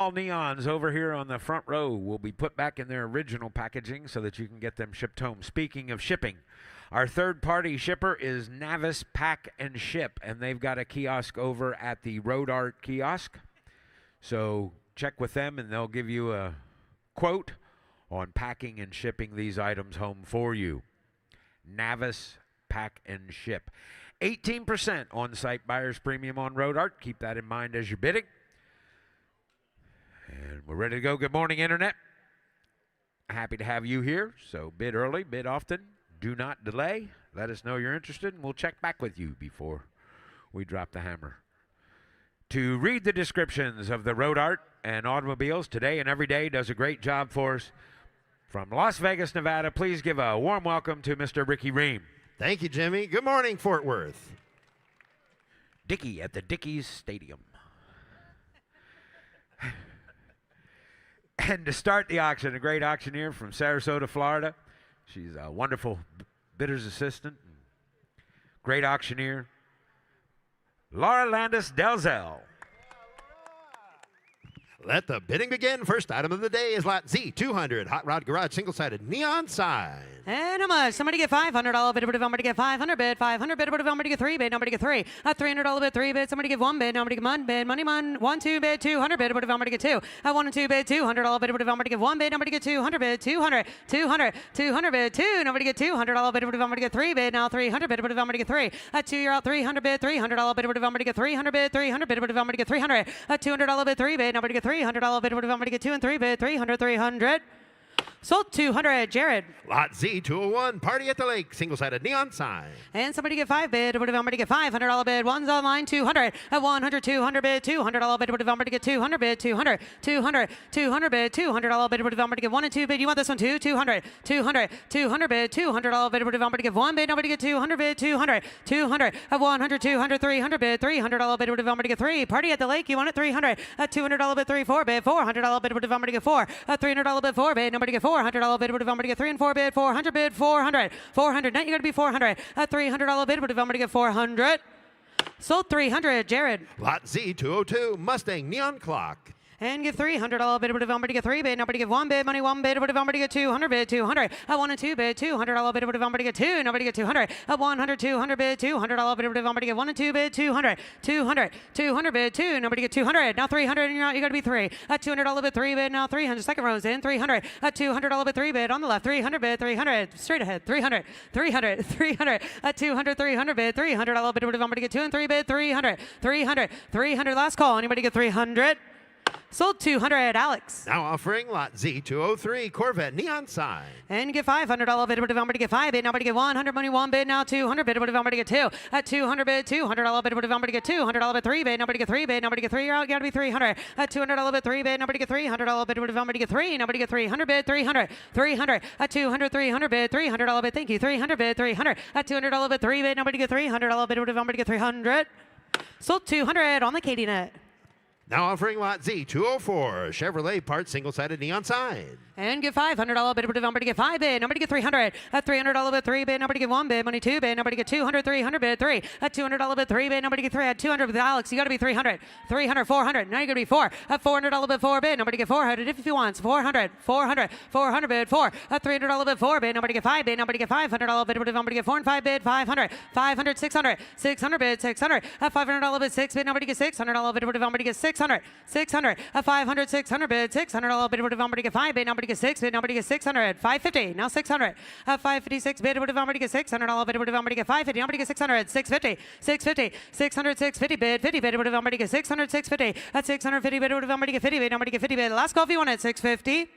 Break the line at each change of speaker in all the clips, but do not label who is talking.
All neons over here on the front row will be put back in their original packaging so that you can get them shipped home. Speaking of shipping, our third-party shipper is Navis Pack and Ship, and they've got a kiosk over at the Road Art kiosk. So check with them, and they'll give you a quote on packing and shipping these items home for you. Navis Pack and Ship. 18% on-site buyer's premium on Road Art. Keep that in mind as you're bidding. And we're ready to go. Good morning, Internet. Happy to have you here. So bid early, bid often. Do not delay. Let us know you're interested, and we'll check back with you before we drop the hammer. To read the descriptions of the Road Art and automobiles today and every day does a great job for us. From Las Vegas, Nevada, please give a warm welcome to Mr. Ricky Ream.
Thank you, Jimmy. Good morning, Fort Worth.
Dickie at the Dickies Stadium. And to start the auction, a great auctioneer from Sarasota, Florida. She's a wonderful bidder's assistant. Great auctioneer. Laura Landis Delzell.
Let the bidding begin. First item of the day is lot Z200, Hot Rod Garage, single-sided neon sign.
And how much? Somebody get $500 bid, somebody get 500 bid, 500 bid, somebody get 3 bid, nobody get 3. A $300 bid, 3 bid, somebody get 1 bid, nobody get 1 bid, money, 1, 2 bid, 200 bid, somebody get 2. A 1 and 2 bid, $200 bid, somebody get 1 bid, nobody get 200 bid, 200 bid, 2, nobody get $200 bid, somebody get 3 bid, now 300 bid, somebody get 3. A 2, you're out 300 bid, $300 bid, somebody get 300 bid, 300 bid, somebody get 300. A $200 bid, 3 bid, nobody get $300 bid, somebody get 2 and 3 bid, 300. Sold 200, Jared.
Lot Z201, Party at the Lake, single-sided neon sign.
And somebody get 5 bid, somebody get $500 bid, one's online, 200. At 100, 200 bid, $200 bid, somebody get 200 bid, 200 bid, $200 bid, somebody get 1 and 2 bid. You want this one too? 200 bid, $200 bid, somebody get 1 bid, nobody get 200 bid, 200 at 100, 200, 300 bid, $300 bid, somebody get 3. Party at the Lake, you want it 300 at $200 bid, 3, 4 bid, $400 bid, somebody get 4. At $300 bid, 4 bid, nobody get $400 bid, somebody get 3 and 4 bid, 400 bid, 400. Now you gotta be 400. A $300 bid, somebody get 400. Sold 300, Jared.
Lot Z202, Mustang neon clock.
And give $300 bid, somebody get 3 bid, nobody get 1 bid, money 1 bid, somebody get 200 bid, 200. At 1 and 2 bid, $200 bid, somebody get 2, nobody get 200. At 100, 200 bid, $200 bid, somebody get 1 and 2 bid, 200 bid, 2, nobody get 200. Now 300, and you're out, you gotta be 3. At $200 bid, 3 bid, now 300. Second row's in, 300. At $200 bid, 3 bid, on the left, 300 bid, 300. Straight ahead, 300. At 200, 300 bid, $300 bid, somebody get 2 and 3 bid, 300. Last call, anybody get 300? Sold 200, Alex.
Now offering lot Z203, Corvette neon sign.
And get $500 bid, somebody get 5 bid, nobody get 100, money 1 bid, now 200 bid, somebody get 2. At 200 bid, $200 bid, somebody get 200 bid, 3 bid, nobody get 3 bid, nobody get 3, you're out, you gotta be 300. At $200 bid, 3 bid, nobody get $300 bid, somebody get 3, nobody get 300 bid, 300. At 200, 300 bid, $300 bid, thank you, 300 bid, 300. At $200 bid, 3 bid, nobody get $300 bid, somebody get 300. Sold 200 on the Katie net.
Now offering lot Z204, Chevrolet parts single-sided neon sign.
And get $500 bid, somebody get 5 bid, nobody get 300. At $300 bid, 3 bid, nobody get 1 bid, money 2 bid, nobody get 200, 300 bid, 3. At $200 bid, 3 bid, nobody get 3. At 200 with Alex, you gotta be 300, 400. Now you gotta be 4. At $400 bid, 4 bid, nobody get 400. If he wants 400 bid, 4. At $300 bid, 4 bid, nobody get 5 bid, nobody get $500 bid, somebody get 4 and 5 bid, 500, 600 bid, 600. At $500 bid, 6 bid, nobody get $600 bid, somebody get 600. At 500, 600 bid, $600 bid, somebody get 5 bid, nobody get 6 bid, nobody get 600. 550, now 600. At 556 bid, somebody get $600 bid, somebody get 550, nobody get 600. 650 bid, 50 bid, somebody get 600, 650. At 650 bid, somebody get 50 bid, nobody get 50 bid. Last call if you want it, 650.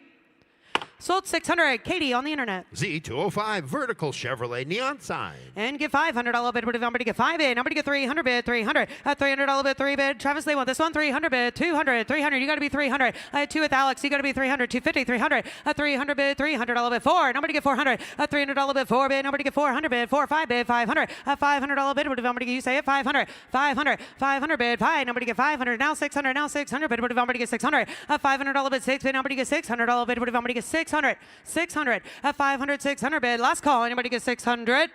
Sold 600, Katie on the internet.
Z205, vertical Chevrolet neon sign.
And get $500 bid, somebody get 5 bid, nobody get 300 bid, 300. At $300 bid, 3 bid. Travis, they want this one, 300 bid, 200, you gotta be 300. I had 2 with Alex, you gotta be 300, 250, 300. At 300 bid, $300 bid, 4, nobody get 400. At $300 bid, 4 bid, nobody get 400 bid, 4, 5 bid, 500. At $500 bid, somebody get, you say it, 500 bid, 5, nobody get 500. Now 600 bid, somebody get 600. At $500 bid, 6 bid, nobody get $600 bid, somebody get 600. At 500, 600 bid. Last call. Anybody get 600?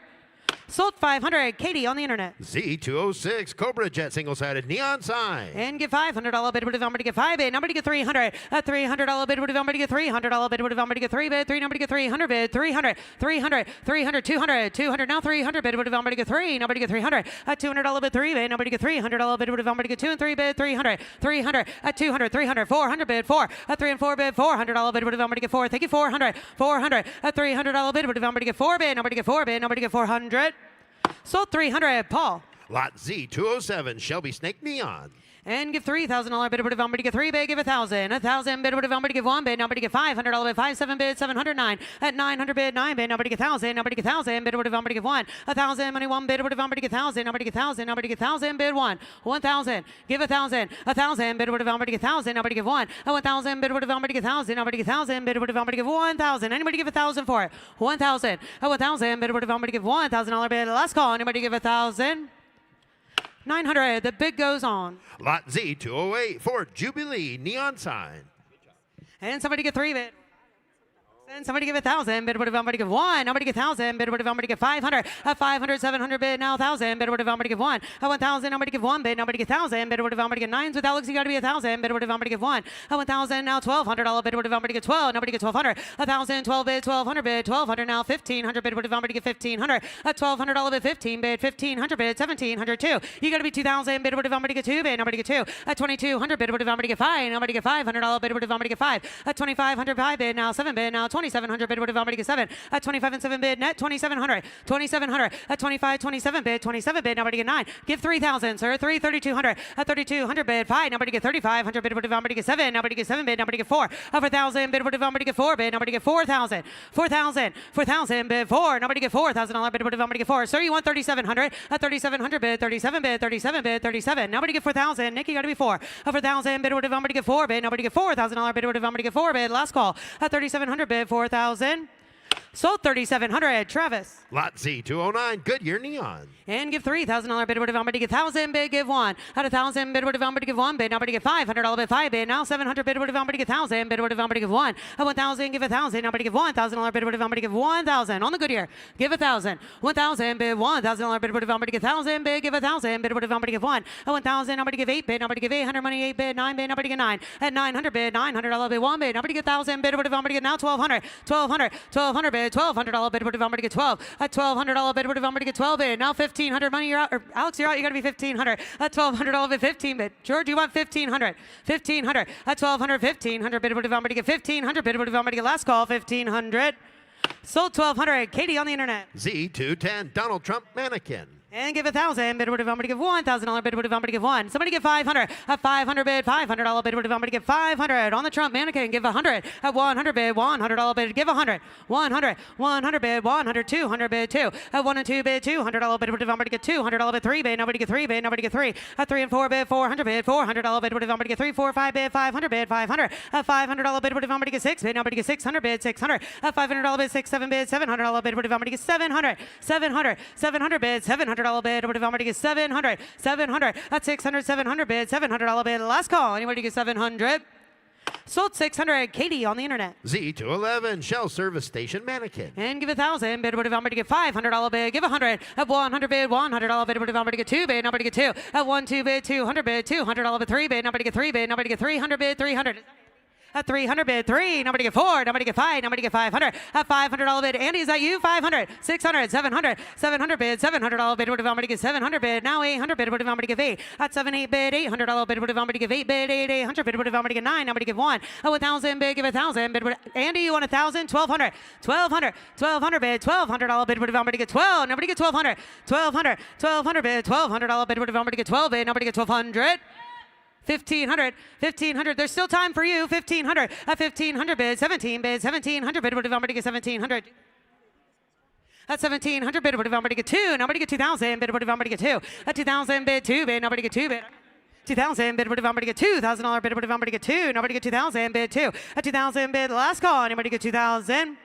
Sold 500. Katie on the internet.
Z206 Cobra Jet single-sided neon sign.
And give $500 bid. Would have number to get 5 bid. Number to get 300. A $300 bid. Would have number to get $300 bid. Would have number to get 3 bid. 3 number to get 300 bid. 300. 200. 200 now 300 bid. Would have number to get 3. Number to get 300. A $200 bid. 3 bid. Number to get $300 bid. Would have number to get 2 and 3 bid. 300. A 200. 300. 400 bid. 4. A 3 and 4 bid. $400 bid. Would have number to get 4. Thank you. 400. A $300 bid. Would have number to get 4 bid. Number to get 4 bid. Number to get 400. Sold 300. Paul.
Lot Z207 Shelby Snake Neon.
And give $3,000 bid. Would have number to get 3 bid. Give 1,000. 1,000 bid. Would have number to give 1 bid. Number to get $500 bid. 5 7 bid. 709. At 900 bid. 9 bid. Number to get 1,000. Number to get 1,000 bid. Would have number to get 1. 1,000 money 1 bid. Would have number to get 1,000. Number to get 1,000. Number to get 1,000 bid 1. 1,000. Give 1,000. 1,000 bid. Would have number to get 1,000. Number to get 1. 1,000 bid. Would have number to get 1,000. Number to get 1,000 bid. Would have number to get 1,000. Anybody give 1,000 for it? 1,000. 1,000 bid. Would have number to give $1,000 bid. Last call. Anybody give 1,000? 900. The bid goes on.
Lot Z208 for Jubilee neon sign.
And somebody get 3 bid. And somebody give 1,000 bid. Would have somebody give 1. Nobody get 1,000 bid. Would have somebody give 500. 500, 700 bid. Now 1,000 bid. Would have somebody give 1. 1,000. Nobody give 1 bid. Nobody get 1,000 bid. Would have somebody get 9s with Alex. You got to be 1,000 bid. Would have somebody give 1. 1,000. Now $1,200 bid. Would have somebody get 12. Nobody get 1,200. 1,000. 12 bid. 1,200 bid. 1,200 now 1,500 bid. Would have somebody get 1,500. $1,200 bid. 15 bid. 1,500 bid. 1,700 2. You got to be 2,000 bid. Would have somebody get 2 bid. Nobody get 2. 2,200 bid. Would have somebody get 5. Nobody get $500 bid. Would have somebody get 5. 2,500 5 bid. Now 7 bid. Now 2,700 bid. Would have somebody get 7. 25 and 7 bid net 2,700. 2,700. 25 27 bid. 27 bid. Nobody get 9. Give 3,000 sir. 3,200. 3,200 bid. 5. Nobody get 3,500 bid. Would have somebody get 7. Nobody get 7 bid. Nobody get 4. 4,000 bid. Would have somebody get 4 bid. Nobody get 4,000. 4,000. 4,000 bid. 4. Nobody get $4,000 bid. Would have somebody get 4. Sir, you want 3,700. 3,700 bid. 37 bid. 37 bid. 37. Nobody get 4,000. Nick, you got to be 4. 4,000 bid. Would have somebody get 4 bid. Nobody get $4,000 bid. Would have somebody get 4 bid. Last call. 3,700 bid. 4,000. Sold 3,700. Travis.
Lot Z209 Goodyear neon.
And give $3,000 bid. Would have somebody get 1,000 bid. Give 1. At 1,000 bid. Would have somebody give 1 bid. Nobody get $500 bid. 5 bid. Now 700 bid. Would have somebody get 1,000 bid. Would have somebody give 1. At 1,000 give 1,000. Nobody give $1,000 bid. Would have somebody give 1,000 on the Goodyear. Give 1,000. 1,000 bid. $1,000 bid. Would have somebody get 1,000 bid. Give 1,000 bid. Would have somebody give 1. At 1,000 nobody give 8 bid. Nobody give 800 money 8 bid. 9 bid. Nobody get 9. At 900 bid. $900 bid. 1 bid. Nobody get 1,000 bid. Would have somebody get now 1,200. 1,200. 1,200 bid. $1,200 bid. Would have somebody get 12. At $1,200 bid. Would have somebody get 12 bid. Now 1,500 money. You're out. Or Alex, you're out. You got to be 1,500. At $1,200 bid. 15 bid. George, you want 1,500. 1,500. At 1,200. 1,500 bid. Would have somebody get 1,500 bid. Would have somebody get last call. 1,500. Sold 1,200. Katie on the internet.
Z210 Donald Trump mannequin.
And give 1,000 bid. Would have somebody give $1,000 bid. Would have somebody give 1. Somebody give 500. At 500 bid. $500 bid. Would have somebody give 500 on the Trump mannequin. Give 100. At 100 bid. $100 bid. Give 100. 100. 100 bid. 100. 200 bid. 2. At 1 and 2 bid. $200 bid. Would have somebody get $200 bid. 3 bid. Nobody get 3 bid. Nobody get 3. At 3 and 4 bid. $400 bid. $400 bid. Would have somebody get 3. 4 5 bid. 500 bid. 500. At $500 bid. Would have somebody get 6 bid. Nobody get 600 bid. 600. At $500 bid. 6 7 bid. $700 bid. Would have somebody get 700. 700. 700 bid. $700 bid. Would have somebody get 700. 700. At 600. 700 bid. $700 bid. Last call. Anybody get 700? Sold 600. Katie on the internet.
Z211 Shell Service Station mannequin.
And give 1,000 bid. Would have somebody get $500 bid. Give 100. At 100 bid. $100 bid. Would have somebody get 2 bid. Nobody get 2. At 1 2 bid. $200 bid. $200 bid. 3 bid. Nobody get 3 bid. Nobody get 300 bid. 300. At 300 bid. 3. Nobody get 4. Nobody get 5. Nobody get 500. At $500 bid. Andy, is that you? 500. 600. 700. 700 bid. $700 bid. Would have somebody get 700 bid. Now 800 bid. Would have somebody give 8. At 7 8 bid. $800 bid. Would have somebody give 8 bid. 8 800 bid. Would have somebody get 9. Nobody give 1. At 1,000 bid. Give 1,000 bid. Andy, you want 1,000? 1,200. 1,200. 1,200 bid. $1,200 bid. Would have somebody get 12. Nobody get 1,200. 1,200. 1,200 bid. $1,200 bid. Would have somebody get 12 bid. Nobody get 1,200. 1,500. 1,500. There's still time for you. 1,500. At 1,500 bid. 17 bid. 1,700 bid. Would have somebody get 1,700. At 1,700 bid. Would have somebody get 2. Nobody get 2,000 bid. Would have somebody get 2. At 2,000 bid. 2 bid. Nobody get 2 bid. 2,000 bid. Would have somebody get $2,000 bid. Would have somebody get 2. Nobody get 2,000 bid. 2. At 2,000 bid. Last call. Anybody get 2,000?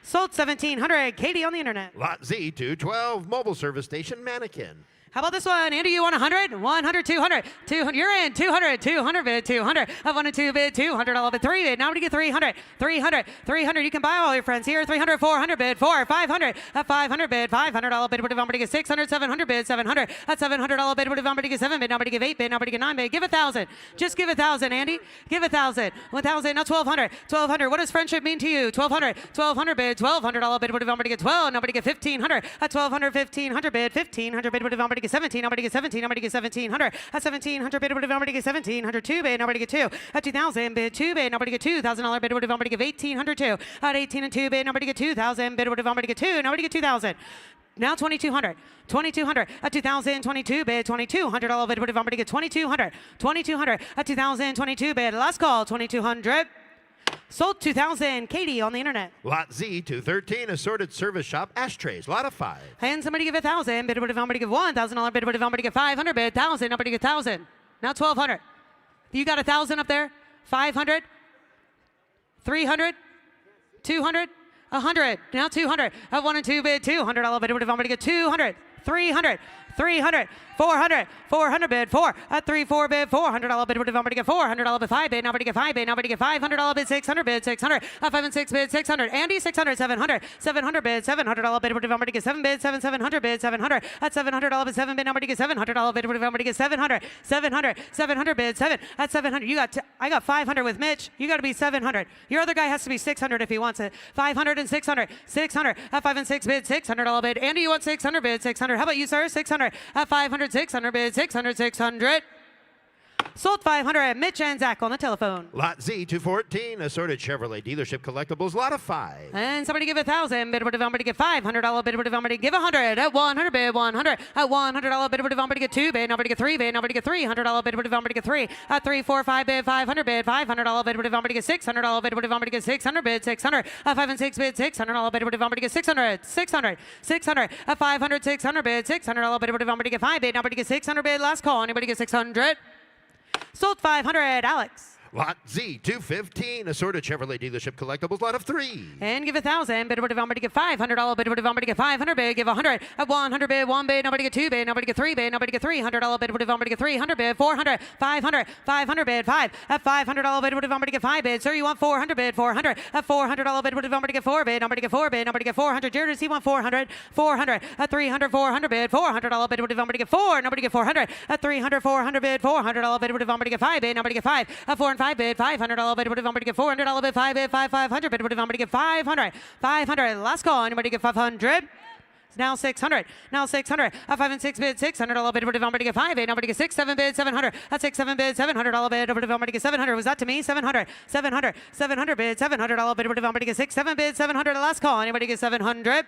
Sold 1,700. Katie on the internet.
Lot Z212 Mobile Service Station mannequin.
How about this one? Andy, you want 100? 100, 200. 200. You're in. 200, 200 bid, 200. I've won a 2 bid, 200 all bid, 3 bid. Now I'm going to get 300. 300, 300. You can buy all your friends here. 300, 400 bid, 4. 500. A 500 bid, 500 all bid. What if I'm going to get 600, 700 bid, 700. At 700 all bid. What if I'm going to get 7 bid? Now I'm going to give 8 bid. Now I'm going to get 9 bid. Give 1,000. Just give 1,000, Andy. Give 1,000. 1,000. Now 1,200. 1,200. What does friendship mean to you? 1,200. 1,200 bid. 1,200 all bid. What if I'm going to get 12? Now I'm going to get 1,500. At 1,200, 1,500 bid. 1,500 bid. What if I'm going to get 17? I'm going to get 17. I'm going to get 1,700. At 1,700 bid, what if I'm going to get 1,700? 2 bid, I'm going to get 2. At 2,000 bid, 2 bid, I'm going to get $2,000 bid, what if I'm going to give 1,800 2? At 18 and 2 bid, I'm going to get 2,000 bid, what if I'm going to get 2? Now I'm going to get 2,000. Now 2,200. 2,200. At 2,022 bid, $2,200 bid, what if I'm going to get 2,200? 2,200. At 2,022 bid, last call, 2,200. Sold 2,000. Katie on the internet.
Lot Z 213, assorted service shop ashtrays. Lot of 5.
And somebody give 1,000 bid. What if I'm going to give $1,000 bid? What if I'm going to get 500 bid? 1,000. I'm going to get 1,000. Now 1,200. You got 1,000 up there? 500. 300. 200. 100. Now 200. At 1 and 2 bid. $200 bid. What if I'm going to get 200? 300. 300, 400, 400 bid, 4. At 3, 4 bid, $400 bid. What if I'm going to get $400 bid, 5 bid? Now I'm going to get 5 bid. Now I'm going to get $500 bid, 600 bid, 600. At 5 and 6 bid, 600. Andy, 600, 700, 700 bid, $700 bid. What if I'm going to get 7 bid, 700 bid, 700. At $700 bid, 7 bid. Now I'm going to get $700 bid. What if I'm going to get 700, 700, 700 bid, 7. At 700, I got 500 with Mitch. You got to be 700. Your other guy has to be 600 if he wants it. 500 and 600, 600. At 5 and 6 bid, $600 bid. Andy, you want 600 bid, 600. How about you, sir? 600. At 500, 600 bid, 600, 600. Sold 500. Mitch and Zach on the telephone.
Lot Z 214, assorted Chevrolet dealership collectibles. Lot of 5.
And somebody give 1,000 bid. What if I'm going to get $500 bid? What if I'm going to give 100? At 100 bid, 100. At $100 bid. What if I'm going to get 2 bid? I'm going to get 3 bid. I'm going to get $300 bid. What if I'm going to get 3? At 3, 4, 5 bid, 500 bid, $500 bid. What if I'm going to get $600 bid? What if I'm going to get 600 bid, 600. At 5 and 6 bid, $600 bid. What if I'm going to get 600? 600, 600. At 500, 600 bid, $600 bid. What if I'm going to get 5 bid? Now I'm going to get 600 bid. Last call. Anybody get 600? Sold 500. Alex.
Lot Z 215, assorted Chevrolet dealership collectibles. Lot of 3.
And give 1,000 bid. What if I'm going to get $500 bid? What if I'm going to get 500 bid? Give 100. At 100 bid, 1 bid. Nobody get 2 bid. Nobody get 3 bid. Nobody get $300 bid. What if I'm going to get 300 bid? 400, 500, 500 bid, 5. At $500 bid. What if I'm going to get 5 bid? Sir, you want 400 bid? 400. At $400 bid. What if I'm going to get 4 bid? Nobody get 4 bid. Nobody get 400. Jared, does he want 400? 400. At 300, 400 bid. $400 bid. What if I'm going to get 4? Nobody get 400. At 300, 400 bid. $400 bid. What if I'm going to get 5 bid? Nobody get 5. At 4 and 5 bid. $500 bid. What if I'm going to get $400 bid? 5 bid. 500 bid. What if I'm going to get 500? 500. Last call. Anybody get 500? Now 600. Now 600. At 5 and 6 bid, $600 bid. What if I'm going to get 5 bid? Nobody get 6, 7 bid, 700. At 6, 7 bid, $700 bid. What if I'm going to get 700? Was that to me? 700. 700. 700 bid, $700 bid. What if I'm going to get 6, 7 bid, 700? Last call. Anybody get 700?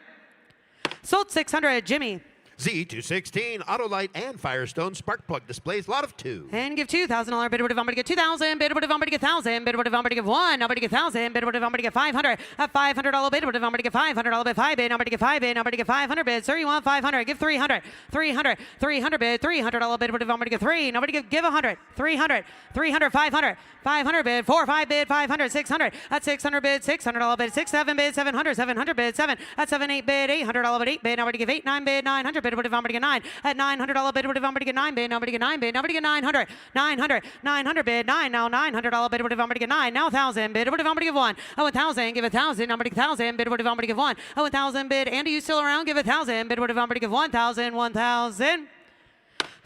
Sold 600. Jimmy.
Z216, Autolite and Firestone spark plug displays. Lot of 2.
And give $2,000 bid. What if I'm going to get 2,000 bid? What if I'm going to get 1,000 bid? What if I'm going to get 1? Nobody get 1,000 bid. What if I'm going to get 500? At $500 bid. What if I'm going to get $500 bid? 5 bid. Nobody get 5 bid. Nobody get 500 bid. Sir, you want 500? Give 300. 300. 300 bid. $300 bid. What if I'm going to get 3? Nobody give 100. 300. 300. 500. 500 bid. 4, 5 bid. 500. 600. At 600 bid. $600 bid. 6, 7 bid. 700. 700 bid. 7. At 7, 8 bid. $800 bid. 8 bid. Nobody give 8. 9 bid. 900 bid. What if I'm going to get 9? At $900 bid. What if I'm going to get 9 bid? Nobody get 9 bid. Nobody get 900. 900. 900 bid. 9. Now $900 bid. What if I'm going to get 9? Now 1,000 bid. What if I'm going to give 1? Oh, 1,000. Give 1,000. Nobody get 1,000 bid. What if I'm going to give 1? Oh, 1,000 bid. Andy, you still around? Give 1,000 bid. What if I'm going to give 1,000? 1,000.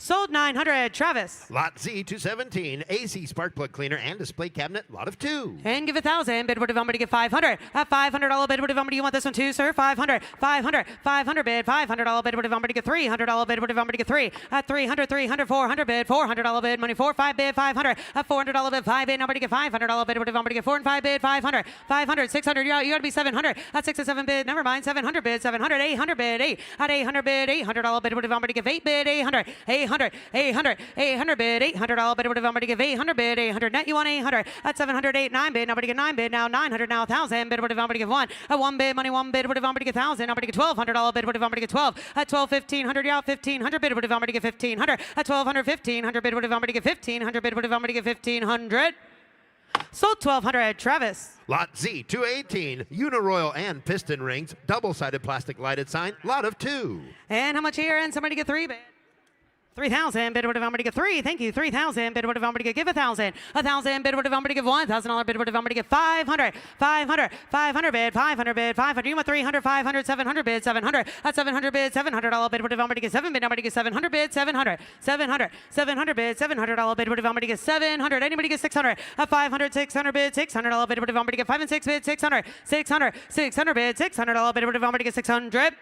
Sold 900. Travis.
Lot Z217, AC spark plug cleaner and display cabinet. Lot of 2.
And give 1,000 bid. What if I'm going to get 500? At $500 bid. What if I'm going to, you want this one too, sir? 500. 500. 500 bid. $500 bid. What if I'm going to get $300 bid? What if I'm going to get 3? At 300. 300. 400 bid. $400 bid. Money 4. 5 bid. 500. At $400 bid. 5 bid. Nobody get $500 bid. What if I'm going to get 4 and 5 bid? 500. 500. 600. You got to be 700. At 6 and 7 bid. Never mind. 700 bid. 700. 800 bid. 8. At 800 bid. $800 bid. What if I'm going to give 8 bid? 800. 800. 800. 800 bid. $800 bid. What if I'm going to give 800 bid? 800 net. You want 800. At 700. 8. 9 bid. Nobody get 9 bid. Now 900. Now 1,000 bid. What if I'm going to give 1? At 1 bid. Money 1 bid. What if I'm going to get 1,000? Nobody get $1,200 bid. What if I'm going to get 12? At 12. 1,500. Yeah. 1,500 bid. What if I'm going to get 1,500? At 1,200. 1,500 bid. What if I'm going to get 1,500 bid? What if I'm going to get 1,500? Sold 1,200. Travis.
Lot Z218, Uniroyal and piston rings, double-sided plastic lighted sign. Lot of 2.
And how much here? And somebody get 3 bid. 3,000, bid whatever I'm going to get 3. Thank you. 3,000, bid whatever I'm going to give 1,000. 1,000, bid whatever I'm going to give $1,000, bid whatever I'm going to get 500. 500, 500 bid, 500 bid, 500. You want 300, 500, 700 bid, 700. At 700 bid, $700 bid whatever I'm going to get 7 bid. I'm going to get 700 bid, 700. 700, 700 bid, $700 bid whatever I'm going to get 700. Anybody get 600? At 500, 600 bid, $600 bid whatever I'm going to get 5 and 6 bid, 600. 600, 600 bid, $600 bid whatever I'm going to get 600.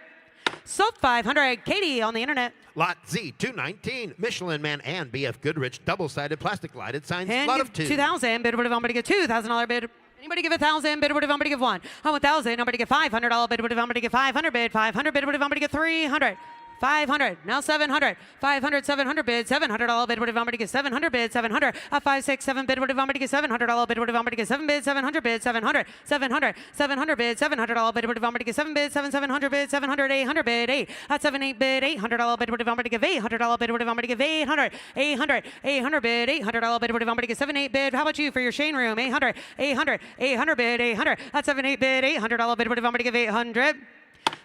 Sold 500. Katie on the internet.
Lot Z 219, Michelin Man and BF Goodrich double-sided plastic lighted signs.
And
Lot
give
of 2.
2,000. Bid whatever I'm going to get $2,000 bid. Anybody give 1,000? Bid whatever I'm going to give 1. I want 1,000. I'm going to get $500 bid whatever I'm going to get 500 bid. 500 bid whatever I'm going to get 300. 500. Now 700. 500, 700 bid. $700 bid whatever I'm going to get 700 bid. 700. 5, 6, 7 bid whatever I'm going to get $700 bid whatever I'm going to get 7 bid. 700 bid. 700. 700. 700 bid. $700 bid whatever I'm going to get 7 bid. 700 bid. 700. 800 bid. 8. At 7, 8 bid. $800 bid whatever I'm going to give $800 bid whatever I'm going to give 800. 800. 800 bid. $800 bid whatever I'm going to get 7, 8 bid. How about you for your Shane room? 800. 800. 800 bid. 800. At 7, 8 bid. $800 bid whatever I'm going to give 800.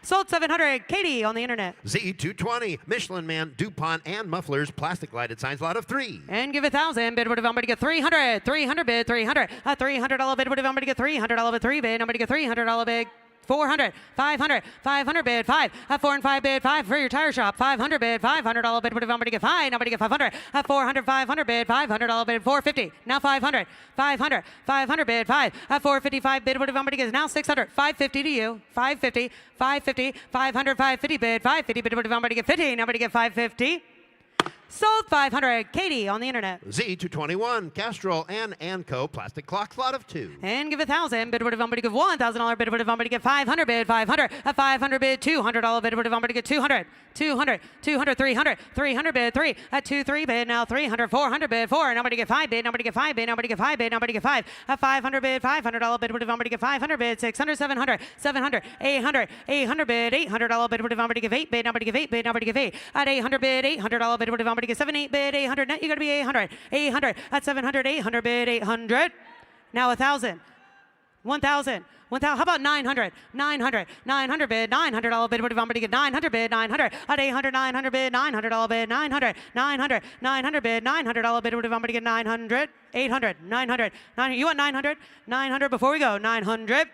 Sold 700. Katie on the internet.
Z220, Michelin Man, DuPont, and Mufflers, plastic lighted signs, lot of 3.
And give 1,000. Bid whatever I'm going to get 300. 300 bid. 300. A $300 bid whatever I'm going to get $300 bid 3 bid. I'm going to get $300 bid. 400. 500. 500 bid. 5. At 4 and 5 bid. 5 for your tire shop. 500 bid. $500 bid whatever I'm going to get 5. I'm going to get 500. At 400. 500 bid. $500 bid. 450. Now 500. 500. 500 bid. 5. At 455 bid whatever I'm going to get now 600. 550 to you. 550. 550. 500. 550 bid. 550 bid whatever I'm going to get 50. Now I'm going to get 550. Sold 500. Katie on the internet.
Z221, Castrol and Anco, plastic clocks, lot of 2.
And give 1,000. Bid whatever I'm going to give $1,000 bid whatever I'm going to get 500 bid. 500. At 500 bid. $200 bid whatever I'm going to get 200. 200. 200. 300. 300 bid. 3. At 2, 3 bid. Now 300. 400 bid. 4. And I'm going to get 5 bid. I'm going to get 5 bid. I'm going to get 5 bid. I'm going to get 5. At 500 bid. $500 bid whatever I'm going to get 500 bid. 600. 700. 700. 800. 800 bid. $800 bid whatever I'm going to give 8 bid. I'm going to give 8 bid. I'm going to give 8. At 800 bid. $800 bid whatever I'm going to get 7, 8 bid. 800. Net, you got to be 800. 800. At 700. 800 bid. 800. Now 1,000. 1,000. 1,000. How about 900? 900. 900 bid. $900 bid. What if I'm going to get 900 bid? 900. At 800. 900 bid. $900 bid. 900. 900. 900 bid. $900 bid. What if I'm going to get 900? 800. 900. 900. You want 900? 900 before we go. 900.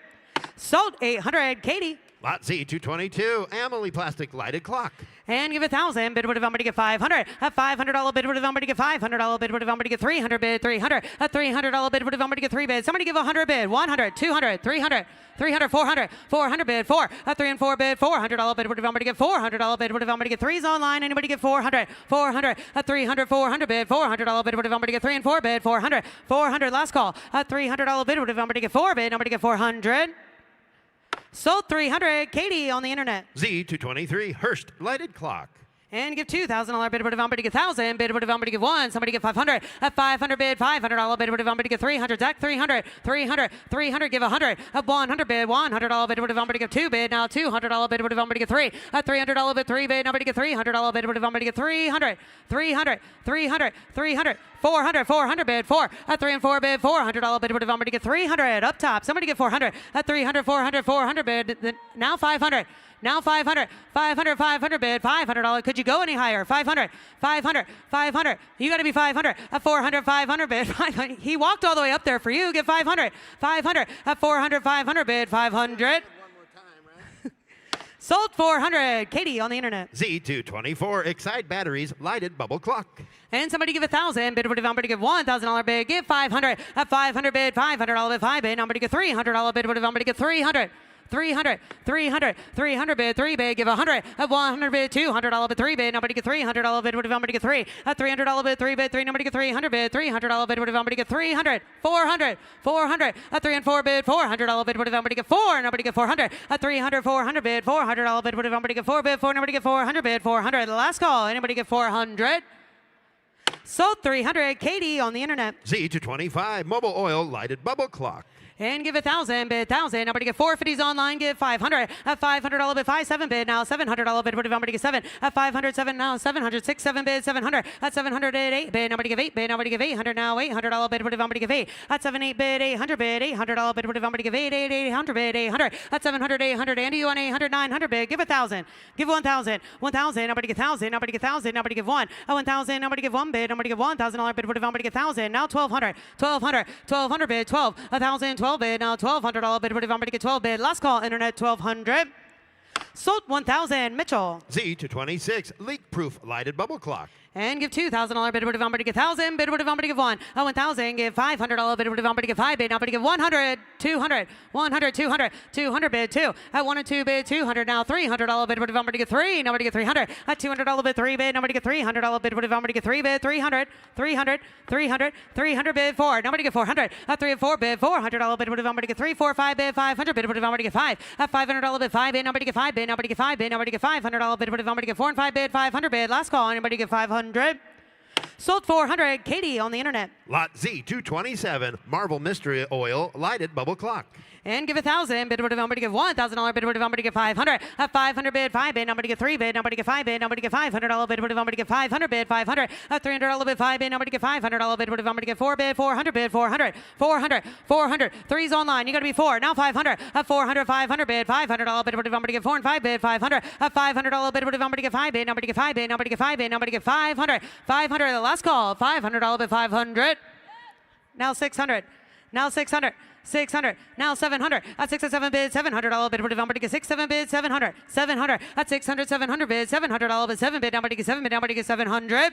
Sold 800. Katie.
Lot Z222, Amelie plastic lighted clock.
And give 1,000. Bid what if I'm going to get 500? At $500 bid what if I'm going to get $500 bid what if I'm going to get 300 bid 300? At $300 bid what if I'm going to get 3 bid? Somebody give 100 bid 100 200 300 300 400 400 bid 4 at 3 and 4 bid $400 bid what if I'm going to get $400 bid what if I'm going to get 3s online? Anybody get 400 400 at 300 400 bid $400 bid what if I'm going to get 3 and 4 bid 400 400 last call at $300 bid what if I'm going to get 4 bid I'm going to get 400. Sold 300. Katie on the internet.
Z223 Hurst lighted clock.
And give $2,000 bid. What if I'm going to get 1,000 bid? What if I'm going to give 1? Somebody get 500. At 500 bid, $500 bid. What if I'm going to get 300? Zach 300. 300. 300. Give 100. At 100 bid, $100 bid. What if I'm going to get 2 bid? Now $200 bid. What if I'm going to get 3? At $300 bid, 3 bid. Nobody get $300 bid. What if I'm going to get 300? 300. 300. 300. 400. 400 bid. 4 at 3 and 4 bid. $400 bid. What if I'm going to get 300? Up top. Somebody get 400. At 300. 400. 400 bid. Now 500. Now 500, 500, 500 bid, $500. Could you go any higher? 500, 500, 500. You got to be 500. At 400, 500 bid, 500. He walked all the way up there for you. Get 500, 500. At 400, 500 bid, 500. Sold 400. Katie on the internet.
Z224 Excite batteries lighted bubble clock.
And somebody give 1,000 bid. What if I'm going to give $1,000 bid? Give 500. At 500 bid, $500 bid, 5 bid. I'm going to get $300 bid. What if I'm going to get 300? 300, 300, 300 bid, 3 bid, give 100, at 100 bid, $200 bid, 3 bid, nobody get $300 bid, what if I'm going to get 3, at $300 bid, 3 bid, 3, nobody get 300 bid, $300 bid, what if I'm going to get 300, 400, 400, at 3 and 4 bid, $400 bid, what if I'm going to get 4, nobody get 400, at 300, 400 bid, $400 bid, what if I'm going to get 4 bid, 4, nobody get 400 bid, 400, last call, anybody get 400? Sold 300. Katie on the internet.
Z225 mobile oil lighted bubble clock.
And give 1,000, bid 1,000. Nobody get 450s online, give 500. At $500 bid 57 bid now $700 bid. What if somebody get 7? At 507 now 700 6 7 bid 700. At 700 8 bid. Nobody give 8 bid. Nobody give 800 now $800 bid. What if somebody give 8? At 7 8 bid 800 bid $800 bid. What if somebody give 8 8 800 bid 800. At 700 800 Andy you on 800 900 bid. Give 1,000. Give 1,000. 1,000. Nobody get 1,000. Nobody get 1,000. Nobody give 1. At 1,000. Nobody give 1 bid. Nobody give $1,000 bid. What if somebody get 1,000? Now 1,200. 1,200. 1,200 bid 12. 1,000 12 bid now $1,200 bid. What if somebody get 12 bid? Last call internet 1,200. Sold 1,000. Mitchell.
Z226 leak-proof lighted bubble clock.
And give $2,000 bid. What if somebody get 1,000 bid? What if somebody give 1? 1,000. Give $500 bid. What if somebody get 5 bid? Nobody give 100. 200. 100. 200. 200 bid 2. At 1 and 2 bid 200. Now $300 bid. What if somebody get 3? Nobody get 300. At $200 bid 3 bid. Nobody get $300 bid. What if somebody get 3 bid? 300. 300. 300. 300 bid 4. Nobody get 400. At 3 and 4 bid $400 bid. What if somebody get 3? 4 5 bid 500 bid. What if somebody get 5? At $500 bid 5 bid. Nobody get 5 bid. Nobody get 5 bid. Nobody get $500 bid. What if somebody get 4 and 5 bid 500 bid? Last call. Anybody get 500? Sold 400. Katie on the internet.
Lot Z227 Marvel Mystery Oil lighted bubble clock.
And give 1,000 bid. What if somebody give $1,000 bid? What if somebody get 500? At 500 bid 5 bid. Nobody get 3 bid. Nobody get 5 bid. Nobody get $500 bid. What if somebody get 500 bid? 500. At $300 bid 5 bid. Nobody get $500 bid. What if somebody get 4 bid? 400 bid 400. 400. 400. 3's online. You got to be 4. Now 500. At 400 500 bid. $500 bid. What if somebody get 4 and 5 bid? 500. At $500 bid. What if somebody get 5 bid? Nobody get 5 bid. Nobody get 5 bid. Nobody get 500. 500. The last call. $500 bid 500. Now 600. Now 600. 600. Now 700. At 6 and 7 bid, $700 bid. What if somebody get 6 7 bid? 700. 700. At 600 700 bid, $700 bid 7 bid. Nobody get 7 bid. Nobody get 700.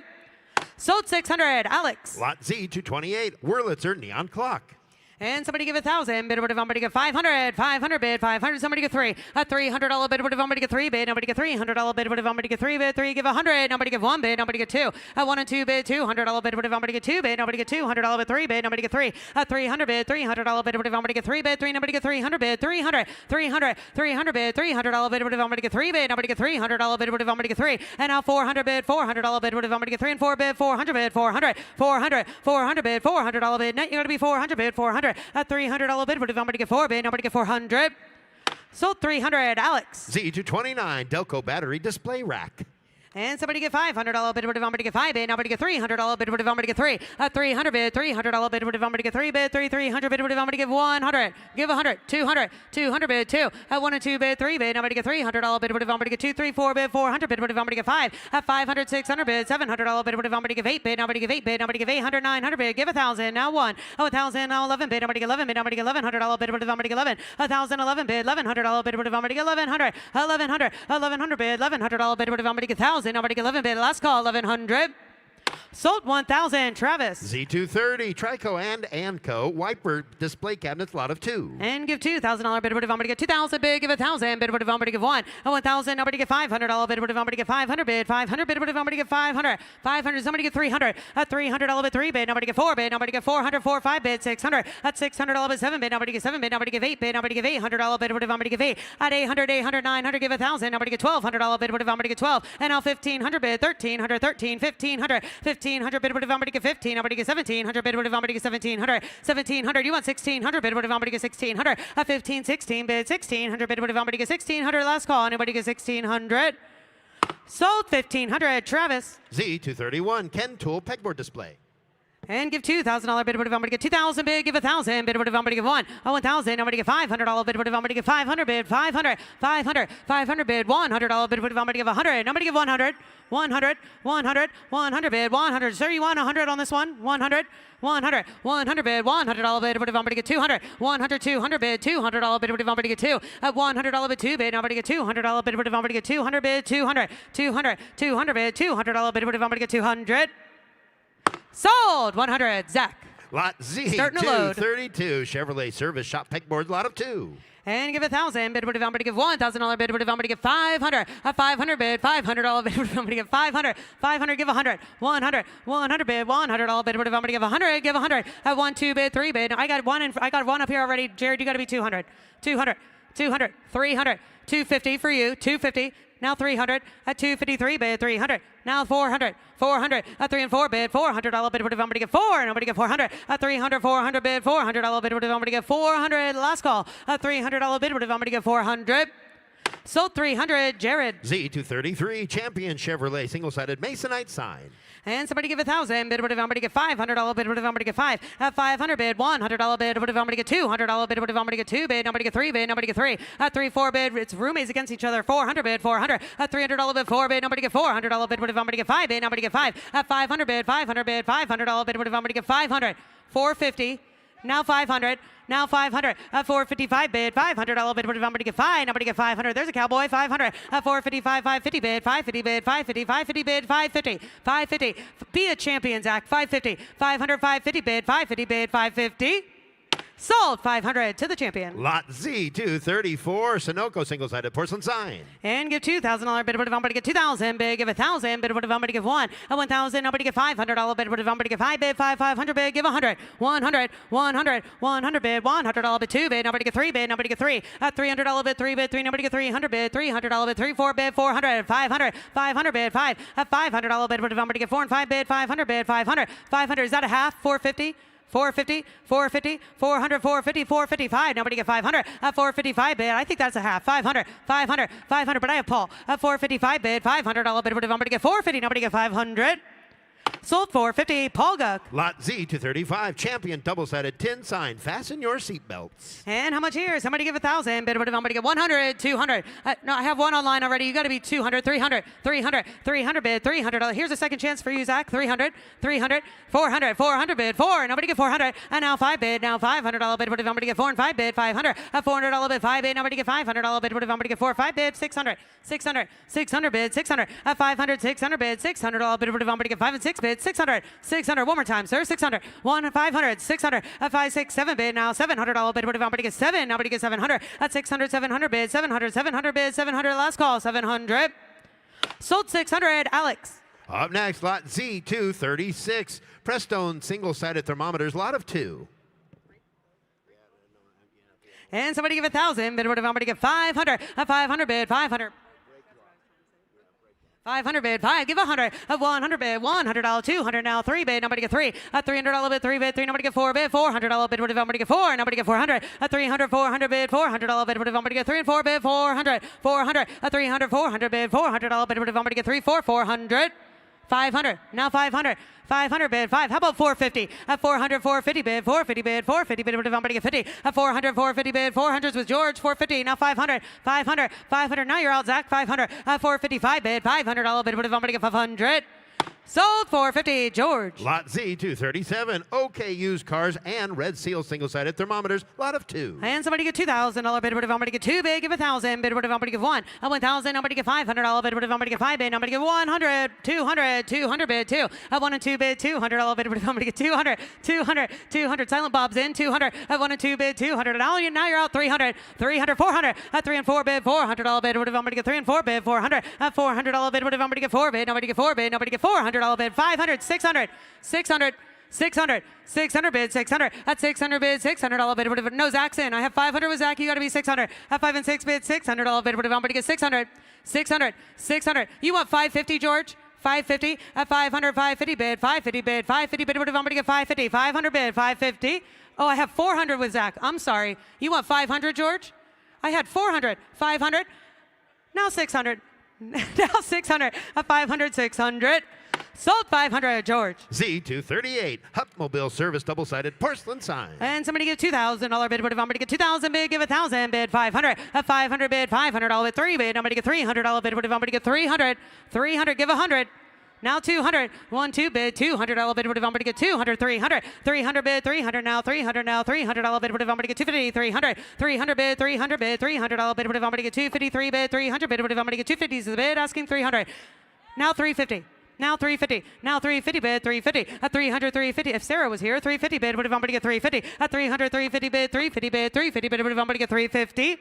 Sold 600. Alex.
Lot Z228 Wurlitzer neon clock.
And somebody give 1,000 bid. What if somebody get 500? 500 bid. 500. Somebody get 3. At $300 bid. What if somebody get 3 bid? Nobody get $300 bid. What if somebody get 3 bid? 3 give 100. Nobody give 1 bid. Nobody get 2. At 1 and 2 bid. $200 bid. What if somebody get 2 bid? Nobody get $200 bid. 3 bid. Nobody get 3. At 300 bid. $300 bid. What if somebody get 3 bid? 3. Nobody get 300 bid. 300. 300. 300 bid. $300 bid. What if somebody get 3 bid? Nobody get $300 bid. What if somebody get 3? And now 400 bid. $400 bid. What if somebody get 3 and 4 bid? 400 bid. 400. 400. 400 bid. $400 bid. Net you gotta be 400 bid. 400. At $300 bid. What if somebody get 4 bid? Nobody get 400. Sold 300. Alex.
Z229 Delco battery display rack.
And somebody get $500 bid. What if somebody get 5 bid? Nobody get $300 bid. What if somebody get 3? At 300 bid. $300 bid. What if somebody get 3 bid? 300 bid. What if somebody give 100? Give 100. 200. 200 bid. 2. At 1 and 2 bid. 3 bid. Nobody get $300 bid. What if somebody get 2 3 4 bid? 400 bid. What if somebody get 5? At 500 600 bid. $700 bid. What if somebody give 8 bid? Nobody give 8 bid. Nobody give 800 900 bid. Give 1,000. Now 1. Oh, 1,000. Now 11 bid. Nobody get 11 bid. Nobody get $1,100 bid. What if somebody get 11? 1,000 11 bid. $1,100 bid. What if somebody get 1,100? 1,100. 1,100 bid. $1,100 bid. What if somebody get 1,000? Nobody get 11 bid. Last call, 1,100. Sold 1,000. Travis.
Z230 Trico and Anco wiper display cabinets lot of 2.
And give $2,000 bid. What if somebody get 2,000 bid? Give 1,000 bid. What if somebody give 1? 1,000. Nobody get $500 bid. What if somebody get 500 bid? 500 bid. What if somebody get 500? 500. Somebody get 300. At $300 bid 3 bid. Nobody get 4 bid. Nobody get 400. 4 5 bid. 600. At $600 bid 7 bid. Nobody get 7 bid. Nobody give 8 bid. Nobody give $800 bid. What if somebody give 8? At 800 900 give 1,000. Nobody get $1,200 bid. What if somebody get 12? And now 1,500 bid. 1,300 1,500 1,500 bid. What if somebody get 15? Nobody get 1,700 bid. What if somebody get 1,700? 1,700. You want 1,600 bid. What if somebody get 1,600? At 15 16 bid. 1,600 bid. What if somebody get 1,600? Last call. Anybody get 1,600? Sold 1,500. Travis.
Z231 Ken Tool pegboard display.
And give $2,000 bid. What if somebody get 2,000 bid? Give 1,000 bid. What if somebody give 1? 1,000. Nobody get $500 bid. What if somebody get 500 bid? 500. 500. 500 bid. $100 bid. What if somebody give 100? Nobody give 100. 100. 100. 100 bid. 100. Sir, you want 100 on this one? 100. 100. 100 bid. $100 bid. What if somebody get 200? 100. 200 bid. $200 bid. What if somebody get 2? At $100 bid 2 bid. Nobody get $200 bid. What if somebody get 200 bid? 200. 200. 200 bid. $200 bid. What if somebody get 200? Sold 100. Zach.
Lot Z232 Chevrolet service shop pegboard lot of 2.
And give 1,000 bid. What if somebody give $1,000 bid? What if somebody give 500? A 500 bid. $500 bid. What if somebody give 500? 500 give 100. 100. 100 bid. $100 bid. What if somebody give 100? Give 100. At 1 2 bid 3 bid. I got one up here already. Jared, you got to be 200. 200. 200. 300. 250 for you. 250. Now 300 at 253 bid 300. Now 400, 400 at 3 and 4 bid $400 bid. What if I'm gonna get 4? And I'm gonna get 400 at 300, 400 bid $400 bid. What if I'm gonna get 400? Last call at $300 bid. What if I'm gonna get 400? Sold 300, Jared.
Z233 Champion Chevrolet single-sided Masonite sign.
And somebody give 1,000 bid. What if I'm gonna get $500 bid? What if I'm gonna get 5? At 500 bid, $100 bid. What if I'm gonna get $200 bid? What if I'm gonna get 2 bid? Nobody get 3 bid. Nobody get 3. At 3, 4 bid. It's roommates against each other. 400 bid, 400. At $300 bid, 4 bid. Nobody get $400 bid. What if I'm gonna get 5 bid? Nobody get 5. At 500 bid, 500 bid, $500 bid. What if I'm gonna get 500? 450. Now 500. Now 500. At 455 bid, $500 bid. What if I'm gonna get 5? Nobody get 500. There's a cowboy. 500. At 455, 550 bid, 550 bid, 550, 550 bid, 550, 550. Be a champion, Zach. 550, 500, 550 bid, 550 bid, 550. Sold 500 to the champion.
Lot Z234 Sunoco single-sided porcelain sign.
And give $2,000 bid. What if I'm going to get 2,000 bid? Give 1,000 bid. What if I'm going to give 1? At 1,000, nobody get $500 bid. What if I'm going to get 5 bid? 500 bid. Give 100. 100, 100, 100 bid. $100 bid. 2 bid. Nobody get 3 bid. Nobody get 3. At $300 bid. 3 bid. 3. Nobody get 300 bid. $300 bid. 3, 4 bid. 400. 500. 500 bid. 5. At $500 bid. What if I'm going to get 4 and 5 bid? 500 bid. 500. 500. Is that a half? 450. 450, 450, 400, 450, 455. Nobody get 500. At 455 bid, I think that's a half. 500, 500, 500. But I have Paul. At 455 bid, $500 bid. What if I'm going to get 450? Nobody get 500. Sold 450, Paul Guck.
Lot Z235 Champion double-sided tin sign. Fasten your seatbelts.
And how much here? Somebody give 1,000 bid. What if I'm going to get 100, 200? No, I have one online already. You got to be 200, 300, 300, 300 bid, $300. Here's a second chance for you, Zach. 300, 300, 400, 400 bid, 4. Nobody get 400. And now 5 bid. Now $500 bid. What if I'm going to get 4 and 5 bid? 500. At $400 bid, 5 bid. Nobody get $500 bid. What if I'm going to get 4, 5 bid? 600, 600, 600 bid, 600. At 500, 600 bid, $600 bid. What if I'm going to get 5 and 6 bid? 600, 600. One more time, sir. 600. 1, 500, 600. At 5, 6, 7 bid. Now $700 bid. What if I'm going to get 7? Nobody get 700. At 600, 700 bid. 700, 700 bid. 700. Last call. 700. Sold 600. Alex.
Up next, Lot Z236 Prestone single-sided thermometers. Lot of 2.
And somebody give 1,000 bid. What if I'm going to get 500? At 500 bid. 500. 500 bid, 5, give 100, at 100 bid, $100, 200, now 3 bid, nobody get 3, at $300 bid, 3 bid, 3, nobody get 4 bid, $400 bid, what if I'm gonna get 4, nobody get 400, at 300, 400 bid, $400 bid, what if I'm gonna get 3 and 4 bid, 400, 400, at 300, 400 bid, $400 bid, what if I'm gonna get 3, 4, 400, 500, now 500, 500 bid, 5. How about 450? At 400, 450 bid, 450 bid, 450 bid. What if I'm going to get 50? At 400, 450 bid, 400s with George, 450. Now 500, 500, 500. Now you're out, Zach, 500. At 455 bid, $500 bid. What if I'm going to get 500? Sold 450, George.
Lot Z237 OK used cars and Red Seal single-sided thermometers. Lot of 2.
And somebody get $2,000 bid. What if I'm going to get 2 bid? Give 1,000 bid. What if I'm going to give 1? At 1,000, nobody get $500 bid. What if I'm going to get 5 bid? Nobody get 100, 200, 200 bid, 2. At 1 and 2 bid, $200 bid. What if I'm going to get 200, 200, 200? Silent Bob's in, 200. At 1 and 2 bid, 200. Now you're out, 300, 300, 400. At 3 and 4 bid, $400 bid. What if I'm going to get 3 and 4 bid? 400. At $400 bid. What if I'm going to get 4 bid? Nobody get 4 bid. Nobody get $400 bid. 500, 600, 600, 600, 600 bid, 600. At 600 bid, $600 bid. What if no Zach's in? I have 500 with Zach. You got to be 600. At 5 and 6 bid, $600 bid. What if I'm going to get 600? 600, 600. You want 550, George? 550 at 500, 550 bid, 550 bid, 550 bid. What if I'm going to get 550? 500 bid, 550. Oh, I have 400 with Zach. I'm sorry. You want 500, George? I had 400, 500. Now 600. Now 600 at 500, 600. Sold 500, George.
Z238 Hupmobile service double-sided porcelain sign.
And somebody give $2,000 bid. What if I'm going to get 2,000 bid? Give 1,000 bid. 500 at 500 bid. $500 bid. 3 bid. I'm going to get $300 bid. What if I'm going to get 300? 300. Give 100. Now 200. 1, 2 bid. $200 bid. What if I'm going to get 200? 300. 300 bid. 300 now. 300 now. $300 bid. What if I'm going to get 250? 300. 300 bid. 300 bid. $300 bid. What if I'm going to get 253 bid? 300 bid. What if I'm going to get 250 is the bid? Asking 300. Now 350. Now 350. Now 350 bid. 350 at 300. 350. If Sarah was here, 350 bid. What if I'm going to get 350 at 300? 350 bid. 350 bid. 350 bid. What if I'm going to get 350?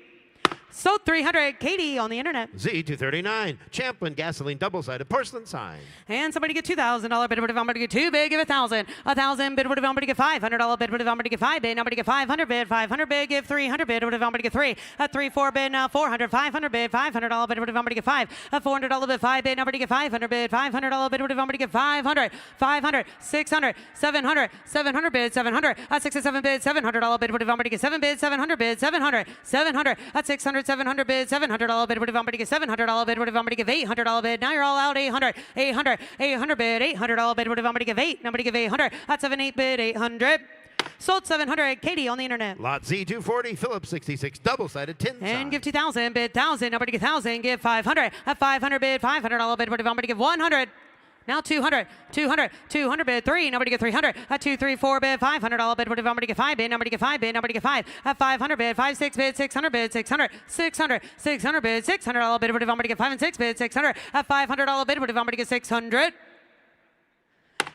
Sold 300. Katie on the internet.
Z239, Champlin gasoline double-sided porcelain sign.
And somebody get $2,000 bid. What if I'm going to get 2 bid? Give 1,000. 1,000 bid. What if I'm going to get $500 bid? What if I'm going to get 5 bid? Nobody get 500 bid. 500 bid. Give 300 bid. What if I'm going to get 3? 3, 4 bid. Now 400. 500 bid. $500 bid. What if I'm going to get 5? $400 bid. 5 bid. Nobody get 500 bid. $500 bid. What if I'm going to get 500? 500. 600. 700. 700 bid. 700. 6 and 7 bid. $700 bid. What if I'm going to get 7 bid? 700 bid. 700. 700. 600. 700 bid. $700 bid. What if I'm going to get $700 bid? What if I'm going to give $800 bid? Now you're all out. 800. 800. 800 bid. $800 bid. What if I'm going to give 8? Nobody give 800. That's 78 bid. 800. Sold 700. Katie on the internet.
Lot Z240, Phillips 66, double-sided tin sign.
And give 2,000 bid. 1,000. Nobody get 1,000. Give 500. 500 bid. $500 bid. What if I'm going to give 100? Now 200, 200, 200 bid, 3, nobody get 300, 2, 3, 4 bid, $500 bid, what if I'm going to get 5 bid, nobody get 5 bid, nobody get 5, 500 bid, 5, 6 bid, 600 bid, 600, 600, 600 bid, $600 bid, what if I'm going to get 5 and 6 bid, 600, $500 bid, what if I'm going to get 600?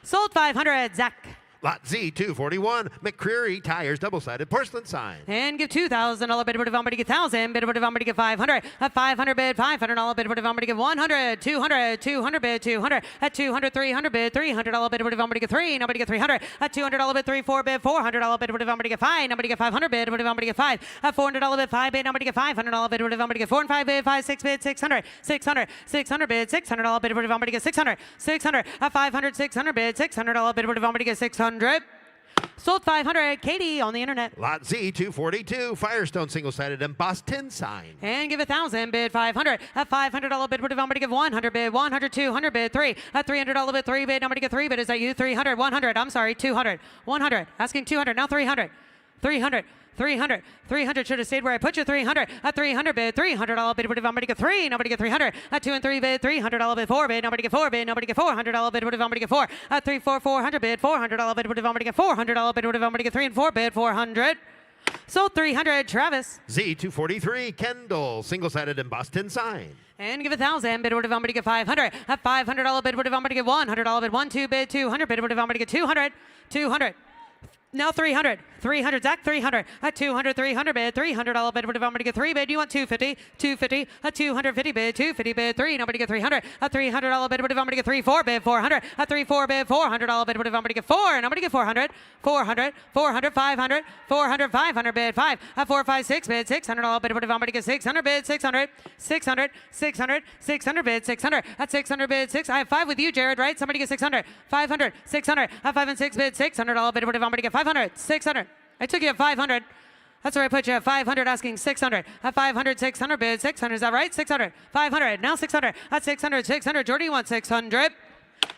Sold 500, Zach.
Lot Z241, McCreary tires, double-sided porcelain sign.
And give $2,000 bid. What if I'm going to get 1,000 bid? What if I'm going to get 500? 500 bid. $500 bid. What if I'm going to get 100? 200. 200 bid. 200. 200. 300 bid. $300 bid. What if I'm going to get 3? Nobody get 300. $200 bid. 3, 4 bid. $400 bid. What if I'm going to get 5? Nobody get 500 bid. What if I'm going to get 5? $400 bid. 5 bid. Nobody get $500 bid. What if I'm going to get 4 and 5 bid? 5, 6 bid. 600. 600. 600 bid. $600 bid. What if I'm going to get 600? 600. 500. 600 bid. $600 bid. What if I'm going to get 600? Sold 500. Katie on the internet.
Lot Z242, Firestone single-sided embossed tin sign.
And give 1,000 bid. 500. $500 bid. What if I'm going to give 100 bid? 100. 200 bid. 3. $300 bid. 3 bid. Nobody get 3 bid. Is that you? 300. 100. I'm sorry. 200. 100. Asking 200. Now 300. 300. 300. 300. Should have stayed where I put you. 300. 300 bid. $300 bid. What if I'm going to get 3? Nobody get 300. 2 and 3 bid. $300 bid. 4 bid. Nobody get 4 bid. Nobody get $400 bid. What if I'm going to get 4? 3, 4, 400 bid. $400 bid. What if I'm going to get $400 bid? What if I'm going to get 3 and 4 bid? 400. Sold 300. Travis.
Z243, Kendall, single-sided embossed tin sign.
And give 1,000 bid. What if I'm going to get 500? $500 bid. What if I'm going to get $100 bid? 1, 2 bid. 200 bid. What if I'm going to get 200? 200. Now 300. 300. Zach 300. 200. 300 bid. $300 bid. What if I'm going to get 3 bid? You want 250. 250. 250 bid. 250 bid. 3. Nobody get 300. $300 bid. What if I'm going to get 3, 4 bid? 400. 3, 4 bid. $400 bid. What if I'm going to get 4? Nobody get 400. 400. 400. 500. 400. 500 bid. 5. 4, 5, 6 bid. $600 bid. What if I'm going to get 600 bid? 600. 600. 600. 600 bid. 600. 600 bid. 6. I have 5 with you, Jared, right? Somebody get 600. 500. 600. 5 and 6 bid. $600 bid. What if I'm going to get 500? 600. I took you at 500. That's where I put you at 500, asking 600. At 500, 600 bid. 600, is that right? 600. 500. Now 600. At 600, 600. Jordy, you want 600.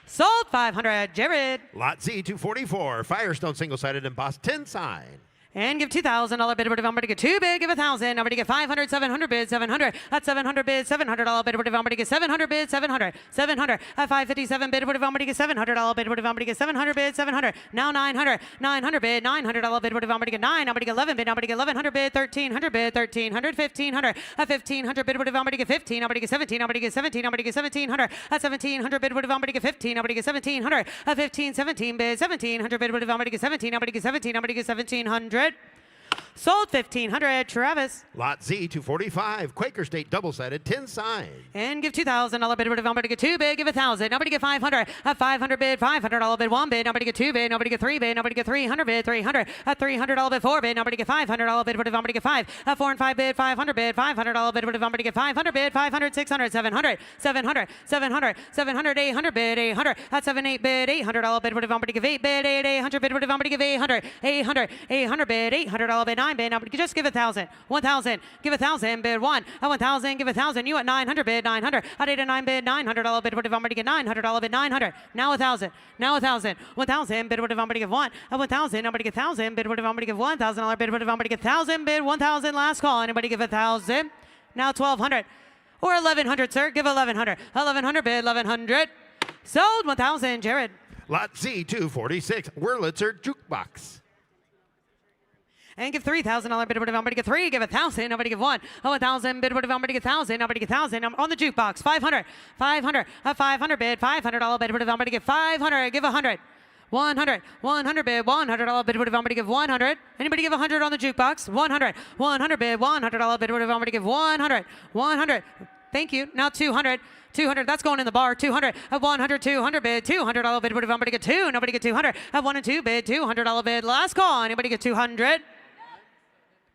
Sold 500. Jared.
Lot Z244, Firestone single-sided embossed tin sign.
And give $2,000 bid. What if I'm going to get 2 bid? Give 1,000. I'm going to get 500, 700 bid, 700. At 700 bid, $700 bid. What if I'm going to get 700 bid? 700, 700. At 557 bid. What if I'm going to get $700 bid? What if I'm going to get 700 bid? 700. Now 900, 900 bid, $900 bid. What if I'm going to get 9? I'm going to get 11 bid. I'm going to get 1100 bid, 1300 bid, 1300, 1500. At 1500 bid. What if I'm going to get 15? I'm going to get 17. I'm going to get 17. I'm going to get 1700. At 1700 bid. What if I'm going to get 15? I'm going to get 1700. At 15, 17 bid, 1700 bid. What if I'm going to get 17? I'm going to get 17. I'm going to get 1700. Sold 1,500. Travis.
Lot Z245, Quaker State double-sided tin sign.
And give $2,000 bid. What if I'm going to get 2 bid? Give 1,000. Nobody get 500. At 500 bid. $500 bid. 1 bid. Nobody get 2 bid. Nobody get 3 bid. Nobody get 300 bid. 300. At $300 bid. 4 bid. Nobody get $500 bid. What if I'm going to get 5? At 4 and 5 bid. $500 bid. $500 bid. What if I'm going to get 500 bid? 500. 600. 700. 700. 700. 700. 800 bid. 800. At 7, 8 bid. $800 bid. What if I'm going to give 8 bid? 800 bid. What if I'm going to give 800? 800. 800 bid. $800 bid. 9 bid. Nobody just give 1,000. 1,000. Give 1,000 bid. 1. At 1,000. Give 1,000. You at 900 bid. 900. At 8 and 9 bid. $900 bid. What if I'm going to get $900 bid? 900. Now 1,000. Now 1,000. 1,000 bid. What if I'm going to give 1? At 1,000. I'm going to get 1,000 bid. What if I'm going to give $1,000 bid? What if I'm going to get 1,000 bid? 1,000. Last call. Anybody give 1,000? Now 1,200. Or 1,100, sir. Give 1,100. 1,100 bid. 1,100. Sold 1,000. Jared.
Lot Z246, Wurlitzer Jukebox.
And give $3,000 bid. What if I'm going to get 3? Give 1,000. Nobody give 1. 1,000 bid. What if I'm going to get 1,000? Nobody get 1,000. I'm on the jukebox. 500. 500. 500 bid. $500 bid. What if I'm going to get 500? Give 100. 100, 100 bid, $100 bid. What if I'm going to give 100? Anybody give 100 on the jukebox? 100, 100 bid, $100 bid. What if I'm going to give 100? 100. Thank you. Now 200. 200, that's going in the bar. 200, 100, 200 bid, $200 bid. What if I'm going to get 2? Nobody get 200. 1 and 2 bid, $200 bid. Last call. Anybody get 200?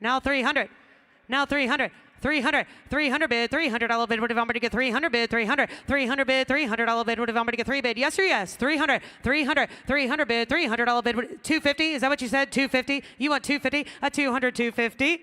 Now 300. Now 300. 300, 300 bid, $300 bid. What if I'm going to get 300 bid? 300, 300 bid, $300 bid. What if I'm going to get 3 bid? Yes or yes? 300, 300, 300 bid, $300 bid. 250, is that what you said? 250? You want 250? 200, 250.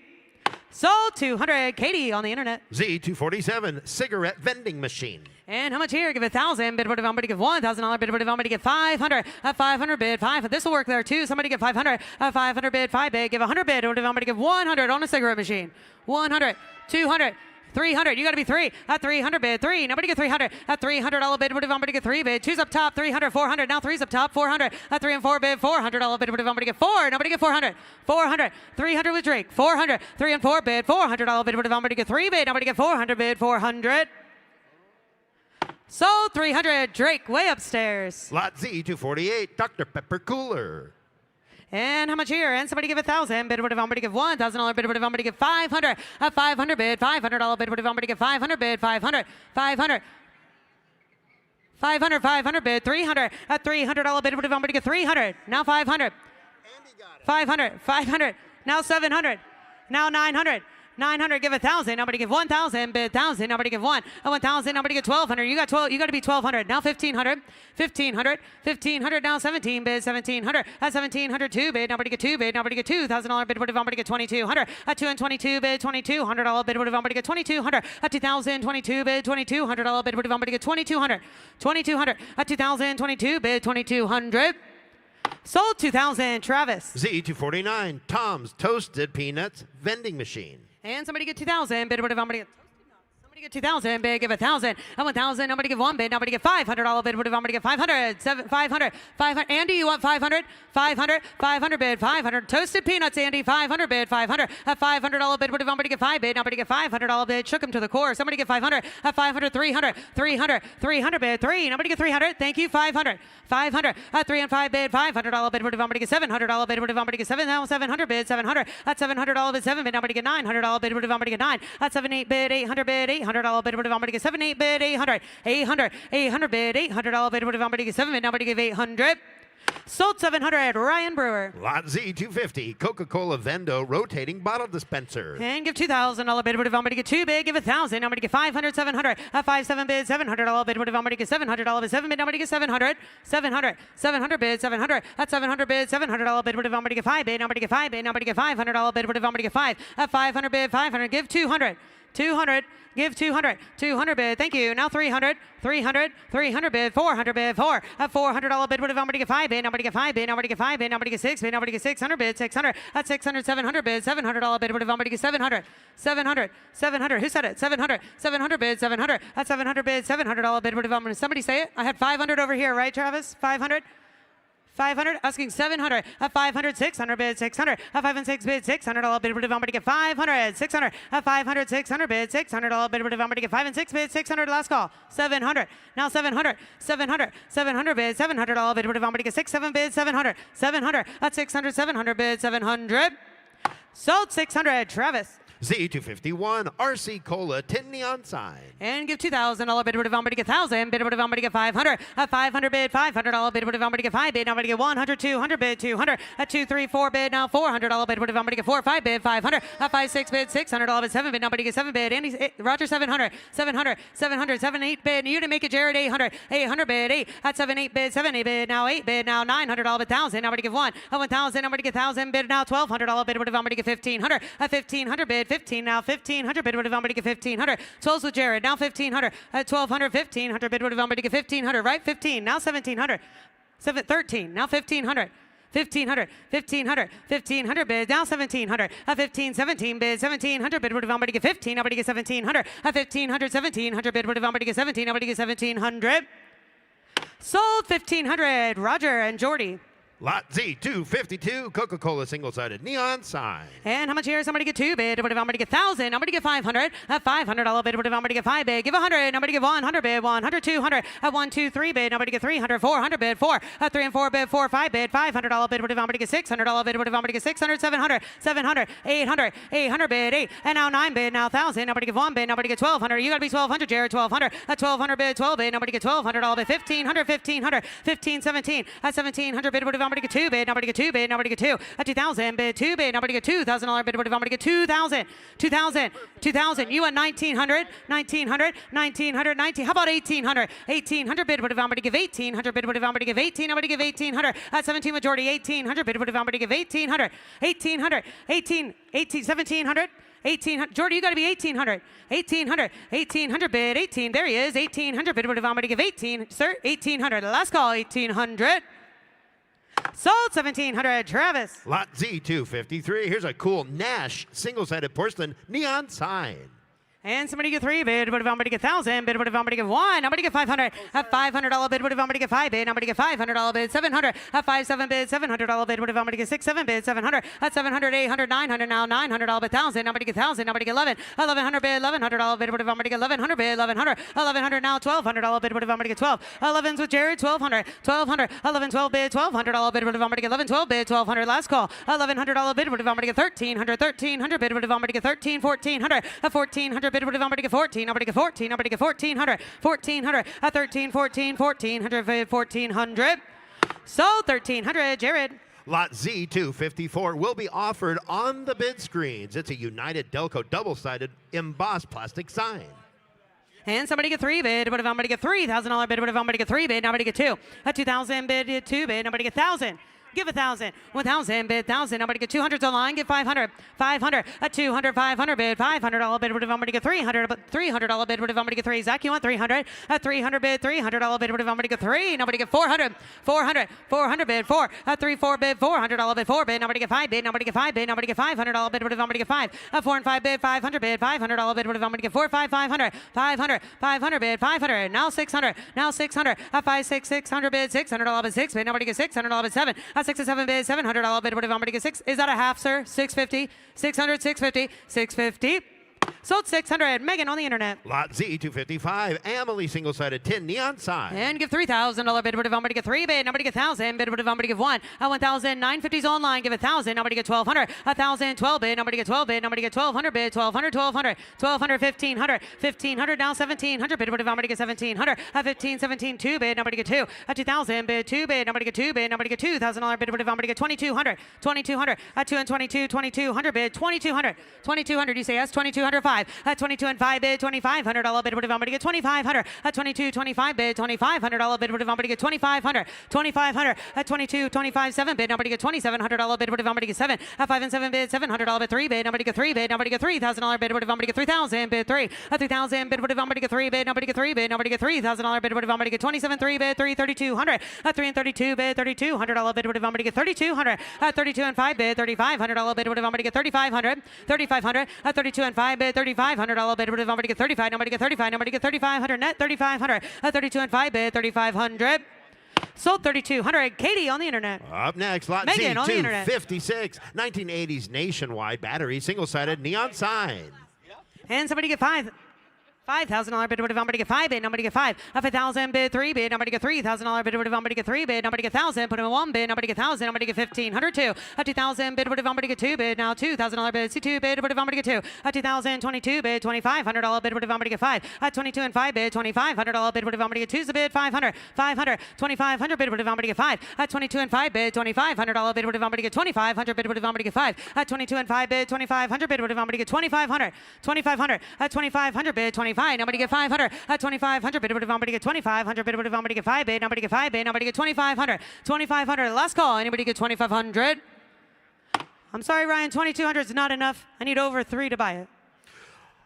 Sold 200. Katie on the internet.
Z247 cigarette vending machine.
And how much here? Give 1,000 bid. What if I'm going to give $1,000 bid? What if I'm going to get 500? 500 bid. 500. This will work there too. Somebody get 500. 500 bid. 5 bid. Give 100 bid. What if I'm going to give 100 on a cigarette machine? 100. 200. 300. You got to be 3. 300 bid. 3. Nobody get 300. $300 bid. What if I'm going to get 3 bid? 2's up top. 300. 400. Now 3's up top. 400. 3 and 4 bid. $400 bid. What if I'm going to get 4? Nobody get 400. 400. 300 with Drake. 400. 3 and 4 bid. $400 bid. What if I'm going to get 3 bid? Nobody get 400 bid. 400. Sold 300. Drake way upstairs.
Lot Z248 Dr. Pepper cooler.
And how much here? And somebody give 1,000 bid. What if I'm going to give $1,000 bid? What if I'm going to give 500? 500 bid. $500 bid. What if I'm going to give 500 bid? 500. 500. 500. 500 bid. 300. $300 bid. What if I'm going to get 300? Now 500. 500. 500. Now 700. Now 900. 900, give 1,000. Nobody give 1,000. Bid 1,000. Nobody give 1. 1,000. Nobody give 1,200. You got 12. You got to be 1,200. Now 1,500. 1,500. 1,500. Now 17 bid. 1,700. 1,700. 2 bid. Nobody get 2 bid. Nobody get $2,000 bid. What if I'm going to get 2,200? 2 and 22 bid. $2,200 bid. What if I'm going to get 2,200? 2,022 bid. $2,200 bid. What if I'm going to get 2,200? 2,200. 2,022 bid. 2,200. Sold 2,000. Travis.
Z249 Tom's Toasted Peanuts vending machine.
And somebody get 2,000 bid. What if I'm going to get? Somebody get 2,000 bid. Give 1,000. 1,000. Nobody give 1 bid. Nobody get $500 bid. What if I'm going to get 500? 500. 500. Andy, you want 500? 500. 500 bid. 500. Toasted peanuts, Andy. 500 bid. 500. $500 bid. What if I'm going to get 5 bid? Nobody get $500 bid. Shook him to the core. Somebody get 500. 500. 300. 300. 300 bid. 3. Nobody get 300. Thank you. 500. 500. 3 and 5 bid. $500 bid. What if I'm going to get $700 bid? What if I'm going to get 7? Now 700 bid. 700. $700 bid. 7 bid. Nobody get $900 bid. What if I'm going to get 9? 7 8 bid. 800 bid. $800 bid. What if I'm going to get 7 8 bid? 800. 800. 800 bid. $800 bid. What if I'm going to get 7 bid? Nobody give 800. Sold 700. Ryan Brewer.
Lot Z250 Coca-Cola Vendo rotating bottle dispenser.
And give $2,000 bid. What if I'm going to get 2 bid? Give 1,000. I'm going to get 500. 700. 5 7 bid. $700 bid. What if I'm going to get $700 bid? 7 bid. I'm going to get 700. 700. 700 bid. 700. That's 700 bid. $700 bid. What if I'm going to get 5 bid? I'm going to get 5 bid. I'm going to get $500 bid. What if I'm going to get 5? 500 bid. 500. Give 200. 200. Give 200. 200 bid. Thank you. Now 300. 300. 300 bid. 400 bid. 4. $400 bid. What if I'm going to get 5 bid? I'm going to get 5 bid. I'm going to get 5 bid. I'm going to get 6 bid. I'm going to get 600 bid. 600. That's 600. 700 bid. $700 bid. What if I'm going to get 700? 700. 700. Who said it? 700. 700 bid. 700. That's 700 bid. $700 bid. What if I'm going to somebody say it? I had 500 over here, right, Travis? 500. 500, asking 700, 500, 600 bid, 600, 5 and 6 bid, $600 bid. What if I'm going to get 500, 600, 500, 600 bid, $600 bid. What if I'm going to get 5 and 6 bid, 600, last call, 700, now 700, 700, 700 bid, $700 bid. What if I'm going to get 6, 7 bid, 700, 700, that's 600, 700 bid, 700. Sold 600, Travis.
Z251 RC Cola tin neon sign.
And give $2,000 bid. What if I'm going to get 1,000 bid? What if I'm going to get 500? 500 bid. $500 bid. What if I'm going to get 5 bid? Now I'm going to get 100. 200 bid. 200. 2 3 4 bid. Now $400 bid. What if I'm going to get 4 5 bid? 500. 5 6 bid. $600 bid. 7 bid. Now I'm going to get 7 bid. Andy Roger 700. 700. 700. 7 8 bid. You didn't make it, Jared. 800. 800 bid. 8. At 7 8 bid. 7 8 bid. Now 8 bid. Now $900 bid. 1,000. Now I'm going to give 1. 1,000. I'm going to get 1,000 bid. Now $1,200 bid. What if I'm going to get 1,500? 1,500 bid. 15. Now 15. 1,500 bid. What if I'm going to get 1,500? 12's with Jared. Now 1,500. 1,200. 1,500 bid. What if I'm going to get 1,500? Right? 15. Now 1,700. 13. Now 1,500. 1,500, 1,500, 1,500 bid, now 1,700, 15, 17 bid, 1,700 bid. What if I'm going to get 15? I'm going to get 1,700, 1,500, 1,700 bid. What if I'm going to get 17? I'm going to get 1,700. Sold 1,500. Roger and Jordy.
Lot Z 252, Coca-Cola single-sided neon sign.
And how much here? Somebody get 2 bid. Somebody get 1,000. Nobody get 500. At $500 bid. Somebody get 5 bid. Give 100. Nobody get 100 bid. 100, 200. At 1, 2, 3 bid. Nobody get 300. 400 bid. 4. At 3 and 4 bid. 4, 5 bid. $500 bid. Somebody get $600 bid. Somebody get 600. 700. 700. 800. 800 bid. 8. And now 9 bid. Now 1,000. Nobody get 1 bid. Nobody get 1,200. You gotta be 1,200, Jared. 1,200. At 1,200 bid. 12 bid. Nobody get 1,200 bid. 1,500. 1,500. 15. 17. At 1,700 bid. Somebody get 2 bid. Nobody get 2 bid. Nobody get 2. At 2,000 bid. 2 bid. Nobody get $2,000 bid. Somebody get 2,000. 2,000. 2,000. You at 1,900. 1,900. 1,900. 19. How about 1,800? 1,800 bid. Somebody give 1,800 bid. Somebody give 18. Nobody give 1,800. At 17 majority. 1,800 bid. Somebody give 1,800. 1,800. 18. 18. 1,700. 1,800. Jordy, you got to be 1,800. 1,800. 1,800 bid. 18. There he is. 1,800 bid. Somebody give 18. Sir, 1,800. Last call. 1,800. Sold. 1,700. Travis.
Lot Z 253, here's a cool Nash single-sided porcelain neon sign.
And somebody get 3 bid, somebody get 1,000 bid, somebody get 1, nobody get 500. At $500 bid, somebody get 5 bid, nobody get $500 bid, 700. At 5, 7 bid, $700 bid, somebody get 6, 7 bid, 700. At 700, 800, 900, now $900 bid, 1,000, nobody get 1,000, nobody get 11. 1,100 bid, $1,100 bid, somebody get 1,100 bid, 1,100. 1,100 now $1,200 bid, somebody get 12. 11's with Jared, 1,200. 1,200. 11, 12 bid, $1,200 bid, somebody get 11, 12 bid, 1,200. Last call. $1,100 bid, somebody get 1,300. 1,300 bid, somebody get 13, 1,400. At 1,400 bid, somebody get 14. Nobody get 14. Nobody get 1,400. 1,400. At 13, 14, 1,400. 1,400. Sold. 1,300. Jared.
Lot Z 254 will be offered on the bid screens. It's a United Delco double-sided embossed plastic sign.
And somebody get 3 bid, somebody get $3,000 bid, somebody get 3 bid, nobody get 2. At 2,000 bid, 2 bid, nobody get 1,000. Give 1,000. 1,000 bid, 1,000. Nobody get 200s online. Get 500. 500. At 200, 500 bid. $500 bid. Somebody get 300. But $300 bid. Somebody get 3. Zach, you want 300? At 300 bid. $300 bid. Somebody get 3. Nobody get 400. 400. 400 bid. 4. At 3, 4 bid. $400 bid. 4 bid. Nobody get 5 bid. Nobody get 5 bid. Nobody get $500 bid. Somebody get 5. At 4 and 5 bid. 500 bid. $500 bid. Somebody get 4, 5, 500. 500. 500 bid. 500. Now 600. Now 600. At 5, 6, 600 bid. $600 bid. 6 bid. Nobody get $600 bid. 7. At 6 and 7 bid. $700 bid, somebody get 6. Is that a half, sir? 650, 600, 650, 650. Sold. 600. Megan on the internet.
Lot Z 255, Amelie single-sided tin neon sign.
And give $3,000 bid, somebody get 3 bid, nobody get 1,000 bid, somebody give 1. At 1,000, 950s online, give 1,000, nobody get 1,200. 1,000, 12 bid, nobody get 12 bid, nobody get 1,200 bid, 1,200, 1,200, 1,200, 1,500, 1,500 now 1,700 bid, somebody get 1,700. At 15, 17, 2 bid, nobody get 2. At 2,000 bid, 2 bid, nobody get 2 bid, nobody get $2,000 bid, somebody get 2,200, 2,200. At 2 and 22, 2,200 bid, 2,200, 2,200. You say yes, 2,200, 5. At 22 and 5 bid, $2,500 bid, somebody get 2,500. At 22, 25 bid, $2,500 bid, somebody get 2,500. 2,500. At 22, 25, 7 bid, nobody get $2,700 bid, somebody get 7. At 5 and 7 bid, $700 bid, 3 bid, nobody get 3 bid, nobody get $3,000 bid, somebody get 3,000 bid, 3. At 3,000 bid, somebody get 3 bid, nobody get 3 bid, nobody get $3,000 bid, somebody get 27, 3 bid, 3, 3,200. At 3 and 32 bid, $3,200 bid, somebody get 3,200. At 32 and 5 bid, $3,500 bid, somebody get 3,500. 3,500. At 32 and 5 bid, $3,500 bid, somebody get 35, nobody get 35, nobody get 3,500 net, 3,500. At 32 and 5 bid, 3,500. Sold. 3,200. Katie on the internet.
Up next, Lot
Megan on the
Z
internet.
256, 1980s nationwide battery single-sided neon sign.
And somebody get 5,000 bid, somebody get 5 bid, nobody get 5. At 1,000 bid, 3 bid, nobody get 3,000 bid, somebody get 3 bid, nobody get 1,000. Put him in 1 bid, nobody get 1,000, nobody get 1,500 2. At 2,000 bid, somebody get 2 bid, now $2,000 bid, C2 bid, somebody get 2. At 2,000, 22 bid, $2,500 bid, somebody get 5. At 22 and 5 bid, $2,500 bid, somebody get 2 bid, 500, 500, 2,500 bid, somebody get 5. At 22 and 5 bid, $2,500 bid, somebody get 2,500 bid, somebody get 5. At 22 and 5 bid, 2,500 bid, somebody get 2,500, 2,500. At 2,500 bid, 25, nobody get 500. At 2,500 bid, somebody get 2,500 bid, somebody get 5 bid, nobody get 5 bid, nobody get 2,500, 2,500. Last call. Anybody get 2,500? I'm sorry, Ryan. 2,200 is not enough. I need over 3 to buy it.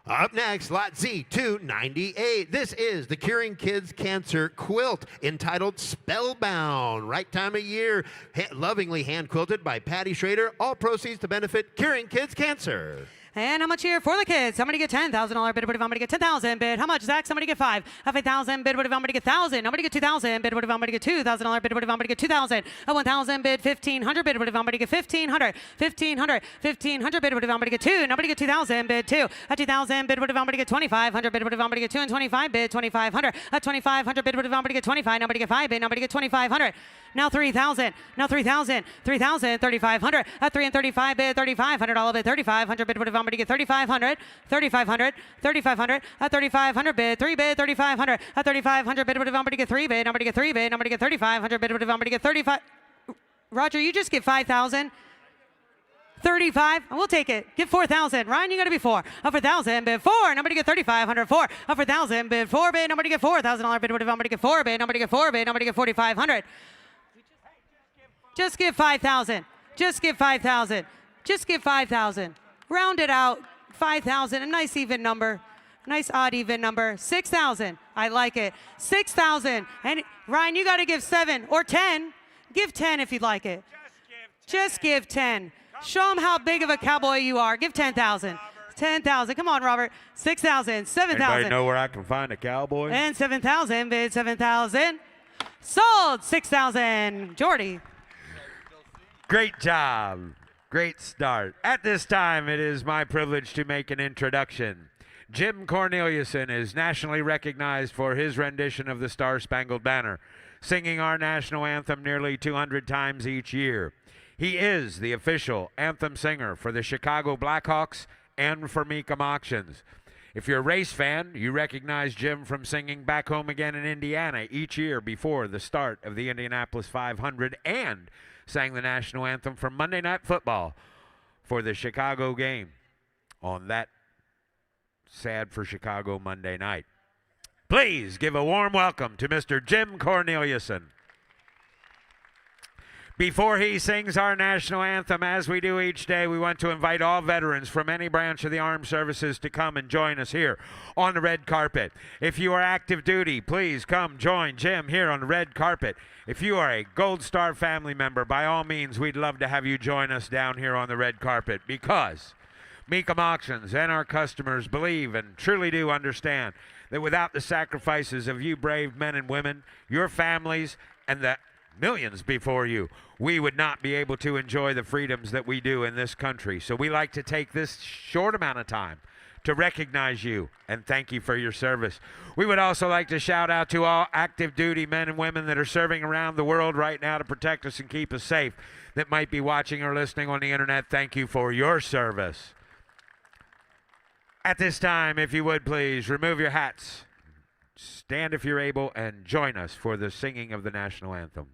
Up next, Lot Z 298. This is the Curing Kids Cancer quilt entitled Spellbound. Right time of year, lovingly hand quilted by Patty Schrader. All proceeds to benefit Curing Kids Cancer.
And how much here for the kids? Somebody get $10,000 bid. What if I'm gonna get 10,000 bid? How much, Zach? Somebody get 5. Have 1,000 bid. What if I'm gonna get 1,000? Nobody get 2,000 bid. What if I'm gonna get $2,000 bid? What if I'm gonna get 2,000? A 1,000 bid. 1,500 bid. What if I'm gonna get 1,500? 1,500 bid. What if I'm gonna get 2? Nobody get 2,000 bid. 2. A 2,000 bid. What if I'm gonna get 2,500 bid? What if I'm gonna get 2 and 25 bid? 2,500. A 2,500 bid. What if I'm gonna get 25? Nobody get 5 bid. Nobody get 2,500. Now 3,000. Now 3,000. 3,000. 3,500. A 3 and 35 bid. 3,500 all of it. 3,500 bid. What if I'm gonna get 3,500? 3,500. 3,500. A 3,500 bid. 3 bid. 3,500. A 3,500 bid. What if I'm gonna get 3 bid? Nobody get 3 bid. Nobody get 3,500 bid. What if I'm gonna get 35? Roger, you just get 5,000. 35. We'll take it. Get 4,000. Ryan, you got to be 4. Up for 1,000 bid 4. Nobody get 3,500. 4. Up for 1,000 bid 4 bid. Nobody get $4,000 bid. What if I'm gonna get 4 bid? Nobody get 4 bid. Nobody get 4,500. Just give 5,000. Just give 5,000. Just give 5,000. Round it out. 5,000. A nice even number. Nice odd even number. 6,000. I like it. 6,000. And Ryan, you got to give 7 or 10. Give 10 if you'd like it. Just give 10. Show them how big of a cowboy you are. Give 10,000. 10,000. Come on, Robert. 6,000. 7,000.
Anybody know where I can find a cowboy?
And 7,000. Bid 7,000. Sold. 6,000. Jordy.
Great job. Great start. At this time, it is my privilege to make an introduction. Jim Corneliuson is nationally recognized for his rendition of the Star-Spangled Banner, singing our national anthem nearly 200 times each year. He is the official anthem singer for the Chicago Blackhawks and for Mecum Auctions. If you're a race fan, you recognize Jim from singing Back Home Again in Indiana each year before the start of the Indianapolis 500 and sang the national anthem for Monday Night Football for the Chicago game on that sad for Chicago Monday night. Please give a warm welcome to Mr. Jim Corneliuson. Before he sings our national anthem, as we do each day, we want to invite all veterans from any branch of the armed services to come and join us here on the red carpet. If you are active duty, please come join Jim here on the red carpet. If you are a Gold Star family member, by all means, we'd love to have you join us down here on the red carpet, because Mecum Auctions and our customers believe and truly do understand that without the sacrifices of you brave men and women, your families, and the millions before you, we would not be able to enjoy the freedoms that we do in this country. So we like to take this short amount of time to recognize you and thank you for your service. We would also like to shout out to all active duty men and women that are serving around the world right now to protect us and keep us safe, that might be watching or listening on the internet. Thank you for your service. At this time, if you would please remove your hats, stand if you're able, and join us for the singing of the national anthem.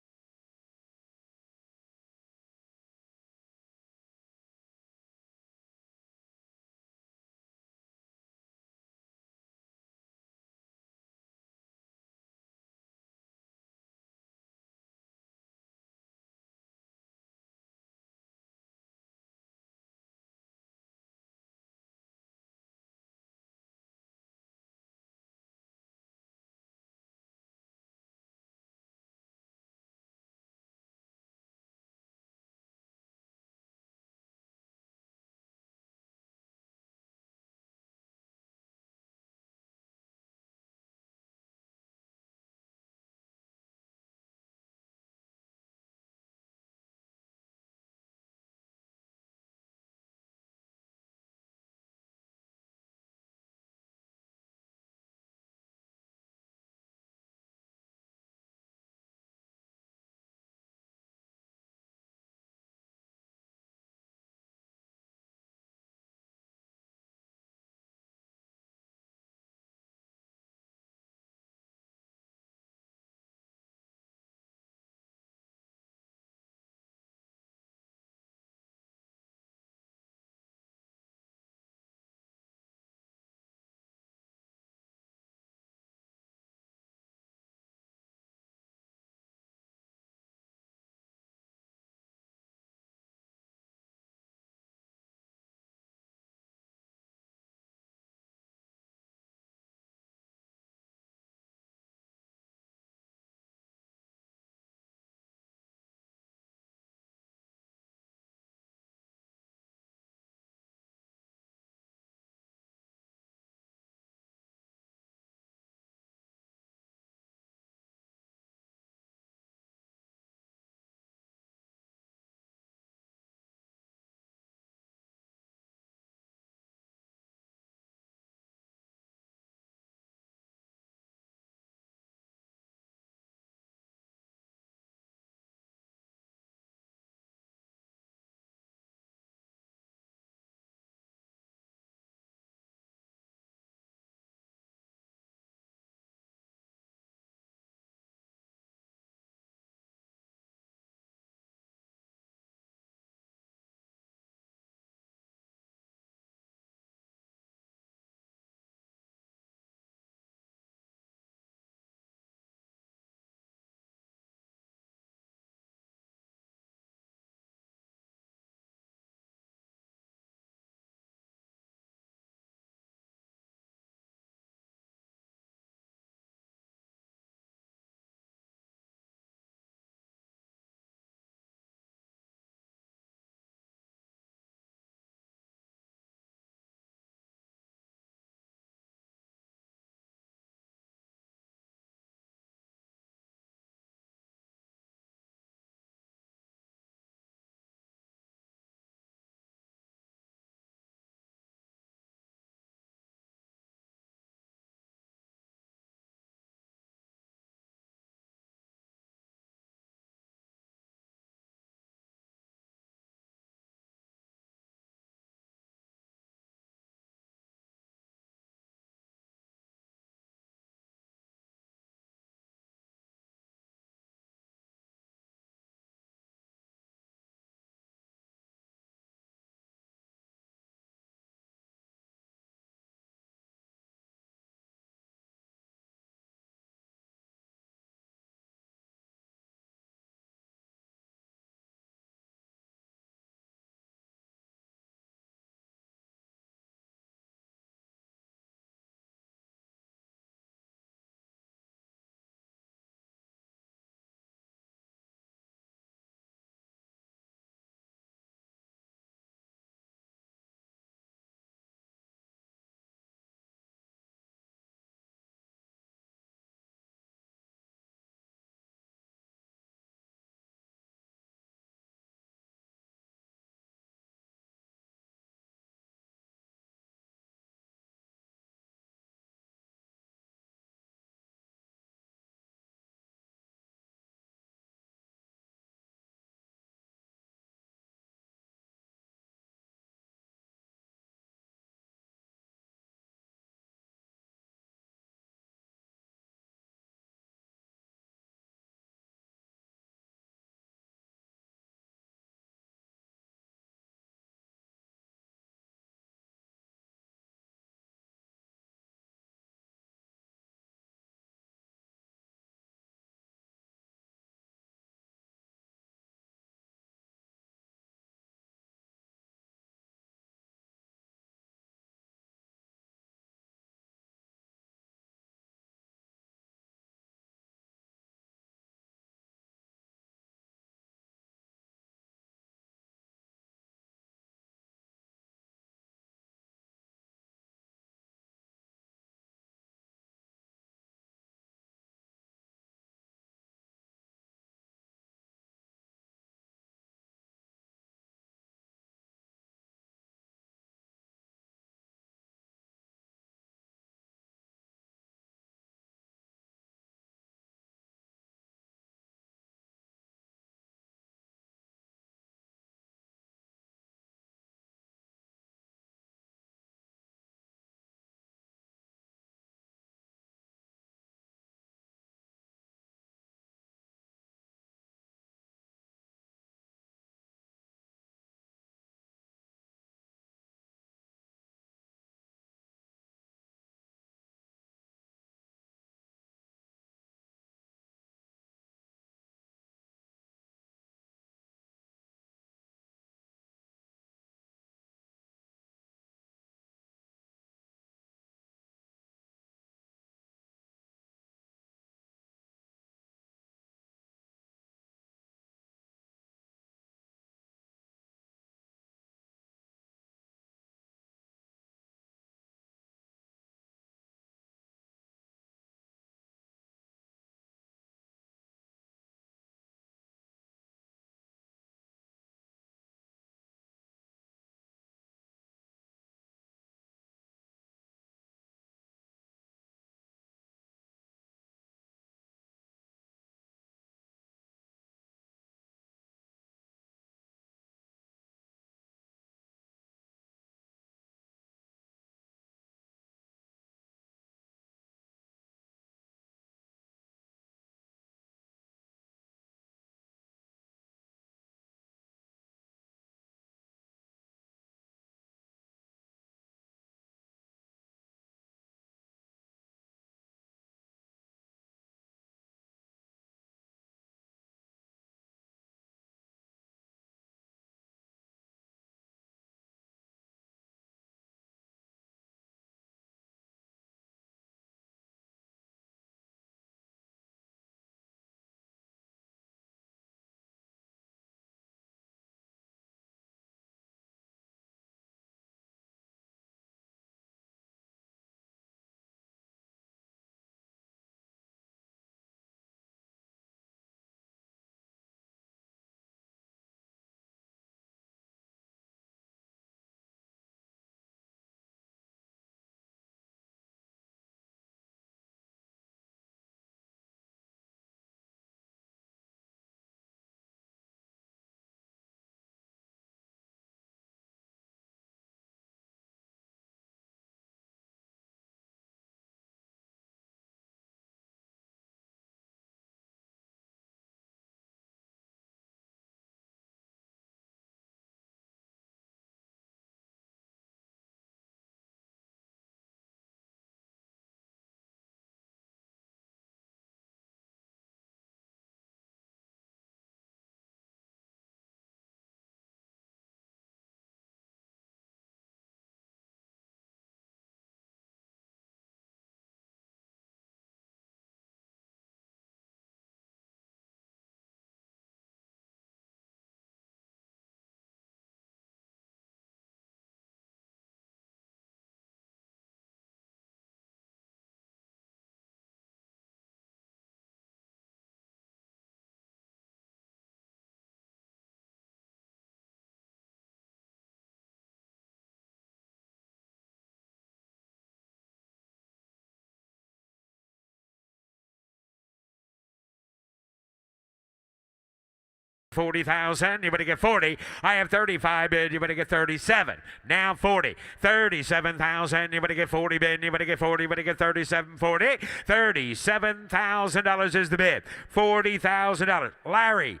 40,000, anybody get 40? I have 35 bid, anybody get 37. Now 40. 37,000, anybody get 40 bid, anybody get 40, anybody get 37, 40. $37,000 is the bid. $40,000.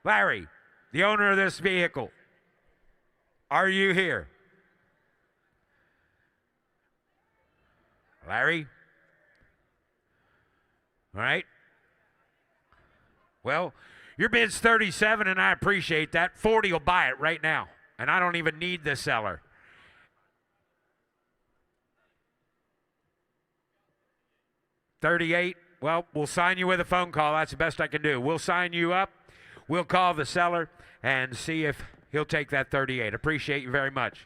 Larry, the owner of this vehicle, are you here? Larry? All right. Well, your bid's 37, and I appreciate that. 40 will buy it right now, and I don't even need the seller. $38, well, we'll sign you with a phone call. That's the best I can do. We'll sign you up. We'll call the seller and see if he'll take that 38. Appreciate you very much.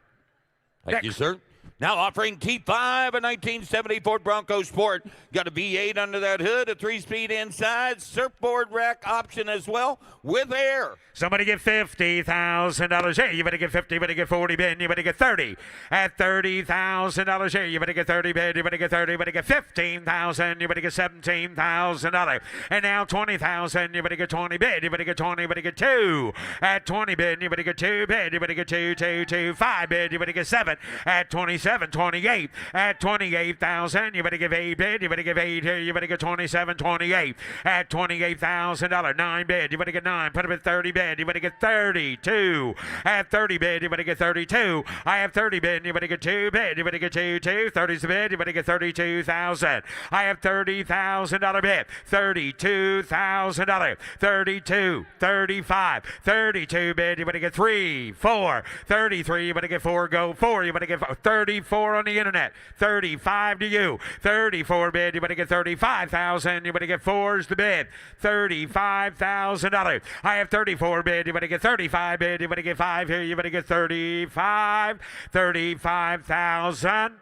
Thank you, sir. Now offering T5, a 1970 Ford Bronco Sport. Got a V8 under that hood, a 3-speed inside, surfboard rack option as well with air.
Somebody get $50,000. Hey, you better get 50, you better get 40 bid, you better get 30. At $30,000. Hey, you better get 30 bid, you better get 30, you better get 15,000, you better get $17,000. And now 20,000, you better get 20 bid, you better get 20, you better get 2. At 20 bid, you better get 2 bid, you better get 2, 5 bid, you better get 7. At 27, 28. At 28,000, you better give 8 bid, you better give 8 here, you better get 27, 28. At $28,000, 9 bid, you better get 9. Put up at 30 bid, you better get 32. At 30 bid, you better get 32. I have 30 bid, you better get 2 bid, you better get 2. 30's the bid, you better get 32,000. I have $30,000 bid, $32,000. 32, 35, 32 bid, you better get 3, 4, 33, you better get 4, go 4, you better get 34 on the internet, 35 to you, 34 bid, you better get 35,000, you better get 4's the bid, $35,000. I have 34 bid, you better get 35 bid, you better get 5 here, you better get 35, 35,000.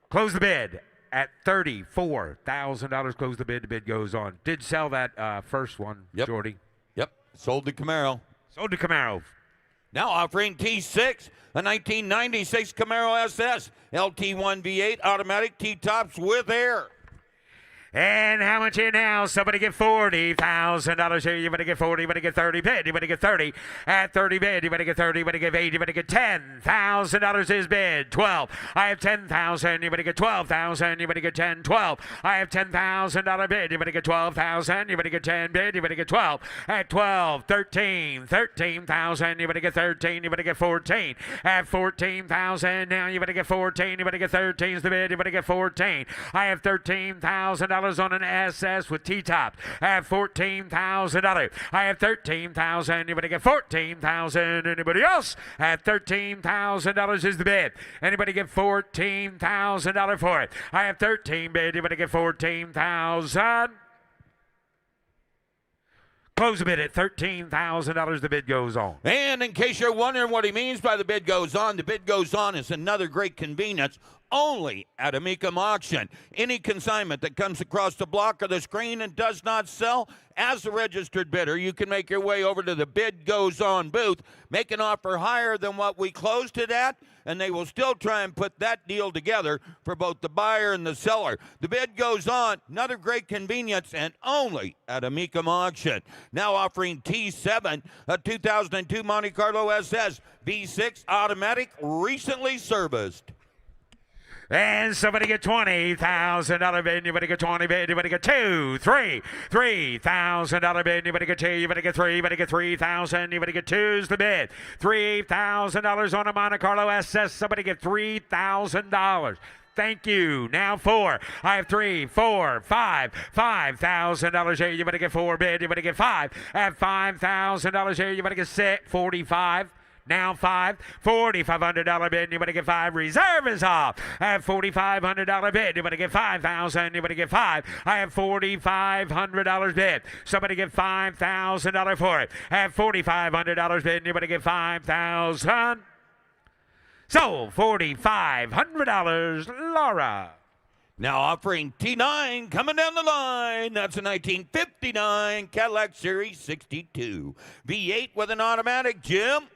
Close the bid at $34,000. Close the bid. The bid goes on. Did sell that first one,
yep.
Jordy.
Yep. Sold the Camaro.
Sold the Camaro.
Now offering T6, a 1996 Camaro SS, LT1 V8 automatic T-tops with air.
And how much here now? Somebody get $40,000 here. You better get 40. You better get 30 bid. You better get 30. At 30 bid, you better get 30. You better get 8. You better get $10,000 is bid. 12. I have 10,000. You better get 12,000. You better get 10. 12. I have $10,000 bid. You better get 12,000. You better get 10 bid. You better get 12. At 12, 13. 13,000. You better get 13. You better get 14. At 14,000 now. You better get 14. You better get 13's the bid. You better get 14. I have $13,000 on an SS with T-tops. I have $14,000. I have $13,000. Anybody get $14,000? Anybody else? At $13,000 is the bid. Anybody get $14,000 for it? I have 13 bid. Anybody get 14,000? Close the bid at $13,000. The bid goes on.
And in case you're wondering what he means by the bid goes on is another great convenience only at a Mecum auction. Any consignment that comes across the block or the screen and does not sell, as a registered bidder, you can make your way over to the Bid Goes On booth, make an offer higher than what we closed it at, and they will still try and put that deal together for both the buyer and the seller. The bid goes on, another great convenience, and only at a Mecum auction. Now offering T7, a 2002 Monte Carlo SS V6 automatic, recently serviced.
And somebody get $20,000 bid. You better get 20 bid. You better get 2, 3, $3,000 bid. You better get 2. You better get 3. You better get 3,000. You better get 2's the bid. $3,000 on a Monte Carlo SS. Somebody get $3,000. Thank you. Now 4. I have 3, 4, 5, $5,000 here. You better get 4 bid. You better get 5. At $5,000 here. You better get 6, 45. Now 5, $4,500 bid. You better get 5. Reserve is off. I have $4,500 bid. You better get 5,000. You better get 5. I have $4,500 bid. Somebody get $5,000 for it. I have $4,500 bid. You better get 5,000. So $4,500, Laura.
Now offering T9 coming down the line. That's a 1959 Cadillac Series 62. V8 with an automatic, Jim.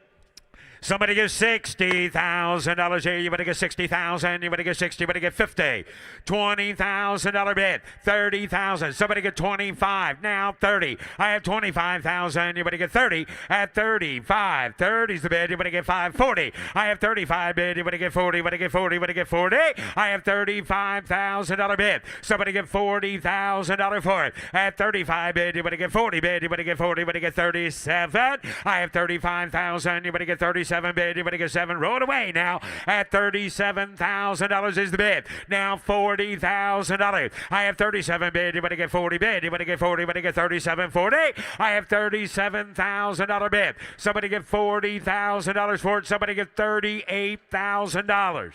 Somebody give $60,000 here. You better get $60,000. You better get 60. You better get 50. $20,000 bid. 30,000. Somebody get 25. Now 30. I have 25,000. You better get 30 at 35. 30's the bid. You better get 540. I have 35 bid. You better get 40. You better get 40. You better get 40. I have $35,000 bid. Somebody get $40,000 for it at 35 bid. You better get 40 bid. You better get 40. You better get 37. I have 35,000. You better get 37 bid. You better get 7. Roll it away now at $37,000 is the bid. Now $40,000. I have 37 bid. You better get 40 bid. You better get 40. You better get 37. 40. I have $37,000 bid. Somebody get $40,000 for it. Somebody get $38,000.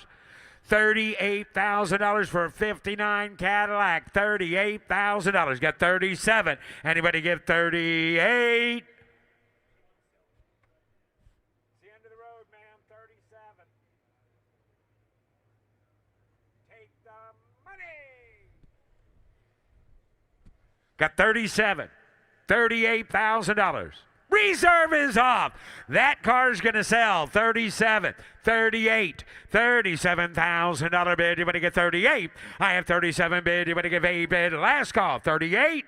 $38,000 for a 59 Cadillac. $38,000. Got 37. Anybody give 38? Got 37, $38,000. Reserve is off. That car's going to sell. 37, 38, $37,000 bid. You better get 38. I have 37 bid. You better give 8 bid. Last call, 38.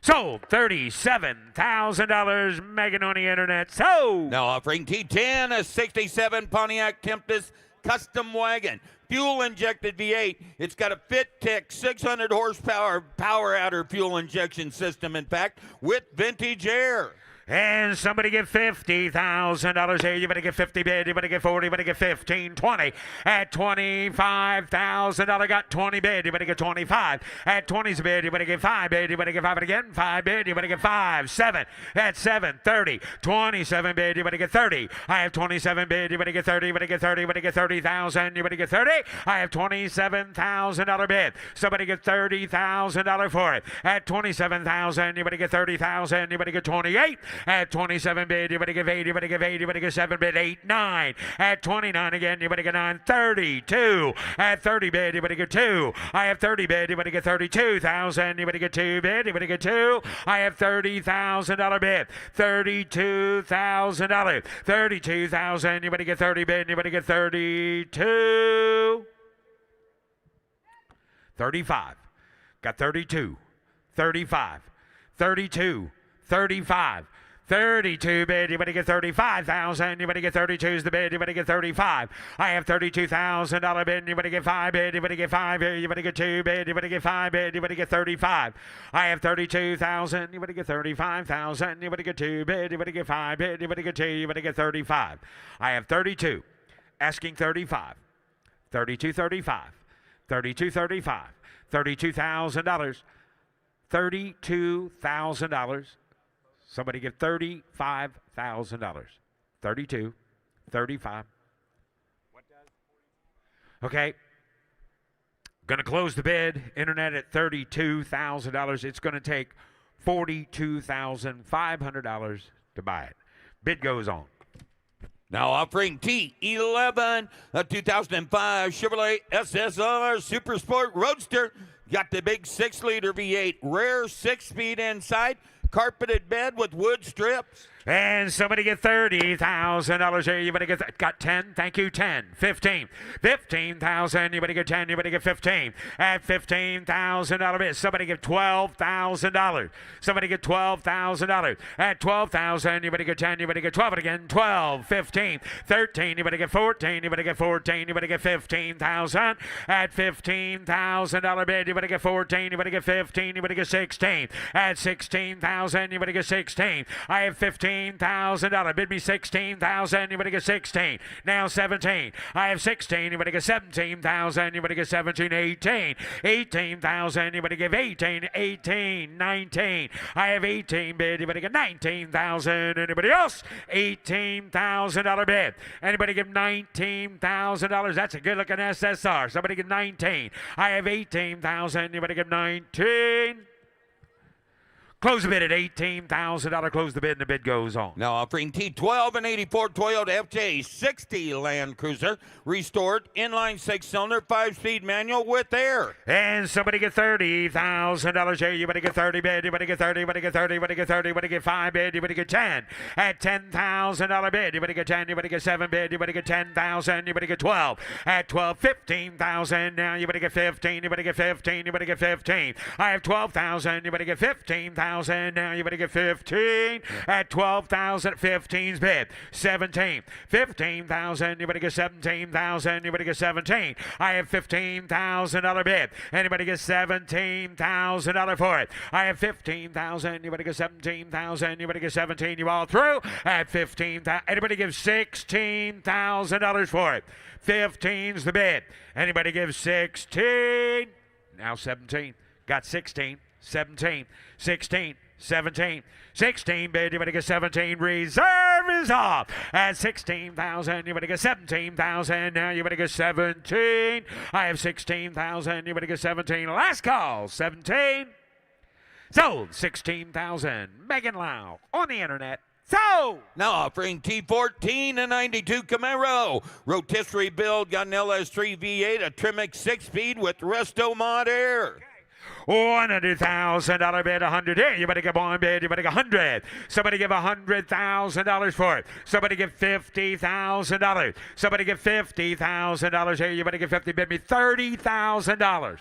Sold. $37,000. Megan on the internet. Sold.
Now offering T10, a 67 Pontiac Tempest custom wagon. Fuel-injected V8. It's got a Fit-Tech 600 horsepower power adder fuel injection system, in fact, with vintage air.
And somebody get $50,000 here. You better get 50 bid. You better get 40. You better get 15, 20. At $25,000, got 20 bid. You better get 25. At 20's bid, you better get 5 bid. You better get 5 again. 5 bid. You better get 5. 7. At 7, 30. 27 bid. You better get 30. I have 27 bid. You better get 30. You better get 30. You better get 30,000. You better get 30. I have $27,000 bid. Somebody get $30,000 for it. At 27,000, you better get 30,000. You better get 28. At 27 bid, you better give 8, you better give 8, you better give 7 bid, 8, 9. At 29 again, you better get 9, 32. At 30 bid, you better get 2. I have 30 bid, you better get 32,000, you better get 2 bid, you better get 2. I have $30,000 bid, $32,000. 32,000, you better get 30 bid, you better get 32. 35. Got 32. 35. 32. 35. 32 bid, you better get 35,000. You better get 32's the bid, you better get 35. I have $32,000 bid, you better get 5 bid, you better get 5 bid, you better get 2 bid, you better get 5 bid, you better get 35. I have 32,000, you better get 35,000, you better get 2 bid, you better get 5 bid, you better get 2, you better get 35. I have 32, asking 35. 32, 35. 32, 35. $32,000. $32,000. Somebody give $35,000. 32, 35. Okay. Going to close the bid. Internet at $32,000. It's going to take $42,500 to buy it. Bid goes on.
Now offering T11, a 2005 Chevrolet SSR Super Sport Roadster. Got the big 6-liter V8, rare 6-speed inside, carpeted bed with wood strips.
And somebody get $30,000 here. You better get, got 10. Thank you, 10. 15. 15,000. You better get 10. You better get 15. At $15,000 bid. Somebody get $12,000. Somebody get $12,000. At $12,000. You better get 10. You better get 12 again. 12. 15. 13. You better get 14. You better get 14. You better get 15,000. At $15,000 bid. You better get 14. You better get 15. You better get 16. At 16,000. You better get 16. I have $15,000. Bid me 16,000. You better get 16. Now 17. I have 16. You better get 17,000. You better get 17. 18. 18,000. You better give 18. 18. 19. I have 18 bid. You better get 19,000. Anybody else? $18,000 bid. Anybody give $19,000? That's a good looking SSR. Somebody give 19. I have 18,000. You better give 19. Close the bid at $18,000. Close the bid and the bid goes on.
Now offering T12 and 84 Toyota FJ60 Land Cruiser, restored inline 6-cylinder 5-speed manual with air.
And somebody get $30,000 here. You better get 30 bid. You better get 30. You better get 30. You better get 30. You better get 5 bid. You better get 10 at $10,000 bid. You better get 10. You better get 7 bid. You better get 10,000. You better get 12 at 12. 15,000. Now you better get 15. You better get 15. You better get 15. I have 12,000. You better get 15,000. Now you better get 15 at 12,000. 15's bid. 17. 15,000. You better get 17,000. You better get 17. I have $15,000 bid. Anybody get $17,000 for it? I have 15,000. You better get 17,000. You better get 17. You all through at 15,000. Anybody give $16,000 for it? 15's the bid. Anybody give 16? Now 17. Got 16. 17, 16, 17, 16 bid. You better get 17. Reserve is off at 16,000. You better get 17,000. Now you better get 17. I have 16,000. You better get 17. Last call, 17. Sold. 16,000. Megan Lau on the internet. So
now offering T14 and 92 Camaro. Rotisserie build, got an LS3 V8, a Trimix 6-speed with Resto Mod Air.
$100,000 bid, 100 here. You better get one bid. You better get 100. Somebody give $100,000 for it. Somebody give $50,000. Somebody give $50,000 here. You better get 50. Bid me $30,000.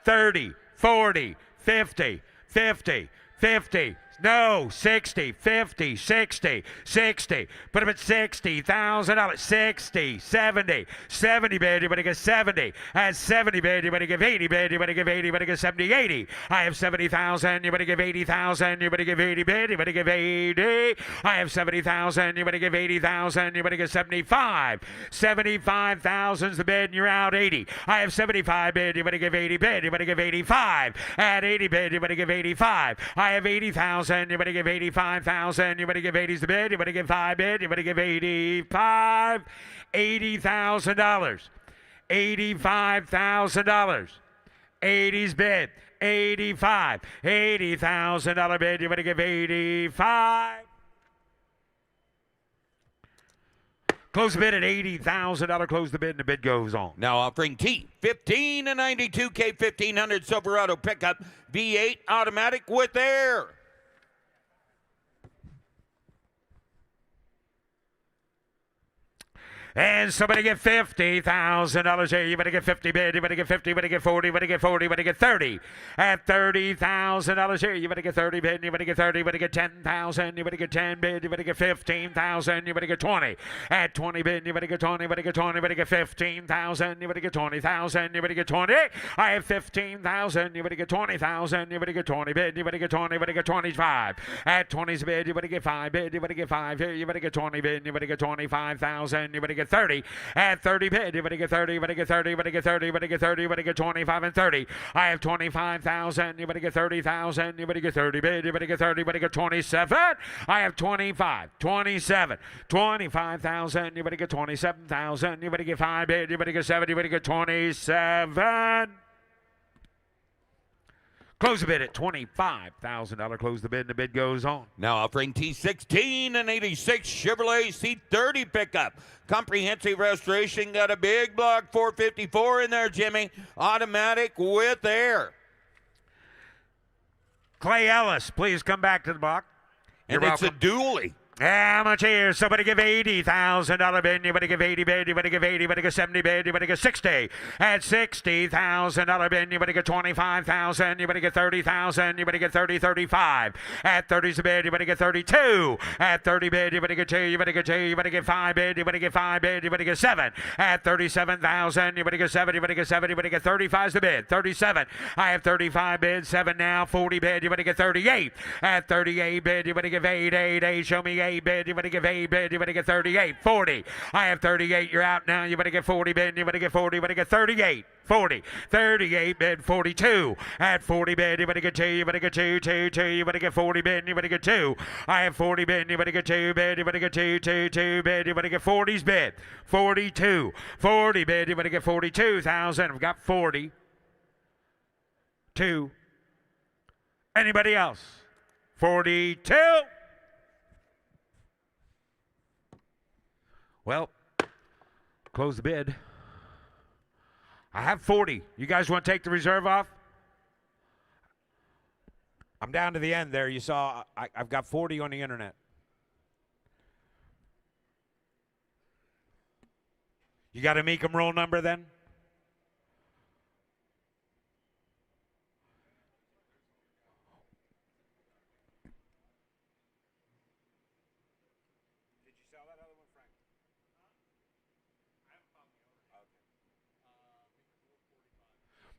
30, 40, 50, 50, 50. No, 60, 50, 60, 60. Put him at $60,000. 60, 70, 70 bid. You better get 70. At 70 bid, you better give 80 bid. You better give 80. You better get 70, 80. I have 70,000. You better give 80,000. You better give 80 bid. You better give 80. I have 70,000. You better give 80,000. You better get 75. 75,000's the bid, and you're out 80. I have 75 bid. You better give 80 bid. You better give 85. At 80 bid, you better give 85. I have 80,000. You better give 85,000. You better give 80's the bid. You better give 5 bid. You better give 85. $80,000. $85,000. 80's bid. 85. $80,000 bid. You better give 85. Close the bid at $80,000. Close the bid, and the bid goes on.
Now offering T15 and 92 K1500 Silverado pickup V8 automatic with air.
And somebody get $50,000 here. You better get 50 bid. You better get 50. You better get 40. You better get 40. You better get 30. At $30,000 here. You better get 30 bid. You better get 30. You better get 10,000. You better get 10 bid. You better get 15,000. You better get 20. At 20 bid. You better get 20. You better get 20. You better get 15,000. You better get 20,000. You better get 20. I have 15,000. You better get 20,000. You better get 20 bid. You better get 20. You better get 25. At 20's bid. You better get 5 bid. You better get 5 here. You better get 20 bid. You better get 25,000. You better get 30. At 30 bid, you better get 30, you better get 30, you better get 30, you better get 30, you better get 25 and 30. I have 25,000, you better get 30,000, you better get 30 bid, you better get 30, you better get 27. I have 25, 27, 25,000, you better get 27,000, you better get 5 bid, you better get 7, you better get 27. Close the bid at $25,000. Close the bid, and the bid goes on.
Now offering T16 and 86 Chevrolet C30 pickup. Comprehensive restoration. Got a big block 454 in there, Jimmy. Automatic with air.
Clay Ellis, please come back to the block.
And it's a dually.
How much here? Somebody give $80,000 bid. You better give 80 bid. You better give 80. You better get 70 bid. You better get 60. At $60,000 bid. You better get 25,000. You better get 30,000. You better get 30, 35. At 30's the bid. You better get 32. At 30 bid. You better get 2. You better get 2. You better get 5 bid. You better get 5 bid. You better get 7. At 37,000. You better get 7. You better get 7. You better get 35's the bid. 37. I have 35 bid. 7 now. 40 bid. You better get 38. At 38 bid. You better give 8, 8, 8. Show me 8 bid. You better give 8 bid. You better get 38. 40. I have 38. You're out now. You better get 40 bid. You better get 40. You better get 38. 40. 38 bid. 42. At 40 bid. You better get 2. You better get 2. 2. 2. You better get 40 bid. You better get 2. I have 40 bid. You better get 2 bid. You better get 2. 2. 2 bid. You better get 40's bid. 42. 40 bid. You better get 42,000. I've got 40. 2. Anybody else? 42. Well, close the bid. I have 40. You guys want to take the reserve off? I'm down to the end there. You saw I've got 40 on the internet. You got a Mecum roll number then? Did you sell that other one, Frank?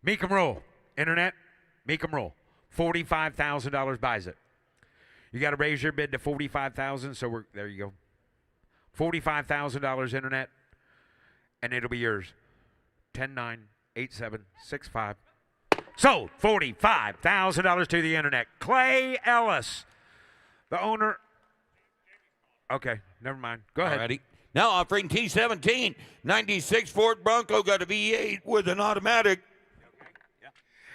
Mecum roll. Internet. Mecum roll. $45,000 buys it. You got to raise your bid to $45,000. So there you go. $45,000 internet. And it'll be yours. 10-9-8-7-6-5. Sold. $45,000 to the internet. Clay Ellis, the owner. Okay, never mind. Go ahead.
Alrighty. Now offering T17, 96 Ford Bronco, got a V8 with an automatic.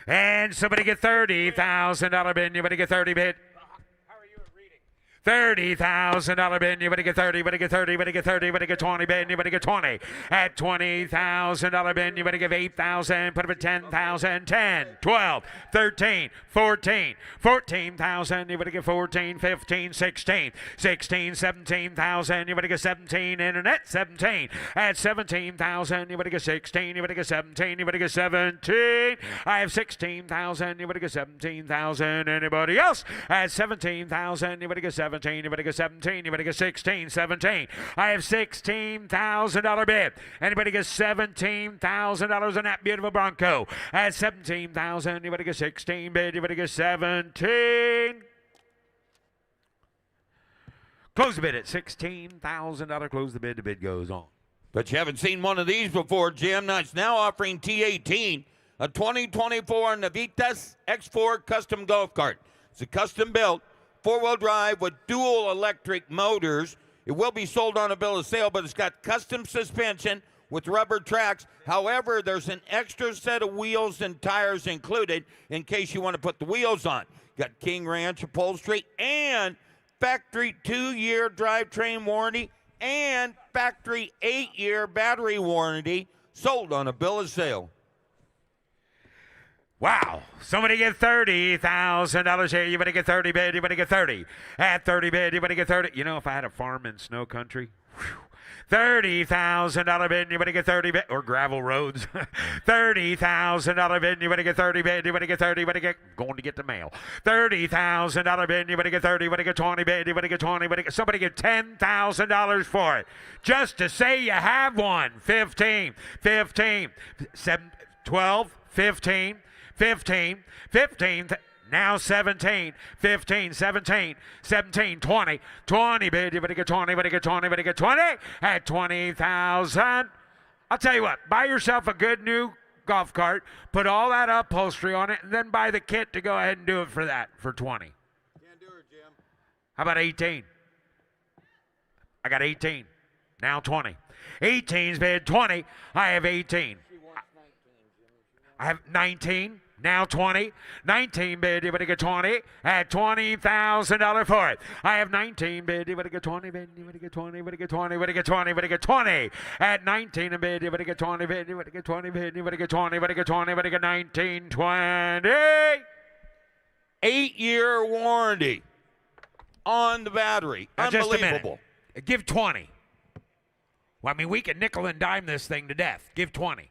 And somebody get $30,000 bid. Anybody get 30 bid? $30,000 bid. Anybody get 30? Anybody get 30? Anybody get 30? Anybody get 20 bid? Anybody get 20? At $20,000 bid. Anybody give 8,000? Put up at 10,000. 10, 12, 13, 14, 14,000. Anybody get 14? 15, 16, 16, 17,000. Anybody get 17? Internet 17. At 17,000. Anybody get 16? Anybody get 17? Anybody get 17? I have 16,000. Anybody get 17,000? Anybody else? At 17,000. Anybody get 17? Anybody get 17? Anybody get 16? 17. I have $16,000 bid. Anybody get $17,000 on that beautiful Bronco? At 17,000. Anybody get 16 bid? Anybody get 17? Close the bid at $16,000. Close the bid. The bid goes on.
But you haven't seen one of these before, Jim. Now it's now offering T18, a 2024 Navitas X4 custom golf cart. It's a custom built, four-wheel drive with dual electric motors. It will be sold on a bill of sale, but it's got custom suspension with rubber tracks. However, there's an extra set of wheels and tires included in case you want to put the wheels on. Got King Ranch upholstery and factory 2-year drivetrain warranty and factory 8-year battery warranty, sold on a bill of sale.
Wow. Somebody get $30,000 here. You better get 30 bid. You better get 30. At 30 bid, you better get 30. You know, if I had a farm in snow country, $30,000 bid. You better get 30 bid. Or gravel roads. $30,000 bid. You better get 30 bid. You better get 30. You better get, going to get the mail. $30,000 bid. You better get 30. You better get 20 bid. You better get 20. You better get, somebody get $10,000 for it. Just to say you have one. 15, 15, 7, 12, 15. 15, 15, now 17, 15, 17, 17, 20, 20 bid. You better get 20, you better get 20, you better get 20 at 20,000. I'll tell you what, buy yourself a good new golf cart, put all that upholstery on it, and then buy the kit to go ahead and do it for that, for 20.
Can't do it, Jim.
How about 18? I got 18, now 20. 18's bid 20, I have 18. I have 19. Now 20, 19 bid, you better get 20 at $20,000 for it. I have 19 bid, you better get 20 bid, you better get 20, you better get 20, you better get 20, you better get 20 at 19 bid, you better get 20 bid, you better get 20 bid, you better get 20, you better get 20, you better get 19, 20.
8-year warranty on the battery.
Now,
Unbelievable.
just a minute. Give 20. Well, I mean, we can nickel and dime this thing to death. Give 20.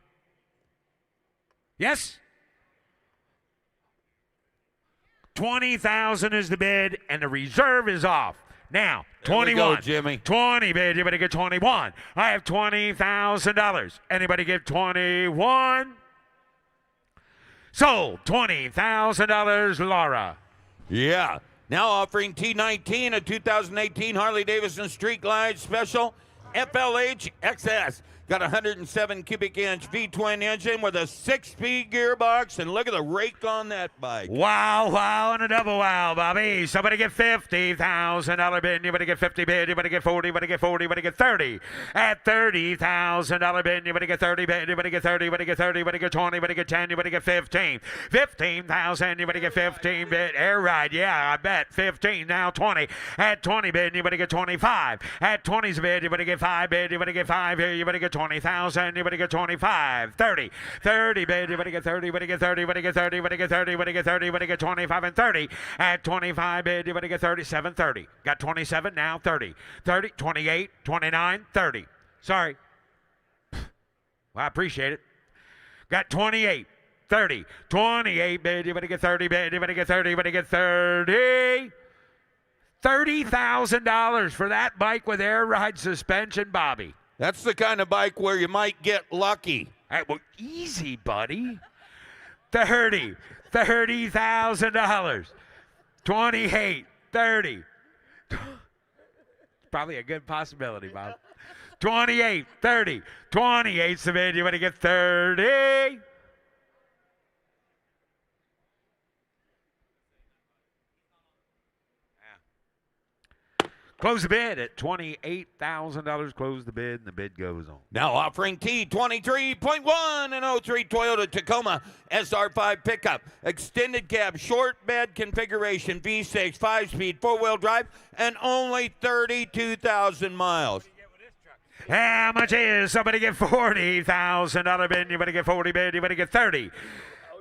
Yes? 20,000 is the bid, and the reserve is off. Now, 21.
There we go, Jimmy.
20 bid. You better get 21. I have $20,000. Anybody give 21? Sold. $20,000, Laura.
Yeah. Now offering T19, a 2018 Harley-Davidson Street Glide Special FLH XS. Got a 107 cubic inch V-twin engine with a 6-speed gearbox, and look at the rake on that bike.
Wow, wow, and a double wow, Bobby. Somebody get $50,000 bid. Anybody get 50 bid. Anybody get 40. Anybody get 40. Anybody get 30. At $30,000 bid. Anybody get 30 bid. Anybody get 30. Anybody get 30. Anybody get 20. Anybody get 10. Anybody get 15. 15,000. Anybody get 15 bid. Air ride. Yeah, I bet. 15. Now 20. At 20 bid. Anybody get 25. At 20's bid. Anybody get 5 bid. Anybody get 5 here. Anybody get 20,000. Anybody get 25. 30. 30 bid. Anybody get 30. Anybody get 30. Anybody get 30. Anybody get 30. Anybody get 30. Anybody get 25 and 30. At 25 bid. Anybody get 37. 30. Got 27. Now 30. 30. 28. 29. 30. Sorry. Well, I appreciate it. Got 28. 30. 28 bid. Anybody get 30 bid. Anybody get 30. Anybody get 30. $30,000 for that bike with air ride suspension, Bobby.
That's the kind of bike where you might get lucky.
All right, well, easy, buddy. 30. $30,000. 28. 30. Probably a good possibility, Bob. 28. 30. 28, Savannah. You want to get 30? Close the bid at $28,000. Close the bid, and the bid goes on.
Now offering T23.1 and 03 Toyota Tacoma SR5 pickup. Extended cab, short bed configuration, V6, 5-speed, 4-wheel drive, and only 32,000 miles.
How much is somebody get $40,000 bid? Anybody get 40 bid? Anybody get 30?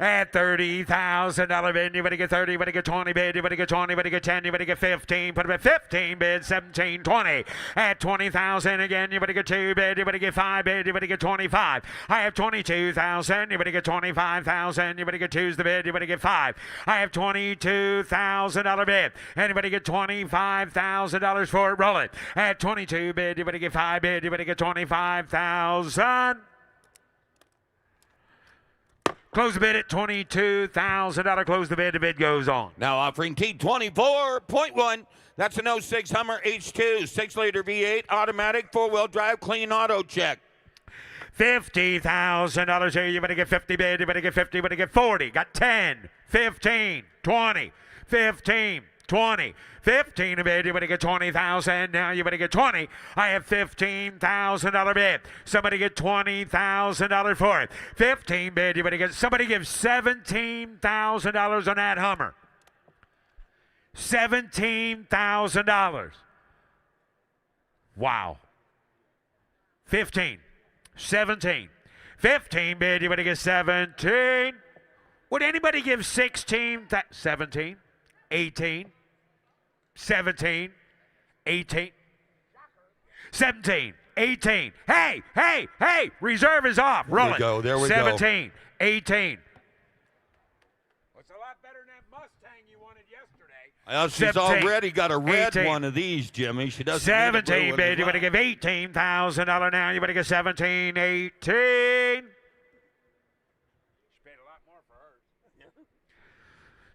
At $30,000 bid, anybody get 30, anybody get 20 bid, anybody get 20, anybody get 10, anybody get 15, put them at 15 bid, 17, 20. At 20,000 again, anybody get 2 bid, anybody get 5 bid, anybody get 25. I have 22,000, anybody get 25,000, anybody get 2's the bid, anybody get 5. I have $22,000 bid, anybody get $25,000 for it, roll it. At 22 bid, anybody get 5 bid, anybody get 25,000. Close the bid at $22,000. Close the bid. The bid goes on.
Now offering T24.1. That's an 06 Hummer H2, 6-liter V8, automatic, 4-wheel drive, clean auto check.
$50,000 here. You better get 50 bid. You better get 50. You better get 40. Got 10, 15, 20, 15. 20, 15 a bid, you better get 20,000. Now you better get 20. I have $15,000 bid. Somebody get $20,000 for it. 15 bid, you better get, somebody give $17,000 on that Hummer. $17,000. Wow. 15, 17, 15 bid, you better get 17. Would anybody give 16, 17? 18, 17, 18, 17, 18. Hey, hey, hey, reserve is off. Roll it.
There we go.
17, 18. What's a lot better than that Mustang you wanted yesterday?
Well, she's
17,
already got a red
18.
one of these, Jimmy. She doesn't
17, bid. You
want
better give $18,000 now. You better get 17, 18.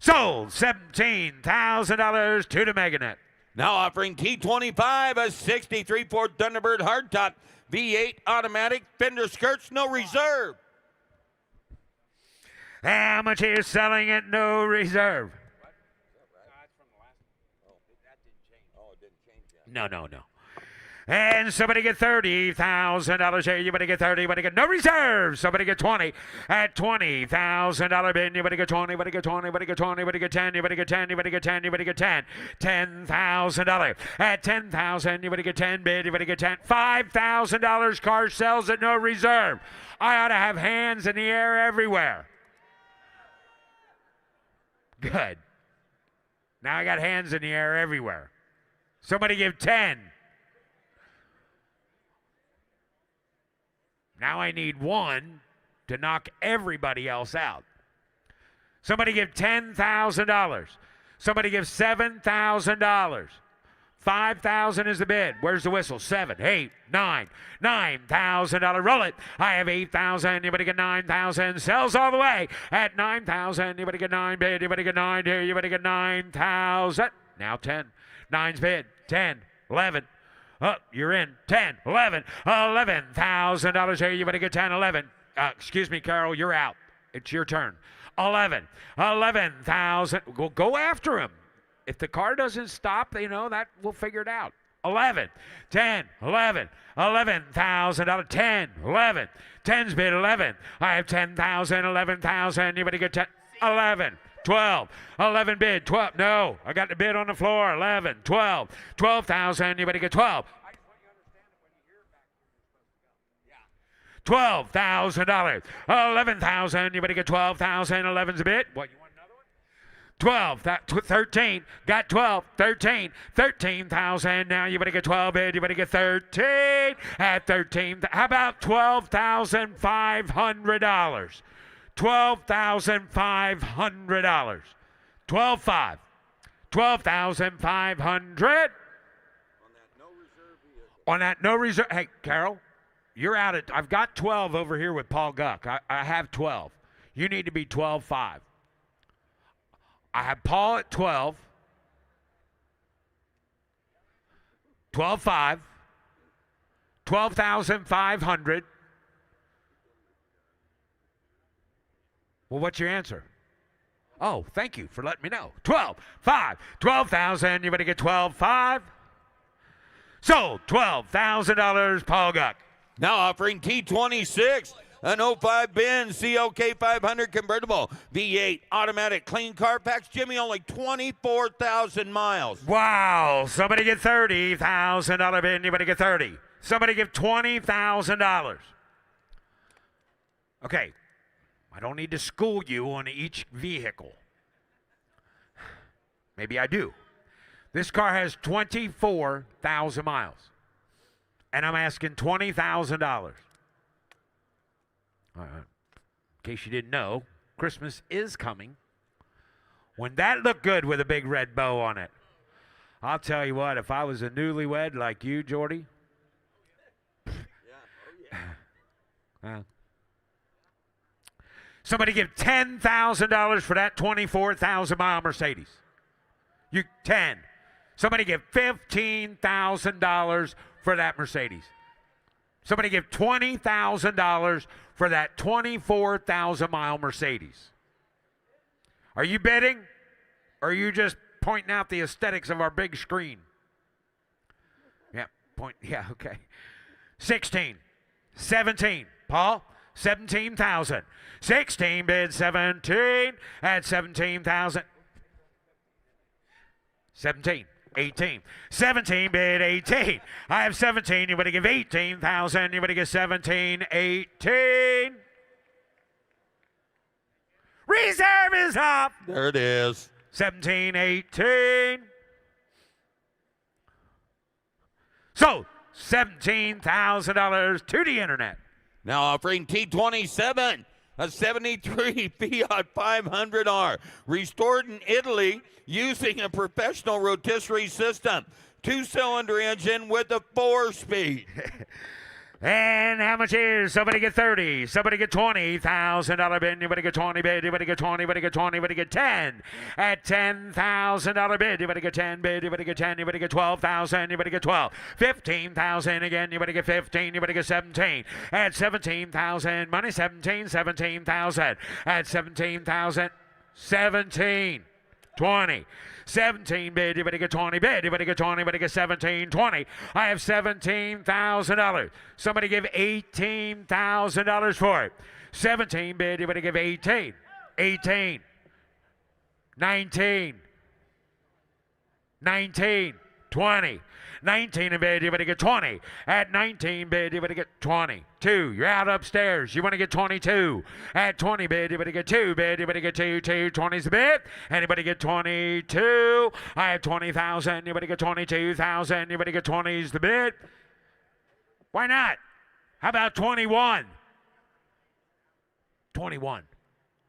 Sold $17,000 to the Meganet.
Now offering T25, a 63 Ford Thunderbird hardtop, V8 automatic, fender skirts, no reserve.
How much are you selling at no reserve? No. And somebody get $30,000 here. You better get 30. You better get no reserve. Somebody get 20. At $20,000 bid, you better get 20. You better get 20. You better get 20. You better get 10. You better get 10. You better get 10. You better get 10. $10,000. At $10,000, you better get 10 bid. You better get 10. $5,000 car sells at no reserve. I ought to have hands in the air everywhere. Good. Now I got hands in the air everywhere. Somebody give 10. Now I need one to knock everybody else out. Somebody give $10,000. Somebody give $7,000. $5,000 is the bid. Where's the whistle? 7, 8, 9. $9,000. Roll it. I have $8,000. Anybody get $9,000? Sells all the way. At $9,000. Anybody get 9 bid? Anybody get 9 here? You better get $9,000. Now 10. 9's bid. 10, 11. You're in. 10, 11, $11,000 here. You better get 10, 11. Excuse me, Carol, you're out. It's your turn. 11,000. Go after him. If the car doesn't stop, that we'll figure it out. 11, 10, 11, $11,000. 10, 11. 10's bid 11. I have 10,000, 11,000. You better get 10, 11. 12, 11 bid, 12, no, I got the bid on the floor, 11, 12, 12,000, you better get 12. $12,000, 11,000, you better get 12,000, 11's a bid. What, you want another one? 12, 13, got 12, 13, 13,000, now you better get 12 bid, you better get 13, at 13, how about $12,500? $12,500. 12,500. 12,500. On that no reserve. Hey, Carol, you're out at. I've got 12 over here with Paul Guck. I have 12. You need to be 12,500. I have Paul at 12. 12,500. 12,500. Well, what's your answer? Oh, thank you for letting me know. 12,500. 12,000. You better get 12,500. Sold. $12,000, Paul Guck.
Now offering T26, an 05 Benz COK 500 convertible, V8 automatic clean car packs. Jimmy, only 24,000 miles.
Wow. Somebody get $30,000 bid. You better get 30. Somebody give $20,000. Okay. I don't need to school you on each vehicle. Maybe I do. This car has 24,000 miles. And I'm asking $20,000. In case you didn't know, Christmas is coming. Wouldn't that look good with a big red bow on it? I'll tell you what, if I was a newlywed like you, Jordy. Somebody give $10,000 for that 24,000-mile Mercedes. You 10. Somebody give $15,000 for that Mercedes. Somebody give $20,000 for that 24,000-mile Mercedes. Are you bidding? Or are you just pointing out the aesthetics of our big screen? Yeah, okay. 16, 17. Paul? 17,000. 16 bid 17 at 17,000. 17, 18. 17 bid 18. I have 17. You better give 18,000. You better give 17, 18. Reserve is up.
There it is.
17, 18. So, $17,000 to the internet.
Now offering T27, a 73 Fiat 500R, restored in Italy using a professional rotisserie system. 2-cylinder engine with a 4-speed.
And how much is? Somebody get 30. Somebody get $20,000 bid. You better get 20 bid. You better get 20. You better get 20. You better get 10. At $10,000 bid. You better get 10 bid. You better get 10. You better get 12,000. You better get 12. 15,000 again. You better get 15. You better get 17. At 17,000. Money 17. 17,000. At 17,000. 17. 20. 17 bid, you better get 20 bid, you better get 20, you better get 17, 20. I have $17,000. Somebody give $18,000 for it. 17 bid, you better give 18, 18, 19, 19, 20. 19 in bid, you better get 20. At 19 bid, you better get 22. You're out upstairs. You want to get 22. At 20 bid, you better get 2 bid. You better get 2. 20's the bid. Anybody get 22? I have 20,000. You better get 22,000. You better get 20's the bid. Why not? How about 21? 21.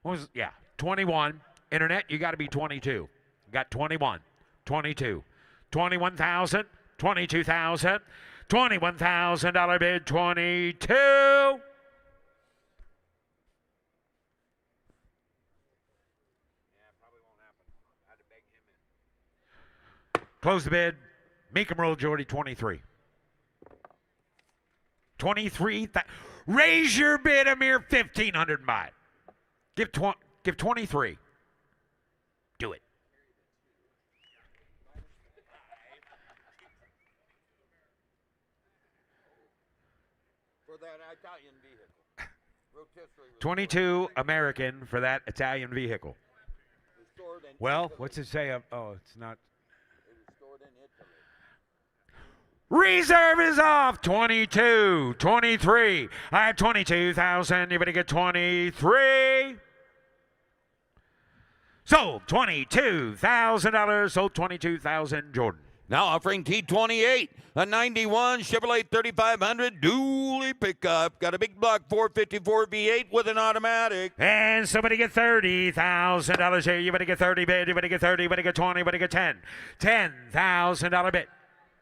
What was, yeah, 21. Internet, you got to be 22. Got 21. 22. 21,000. 22,000, $21,000 bid, 22. Close the bid. Mecum roll, Jordy, 23. 23. Raise your bid a mere 1,500 and buy it. Give 23. Do it.
For that Italian vehicle.
22 American for that Italian vehicle. Well, what's it say? Oh, it's not. Reserve is off. 22, 23. I have 22,000. Anybody get 23? Sold $22,000. Sold 22,000. Jordan.
Now offering T28, a 91 Chevrolet 3500 dually pickup. Got a big block 454 V8 with an automatic.
And somebody get $30,000 here. You better get 30 bid. You better get 30. You better get 20. You better get 10. $10,000 bid.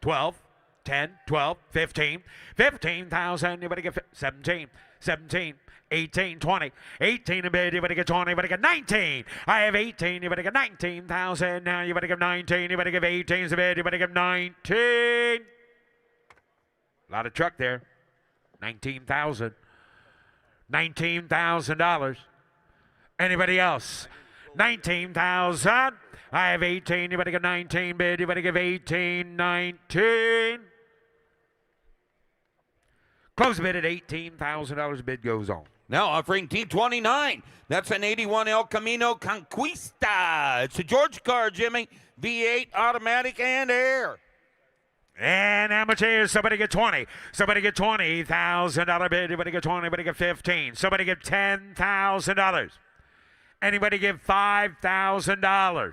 12. 10, 12, 15, 15,000, you better get 17, 17, 18, 20, 18 a bid, you better get 20, you better get 19. I have 18, you better get 19,000. Now you better give 19, you better give 18 a bid, you better give 19. A lot of truck there. 19,000. $19,000. Anybody else? 19,000. I have 18, you better give 19 bid, you better give 18, 19. Close the bid at $18,000. Bid goes on.
Now offering T29. That's an 81 El Camino Conquista. It's a George car, Jimmy. V8, automatic, and air.
And how much is somebody get 20? Somebody get $20,000 bid. Anybody get 20? Anybody get 15? Somebody get $10,000. Anybody give $5,000?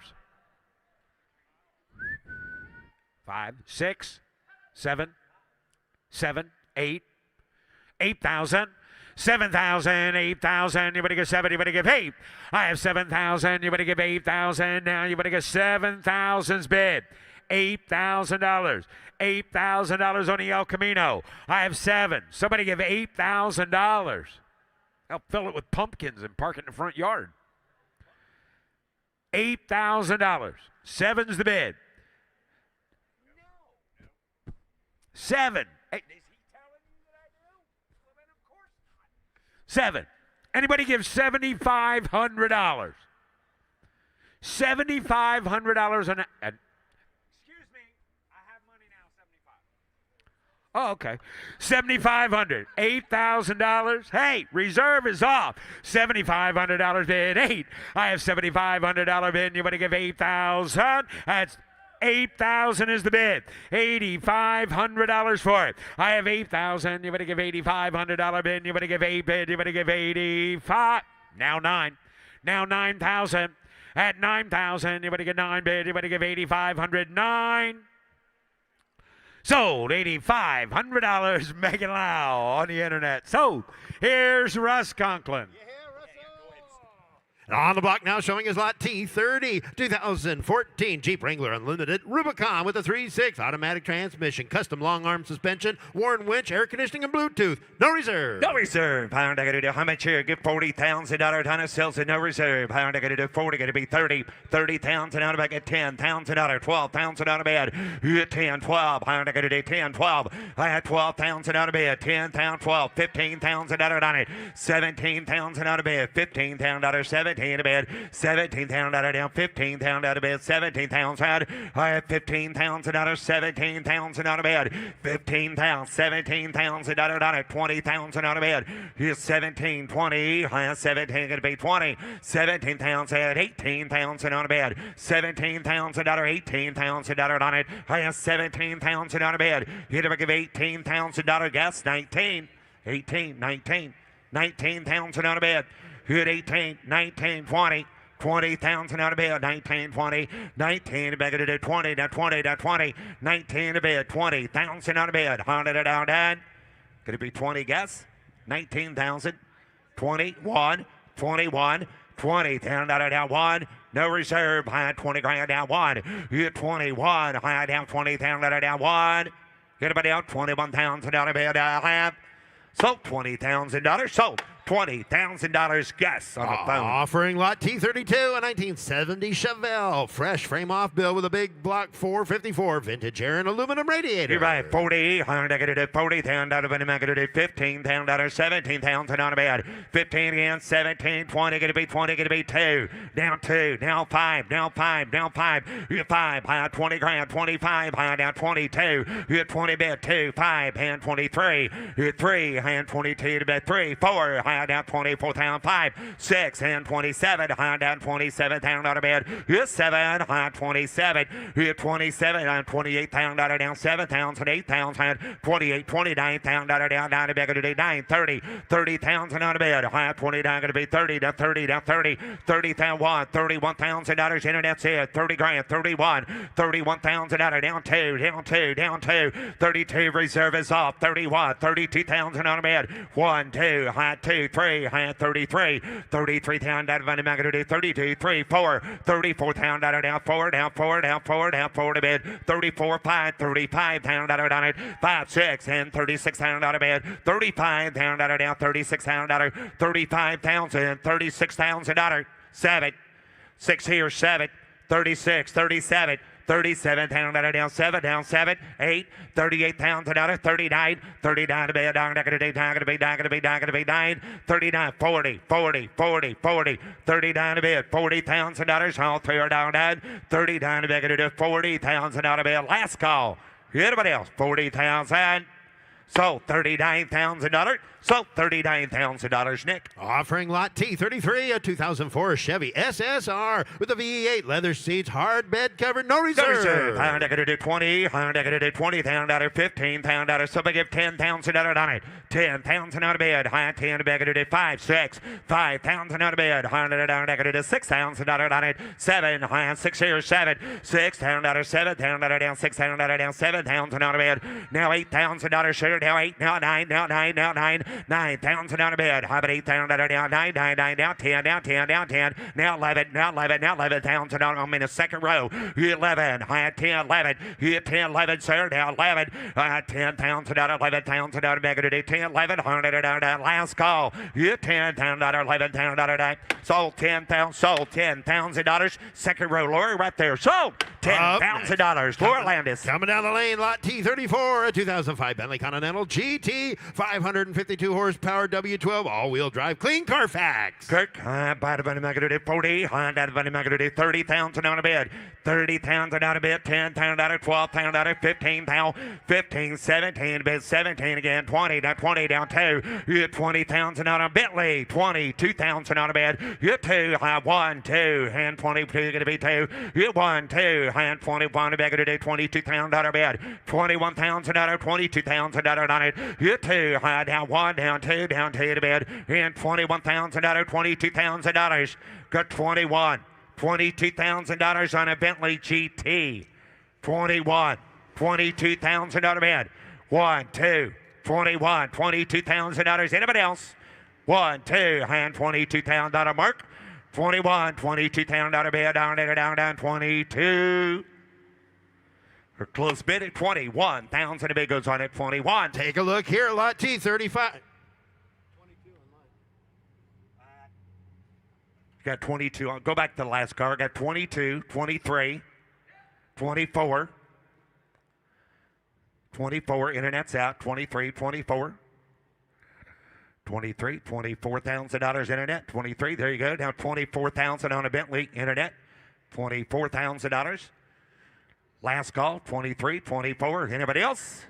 5, 6, 7, 7, 8. 8,000, 7,000, 8,000. You better give 7. You better give 8. I have 7,000. You better give 8,000. Now you better get 7,000's bid. $8,000. $8,000 on the El Camino. I have 7. Somebody give $8,000. I'll fill it with pumpkins and park it in the front yard. $8,000. 7's the bid. 7. 7. Anybody give $7,500? $7,500 on a. Excuse me, I have money now. 75. Oh, okay. 7,500. $8,000. Hey, reserve is off. $7,500 bid. 8. I have $7,500 bid. Anybody give 8,000? That's. 8,000 is the bid. $8,500 for it. I have 8,000. You better give $8,500 bid. You better give 8 bid. You better give 85. Now 9. Now 9,000. At 9,000, you better get 9 bid. You better give 8,500. 9. Sold. $8,500. Making loud on the internet. Sold. Here's Russ Conklin.
On the block now showing his lot T30, 2014 Jeep Wrangler Unlimited, Rubicon with a 3.6 automatic transmission, custom long arm suspension, Warren winch, air conditioning, and Bluetooth. No reserve.
No reserve. Pound, I got to do how much here? Give $40,000 ton of sales at no reserve. Pound, I got to do 40, got to be 30. 30,000 out of back at $10,000, 12,000 out of bed. 10, 12. Pound, I got to do 10, 12. I had 12,000 out of bed. 10,000, 12. 15,000 out on it. 17,000 out of bed. 15,000, 17 to bed. 17,000 out of down. 15,000 out of bed. 17,000 out. I have 15,000 out of 17,000 out of bed. 15,000, 17,000 out on it. 20,000 out of bed. Here's 17, 20. I have 17 going to be 20. 17,000 at 18,000 out of bed. 17,000 out of 18,000 out on it. I have 17,000 out of bed. You'd ever give $18,000 gas? 19, 18, 19. 19,000 out of bed. Good 18, 19, 20. 20,000 out of bed, 19, 20, 19, back to 20, now 20, now 20, 19 to bed, 20,000 out of bed, 100 out, done. Could it be 20 guess? 19,000, 21, 21, 20,000 out of down 1, no reserve, high 20 grand down 1, you 21, high down 20,000 out of down 1, get about out 21,000 out of bed, I have. Sold $20,000. Sold $20,000. Gus on the phone.
Offering lot T32, a 1970 Chevelle. Fresh frame off bill with a big block 454 vintage air and aluminum radiator.
You're right, 40, $40,000, $15,000, $17,000 on a bed. 15 again, 17, 20, gonna be 20, gonna be 2. Down 2, now 5, now 5, now 5. You get 5, high 20 grand, 25, high down 22. You get 20 bid, 2, 5, hand 23. You get 3, hand 22 to bed 3, 4, high down 24, down 5, 6, hand 27, high down 27, down on a bed. You get 7, high 27. You get 27, on 28, down 7,000, 8,000, 28, 29, down to bed, gonna be 9, 30, 30,000 on a bed. High 29, gonna be 30, down 30, down 30, 30,000, $31,000. Internet's here, 30 grand, 31, $31,000, down 2, down 2, down 2, 32 reserve is off, 31, 32,000 on a bed. 1, 2, high 2, 3, high 33, 33,000 out of Vending, 32, 3, 4, 34,000 down 4, down 4, down 4, down 4 to bed. 34, 5, 35,000 on it, 5, 6, and 36,000 out of bed. 35,000 down, 36,000, 35,000, $36,000. 7, 6 here, 7, 36, 37. 37,000 down 7, down 7, 8, 38,000 out of 39, 39 to be down, not gonna be down, gonna be down, gonna be down, gonna be 9, 39, 40, 40, 40, 40, 39 to be $40,000. All three are down, 39 to be gonna do 40,000 out of bed. Last call. Anybody else? 40,000. So $39,000. So $39,000, Nick.
Offering lot T33, a 2004 Chevy SSR with a V8, leather seats, hard bed cover, no reserve.
I'm going to do 20. I'm going to do $20,000, $15,000. So I give $10,000 on it. 10,000 out of bed. High 10 to bed. I'm going to do 5, 6, 5,000 out of bed. I'm going to do $6,000 on it. 7, high 6 here, 7, $6,000, 7,000 down, 6,000 down, 7,000 out of bed. Now $8,000 share. Now 8, now 9, now 9, now 9. 9,000 down a bed. How about 8,000 down? 9, 9, 9, down 10, down 10, down 10. Now 11, now 11, now 11,000 down. I'm in the second row. 11, high 10, 11. You 10, 11, sir. Now 11. 10,000 down, 11,000 down. Mega to 10, 11, 100 down. Last call. You 10,000 down, 11,000 down. Sold 10,000. Sold $10,000. Second row, Lori, right there. Sold $10,000. Laura Landis.
Coming down the lane, lot T34, a 2005 Bentley Continental GT, 552 horsepower W12 all-wheel drive, clean Carfax.
Kirk, by the Vending, I'm going to do 40. Down the Vending, I'm going to do 30,000 out of bed. 30,000 out of bed. 10,000 out of 12,000 out of 15,000. 15, 17 bed. 17 again. 20 down. 20 down 2. You get 20,000 out of Bentley. 22,000 out of bed. You get 2. 1, 2. Hand 22 going to be 2. You get 1, 2. Hand 21 to bed. Going to do 22,000 out of bed. 21,000 out of 22,000 out on it. You get 2. Down 1, down 2 to bed. And 21,000 out of $22,000. Got 21. $22,000 on a Bentley GT. 21. 22,000 out of bed. 1, 2. 21. $22,000. Anybody else? 1, 2. Hand $22,000 mark. 21. $22,000 out of bed. Down. 22. Or close bid at 21,000. A bid goes on at 21.
Take a look here, lot T35.
Got 22. I'll go back to the last car. Got 22, 23, 24. 24. Internet's out. 23, 24. 23, $24,000 internet. 23. There you go. Now 24,000 on a Bentley internet. $24,000. Last call. 23, 24. Anybody else?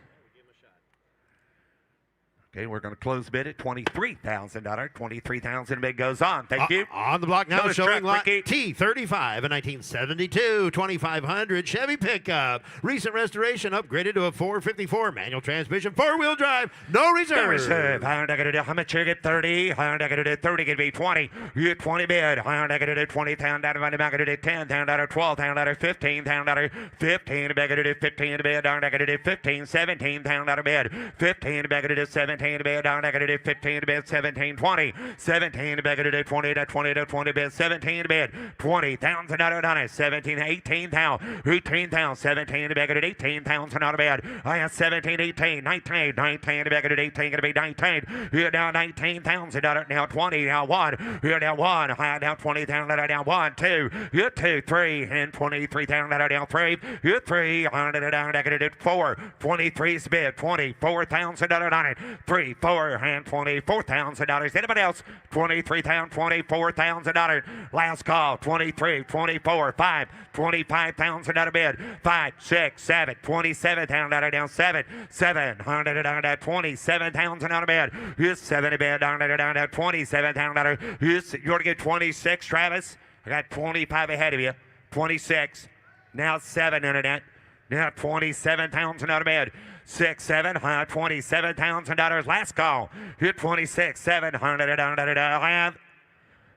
Okay, we're going to close bid at $23,000. $23,000 bid goes on. Thank you.
On the block now,
Another
showing
truck,
lot
Ricky.
T35, a 1972 2500 Chevy pickup. Recent restoration, upgraded to a 454 manual transmission, four-wheel drive, no reserve.
I'm going to do how much you get? 30. I'm going to do 30. Going to be 20. You get 20 bid. I'm going to do 20,000. I'm going to do 10,000. 12,000. 15,000. 15. I'm going to do 15 bid. I'm going to do 15. 17,000 bid. 15. I'm going to do 17. 17 to bid, down to 15 to bid, 17, 20, 17 to bid, 20 to 20 to 20 bid, 17 to bid, 20,000 on it, 17, 18,000, 18,000, 17 to bid, 18,000 on a bid, I have 17, 18, 19, 19 to bid, 18 going to be 19, here now 19,000 on it, now 20, now 1, here now 1, high now 20,000 on it, now 1, 2, here 2, 3, and 23,000 on it, now 3, here 3, on it, down, 4, 23's bid, 24,000 on it, 3, 4, and $24,000. Anybody else? 23,000, 24,000 on it. Last call, 23, 24, 5, 25,000 on a bid, 5, 6, 7, 27,000 on it, down 7, 700 on it, 27,000 on a bid. Here's 70 bid down to 27,000. Here's you want to get 26, Travis? I got 25 ahead of you. 26. Now 7 in it. Now 27,000 on a bid. 6, 7, $27,000. Last call. Here 26, 700 I have.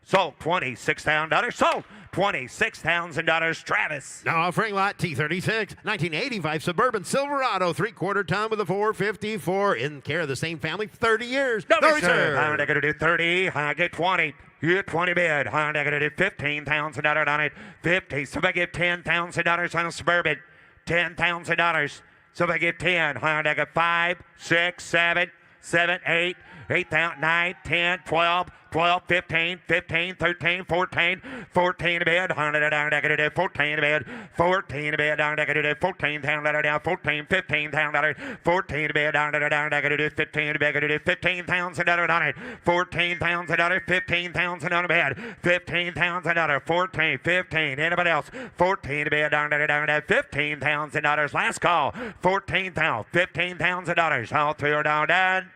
Sold $26,000. Sold $26,000. Travis.
Now offering lot T36, 1985 Suburban Silverado, 3/4 ton with a 454 in care of the same family, 30 years.
No reserve. I'm going to do 30. I get 20. You 20 bid. I'm going to do $15,000 on it. 50. So if I get $10,000 on a Suburban, $10,000. So if I get 10, I'm going to get 5, 6, 7, 8, 8,000, 9, 10, 12, 12, 15, 15, 13, 14, 14 to bid, 100 down, I got to do 14 to bid, 14 to bid, down, I got to do 14 down, down, 14, 15 down, 14 to bid, down, I got to do 15 to bid, I got to do $15,000 on it, $14,000, $15,000 on a bid, $15,000, 14, 15, anybody else, 14 to bid, down, $15,000, last call, $14,000, $15,000, all three are down.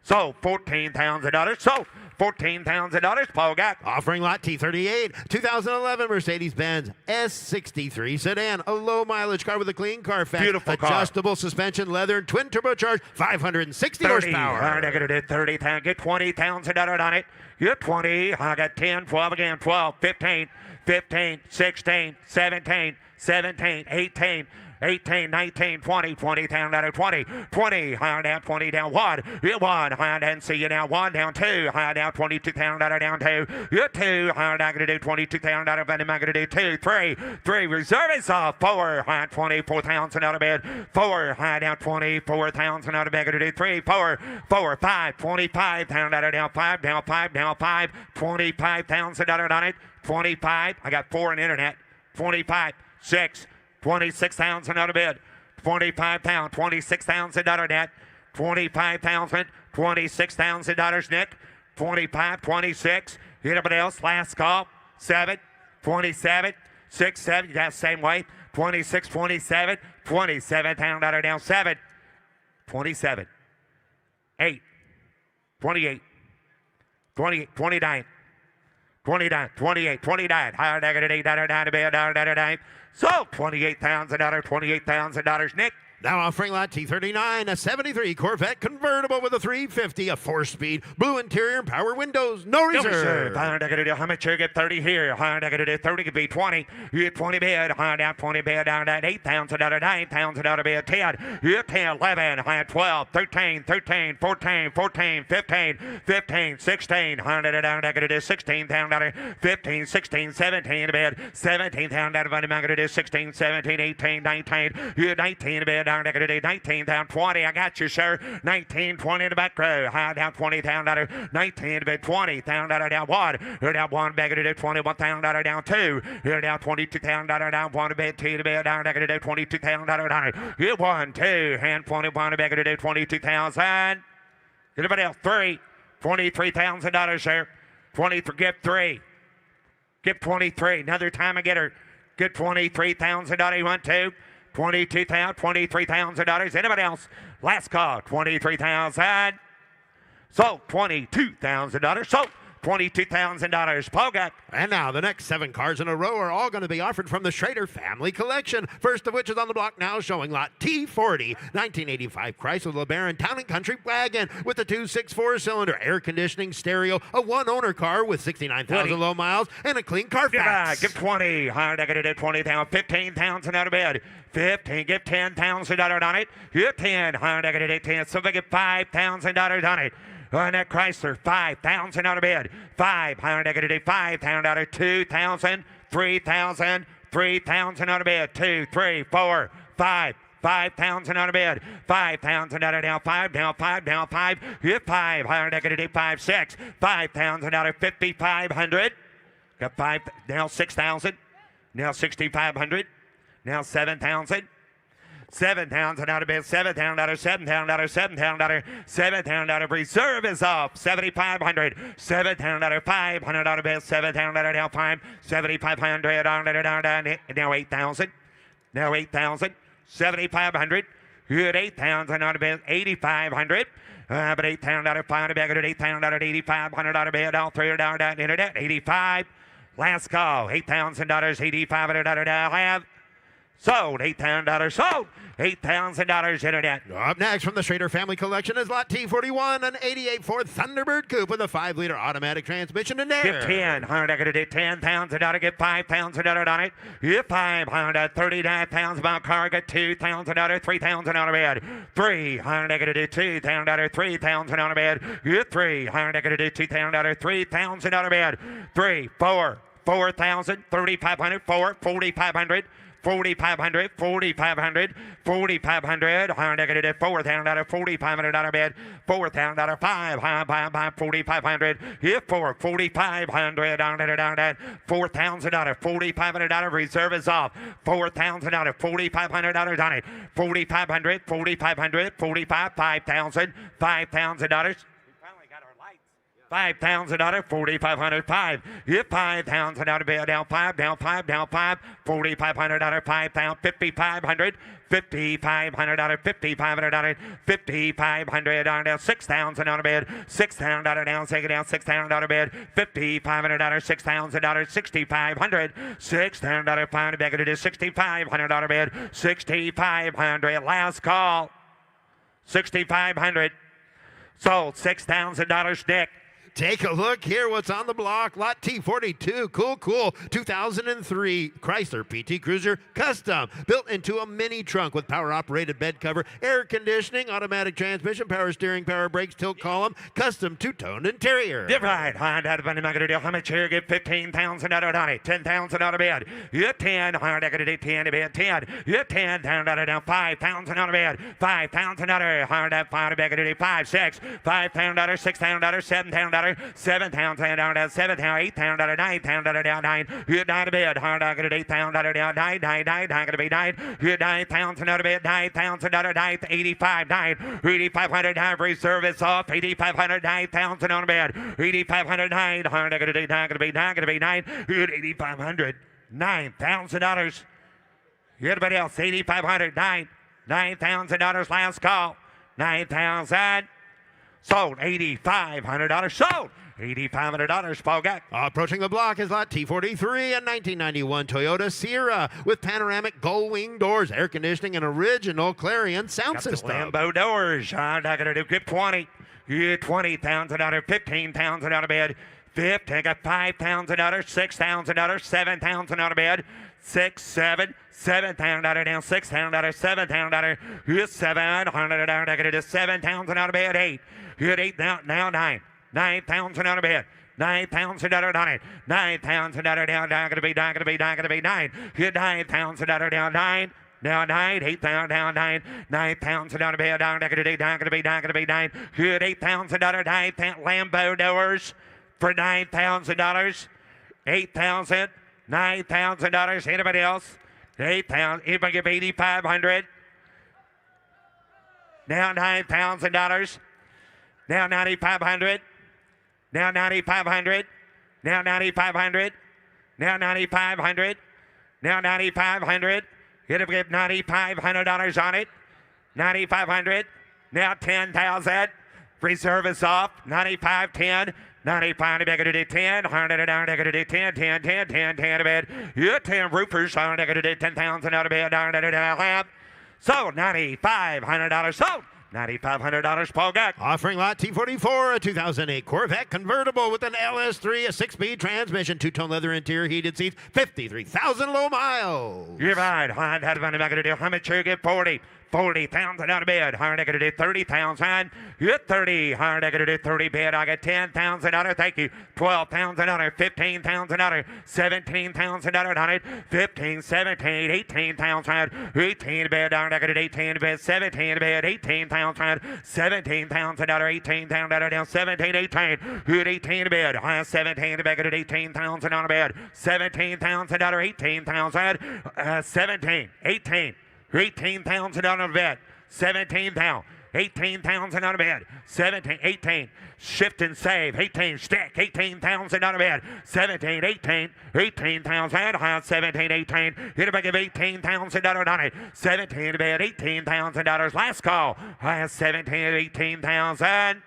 So $14,000. So $14,000. Paul got.
Offering lot T38, 2011 Mercedes-Benz S63 sedan, a low mileage car with a clean Carfax,
Beautiful car.
adjustable suspension, leather, and twin turbocharged, 560 horsepower.
I'm going to do 30,000. Get $20,000 on it. Get 20. I got 10, 12 again, 12, 15, 15, 16, 17, 17, 18. 18, 19, 20, 20,000, 20, 20, high down, 20 down, 1, you 1, high down, see you now, 1 down, 2, high down, 22,000 down, 2, you 2, high down, going to do 22,000 Vending, I'm going to do 2, 3, reserve is off, 4, high 24,000 out of bed, 4, high down, 24,000 out of bed, going to do 3, 4, 5, 25,000 down, 5 down, 5 down, 5, 25,000 on it, 25, I got 4 in internet, 25, 6, 26,000 out of bid, 25,000, $26,000 net, 25,000, $26,000 Nick, 25, 26. Anybody else? Last call, 7, 27, 6, 7. You got the same way, 26, 27, $27,000 down, 7, 27, 8, 28, 28, 29. 29, 28, 29. Higher negative $8 down to bid, down to $9. So $28,000, $28,000. Nick.
Now offering lot T39, a 73 Corvette convertible with a 350, a 4-speed, blue interior and power windows, no reserve.
How much you get 30 here? 30 could be 20. You get 20 bid, down 20 bid, down to $8,000, $9,000 bid, 10. You get 10, 11, 12, 13, 13, 14, 14, 15, 15, 16, down to $16,000, 15, 16, 17 bid, 17,000 out of money, I'm going to do 16, 17, 18, 19. You get 19 bid. Down to 19 down 20. I got you, sir. 19, 20 in the back row. High down 20,000. 19 to bid 20,000 down 1. You're down 1 back to 21,000 down 2. You're down 22,000 down 1 to bid 2 to bid down to 22,000 down. You 1, 2 and 21 back to 22,000. Anybody else? 3, $23,000, sir. 23. Get 3. Get 23. Another time I get her. Get $23,000. You want 2? $22,000, $23,000. Anybody else? Last call, $23,000. So $22,000. So $22,000. Pogak.
And now the next 7 cars in a row are all going to be offered from the Schrader family collection. First of which is on the block now, showing lot T40, 1985 Chrysler LeBaron Town & Country wagon with the 2.6 4-cylinder air conditioning stereo, a one-owner car with 69,000 low miles, and a clean Carfax.
Give 20. $20,000. 15,000 out of bed. 15. Give $10,000 on it. Give 10. $10. So they get $5,000 on it. On that Chrysler, 5,000 out of bed. 500, 5,000, 2,000, 3,000, 3,000 out of bed. 2, 3, 4, 5. 5,000 out of bed. 5,000 out of down. 5 down. 5 down. 5. Hit 500, 5, 6. 5,000 out of 5,500. Got 5. Now 6,000. Now 6,500. Now 7,000. 7,000 out of bed, 7,000 out of 7,000 out of 7,000 out of 7,000 out of reserve is off. 7,500, 7,000 out of 500 out of bed, 7,000 out of down 5, 7,500 now 8,000, now 8,000, 7,500, good 8,000 out of bed, 8,500. But 8,000 out of 500 bed, 8,000 out of 8,500 out of bed, all 3 down that internet, 85. Last call, $8,000, 8,500 out of have. Sold. $8,000 sold. $8,000 internet.
Up next from the Schrader family collection is lot T41, an 88 Ford Thunderbird coupe with a 5-liter automatic transmission and air.
Give 10. $10,000. Get $5,000 on it. Get 500. 39,000 about car. Get $2,000. 3,000 on a bed. 300. 2,000. 3,000 on a bed. Get 300. 2,000. 3,000 on a bed. 3, 4, 4,000. 3,500. 4, 4,500. 4,500, 4,500, 4,500, 4,000, 4,500 out of bed, 4,000, 5, 4,500, hit 4, 4,500, down, 4,000 out of 4,500 out of reserve is off, 4,000 out of 4,500 on it, 4,500, 4,500, 45, 5,000, $5,000. $5,000, 4,500, 5. Hit 5,000 out of bed, down 5, down 5, down 5, 4,500 out of 5,000, 5,500, 5,500 out of 5,500 out of 5,500 down 6,000 out of bed, 6,000 out of down, take it down, 6,000 out of bed, 5,500 out of 6,000 out of 6,500, 6,000 out of 500 back, it is 6,500 out of bed, 6,500, last call, 6,500, sold, $6,000, Nick.
Take a look here, what's on the block. Lot T42, cool, 2003 Chrysler PT Cruiser Custom. Built into a mini trunk with power-operated bed cover, air conditioning, automatic transmission, power steering, power brakes, tilt column, custom two-toned interior.
Right, how much here? Get $15,000 on it, 10,000 out of bed. You 10, I got to do 10 to bed, 10. You 10,000 out of down, 5,000 out of bed, 5,000 out of 5 back to 5, 6, $5,000, $6,000, $7,000. 7,000 down, 7,000, 8,000, 9,000 down, 9. You 9 to bed, hard I got 8,000 down, 9, gonna be 9. You 9,000 out of bed, 9,000 out of 9, 85, 9, 8,500 9, reserve is off, 8,500, 9,000 on bed, 8,500 9, hard I got 9, gonna be 9. You 8,500, $9,000. Everybody else, 8,500, 9,000 last call, 9,000. Sold, $8,500. Sold, $8,500. Paul Gack.
Approaching the block is lot T43, a 1991 Toyota Sierra with panoramic gull-wing doors, air conditioning, and original Clarion sound
Got
system.
The Lambo doors. I'm not going to do get 20. You 20,000 out of 15,000 out of bed. 15, got 5,000 out of 6,000 out of 7,000 out of bed. 6, 7, 7,000 out of down, 6,000 out of 7,000 out of 700 out of 7,000 out of bed. 8. You at 8 now 9. 9,000 out of bed. 9,000 out of 9. 9,000 out of down. Gonna be 9. You 9,000 out of down 9. Now 9, 8,000 down 9, 9,000 out of bed. Down gonna be 9. You at 8,000 out of 9. Lambo doors for $9,000. 8,000. $9,000. Anybody else? 8,000. Anybody give 8,500? Now $9,000. Now 9,500. Now 9,500. Now 9,500. Now 9,500. Now 9,500. It'll give $9,500 on it. 9,500. Now 10,000. Reserve is off. 95, 10. 95 to bed, to do 10, 100 down, to do 10, 10, 10, 10, 10 to bed. Yeah, 10 roofers, to do 10,000 out of bed, down to lap. Sold $9,500. Sold $9,500. Paul Gack.
Offering lot T44, a 2008 Corvette convertible with an LS3, a 6-speed transmission, two-tone leather interior, heated seats, 53,000 low miles.
You're right. I'm going to do how much you get 40,000 out of bed. Hard to do 30,000. You get 30. Hard to do 30 bed. I get 10,000 out of. Thank you. 12,000 out of. 15,000 out of. 17,000 out of. 15, 17, 18,000. 18 bed. Hard to do 18 bed. 17 bed. 18,000. 17,000 out of. 18,000 out of. Down 17, 18. Good 18 bed. 17 bed. At 18,000 out of bed. 17,000 out of 18,000. 17, 18. 18,000 out of bed. 17,000. 18,000 out of bed. 17, 18. Shift and save. 18. Stick. 18,000 out of bed. 17, 18. 18,000. 17, 18. Hit a bag of 18,000 on it. 17 to bed. $18,000. Last call. 17, 18,000.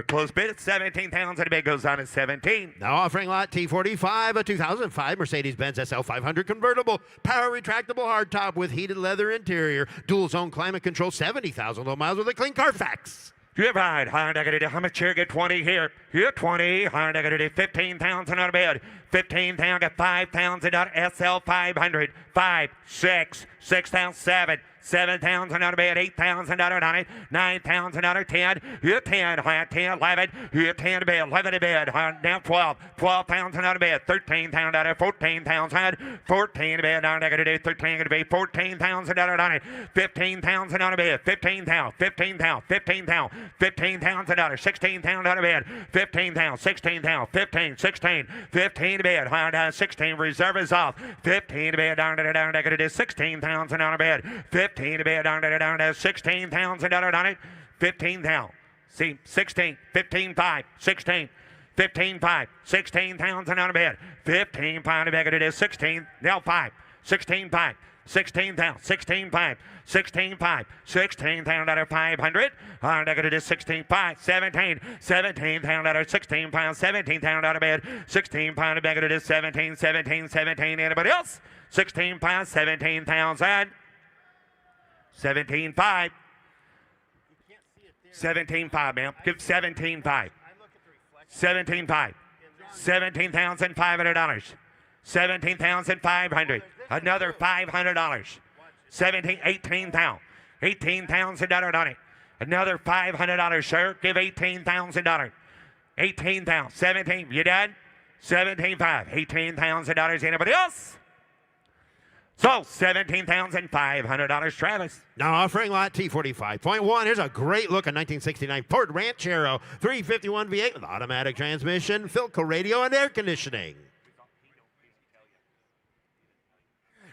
Close bid at 17,000. The bid goes on at 17.
Now offering lot T45, a 2005 Mercedes-Benz SL500 convertible, power retractable hardtop with heated leather interior, dual zone climate control, 70,000 low miles with a clean Carfax.
You're right. Hard negative. How much here? Get 20 here. You're 20. Hard negative. 15,000 out of bed. 15,000. Got 5,000 out of SL500. 5, 6, 6,000, 7. 7,000 out of bed, 8,000 out of 9, 9,000 out of 10, you're 10, 10, 11, you're 10 to bed, 11 to bed, now 12, 12,000 out of bed, 13,000 out of 14,000, 14 to bed, now negative do 13 to be 14,000 out of 9, 15,000 out of bed, 15,000, 15,000, 15,000, 15,000 out of 16,000 out of bed, 15,000, 16,000, 15, 16, 15 to bed, 16, reserve is off, 15 to bed, down negative 16,000 out of bed, 15 to bed, down 16,000 on it, 15,000. See, 16, 15, 5, 16, 15, 5, 16,000 on a bed, 15 pound to bed, it is 16, now 5, 16, 5, 16,000, 16, 5, 16, 5, 16,000 out of 500, it is 16, 5, 17, 17,000 out of 16 pounds, 17,000 out of bed, 16 pound to bed, it is 17, 17, 17, anybody else? 16 pounds, 17,000. 17.5. 17.5, ma'am. Give 17.5. 17.5. $17,500. 17,500. Another $500. 17, 18,000. 18,000 on it. Another $500, sir. Give $18,000. 18,000. 17. You done? 17.5. $18,000. Anybody else? So, $17,500, Travis.
Now offering lot T45.1. Here's a great look at 1969 Ford Ranchero 351 V8 with automatic transmission, Philco radio, and air conditioning.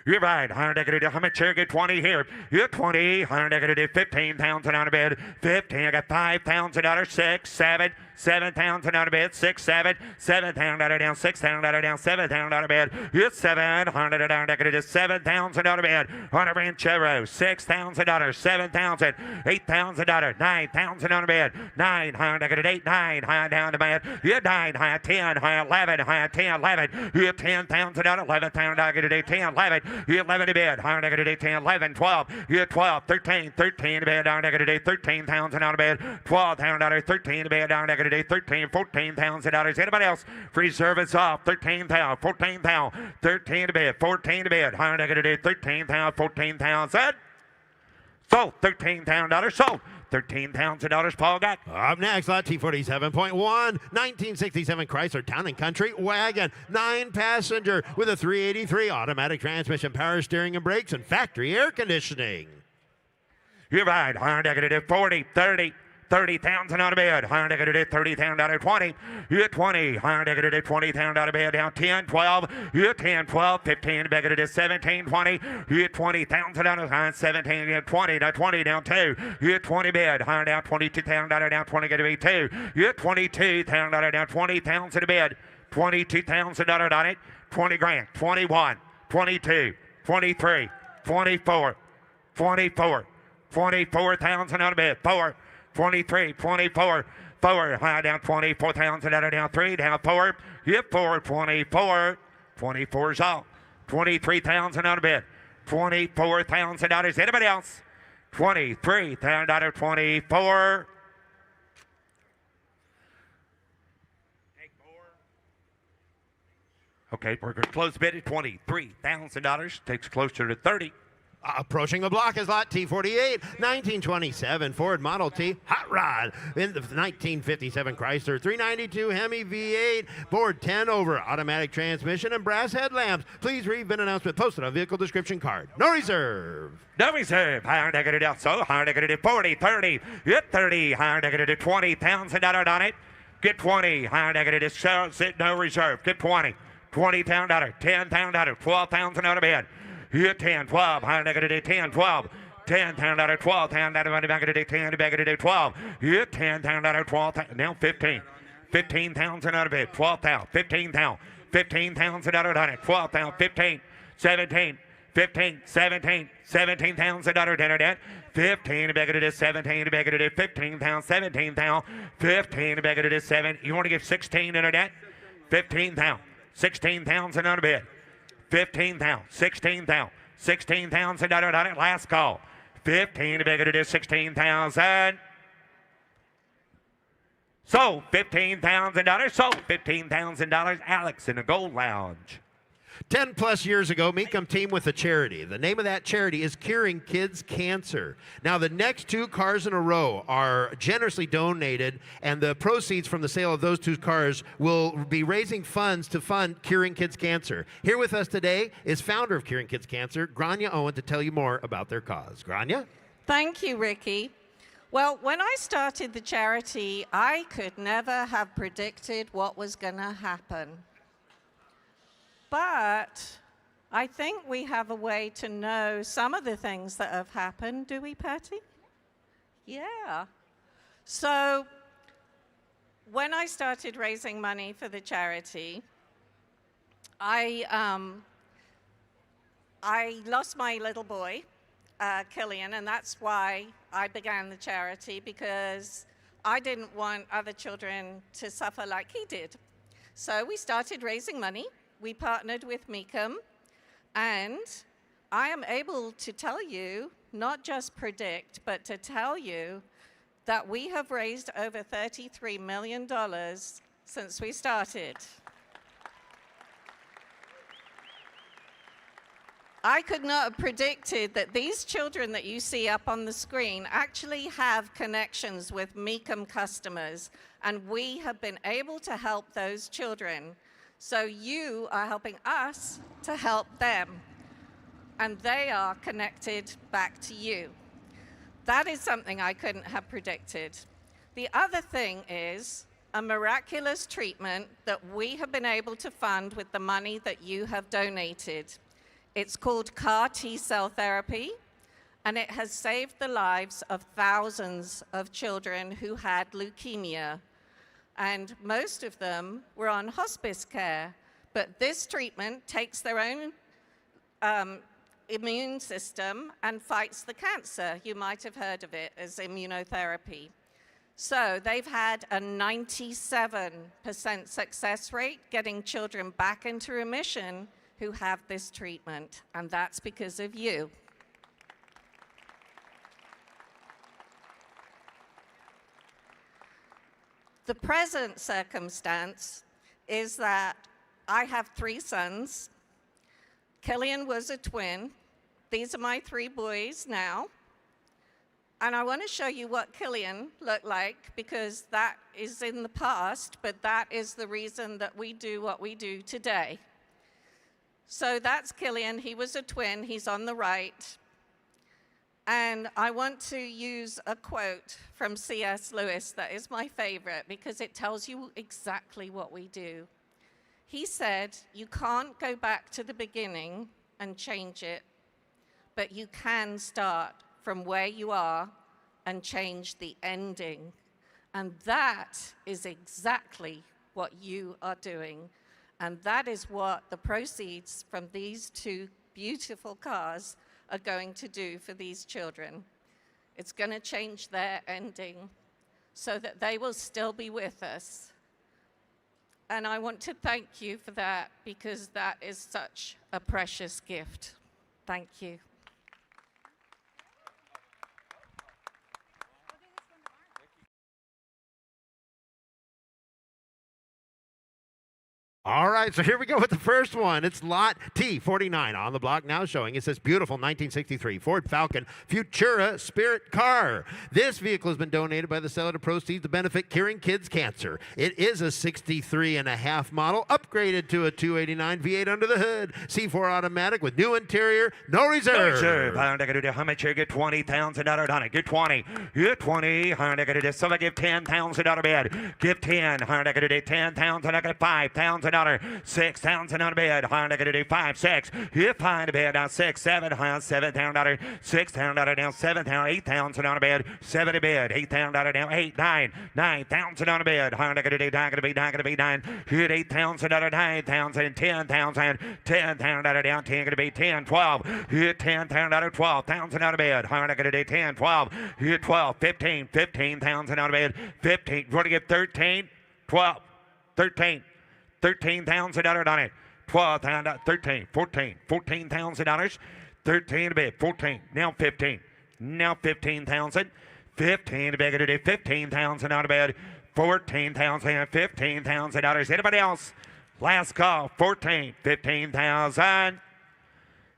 You're right. How much here? Get 20 here. You're 20. 15,000 on a bed. 15. I got $5,000. 6, 7. 7,000 out of bed, 6, 7, 7,000 out of down, 6,000 out of down, 7,000 out of bed, it's 700 down, it is 7,000 out of bed, on a Ranchero, $6,000, 7,000, 8,000 9,000 out of bed, 900, 8, 9, high down to bed, you 9, high 10, high 11, high 10, 11, you 10,000 out, 11,000 out, 10, 11, you 11 to bed, high negative 10, 11, 12, you 12, 13, 13 to bed, down negative 13,000 out of bed, 12,000 out of 13 to bed, down negative 13, 14,000 dollars. Anybody else? Free service off. 13,000, 14,000, 13 to bed, 14 to bed. Higher negative 13,000, 14,000. Sold. $13,000. Sold. $13,000. Paul got.
Up next, lot T47.1, 1967 Chrysler Town & Country wagon, 9-passenger with a 383 automatic transmission, power steering and brakes, and factory air conditioning.
You're right. Higher negative 40, 30. 30,000 out of bed. Higher negative 30,000 out of 20. You're 20. Higher negative 20,000 out of bed. Down 10, 12. You're 10, 12, 15. Negative 17, 20. You're 20,000 out of 17. You're 20. Now 20 down 2. You're 20 bed. Higher down 22,000 out of down 20. Going to be 2. You're 22,000 out of down 20,000 to bed. 22,000 out of on it. 20 grand. 21, 22, 23, 24, 24, 24,000 out of bed. 4. 23, 24, 4, high down 20, 4,000 down 3, down 4, yep, 4, 24, 24's all, 23,000 on a bid, $24,000. Anybody else? $23,000, 24. Okay, we're going to close the bid at $23,000. Takes closer to 30.
Approaching the block is lot T48, 1927 Ford Model T Hot Rod. In the 1957 Chrysler 392 Hemi V8, board 10 over, automatic transmission and brass headlamps. Please read VIN announcement posted on vehicle description card. No reserve.
No reserve. Higher negative also. Higher negative 40, 30. Get 30. Higher negative $20,000 on it. Get 20. Higher negative sit no reserve. Get 20. $20,000. $10,000. $12,000 on a bid. Hit 10, 12, higher negative 10, 12, 10, 10 out of 12, 10 out of negative 10, negative 12, hit 10, 10 out of 12, now 15, 15,000 out of it, 12,000, 15,000, 15,000 out of it, 12,000, 15, 17, 15, 17, 17,000 out of it, 15, negative 17, negative 15,000, 17,000, 15, negative 7, you want to give 16 in that? 15,000, 16,000 out of it. 15,000, 16,000, 16,000 on it. Last call. 15 to make it is 16,000. Sold $15,000. Sold $15,000. Alex in the Gold Lounge.
10 plus years ago, Mecum teamed with a charity. The name of that charity is Curing Kids Cancer. Now, the next 2 cars in a row are generously donated, and the proceeds from the sale of those 2 cars will be raising funds to fund Curing Kids Cancer. Here with us today is founder of Curing Kids Cancer, Grania Owen, to tell you more about their cause. Grania?
Thank you, Ricky. Well, when I started the charity, I could never have predicted what was going to happen. But I think we have a way to know some of the things that have happened, do we, Patty? Yeah. So when I started raising money for the charity, I lost my little boy, Killian, and that's why I began the charity, because I didn't want other children to suffer like he did. So we started raising money. We partnered with Mecum, and I am able to tell you, not just predict, but to tell you that we have raised over $33 million since we started. I could not have predicted that these children that you see up on the screen actually have connections with Mecum customers, and we have been able to help those children. So you are helping us to help them, and they are connected back to you. That is something I couldn't have predicted. The other thing is a miraculous treatment that we have been able to fund with the money that you have donated. It's called CAR T-cell therapy, and it has saved the lives of thousands of children who had leukemia. And most of them were on hospice care. But this treatment takes their own immune system and fights the cancer. You might have heard of it as immunotherapy. So they've had a 97% success rate getting children back into remission who have this treatment, and that's because of you. The present circumstance is that I have 3 sons. Killian was a twin. These are my 3 boys now. And I want to show you what Killian looked like, because that is in the past, but that is the reason that we do what we do today. So that's Killian. He was a twin. He's on the right. And I want to use a quote from C.S. Lewis that is my favorite, because it tells you exactly what we do. He said, "You can't go back to the beginning and change it, but you can start from where you are and change the ending." And that is exactly what you are doing. And that is what the proceeds from these 2 beautiful cars are going to do for these children. It's going to change their ending. so that they will still be with us. And I want to thank you for that, because that is such a precious gift. Thank you.
All right, so here we go with the first one. It's lot T49 on the block now showing. It says beautiful 1963 Ford Falcon Futura Spirit car. This vehicle has been donated by the seller to proceeds to benefit curing kids' cancer. It is a 63.5 model, upgraded to a 289 V8 under the hood. C4 automatic with new interior, no reserve.
How much you get $20,000 on it? Get 20. Get 20. Somebody give $10,000 bid. Give 10. $10,000. I got $5,000. $6,000 on a bid. $5, 6. Get 5 to bid. Now 6, 7. $7,000. $6,000 down. $7,000. $8,000 on a bid. 7 to bid. $8,000 down. 8, 9. $9,000 on a bid. $9 gonna be 9. Hit $8,000. $9,000. $10,000. $10,000 down. 10 gonna be 10. 12. Hit $10,000. $12,000 on a bid. $100 gonna do 10. 12. Hit 12. 15. $15,000 on a bid. 15. You want to get 13? 12. 13. $13,000 on it. 12,000. 13. 14. $14,000. 13 to bid. 14. Now 15. Now 15,000. 15 to bid. Gonna do 15,000 on a bid. 14,000. $15,000. Anybody else? Last call. 14. 15,000.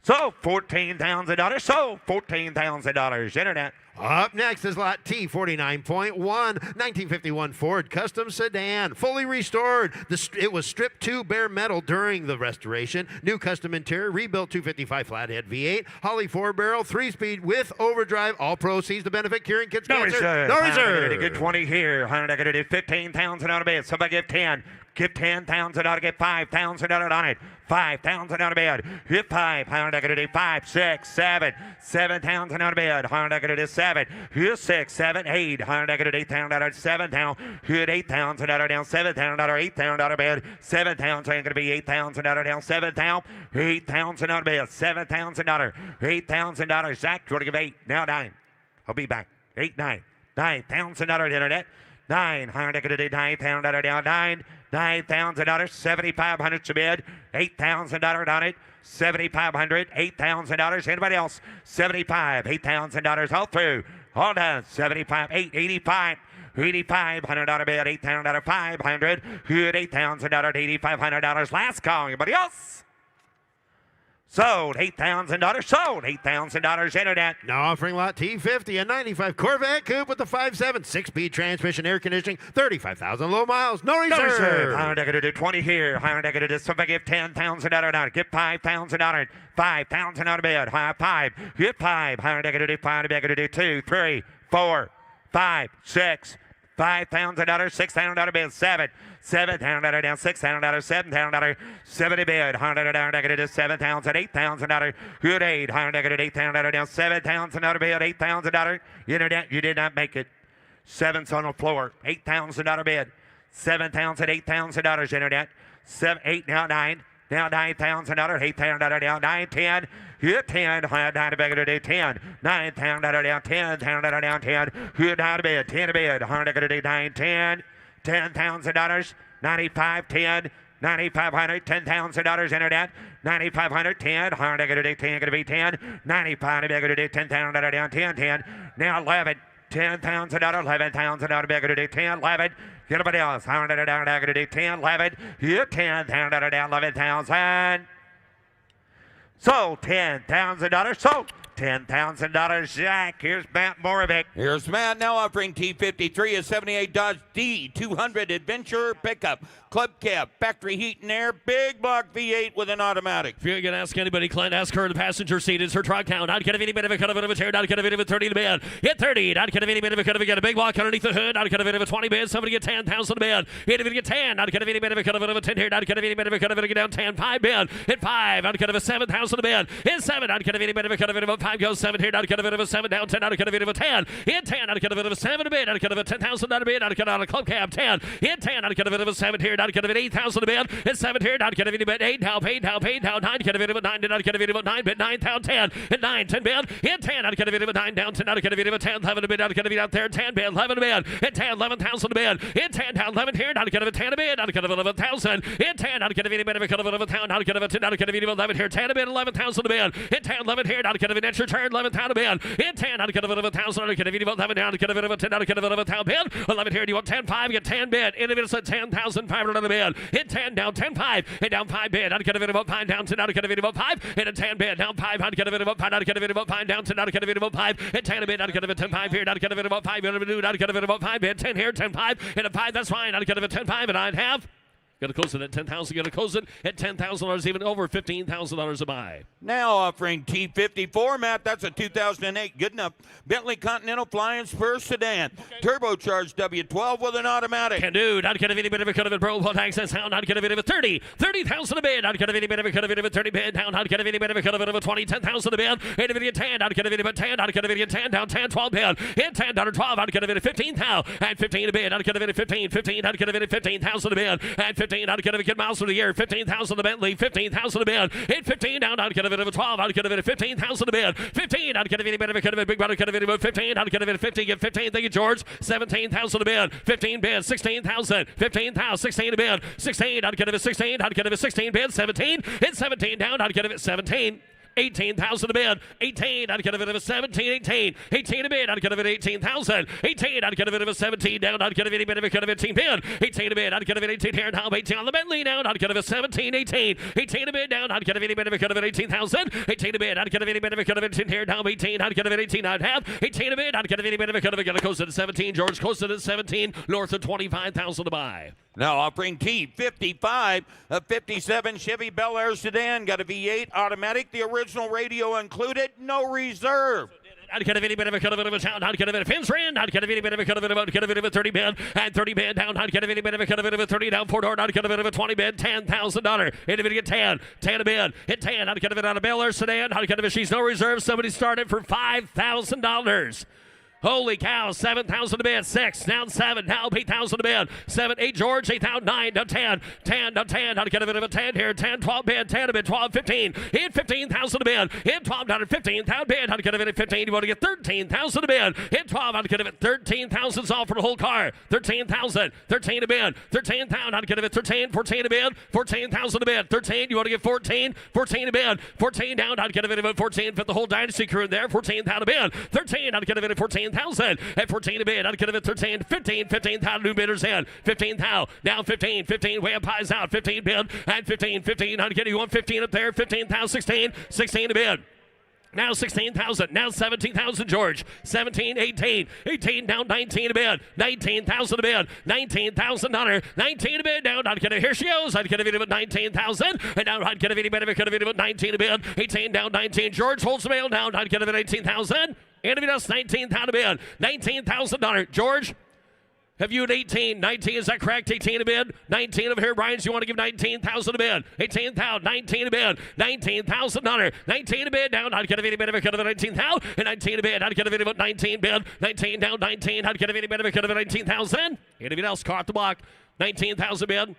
So $14,000. So $14,000. Internet.
Up next is lot T49.1, 1951 Ford Custom Sedan, fully restored. It was stripped to bare metal during the restoration. New custom interior, rebuilt 255 flathead V8, Holly 4-barrel, 3-speed with overdrive. All proceeds to benefit curing kids' cancer. No reserve.
Get 20 here. I'm going to do 15,000 on a bid. Somebody give 10. Give 10,000 on it. Get 5,000 on it. 5,000 on a bid. Hit 5. I'm going to do 5, 6, 7. 7,000 on a bid. I'm going to do 7. Hit 6, 7, 8. I'm going to do 8,000. 7,000. Hit 8,000 down. 7,000. 8,000 on a bid. 7,000. Going to be 8,000 down. 7,000. 8,000 on a bid. $7,000. $8,000. Zach, you want to give 8? Now 9. I'll be back. 8, 9. $9,000 internet. 9. I'm going to do 9,000 down. 9. $9,000. $7,500 to bid. $8,000 on it. $7,500. $8,000. Anybody else? $75. $8,000 all through. All done. 75. 8. 85. $8,500 on a bid. $8,000. $500. Good. $8,000. $8,500. Last call. Anybody else? Sold $8,000. Sold $8,000. Internet.
Now offering lot T50, a 95 Corvette coupe with the 5.7 6-speed transmission, air conditioning, 35,000 low miles, no reserve.
I'm going to do 20 here. I'm going to do somebody give $10,000 on it. Get $5,000 on it. 5,000 on a bid. 5. Get 5. I'm going to do 5. I'm going to do 2, 3, 4, 5, 6. $5,000, $6,000 bid, 7, $7,000 down, $6,000, $7,000, 70 bid, $100 negative, $7,000, $8,000, good 8, $100 negative, $8,000 down, $7,000 bid, $8,000, internet, you did not make it. 7's on the floor, $8,000 bid, $7,000, $8,000 internet, 7, 8 now 9. Now $9,000, $8,000 down, 9, 10, hit 10, high down to bid, 10, $9,000 down, $10,000 down, 10, hit down to bid, 10 to bid, 100 9, 10, $10,000, 95, 10, $9,500, $10,000 internet, 9,500, 10, 100 10, gonna be 10, 95 to bid, $10,000 down, 10, 10, now 11. $10,000, $11,000, bigger to do 10, 11. Anybody else? $100 down, bigger to do 10, 11. You $10,000 down, 11,000. Sold $10,000. Sold $10,000. Jack, here's Matt Moravec.
Here's Matt now offering T53, a 78 Dodge D200 Adventure pickup. Club cab, factory heat and air, big block V8 with an automatic.
If you're going to ask anybody, Clint, ask her in the passenger seat. Is her truck count? Not going to any bit of a cut of a chair, not going to bit of a 30 to bid. Hit 30, not going to any bit of a cut of a get a big block underneath the hood, not going to bit of a 20 bid. Somebody get 10,000 to bid. Hit if you get 10, not going to any bit of a cut of a 10 here, not going to any bit of a cut of a get down 10, 5 bid. Hit 5, not going to 7,000 to bid. Hit 7, not going to any bit of a cut of a 5 goes 7 here, not going to 7 down 10, not going to 10. Hit 10, not going to 7 to bid, not going to 10,000 not a bid, not going to club cab 10. Hit 10, not going to 7 here. not get it 8,000 a bid. It's 7 here, not get it bid 8 now, paid now, 9 get it 9, not get it 9 bid 9 down 10 and 9 10 bid in 10 not get it 9 down 10 not get it 10 11 a bid not get it out there 10 bid 11 a bid in 10 11,000 a bid in 10 down 11 here not get it 10 a bid not get it 11,000 in 10 not get it bid not get it 11,000 not get it not get it 11 here 10 a bid 11,000 a bid in 10 11 here not get it an extra turn 11,000 a bid in 10 not get it 11,000 not get it 11 down not get it 10 not get it 11,000 bid 11 here do you want 10 5 get 10 bid in it's at 10,500 a bid in 10 down 10 5 and down 5 bid not get it about 5 down to not get it about 5 and a 10 bid down 5 not get it about 5 not get it about 5 down to not get it about 5 and 10 a bid not get it 10 5 here not get it about 5 not get it about 5 bid 10 here 10 5 and a 5 that's fine not get it 10 5 and I'd have Going to close it at $10,000. Going to close it at $10,000, even over $15,000 a buy.
Now offering T54, Matt. That's a 2008. Good enough. Bentley Continental Flying Spur Sedan. Okay. Turbocharged W12 with an automatic.
Can do. Not going to any bit of a cut of it. Pro One Access Hound. Not going to bit of a 30. 30,000 a bid. Not going to any bit of a cut of it. 30 bid down. Not going to any bit of a cut of it. 20. 10,000 a bid. 8 of it 10. Not going to any bit 10. Not going to any 10 down. 10. 12 bid. In 10 down 12. Not going to any 15,000 and 15 a bid. Not going to any 15. 15. Not going to any 15,000 a bid. And 15. Not going to get miles of the year. 15,000 a Bentley. 15,000 a bid. In 15 down. Not going to any 12. Not going to any 15,000 a bid. 15. Not going to any bit of a cut of it. Big brother cut of it. 15. Not going to any 15. Get 15. Thank you, George. 17,000 a bid. 15 bid. 16,000. 15,000. 16 a bid. 16. Not going to 16. Not going to 16 bid. 17. It's 17 down. Not going to 17. 18,000 a bid. 18. I'd get a bit of a 17. 18. 18 a bid. I'd get a bit of 18,000. 18. I'd get a bit of a 17 down. I'd get a bit of a 18 bid. 18 a bid. I'd get a bit 18 here now. 18 on the Bentley down. I'd get a 17. 18. 18 a bid down. I'd get a bit of a 18,000. 18 a bid. I'd get a bit of a 18 here now. 18. I'd get a bit 18. I'd have 18 a bid. I'd get a bit of a gonna close it at 17. George close it at 17. North of 25,000 to buy.
Now offering T55, a 57 Chevy Bel Air sedan. Got a V8 automatic. The original radio included. No reserve.
I'd get a bit of a cut of it of a town. I'd get a bit of fins in. I'd get a bit of a cut of it about get a bit of a 30 bid and 30 bid down. I'd get a bit of a cut of it of a 30 down 4 door. I'd get a bit of a 20 bid, $10,000. Hit a bit of 10 a bid. Hit 10. I'd get a bit out of Bel Air sedan. I'd get a bit. She's no reserve. Somebody started for $5,000. Holy cow, 7,000 a bid, 6, down 7, now 8,000 a bid, 7, 8, George, 8,000, 9, down 10, 10, down 10, how to get a bit of a 10 here, 10, 12 bid, 10 a bid, 12, 15, in 15,000 a bid, in 12, down to 15,000 bid, how to get a bit of 15, you want to get 13,000 a bid, in 12, how to get a bit, 13,000 off for the whole car, 13,000, 13 a bid, 13,000, how to get a bit, 13, 14 a bid, 14,000 a bid, 13, you want to get 14, 14 a bid, 14 down, how to get a bit of a 14, fit the whole dynasty crew in there, 14,000 a bid, 13, how to get a bit of 14,000, at 14 a bid, I'd get it at 13, 15, 15,000 new bidders in, 15,000, down 15, 15, way up highs out, 15 bid, and 15, 15, I'd get you on 15 up there, 15,000, 16, 16 a bid. Now 16,000, now 17,000, George. 17, 18, 18 down 19 a bid, 19,000 a bid, $19,000, 19 a bid down. I'd get it. Here she goes. I'd get a bid about 19,000, and now I'd get a bid about 19 a bid, 18 down 19. George holds the mail down. I'd get a bid 18,000, and if else 19,000 a bid, $19,000. George. Have you at 18? 19, is that correct? 18 a bid? 19 over here, Brian, you want to give 19,000 a bid? 18,000, 19 a bid, $19,000, 19 a bid down. I'd get a bit of a cut of 19,000, and 19 a bid. I'd get a bit of 19 bid, 19 down 19. I'd get a bit of a cut of 19,000. Anything else? Caught the block. 19,000 bid.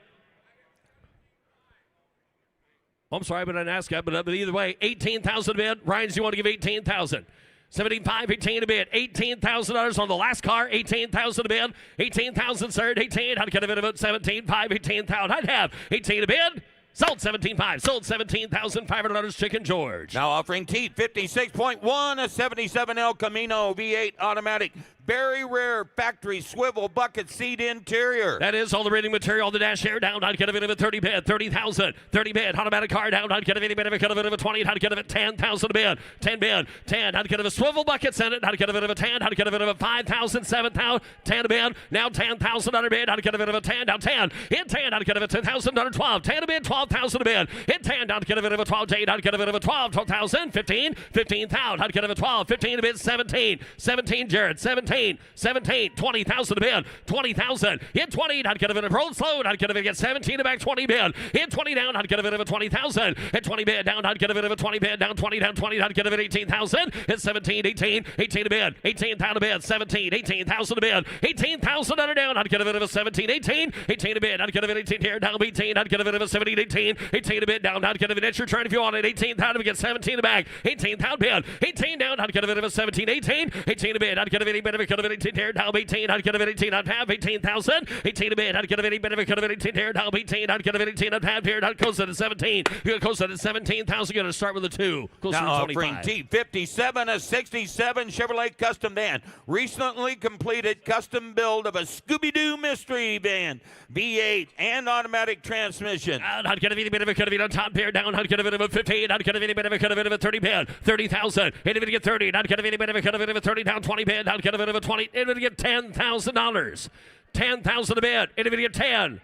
Oh, I'm sorry, but I didn't ask that. But either way, 18,000 bid. Ryan's, you want to give 18,000. 75, 18 a bid, $18,000 on the last car, 18,000 a bid, 18,000 third, 18, I'd get a bit of it, 17, 5, 18,000, I'd have 18 a bid, sold 17.5, sold $17,500, Chicken George.
Now offering T56.1, a 77 El Camino V8 automatic. Very rare factory swivel bucket seat interior.
That is all the rating material on the dash here. Down, I'd get a bit of a 30 bid, 30,000, 30 bid, automatic car down, I'd get a bit of a 20, I'd get a bit 10,000 a bid, 10 bid, 10, I'd get a swivel buckets in it, I'd get a bit of a 10, I'd get a bit of a 5,000, 7,000, 10 a bid, now 10,000 a bid, I'd get a bit of a 10, down 10, in 10, I'd get a bit 10,000, 12, 10 a bid, 12,000 a bid, in 10, I'd get a bit of a 12, Jade, I'd get a bit of a 12, 12,000, 15, 15,000, I'd get a bit 12, 15 a bid, 17, 17, Jared, 17, 17, 17, 20,000 to bid, 20,000, hit 20, not get a bit of roll slow, not get a bit, get 17 to back 20 bid, hit 20 down, not get a bit of a 20,000, hit 20 bid down, not get a bit of a 20 bid down, 20 down, 20, not get a bit 18,000, hit 17, 18, 18 to bid, 18 down to bid, 17, 18,000 to bid, 18,000 under down, not get a bit of a 17, 18, 18 to bid, not get a bit 18 here, down 18, not get a bit of a 17, 18, 18 to bid down, not get a bit, it's your turn if you want it, 18 down to get 17 to back, 18 down bid, 18 down, not get a bit of a 17, 18, 18 to bid, not get a bit any benefit, could have 18 here, down 18, not get a bit 18, not have 18,000, 18 to bid, not get a bit any benefit, could have 18 here, down 18, not get a bit 18, not have here, not close at 17, you're going to close at 17,000, you're going to start with a 2, closer
now
to
offering
25.
T57, a 67 Chevrolet custom van. Recently completed custom build of a Scooby-Doo mystery van. V8 and automatic transmission.
Not get a bit of a could have been on top here, down, not get a bit of a 15, not get a bit of a could have been a 30 bid, 30,000, hit a bit of 30, not get a bit of a could have been a 30 down 20 bid, not get a bit of a 20, it would get $10,000. 10,000 to bid, it would get 10.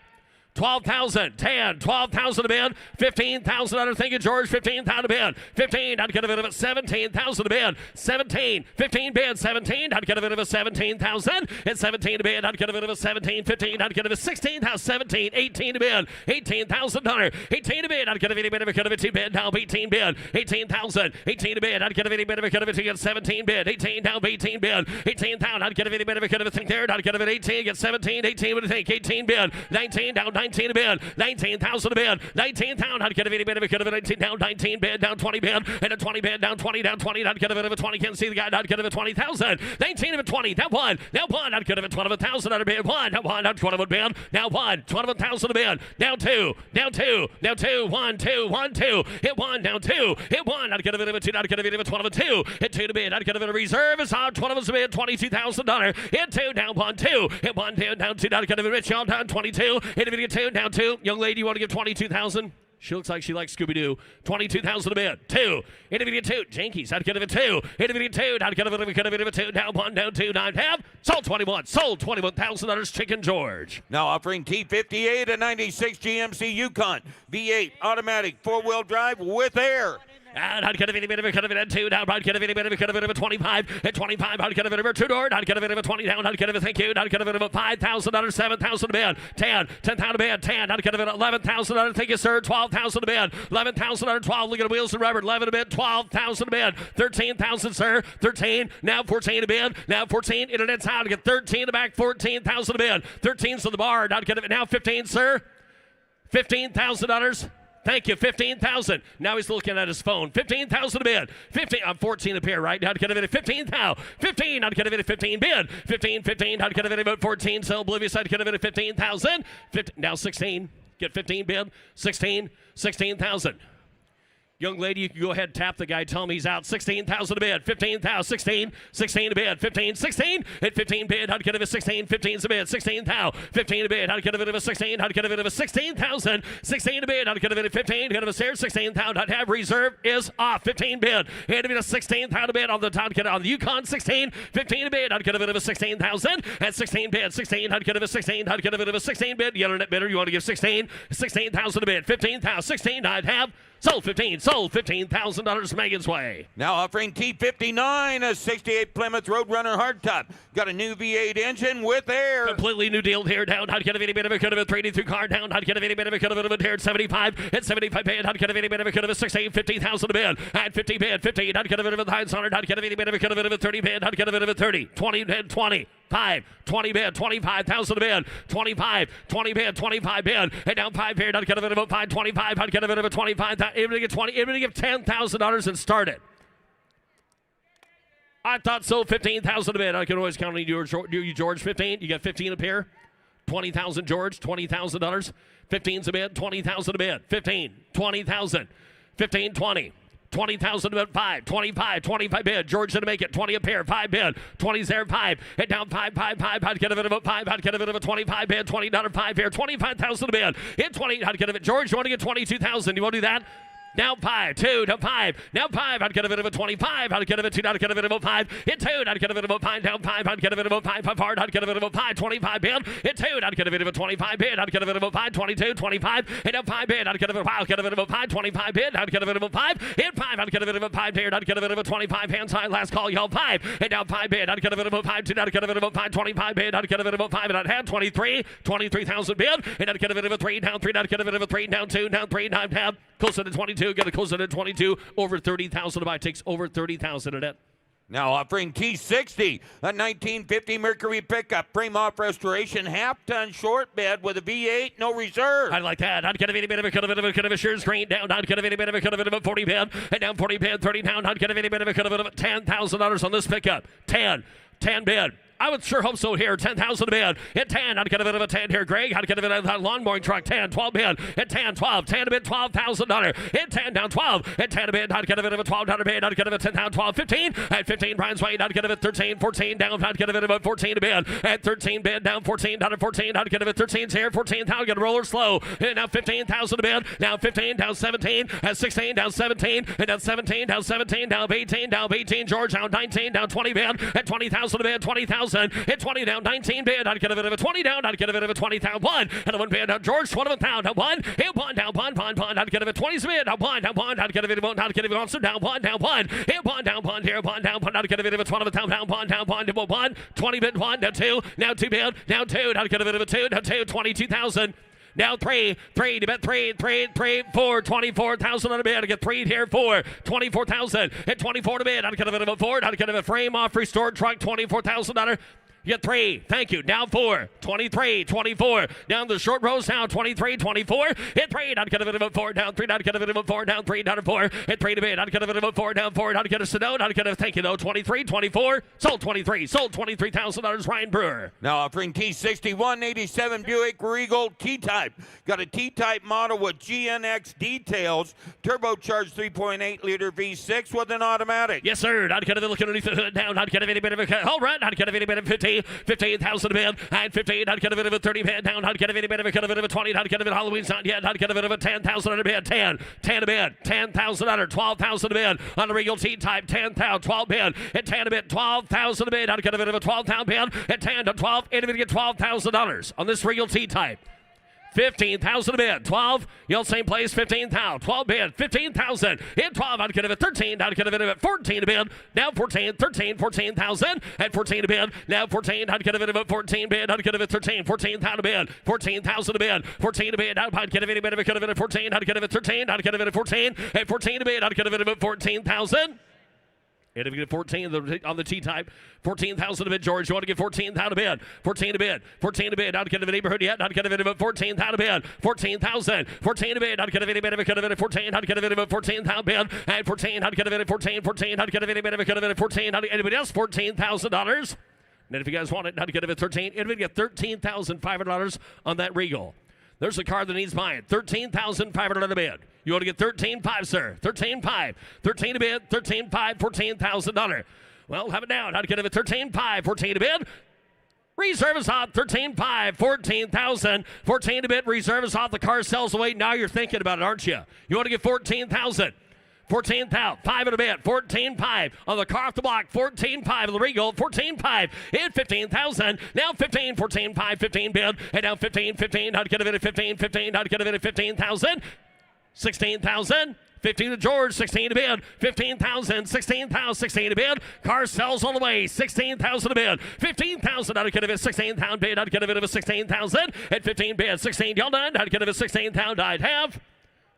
12,000, 10, 12,000 to bid, 15,000 under. Thank you, George. 15,000 to bid, 15. I'd get a bit of it. 17,000 to bid, 17, 15 bid, 17. I'd get a bit of a 17,000 and 17 to bid. I'd get a bit of a 17, 15. I'd get a bit of 16,000, 17, 18 to bid, $18,000, 18 to bid. I'd get a bit of a cut of it to bid, now 18 bid, 18,000, 18 to bid. I'd get a bit of a cut of it to get 17 bid, 18 down, 18 bid, 18,000. I'd get a bit of a cut of it thing there. I'd get a bit 18, get 17, 18 would take 18 bid, 19 down, 19 to bid, 19,000 to bid, 19,000. I'd get a bit of a cut of it, 18 down, 19 bid, down 20 bid, and a 20 bid, down 20, down 20. I'd get a bit of a 20. Can't see the guy. I'd get a bit of 20,000, 19 of a 20. Now one. I'd get a bit 12,000 out of bid. One. Now one. Now 12 bid. Now one. 12,000 to bid. Now two. Now two. Now two. 1, 2, 1, 2. Hit one. Down two. Hit one. I'd get a bit of a 2. I'd get a bit of a 12 of a 2. Hit 2 to bid. I'd get a bit of reserve. It's hard. 12 of a bid. $22,000. Hit 2. Down 1, 2. Hit 1, 2. Down 2. I'd get a bit rich. Y'all down 22. Hit a bit of 2. Down 2. Young lady, you want to give 22,000? She looks like she likes Scooby-Doo. 22,000 a bid. 2. Individual 2. Jinkies. I'd get a 2. Individual 2. I'd get a bit of a 2. Down 1. Down 2. 9. Half. Sold 21. Sold $21,000. Chicken George.
Now offering T58, a 96 GMC Yukon. V8 automatic 4-wheel drive with air.
And I'd get a bit of a cut of it at 2 down. I'd get a bit of a cut of it at 25. At 25, I'd get a bit of a 2 door. I'd get a bit of a 20 down. I'd get a bit of a thank you. I'd get a bit of a $5,000, 7,000 to bid. 10, 10,000 to bid. 10. I'd get a bit of $11,000. Thank you, sir. 12,000 to bid. 11,000 12. Look at the wheels and rubber. 11 to bid. 12,000 to bid. 13,000, sir. 13. Now 14 to bid. Now 14. Internet's out. I'd get 13 to back. 14,000 to bid. 13's to the bar. I'd get it now 15, sir. $15,000. Thank you, 15,000. Now he's looking at his phone. 15,000 to bid. 15. I'm 14 a pair, right? I'd get a bit of 15,000. 15. I'd get a bit of 15 bid. 15. 15. I'd get a bit of 14. So oblivious. I'd get a bit of 15,000. Now 16. Get 15 bid. 16. 16,000. Young lady, you can go ahead and tap the guy. Tell him he's out. 16,000 to bid. 15,000. 16. 16 to bid. 15. 16. At 15 bid. I'd get a bit of 16. 15's to bid. 16,000. 15 to bid. I'd get a bit of a 16. I'd get a bit of a 16,000. 16 to bid. I'd get a bit of 15. Get a bit of 16,000. I'd have reserve is off. 15 bid. Had a bit of 16,000 to bid on the top. Get on the Yukon. 16. 15 to bid. I'd get a bit of a 16,000. At 16 bid. 16. I'd get a bit of 16. I'd get a bit of a 16 bid. The internet bidder. You want to give 16. 16,000 to bid. 15,000. 16. I'd have. Sold 15. Sold $15,000 Megan's way.
Now offering T59, a 68 Plymouth Roadrunner hardtop. Got a new V8 engine with air.
Completely new deal here down. I'd get a bit of a cut of a 3D through car down. I'd get a bit of a cut of a here at 75. At 75 bid. I'd get a bit of a cut of a 16. 50,000 to bid. At 50 bid. 15. I'd get a bit of a high on it. I'd get a bit of a cut of a 30 bid. I'd get a bit of a 30. 20 bid. 20. 5, 20 bid, 25,000 bid, 25, 20 bid, 25 bid, and down 5 bid. I'd get a bit of a 5, 25. I'd get a bit of a 25. Able to get 20. Able to give $10,000 and start it. I thought so. 15,000 a bid. I can always count on you, George. 15. You got 15 a pair. 20,000, George. $20,000. 15's a bid. 20,000 a bid. 15. 20,000. 15. 20. 20,000 to bid, 5, 25, 25 bid. George to make it, 20 a pair, 5 bid, 20's there, 5, hit down 5, 5, 5, I'd get a bit of a 5, I'd get a bit of a 25 bid, $20 5 pair, 25,000 to bid, hit 20, I'd get a bit. George, you want to get 22,000, you want to do that? Now 5, 2, now 5, now 5, I'd get a bit of a 25, I'd get a bit of 2, I'd get a bit of a 5, hit 2, I'd get a bit of a 5, down 5, I'd get a bit of a 5, 5 hard, I'd get a bit of a 5, 25 bid, hit 2, I'd get a bit of a 25 bid, I'd get a bit of a 5, 22, 25, hit up 5 bid, I'd get a bit of a 5, I'd get a bit of a 5, 25 bid, I'd get a bit of a 5, hit 5, I'd get a bit of a 5 bid, I'd get a bit of a 25, hand side, last call, y'all 5, hit down 5 bid, I'd get a bit of a 5, 2, I'd get a bit of a 5, 25 bid, I'd get a bit of a 5, and I'd have 23,000 bid, and I'd get a bit of a 3, down 3, I'd get a bit of a 3, down 2, down 3, down, down, close to 22, get a close to 22, over 30,000 to buy, takes over 30,000 in it.
Now offering T60, a 1950 Mercury pickup, frame off restoration, half-ton short bed with a V8, no reserve.
I like that. I'd get a bitty bit of a cut of a sheer screen down. I'd get a bitty bit of a cut of a 40 bed, and down 40 bed, 30 down. I'd get a bitty bit of a cut of a $10,000 on this pickup. 10 bed. I would sure hope so here. 10,000 a bid. At 10, I'd get a bit of a 10 here, Greg. I'd get a bit of that lawn mowing truck. 10, 12 bid. At 10, 12. 10 a bid, $12,000. At 10, down 12. At 10 a bid, I'd get a bit of a $12 bid. I'd get a bit of 10 down, 12, 15. At 15, Brian's Wade. I'd get a bit 13, 14 down. I'd get a bit of a 14 a bid. At 13 bid, down 14, down to 14. I'd get a bit 13 here. 14, I'd get a roller slow. And now 15,000 a bid. Now 15, down 17. At 16, down 17. And down 17, down 17, down 18, down 18. George, down 19, down 20 bid. At 20,000 a bid, 20,000. At 20 down, 19 bid. I'd get a bit of a 20 down. I'd get a bit of a 20,000. 1 and a 1 bid. Now George, 21 down. Now 1. Hit 1 down, 1. I'd get a bit 20 bid. Now 1 down, 1. I'd get a bit of 1. I'd get a bit of down 1 down 1. Hit 1 down, 1 here, 1 down 1. I'd get a bit of a 20 down 1 down 1. 20 bid 1 down 2. Now 2 bid. Now 2. I'd get a bit of a 2 down 2. 22,000. Now 3 to bet 3, 4, 24,000 on a bid. I get 3 here, 4, 24,000. At 24 to bid, I'd get a bit of a 4. I'd get a frame off restored truck, $24,000. You get 3. Thank you. Now 4. 23, 24. Down the short rows now. 23, 24. Hit 3. I'd get a bit of a 4. Down 3. I'd get a bit of a 4. Down 3. Down to 4. Hit 3 to bid. I'd get a bit of a 4. Down 4. I'd get a Sedone. I'd get a thank you though. 23, 24. Sold 23. Sold $23,000. Ryan Brewer.
Now offering T60 187 Buick Regal T-Type. Got a T-Type model with GNX details. Turbocharged 3.8 liter V6 with an automatic.
Yes, sir. I'd get a look underneath the hood down. I'd get a bit of a all right. I'd get a bit of 50. 15,000 a bid, and 15, I'd get a bit of a 30 bid down, I'd get a bit of a 20, I'd get a bit of Halloween's not yet, I'd get a bit of a 10,000 a bid, 10 a bid, 10,000 under, 12,000 a bid, on the Regal T-Type, 10,000, 12 bid, at 10 a bid, 12,000 a bid, I'd get a bit of a 12,000 bid, at 10 to 12, and get $12,000 on this Regal T-Type. 15,000 a bid. 12, you'll same place, 15,000. 12 bid, 15,000. In 12, I'd get a bit 13. I'd get a bit of it 14 a bid. Now 14, 13, 14,000. At 14 a bid. Now 14, I'd get a bit of a 14 bid. I'd get a bit 13, 14,000 a bid. 14,000 a bid. 14 a bid. I'd get a bit of a 14. I'd get a bit 13. I'd get a bit of 14. At 14 a bid, I'd get a bit of a 14,000. And if you get 14 on the T-Type, 14,000 a bid, George. You want to get 14,000 a bid. 14 a bid. 14 a bid. I'd get a neighborhood yet. I'd get a bit of a 14,000 a bid. 14,000. 14 a bid. I'd get a bit of a 14. I'd get a bit of a 14,000 bid. And 14. I'd get a bit of 14. 14. I'd get a bit of a 14. Anybody else? $14,000. And if you guys want it, I'd get a bit 13. And we get $13,500 on that Regal. There's a car that needs buying. $13,500 a bid. You want to get 13.5, sir. 13.5. 13 a bid. 13.5. $14,000. Well, have it down. I'd get it at 13.5. 14 a bid. Reserve is off. 13.5. 14,000. 14 a bid. Reserve is off. The car sells away. Now you're thinking about it, aren't you? You want to get 14,000. 14,000, 5 in a bid, 14.5 on the car off the block, 14.5 on the Regal, 14.5 in 15,000, now 15, 14.5, 15 bid, and now 15, 15, I'd get a bid at 15, 15, I'd get a bid at 15,000, 16,000, 15 to George, 16 to bid, 15,000, 16,000, 16 to bid, car sells all the way, 16,000 to bid, 15,000, I'd get a bid, 16,000 bid, I'd get a bid of a 16,000, at 15 bid, 16, y'all done, I'd get a bid, 16,000, I'd have.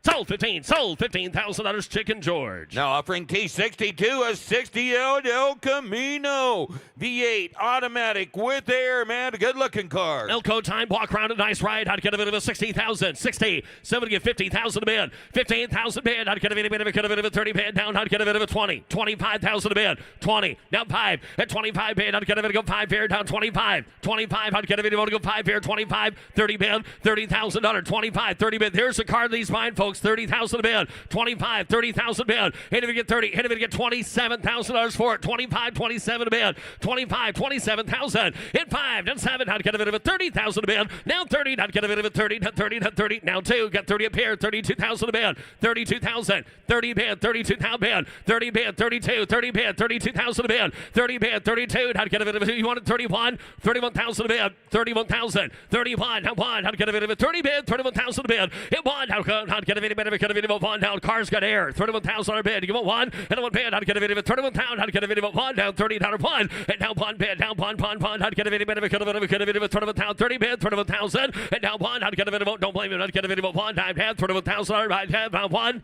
Sold 15. Sold $15,000. Chicken George.
Now offering T62 a 60 El Camino V8 automatic with air, man. A good-looking car.
Elko time. Walk around a nice ride. I'd get a bit of a 60,000. 60. Somebody get 50,000 a bid. 15,000 a bid. I'd get a bit of a 30 bid down. I'd get a bit of a 20. 25,000 a bid. 20. Now 5. At 25 bid. I'd get a bit of a 5 here down 25. 25. I'd get a bit of a 5 here. 25. 30 bid. $30,000. 25. 30 bid. Here's the car that he's buying, folks. folks. 30,000 a bid. 25, 30,000 a bid. Hit if you get 30. Hit if you get $27,000 for it. 25, 27 a bid. 25, 27,000. Hit 5, then 7. I'd get a bit of a 30,000 a bid. Now 30. I'd get a bit of a 30. Now 30. Now 30. Now 2. Got 30 up here. 32,000 a bid. 32,000. 30 bid. 32,000 bid. 30 bid. 32. 30 bid. 32,000 a bid. 30 bid. 32. I'd get a bit of a 2. You wanted 31. 31,000 a bid. 31,000. 31. Now 1. I'd get a bit of a 30 bid. 31,000 a bid. Hit 1. I'd get a bit of a bit of a 1. Now car's got air. 31,000 a bid. You want 1. And 1 bid. I'd get a bit of a 31,000. I'd get a bit of a 1. Down 30. Down 1. And now 1 bid. Down 1. I'd get a bit of a 31,000. 30 bid. 31,000. And now 1. I'd get a bit of a, don't blame me. I'd get a bit of a 1. I'd have 31,000. I'd have 1.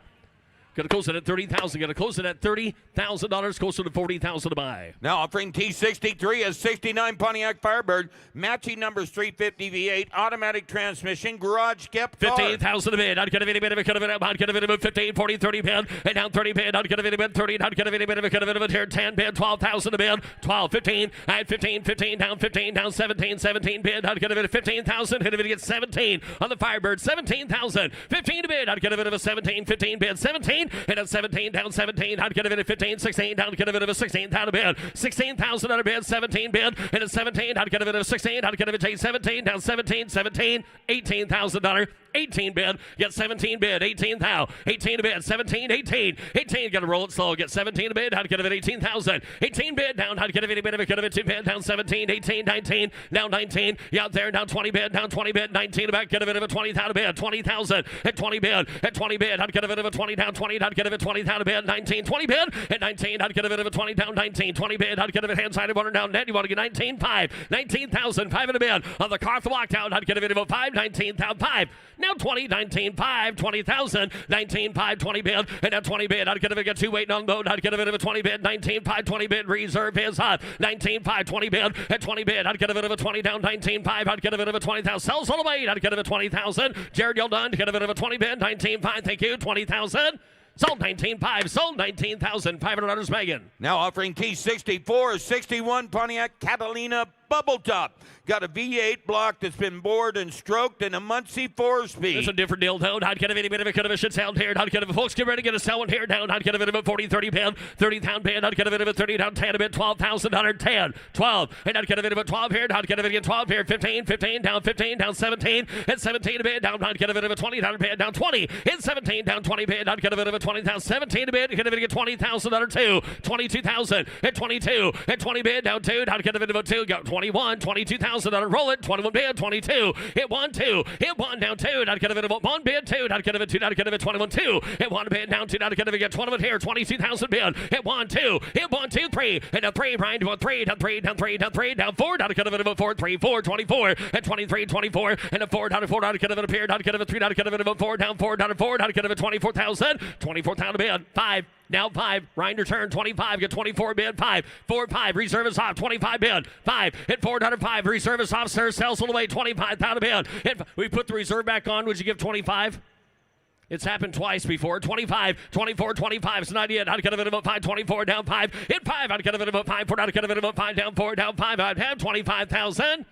Going to close it at 30,000. Going to close it at $30,000. Closer to 40,000 to buy.
Now offering T63, a 69 Pontiac Firebird, matching numbers 350 V8, automatic transmission, garage kept car.
15,000 a bid. I'd get a bit of a cut of it. I'd get a bit of a 15, 40, 30 bid. And down 30 bid. I'd get a bit of a 30. I'd get a bit of a cut of it. Here 10 bid. 12,000 a bid. 12, 15. I had 15, 15 down 17, 17 bid. I'd get a bit of 15,000. Hit a bit to get 17 on the Firebird. 17,000. 15 a bid. I'd get a bit of a 17, 15 bid. 17. And at 17 down 17. I'd get a bit of 15, 16 down. Get a bit of a 16 down a bid. 16,000 on a bid. 17 bid. And at 17. I'd get a bit of 16. I'd get a bit of 17 down 17, 17. $18,000. 18 bid, get 17 bid, 18 thou, 18 a bid, 17, 18, 18, gotta roll it slow, get 17 a bid, I'd get a bid, 18,000, 18 bid, down, I'd get a bit, get a bit, 2 bid, down 17, 18, 19, now 19, you out there, down 20 bid, 19 back, get a bit of a 20,000 a bid, 20,000, at 20 bid, I'd get a bit of a 20 down 20, I'd get a bit 20,000 a bid, 19, 20 bid, at 19, I'd get a bit of a 20 down 19, 20 bid, I'd get a bit hand side of water down net, you want to get 19, 5, 19,000, 5 in a bid, on the car for lockdown, I'd get a bit of a 5, 19,000, 5, now 20, 19, 5, 20,000, 19, 5, 20 bid, and now 20 bid, I'd get a bit of 2 waiting on boat, I'd get a bit of a 20 bid, 19, 5, 20 bid, reserve is hot, 19, 5, 20 bid, at 20 bid, I'd get a bit of a 20 down, 19, 5, I'd get a bit of a 20,000, sells all the way, I'd get a bit of 20,000, Jared, you're done, get a bit of a 20 bid, 19, 5, thank you, 20,000, sold 19.5, sold 19,500, Megan.
Now offering T64, a 61 Pontiac Catalina Bubble Top. Got a V8 block that's been bored and stroked and a Muncie 4-speed.
It's a different deal, down. I'd get a bit of a cut of a shit sound here. I'd get a bit, folks, get ready to get a sell one here, down. I'd get a bit of a 40, 30 pound, 30 pound band. I'd get a bit of a 30 down, 10 a bit, 12,000, 10, 12. And I'd get a bit of a 12 here. I'd get a bit of a 12 here, 15, 15 down 17. And 17 a bit, down. I'd get a bit of a 20 down band, down 20. And 17 down 20 band. I'd get a bit of a 20,000, 17 a bit. Get a bit of a 20,000, 2, 22,000, and 22, and 20 bid down 2. I'd get a bit of a 2, got 21, 22,000, roll it, 21 bid, 22, hit 1, 2, hit 1 down 2. I'd get a bit of a 1 bid 2. I'd get a bit 2. I'd get a bit 21 2. Hit 1 bid down 2. I'd get a bit 21 here, 22,000 bid. Hit 1 2. Hit 1 2 3. And down 3. Brian down 3. Down 3. Down 3. Down 3. Down 4. I'd get a bit of a 4 3 4 24 and 23 24 and a 4 down 4. I'd get a bit of here. I'd get a bit 3. I'd get a bit of a 4 down 4 down 4. I'd get a bit 24,000. 24,000 bid 5. Now 5. Ryan return 25. Get 24 bid 5. 4 5. Reserve is off. 25 bid 5. Hit 4 down 5. Reserve is off. Sir sells all the way. 25,000 bid. If we put the reserve back on, would you give 25? It's happened twice before. 25, 24, 25. It's not yet. I'd get a bit of a 5, 24 down 5. Hit 5. I'd get a bit of a 5, 4. I'd get a bit of a 5 down 4 down 5. I'd have 25,000.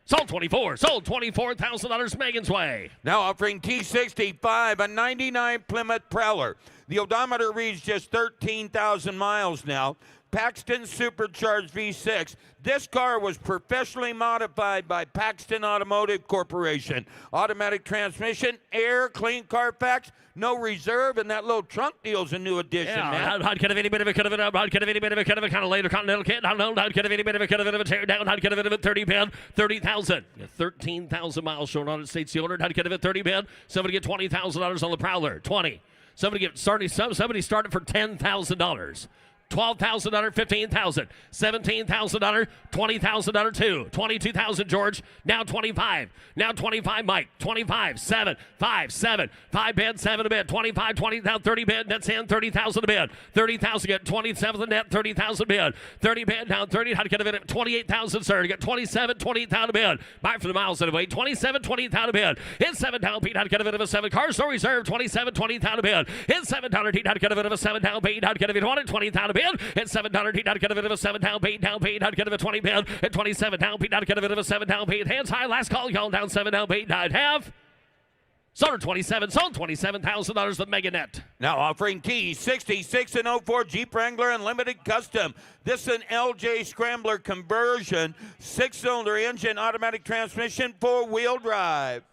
Sold 24. Sold $24,000 Megan's way.
Now offering T65, a 99 Plymouth Prowler. The odometer reads just 13,000 miles now. Paxton Supercharged V6. This car was professionally modified by Paxton Automotive Corporation. Automatic transmission, air, clean Carfax, no reserve, and that little trunk deal's a new addition.
Yeah, I'd get a bit of a cut of it up. I'd get a bit of a cut of a kind of later Continental kit. I don't know. I'd get a bit of a cut of it of a tear down. I'd get a bit of a 30 pound, 30,000. 13,000 miles shown on it. States the order. I'd get a bit 30 pound. Somebody get $20,000 on the Prowler. 20. Somebody started for $10,000. $12,000, $15,000, $17,000, $20,000, 2, $22,000, George. Now 25. Now 25, Mike. 25, 7, 5, 7, 5 bid, 7 a bid, 25, 20, now 30 bid, that's in, 30,000 a bid, 30,000, get 27 net, 30,000 bid, 30 bid, now 30, how to get a bid at 28,000, sir, to get 27, 28,000 a bid, buy for the miles anyway, 27, 28,000 a bid, hit 7 down, Pete, how to get a bit of a 7, car store reserve, 27, 20,000 a bid, hit $7, Pete, how to get a bit of a 7 down, Pete, how to get a bit of 20,000 a bid, hit $7, Pete, how to get a bit of a 7 down, Pete, how to get a bit of a 20 bid, at 27 down, Pete, how to get a bit of a 7 down, Pete, hands high, last call, y'all down 7 down, Pete, I'd have Sold 27, sold $27,000 with Mega Net.
Now offering T66 and 04 Jeep Wrangler Unlimited Custom. This is an LJ Scrambler conversion, 6-cylinder engine, automatic transmission, 4-wheel drive.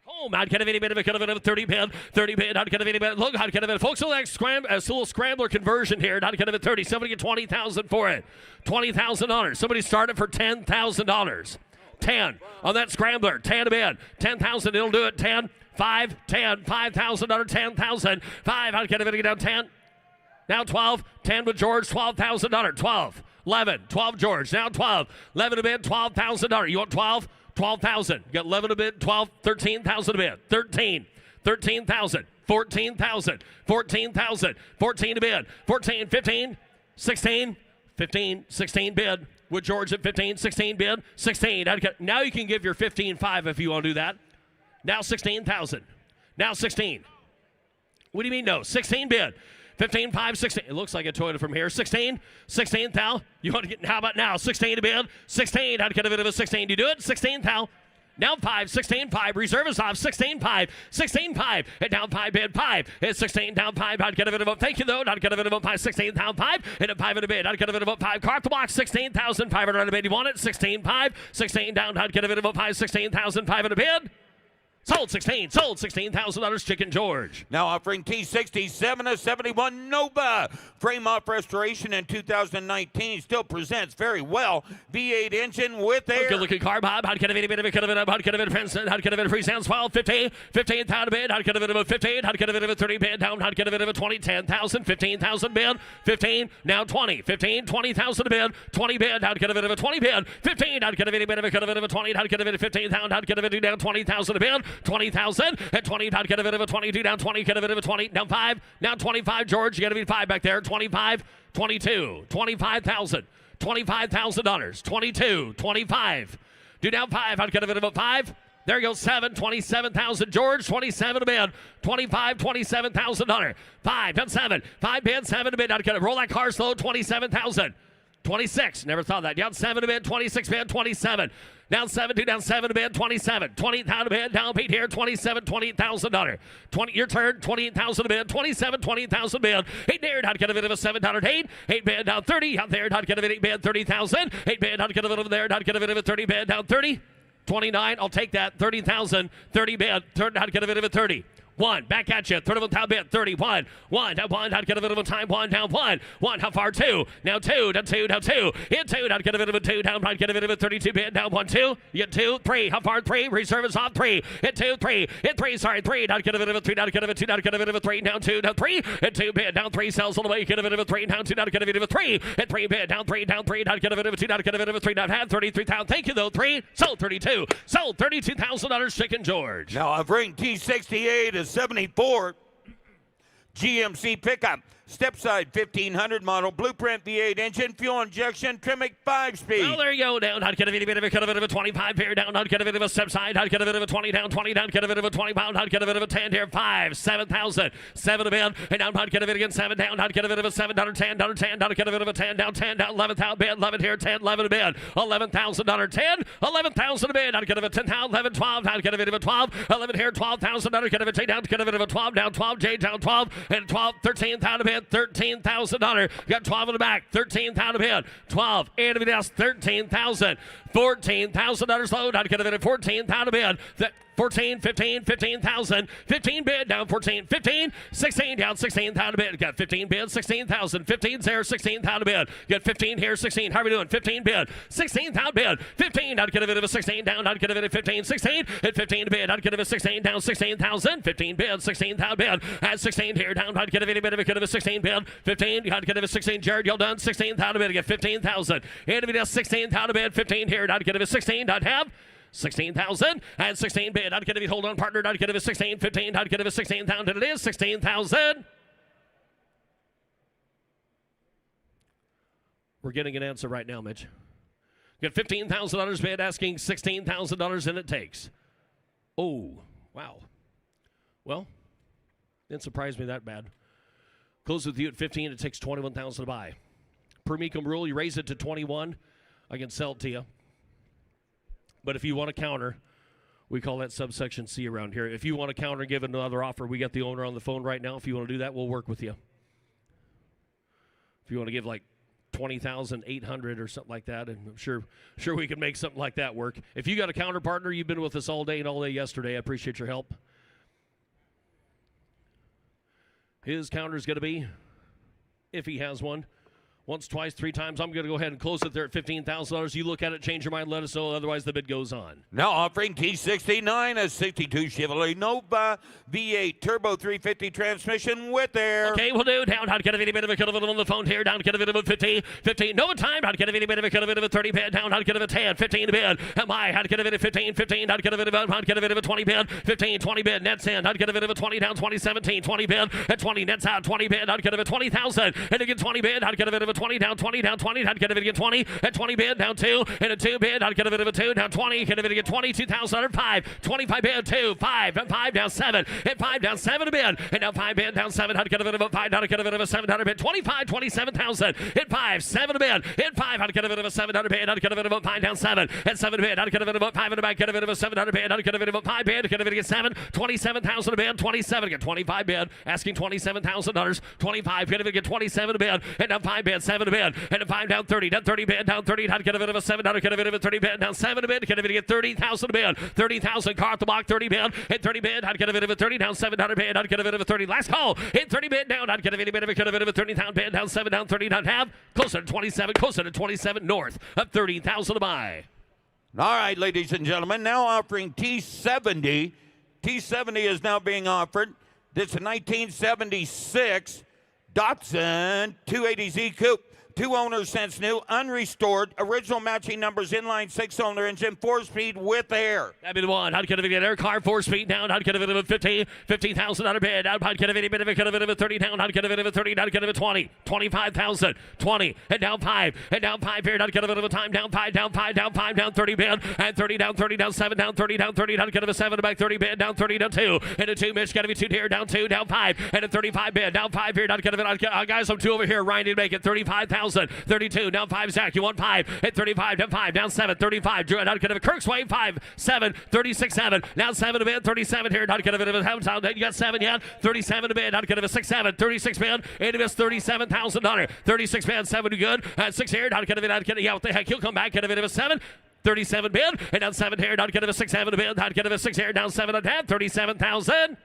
Home, I'd get a bit of a 30 bid, I'd get a bit, look, I'd get a bit, folks, a little scrambler conversion here, I'd get a bit 30, somebody get $20,000 for it, $20,000, somebody start it for $10,000, 10 on that scrambler, 10 a bid, 10,000, it'll do it, 10, 5, 10, $5,000, 10,000, 5, I'd get a bit, get down 10, now 12, 10 with George, $12,000, 12, 11, 12 George, now 12, 11 a bid, $12,000, you want 12? 12,000. Got 11 a bid, 12, 13,000 a bid. 13, 13,000, 14,000, 14,000, 14 a bid, 14, 15, 16, 15, 16 bid. With George at 15, 16 bid, 16. Now you can give your 15.5 if you want to do that. Now 16,000. Now 16. What do you mean no? 16 bid. 15, 5, 16. It looks like a Toyota from here. 16, 16, Thal. You want to get, how about now? 16 to bid. 16, I'd get a bit of a 16. Do you do it? 16, Thal. Now 5, 16, 5. Reserve is off. 16, 5. 16, 5. And down 5 bid. 5. It's 16, down 5. I'd get a bit of a, thank you though. I'd get a bit of a 5. 16, down 5. And a 5 in a bid. I'd get a bit of a 5. Cart the block. 16,500 on a bid. You want it? 16, 5. 16 down. I'd get a bit of a 5. 16,005 in a bid. Sold 16, sold $16,000 Chicken George.
Now offering T67 a 71 Nova. Frame off restoration in 2019. Still presents very well. V8 engine with air.
Good looking car, Bob. I'd get a bit of a cut of it. I'd get a bit of Princeton. I'd get a bit of free sounds. 12, 15, 15,000 bid. I'd get a bit of a 15. I'd get a bit of a 30 bid down. I'd get a bit of a 20, 10,000, 15,000 bid. 15, now 20, 15, 20,000 bid. 20 bid. I'd get a bit of a 20 bid. 15, I'd get a bit of a cut of it of a 20. I'd get a bit of 15,000. I'd get a bit of down 20,000 bid. 20,000 and 20. I'd get a bit of a 22 down 20. Get a bit of a 20 down 5. Now 25. George, you got to be 5 back there. 25, 22, 25,000, $25,000. 22, 25. Do down 5. I'd get a bit of a 5. There goes 7, 27,000. George, 27 a bid. 25, $27,000. 5 down 7. 5 bid, 7 a bid. I'd get it. Roll that car slow. 27,000. 26. Never thought that. Down 7 a bid. 26 bid. 27. Down 7, 2 down 7 a bid, 27. 20,000 a bid, down Pete here, 27, $28,000. 20, your turn, 28,000 a bid, 27, 20,000 bid. 8 there, I'd get a bit of a $7.08. 8 bid, down 30. Out there, I'd get a bit of 8 bid, 30,000. 8 bid, I'd get a bit over there, I'd get a bit of a 30 bid, down 30. 29, I'll take that, 30,000. 30 bid, I'd get a bit of a 30. 1, back at you, third of a town bid, 31, 1, down 1, I'd get a bit of a time, 1, down 1, how far, 2, now 2, down 2, down 2, hit 2, I'd get a bit of a 2, down, I'd get a bit of a 32 bid, down 1, 2, you get 2, 3, how far, 3, reserve is off, 3, hit 2, 3, hit 3, sorry, 3, I'd get a bit of a 3, I'd get a bit of a 2, I'd get a bit of a 3, down 2, down 3, hit 2 bid, down 3, sells all the way, get a bit of a 3, down 2, I'd get a bit of a 3, hit 3 bid, down 3, I'd get a bit of a 2, I'd get a bit of a 3, down half, 33,000, thank you though, 3, sold 32, sold $32,000 Chicken George.
Now offering T68 a 74 GMC pickup. Stepside 1500 model, blueprint V8 engine, fuel injection, Tremec 5-speed.
Well, there you go. Down, I'd get a bit of a 25 here. Down, I'd get a bit of a stepside. I'd get a bit of a 20 down, 20 down, get a bit of a 20 pound. I'd get a bit of a 10 here. 5, 7,000, 7 a bid. And down, I'd get a bit again, 7 down. I'd get a bit of a $7, $10, $10. I'd get a bit of a 10 down, 10 down, 11,000 bid, 11 here, 10, 11 a bid, $11,000, 10, 11,000 a bid. I'd get a bit of 10,000, 11, 12. I'd get a bit of a 12, 11 here, 12,000. I'd get a bit of a down, get a bit of a 12 down, 12 J down, 12 and 12, 13,000 a bid, $13,000. Got 12 in the back, 13,000 a bid, 12, and everything else, 13,000, $14,000 load. I'd get a bit of 14,000 a bid. 14, 15, 15,000, 15 bid down 14, 15, 16 down 16,000 bid. Got 15 bid, 16,000, 15 there, 16,000 bid. Got 15 here, 16. How are we doing? 15 bid, 16,000 bid, 15. I'd get a bit of a 16 down. I'd get a bit of 15, 16, at 15 bid. I'd get a bit of 16 down, 16,000, 15 bid, 16,000 bid. At 16 here down. I'd get a bit of a 16 bid, 15. I'd get a bit of 16. Jared, you're done. 16,000 bid. I get 15,000. And if it is 16,000 bid, 15 here. I'd get a bit of 16. I'd have 16,000 and 16 bid. I'd get a hold on partner. I'd get a 16, 15. I'd get a 16,000. And it is 16,000. We're getting an answer right now, Mitch. Got $15,000 bid, asking $16,000, and it takes. Oh, wow. Well, didn't surprise me that bad. Close with you at 15. It takes 21,000 to buy. Per Mecum rule, you raise it to 21. I can sell it to you. But if you want to counter, We call that subsection C around here. If you want to counter and give another offer, we got the owner on the phone right now. If you want to do that, we'll work with you. If you want to give like 20,800 or something like that, and I'm sure we can make something like that work. If you got a counter partner, you've been with us all day and all day yesterday. I appreciate your help. His counter's going to be, if he has one, once, twice, three times. I'm going to go ahead and close it there at $15,000. You look at it, change your mind, let us know. Otherwise, the bid goes on.
Now offering T69, a 62 Chevrolet Nova V8 Turbo 350 transmission with air.
Okay, we'll do down. How to get a video bit of a cut of it on the phone here. Down to get a bit of a 15. No time. How to get a video bit of a cut of it of a 30 bid. Down. How to get a 10. 15 bid. Am I? How to get a bit of 15. How to get a bit of a 20 bid. 15. 20 bid. Nets in. How to get a bit of a 20 down. 2017. 20 bid. At 20 nets out. 20 bid. How to get a bit 20,000. And again 20 bid. How to get a bit of a 20 down. 20 down. 20. How to get a bit of 20. At 20 bid. Down 2. And a 2 bid. How to get a bit of a 2 down 20. Get a bit of 22,000. 5. 25 bid. 2. 5. And 5 down 7. And 5 down 7 bid. And now 5 bid down 7. How to get a bit of a 5. How to get a bit of a 700 bid. 25. 27,000. Hit 5. 7 bid. Hit 5. How to get a bit of a 700 bid. How to get a bit of a 5 down 7. At 7 bid. How to get a bit of a 5 in the back. Get a bit of a 700 bid. How to get a bit of a 5 bid. Get a bit of a 7. 27,000 a bid. 27. Get 25 bid. Asking $27,000. 25. Get a bit of 27 bid. And now 5 bid. 7 bid. And a 5 down 30. Down 30 bid. Down 30. How to get a bit of a 7. How to get a bit of a 30 bid. Down 7 bid. Get a bit of 30,000 bid. 30,000. Car at the block. 30 bid. Hit 30 bid. How to get a bit of a 30. Down 700 bid. How to get a bit of a 30. Last call. Hit 30 bid. Down. How to get a bit of a 30,000 bid. Down 7. Down 30. Down half. Closer to 27. Closer to 27 north of 30,000 to buy.
All right, ladies and gentlemen, now offering T70. T70 is now being offered. This is a 1976 Datsun 280Z Coupe. 2 owners since new, unrestored, original matching numbers, inline 6-cylinder engine, 4-speed with air.
That'd be the one. How to get a bit of air car, 4-speed down. How to get a bit of a 50,000 out of bid. How to get a bit of a 30 down. How to get a bit of a 30. How to get a 20, 25,000, 20, and down 5, and down 5 here. How to get a bit of a time down 5, down 5, down 5, down 30 bid, and 30 down 7, down 30, down 30. How to get a 7 back 30 bid, down 30, down 2, and a 2. Mitch got to be 2 here, down 2, down 5, and a 35 bid, down 5 here. How to get a bit. Guys, I'm 2 over here. Ryan didn't make it. 35,000, 32. Down 5, Zach. You want 5. At 35, down 5, down 7, 35. Drew, how to get a Kirk's way, 5, 7, 36, 7. Now 7 a bid, 37 here. How to get a bit of a you got 7 yet. 37 a bid. How to get a 6, 7, 36 bid. And it is $37,000. 36 bid, 7 good. 6 here. How to get a bit. How to get yeah, what the heck? He'll come back. Get a bit of a 7. 37 bid. And down 7 here. How to get a 6, 7 a bid. How to get a 6 here. Down 7 and a half. 37,000.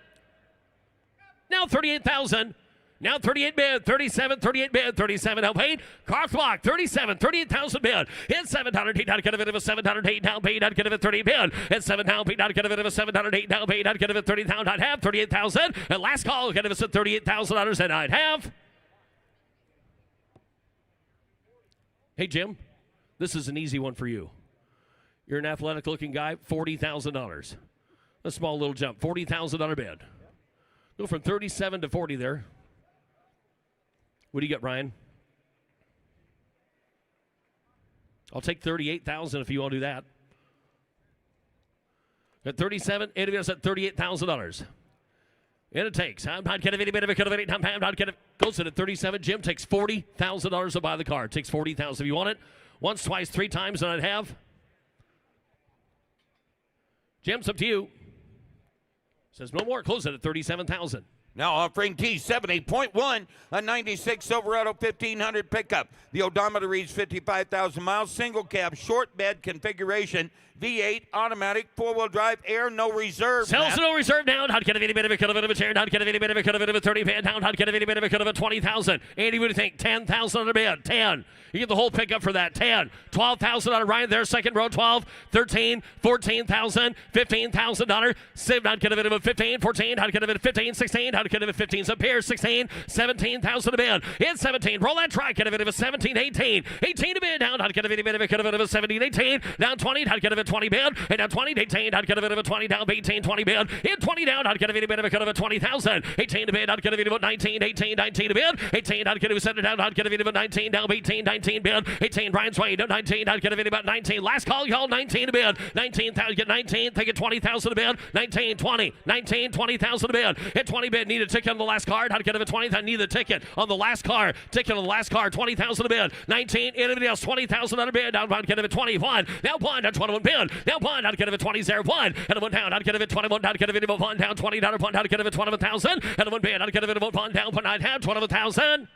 Now 38,000. Now 38 bid, 37, 38 bid, 37 now paid. Car block, 37, 38,000 bid. In 708, not get a bit of a 708 down paid, not get a bit of 30 bid. In 7 down paid, not get a bit of a 708 down paid, not get a bit of 30,000, not have 38,000. And last call, get a bit of $38,000 and I'd have. Hey Jim, this is an easy one for you. You're an athletic looking guy, $40,000. A small little jump, $40,000 bid. Go from 37 to 40 there. What do you got, Ryan? I'll take 38,000 if you want to do that. At 37, it is at $38,000. And it takes. I'm not getting any bit of a cut of it. I'm not getting goes in at 37. Jim takes $40,000 to buy the car. It takes $40,000 if you want it. Once, twice, 3 times, and I'd have. Jim's up to you. Says no more. Close it at 37,000.
Now offering T70.1, a 96 Silverado 1500 pickup. The odometer reads 55,000 miles, single cab, short bed configuration, V8, automatic, 4-wheel drive, air, no reserve.
Sells no reserve down. How to get a bit of a cut of it of a chair. How to get a bit of a cut of it of a 30 bid down. How to get a bit of a cut of a 20,000. Andy, what do you think? 10,000 on a bid. 10. You get the whole pickup for that. 10. 12,000 on a Ryan there. Second row, 12. 13. 14,000. $15,000. 7. How to get a bit of a 15. 14. How to get a bit of 15. 16. How to get a bit of 15. Up here. 16. 17,000 a bid. In 17. Roll that try. Get a bit of a 17. 18. 18 a bid down. How to get a bit of a cut of it of a 17. 18. Down 20. How to get a bit of 20 bid. And down 20. 18. How to get a bit of a 20 down. 18. 20 bid. In 20 down. How to get a bit of a cut of a 20,000. 18 a bid. How to get a bit of a 19. 18. 19 a bid. 18. How to get a bit of down. How to get a bit of a 19 down. 18. 19 bid. 18. Ryan's way. 19. How to get a bit about 19. Last call, y'all. 19 a bid. 19,000. Get 19. Take it 20,000 a bid. 19. 20. 19. 20,000 a bid. Hit 20 bid. Need a ticket on the last card. How to get a 20. I need the ticket on the last car. Ticket on the last car. 20,000 a bid. 19. Anybody else? 20,000 on a bid. Down. How to get a 21. Now 1 to 21 bid. bid. Now one, down to get it 20, 0, 1. And a 1 down, down to get it 21, down to get it 1 down, $20, 1 down to get it 21,000. And a 1 bid, down to get it 1 down, 1 down, 21,000.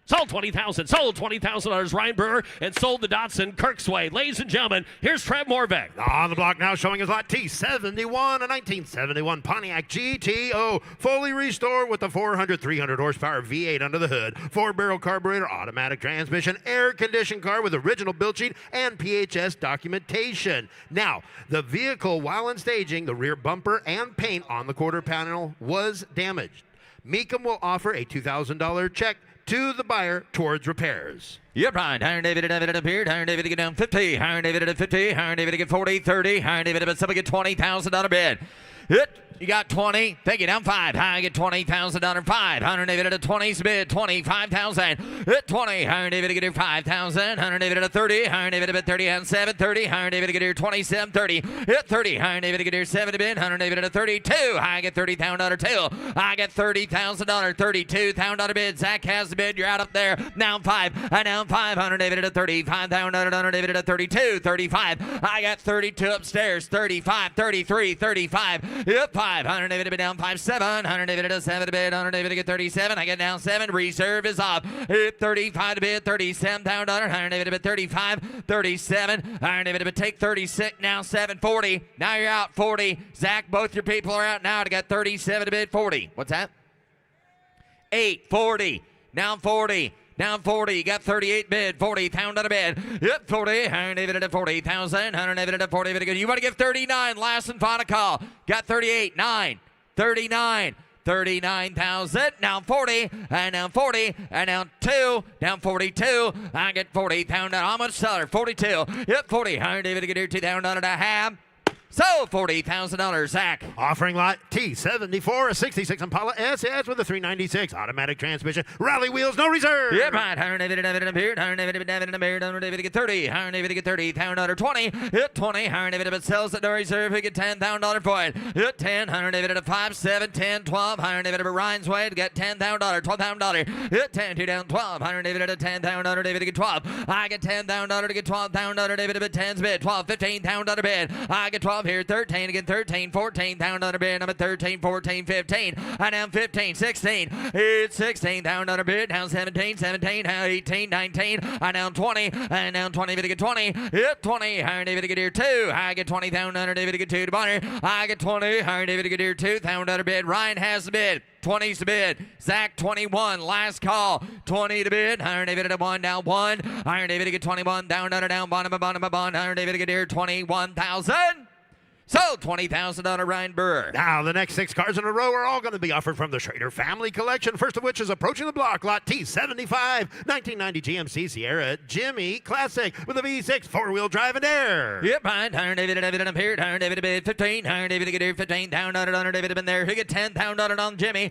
Sold $20,000. Sold $20,000. Ryan Brewer and sold the Datsun Kirksway. Ladies and gentlemen, here's Trev Morbeck.
On the block now showing his lot T71, a 1971 Pontiac GTO, fully restored with the 300 horsepower V8 under the hood, 4-barrel carburetor, automatic transmission, air-conditioned car with original build sheet and PHS documentation. Now, the vehicle, while in staging, the rear bumper and paint on the quarter panel was damaged. Mecum will offer a $2,000 check to the buyer towards repairs.
Yep, right. Hiring David and appeared. Hiring David to get down 50. Hiring David at 50. Hiring David to get 40, 30. Hiring David at somebody get $20,000 bid. Hit. You got 20. Take it down 5. High get $20,000 5. Hiring David at a 20 bid. 25,000. Hit 20. Hiring David to get here 5,000. Hiring David at a 30. Hiring David at 30 and 7. 30. Hiring David to get here 27. 30. Hit 30. Hiring David to get here 7 bid. Hiring David at a 32. I get $30,000 2. I get $30,000 $32,000 bid. Zach has the bid. You're out up there. Now 5. I down 5. Hiring David at a 35,000. Hiring David at a 32. 35. I got 32 upstairs. 35. 33. 35. Hit 5. 100 David to be down 5, 7. 100 David to 7 to bid. 100 David to get 37. I get down 7. Reserve is off. 35 to bid. $37,000. 100 David to bid 35. 37. 100 David to bid take 36. Now 7. 40. Now you're out 40. Zach, both your people are out now to get 37 to bid 40. What's that? 8. 40. Now 40. Down 40, you got 38 bid, 40, pound on a bid. Yep, 40, 100 David at 40,000, 100 David at 40, David. You want to give 39, last and final call. Got 38, 9, 39, 39,000, now 40, and now 40, and now 2, down 42. I get 40, pound on how much seller? 42, yep, 40, 100 David to get here $2,000. So, $40,000, Zach.
Offering lot T74, a 66 Impala SS with a 396 automatic transmission, rally wheels, no reserve.
Yep, right. 100 David and appeared. 100 David and appeared. 100 David to get 30. 100 David to get 30. 20. Hit 20. 100 David but sells at no reserve. He get $10,000 for it. Hit 10. 100 David at a 5, 7, 10, 12. 100 David at Ryan's way to get $10,000. $12,000. Hit 10. 2 down 12. 100 David at a 10,000. 100 David to get 12. I get $10,000 to get $12,000. David at 10's bid. 12, $15,000 bid. I get 12 here. 13 again. 13, 14,000 bid. I'm at 13, 14, 15. I down 15, 16. It's $16,000 bid. Down 17, 17. Now 18, 19. I down 20. And down 20 to get 20. Hit 20. Hiring David to get here 2. I get 20,000. David to get 2 to Bonner. I get 20. Hiring David to get here 2,000 bid. Ryan has the bid. 20's the bid. Zach 21. Last call. 20 to bid. Hiring David at a 1 down 1. Hiring David to get 21 down down bottom. Hiring David to get here 21,000. So, $20,000 Ryan Burr.
Now, the next 6 cars in a row are all going to be offered from the Schrader family collection. First of which is approaching the block, lot T75, 1990 GMC Sierra Jimmy Classic with a V6 4-wheel drive and air.
Yep, right. Hiring David and appeared. Hiring David to bid 15. Hiring David to get here 15. Down on it. 100 David to been there. He get $10,000 on Jimmy.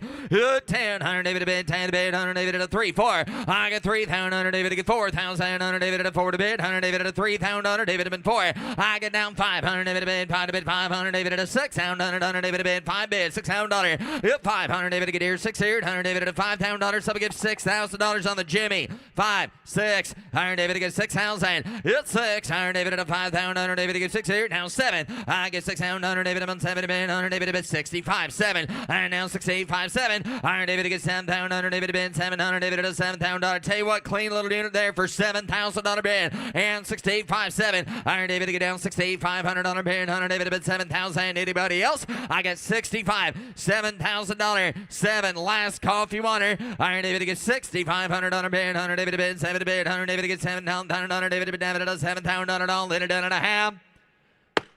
10. Hiring David to bid 10 to bid. 100 David at a 3, 4. I get 3,000. 100 David to get 4,000. 100 David at a 4 to bid. 100 David at a 3,000. David to bid 4. I get down 5. 100 David to bid 5 to bid 500 David at a 6,000. 100 David to bid 5 bid $6,000. Yep, 500 David to get here 6 here. 100 David at a $5,000. Somebody gives $6,000 on the Jimmy. 5, 6. 100 David to get 6,000. It's 6. 100 David at a 5,000. 100 David to get 6 here. Now 7. I get 6,000. 100 David at 7 to bid. 100 David to bid 65 7. And now 65 7. 100 David to get 7,000. 100 David to bid 700 David at a $7,000. Tell you what, clean little unit there for $7,000 bid. And 65 7. 100 David to get down 6,500 bid. 100 David to bid 7,000. Anybody else? I got 65 $7,000. 7. Last call if you want her. 100 David to get 6,500 bid. 100 David to bid 7 to bid. 100 David to get 7,000. 100 David to bid David at a $7,000. Let it down and a half.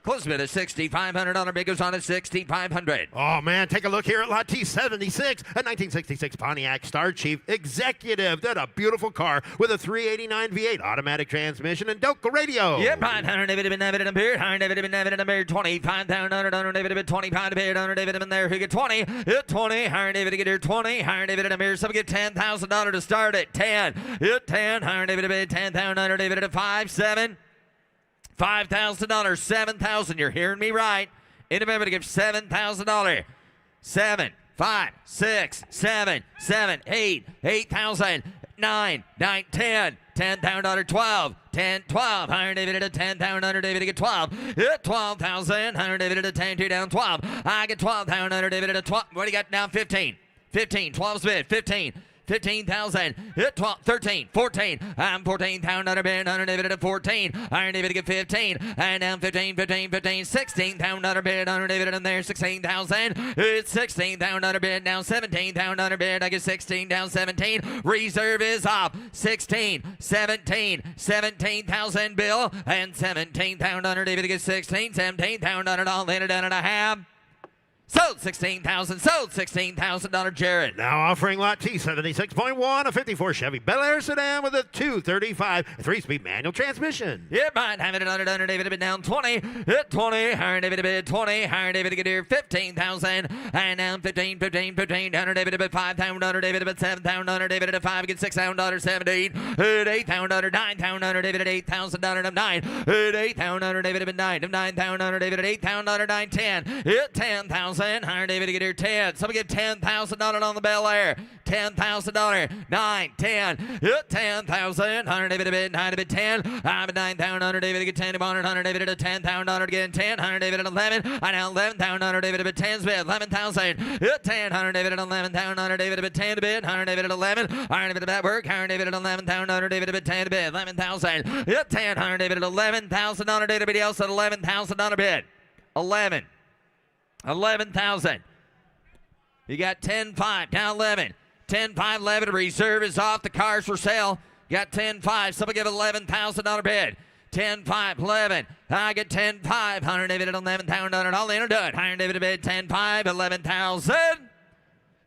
Close bid at $6,500. Bid goes on at $6,500.
Oh, man, take a look here at lot T76, a 1966 Pontiac Star Chief Executive. That's a beautiful car with a 389 V8 automatic transmission and Doka radio.
Yep, 100 David to bid David and appeared. 100 David to bid David and appeared. 25,000. 100 David to bid 25 to bid. 100 David to bid there. Who get 20? Hit 20. 100 David to get here 20. 100 David and appeared. Somebody get $10,000 to start it. 10. Hit 10. 100 David to bid 10,000. 100 David at a 5, 7. $5,000, 7,000. You're hearing me right. Anybody to give $7,000. 7, 5, 6, 7, 7, 8, 8,000. 9, 9, 10, $10,000, 12, 10, 12, higher David at 10,000, David to get 12, hit 12,000, higher David at 10, 2 down 12, I get 12,000, David at 12, what do you got now? 15, 15, 12's bid, 15, 15,000, hit 12, 13, 14, I'm 14,000 bid, 100 David at 14, Iron David to get 15, and down 15, 15, 15, 16,000 bid, 100 David in there, 16,000, it's 16,000 bid, now 17,000 bid, I get 16, down 17, reserve is off, 16, 17, 17,000 bill, and 17,000 David to get 16, 17,000 all in it, and a half. Sold $16,000, Jared.
Now offering lot T 76.1, a 54 Chevy Bel Air sedan with a 235 3-speed manual transmission.
Yep, I'd have it at 100, David to bid down 20, hit 20, higher David to bid 20, higher David to get here 15,000, and down 15, 15, 15, 100 David to bid 5,000, David to bid 7,000, David to 5, get $6,000, 17, hit 8,000, 9,000, David at $8,000, of 9, hit 8,000, David to bid 9, of 9,000, David at 8,000, 9, 10, hit 10,000. Higher David to get here 10. Somebody get $10,000 on the Bel Air. $10,000. 9, 10. Hit 10,000. Higher David to bid 9 to bid 10. I'm at 9,000. David to get 10 to 100. David to $10,000 again 10. 100 David at 11. I now 11,000. David to bid 10's bid 11,000. Hit 10. 100 David at 11,000. David to bid 10 to bid. 100 David at 11. Iron David to that work. Higher David at 11,000. David to bid 10 to bid 11,000. Hit 10. 100 David at 11,000. David to bid else at 11,000 bid. 11,000. You got 10-5, now 11. 10-5, 11. Reserve is off. The car's for sale. You got 10-5. Somebody give $11,000 bid. 10-5, 11. I get 10-5. 100 David at 11,000. All in or done. Higher David to bid 10-5, 11,000.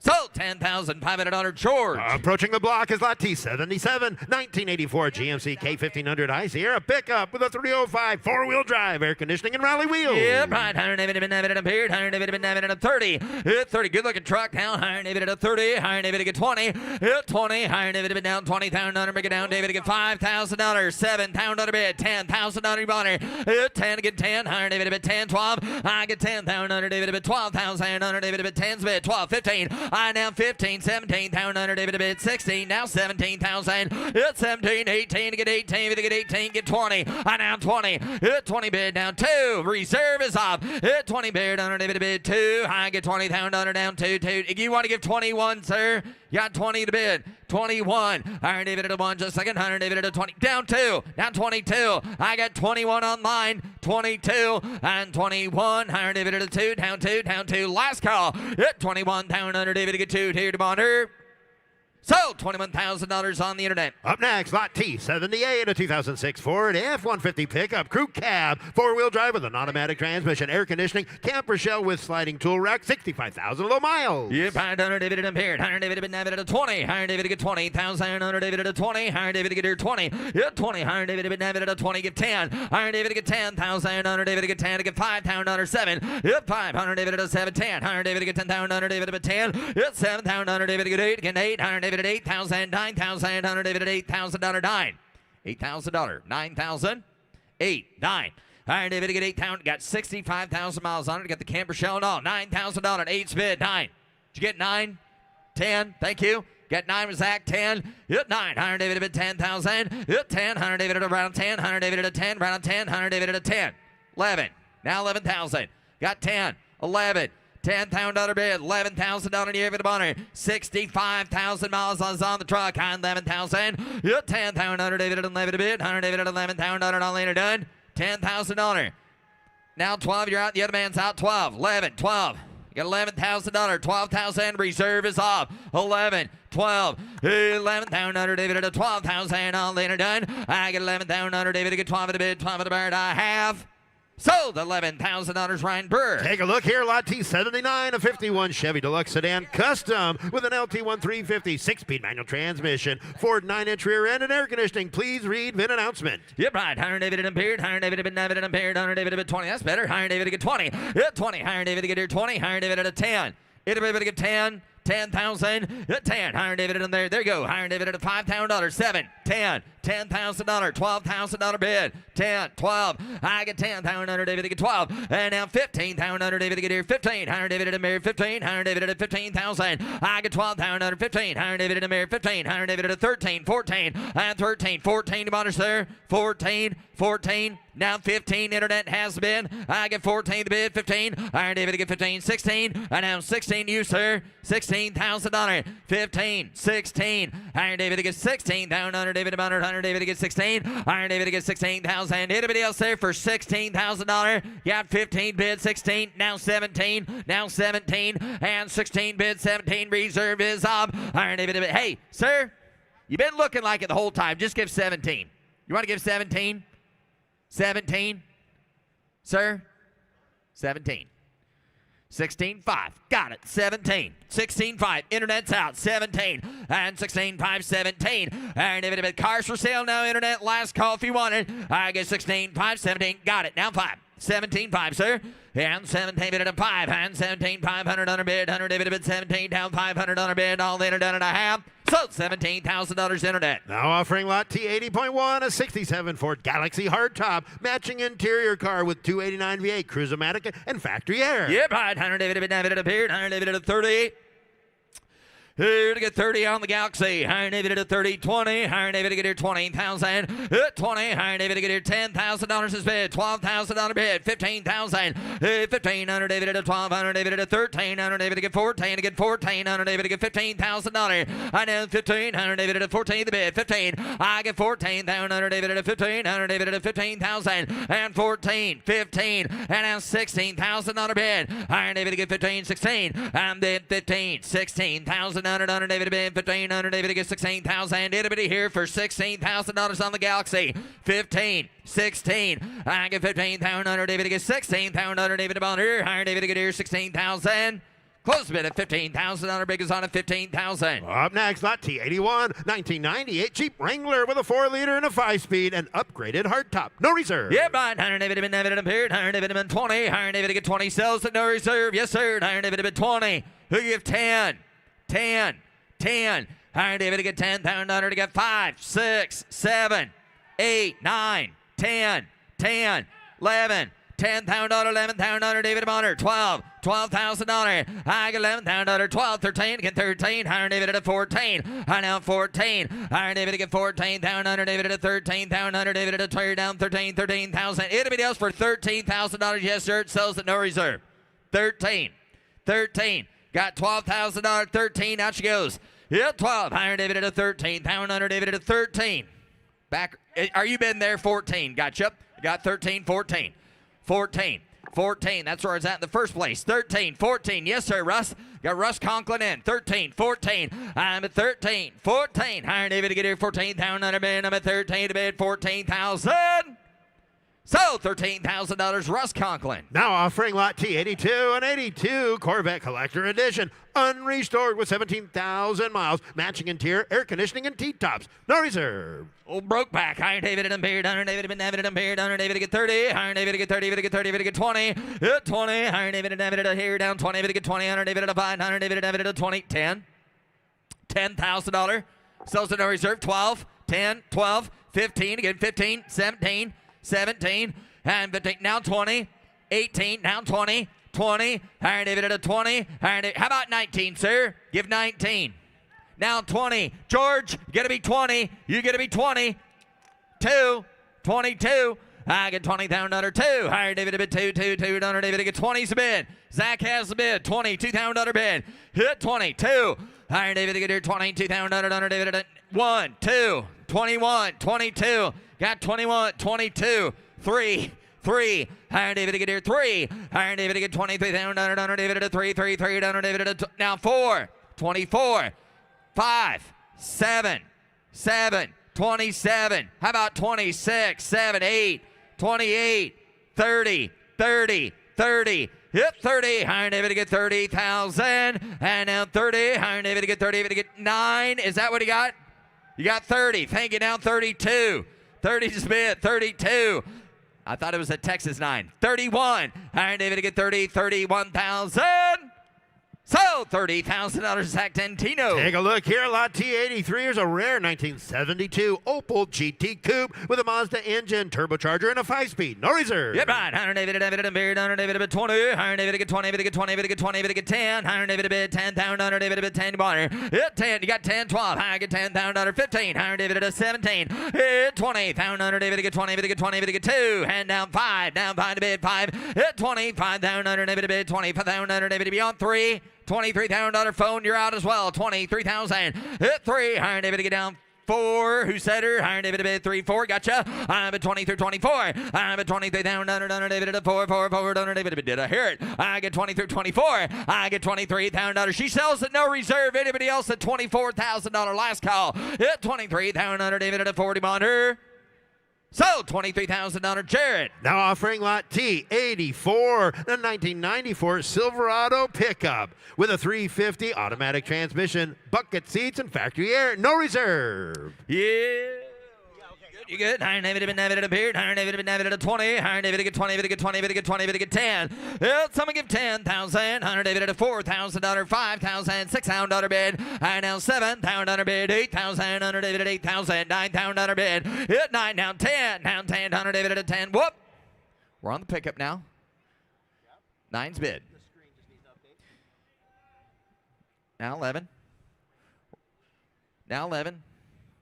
Sold $10,500, George.
Approaching the block is lot T77, 1984 GMC K1500i Sierra pickup with a 305 four-wheel drive, air conditioning, and rally wheels.
Yep, right. 100 David had been David appeared. 100 David had been David at a 30. Hit 30. Good looking truck down. 100 David at a 30. 100 David to get 20. Hit 20. 100 David had been down 20,000. Make it down. David to get $5,000. $7,000 bid. $10,000 bonus. Hit 10 to get 10. 100 David had been 10. 12. I get 10,000. David had been 12,000. 100 David had been 10's bid. 12. 15. I now 15, 17,000, David to bid 16, now 17,000, hit 17, 18 to get 18, to get 18, get 20, I now 20, hit 20 bid down 2, reserve is off, hit 20 bid, David to bid 2, I get 20,000 down 2, 2, if you want to give 21, sir, you got 20 to bid, 21, Iron David at a 1, just a second, 100 David at a 20, down 2, down 22, I got 21 online, 22, and 21, Iron David at a 2, down 2, down 2, last call, hit 21,000, David to get 2, here to monitor. Sold $21,000 on the internet.
Up next, lot T78, a 2006 Ford F-150 pickup, crew cab, four-wheel drive with an automatic transmission, air conditioning, camper shell with sliding tool rack, 65,000 low miles.
Yep, 100 David at appeared. 100 David had David at a 20. 100 David to get 20,000. 100 David at a 20. 100 David to get here 20. Yep, 20. 100 David had David at a 20. Give 10. 100 David to get 10,000. 100 David to get 10 to get 5,000. 7. Yep, 5. 100 David at a 7. 10. 100 David to get 10,000. 100 David at a 10. Yep, 7,000. 100 David to get 8. Again 8. 100 David at 8,000. 9,000. 100 David at $8,000. 9. $8,000. 9,000. 8. 9. Iron David to get 8,000. Got 65,000 miles on it. Got the camper shell and all. $9,000. 8 bid. 9. Did you get 9? 10. Thank you. Get 9 with Zach. 10. Hit 9. 100 David at 10,000. Hit 10. 100 David at around 10. 100 David at a 10. Round 10. 100 David at a 10. 11. Now 11,000. Got 10. 11. $10,000 bid, $11,000 year for the bonner, 65,000 miles on the truck, 11,000. Yep, $10,000 David at 11 bid, 100 David at $11,000 all later done, $10,000. Now 12, you're out, the other man's out, 12, 11, 12. You got $11,000, 12,000, reserve is off, 11, 12, 11,000 David at 12,000 all later done. I get 11,000 David to get 12 at a bid, 12 at a bird, I have. Sold $11,000, Ryan Burr.
Take a look here, lot T79, a 51 Chevy Deluxe sedan custom with an LT1 350 6-speed manual transmission, Ford 9-inch rear end, and air conditioning. Please read VIN announcement.
Yep, right. 100 David at impaired, 100 David at David at impaired, 100 David at 20. That's better. 100 David to get 20. Hit 20. 100 David to get here 20. 100 David at a 10. Hit David to get 10. 10,000. Hit 10. 100 David in there. There you go. 100 David at a $5,000. 7. 10. $10,000, $12,000 bid. 10, 12. I get 10. $1,000 David to get 12. And now 15. $1,000 David to get here. 15. $100 David to marry 15. $100 David to 15,000. I get 12. $1,000 15. $100 David to marry 15. $100 David to 13. 14. And 13. 14 to bonus there. 14. 14. Now 15. Internet has been. I get 14 to bid. 15. $100 David to get 15. 16. And now 16 to you, sir. $16,000. 15. 16. $100 David to get 16. $100 David to bonus. $100 David to get 16. $100 David to get 16,000. Anybody else there for $16,000? Got 15 bid. 16. Now 17. Now 17. And 16 bid. 17. Reserve is up. $100 David to bid. Hey, sir, you've been looking like it the whole time. Just give 17. You want to give 17? 17? Sir? 17. 16.5. Got it. 17. 16.5. Internet's out. 17. And 16.5. 17. And if it cars for sale now, internet, last call if you want it. I get 16.5. 17. Got it. Now 5. 17.5, sir. And 17 bid at 5. And 17.5. $100 bid. $100 bid. 17 down. $500 bid. All in and a half. So $17,000 internet.
Now offering lot T80.1, a 67 Ford Galaxy hardtop, matching interior car with 289 V8, Cruise-O-Matic, and factory air.
Yep, right. $100 bid appeared. $100 bid at 30. Here to get 30 on the Galaxy. $100 David at 30, 20. $100 David to get here 20,000. 20. $100 David to get here $10,000 is bid. $12,000 bid. 15,000. 1,500 David at 12. $100 David at 13. $100 David to get 14. To get 14. $100 David to get $15,000. I know 15. $100 David at 14. The bid 15. I get 14. $100 David at 15. $100 David at 15,000 and 14. 15 and now $16,000 bid. $100 David to get 15. 16 and then 15. 16,000. $100 David to bid 1500 David to get 16,000. Anybody here for $16,000 on the Galaxy? 15, 16. I get 15,000 David to get 16,000 David to Bonner. $100 David to get here 16,000. Close bid at $15,000. Big is on at $15,000.
Up next, lot T81, 1998 Jeep Wrangler with a 4-liter and a 5-speed and upgraded hardtop. No reserve.
Yeah, right. $100 David to bid David appeared. $100 David to bid 20. $100 David to get 20. Sells at no reserve. Yes, sir. $100 David to bid 20. Who give 10? 10, 10. $100 David to get 10. $100 to get 5, 6, 7, 8, 9, 10, 10, 11. $10,000, $11,000, David Bonner, 12, $12,000. I get $11,000, 12, 13, get 13. $100 David at 14. I now 14. $100 David to get 14. $100 David at 13. $100 David at a down 13, 13,000. Anybody else for $13,000? Yes, sir. It sells at no reserve. 13, 13. Got $12,000, 13. Out she goes. Yeah, 12. $100 David at a 13. $100 David at a 13. Back. Are you been there? 14. Gotcha. Got 13, 14. 14. 14. That's where I was at in the first place. 13, 14. Yes, sir, Russ. Got Russ Conklin in. 13, 14. I'm at 13, 14. $100 David to get here. 14,000 bid. I'm at 13 to bid. 14,000. So, $13,000, Russ Conklin.
Now offering lot T82, an 82 Corvette Collector Edition, unrestored with 17,000 miles, matching interior, air conditioning, and T-tops. No reserve.
Old broke back. $100 David and Beard. $100 David and David and Beard. $100 David to get 30. $100 David to get 30. David to get 30. David to get 20. 20. $100 David and David to here down 20. David to get 20. $100 David to 5. $100 David and David to 20. 10. $10,000. Sells at no reserve. 12. 10. 12. 15. Again, 15. 17. 17 and 15, now 20, 18, now 20, 20, $100 David at a 20, how about 19, sir? Give 19. Now 20, George, you gotta be 20, you gotta be 20, 2, 22, I get $20,000, 2, $100 David a bid, 2, $100 David to get 20's a bid, Zach has the bid, $22,000 bid, hit 20, 2, $100 David to get here, $22,000, $100 David at 1, 2, 21, 22, got 21, 22, 3, 3. $100 David to get here, 3. $100 David to get 23,000, $100 David at a 3, 3, $100 David at a now 4, 24, 5, 7, 7, 27. How about 26, 7, 8, 28, 30, 30, 30. Hit 30. $100 David to get 30,000. And now 30. $100 David to get 30. David to get 9. Is that what he got? You got 30. Thank you. Now 32. 30's bid. 32. I thought it was a Texas 9. 31. $100 David to get 30. 31,000. So, $30,000 Zach Dentino.
Take a look here. Lot T83 is a rare 1972 Opel GT Coupe with a Mazda engine, turbocharger, and a 5-speed. No reserve.
Yep, right. 100 David, 20, 100 get 20, 20, 20, 20, get 10, 100 bid 10,000, 100 10 water. Hit 10, you got 10, 12, I get 10,000, 15, 100 17, hit 20,000, 100 get 20, 20, get 2, hand down 5 to bid 5, hit 25,000, 100 bid 25,000, 100 beyond 3. $23,000 phone, you're out as well. 23,000. Hit 3. Iron David to get down 4. Who said her? Iron David to bid 3, 4. Gotcha. I'm at 23, 24. I'm at 23,000. Iron David to 4, 4, 4. Iron David. Did I hear it? I get 23, 24. I get $23,000. She sells at no reserve. Anybody else at $24,000 last call? Hit 23,000. Iron David to 40 on her. So, $23,000 Jared.
Now offering lot T84, the 1994 Silverado pickup with a 350 automatic transmission, bucket seats, and factory air. No reserve.
Yeah. You good? Iron David appeared. Iron David at 20. Iron David get 20. Get 20. Get 20. Get 10. Someone give 10,000. Iron David at a $4,000, 5,000, $6,000 bid. Iron now $7,000 bid. 8,000. Iron David at 8,000. $9,000 bid. Hit 9 now 10. Now 10. Iron David at 10. Whoop. We're on the pickup now. 9's bid. Now 11. Now 11.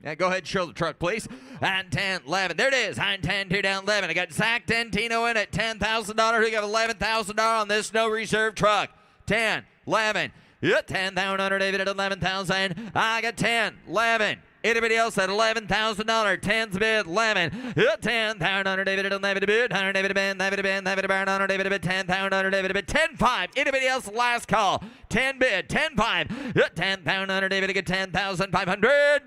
Yeah, go ahead and show the truck, please. And 10, 11. There it is. And 10, 2 down, 11. I got Zach Dentino in at $10,000. We got $11,000 on this no reserve truck. 10, 11. Yeah, 10,000. David at 11,000. I got 10, 11. Anybody else at $11,000? 10's bid, 11. Yeah, 10,000. David at 11 bid. 100 David bid. David bid. David bid. 100 David bid. 10,000. David bid. 10.5. Anybody else? Last call. 10 bid. 10.5. Yeah, 10,000. David get 10,500.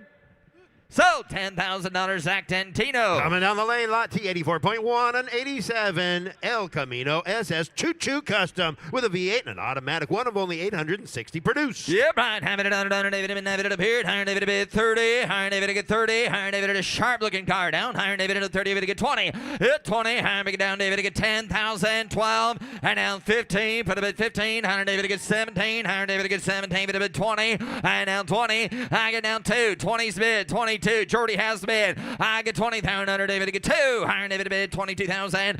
So, $10,000 Zach Dentino.
Coming down the lane, lot T84.1 and 87 El Camino SS Choo Choo Custom with a V8 and an automatic one of only 860 produced.
Yep, right. Having it on David it appeared. Iron David bid 30. Iron David get 30. Iron David a sharp looking car down. Iron David at 30. David get 20. Hit 20. Iron David down. David get 10,000. 12. And now 15. Put a bid 15. Iron David get 17. Iron David get 17. Put a bid 20. And now 20. I get down 2. 20's bid. 22. Jordy has the bid. I get 20,000. David get 2. Iron David bid 22,000.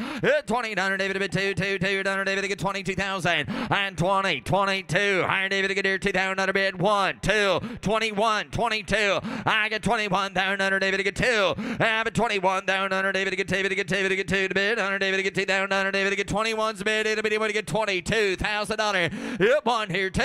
20. David bid 2. 2. David get 22,000. And 20. 22. Iron David get here 2,000. Bid 1. 2. 21. 22. I get 21,000. David get 2. I have 21,000. David get 2. Get 2 to bid. David get 2,000. David get 21's bid. Anybody get $22,000. Yep, 1 here 2.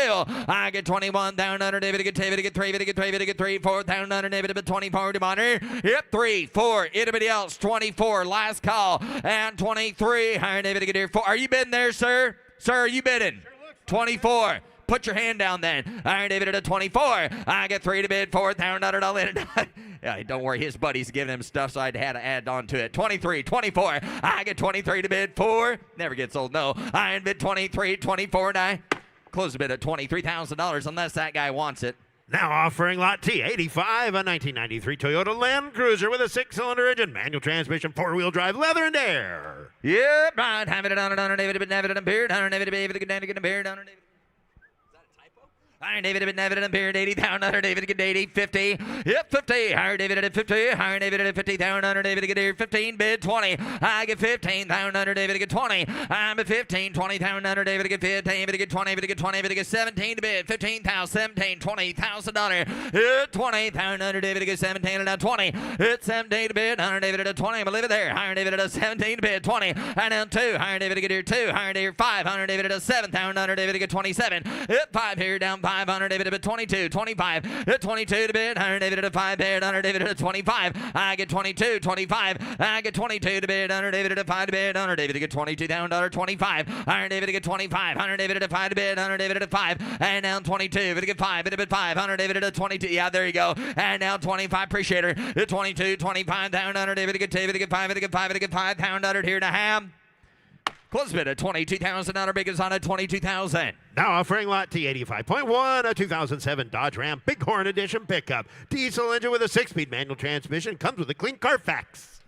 I get 21,000. David get 2. Get 3. Get 3. 4,000. David bid 24. Yep, 3, 4. Anybody else? 24. Last call. And 23. Iron David get here 4. Are you bidding there, sir? Sir, are you bidding? 24. Put your hand down then. Iron David at a 24. I get 3 to bid. $4,000. Yeah, don't worry. His buddy's giving him stuff, so I had to add on to it. 23, 24. I get 23 to bid. 4. Never gets old. No. Iron bid 23, 24. And I close the bid at $23,000 unless that guy wants it.
Now offering lot T85, a 1993 Toyota Land Cruiser with a 6-cylinder engine, manual transmission, 4-wheel drive, leather and air.
Yep, right. Have it on David, David, beard, on David, David, beard, on David. Iron David and beard 80,000. David get 80, 50. Yep, 50. Iron David at 50. Iron David at 50,000. David get here 15. Bid 20. I get 15,000. David get 20. I'm at 15. 20,000. David get 15. David get 20. David get 20. David get 17 to bid. 15,000. 17. $20,000. Hit 20,000. David get 17 and now 20. Hit 17 to bid. Iron David at 20. I'm gonna leave it there. Iron David at 17 to bid. 20. And now 2. Iron David get here 2. Iron David 5. Iron David at 7,000. David get 27. Hit 5 here down 500. David at 22, 25, hit 22 to bid. 100 David at a 5 bid. 100 David at a 25. I get 22, 25. I get 22 to bid. 100 David at a 5 to bid. 100 David to get $22,000, 25. 100 David to get 25. 100 David at a 5 to bid. 100 David at a 5. And now 22. David to get 5. David at 5. 100 David at a 22. Yeah, there you go. And now 25. Appreciate her. Hit 22, 25. 100 David to get 2. David to get 5. David to get 5. David to get 5. 100 here to ham. Close bid at $22,000. Big is on at $22,000.
Now offering lot T85.1, a 2007 Dodge Ram Bighorn Edition pickup. Diesel engine with a 6-speed manual transmission. Comes with a clean Carfax.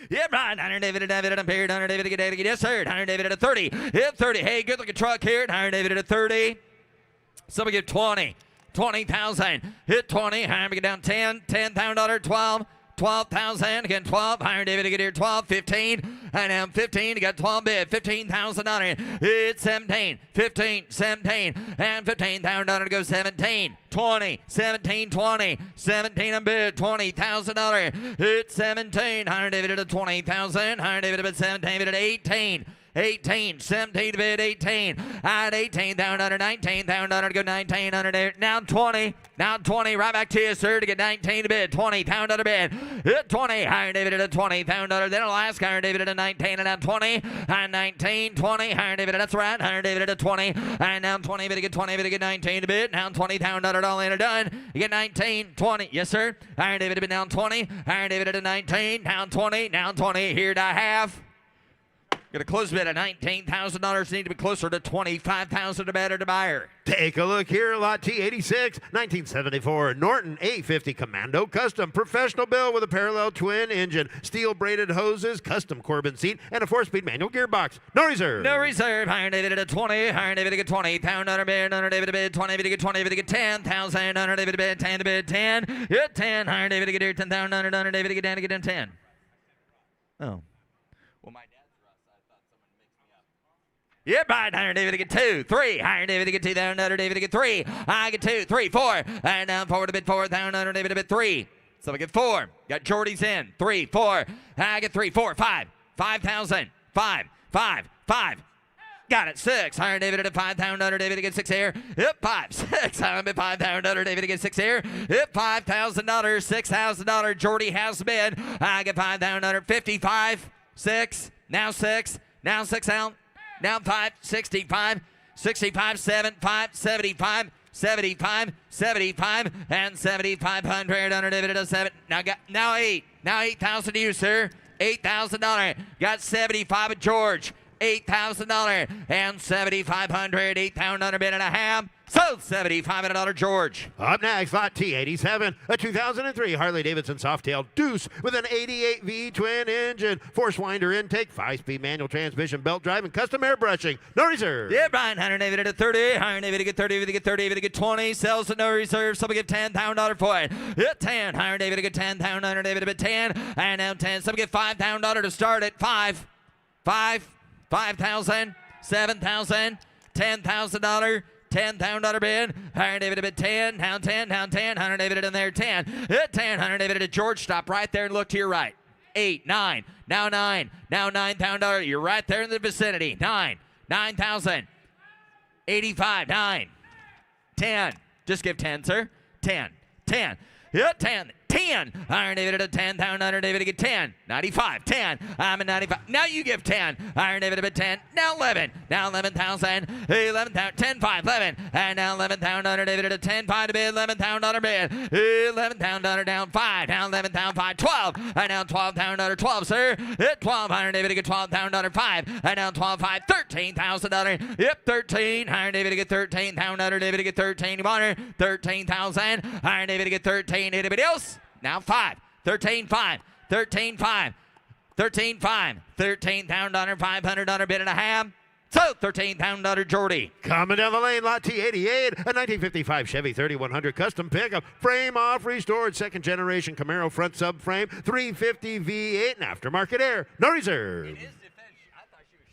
Yeah, right. 100 David at a period. 100 David at a yes, sir. 100 David at a 30. Hit 30. Hey, good looking truck here. 100 David at a 30. Somebody give 20. 20,000. Hit 20. Hire me down 10. $10,000. 12. 12,000. Again, 12. Hire David to get here. 12. 15. And now 15. You got 12 bid. $15,000. It's 17. 15. 17. And $15,000 to go 17. 20. 17. 20. 17 a bid. $20,000. It's 17. Hire David at 20,000. Hire David at 17 bid at 18. 18, 17 to bid, 18. At 18, down under 19, down under to go 19, under there. Now 20, right back to you, sir, to get 19 to bid, 20, down under bid. Hit 20, higher David at a 20, down under. Then Alaska, higher David at a 19, and now 20, and 19, 20, higher David, that's right, higher David at a 20, and now 20, bid to get 20, bid to get 19 to bid. Now 20, down under, all in, done. You get 19, 20, yes, sir. Higher David to bid down 20, higher David at a 19, down 20, here to have. Got a close bid of $19,000. Need to be closer to $25,000 to better to buyer.
Take a look here, lot T86, 1974 Norton 850 Commando Custom. Professional build with a parallel twin engine, steel braided hoses, custom Corbin seat, and a 4-speed manual gearbox. No reserve.
No reserve. Higher David at a 20. Higher David to get 20. Pound under bid. Under David to bid 20. David to get 20. David to get 10,000. Under David to bid 10 to bid 10. Hit 10. Higher David to get here 10,000. Under David to get down to get 10. Oh. Well, my dad. Yep, right. Higher David to get 2, 3. Higher David to get 2. Down under David to get 3. I get 2, 3, 4. And down forward a bit 4. Down under David to bit 3. So I get 4. Got Jordy's in. 3, 4. I get 3, 4, 5. 5,000. 5. Got it. 6. Higher David at 5,000. Under David to get 6 here. Yep, 5. 6. I'm at 5,000. Under David to get 6 here. Yep, $5,000. $6,000. Jordy has bid. I get 5,000. Under 55. 6. Now 6. Now 6 out. Now 5, 65, 65, 7, 5, 75, 75, 75, and 7,500 under David at 7. Now 8. Now 8,000 to you, sir. $8,000. Got 75 at George. $8,000 and 7,500. 8,000 under bid and a half. So $7,500 George.
Up next, lot T87, a 2003 Harley-Davidson Softail Deuce with an 88V twin engine, force winder intake, 5-speed manual transmission, belt drive, and custom airbrushing. No reserve.
Yeah, Brian Hunter David at a 30. Hunter David to get 30. David to get 30. David to get 20. Sells to no reserve. Somebody get $10,000 for it. Hit 10. Hunter David to get 10,000. Hunter David to get 10. And now 10. Somebody get $5,000 to start at 5. 5,000. 7,000. $10,000. $10,000 bid. Hunter David at 10. Now 10. Now 10. Hunter David in there 10. Hit 10. Hunter David at George. Stop right there and look to your right. 8, 9. Now 9. Now $9,000. You're right there in the vicinity. 9. 9,000. 85. 9. 10. Just give 10, sir. 10. 10. Hit 10. 10. Iron David at 10. Iron David to get 10. 95. 10. I'm at 95. Now you give 10. Iron David at 10. Now 11. Now 11,000. 11,000. 10, 5, 11. And now 11,000. Iron David at 10. 5 to bid. $11,000 bid. $11,000 down 5. Now 11,000. 5. 12. And now $12,000. 12, sir. Hit 12. Iron David to get $12,000. 5. And now 12, 5. $13,000. Yep, 13. Iron David to get 13. Iron David to get 13. 13,000. Iron David to get 13. Anybody else? Now 5. 13, 5. 13, 5. 13, 5. $13,000, $500 bid and a half. So $13,000 Jordy.
Coming down the lane, lot T88, a 1955 Chevy 3100 custom pickup, frame off, restored, second generation Camaro front subframe, 350 V8 and aftermarket air, no reserve.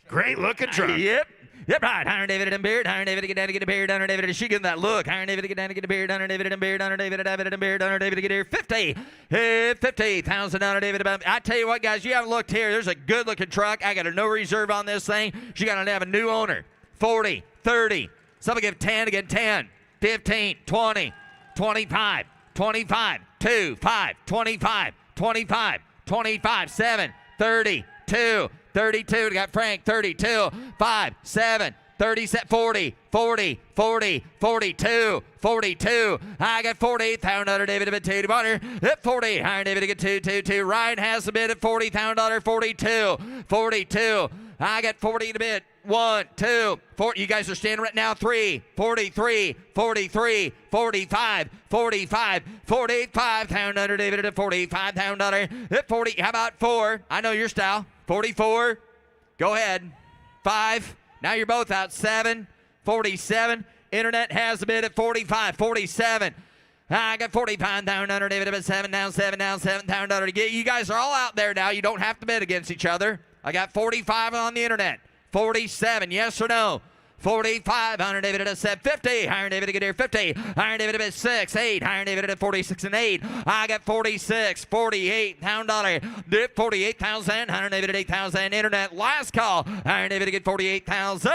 Great looking truck.
Yep. Yep, right. Iron David and beard. Iron David to get down to get a beard. Iron David to she give that look. Iron David to get down to get a beard. Iron David and beard. Iron David and beard. Iron David to get here. 50. $50,000 David about. I tell you what, guys, you haven't looked here. There's a good looking truck. I got a no reserve on this thing. She got to have a new owner. 40, 30. Somebody give 10 to get 10. 15, 20, 25, 25, 2, 5, 25, 25, 25, 7, 30, 2. 32, got Frank, 32, 5, 7, 37, 40, 40, 40, 42, 42. I got 48,000 David at 2 to butter. At 40, Iron David to get 2. Ryan has the bid at $40,000, 42, 42. I got 40 to bid. 1, 2, 4. You guys are standing right now. 3, 43, 43, 45, 45, 45. Pound under David at 45. Pound under at 40. How about 4? I know your style. 44. Go ahead. 5. Now you're both out. 7, 47. Internet has a bid at 45, 47. I got 45 down under David at 7 down, 7 down, 7 down under. You guys are all out there now. You don't have to bid against each other. I got 45 on the internet. 47, yes or no? 45, Iron David at 7, 50, Iron David to get here, 50, Iron David at 6, 8, Iron David at 46 and 8. I got 46, 48, pound dollar, 48,000, Iron David at 8,000. Internet, last call, Iron David to get 48,000.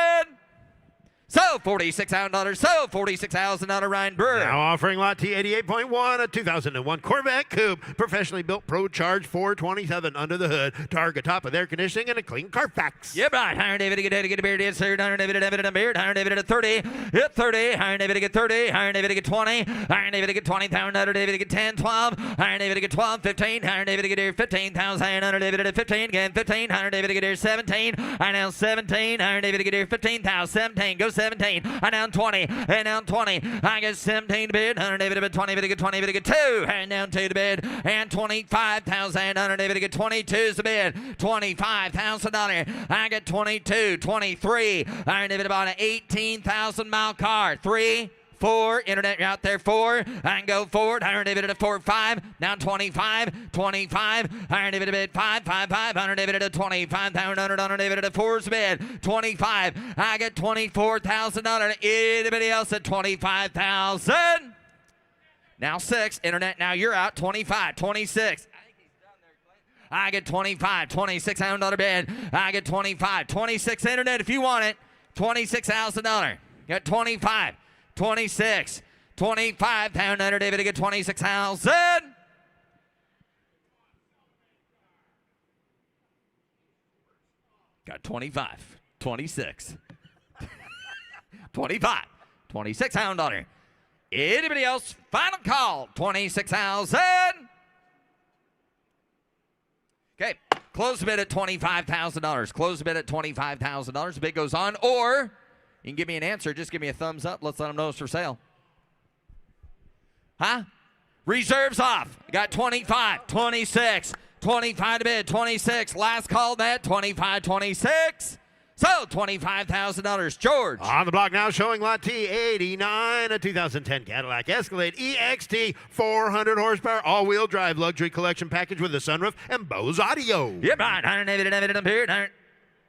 So $46,000, so $46,000 Ryan Brewer.
Now offering lot T 88.1, a 2001 Corvette Coupe, professionally built Pro Charge 427 under the hood, Target top of air conditioning, and a clean Carfax.
Yep, right. Iron David to get a beard, yes, sir. Iron David to get a beard, Iron David at 30, hit 30, Iron David to get 30, Iron David to get 20, Iron David to get 20, Iron David to get 10, 12, Iron David to get 12, 15, Iron David to get here 15,000, Iron David at 15, again 15, Iron David to get here 17, I now 17, Iron David to get here 15,000, 17, go 17, I down 20, and down 20, I get 17 to bid, Iron David to bid 20, to get 20, to get 2, and down 2 to bid, and 25,000, Iron David to get 22 to bid, $25,000, I get 22, 23, Iron David about an 18,000 mile car, 3, 4, internet, you're out there, 4, I can go forward, Iron David at a 4, 5, down 25, 25, Iron David at a bid, 5, 5, 5, Iron David at a 25,000, Iron David at a 4's bid, 25, I get $24,000, anybody else at 25,000? Now 6, internet, now you're out, 25, 26. I get 25, $26,000 bid, I get 25, 26, internet, if you want it, $26,000, got 25. 26, 25, down under David to get 26,000. Got 25, 26, 25, $26,000. Anybody else? Final call, 26,000. Okay, close the bid at $25,000. Close the bid at $25,000. The bid goes on, or you can give me an answer. Just give me a thumbs up. Let's let them know it's for sale. Huh? Reserves off. Got 25, 26, 25 to bid, 26. Last call net, 25, 26. So $25,000. George.
On the block now showing lot T 89, a 2010 Cadillac Escalade EXT, 400 horsepower, all-wheel drive luxury collection package with a sunroof and Bose audio.
Yep, right. Iron David up here.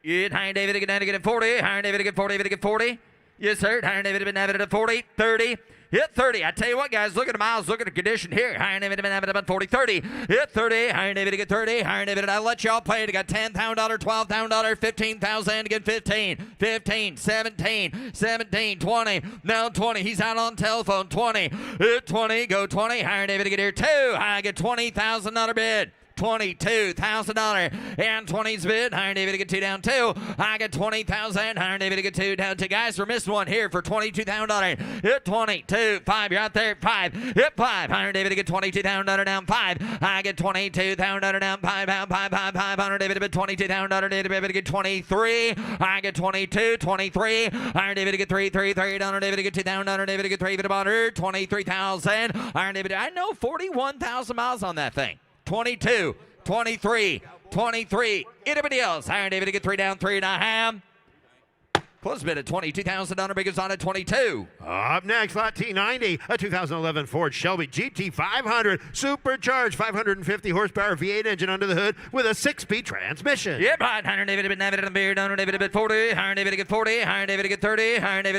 Iron David to get a 40. Iron David to get 40. To get 40. Yes, sir. Iron David to get a 40. 30. Hit 30. I tell you what, guys, look at the miles. Look at the condition here. Iron David to get 40. 30. Hit 30. Iron David to get 30. Iron David, I'll let y'all play it. I got $10,000, $12,000, $15,000 to get 15. 15. 17. 17. 20. Now 20. He's out on telephone. 20. Hit 20. Go 20. Iron David to get here 2. I get $20,000 bid. $22,000 and 20's bid. Iron David to get 2 down 2. I get 20,000. Iron David to get 2 down 2. Guys, we're missing one here for $22,000. Hit 22. 5. You're out there. 5. Hit 5. Iron David to get $22,000 down 5. I get $22,000 down 5. 5. Iron David to get $22,000. David to get 23. I get 22. 23. Iron David to get 3. 3. Iron David to get 2 down. Iron David to get 3. About 23,000. Iron David. I know 41,000 miles on that thing. 22, 23, 23. Anybody else? Iron David to get 3 down, 3.5. Close bid at $22,000. Big is on at 22.
Up next, lot T90, a 2011 Ford Shelby GT500, supercharged 550 horsepower V8 engine under the hood with a 6-speed transmission.
Yep, right. Iron David to get 40. Iron David to get 40. Iron David to get 30. Iron David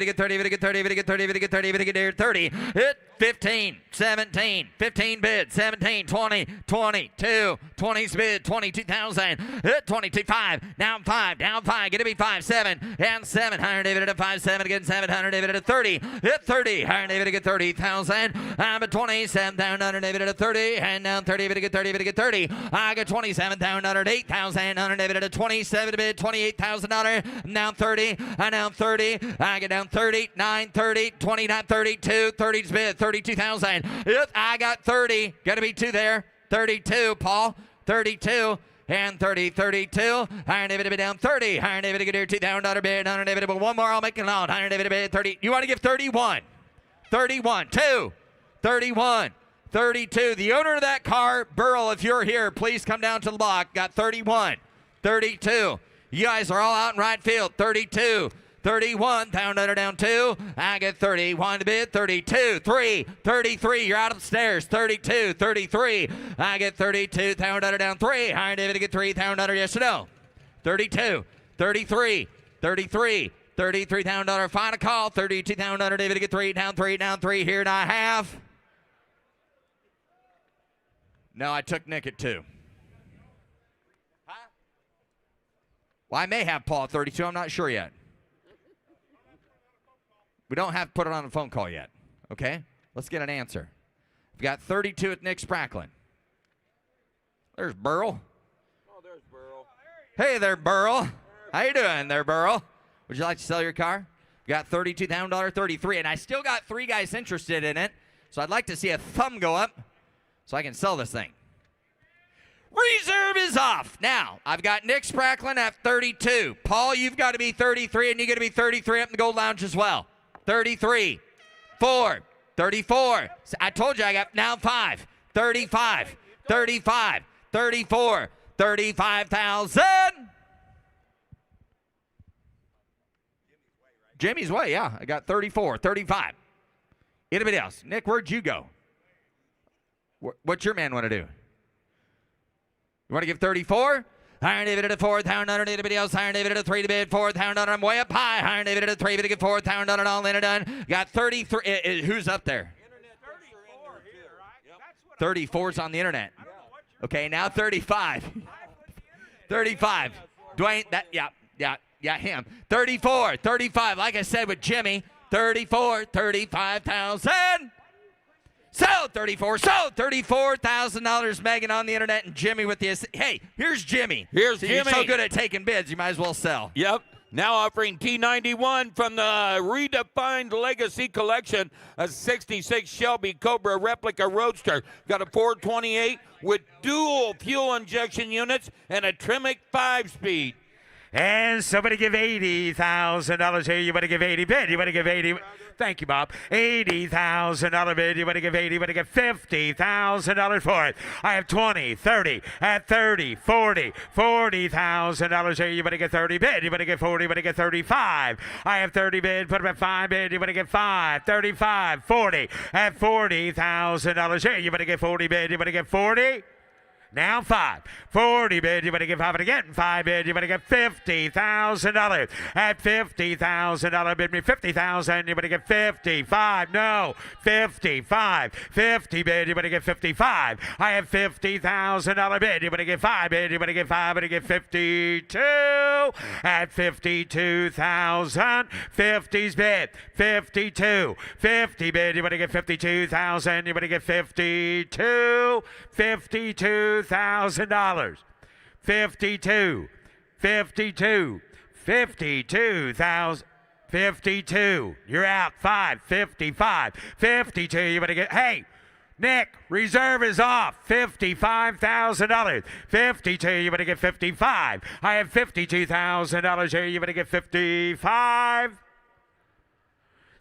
to get 30. To get 30. To get 30. To get 30. To get 30. Hit 15, 17, 15 bid, 17, 20, 22, 20's bid, 22,000. Hit 22, 5, down 5, down 5. Get to be 5, 7, and 7. Iron David at a 5, 7 again, 7. Iron David at a 30. Hit 30. Iron David to get 30,000. I'm at 27 down. Iron David at a 30. And down 30. To get 30. To get 30. I got 27 down. 8,000. Iron David at a 27 bid, $28,000. Down 30. I down 30. I get down 30. 9, 30, 29, 32. 30's bid, 32,000. I got 30. Got to be 2 there. 32, Paul. 32. and 30, 32. Higher David bid down 30. Higher David get $2,000 bid. Higher David one more. I'll make it loud. Higher David bid 30. You want to give 31? 31. 2. 31. 32. The owner of that car, Burl, if you're here, please come down to the block. Got 31. 32. You guys are all out in right field. 32. 31, $1,000 down 2. I get 31 to bid. 32, 3, 33. You're out of the stairs. 32, 33. I get 32, $1,000 down 3. Higher David to get $3,000. Yes or no? 32, 33, 33. $33,000 final call. $32,000 David to get 3 down 3 down 3. Here and I have. No, I took Nick at 2. Huh? Well, I may have Paul at 32. I'm not sure yet. We don't have to put it on a phone call yet. Okay? Let's get an answer. We've got 32 at Nick Spracklin. There's Burl.
Oh, there's Burl.
Hey there, Burl. How you doing there, Burl? Would you like to sell your car? We got $32,000, 33, and I still got 3 guys interested in it. So I'd like to see a thumb go up so I can sell this thing. Reserve is off. Now, I've got Nick Spracklin at 32. Paul, you've got to be 33, and you're going to be 33 up in the Gold Lounge as well. 33, 4, 34. I told you I got now 5, 35, 35, 34, 35,000. Jimmy's way, yeah. I got 34, 35. Anybody else? Nick, where'd you go? What's your man want to do? You want to give 34? Higher David at a 4,000. Anybody else? Higher David at a 3 to bid. 4,000. I'm way up high. Higher David at a 3 bid to get 4,000. All in and done. Got 33. Who's up there? 34's on the internet. Okay, now 35. 35. Dwayne, yeah, him. 34, 35. Like I said with Jimmy, 34, 35,000. Sold 34, sold $34,000. Megan on the internet and Jimmy with the. Hey, here's Jimmy.
Here's Jimmy.
You're so good at taking bids, you might as well sell.
Yep. Now offering T91 from the redefined Legacy Collection, a 66 Shelby Cobra replica roadster. Got a 428 with dual fuel injection units and a Tremec 5-speed.
And somebody give $80,000 here. You want to give 80 bid. You want to give 80. Thank you, Bob. $80,000 bid. You want to give 80. You want to give $50,000 for it. I have 20, 30, at 30, 40, $40,000 here. You want to get 30 bid. You want to get 40. You want to get 35. I have 30 bid. Put them at 5 bid. You want to get 5, 35, 40, at $40,000 here. You want to get 40 bid. You want to get 40. Now 5, 40 bid. You want to give 5 again. 5 bid. You want to get $50,000 at $50,000 bid. Me $50,000. You want to get 55. No, 55. 50 bid. You want to get 55. I have $50,000 bid. You want to get 5 bid. You want to get 5 and you get 52 at 52,000. 50's bid. 52. 50 bid. You want to get 52,000. You want to get 52. 52,000. 52. 52,000. 52. You're out. 5. 55. 52. You want to get. Hey, Nick, reserve is off. $55,000. 52. You want to get 55. I have $52,000 here. You want to get 55.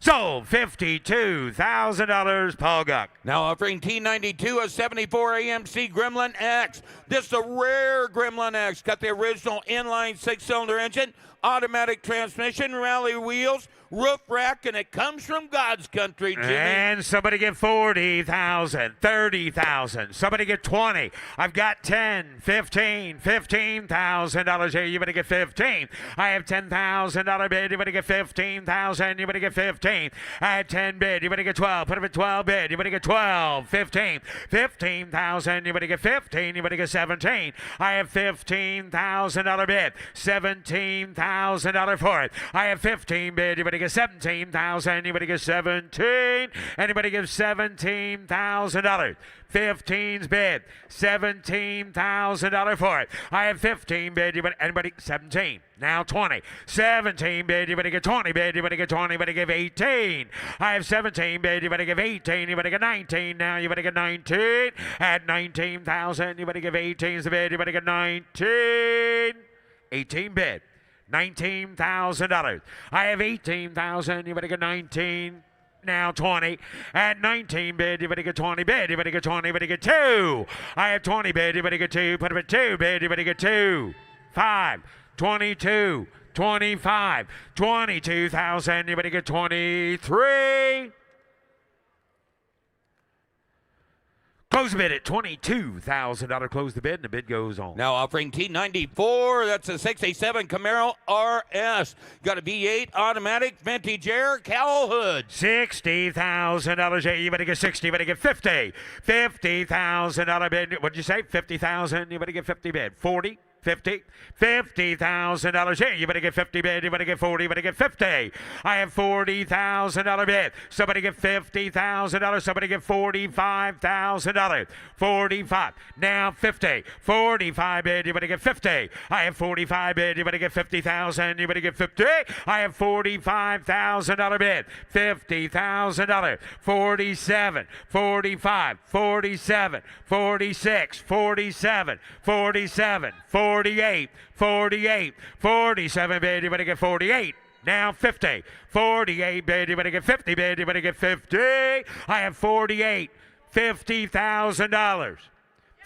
Sold $52,000, Paul Guck.
Now offering T92, a 74 AMC Gremlin X. This is a rare Gremlin X. Got the original inline 6-cylinder engine, automatic transmission, rally wheels, roof rack, and it comes from God's country, Jimmy.
And somebody get 40,000, 30,000. Somebody get 20. I've got 10, 15, $15,000 here. You better get 15. I have $10,000 bid. You better get 15,000. You better get 15. I had 10 bid. You better get 12. Put them at 12 bid. You better get 12, 15, 15,000. You better get 15. You better get 17. I have $15,000 bid. $17,000 for it. I have 15 bid. You better get get 17,000? Anybody get 17? Anybody give $17,000? 15's bid. $17,000 for it. I have 15 bid. Anybody 17? Now 20. 17 bid. Anybody get 20 bid. Anybody get 20? Anybody give 18? I have 17 bid. Anybody give 18? Anybody get 19? Now you better get 19. At 19,000. Anybody give 18's the bid. Anybody get 19? 18 bid. $19,000. I have 18,000. You better get 19. Now 20. At 19 bid, you better get 20 bid. You better get 20. You better get 2. I have 20 bid. You better get 2. Put up at 2 bid. You better get 2. 5. 22. 25. 22,000. You better get 23. Close the bid at $22,000. Close the bid, and the bid goes on.
Now offering T94. That's a 67 Camaro RS. Got a V8 automatic vintage air cowl hood.
$60,000. You better get 60. You better get 50. $50,000 bid. What'd you say? 50,000. You better get 50 bid. 40. 50. $50,000. Here, you better get 50 bid. You better get 40. You better get 50. I have $40,000 bid. Somebody get $50,000. Somebody get $45,000. 45. Now 50. 45 bid. You better get 50. I have 45 bid. You better get 50,000. You better get 50. I have $45,000 bid. $50,000. 47. 45. 47. 46. 47. 47. 48, 48, 47 bid, you better get 48. Now 50, 48 bid, you better get 50 bid, you better get 50. I have 48, $50,000.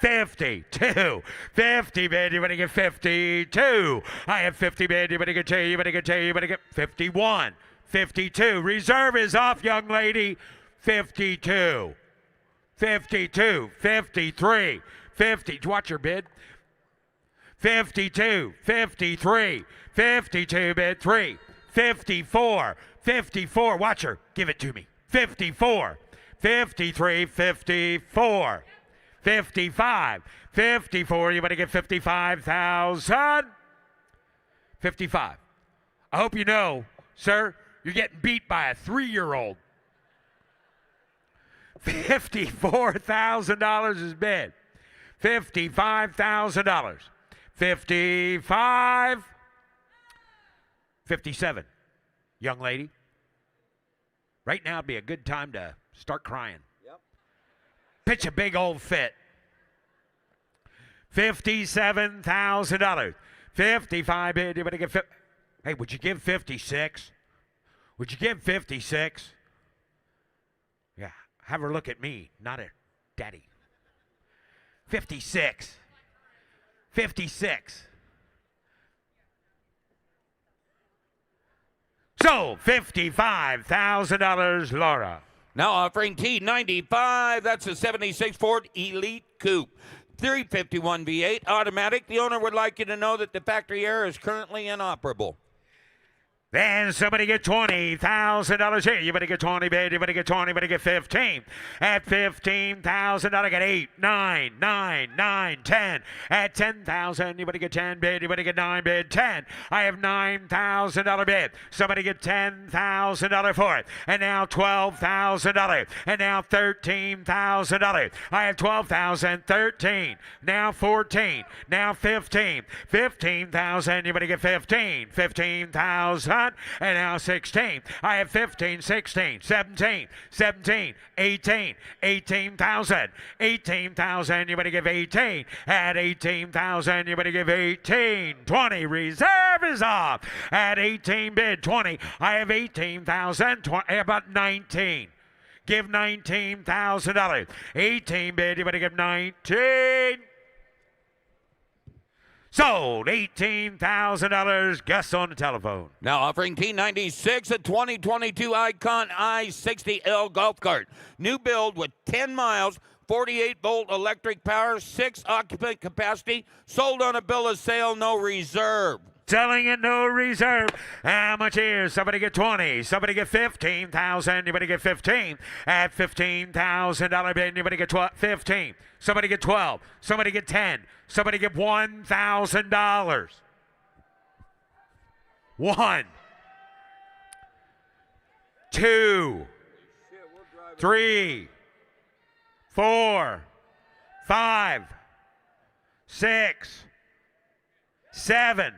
52, 50 bid, you better get 52. I have 50 bid, you better get 2, you better get 2, you better get 51, 52. Reserve is off, young lady. 52, 52, 53, 50. Watch your bid. 52, 53, 52 bid 3, 54, 54. Watch her. Give it to me. 54, 53, 54, 55, 54. You better get 55,000. 55. I hope you know, sir, you're getting beat by a 3-year-old. $54,000 is bid. $55,000. 55, 57, young lady. Right now would be a good time to start crying. Yep. Pitch a big old fit. $57,000. 55 bid. You better get Hey, would you give 56? Would you give 56? Yeah, have her look at me, not at daddy. 56. 56. So, $55,000, Laura.
Now offering T95. That's a 76 Ford Elite Coupe. 351 V8 automatic. The owner would like you to know that the factory air is currently inoperable.
Then somebody get $20,000 here. You better get 20 bid. You better get 20. You better get 15. At $15,000, get 8, 9, 9, 9, 10. At $10,000, you better get 10 bid. You better get 9 bid. 10. I have $9,000 bid. Somebody get $10,000 for it. And now $12,000. And now $13,000. I have $12,000. 13. Now 14. Now 15. 15,000. You better get 15. 15,000. And now 16. I have 15, 16, 17, 17, 18, 18,000. 18,000, you better give 18. At 18,000, you better give 18. 20, reserve is off. At 18 bid, 20. I have 18,000, about 19. Give $19,000. 18 bid, you better give 19. Sold. $18,000. Gus on the telephone.
Now offering T96, a 2022 Icon i60L golf cart. New build with 10 miles, 48-volt electric power, 6 occupant capacity. Sold on a bill of sale, no reserve.
Selling at no reserve. How much is? Somebody get 20. Somebody get 15,000. You better get 15. At $15,000 bid, you better get 15. Somebody get 12. Somebody get 10. Somebody get $1,000. 1. 2, 3, 4, 5, 6, 7.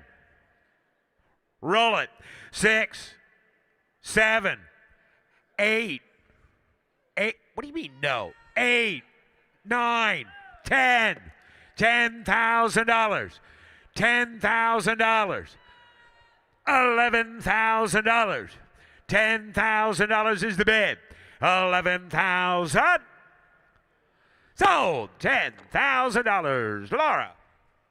Roll it. 6, 7, 8. 8. What do you mean no? 8, 9, 10. $10,000. $10,000. $11,000. $10,000 is the bid. 11,000. Sold. $10,000. Laura.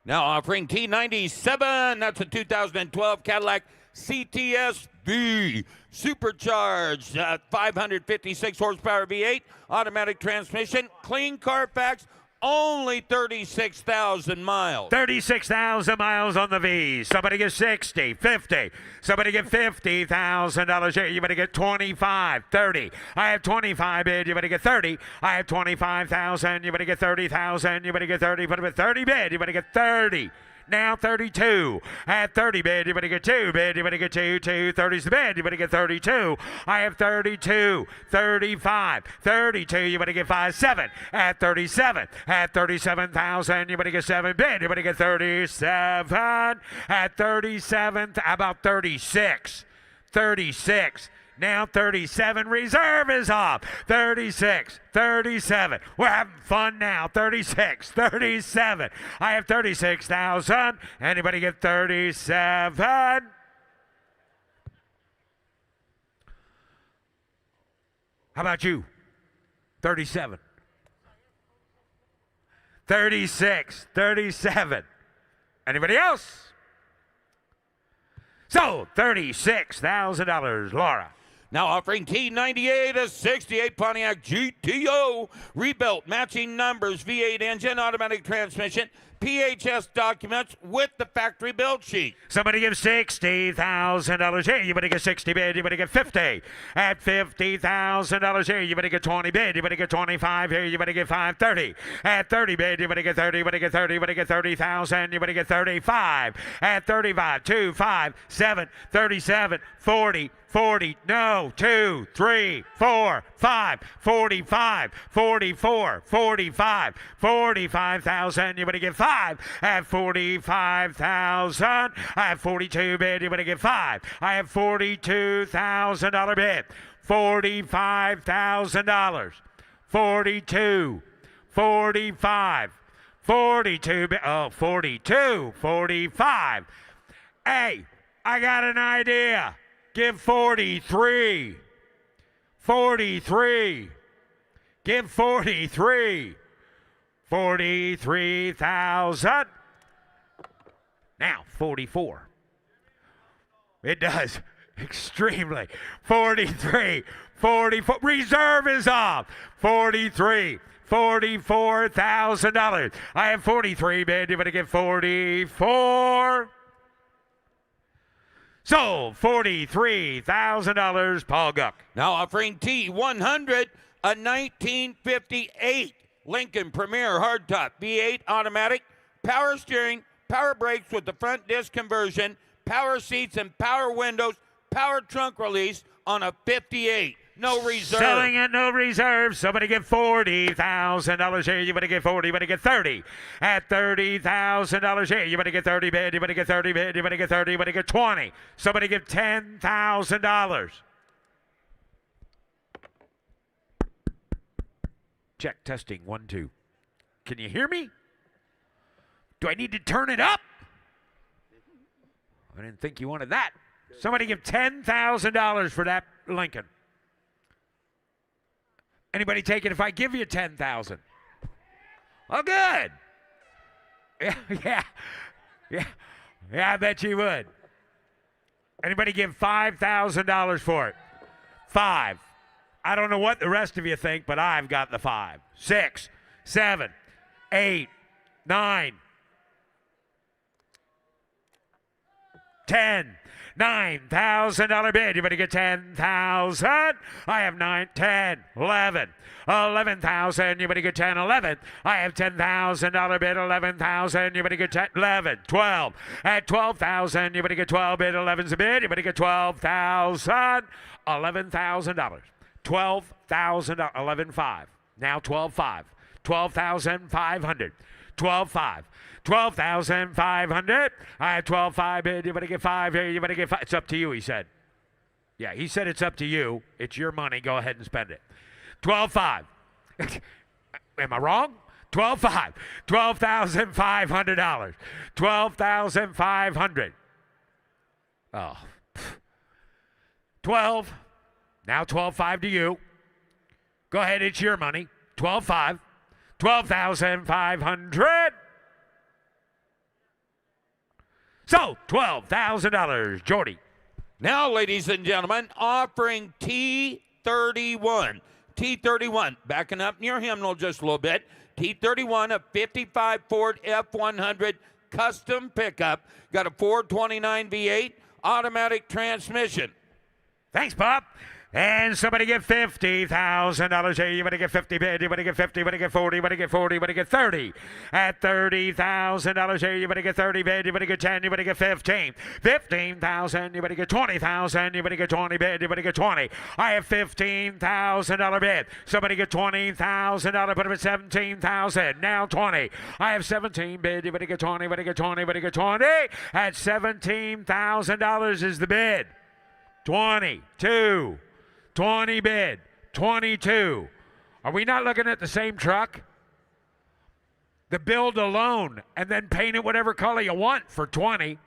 Now offering T97. That's a 2012 Cadillac CTS-V. Supercharged, 556 horsepower V8, automatic transmission, clean Carfax, only 36,000 miles.
36,000 miles on the V. Somebody get 60, 50. Somebody get $50,000 here. You better get 25, 30. I have 25 bid. You better get 30. I have 25,000. You better get 30,000. You better get 30. Put it 30 bid. You better get 30. Now 32. At 30 bid, you better get 2 bid. You better get 2. 30's the bid. You better get 32. I have 32. 35. 32. You better get 5. 7. At 37. At 37,000. You better get 7 bid. You better get 37. At 37. How about 36? 36. Now 37, reserve is off. 36, 37. We're having fun now. 36, 37. I have 36,000. Anybody get 37? How about you? 37. 36, 37. Anybody else? So, $36,000, Laura.
Now offering T98, a 68 Pontiac GTO, rebuilt, matching numbers, V8 engine, automatic transmission, PHS documents with the factory build sheet.
Somebody give $60,000 here. You better get 60 bid. You better get 50. At $50,000 here. You better get 20 bid. You better get 25 here. You better get 5. 30. At 30 bid. You better get 30. You better get 30. You better get 30,000. You better get 35. At 35. 2, 5, 7, 37, 40. 40, no, 2, 3, 4, 5, 45, 44, 45, 45,000. You better get 5. At 45,000. I have 42 bid. You better get 5. I have $42,000 bid. $45,000. 42, 45, 42 bid. Oh, 42, 45. Hey, I got an idea. Give 43. 43. Give 43. 43,000. Now 44. It does extremely. 43. 44. Reserve is off. 43. $44,000. I have 43 bid. You better get 44. So, $43,000, Paul Guck.
Now offering T100, a 1958 Lincoln Premier hardtop V8 automatic, power steering, power brakes with the front disc conversion, power seats and power windows, power trunk release on a 58. No reserve.
Selling at no reserve. Somebody get $40,000 here. You better get 40. You better get 30. At $30,000 here. You better get 30 bid. You better get 30 bid. You better get 30. You better get 20. Somebody give $10,000. Check, testing, 1, 2. Can you hear me? Do I need to turn it up? I didn't think you wanted that. Somebody give $10,000 for that Lincoln. Anybody take it if I give you $10,000? Oh, good. Yeah, I bet you would. Anybody give $5,000 for it? 5. I don't know what the rest of you think, but I've got the 5. 6, 7, 8, 9, $9,000 bid. You better get 10,000. I have 9, 10, 11. 11,000. You better get 10, 11. I have $10,000 bid. 11,000. You better get 10, 11, 12. At 12,000. You better get 12 bid. 11's a bid. You better get 12,000. $11,000. 12,000. 11.5. Now 12.5. 12,500. 12.5. 12,500. I have 12.5 bid. You better get 5 here. You better get 5. It's up to you, he said. Yeah, he said it's up to you. It's your money. Go ahead and spend it. 12.5. Am I wrong? 12.5. $12,500. 12,500. Oh. 12. Now 12.5 to you. Go ahead. It's your money. 12.5. 12,500. So, $12,000, Jordy.
Now, ladies and gentlemen, offering T31. T31, backing up near hymnal just a little bit. T31, a 55 Ford F100 custom pickup. Got a 429 V8 automatic transmission.
Thanks, Bob. And somebody get $50,000 here. You better get 50 bid. You better get 50. You better get 40. You better get 40. You better get 30. At $30,000 here. You better get 30 bid. You better get 10. You better get 15. 15,000. You better get 20,000. You better get 20 bid. You better get 20. I have $15,000 bid. Somebody get $20,000. Put him at 17,000. Now 20. I have 17 bid. You better get 20. You better get 20. You better get 20. At $17,000 is the bid. 22. 20 bid, 22. Are we not looking at the same truck? The build alone, and then paint it whatever color you want for 20.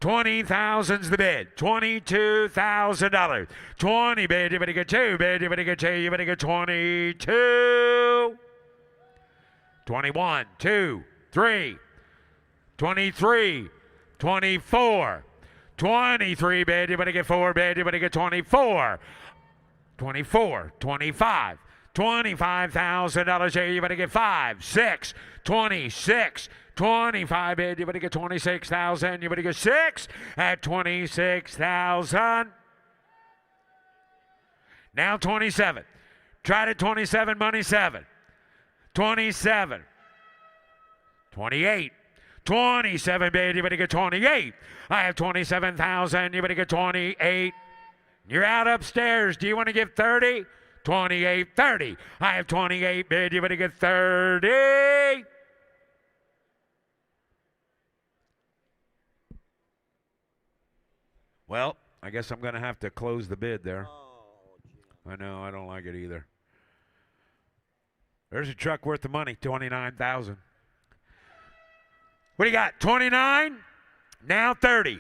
20,000's the bid. $22,000. 20 bid, you better get 2 bid, you better get 2, you better get 22. 21, 2, 3. 23, 24. 23 bid, you better get 4 bid, you better get 24. 24, 25. $25,000 here, you better get 5, 6, 26, 25 bid, you better get 26,000, you better get 6 at 26,000. Now 27. Tried at 27, money 7. 27. 28. 27 bid, you better get 28. I have 27,000, you better get 28. You're out upstairs. Do you want to give 30? 28, 30. I have 28 bid, you better get 30. Well, I guess I'm going to have to close the bid there. I know, I don't like it either. There's a truck worth the money, 29,000. What do you got? 29? Now 30.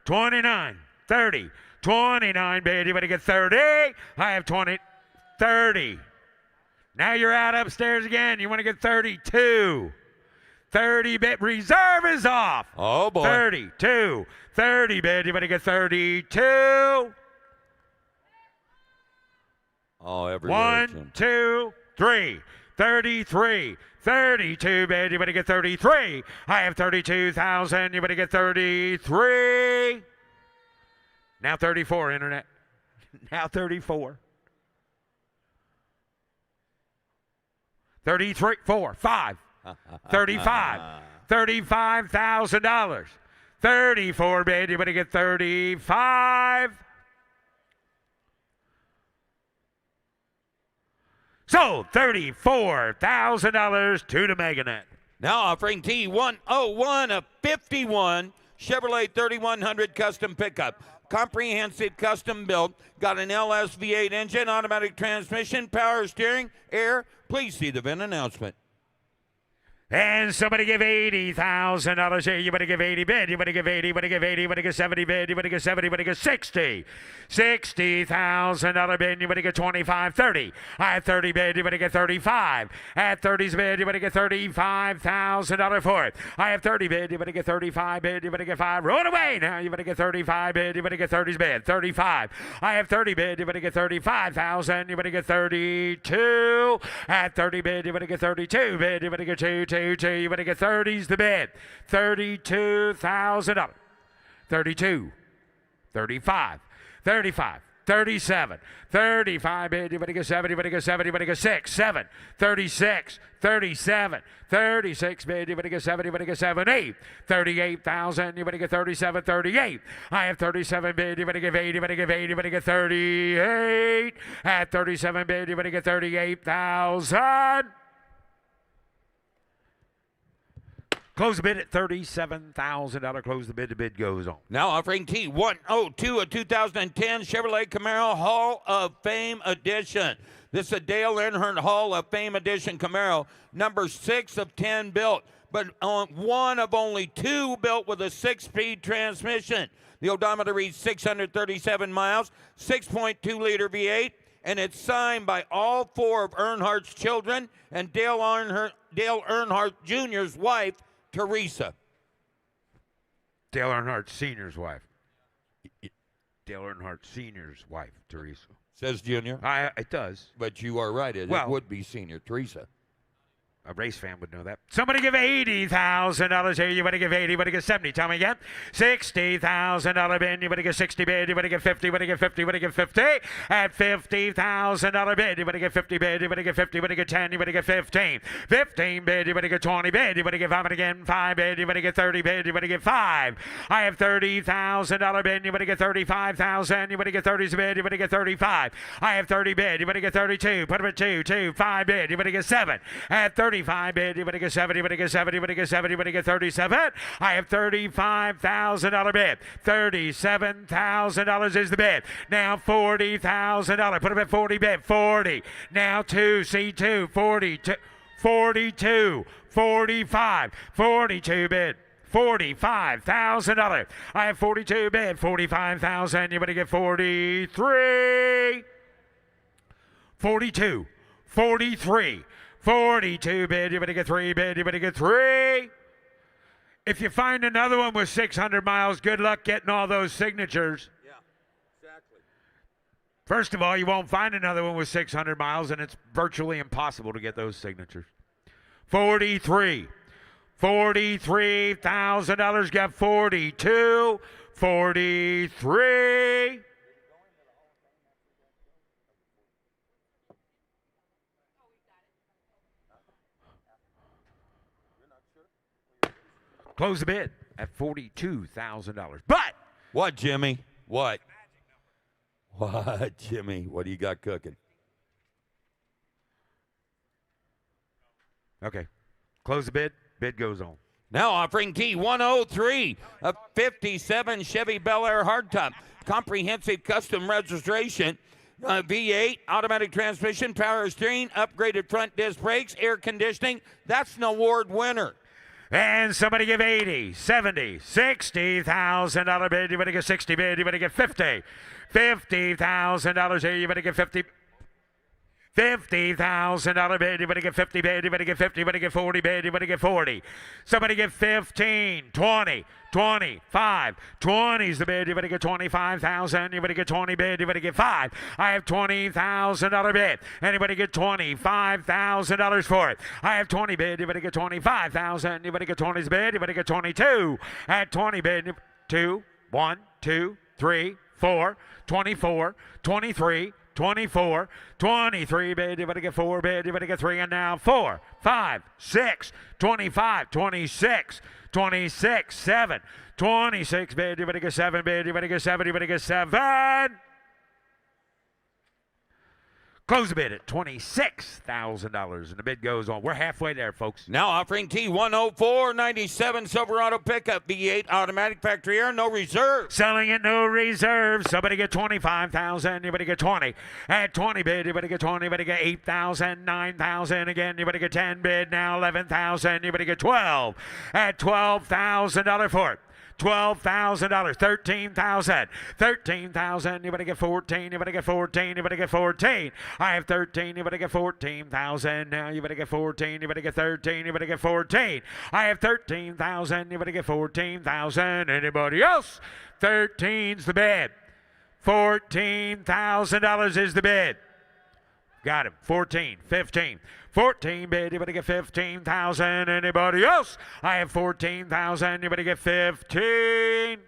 29, 30, 29, baby. You better get 30. I have 20, 30. Now you're out upstairs again. You want to get 32. 30 bit reserve is off.
Oh, boy.
32. 30 bid. You better get 32.
Oh, every
1, 2, 3. 33. 32 bid, you better get 33. I have 32,000, you better get 33. Now 34, internet. Now 34. 33, 4, 5. 35. $35,000. 34 bid, you better get 35. So, $34,000 to the Meganet.
Now offering T101, a 51 Chevrolet 3100 custom pickup. Comprehensive custom built. Got an LS V8 engine, automatic transmission, power steering, air. Please see the VIN announcement.
And somebody give $80,000 here. You better give 80 bid. You better give 80. You better give 80. You better give 70 bid. You better give 70. You better give 60. $60,000 bid. You better get 25. 30. I have 30 bid. You better get 35. At 30's bid. You better get $35,000 for it. I have 30 bid. You better get 35 bid. You better get 5. Roll it away now. You better get 35 bid. You better get 30's bid. 35. I have 30 bid. You better get 35,000. You better get 32. At 30 bid. You better get 32 bid. You better get 2. You better get 30's the bid. $32,000. 32, 35, 35, 37, 35, bid, anybody get 7, anybody get 7, anybody get 6, 7, 36, 37, 36, bid, anybody get 7, anybody get 7, 8, 38,000, anybody get 37, 38. I have 37 bid, anybody give 8, anybody give 8, anybody get 38. At 37 bid, anybody get 38,000. Close the bid at $37,000. Close the bid. The bid goes on.
Now offering T102, a 2010 Chevrolet Camaro Hall of Fame edition. This is a Dale Earnhardt Hall of Fame edition Camaro, number 6 of 10 built, but one of only 2 built with a 6-speed transmission. The odometer reads 637 miles, 6.2-liter V8, and it's signed by all 4 of Earnhardt's children and Dale Earnhardt Jr.'s wife, Teresa.
Dale Earnhardt Sr.'s wife. Dale Earnhardt Sr.'s wife, Teresa.
Says Junior.
It does.
But you are right. It would be Senior Teresa.
A race fan would know that. Somebody give $80,000 here. You want to give 80. You want to give 70. Tell me again. $60,000 bid. You want to give 60 bid. You want to give 50. You want to give 50. You want to give 50. At $50,000 bid. You want to give 50 bid. You want to give 50. You want to give 10. You want to give 15. 15 bid. You want to give 20 bid. You want to give 5 again. 5 bid. You want to give 30 bid. You want to give 5. I have $30,000 bid. You want to get 35,000. You want to get 30 bid. You want to get 35. I have 30 bid. You want to get 32. Put them at 2. 2. 5 bid. You want to get 7. At 35 bid, you want to get 70, you want to get 70, you want to get 70, you want to get 37. I have $35,000 bid. $37,000 is the bid. Now $40,000. Put them at 40 bid. 40. Now 2, C2, 42, 42, 45, 42 bid. $45,000. I have 42 bid. 45,000. You want to get 43. 42, 43. 42 bid, you better get 3 bid, you better get 3. If you find another one with 600 miles, good luck getting all those signatures.
Yeah, exactly.
First of all, you won't find another one with 600 miles, and it's virtually impossible to get those signatures. 43. $43,000, got 42. 43. Close the bid at $42,000. But
what, Jimmy? What? What, Jimmy? What do you got cooking?
Okay. Close the bid. Bid goes on.
Now offering T103, a 57 Chevy Bel Air hardtop, comprehensive custom registration, V8, automatic transmission, power steering, upgraded front disc brakes, air conditioning. That's an award winner.
And somebody give 80, 70, $60,000 bid. You better get 60 bid. You better get 50. $50,000 here. You better get 50. $50,000 bid. You better get 50 bid. You better get 50. You better get 40 bid. You better get 40. Somebody get 15, 20, 25. 20's the bid. You better get 25,000. You better get 20 bid. You better get 5. I have $20,000 bid. Anybody get $25,000 for it? I have 20 bid. You better get 25,000. You better get 20's bid. You better get 22. At 20 bid. 2, 1, 2, 3, 4, 24, 23. 24, 23 bid, you better get 4 bid, you better get 3, and now 4, 5, 6, 25, 26, 26, 7, 26 bid, you better get 7 bid, you better get 7, you better get 7. Close the bid at $26,000, and the bid goes on. We're halfway there, folks.
Now offering T104, 97 Silverado pickup, V8 automatic factory air, no reserve.
Selling it, no reserve. Somebody get 25,000. You better get 20. At 20 bid, you better get 20. You better get 8,000, 9,000 again. You better get 10 bid. Now 11,000. You better get 12. At $12,000 for it. $12,000, 13,000, 13,000. You better get 14. You better get 14. You better get 14. I have 13. You better get 14,000. Now you better get 14. You better get 13. You better get 14. I have 13,000. You better get 14,000. Anybody else? 13's the bid. $14,000 is the bid. Got him. 14, 15. 14 bid, you better get 15,000. Anybody else? I have 14,000. You better get 15.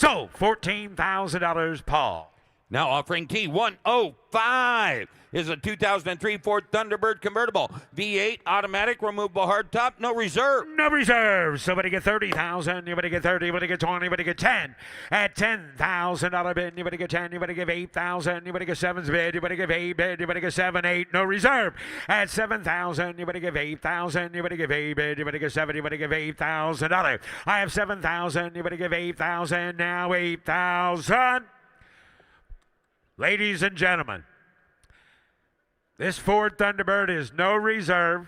So, $14,000, Paul.
Now offering T105 is a 2003 Ford Thunderbird convertible. V8 automatic, removable hardtop, no reserve.
No reserve. Somebody get 30,000. You better get 30. You better get 20. You better get 10. At $10,000 bid, you better get 10. You better give 8,000. You better get 7's bid. You better give 8 bid. You better get 7, 8. No reserve. At 7,000. You better give 8,000. You better give 8 bid. You better get 7. You better give $8,000. I have 7,000. You better give 8,000. Now 8,000. Ladies and gentlemen, this Ford Thunderbird is no reserve.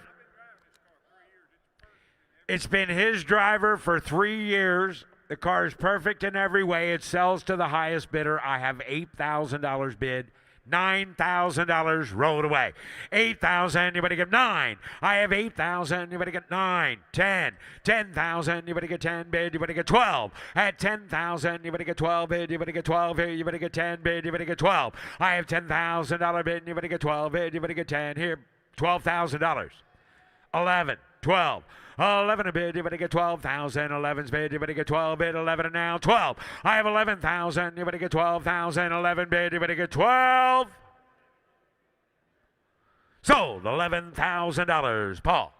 It's been his driver for 3 years. The car is perfect in every way. It sells to the highest bidder. I have $8,000 bid. $9,000 rolled away. 8,000, you better get 9. I have 8,000, you better get 9. 10. 10,000, you better get 10 bid, you better get 12. At 10,000, you better get 12 bid, you better get 12 here, you better get 10 bid, you better get 12. I have $10,000 bid, you better get 12 bid, you better get 10 here. $12,000. 11, 12. 11 a bid, you better get 12,000. 11's bid, you better get 12 bid. 11 and now 12. I have 11,000, you better get 12,000. 11 bid, you better get 12. Sold. $11,000. Paul.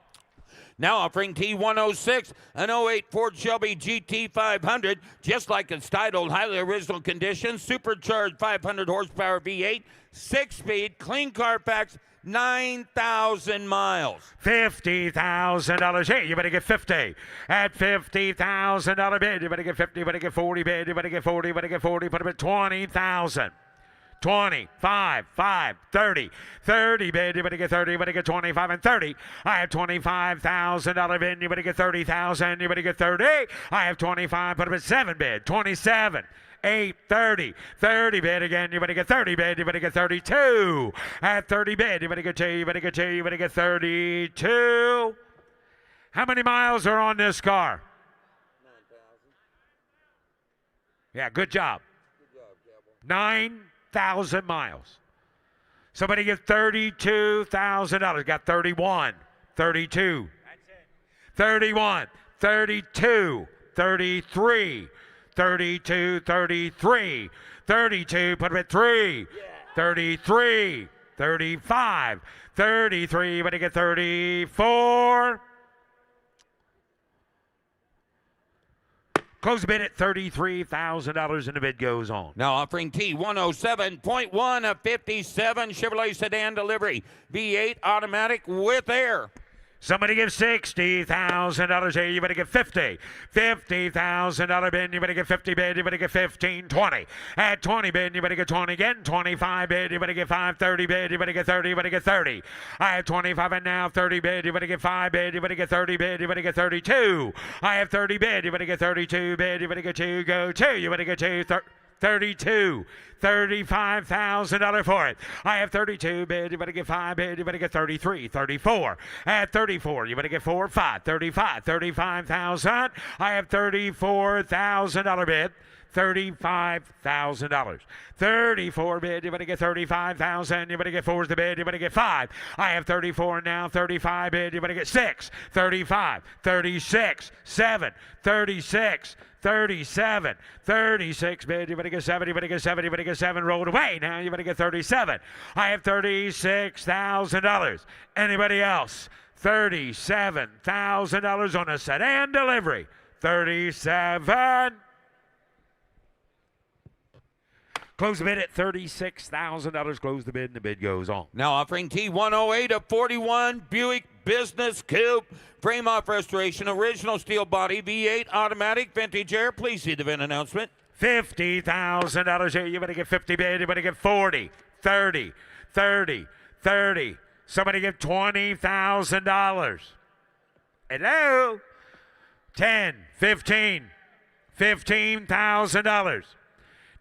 Now offering T106, an 08 Ford Shelby GT500, just like its titled, highly original condition, supercharged 500 horsepower V8, 6-speed, clean Carfax, 9,000 miles.
$50,000. Hey, you better get 50. At $50,000 bid, you better get 50. You better get 40 bid. You better get 40. You better get 40. Put them at 20,000. 25, 5, 30. 30 bid, you better get 30, you better get 25 and 30. I have $25,000 bid, you better get 30,000, you better get 30. I have 25, put them at 7 bid, 27. 8, 30. 30 bid again, you better get 30 bid, you better get 32. At 30 bid, you better get 2, you better get 2, you better get 32. How many miles are on this car? 9,000. Yeah, good job. Good job, Cowboy. 9,000 miles. Somebody get $32,000. Got 31, 32. That's it. 31, 32, 33. 32, 33, 32, put them at 3, yeah. 33, 35, 33, but I get 34. Close the bid at $33,000 and the bid goes on.
Now offering T107.1 of 57 Chevrolet sedan delivery. V8 automatic with air.
Somebody give $60,000 here. You better get 50. $50,000 bid. You better get 50 bid. You better get 15, 20. At 20 bid, you better get 20 again. 25 bid. You better get 5. 30 bid. You better get 30. You better get 30. I have 25 and now 30 bid. You better get 5 bid. You better get 30 bid. You better get 32. I have 30 bid. You better get 32 bid. You better get 2. Go 2. You better get 2. 32, $35,000 for it. I have 32 bid. You better get 5 bid. You better get 33, 34. At 34, you better get 4, 5, 35, 35,000. I have $34,000 bid. $35,000. 34 bid, you better get 35,000. You better get 4's the bid, you better get 5. I have 34 now, 35 bid, you better get 6. 35, 36, 7, 36, 37, 36 bid, you better get 7, you better get 7, you better get 7, rolled away. Now you better get 37. I have $36,000. Anybody else? $37,000 on a sedan delivery. 37. Close the bid at $36,000. Close the bid, and the bid goes on.
Now offering T108 of 41 Buick Business Coupe. Frame off restoration, original steel body, V8 automatic, vintage air. Please see the VIN announcement.
$50,000 here. You better get 50 bid. You better get 40, 30, 30, 30. Somebody give $20,000. Hello? 10, 15, $15,000.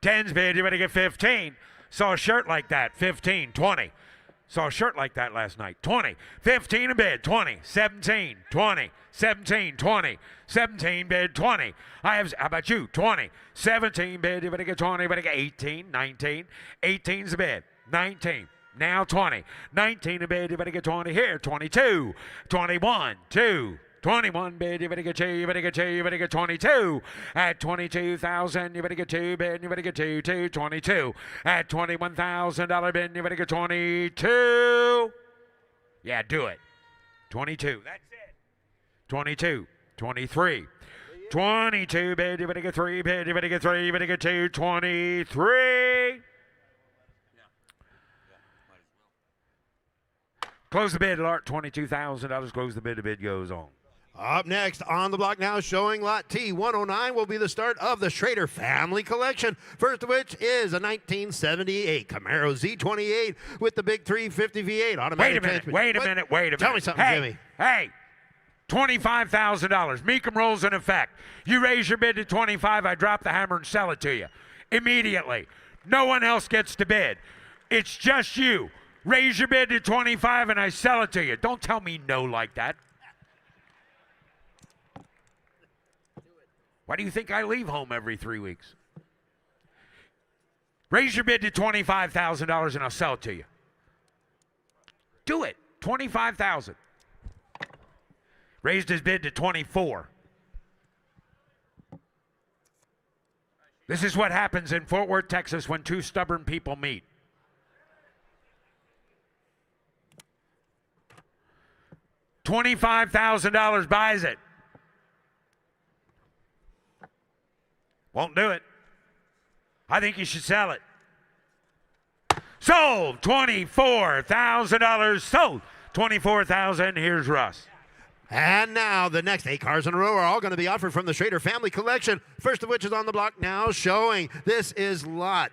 10's bid, you better get 15. Saw a shirt like that, 15, 20. Saw a shirt like that last night, 20. 15 a bid, 20, 17, 20, 17, 20, 17 bid, 20. I have, how about you, 20. 17 bid, you better get 20, you better get 18, 19. 18's the bid, 19. Now 20. 19 a bid, you better get 20 here, 22, 21, 2, 21 bid, you better get 2, you better get 2, you better get 22. At 22,000, you better get 2 bid, you better get 2, 22. At $21,000 bid, you better get 22. Yeah, do it. 22, that's it. 22, 23. 22 bid, you better get 3 bid, you better get 3, you better get 2, 23. Close the bid, Lart, $22,000. Close the bid goes on.
Up next on the block now, showing lot T109, will be the start of the Schrader family collection. First of which is a 1978 Camaro Z28 with the big 350 V8 automatic.
Wait a minute.
Tell me something, Jimmy.
Hey, $25,000. Mecum rolls in effect. You raise your bid to 25, I drop the hammer and sell it to you immediately. No one else gets to bid. It's just you. Raise your bid to 25 and I sell it to you. Don't tell me no like that. Why do you think I leave home every 3 weeks? Raise your bid to $25,000 and I'll sell it to you. Do it. $25,000. Raised his bid to 24. This is what happens in Fort Worth, Texas when two stubborn people meet. $25,000 buys it. Won't do it. I think you should sell it. Sold. $24,000 sold. $24,000. Here's Russ.
And now the next 8 cars in a row are all going to be offered from the Schrader family collection. First of which is on the block now, showing this is lot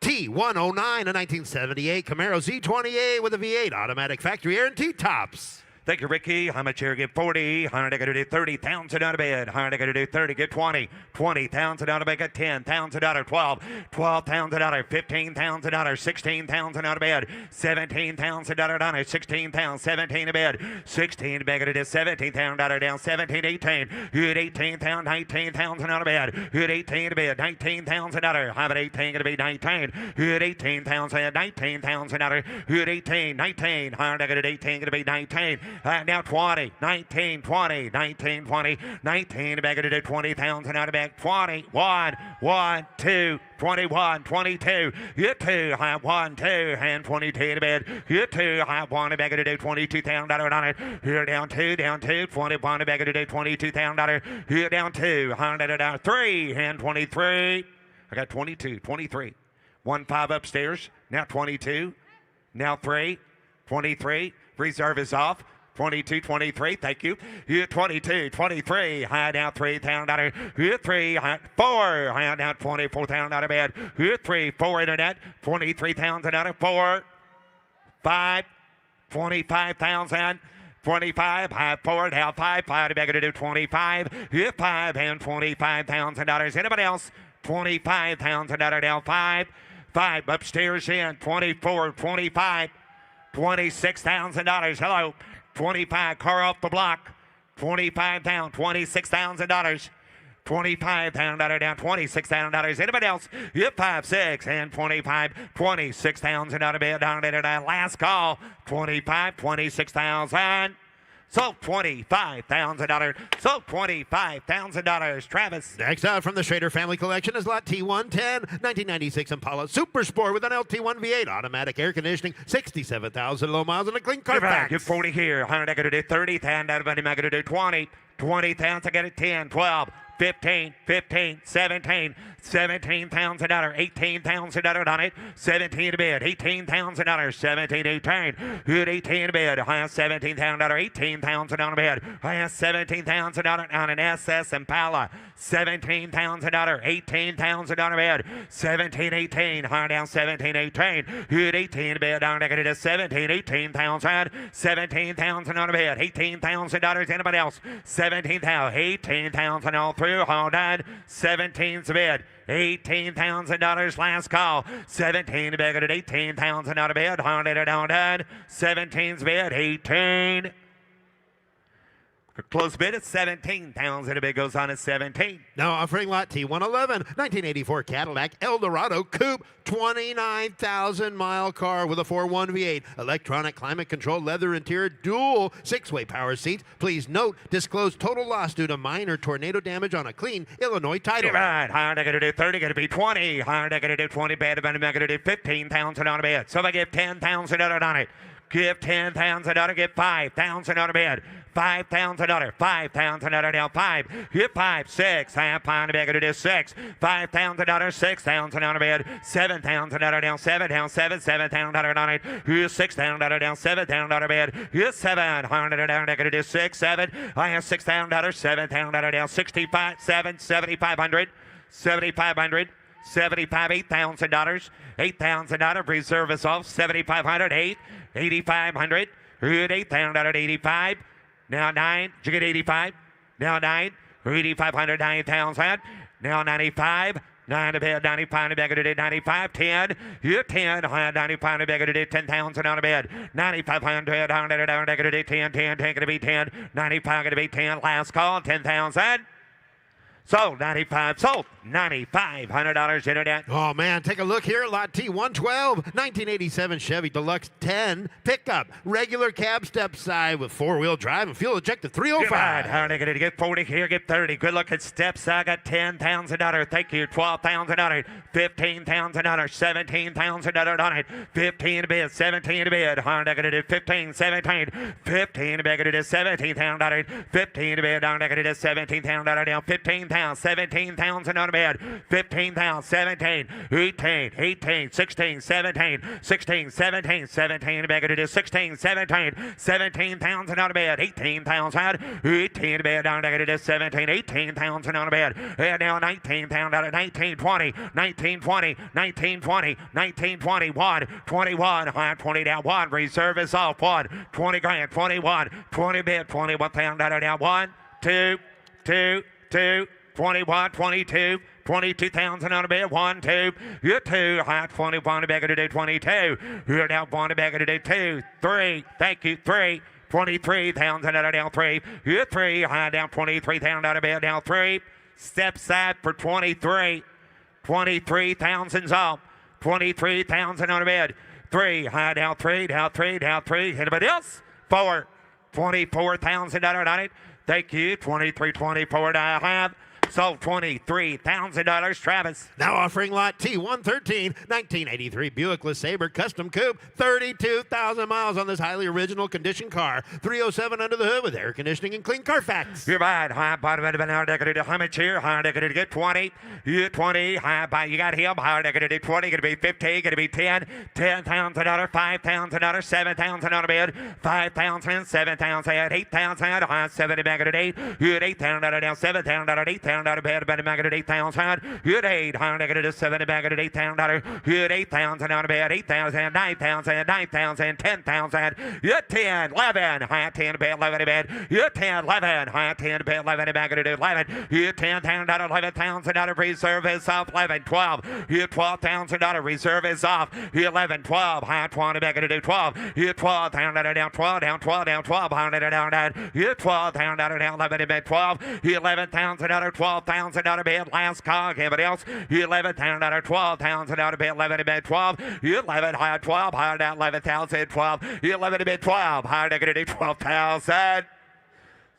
T109, a 1978 Camaro Z28 with a V8 automatic factory air and T-tops.
Thank you, Ricky. How much here? Get 40. 100, I got to do 30,000 out of bed. 100, I got to do 30. Get 20. 20,000 out of bed. Get 10,000 out of 12. 12,000 out of 15,000 out of 16,000 out of bed. 17,000 out of 16,000. 17 to bed. 16 to bed. Got to do 17,000 out of down. 17, 18. Good 18,000. 19,000 out of bed. Good 18 to bed. 19,000 out of. How about 18? Going to be 19. Good 18,000. 19,000 out of. Good 18. 19. 100, I got to do 18. Going to be 19. Now 20, 19, 20, 19, 20, 19, back to do 20,000 out of back, 21, 1, 2, 21, 22, get 2, have 1, 2, and 22 to bed, get 2, have 1, back to do 22,000 on it, here down 2, 21, back to do 22,000, here down 2, 100 down 3, and 23, I got 22, 23, 1, 5 upstairs, now 22, now 3, 23, reserve is off. 22, 23, thank you. Here, 22, 23, high down $3,000. Here, 3, high, 4, high down $24,000 out of bed. Here, 3, 4 internet, 23,000 out of 4, 5, 25,000. 25, high 4, down 5, 5 to back to do 25. Here, 5 and $25,000. Anybody else? $25,000 down 5, 5 upstairs in 24, 25, $26,000. Hello. 25, car off the block, 25 down, $26,000. 25 down, $26,000. Anybody else? Yep, 5, 6, and 25, $26,000 out of bed. Down to that last call, 25, $26,000. So $25,000. So $25,000. Travis.
Next out from the Schrader family collection is lot T110, 1996 Impala Super Sport with an LT1 V8 automatic air conditioning, 67,000 low miles and a clean Carfax.
Get 40 here. 100, I got to do 30,000 out of money. I got to do 20. 20,000, I got it 10, 12. 15, 17, $17,000, $18,000 on it, 17 to bid, $18,000, 17, 18, good 18 to bid, $17,000, $18,000 on a bid, $17,000 on an SS Impala, $17,000, $18,000 on a bid, 17, 18, high down 17, 18, good 18 to bid, down to 17, 18,000, 17,000 on a bid, $18,000, anybody else, 17,000, 18,000 all through. Hold on. 17's bid. $18,000 last call. 17 to bid at 18,000 out of bid. Hold it on. 17's bid. 18. Close bid at 17,000. A bid goes on at 17.
Now offering lot T111, 1984 Cadillac Eldorado Coupe, 29,000-mile car with a 4.1 V8, electronic climate-controlled leather interior, dual 6-way power seats. Please note, disclosed total loss due to minor tornado damage on a clean Illinois title.
Right, higher they're going to do 30, going to be 20. Higher they're going to do 20, bad, they're going to do 15,000 on a bid. So if I give 10,000 on it, give 10,000 on it, give 5,000 on a bid. 5,000 on it, 5,000 on it, now 5. Give 5, 6, half pound, they're going to do 6. 5,000 on it, 6,000 on a bid. 7,000 on it, down 7, down 7, 7,000 on it. Here's 6,000 on it, down 7,000 on a bid. Here's 700 down, they're going to do 6, 7. I have 6,000 on it, 7,000 on it, down 65, 7, 7,500, 7,500. 75, $8,000. $8,000 reserve is off. 7,500, 8, 8,500. 8,000, 85. Now 9. Did you get 85? Now 9. 8,500, 9,000. Now 95. 9 to bed, 95 to bed, to 95, 10. You 10, 95 to bed, to 10,000 on a bed. 9,500, 100, to 10, 10, 10, to be 10. 95 to be 10. Last call, 10,000. Sold, 95, sold, $9,500 internet.
Oh, man, take a look here at lot T112, 1987 Chevy Deluxe 10 pickup, regular cab step side with 4-wheel drive and fuel injected 305.
How are they going to get 40 here? Get 30. Good look at step side. Got $10,000. Thank you. $12,000. $15,000. $17,000 on it. 15 to bid. 17 to bid. How are they going to do 15, 17. 15 to bid. Going to do $17,000. 15 to bid. How are they going to do $17,000 down. 15,000. 17,000 on a bed. 15,000, 17, 18, 18, 16, 17, 16, 17, 17 a bed. It is 16, 17, 17,000 on a bed. 18,000, 18 a bed. Down there it is 17, 18,000 on a bed. And now 19,000, 19, 20, 19, 20, 19, 20, 19, 21, 21, high 20 down 1. Reserve is off 1, 20 grand, 21, 20 bid, 21,000 down 1, 2, 2, 2. 21, 22, 22,000 on a bid. 1, 2. You're 2. High 21 to beg to do 22. You're down 1 to beg to do 2. 3. Thank you. 3. 23,000 on a down 3. You're 3. High down 23,000 on a bid. Down 3. Step side for 23. 23,000's off. 23,000 on a bid. 3. High down 3. Down 3. Down 3. Anybody else? 4. $24,000 on it. Thank you. 23, 24 I have. Sold $23,000, Travis.
Now offering lot T113, 1983 Buick LeSabre Custom Coupe, 32,000 miles on this highly original condition car. 307 under the hood with air conditioning and clean Carfax.
You're right. High bottom of an hour decorated. How much here? High decorated get 20. You 20. High by you got him. High decorated 20. Gonna be 15. Gonna be 10. $10,000. $5,000. 7,000 on a bid. 5,000. 7,000. 8,000. High 70 back at 8. You at 8,000 down 7,000. 8,000. Out of bed, about back at 8,000. You at 8, $100 to 70 back at $8,000. You at 8,000 out of bed, 8,000, 9,000, 9,000, 10,000. You at 10, 11, high 10 to bed, 11 to bed. You at 10, 11, high 10 to bed, 11 back at 11. You at 10,000 out of $11,000 reserve is off, 11, 12. You at $12,000 reserve is off. You 11, 12, high 20 back at 12. You at 12,000 down 12, down 12, down 12, 100 down down. You at 12,000 down 11 to bed, 12. You 11,000 out of 12,000 out of bed, last call. Anybody else? You 11,000 out of 12,000 out of bed, 11 to bed, 12. You 11 high 12, higher down 11,000, 12. You 11 to bed, 12, higher negative 12,000.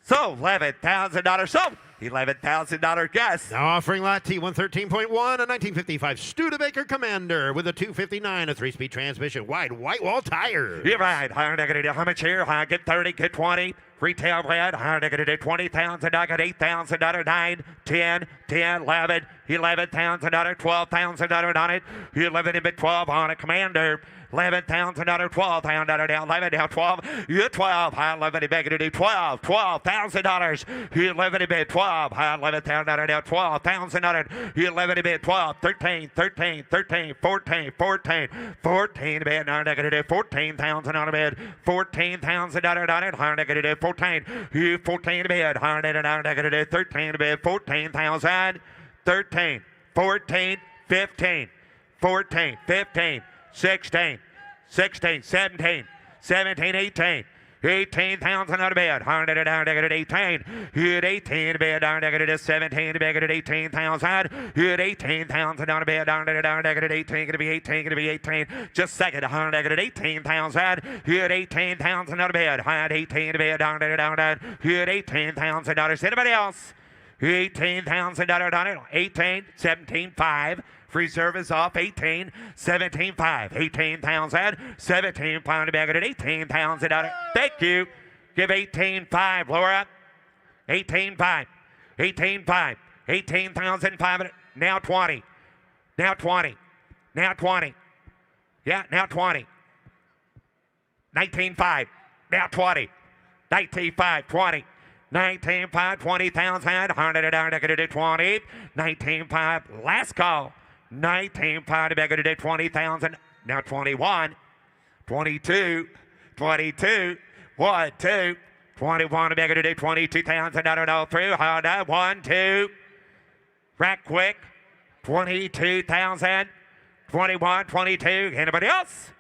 So $11,000 sold. $11,000 guess.
Now offering lot T113.1, a 1955 Studebaker Commander with a 259, a 3-speed transmission, wide white wall tire.
You're right. Higher negative. How much here? High get 30, get 20. Retail red, higher negative 20,000. I got $8,000, 9, 10, 10, 11, $11,000, $12,000 on it. 11 to bid 12 on a Commander. $11,000, $12,000 down, 11 down, 12. You 12, high 11 to beg to do 12, $12,000. You 11 to bid 12, high 11,000 down, 12,000. You 11 to bid 12, 13, 13, 13, 14, 14, 14 to bid, now negative 14,000 on a bid, $14,000 on it, higher negative 14. You 14 to bid, higher negative 13 to bid, 14,000, 13, 14, 15, 14, 15. 16, 16, 17, 17, 18, 18,000 out of bed. 18. Hit 18 to bed. 17 to bed. 18,000. Hit 18,000 out of bed. 18 gonna be 18. Gonna be 18. Just second. 18,000. Hit 18,000 out of bed. 18 to bed. Hit 18,000. Anybody else? $18,000 on it. 18, 17, 5. Reserve is off. 18, 17, 5. 18,000, 17, pound bag at 18,000 on it. Thank you. Give 18,500, Laura. 18,500. 18,500. 18,500. Now 20. Now 20. Now 20. Yeah, now 20. 19,500. Now 20. 19,500. 20. 19,500, 20,000, 120, 19,500, last call, 19,500, back to 20,000, now 21, 22, 22, 1, 2, 21, back to 22,000, I don't know, through, hold on, 1, 2, rack quick, 22,000, 21, 22, anybody else?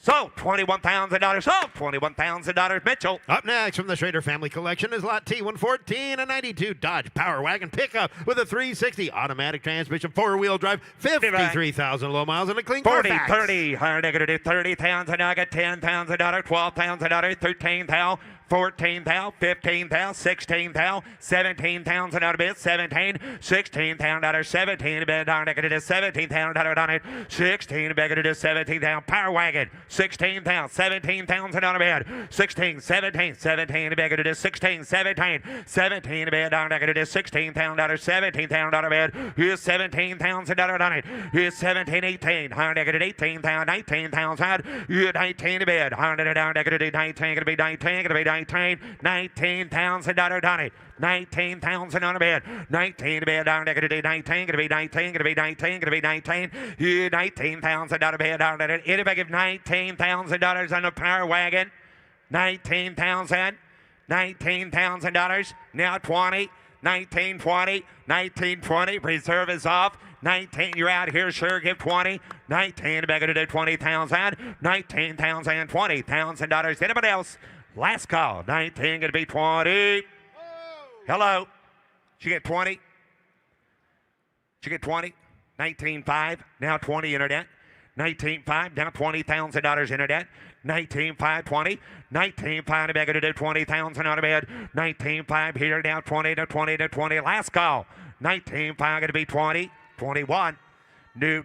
So, $21,000. So, $21,000, Mitchell.
Up next from the Schrader family collection is Lot T114, a 92 Dodge Power Wagon pickup with a 360 automatic transmission, four-wheel drive, 53,000 low miles, and a clean
40,
Carfax.
30, $30,000. I got $10,000, $12,000, $13,000. 14,000, 15,000, 16,000, 17,000 out of bid, 17, 16,000, 17 bid, darn it is 17,000 on it, 16 bid, it is 17,000 Power Wagon, 16,000, 17,000 on a bid, 16, 17, 17 bid, it is 16, 17, 17 bid, darn it is 16,000, 17,000 on a bid, here's 17,000 on it, here's 17, 18, 18,000, 19,000, you're 19 bid, 19, gonna be 19, gonna be 19,000 on it. 19,000 on a bed. 19 bed down there. Gonna be 19. Gonna be 19. Gonna be 19. Gonna be 19. You $19,000 bed down there. Anybody give $19,000 on the Power Wagon? 19,000. $19,000. Now 20. 1920. 1920. Reserve is off. 19, you're out here, sure, give 20. 19, back to do 20,000. 19,000, $20,000. Anybody else? Last call, 19, gonna be 20. Hello. She get 20. She get 20. 19.5, now 20 internet. 19.5, now $20,000 internet. 19.5, 20. 19.5, back to do 20,000 on a bed. 19.5 here, now 20 to 20 to 20. Last call, 19.5, gonna be 20. 21. No.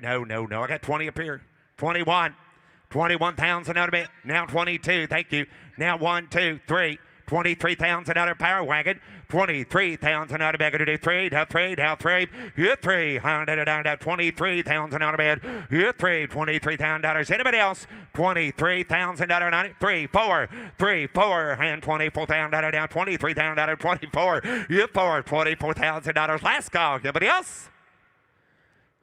I got 20 up here. 21. 21,000 out of it. Now 22. Thank you. Now 1, 2, 3. 23,000 out of Power Wagon. 23,000 out of bed. Gonna do 3. Now 3. Now 3. You're 3. 23,000 out of bed. You're 3. $23,000. Anybody else? 23,000 out of it. 3, 4. 3, 4. And 24,000 out of down. 23,000 out of 24. You're 4. $24,000. Last call. Anybody else?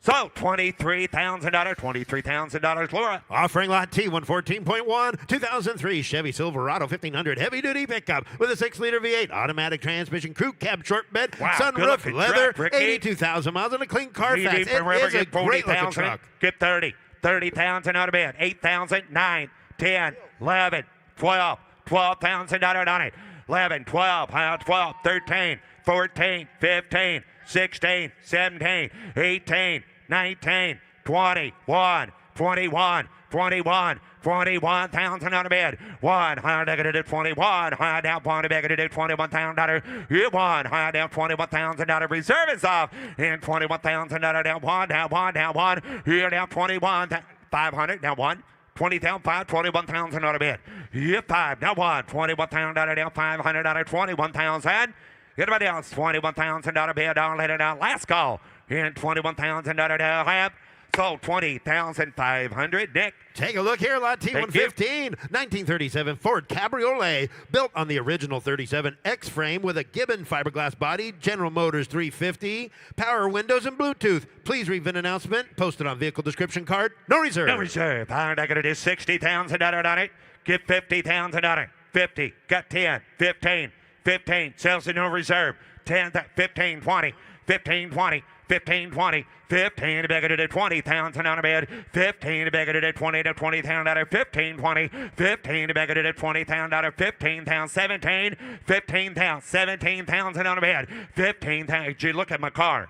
So, $23,000, $23,000, Laura.
Offering lot T114.1, 2003 Chevy Silverado 1500 heavy-duty pickup with a 6-liter V8, automatic transmission, crew cab, short bed, sunroof, leather, 82,000 miles, and a clean Carfax. It is a great-looking truck.
Get 30. 30,000 out of bed. 8,000, 9, 10, 11, 12. $12,000 on it. 11, 12, 12, 13, 14, 15, 16, 17, 18, 19, 20, 1, 21, 21, 21,000 out of bed. 100 21. High down, point back to $21,000. You won. High down, $21,000. Reserve is off. And $21,000 down. One. Here down, 21,500. Now 1. 20,000, 5, 21,000 out of bed. You 5. Now 1. 21,000 down. 500 21,000. Anybody else? $21,000 bid. Don't let it out. Last call. And $21,000 down. Sold 20,500. Nick.
Take a look here, lot T115, 1937 Ford Cabriolet, built on the original 37 X-frame with a Gibbon fiberglass body, General Motors 350, power windows, and Bluetooth. Please read VIN announcement, posted on vehicle description card. No reserve.
No reserve. I'm not going to do $60,000 on it. Give $50,000 on it. 50. Got 10. 15. 15. Sales to no reserve. 10. 15. 20. 15. 20. 15, 20, 15 to bigger to 20,000 on a bed, 15 to bigger to 20 to 20,000 dollar, 15, 20, 15 to bigger to 20,000 dollar, 15,000, 17, 15,000, 17,000 on a bed, 15,000. Did you look at my car?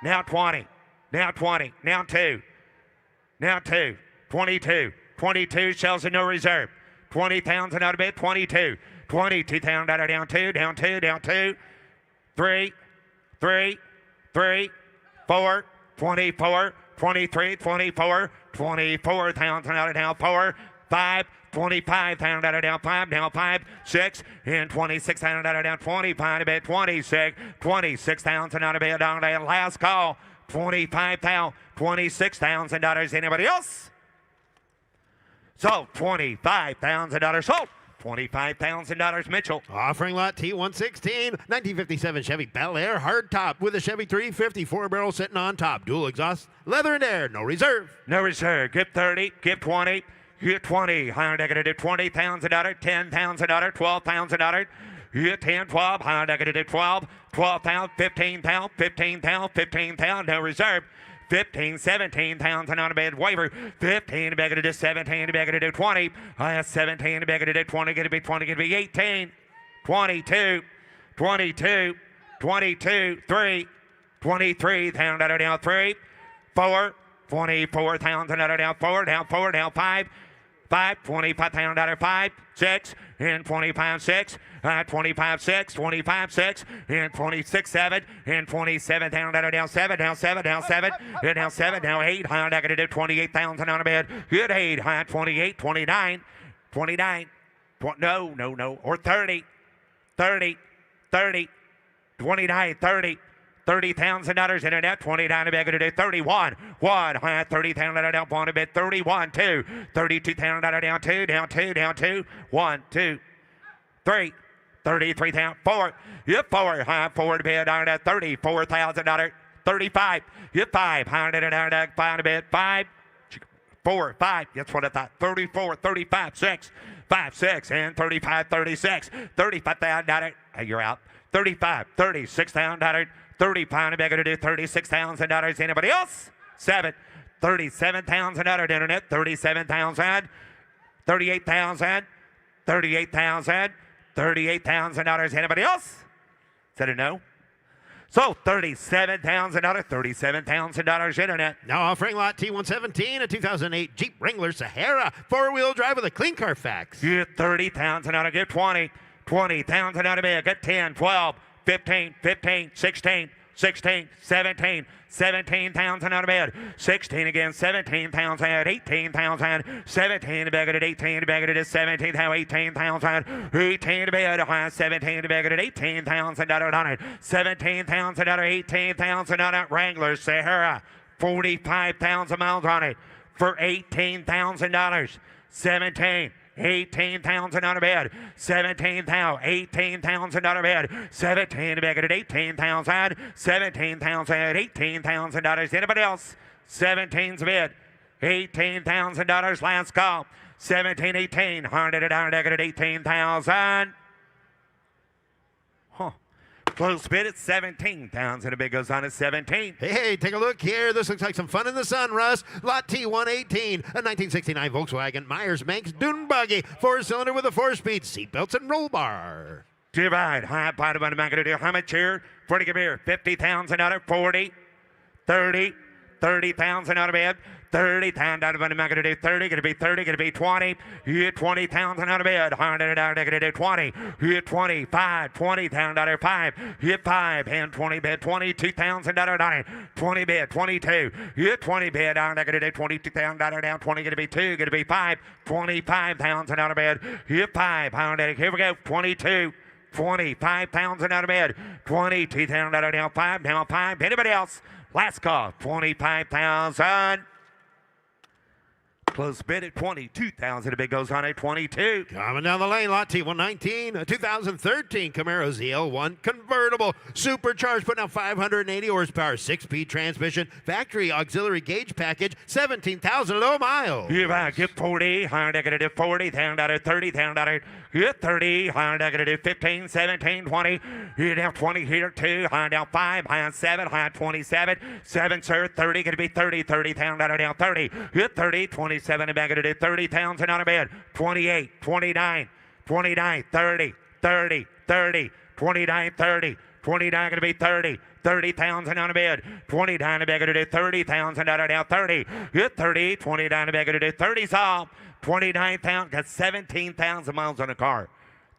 Now 20, now 20, now 2, now 2, 22, 22 shells and no reserve, 20,000 on a bed, 22, 22,000 dollar down 2, down 2, down 2, 3, 3, 3, 4, 24, 23, 24, 24,000 out of down 4, 5, 25,000 out of down 5, down 5, 6, and 26,000 out of down 25 to bed, 26, 26,000 out of bed down there. Last call, 25,000, $26,000. Anybody else? So $25,000 sold. $25,000 Mitchell.
Offering lot T116, 1957 Chevy Bel Air hardtop with a Chevy 350 4-barrel sitting on top. Dual exhaust, leather and air, no reserve.
No reserve. Give 30, give 20, give 20. Higher negative $20,000, $10,000, $12,000. Get 10, 12, higher negative 12, 12,000, 15,000, 15,000, 15,000, no reserve. 15, 17,000 on a bed waiver. 15 to beg it to 17 to beg it to 20. 17 to beg it to 20. Going to be 20. Going to be 18, 22, 22, 22, 3, 23,000 out of down 3, 4, 24,000 out of down 4, down 4, down 5, 5, 25,000 out of 5, 6, and 25, 6, 25, 6, 25, 6, and 26, 7, and 27,000 out of down 7, down 7, down 7, and down 7, down 8, high negative 28,000 on a bed, good 8, high 28, 29, 29, no, or 30, 30, 30, 29, 30. $30,000 in a net, 29 to beg to do 31, 1, high 30,000 down, 1 to bed, 31, 2, 32,000 down 2, down 2, down 2, 1, 2, 3, 33,000, 4, yep, 4, high 4 to bed down at $34,000, 35, yep, 5, high down 5 to bed, 5, 4, 5, that's what I thought, 34, 35, 6, 5, 6, and 35, 36, $35,000, you're out, 35, $36,000, 30 pound bag to do $36,000. Anybody else? 7, $37,000 internet, 37,000, 38,000, 38,000, $38,000. Anybody else? Is that a no? So $37,000, $37,000 internet.
Now offering lot T117, a 2008 Jeep Wrangler Sahara, 4-wheel drive with a clean Carfax.
Get 30,000 out of get 20, 20,000 out of bed, get 10, 12, 15, 15, 16, 16, 17, 17,000 out of bed, 16 again, 17,000, 18,000, 17 to beg it at 18 to beg it at 17,000, 18,000, 18 to bed, 17 to beg it at 18,000 out on it, 17,000 out of 18,000 out of Wrangler Sahara, 45,000 miles on it for $18,000, 17. 18,000 out of bed, 17,000, 18,000 out of bed, 17 to beg it at 18,000, 17,000, $18,000. Anybody else? 17's bid, $18,000. Last call, 17, 18, 100 at 18,000. Huh. Close bid at 17,000. A bid goes on at 17.
Hey, take a look here. This looks like some fun in the sun, Russ. Lot T118, a 1969 Volkswagen Myers-Manx Dune Buggy, 4-cylinder with a 4-speed, seatbelts and roll bar.
Divide. High bottom of the market. How much here? 40 give here. 50,000 out of 40, 30, 30,000 out of bed. 30,000 out of the market to do 30, going to be 30, going to be 20. You 20,000 out of bed, 100 out of do 20. You 25, 20,000 out of 5. You 5 and 20 bed, 22,000 out of 9. 20 bed, 22. You 20 bed, out of do 22,000 out of down 20, going to be 2, going to be 5. 25,000 out of bed. You 5, here we go, 22. 25,000 out of bed, 22,000 out of down 5, down 5. Anybody else? Last call, 25,000. Close bid at 22,000. The bid goes on at 22.
Coming down the lane, lot T119, a 2013 Camaro ZL1 convertible, supercharged, putting out 580 horsepower, 6-speed transmission, factory auxiliary gauge package, 17,000 low miles.
You get 40, higher negative 40,000 out of 30,000 out of Hit 30, high down to 15, 17, 20. Hit down 20 here, 2, high down 5, high on 7, high on 27. 7, sir, 30, gonna be 30, 30, down, down, 30. Hit 30, 27, and back gonna do 30, pounds and out of bed. 28, 29, 29, 30, 30, 30, 29, 30. 29 gonna be 30. 30 pounds and out of bed. 29 and back gonna do 30 pounds and out of down 30. Hit 30. 29 and back gonna do 30 off. 29 pounds. Got 17,000 miles on the car.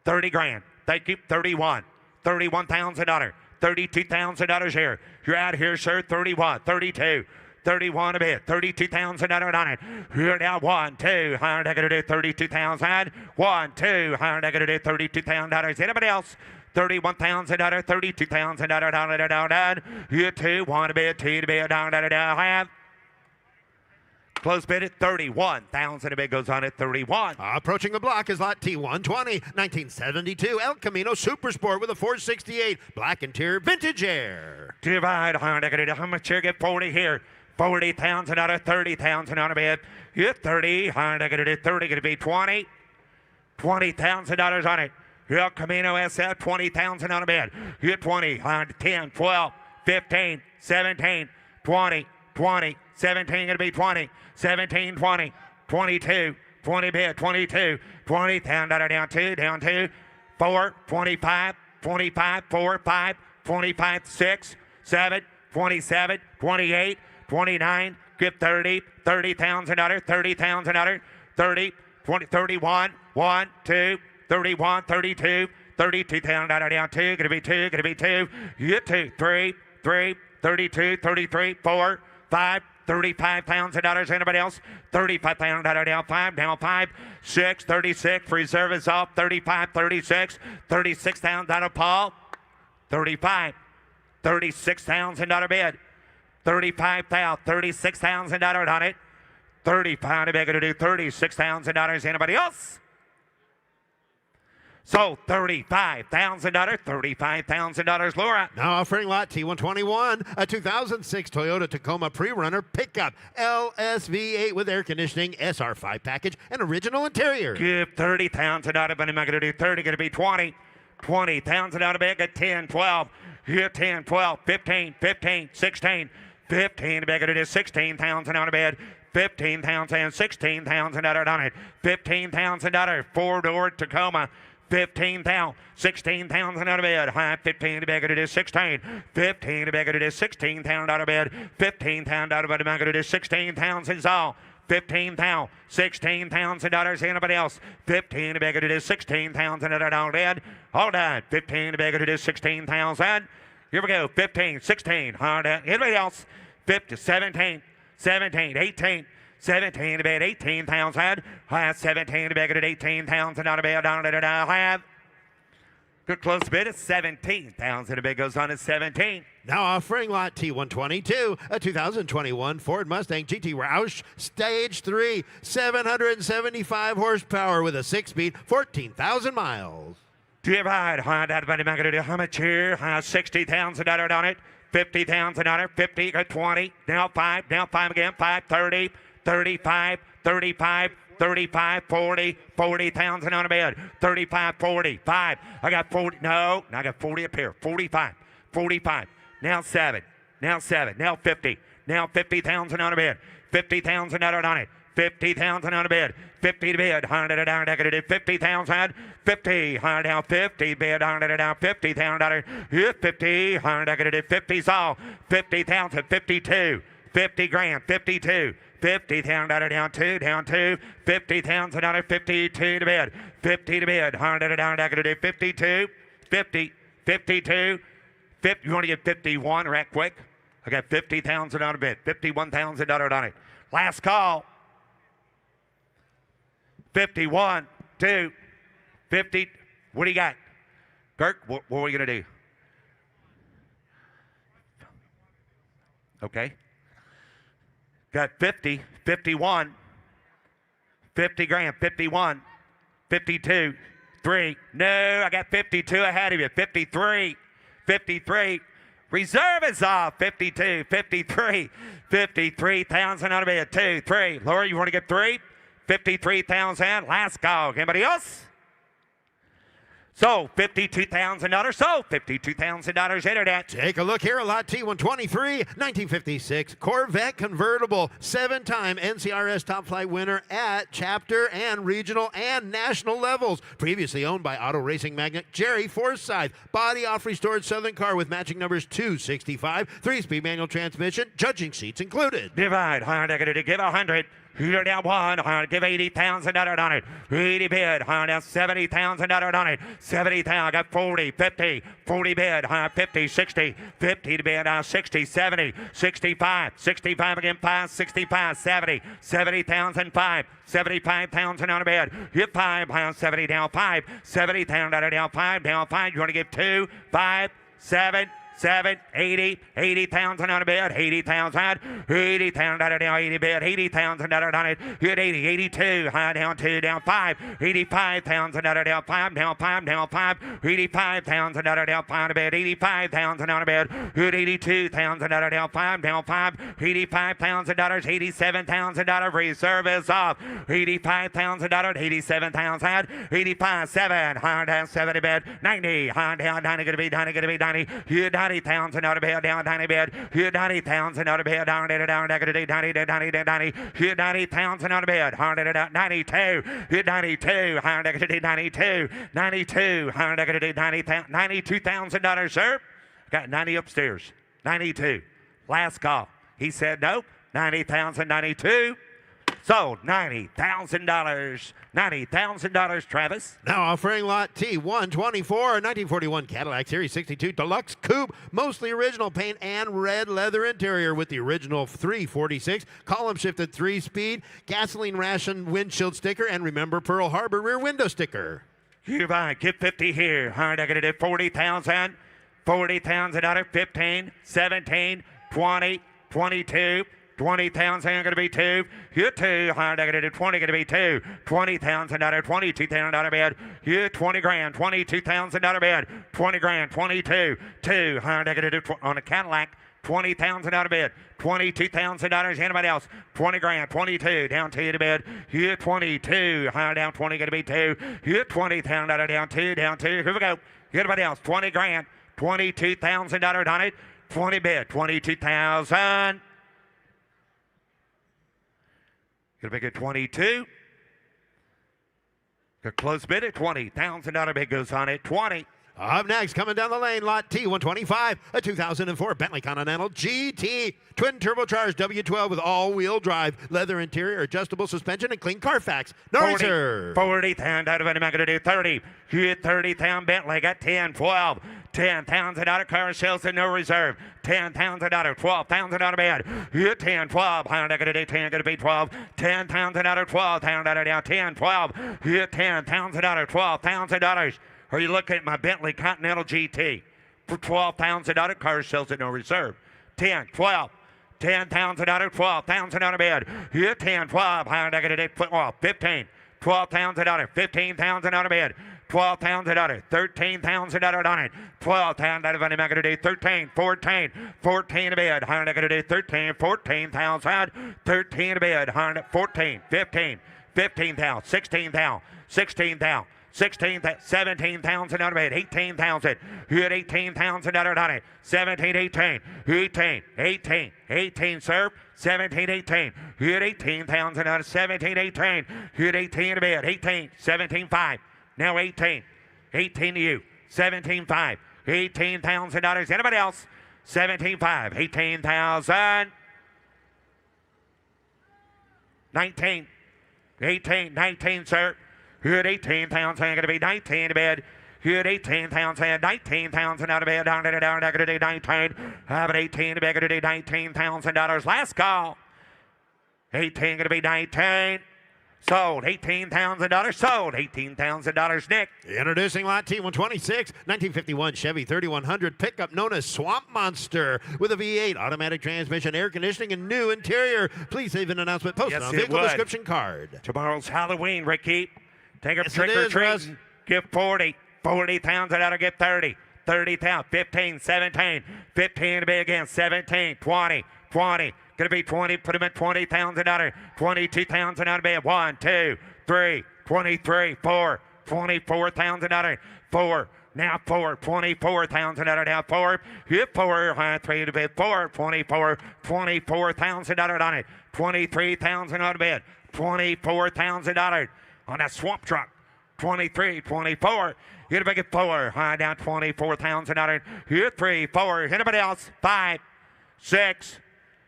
30 grand. Thank you. 31. 31,000 dollars. 32,000 dollars here. You're out here, sir. 31. 32. 31 a bit, 32,000 on it. Here now, 1, 2, higher gonna do 32,000. 1, 2, higher gonna do 32,000. Anybody else? 31,000 down, 32,000 down. Here 2, 1 a bit, 2 to bit, down. Have. Close bid at 31,000 a bit goes on at 31.
Approaching the block is lot T120, 1972 El Camino Super Sport with a 468 black interior vintage air.
Divide, how much here? Get 40 here. 40,000 out of 30,000 on a bid. Hit 30, $30 gonna be 20. $20,000 on it. El Camino SL, 20,000 on a bid. Hit 20, 10, 12, 15, 17, 20, 20, 17 gonna be 20, 17, 20, 22, 20 bid, 22, 20,000 down 2, 4, 25, 25, 4, 5, 25, 6, 7, 27, 28, 29, get 30, $30,000, $30,000, 30, 20, 31, 1, 2, 31, 32, $32,000 down 2, gonna be 2, get 2, 3, 32, 33, 4, 5, $35,000. Anybody else? $35,000 down 5, 6, 36, reserve is off, 35, 36, $36,000 Paul, 35, $36,000 bid. 35,000, $36,000 on it. 35 to be able to do $36,000. Anybody else? So $35,000, $35,000, Laura.
Now offering lot T121, a 2006 Toyota Tacoma Pre-Runner pickup, LSV8 with air conditioning, SR5 package, and original interior.
Give $30,000 out of it. I'm going to do 30, going to be 20. 20,000 out of it, at 10, 12. Here 10, 12, 15, 15, 16. 15 to be able to do 16,000 out of bed. 15,000, 16,000 out on it. $15,000 four-door Tacoma. 15,000, 16,000 out of bed. High 15 to be able to do 16. 15 to be able to do 16,000 out of bed. 15,000 out of bed. I'm going to do 16,000 is all. 15,000, $16,000. Anybody else? 15 to be able to do 16,000 out of bed. Hold on. 15 to be able to do 16,000. Here we go. 15, 16. Anybody else? 50, 17, 17, 18. 17 to bed, 18,000. 17 to bed at 18,000 out of bed. Have. Good close bid at 17,000. The bid goes on at 17.
Now offering lot T122, a 2021 Ford Mustang GT Roush Stage 3, 775 horsepower with a 6-speed, 14,000 miles.
Divide, how much here? $60,000 on it. 50,000 on it. 50, 20. Now 5 again. 5, 30, 35, 35, 35, 40, 40,000 on a bed. 35, 40, 5. I got 40. No, I got 40 up here. 45, 45. Now 7. Now 7. Now 50. Now 50,000 on a bed. 50,000 on it. 50,000 on a bed. 50 to bed. 100 down. I got to do 50,000. 50. 100 down. 50 bed. 100 down. $50,000. 50. 100. I got to do 50's all. 50,000. 52. 50 grand. 52. 50,000 down 2, 50,000 down 52 to bed, 50 to bed, 100 down, I got to do 52, 50, 52, 50. You want to get 51 right quick? I got 50,000 on a bed, $51,000 on it. Last call. 51, 2, 50. What do you got? Kirk, what are we going to do? Okay. Got 50, 51, 50 grand, 51, 52, 3. No, I got 52 ahead of you. 53, 53. Reserve is off. 52, 53, 53,000 out of bed. 2, 3. Laura, you want to get 3? 53,000. Last call. Anybody else? Sold $52,000. Sold $52,000. Internet.
Take a look here, a lot T123, 1956 Corvette convertible, 7-time NCRS Top Flight winner at chapter and regional and national levels. Previously owned by auto racing magnate Jerry Forsyth. Body off restored Southern car with matching numbers 265, 3-speed manual transmission, judging seats included.
Divide. Honda give 100. Here down 1, give $80,000 on it. 80 bid, down $70,000 on it. 70,000, got 40, 50, 40 bid, 50, 60, 50 to bid, 60, 70, 65, 65 again, 5, 65, 70, 70,000, 5, 75,000 on a bid. Hit 5, 70 down 5, 70,000 down 5, down 5. You want to give 2, 5, 7, 80,000 on a bid, 80,000, 80,000 down 80 bid, 80,000 on it, hit 80, 82, high down 2, down 5, 85,000 down 5, down 5, down 5, 85,000 down 5 a bid, 85,000 on a bid, hit 82,000 down 5, down 5, $85,000, $87,000 reserve is off, $85,000, 87,000, 85, 7, high down 70 bid, 90, high down 90, gonna be 90, hit 90,000 out of bed, down 90 bed, hit 90,000 out of bed, down 90, 90, hit 90,000 out of bed, 92, hit 92, 92, 92, 92,000, sir. Got 90 upstairs, 92. Last call. He said nope, 90,000, 92. Sold $90,000. $90,000, Travis.
Now offering lot T124, 1941 Cadillac Series 62 Deluxe Coupe, mostly original paint and red leather interior with the original 346, column shifted 3-speed, gasoline ration windshield sticker, and remember Pearl Harbor rear window sticker.
You buy, get 50 here. I'm going to do 40,000, $40,000, 15, 17, 20, 22. 20,000 going to be 2. Here 2. I'm going to do 20 going to be 2. $20,000, $22,000 bid. Here 20 grand, $22,000 bid. 20 grand, 22. 2. I'm going to do on a Cadillac. $20,000 bid. $22,000. Anybody else? 20 grand, 22. Down 2 to bid. Here 22. Down 20 going to be 2. Here $20,000 down 2. Down 2. Here we go. Anybody else? 20 grand, $22,000 on it. 20 bid. 22,000. Gonna make it 22. A close bid at $20,000 bid goes on it. 20.
Up next, coming down the lane, lot T125, a 2004 Bentley Continental GT, twin turbocharged W12 with all-wheel drive, leather interior, adjustable suspension, and clean Carfax. No reserve.
40,000 out of it. I'm going to do 30. You 30,000 Bentley. Got 10, 12. 10,000 out of car sales and no reserve. 10,000 out of 12,000 out of bed. You 10, 12. I'm going to do 10. Going to be 12. 10,000 out of 12,000 out of down 10, 12. You 10,000 out of $12,000. Are you looking at my Bentley Continental GT for $12,000 car sales at no reserve? 10, 12, 10,000 out of 12,000 out of bed. Here 10, 12, I'm going to do 15, 12,000 out of 15,000 out of bed. 12,000 out of 13,000 out on it. 12,000 out of it. I'm going to do 13, 14, 14 a bed. I'm going to do 13, 14,000, 13 a bed. 14, 15, 15,000, 16,000, 16,000. 17,000 out of bed, 18,000. You had 18,000 out on it. 17, 18, 18, 18, 18, sir. 17, 18. You had 18,000 out of 17, 18. You had 18 to bed, 18, 17, 5. Now 18, 18 to you. 17, 5. $18,000. Anybody else? 17, 5. 18,000. 19, 18, 19, sir. You had 18,000, going to be 19 to bed. You had 18,000, 19,000 out of bed, down to 19. Have an 18 to bed, going to do $19,000. Last call. 18 going to be 19. Sold $18,000. Sold $18,000. Nick.
Introducing lot T126, 1951 Chevy 3100 pickup known as Swamp Monster with a V8, automatic transmission, air conditioning, and new interior. Please save an announcement posted on vehicle description card.
Tomorrow's Halloween, Ricky. Take a
Yes,
trick
it
or
is,
treat.
Russ.
Give 40. 40,000 out of get 30. 30,000. 15, 17. 15 to be again. 17, 20, 20. Gonna be 20. Put him at 20,000 out of 22,000 out of bed. 1, 2, 3, 23, 4, $24,000. 4. Now 4, $24,000 now 4. Hit 4, 3 to bid 4, $24,000 on it. $23,000 on the bid. $24,000 on that swamp truck. 23, 24. Hit a big at 4, high down $24,000. Hit 3, 4. Anybody else? 5, 6,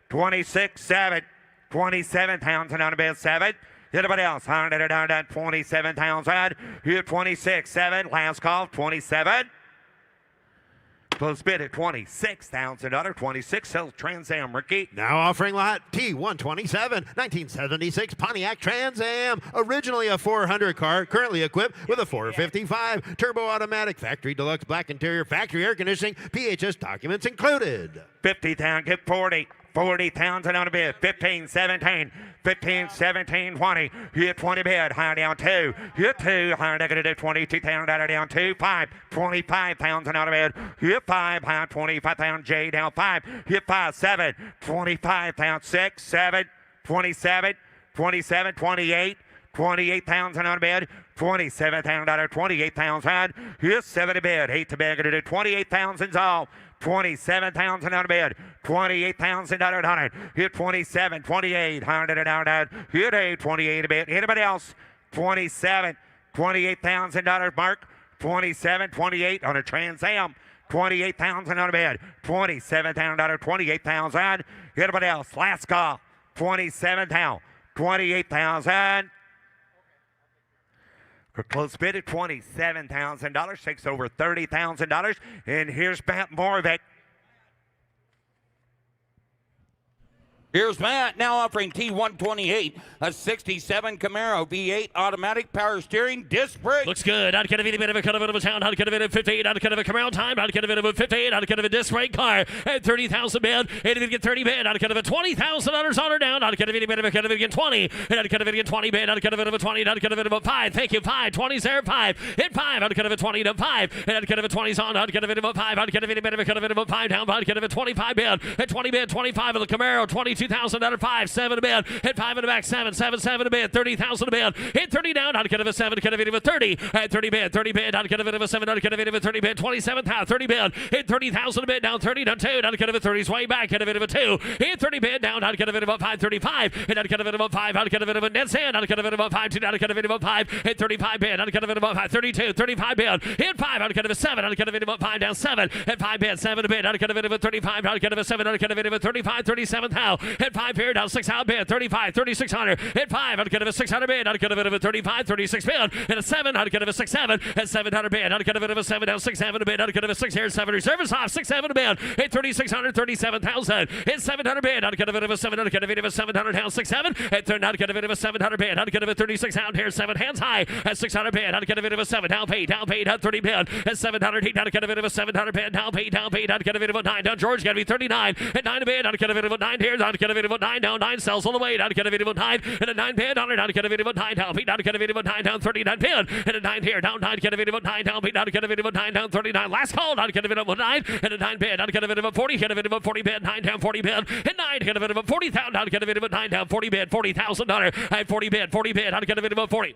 26, 7. $27,000 on the bid 7. Anybody else? Down, down, 27,000. Here, 26, 7. Last call, 27. Close bid at $26,000. 26 sells Trans Am, Ricky.
Now offering lot T127, 1976 Pontiac Trans Am. Originally a 400 car, currently equipped with a 455 turbo automatic, factory deluxe black interior, factory air conditioning, PHS documents included.
50,000, get 40. 40,000 on a bid. 15, 17, 15, 17, 20. Hit 20 bid. High down 2. Hit 2. High negative $22,000 down 2. 5. 25,000 on a bid. Hit 5. High 25,000. J down 5. Hit 5. 7. 25,000. 6. 7. 27. 27. 28. 28,000 on a bid. $27,000. 28,000. Hit 7 to bid. 8 to bid. Gonna do 28,000's all. 27,000 on a bid. $28,000 on it. Hit 27, 28, $100 hit 8, 28 a bid. Anybody else? 27, $28,000 mark. 27, 28 on a Trans Am. 28,000 on a bid. $27,000, 28,000. Anybody else? Last call. 27,000, 28,000. For close bid at $27,000, takes over $30,000. And here's Matt Morvick.
Here's Matt, now offering T128, a 67 Camaro V8 automatic power steering disc brake.
Looks good. I'd get a bit of a cut of a town. I'd get a bit of 58. I'd get a Camaro time. I'd get a bit of a 58. I'd get a disc brake car at 30,000 bid. And if you get 30 bid, I'd get a $20,000 on her down. I'd get a bit of a cut of it 20. And I'd get a bit of 20 bid. I'd get a bit of a 20. I'd get a bit of a 5. Thank you. 5. 20's there. 5. Hit 5. I'd get a 20 to 5. And I'd get a 20's on. I'd get a bit of a 5. I'd get a bit of a cut of it 5 down. I'd get a 25 bid. At 20 bid, 25 of the Camaro. $22,000 5. 7 a bid. Hit 5 in the back. 7. 7 a bid. 30,000 a bid. Hit 30 down. I'd get a 7. Get a bit of a 30. At 30 bid. 30 bid. I'd get a bit of a 7. I'd get a bit of a 30 bid. 27,000. 30 bid. Hit 30,000 a bid. Down 30 down 2. I'd get a bit of 30's way back. Get a bit of a 2. Hit 30 bid. Down. I'd get a bit of a 535. And I'd get a bit of a 5. I'd get a bit of a net sand. I'd get a bit of a 5. 2. I'd get a bit of a 5. Hit 35 bid. I'd get a bit of a 5. 32. 35 bid. Hit 5. I'd get a 7. I'd get a bit of a 5 down 7. Hit 5 bid. 7 a bid. I'd get a bit of a 35. I'd get a 7. I'd get a bit of a 35. 37,000. Hit 5 here. Down 6 out bid. 35. 3600. Hit 5. I'd get a 600 bid. I'd get a bit of a 35. 36 bid. And a 7. I'd get a 6 7. At 700 bid. I'd get a bit of a 7 down 6 7 a bid. I'd get a 6 here. 7 reserves off. 6 7 a bid. Hit 3600. 37,000. Hit 700 bid. I'd get a bit of a 7. I'd get a bit of a 700 down 6 7. At 30. I'd get a bit of a 700 bid. I'd get a bit of 36 out here. 7 hands high. At 600 bid. I'd get a bit of a 7 down paid. Down paid. At 30 bid. At 700 heat. I'd get a bit of a 700 bid. Down paid. Down paid. I'd get a bit of a 9 down. George got to be 39. At 9 a bid. I'd get a bit of a 9 here. I'd get a bit of a 9 down. 9 sells all the way. I'd get a bit of a 9. And a 9 bid on it. I'd get a bit of a 9 down. Pete. I'd get a bit of a 9 down. 39 bid. And a 9 here. Down 9. Get a bit of a 9 down. Pete. I'd get a bit of a 9 down. 39. Last call. I'd get a bit of a 9. And a 9 bid. I'd get a bit of a 40. Get a bit of a 40 bid. 9 down. 40 bid. And 9. Get a bit of a 40,000. I'd get a bit of a 9 down. 40 bid. $40,000. I had 40 bid. 40 bid. I'd get a bit of a 40.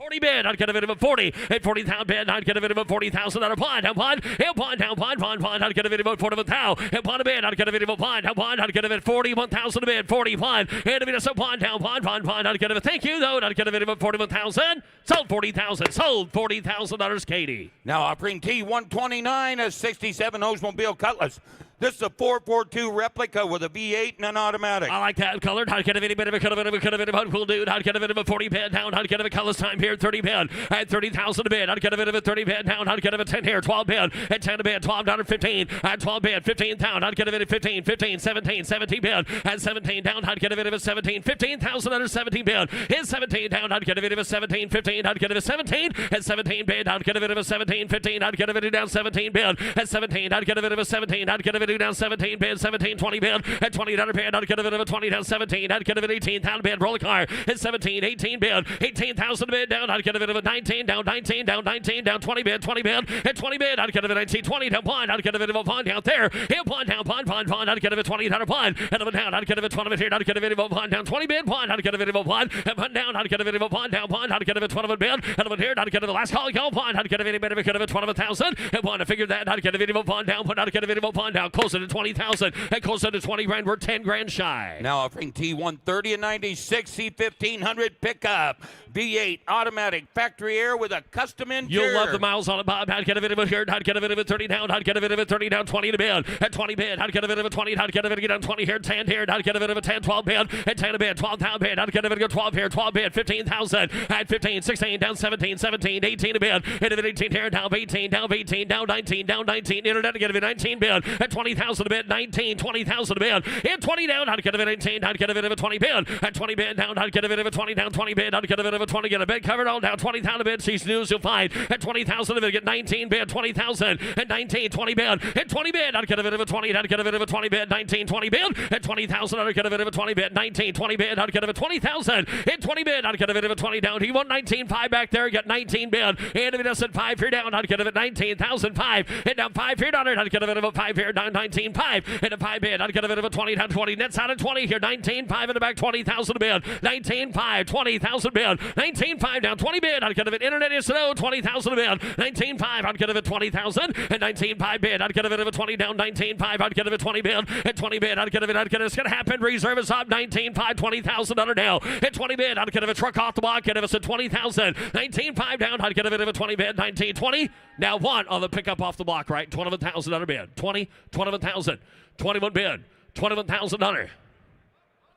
40 bid, I'd get a bit of a 40. At 40,000 bid, I'd get a bit of a $40,000 blind. Down blind, hit blind, down blind, blind. I'd get a bit of a 40 thou. Hit blind a bid, I'd get a bit of a blind, down blind. I'd get a bit of 41,000 a bid, 40 blind. Hit a bit of so blind, down blind. I'd get a bit. Thank you though. I'd get a bit of a 41,000. Sold 40,000. Sold $40,000. Katie.
Now offering T129, a 67 Oldsmobile Cutlass. This is a 442 replica with a V8 and an automatic.
I like that colored. I'd get a bit of a cut of a cool dude. I'd get a bit of a 40 bid down. I'd get a colorless time here, 30 bid. I had 30,000 a bid. I'd get a bit of a 30 bid down. I'd get a 10 here, 12 bid. At 10 a bid, 12 down to 15. I had 12 bid, 15 down. I'd get a bit of 15, 15, 17, 17 bid. At 17 down, I'd get a bit of a 17, 15,000 under 17 bid. Hit 17 down, I'd get a bit of a 17, 15. I'd get a 17. At 17 bid, I'd get a bit of a 17, 15. I'd get a bit of down 17 bid. At 17, I'd get a bit of a 17. I'd get a bit 2 down 17 bid, 17, 20 bid, at 20 down a bid, not get a bit of a 20 down 17, not get a bit 18 down bid, roll a car, at 17, 18 bid, 18,000 bid down, not get a bit of a 19 down 19 down 19 down 20 bid, at 20 bid, not get a bit 19, 20 down blind, not get a bit of a blind down there, hit blind down, blind, not get a bit 20 down a blind, and a down, not get a bit 20 here, not get a bit of a blind down 20 bid, blind, not get a bit of a blind, and down, not get a bit of a blind down, blind, not get a bit 20 bid, and a here, not get a bit last call, go blind, not get a bit of a 20,000, and blind, I figured that, not get a bit of a blind down, but not get a bit of a blind down, closer to 20,000, and closer to 20 grand, we're 10 grand shy.
Now offering T130 and 96 C1500 pickup. V8 automatic factory air with a custom interior.
You'll love the miles on it, Bob. I'd get a bit of it here. I'd get a bit of it 30 down. I'd get a bit of it 30 down. 20 to bid. At 20 bid. I'd get a bit of a 20. I'd get a bit of it down 20 here. 10 here. I'd get a bit of a 10. 12 bid. At 10 a bid. 12 down bid. I'd get a bit of a 12 here. 12 bid. 15,000. At 15. 16 down 17. 17. 18 a bid. Hit a bit 18 here. Down 18. Down 18. Down 19. Down 19. Internet to get a bit 19 bid. At 20,000 a bid. 19. 20,000 a bid. At 20 down. I'd get a bit 18. I'd get a bit of a 20 bid. At 20 bid down. I'd get a bit of a 20 down. 20 bid. I'd get a bit of a 20. Get a bid covered all down. 20,000 a bid. She's news you'll find. At 20,000 a bid. Get 19 bid. 20,000. At 19. 20 bid. At 20 bid. I'd get a bit of a 20. I'd get a bit of a 20 bid. 19. 20 bid. At 20,000. I'd get a bit of a 20 bid. 19. 20 bid. I'd get a bit of a 20,000. At 20 bid. I'd get a bit of a 20 down. He won 19.5 back there. Get 19 bid. And if it doesn't 5 here down, I'd get a bit 19,005. And down 5 here down. I'd get a bit of a 5 here down 19.5. And a 5 bid. I'd get a bit of a 20 down 20. Nets out of 20 here. 19.5 in the back. 20,000 a bid. 19.5. 20,000 bid. 19.5 down 20 bid. I'd get a bit internet is slow. 20,000 a bid. 19.5. I'd get a bit 20,000. And 19.5 bid. I'd get a bit of a 20 down 19.5. I'd get a bit 20 bid. At 20 bid. I'd get a bit. It's going to happen. Reserve is up. 19.5. 20,000 under now. At 20 bid. I'd get a truck off the block. Get us at 20,000. 19.5 down. I'd get a bit of a 20 bid. 19.20. Now one on the pickup off the block, right? 21,000 under bid. 20. 21,000. 21 bid. 21,000 under.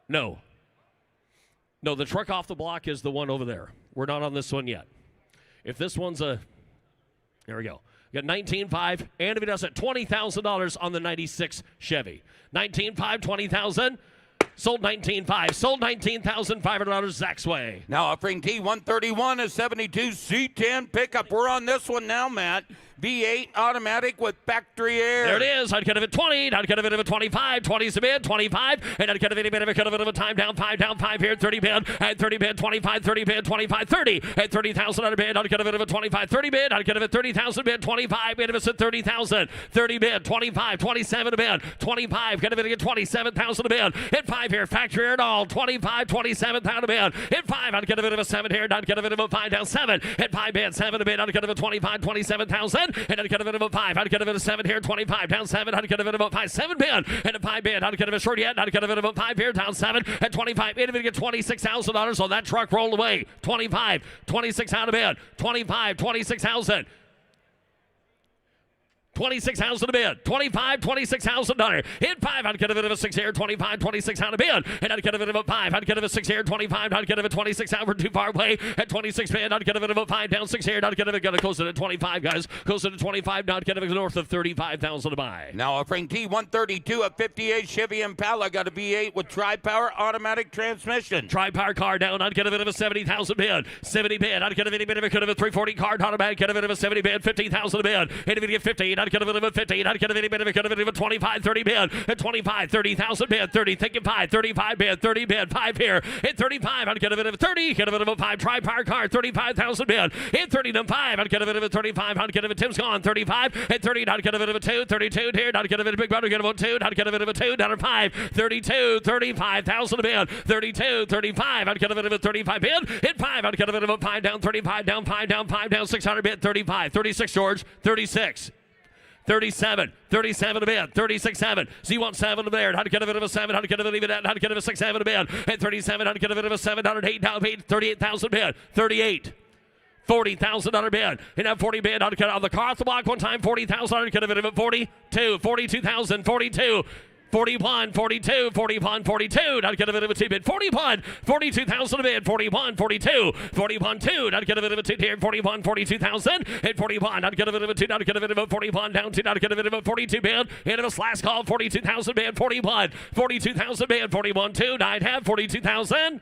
No. No, the truck off the block is the one over there. We're not on this one yet. If this one's a... There we go. Got 19.5, and if it does it, $20,000 on the 96 Chevy. 19.5, 20,000. Sold 19.5. Sold $19,500 Zach's way.
Now offering T131 a 72 C10 pickup. We're on this one now, Matt. V8 automatic with factory air.
There it is. I'd get a bit 20. I'd get a bit of a 25. 20's a bid. 25. And I'd get a bit of a time down 5 down 5 here. 30 bid. At 30 bid. 25. 30 bid. 25. 30. At 30,000 on a bid. I'd get a bit of a 25. 30 bid. I'd get a bit 30,000 bid. 25 bid. If it's at 30,000. 30 bid. 25. 27 a bid. 25. Get a bit of 27,000 a bid. Hit 5 here. Factory air and all. 25. 27,000 a bid. Hit 5. I'd get a bit of a 7 here. I'd get a bit of a 5 down 7. Hit 5 bid. 7 a bid. I'd get a bit of 25. 27,000. And I'd get a bit of a 5. I'd get a bit of 7 here. 25 down 7. I'd get a bit of a 5. 7 bid. And a 5 bid. I'd get a bit of short yet. I'd get a bit of a 5 here. Down 7. At 25. And if you get $26,000 on that truck rolled away. 25. 26 out of bid. 25. 26,000. 26,000 a bid. 25, $26,000. Hit 5, I'd get a bit of a 6 here. 25, 26 out of bid. And I'd get a bit of a 5. I'd get a 6 here. 25, I'd get a 26 out. We're too far away. At 26 bid, I'd get a bit of a 5 down 6 here. I'd get a bit closer to 25, guys. Closer to 25. Now I'd get a bit north of 35,000 to buy.
Now offering T132 a 58 Chevy Impala. Got a V8 with tri-power automatic transmission.
Tri-power car down. I'd get a bit of a 70,000 bid. 70 bid. I'd get a bit of a 340 car automatic. Get a bit of a 70 bid. 50,000 a bid. And if you get 50, I'd get a bit of a 50. I'd get a bit of a 25, 30 bid. At 25, 30,000 bid. 30, thinking 5, 35 bid. 30 bid. 5 here. At 35, I'd get a bit of a 30. Get a bit of a 5 tri-power car. 35,000 bid. At 30 to 5, I'd get a bit of a 35. I'd get a bit of a Tim's gone. 35. At 30, I'd get a bit of a 2. 32 here. I'd get a bit of a big brother. Get a bit of a 2. I'd get a bit of a 2. Down to 5. 32, 35,000 bid. 32, 35. I'd get a bit of a 35 bid. At 5, I'd get a bit of a 5 down. 35 down. 5 down. 5 down. 600 bid. 35. 36, George. 36. 37, 37 a bid, 36, 7. Z17 there. I'd get a bit of a 7. I'd get a bit of a, I'd get a 6, 7 a bid. At 37, I'd get a bit of a 708 down 8, 38,000 bid, 38. $40,000 bid. And at 40 bid, I'd get on the car off the block one time. 40,000. I'd get a bit of a 42, 42,000, 42. 41, 42, 41, 42. I'd get a bit of a 2 bid. 41, 42,000 a bid. 41, 42, 41, 2. I'd get a bit of a 2 here. 41, 42,000. At 41, I'd get a bit of a 2. I'd get a bit of a 41 down 2. I'd get a bit of a 42 bid. And it was last call. 42,000 bid. 41, 42,000 bid. 41, 2. I'd have 42,000.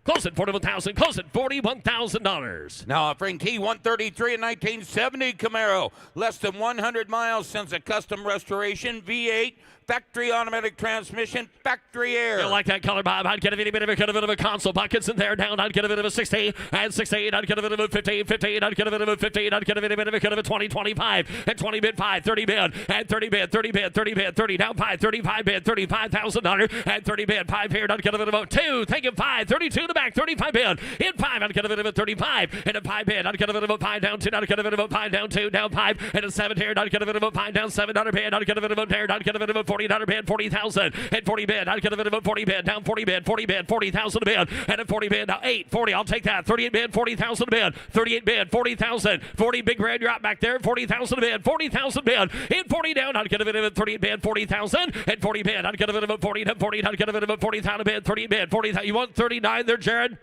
Close at $41,000. Close at $41,000.
Now offering T133 in 1970 Camaro. Less than 100 miles since a custom restoration. V8. Factory automatic transmission, factory air.
You like that color, Bob? I'd get a bit of a console. Buckets in there. Down. I'd get a bit of a 16 and 16. I'd get a bit of a 15. 15. I'd get a bit of a 15. I'd get a bit of a 20. 25 and 20 bid 5. 30 bid and 30 bid. 30 bid. 30 bid. 30 down 5. 35 bid. $35,000 and 30 bid 5 here. I'd get a bit of a 2. Take it 5. 32 to the back. 35 bid. In 5. I'd get a bit of a 35 and a 5 bid. I'd get a bit of a 5 down 2. I'd get a bit of a 5 down 2. Down 5 and a 7 here. I'd get a bit of a 5 down 7. Bid. I'd get a bit of a pair. I'd get a bit of a 40 bid. 40,000 and 40 bid. I'd get a bit of a 40 bid. Down 40 bid. 40 bid. 40,000 a bid. And a 40 bid. Now 8. 40. I'll take that. 38 bid. 40,000 a bid. 38 bid. 40,000. 40 big red drop back there. 40,000 a bid. 40,000 bid. In 40 down. I'd get a bit of a 38 bid. 40,000 and 40 bid. I'd get a bit of a 40 to 40. I'd get a bit of a 40,000 bid. 30 bid. 40,000. You want 39 there, Jared?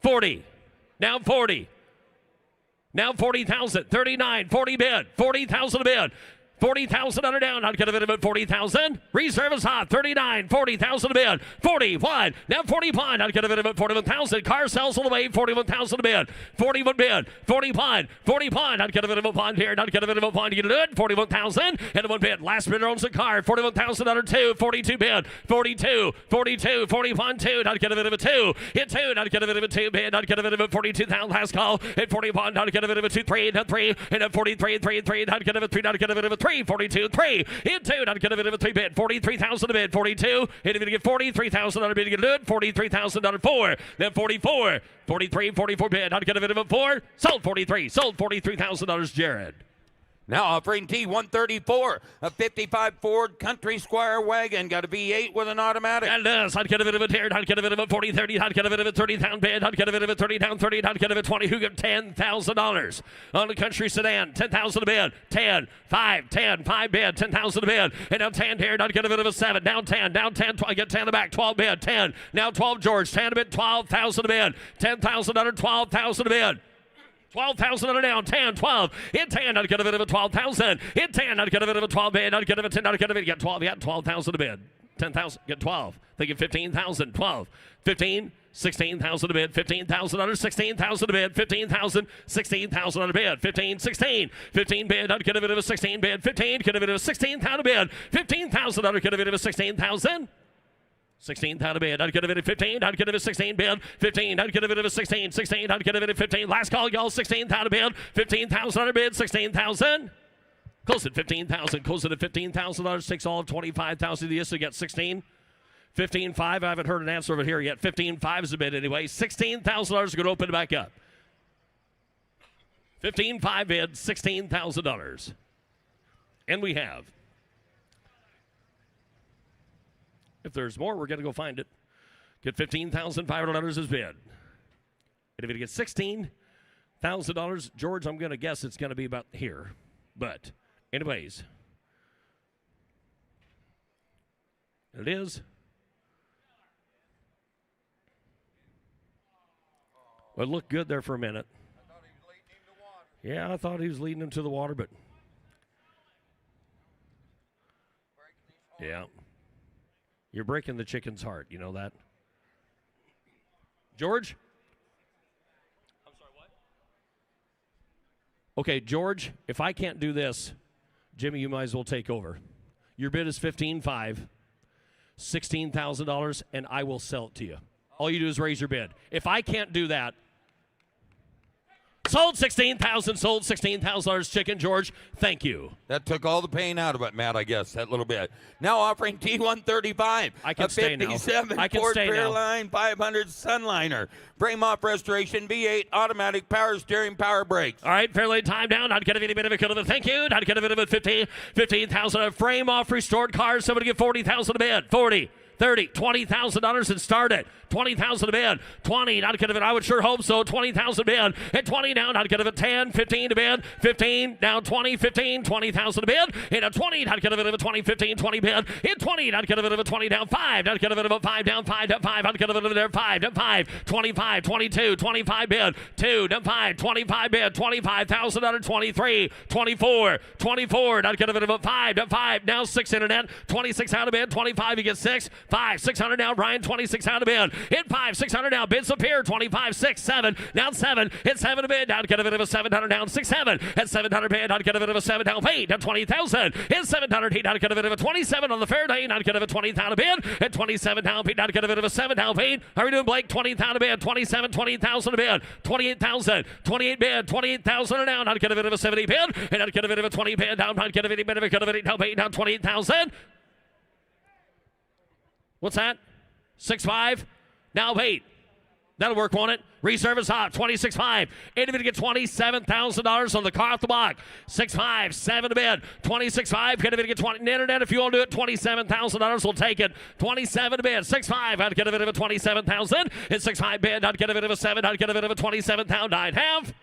40. Now 40. Now 40,000. 39. 40 bid. 40,000 a bid. 40,000 under down. I'd get a bit of it. 40,000. Reserve is hot. 39. 40,000 a bid. 41. Now 41. I'd get a bit of it. 41,000. Car sells all the way. 41,000 a bid. 41 bid. 41. 41. I'd get a bit of a bond here. I'd get a bit of a bond. You get it. 41,000 and a 1 bid. Last bidder owns the car. 41,000 under 2. 42 bid. 42. 42. 41 2. I'd get a bit of a 2. Hit 2. I'd get a bit of a 2 bid. I'd get a bit of a 42,000. Last call. At 41. I'd get a bit of a 2 3. And 3. And a 43 3 3. I'd get a 3. I'd get a bit of a 3. 42 3. In 2. I'd get a bit of a 3 bid. 43,000 a bid. 42. And if you get 43,000 on a bid, you get it. 43,000 on a 4. Then 44. 43. 44 bid. I'd get a bit of a 4. Sold 43. Sold $43,000, Jared.
Now offering T134, a 55 Ford Country Squire wagon. Got a V8 with an automatic.
And does. I'd get a bit of a tear. I'd get a bit of a 40, 30. I'd get a bit of a 30 down bid. I'd get a bit of a 30 down 30. I'd get a bit of a 20. Who got $10,000 on the country sedan? 10,000 a bid. 10, 5, 10, 5 bid. 10,000 a bid. And now 10 here. I'd get a bit of a 7. Down 10, down 10. I get 10 in the back. 12 bid. 10. Now 12, George. 10 a bid. 12,000 a bid. 10,000 under 12,000 a bid. 12,000 under down, 10, 12. In 10, I'd get a bit of a 12,000. In 10, I'd get a bit of a 12 bid. I'd get a bit of a 10, I'd get a bit. Get 12, yeah, 12,000 a bid. 10,000, get 12. Thinking 15,000, 12. 15, 16,000 a bid. 15,000 under 16,000 a bid. 15,000, 16,000 on a bid. 15, 16. 15 bid, I'd get a bit of a 16 bid. 15, get a bit of a 16,000 a bid. 15,000 under, get a bit of a 16,000. 16,000 a bid. I'd get a bit of 15. I'd get a bit of 16 bid. 15. I'd get a bit of a 16. 16. I'd get a bit of 15. Last call, y'all. 16,000 a bid. 15,000 on a bid. 16,000. Close at 15,000. Close at $15,000. Takes all of 25,000. You used to get 16. 15.5. I haven't heard an answer over here yet. 15.5 is a bid anyway. $16,000 is going to open back up. 15.5 bid. $16,000. And we have. If there's more, we're going to go find it. Get $15,500 as bid. And if it gets $16,000, George, I'm going to guess it's going to be about here. But, anyways, it is. Well, it looked good there for a minute. Yeah, I thought he was leading him to the water, but yeah. You're breaking the chicken's heart. You know that? George? I'm sorry, what? Okay, George, if I can't do this, Jimmy, you might as well take over. Your bid is $15,500, $16,000, and I will sell it to you. All you do is raise your bid. If I can't do that, sold $16,000, sold $16,000 chicken, George. Thank you.
That took all the pain out of it, Matt, I guess, that little bit. Now offering T135.
I can stay now.
57
I can
Ford
stay now.
Fairline 500 Sunliner. Frame off restoration, V8, automatic, power steering, power brakes.
All right, fairly time down. I'd get a bit of a thank you. I'd get a bit of a 15,000. A frame off restored cars. Somebody get 40,000 a bid. 40. 30, $20,000 and start it. 20,000 a bid. 20, not get a bid. I would sure hope so. 20,000 a bid. At 20 down, not get a bid. 10, 15 to bid. 15, down 20, 15, 20,000 a bid. In a 20, not get a bit of a 20, 15, 20 bid. In 20, not get a bit of a 20 down 5. Not get a bit of a 5 down 5 down 5. I'd get a bit of a there 5 down 5. 25, 22, 25 bid. 2 down 5, 25 bid. 25,000 under 23, 24, 24. Not get a bit of a 5 down 5. Now 6 internet. 26 out of bid. 25, you get 6. 5, 600 now. Brian, 26 out of bid. Hit 5, 600 now. Bids up here. 25, 6, 7. Down 7. Hit 7 to bid. Down to get a bit of a 700 down. 6, 7. At 700 bid. Down to get a bit of a 7 down. 8 down 20,000. Hit 700. He down to get a bit of a 27 on the fair day. Down to get a bit of a 20,000 bid. At 27 down. Down to get a bit of a 7 down. 8. How are we doing, Blake? 20,000 bid. 27, 20,000 bid. 28,000. 28 bid. 28,000 down. Down to get a bit of a 70 bid. And down to get a bit of a 20 bid. Down to get a bit of a down. 8 down 28,000. What's that? 6-5. Now 8. That'll work, won't it? Reservice hot, 26.5. Individual get $27,000 on the car off the block. 6.5, 7 to bid. 26.5. Individual get 20. Internet, if you want to do it, $27,000. We'll take it. 27 to bid. 6.5. I'd get a bit of a 27,000. It's 6.5 bid. I'd get a bit of a 7. I'd get a bit of a 27,000. I'd have.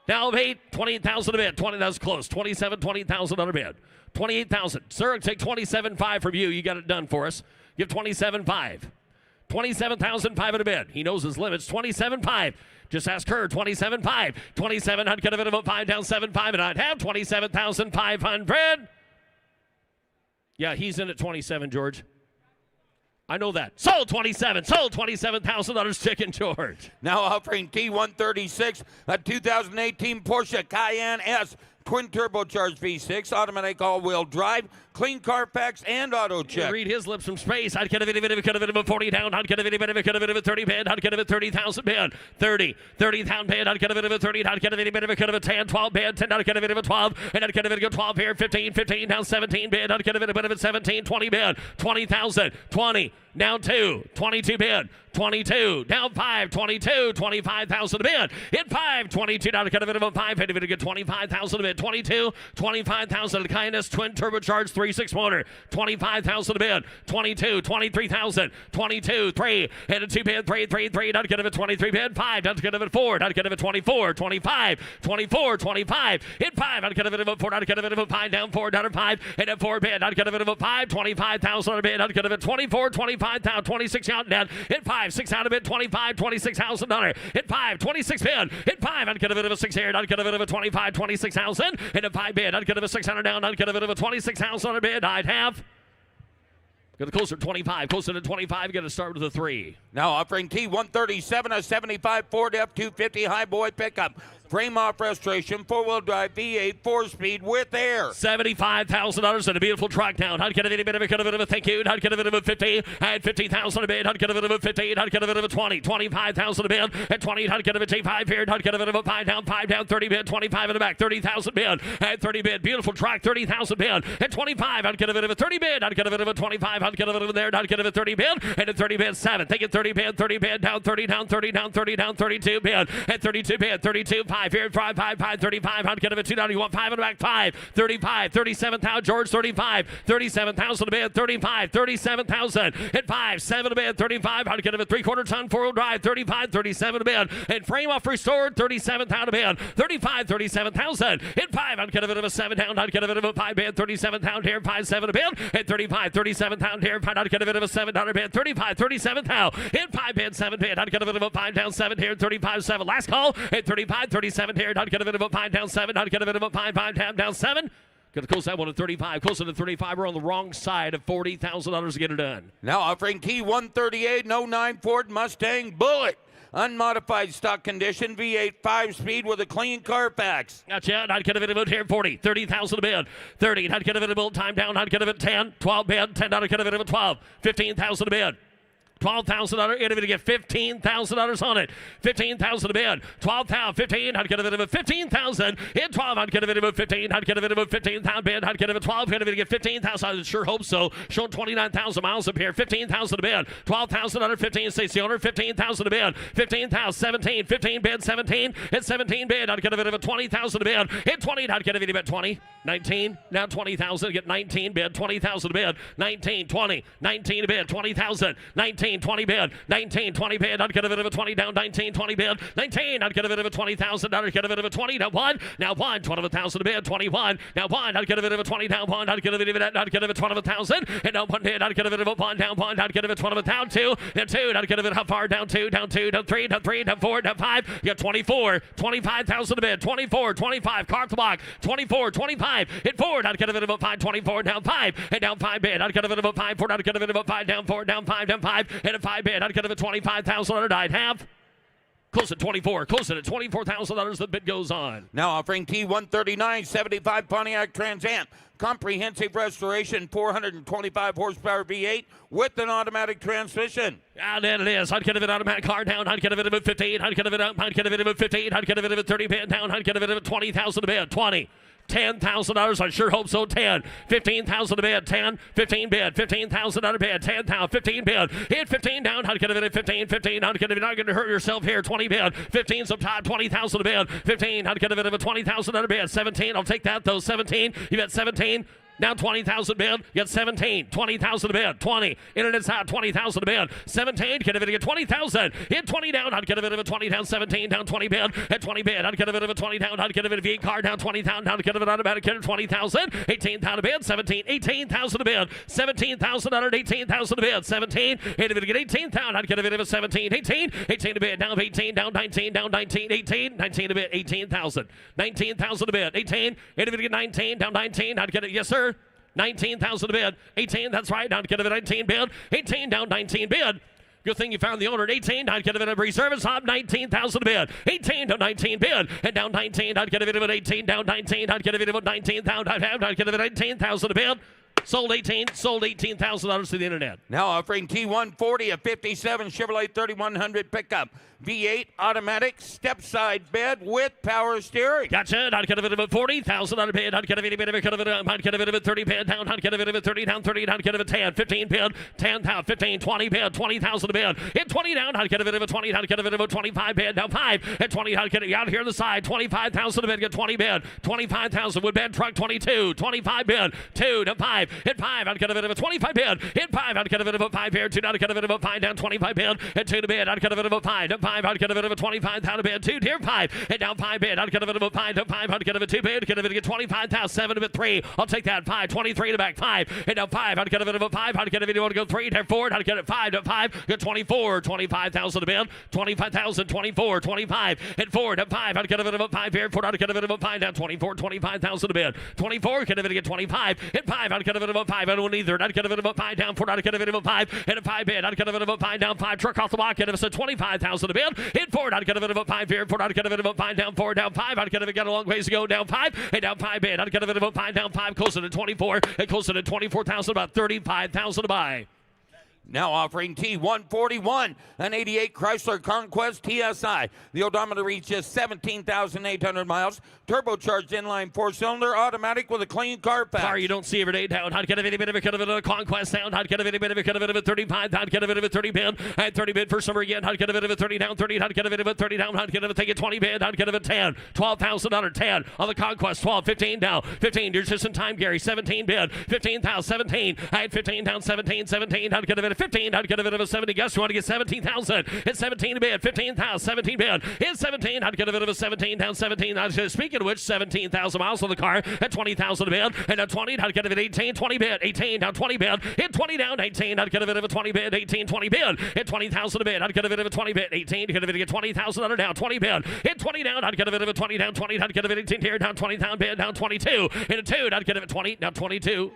Now 8, 28,000 a bid. 20. That's close. 27, $20,000 bid. 28,000. Sir, I'll take 27.5 from you. You got it done for us. Give 27.5. 27,500 a bid. He knows his limits. 27.5. Just ask her. 27.5. 27. I'd get a bit of a 5 down 7.5, and I'd have 27,500. Yeah, he's in at 27, George. I know that. Sold 27. Sold $27,000 chicken, George.
Now offering T136, a 2018 Porsche Cayenne S. Twin turbocharged V6, automatic all-wheel drive, clean Carfax and auto check.
Read his lips from space. I'd get a bit of a 40 down. I'd get a bit of a 30 bid. I'd get a 30,000 bid. 30,000 bid. I'd get a bit of a 30. I'd get a bit of a 10, 12 bid. 10. I'd get a bit of a 12. And I'd get a bit of a 12 here. 15 down 17 bid. I'd get a bit of a 17, 20 bid. 20,000, 20. Down 2, 22 bid. 22, down 5, 22, 25,000 a bid. Hit 5, 22, down to get a bit of a 5, hit a bit of 25,000 a bid. 22, 25,000, the Kindness twin turbocharged 3.6 motor. 25,000 a bid. 22, 23,000, 22, 3, hit a 2 bid, 3, down to get a bit 23 bid. 5, down to get a bit 4, down to get a bit 24, 25, 24, 25, hit 5, down to get a bit of a 4, down to get a bit of a 5, down 4, down to 5, hit a 4 bid, down to get a bit of a 5, 25,000 a bid, down to get a bit 24, 25,000, 26 out and down, hit 5, 6 out of bid, 25, $26,000. Hit 5, 26 bid. Hit 5, I'd get a bit of a 6 here. I'd get a bit of a 25, 26,000. Hit a 5 bid. I'd get a bit of a 600 down. I'd get a bit of a 26,000 bid. I'd have. Get closer to 25. Closer to 25. You got to start with a 3.
Now offering T137, a 75 Ford F250 high boy pickup. Frame off restoration, 4-wheel drive, V8, 4-speed with air.
$75,000 and a beautiful truck down. I'd get a bit of a thank you. I'd get a bit of a 50. I had 50,000 a bid. I'd get a bit of a 50. I'd get a bit of a 20. 25,000 a bid. At 20, I'd get a bit of a 5 here. I'd get a bit of a 5 down, 30 bid. 25 in the back, 30,000 bid. I had 30 bid. Beautiful truck, 30,000 bid. At 25, I'd get a bit of a 30 bid. I'd get a bit of a 25. I'd get a bit of there. I'd get a bit of 30 bid. And at 30 bid, 7. Take it 30 bid, 30 bid, down, 30 down, 30 down, 30 down, 32 bid. At 32 bid, 32, 5 here, 5, 35. I'd get a bit 2 down. You want 5 in the back, 5, 35, 37,000. George, 35, 37,000 a bid, 35, 37,000. At 5, 7 a bid, 35. I'd get a bit 3/4 ton 4-wheel drive, 35, 37 a bid. And frame off restored, 37,000 a bid, 35, 37,000. At 5, I'd get a bit of a 7 down. I'd get a bit of a 5 bid, 37,000 here, 5, 7 a bid. At 35, 37,000 here, 5, I'd get a bit of a 7 down a bid, 35, 37,000. At 5 bid, 7 bid. I'd get a bit of a 5 down, 7 here, 35, 7. Last call at 35, 37 here. I'd get a bit of a 5 down 7. I'd get a bit of a 5 down 7. Gonna close that one at 35. Closer to 35. We're on the wrong side of $40,000 to get it done.
Now offering T138, 09 Ford Mustang Bullet. Unmodified stock condition, V8 5-speed with a clean Carfax.
Gotcha. I'd get a bit of it here, 40, 30,000 a bid. 30, I'd get a bit of a time down. I'd get a bit 10, 12 bid, 10, I'd get a bit of a 12, 15,000 a bid. $12,000. You're going to get $15,000 on it. $15,000 a bid. 12,000. 15. I'd get a bit of a 15,000. In 12, I'd get a bit of a 15. I'd get a bit of a 15,000 bid. I'd get a bit of a 12. I'd get 15,000. I sure hope so. Showing 29,000 miles up here. 15,000 a bid. 12,000 under 15. States the owner. 15,000 a bid. 15,000. 17. 15 bid. 17. At 17 bid. I'd get a bit of a 20,000 a bid. Hit 20. I'd get a bit of a 20. 19. Now 20,000. Get 19 bid. 20,000 a bid. 19. 20. 19 a bid. 20,000. 19. 19, 20 bid, 19, 20 bid, I'd get a bit of a 20 down, 19, 20 bid, 19, I'd get a bit of a $20,000, I'd get a bit of a 20, now 1, 12,000 bid, 21, now 1, I'd get a bit of a 20 down, 1, I'd get a bit of a, I'd get a bit of 12,000, and now 1 bid, I'd get a bit of a 1 down, 1, I'd get a bit of 12 down, 2, and 2, I'd get a bit how far down, 2, down 2, down 3, down 3, down 4, down 5, you got 24, 25,000 a bid, 24, 25, cart the block, 24, 25, hit forward, I'd get a bit of a 5, 24, down 5, and down 5 bid, I'd get a bit of a 5, 4, I'd get a bit of a 5, down 4, down 5, down 5, and a 5 bid, I'd get a bit of 25,000 under died, half. Close at 24, close at $24,000, the bid goes on.
Now offering T139 75 Pontiac Trans Am. Comprehensive restoration, 425 horsepower V8 with an automatic transmission.
And there it is. I'd get a bit automatic car down. I'd get a bit of a 15. I'd get a bit up. I'd get a bit of a 15. I'd get a bit of a 30 bid down. I'd get a bit of a 20,000 a bid. 20. $10,000. I sure hope so. 10. 15,000 a bid. 10. 15 bid. 15,000 on a bid. 10,000. 15 bid. Hit 15 down. I'd get a bit of 15. 15. I'd get a bit. Not going to hurt yourself here. 20 bid. 15's up top. 20,000 a bid. 15. I'd get a bit of a 20,000 on a bid. 17. I'll take that though. 17. You bet 17. Now 20,000 bid, you got 17, 20,000 a bid, 20, internet's out, 20,000 a bid, 17, get a bit of 20,000, hit 20 down, I'd get a bit of a 20 down, 17 down, 20 bid, at 20 bid, I'd get a bit of a 20 down, I'd get a bit of V car down, 20,000 down, get a bit of automatic, get a 20,000, 18,000 a bid, 17, 18,000 a bid, 17,000 under 18,000 a bid, 17, hit a bit of 18,000, I'd get a bit of a 17, 18, 18 a bid, down 18, down 19, down 19, 18, 19 a bid, 18,000, 19,000 a bid, 18, hit a bit of 19, down 19, I'd get it, yes sir. 19,000 a bid. 18, that's right. I'd get a bit of 19 bid. 18 down 19 bid. Good thing you found the owner at 18. I'd get a bit of reserve and stop 19,000 a bid. 18 to 19 bid. And down 19, I'd get a bit of an 18. Down 19, I'd get a bit of a 19,000. I'd get a bit of 18,000 a bid. Sold 18, sold $18,000 to the internet.
Now offering T140, a 57 Chevrolet 3100 pickup. V8 automatic step side bed with power steering.
Gotcha. I'd get a bit of a 40,000 on a bid. I'd get a bit of a I'd get a bit of a 30 bid down. I'd get a bit of a 30 down 30. I'd get a bit of a 10, 15 bid, 10,000, 15, 20 bid, 20,000 a bid. Hit 20 down. I'd get a bit of a 20. I'd get a bit of a 25 bid. Down 5 at 20. I'd get it out here on the side. 25,000 a bid. Get 20 bid. 25,000 wood bed truck 22. 25 bid. 2 to 5. Hit 5. I'd get a bit of a 25 bid. Hit 5. I'd get a bit of a 5 bid. 2. I'd get a bit of a 5 down 25 bid. At 2 to bid. I'd get a bit of a 5 to 5. I'd get a bit of a 25 down a bid, 2 tier 5, and down 5 bid. I'd get a bit of a 5 to 5. I'd get a bit of a 2 bid, get a bit of 25,000, 7 to bit 3. I'll take that 5, 23 to back 5, and down 5. I'd get a bit of a 5. I'd get a bit of 1 to go 3 to 4. I'd get it 5 to 5, get 24, 25,000 a bid, 25,000, 24, 25, and 4 to 5. I'd get a bit of a 5 here, 4. I'd get a bit of a 5 down 24, 25,000 a bid, 24. Get a bit of 25, hit 5. I'd get a bit of a 5. I don't either. I'd get a bit of a 5 down 4. I'd get a bit of a 5 and a 5 bid. I'd get a bit of a 5 down 5. Truck off the block. Get a 25,000 a bid, hit 4. I'd get a bit of a 5 here. 4, I'd get a bit of a 5 down 4, down 5. I'd get a got a long ways to go down 5, and down 5 bid. I'd get a bit of a 5 down 5, closer to 24, and closer to 24,000, about 35,000 to buy.
Now offering T141, an 88 Chrysler Conquest TSI. The odometer reaches 17,800 miles. Turbocharged inline 4-cylinder automatic with a clean Carfax.
Car you don't see every day down. I'd get a bit of a Conquest down. I'd get a bit of a 35. I'd get a bit of a 30 bid. I had 30 bid for summer again. I'd get a bit of a 30 down 30. I'd get a bit of a 30 down. I'd get a take a 20 bid. I'd get a 10. $12,000 10 on the Conquest. 12, 15 down. 15. You're just in time, Gary. 17 bid. 15,000. 17. I had 15 down. 17. 17. I'd get a bit of 15. I'd get a bit of a 70. Guess you want to get 17,000. It's 17 bid. 15,000. 17 bid. It's 17. I'd get a bit of a 17 down. 17. Speaking of which, 17,000 miles on the car at 20,000 a bid. And at 20, I'd get a bit 18. 20 bid. 18 down. 20 bid. Hit 20 down. 18. I'd get a bit of a 20 bid. 18. 20 bid. Hit 20,000 a bid. I'd get a bit of a 20 bid. 18. Get a bit of 20,000 under down. 20 bid. Hit 20 down. I'd get a bit of a 20 down. 20. I'd get a bit of 18 here down. 20,000 bid down. 22. And a 2. I'd get a bit 20 down. 22.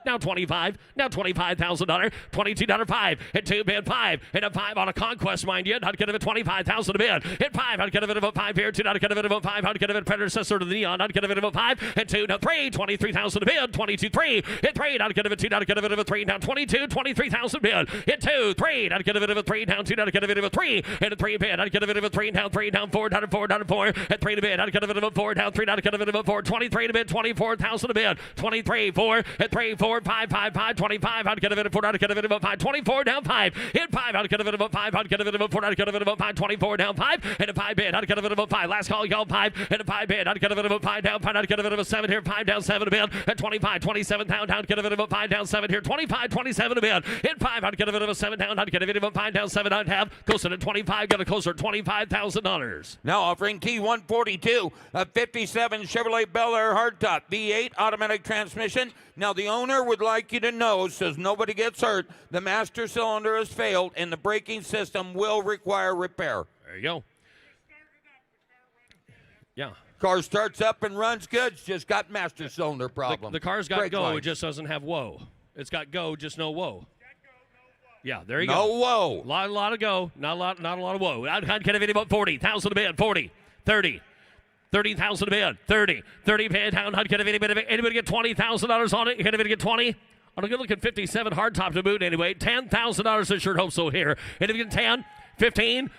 Now 25, now $25,000, $22 5, and 2 bid 5, and a 5 on a Conquest, mind you. I'd get a 25,000 a bid. Hit 5, I'd get a bit of a 5 here, 2, I'd get a bit of a 5, I'd get a bit of predecessor to the Neon, I'd get a bit of a 5, and 2, now 3, 23,000 a bid, 22, 3, hit 3, I'd get a bit of 2, I'd get a bit of a 3, down 22, 23,000 bid, hit 2, 3, I'd get a bit of a 3, down 2, I'd get a bit of a 3, and a 3 bid, I'd get a bit of a 3, down 4, down 4, down 4, and 3 to bid, I'd get a bit of a 4, down 3, I'd get a bit of a 4, 23 to bid, 24,000 a bid, 23, 4, and 3, 4, 24, 5, 5, 5, 25, I'd get a bit of 4, I'd get a bit of 5, 24, down 5, hit 5, I'd get a bit of 5, I'd get a bit of 4, I'd get a bit of 5, 24, down 5, and a 5 bid, I'd get a bit of 5, last call, y'all 5, and a 5 bid, I'd get a bit of 5, down 5, I'd get a bit of 7 here, 5 down 7 a bid, at 25, 27 down, get a bit of 5 down 7 here, 25, 27 a bid, hit 5, I'd get a bit of 7 down, I'd get a bit of 5 down 7, I'd have closer to 25, got a closer to $25,000.
Now offering T142, a 57 Chevrolet Bel Air hardtop, V8 automatic transmission. Now the owner would like you to know, says nobody gets hurt, the master cylinder has failed and the braking system will require repair.
There you go. Yeah.
Car starts up and runs good, it's just got master cylinder problem.
The car's got
Brake
go,
lights.
it just doesn't have whoa. It's got go, just no whoa. Yeah, there you
No
go.
whoa.
A lot of go, not a lot of whoa. I'd get a video about 40,000 a bid, 40, 30. 30,000 a bid, 30 bid down. I'd get a video. Anybody get $20,000 on it? You get a video 20. On a good looking 57 hardtop to boot anyway. $10,000. I sure hope so here. Anybody get 10, 15.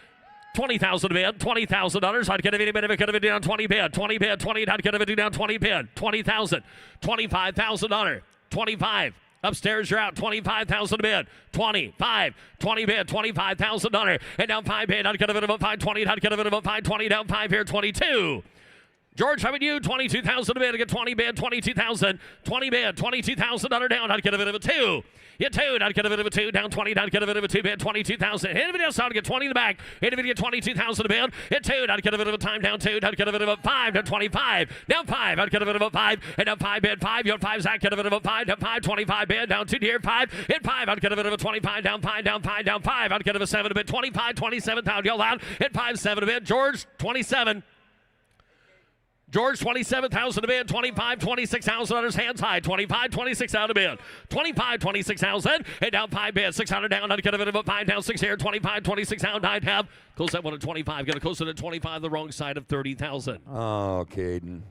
$20,000 a bid, $20,000. I'd get a video down 20 bid, 20 bid, 20. I'd get a video down 20 bid, 20,000, $25,000, 25. Upstairs, you're out. 25,000 a bid. 25. 20 bid. $25,000. And down 5 bid. I'd get a bit of a 5. 20. I'd get a bit of a 5. 20 down 5 here. 22. George, how about you? 22,000 a bid. I get 20 bid. 22,000. 20 bid. $22,000 down. I'd get a bit of a 2. You 2. I'd get a bit of a 2. Down 20. I'd get a bit of a 2 bid. 22,000. Anybody else out? I'd get 20 in the back. Anybody get 22,000 a bid? Hit 2. I'd get a bit of a time. Down 2. I'd get a bit of a 5. Down 25. Down 5. I'd get a bit of a 5. And down 5 bid. 5. You're 5. Zach, get a bit of a 5. Down 5. 25 bid. Down 2 here. 5. Hit 5. I'd get a bit of a 25. Down 5. Down 5. Down 5. I'd get a 7 a bid. 25. 27,000. Yell out. Hit 5. 7 a bid. George, 27. George, 27,000 a bid, 25, $26,000 hands high, 25, 26 out of bid, 25, 26,000, and down 5 bid, 600 down, I'd get a bit of a 5 down, 6 here, 25, 26 out, I'd have, close that one at 25, going to close it at 25, the wrong side of 30,000.
Oh, Caden.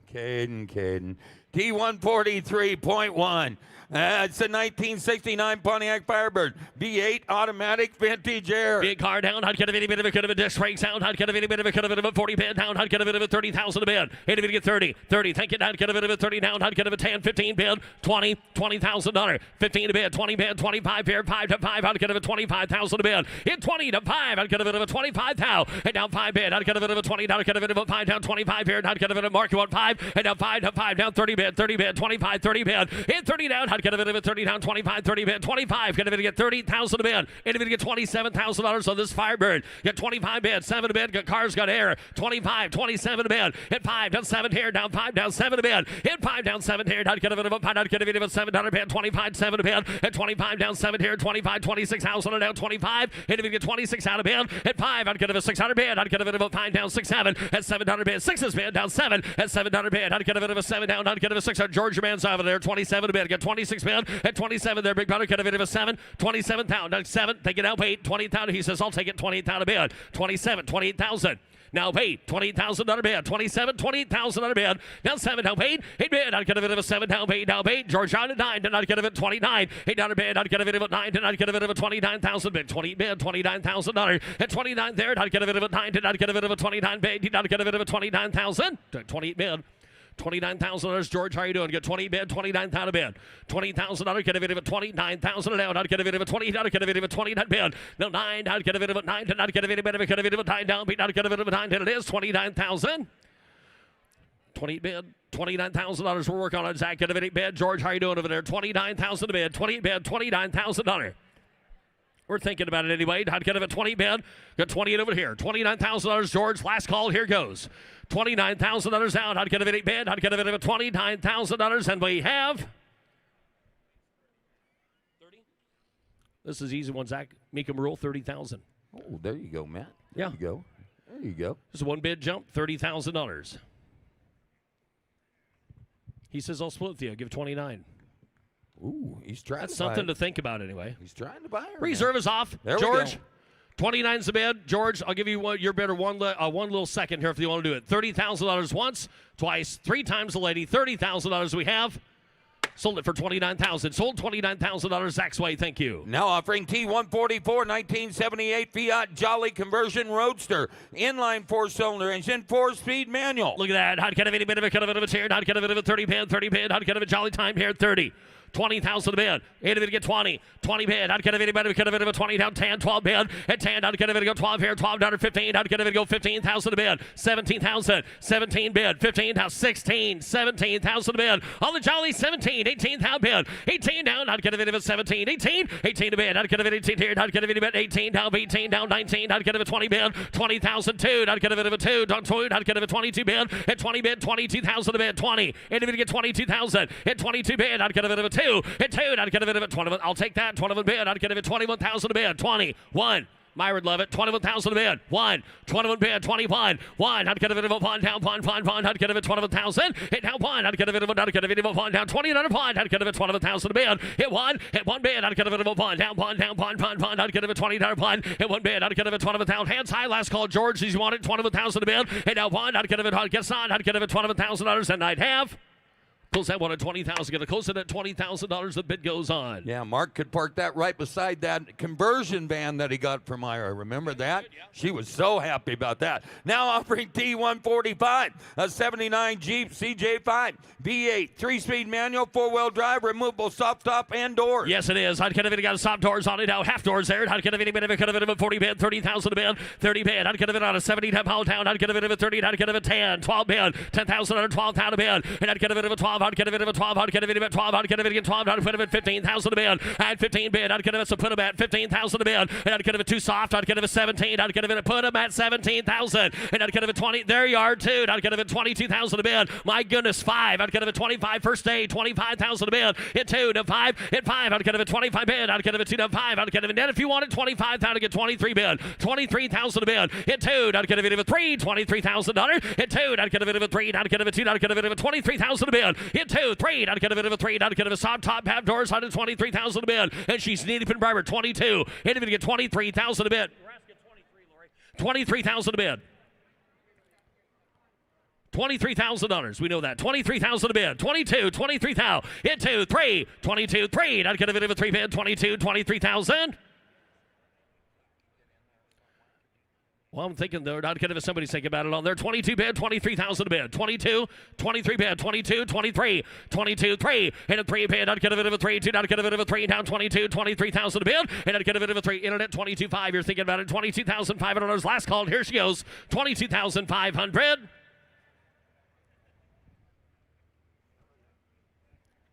T143.1. It's a 1969 Pontiac Firebird. V8 automatic vintage air.
Big car down. I'd get a bit of a disc brake sound. I'd get a bit of a 40 bid down. I'd get a bit of a 30,000 a bid. Hit a bit get 30. Thank you. I'd get a bit of a 30 down. I'd get a 10, 15 bid. $20,000. 15 a bid. 20 bid. 25 here. 5 to 5. I'd get a 25,000 a bid. Hit 20 to 5. I'd get a bit of a 25,000. And down 5 bid. I'd get a bit of a 20. I'd get a bit of a 5 down. 25 here. I'd get a bit of a mark you on 5. And down 5 to 5 down 30 bid. 25, 30 bid. Hit 30 down. I'd get a bit of a 30 down. 25, 30 bid. 25. Get a bit to get 30,000 a bid. And to get $27,000 on this Firebird. Get 25 bid. 7 a bid. Got cars got air. 25, 27 a bid. Hit 5 down 7 here. Down 5 down 7 a bid. Hit 5 down 7 here. I'd get a bit of a 5. I'd get a bit of a $7 bid. 25, 7 a bid. At 25 down 7 here. 25, 26,000 down 25. Hit to get 26 out of bid. At 5, I'd get a 600 bid. I'd get a bit of a 5 down 6, 7. At $7 bid. 6 is bid. Down 7. At $7 bid. I'd get a bit of a 7 down. I'd get a 600. Georgia man's over there. 27 a bid. Get 26 bid. At 27 there. Big brother get a bit of a 7. 27,000. 7. Take it out. 8. 20,000. He says, I'll take it. 28,000 a bid. 27. 28,000. Now paid, $28,000 bid, 27, $28,000 bid. Now 7 down paid, 8 bid. I'd get a bit of a 7 down paid, now paid. George out at 9, then I'd get a bit of 29, 8 down a bid. I'd get a bit of a 9, then I'd get a bit of a 29,000 bid, 20 bid, $29,000. At 29 there, I'd get a bit of a 9, then I'd get a bit of a 29 bid. I'd get a bit of a 29,000, 28 bid. $29,000. George, how are you doing? Get 20 bid, 29,000 bid. $20,000. Get a bit of a 29,000 down. I'd get a bit of a 20. I'd get a bit of a 29 bid. No 9. I'd get a bit of a 9. I'd get a bit of a 9 down. I'd get a bit of a 9. And it is 29,000. 20 bid. $29,000. We're working on it. Zach, get a bit of bid. George, how are you doing over there? 29,000 bid. 20 bid. $29,000. We're thinking about it anyway. I'd get a 20 bid. Got 20 over here. $29,000. George, last call. Here goes. $29,000 out. I'd get a bid. I'd get a bit of a $29,000. And we have 30. This is easy one, Zach. Mecum rule, 30,000.
Oh, there you go, Matt.
Yeah.
There you go. There you go.
This is one bid jump, $30,000. He says, I'll split with you. Give 29.
Ooh, he's trying
That's
to
something
buy
to think about anyway.
He's trying to buy her.
Reserve is off.
There
George,
we go.
29's the bid. George, I'll give you your bid one little second here if you want to do it. $30,000 once, twice, 3 times the lady. $30,000 we have. Sold it for $29,000. Sold $29,000 Zach's way. Thank you.
Now offering T144 1978 Fiat Jolly conversion roadster. Inline 4-cylinder engine, 4-speed manual.
Look at that. I'd get a bit of a chair. I'd get a bit of a 30 bid. I'd get a Jolly time here. 30. 20,000 to bid. Individual get 20. 20 bid. I'd get a video, could have been a 20 down 10, 12 bid. At 10, I'd get a video, 12 here, 12 down to 15. I'd get a video, 15,000 to bid. 17,000. 17 bid. 15 down 16. 17,000 to bid. On the jolly 17. 18,000 bid. 18 down. I'd get a video, 17. 18. 18 to bid. I'd get a video, 18 here. I'd get a video, 18 down. 18 down 19. I'd get a 20 bid. 20,000 2. I'd get a video, 2 down 2. I'd get a 22 bid. At 20 bid. 22,000 to bid. 20. Individual get 22,000. At 22 bid. I'd get a video, 2. At 2. I'd get a video, 21. I'll take that. 21 bid. I'd get a 21,000 to bid. 21. Myra would love it. 21,000 to bid. 1. 21 bid. 21. 1. I'd get a bit of a 1 down. 1. I'd get a bit 21,000. Hit down 1. I'd get a bit of a 1 down. 20 another 1. I'd get a bit 21,000 to bid. Hit 1. Hit 1 bid. I'd get a bit of a 1 down. 1 down. 1. I'd get a bit 20 down. 1. Hit 1 bid. I'd get a bit 21,000. Hands high. Last call. George. He's wanted 21,000 to bid. Hit down 1. I'd get a bit. Gets on. I'd get a bit $21,000. And I'd have. Close that one at $20,000. Going to close it at $20,000. The bid goes on.
Yeah, Mark could park that right beside that conversion van that he got from Myra. Remember that? Yeah. She was so happy about that. Now offering T145, a 79 Jeep CJ5, V8, 3-speed manual, 4-wheel drive, removable soft top and doors.
Yes, it is. I'd get a video, got soft doors on it now. Half doors there. I'd get a video, could have been a 40 bid, 30,000 to bid, 30 bid. I'd get a video on a 70 to pound down. I'd get a video of 30. I'd get a video 10, 12 bid, 10,000 under 12,000 to bid. And I'd get a video of 12. I'd get a video of 12. I'd get a video of 12. I'd get a video of 12. I'd put him at 15,000 to bid. I'd 15 bid. I'd get him to put him at 15,000 to bid. And I'd get him a 2 soft. I'd get him a 17. I'd get him to put him at 17,000. And I'd get him a 20. There you are, 2. I'd get him at 22,000 to bid. My goodness, 5. I'd get him a 25 first day. 25,000 to bid. Hit 2 to 5. Hit 5. I'd get him a 25 bid. I'd get him a 2 to 5. I'd get him a net if you wanted 25,000 to get 23 bid. 23,000 to bid. Hit 2. I'd get a video of 3. $23,000. Hit 2. I'd get a video of 3. I'd get a 2. I'd get a video of 23,000 to bid. Hit 2. 3. I'd get a video of 3. I'd get a soft top half doors on 23,000 to bid. And she's needed in briber 22. Hit him to get 23,000 to bid. 23,000 to bid. $23,000. We know that. 23,000 to bid. 22, 23,000. Hit 2, 3, 22, 3. I'd get a bit of a 3 bid. 22, 23,000. Well, I'm thinking there. I'd get if somebody's thinking about it on there. 22 bid, 23,000 to bid. 22, 23 bid, 22, 23, 22, 3. And a 3 bid. I'd get a bit of a 3, 2. I'd get a bit of a 3 down. 22, 23,000 to bid. And I'd get a bit of a 3. Internet 22.5. You're thinking about it. $22,500. Last call. Here she goes. 22,500.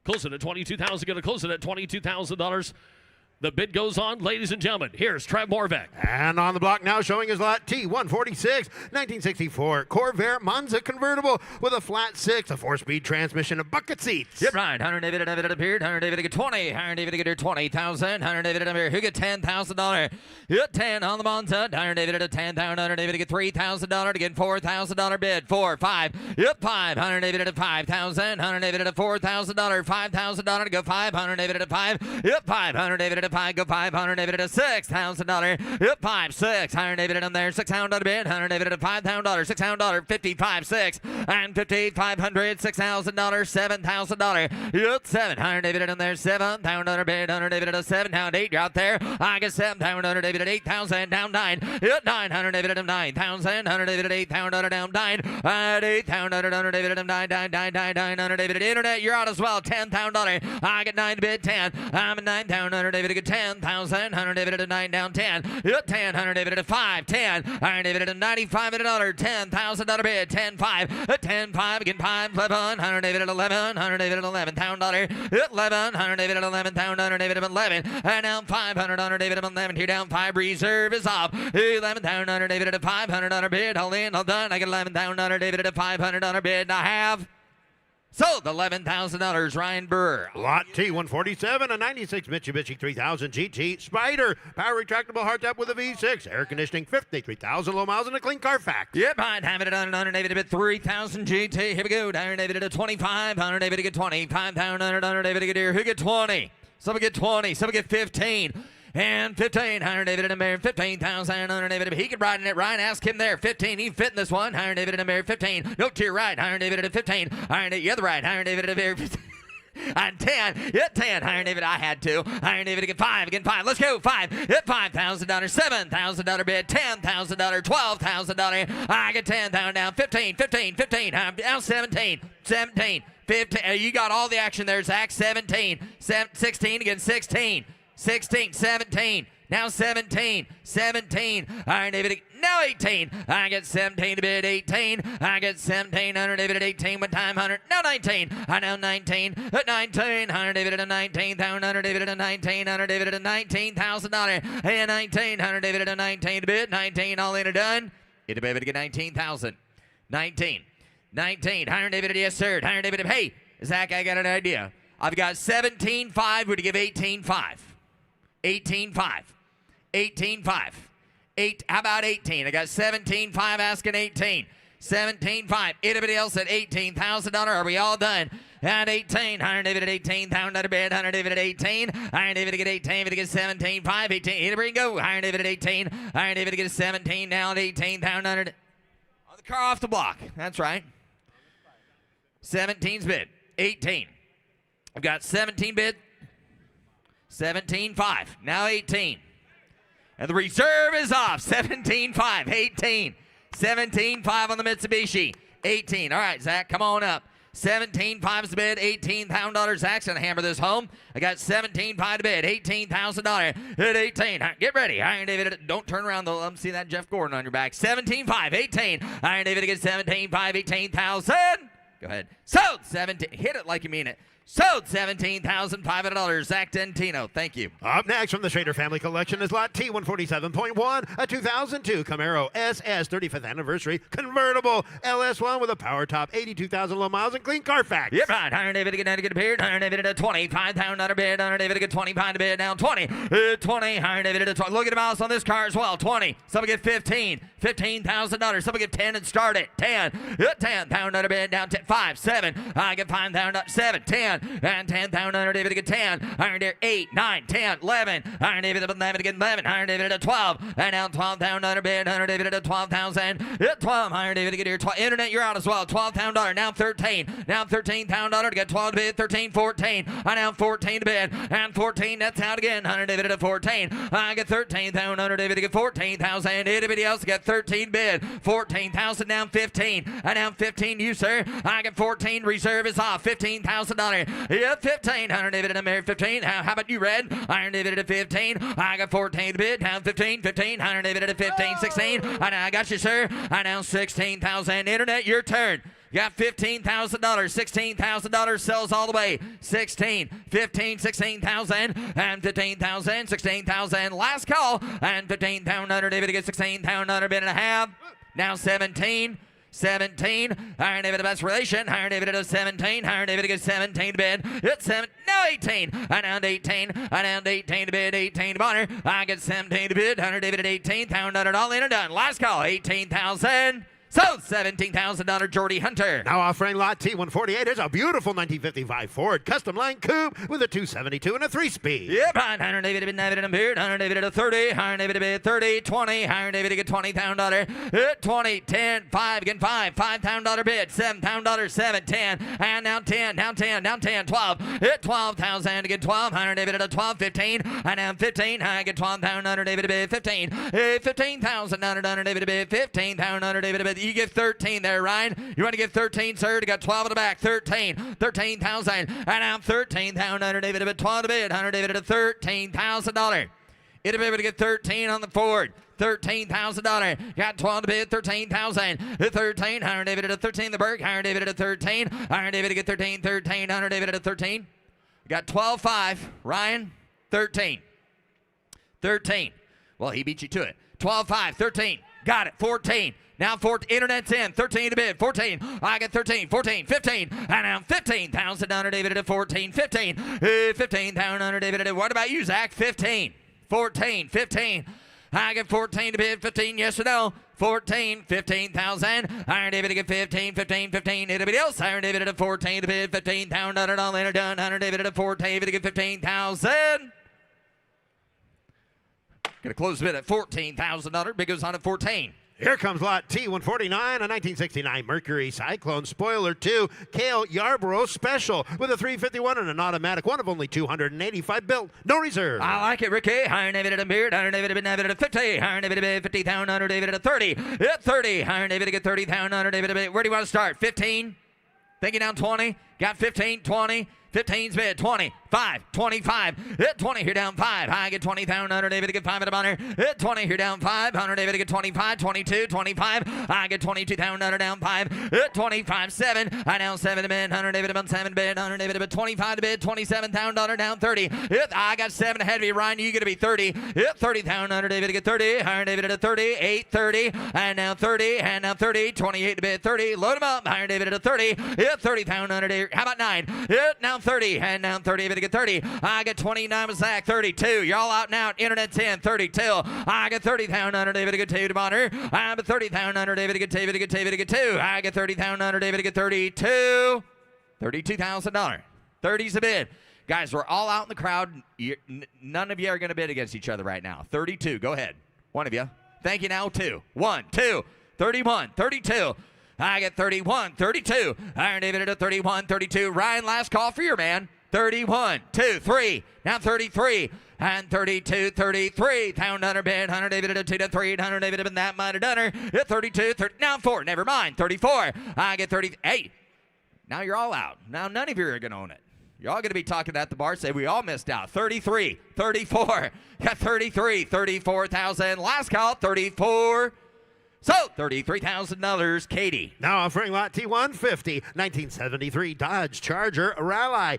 Close it at $22,000. Going to close it at $22,000. The bid goes on, ladies and gentlemen. Here's Trev Morvek.
And on the block now showing his lot T146, 1964 Corvette Monza convertible with a flat 6, a 4-speed transmission, and bucket seats.
Yep, right. 100 David appeared. 100 David get 20. 100 David get 20,000. 100 David appeared. Who get $10,000? Hit 10 on the Monza. 100 David at 10,000. 100 David get $3,000 to get $4,000 bid. 4, 5. Yep, 5. 100 David at 5,000. 100 David at $4,000. $5,000 to go 5. 100 David at 5. Yep, 500 David at 5. Go 500 David at $6,000. Yep, 5, 6. 100 David in there. $600 bid. 100 David at $5,000. $600. 55, 6. And 50, $500. $6,000. $7,000. Yep, 700 David in there. $7,000 bid. 100 David at a 7. Down 8. You're out there. I get 7,000 David at 8,000. Down 9. Yep, 900 David at 9,000. 100 David at 8,000. Down 9. At 8,000. 100 David at 9. 900 David at internet. You're out as well. $10,000. I get 9 bid. 10. I'm at 9,000. 100 David at 10,000. 100 David at 9 down 10. 10. 100 David at 5. 10. 100 David at 95 at $1. $10,000 bid. 10 5. 10 5 again 5 11. 100 David at 11. 100 David at $11,000. 11. 100 David at 11. 100 David at 11. And now 500. 100 David at 11. Here down 5. Reserve is off. 11,000. 100 David at 500 bid. All in, all done. I get 11,000. 100 David at 500 bid. And I have. So, the $11,000, Ryan Burr.
Lot T147, a 96 Mitsubishi 3000 GT Spider. Power retractable hardtop with a V6. Air conditioning, 53,000 low miles, and a clean Carfax.
Yep, I'd have it at 100 David at 3,000 GT. Here we go. 100 David at 25. 100 David to get 25,000. 100 David to get here. Who get 20? Some get 20. Some get 15. And 15, 100 David in there, 15,000, 100 David. He could ride in it. Ryan, ask him there. 15, he fit in this one. 100 David in there, 15. Note to your right, 100 David at 15. 100, the other right, 100 David at 15. And 10, yeah, 10, 100 David, I had to. 100 David again 5, again 5. Let's go, 5. Hit $5,000, $7,000 bid, $10,000, $12,000. I get 10,000 down, 15, 15, 15. I'm down 17, 17. 15. You got all the action there, Zach. 17. 16 again. 16. 16. 17. Now 17. 17. All right, David. Now 18. I get 17 to bid 18. I get 1700 David at 18. One time 100. Now 19. I now 19. At 19. 100 David at 19,000 David at 1900 David at $19,000. And 1900 David at 19 to bid. 19 all in and done. It a David to get 19,000. 19. 19. 100 David at yes sir. 100 David at hey Zach, I got an idea. I've got 17.5. Would you give 18.5? 18.5. 18.5. 8. How about 18? I got 17.5 asking 18. 17.5. Anybody else at $18,000? Are we all done? At 18. 100 David at 18,000 out of bed. 100 David at 18. 100 David to get 18. David to get 17.5. 18. Anybody go? 100 David at 18. 100 David to get 17. Now at 18,000. On the car off the block. That's right. 17's bid. 18. I've got 17 bid. 17.5. Now 18. And the reserve is off. 17.5. 18. 17.5 on the Mitsubishi. 18. All right, Zach, come on up. 17.5 is the bid. $18,000. Zach's going to hammer this home. I got 17.5 to bid. $18,000 at 18. Right, get ready. Iron David, don't turn around though. Let me see that Jeff Gordon on your back. 17.5. 18. Iron David gets 17.5. 18,000. Go ahead. Sold. 17. Hit it like you mean it. Sold $17,500. Zach Dentino. Thank you.
Up next from the Schrader family collection is lot T147.1, a 2002 Camaro SS 35th anniversary convertible LS1 with a power top, 82,000 low miles, and clean Carfax.
Yep, right. Iron David to get a bid. Iron David at 25,000 bid. Iron David to get 25 to bid. Down 20. 20. Iron David at 20. Look at the miles on this car as well. 20. Someone get 15. $15,000. Someone get 10 and start it. 10. 10,000 bid. Down 10. 5. 7. I get 5,000. 7. 10. And 10,000 Iron David to get 10. Iron David 8, 9, 10, 11. Iron David at 11 to get 11. Iron David at 12. And now 12,000 under bid. Iron David at 12,000. At 12. Iron David to get here. Internet, you're out as well. $12,000. Now 13. Now $13,000 to get 12 to bid. 13, 14. I now 14 to bid. And 14. That's out again. Iron David at 14. I get 13,000 under David to get 14,000. Anybody else get 13 bid. 14,000 down 15. And now 15 you sir. I get 14. Reserve is off. $15,000. Yeah, 15. Iron David at a 15. How about you, Red? Iron David at a 15. I got 14 to bid. Down 15. 15. Iron David at a 15. 16. I got you, sir. I now 16,000. Internet, your turn. You got $15,000. $16,000 sells all the way. 16, 15, 16,000, and 15,000, 16,000. Last call, and 15,000 under David to get 16,000 under bid and a half. Now 17. 17. Iron David, the best relation. Iron David at a 17. Iron David gets 17 to bid. It's 7. No, 18. I down to 18. I down to 18 to bid. 18 to honor. I get 17 to bid. Iron David at 18. $1,000 all in and done. Last call. 18,000. So, $17,000 Jordy Hunter.
Now offering lot T148 is a beautiful 1955 Ford custom line coupe with a 272 and a 3-speed.
Yep, Iron David had been David and beard. Iron David at a 30. Iron David at a 30. 20. Iron David to get $20,000. 20. 10. 5 again. 5. $5,000 bid. $7,000. 7. 10. And now 10. Now 10. Now 10. 12. 12,000 to get 12. Iron David at a 12. 15. And now 15. I get 12,000 David to bid. 15. 15,000 David to bid. 15,000 David to bid. You give 13 there, Ryan. You want to give 13, sir? You got 12 in the back. 13. 13,000. And now 13,000 David to bid. 12 to bid. 100 David at $13,000. It'll be able to get 13 on the Ford. $13,000. Got 12 to bid. 13,000. 13. Iron David at a 13. The Burke. Iron David at a 13. Iron David to get 13. 13. Iron David at a 13. Got 12.5. Ryan. 13. 13. Well, he beat you to it. 12.5. 13. Got it. 14. Now 14, internet's in. 13 to bid. 14. I got 13. 14. 15. And now 15,000 under David at 14. 15. 15,000 under David at. What about you, Zach? 15. 14. 15. I get 14 to bid. 15. Yes or no? 14. 15,000. Iron David to get 15. 15. 15. Anybody else? Iron David at a 14 to bid. 15,000 all in or done. Iron David at a 14 to get 15,000. Gonna close the bid at $14,000. Big goes on at 14.
Here comes lot T149, a 1969 Mercury Cyclone Spoiler 2 Cale Yarborough Special with a 351 and an automatic, one of only 285 built, no reserve.
I like it, Ricky. Iron David at a beard. Iron David at a 50. Iron David at 50,000 David at a 30. At 30. Iron David to get 30,000 David at a. Where do you want to start? 15? Thank you, down 20. Got 15, 20. 15's bid, 25, 25. Hit 20 here down 5. I get 20,000 under David to get 5 at a bonner. Hit 20 here down 5. 100 David to get 25, 22, 25. I get 22,000 under down 5. Hit 25, 7. I now 7 to bid. 100 David about 7 bid. 100 David about 25 to bid. 27,000 down 30. Hit I got 7 ahead of me. Ryan, you get to be 30. Hit 30,000 under David to get 30. 100 David at a 30. 8, 30. And now 30. And now 30. 28 to bid. 30. Load him up. 100 David at a 30. Hit 30,000 under David. How about 9? Hit now 30, and now 30, David to get 30. I get 29 with Zach, 32. Y'all out now. Internet 10, 32. I get 30,000 under David to get 2 to monitor. I get 30,000 under David to get David to get David to get 2. I get 30,000 under David to get 32. $32,000. 30's a bid. Guys, we're all out in the crowd. None of you are going to bid against each other right now. 32. Go ahead. One of you. Thank you now. 2. 1, 2. 31, 32. I get 31, 32. Iron David at a 31, 32. Ryan, last call for your man. 31, 2, 3. Now 33. And 32, 33. Pound under bid. 100 David at a 2 to 3. 100 David at that might have done her. At 32, 30. Now 4. Never mind. 34. I get 38. Now you're all out. Now none of you are going to own it. You're all going to be talking at the bar, say we all missed out. 33, 34. Got 33, 34,000. Last call, 34. So, $33,000, Katie.
Now offering lot T150, 1973 Dodge Charger Rally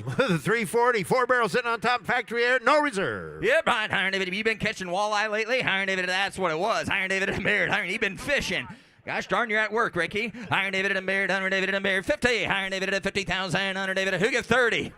with a 340, 4-barrel sitting on top, factory air, no reserve.
Yeah, Brian, Iron David, have you been catching walleye lately? Iron David, that's what it was. Iron David and Beard. Iron, you've been fishing. Gosh darn, you're at work, Ricky. Iron David and Beard, Iron David and Beard, 50. Iron David at 50,000. Iron David, who gets 30?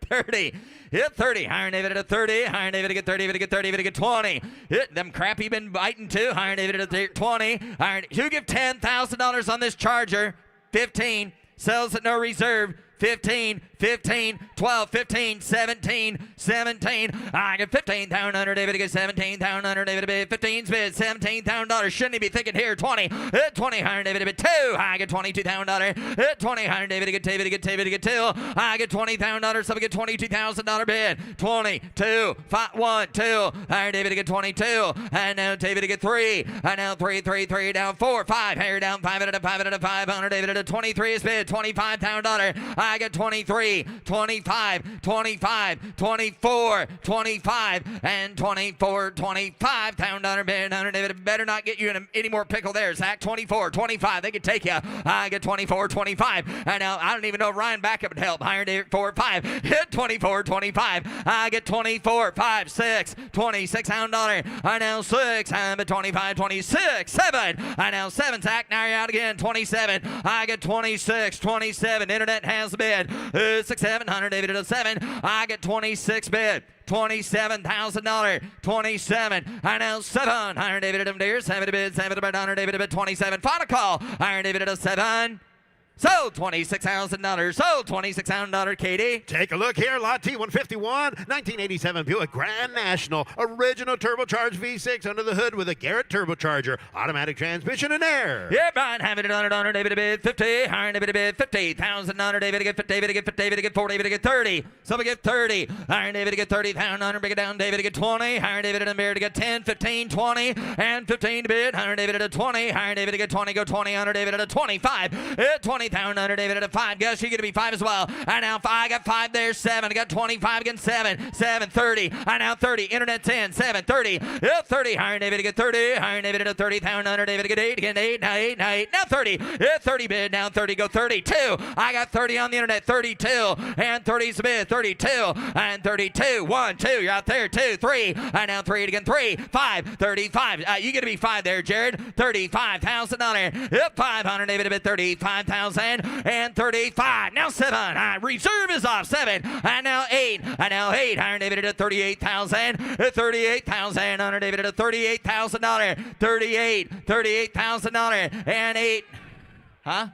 30. Hit 30. Iron David at a 30. Iron David to get 30. David to get 30. David to get 20. Hit them crappy been biting too. Iron David at a 20. Iron. Who give $10,000 on this Charger? 15. Sells at no reserve. 15, 15, 12, 15, 17, 17. I get 15,000 under David to get 17,000 under David to bid. 15's bid, $17,000. Shouldn't he be thinking here? 20. Hit 20 higher David to bid 2. I get $22,000. Hit 20 higher David to get David to get David to get 2. I get $20,000. So I get $22,000 bid. 22, 5, 1, 2. Higher David to get 22. And now David to get 3. And now 3, 3, 3 down 4, 5. Higher down 5 at a 5 at a 5. Under David at a 23 is bid. $25,000. I get 23, 25, 25, 24, 25, and 24, 25. Pound under bid, under David. Better not get you in any more pickle there, Zach. 24, 25. They can take you. I get 24, 25. And now I don't even know if Ryan backup would help. Higher David 4, 5. Hit 24, 25. I get 24, 5, 6, 26. $1. I now 6. I'm at 25, 26, 7. I now 7. Zach, now you're out again. 27. I get 26, 27. Internet has the bid. 6, 700. David at a 7. I get 26 bid. $27,000. 27. I know 7. Iron David at him dear. 7 bid. 7 bid. Iron David at bid. 27. Final call. Iron David at a 7. So $26,000. So $26,000, Katie.
Take a look here. Lot T151, 1987 Buick Grand National. Original turbocharged V6 under the hood with a Garrett turbocharger. Automatic transmission and air.
Yeah, Brian, having it on David to bid 50. Iron David to bid 50,000 on David to get 50. David to get 50. David to get 40. David to get 30. Somebody get 30. Iron David to get 30,000 on. Bring it down. David to get 20. Iron David and Bear to get 10, 15, 20, and 15 to bid. Iron David at a 20. Iron David to get 20. Go 20. Iron David at a 25. 20,000 under David at a 5. Guess you're going to be 5 as well. And now 5. I got 5 there. 7. I got 25 against 7. 7, 30. I now 30. Internet 10. 7, 30. 30. Iron David to get 30. Iron David at a 30,000 under David to get 8. Again 8. Now 8. Now 8. Now 30. 30 bid. Now 30. Go 32. I got 30 on the internet. 32. And 30's the bid. 32. And 32. 1, 2. You're out there. 2, 3. And now 3 again. 3. 5. 35. You get to be 5 there, Jared. $35,000. 500 David to bid. 35,000. And 35. Now 7. Reserve is off. 7. And now 8. And now 8. Iron David at 38,000. 38,000. Under David at $38,000. 38,000. And 8. Huh?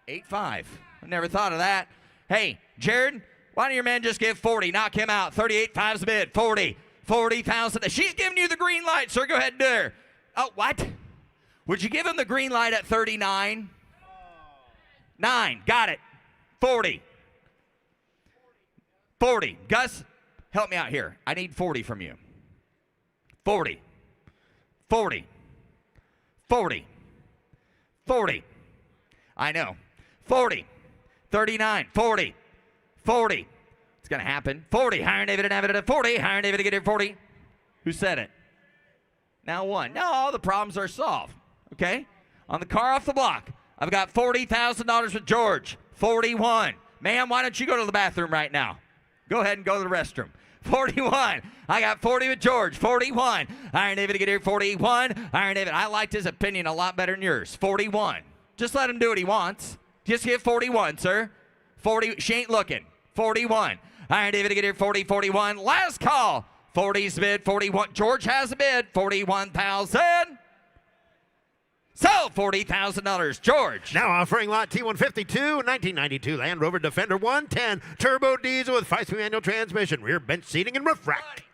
8.5. I never thought of that. Hey, Jared, why don't your man just give 40? Knock him out. 38.5's the bid. 40. 40,000. She's giving you the green light, sir. Go ahead and do her. Oh, what? Would you give him the green light at 39? 9. Got it. 40. 40. Gus, help me out here. I need 40 from you. 40. 40. 40. 40. I know. 40. 39, 40, 40. It's going to happen. 40, higher David and David at 40, higher David to get here 40. Who said it? Now 1. No, all the problems are solved. Okay? On the car off the block, I've got $40,000 with George. 41. Ma'am, why don't you go to the bathroom right now? Go ahead and go to the restroom. 41. I got 40 with George. 41. Iron David to get here. 41. Iron David. I liked his opinion a lot better than yours. 41. Just let him do what he wants. Just get 41, sir. 40. She ain't looking. 41. Iron David to get here. 40. 41. Last call. 40's bid. 41. George has a bid. 41,000. So, $40,000, George.
Now offering lot T152, 1992 Land Rover Defender 110, turbo diesel with 5-speed manual transmission, rear bench seating, and roof rack.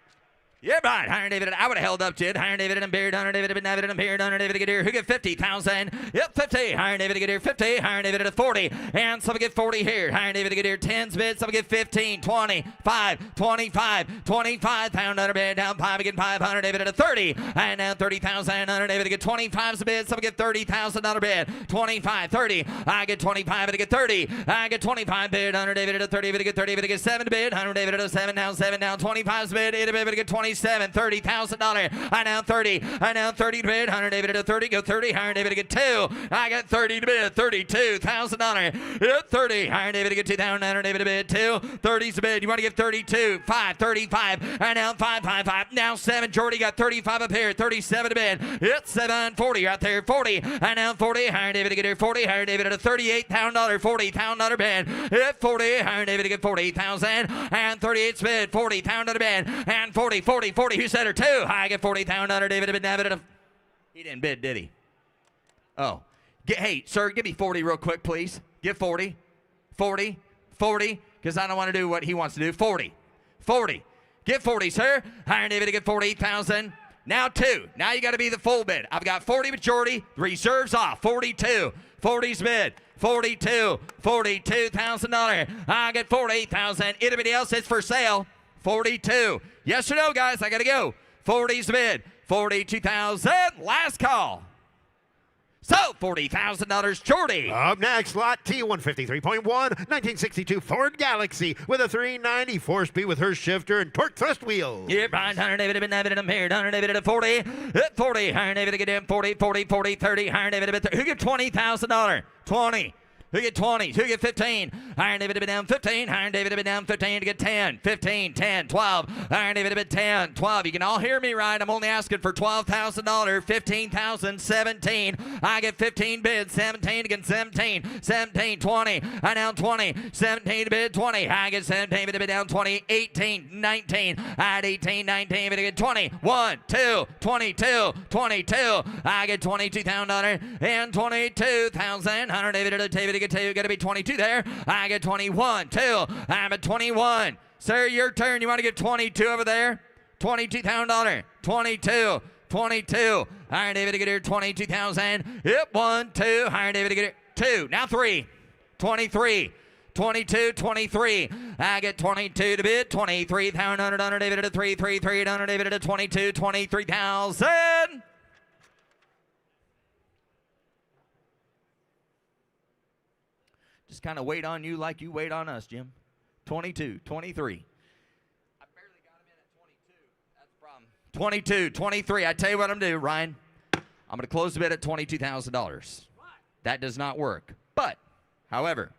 Yeah, right. Iron David, I would have held up to it. Iron David and Beard, Iron David and David and Beard, Iron David to get here. Who get 50,000? Yep, 50. Iron David to get here. 50. Iron David at 40. And some get 40 here. Iron David to get here. 10's bid. Some get 15, 20, 5, 25, 25. Pound under bid. Down 5 again. 500 David at a 30. And now 30,000. Iron David to get 25's bid. Some get $30,000 bid. 25, 30. I get 25 to get 30. I get 25 bid. Iron David at a 30 to get 30 to get 7 bid. Iron David at a 7 down 25's bid. 8 bid to get 27. $30,000. I now 30. I now 30 to bid. 100 David at a 30. Go 30. Iron David to get 2. I got 30 to bid. $32,000. At 30. Iron David to get 2,000. Iron David to bid 2. 30's the bid. You want to get 32. 5. 35. I now 5. 5. 5. Now 7. Jordy got 35 up here. 37 to bid. It's 7. 40 right there. 40. I now 40. Iron David to get here. 40. Iron David at a $38,000. $40,000 bid. At 40. Iron David to get 40,000. And 38's bid. $40,000 bid. And 40. 40. 40. Who said her 2? I get 40,000. David bid. He didn't bid, did he? Oh. Hey, sir, give me 40 real quick, please. Give 40. 40. 40. Because I don't want to do what he wants to do. 40. 40. Get 40, sir. Iron David to get 48,000. Now 2. Now you got to be the full bid. I've got 40 majority. Reserves off. 42. 40's bid. 42. $42,000. I get 48,000. Anybody else? It's for sale. 42. Yes or no, guys? I got to go. 40's bid. 42,000. Last call. So, $40,000, Jordy.
Up next, lot T153.1, 1962 Ford Galaxy with a 390 4-speed with Hurst shifter and torque thrust wheels.
Yep, Brian, 100 David, David, I'm here. 100 David at 40. At 40. 100 David to get in. 40, 40, 40, 30. 100 David at 30. Who get $20,000? 20. Who get 20? Who get 15? Iron David to be down 15. Iron David to be down 15 to get 10. 15, 10, 12. Iron David to be 10, 12. You can all hear me right. I'm only asking for $12,000. 15,000, 17. I get 15 bids. 17 against 17. 17, 20. I down 20. 17 to bid 20. I get 17 to be down 20. 18, 19. I had 18, 19 to get 20. 1, 2, 22, 22. I get $22,000 and 22,000. 100 David to get 2. Got to be 22 there. I get 21, 2. I'm at 21. Sir, your turn. You want to get 22 over there? $22,000. 22. 22. Iron David to get here. 22,000. Yep. 1, 2. Iron David to get here. 2. Now 3. 23. 22, 23. I get 22 to bid. 23,000. Under David at a 3, 3, 3. Under David at a 22, 23,000. Just kind of wait on you like you wait on us, Jim. 22, 23. I barely got him in at 22. That's the problem. 22, 23. I tell you what I'm going to do, Ryan. I'm going to close the bid at $22,000. That does not work. But, however,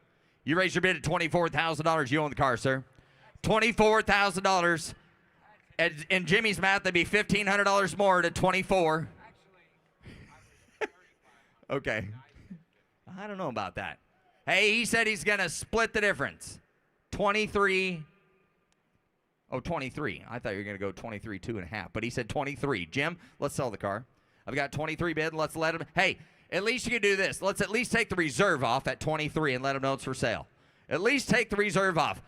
you raise your bid at $24,000. You own the car, sir. $24,000. In Jimmy's math, that'd be $1,500 more to 24. Okay. I don't know about that. Hey, he said he's going to split the difference. 23. Oh, 23. I thought you were going to go 23, 2.5. But he said 23. Jim, let's sell the car. I've got 23 bid. Let's let him. Hey, at least you can do this. Let's at least take the reserve off at 23 and let him know it's for sale. At least take the reserve off.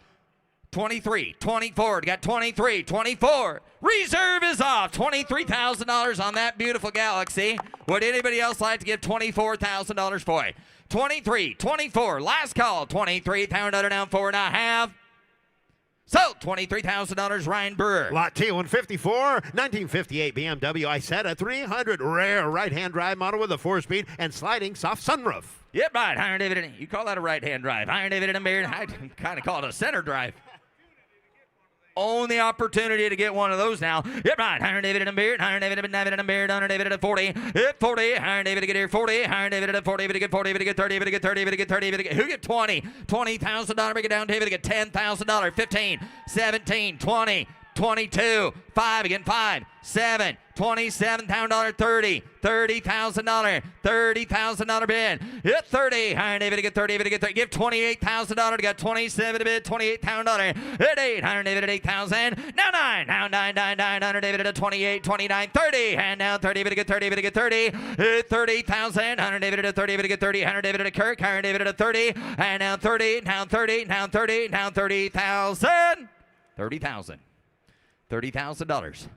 23, 24. Got 23, 24. Reserve is off. $23,000 on that beautiful Galaxy. Would anybody else like to give $24,000 for it? 23, 24, last call, 23,000 down 4.5. Sold. $23,000, Ryan Brewer.
Lot T154, 1958 BMW Isetta 300, rare right-hand drive model with a 4-speed and sliding soft sunroof.
Yep, right. Iron David. You call that a right-hand drive. Iron David and Beard. I kind of call it a center drive. Own the opportunity to get one of those now. Yep, right. Iron David and Beard. Iron David and Beard. Iron David at 40. Hit 40. Iron David to get here 40. Iron David at 40. To get 40. To get 30. To get 30. To get 30. To get who get 20? $20,000. Break it down. David to get $10,000. 15, 17, 20. 22, 5 again, 5, 7, $27,000, 30, $30,000, $30,000 bid. Hit 30, Iron David to get 30, to get 30, give $28,000 to get 27 to bid, $28,000. Hit 8, Iron David at 8,000. Now 9, now 9, 9, 9, Iron David at 28, 29, 30, and now 30 to get 30, to get 30. Hit 30,000, Iron David at 30 to get 30, Iron David at Kirk, Iron David at 30, and now 30, now 30, now 30, now 30,000, 30,000. $30,000.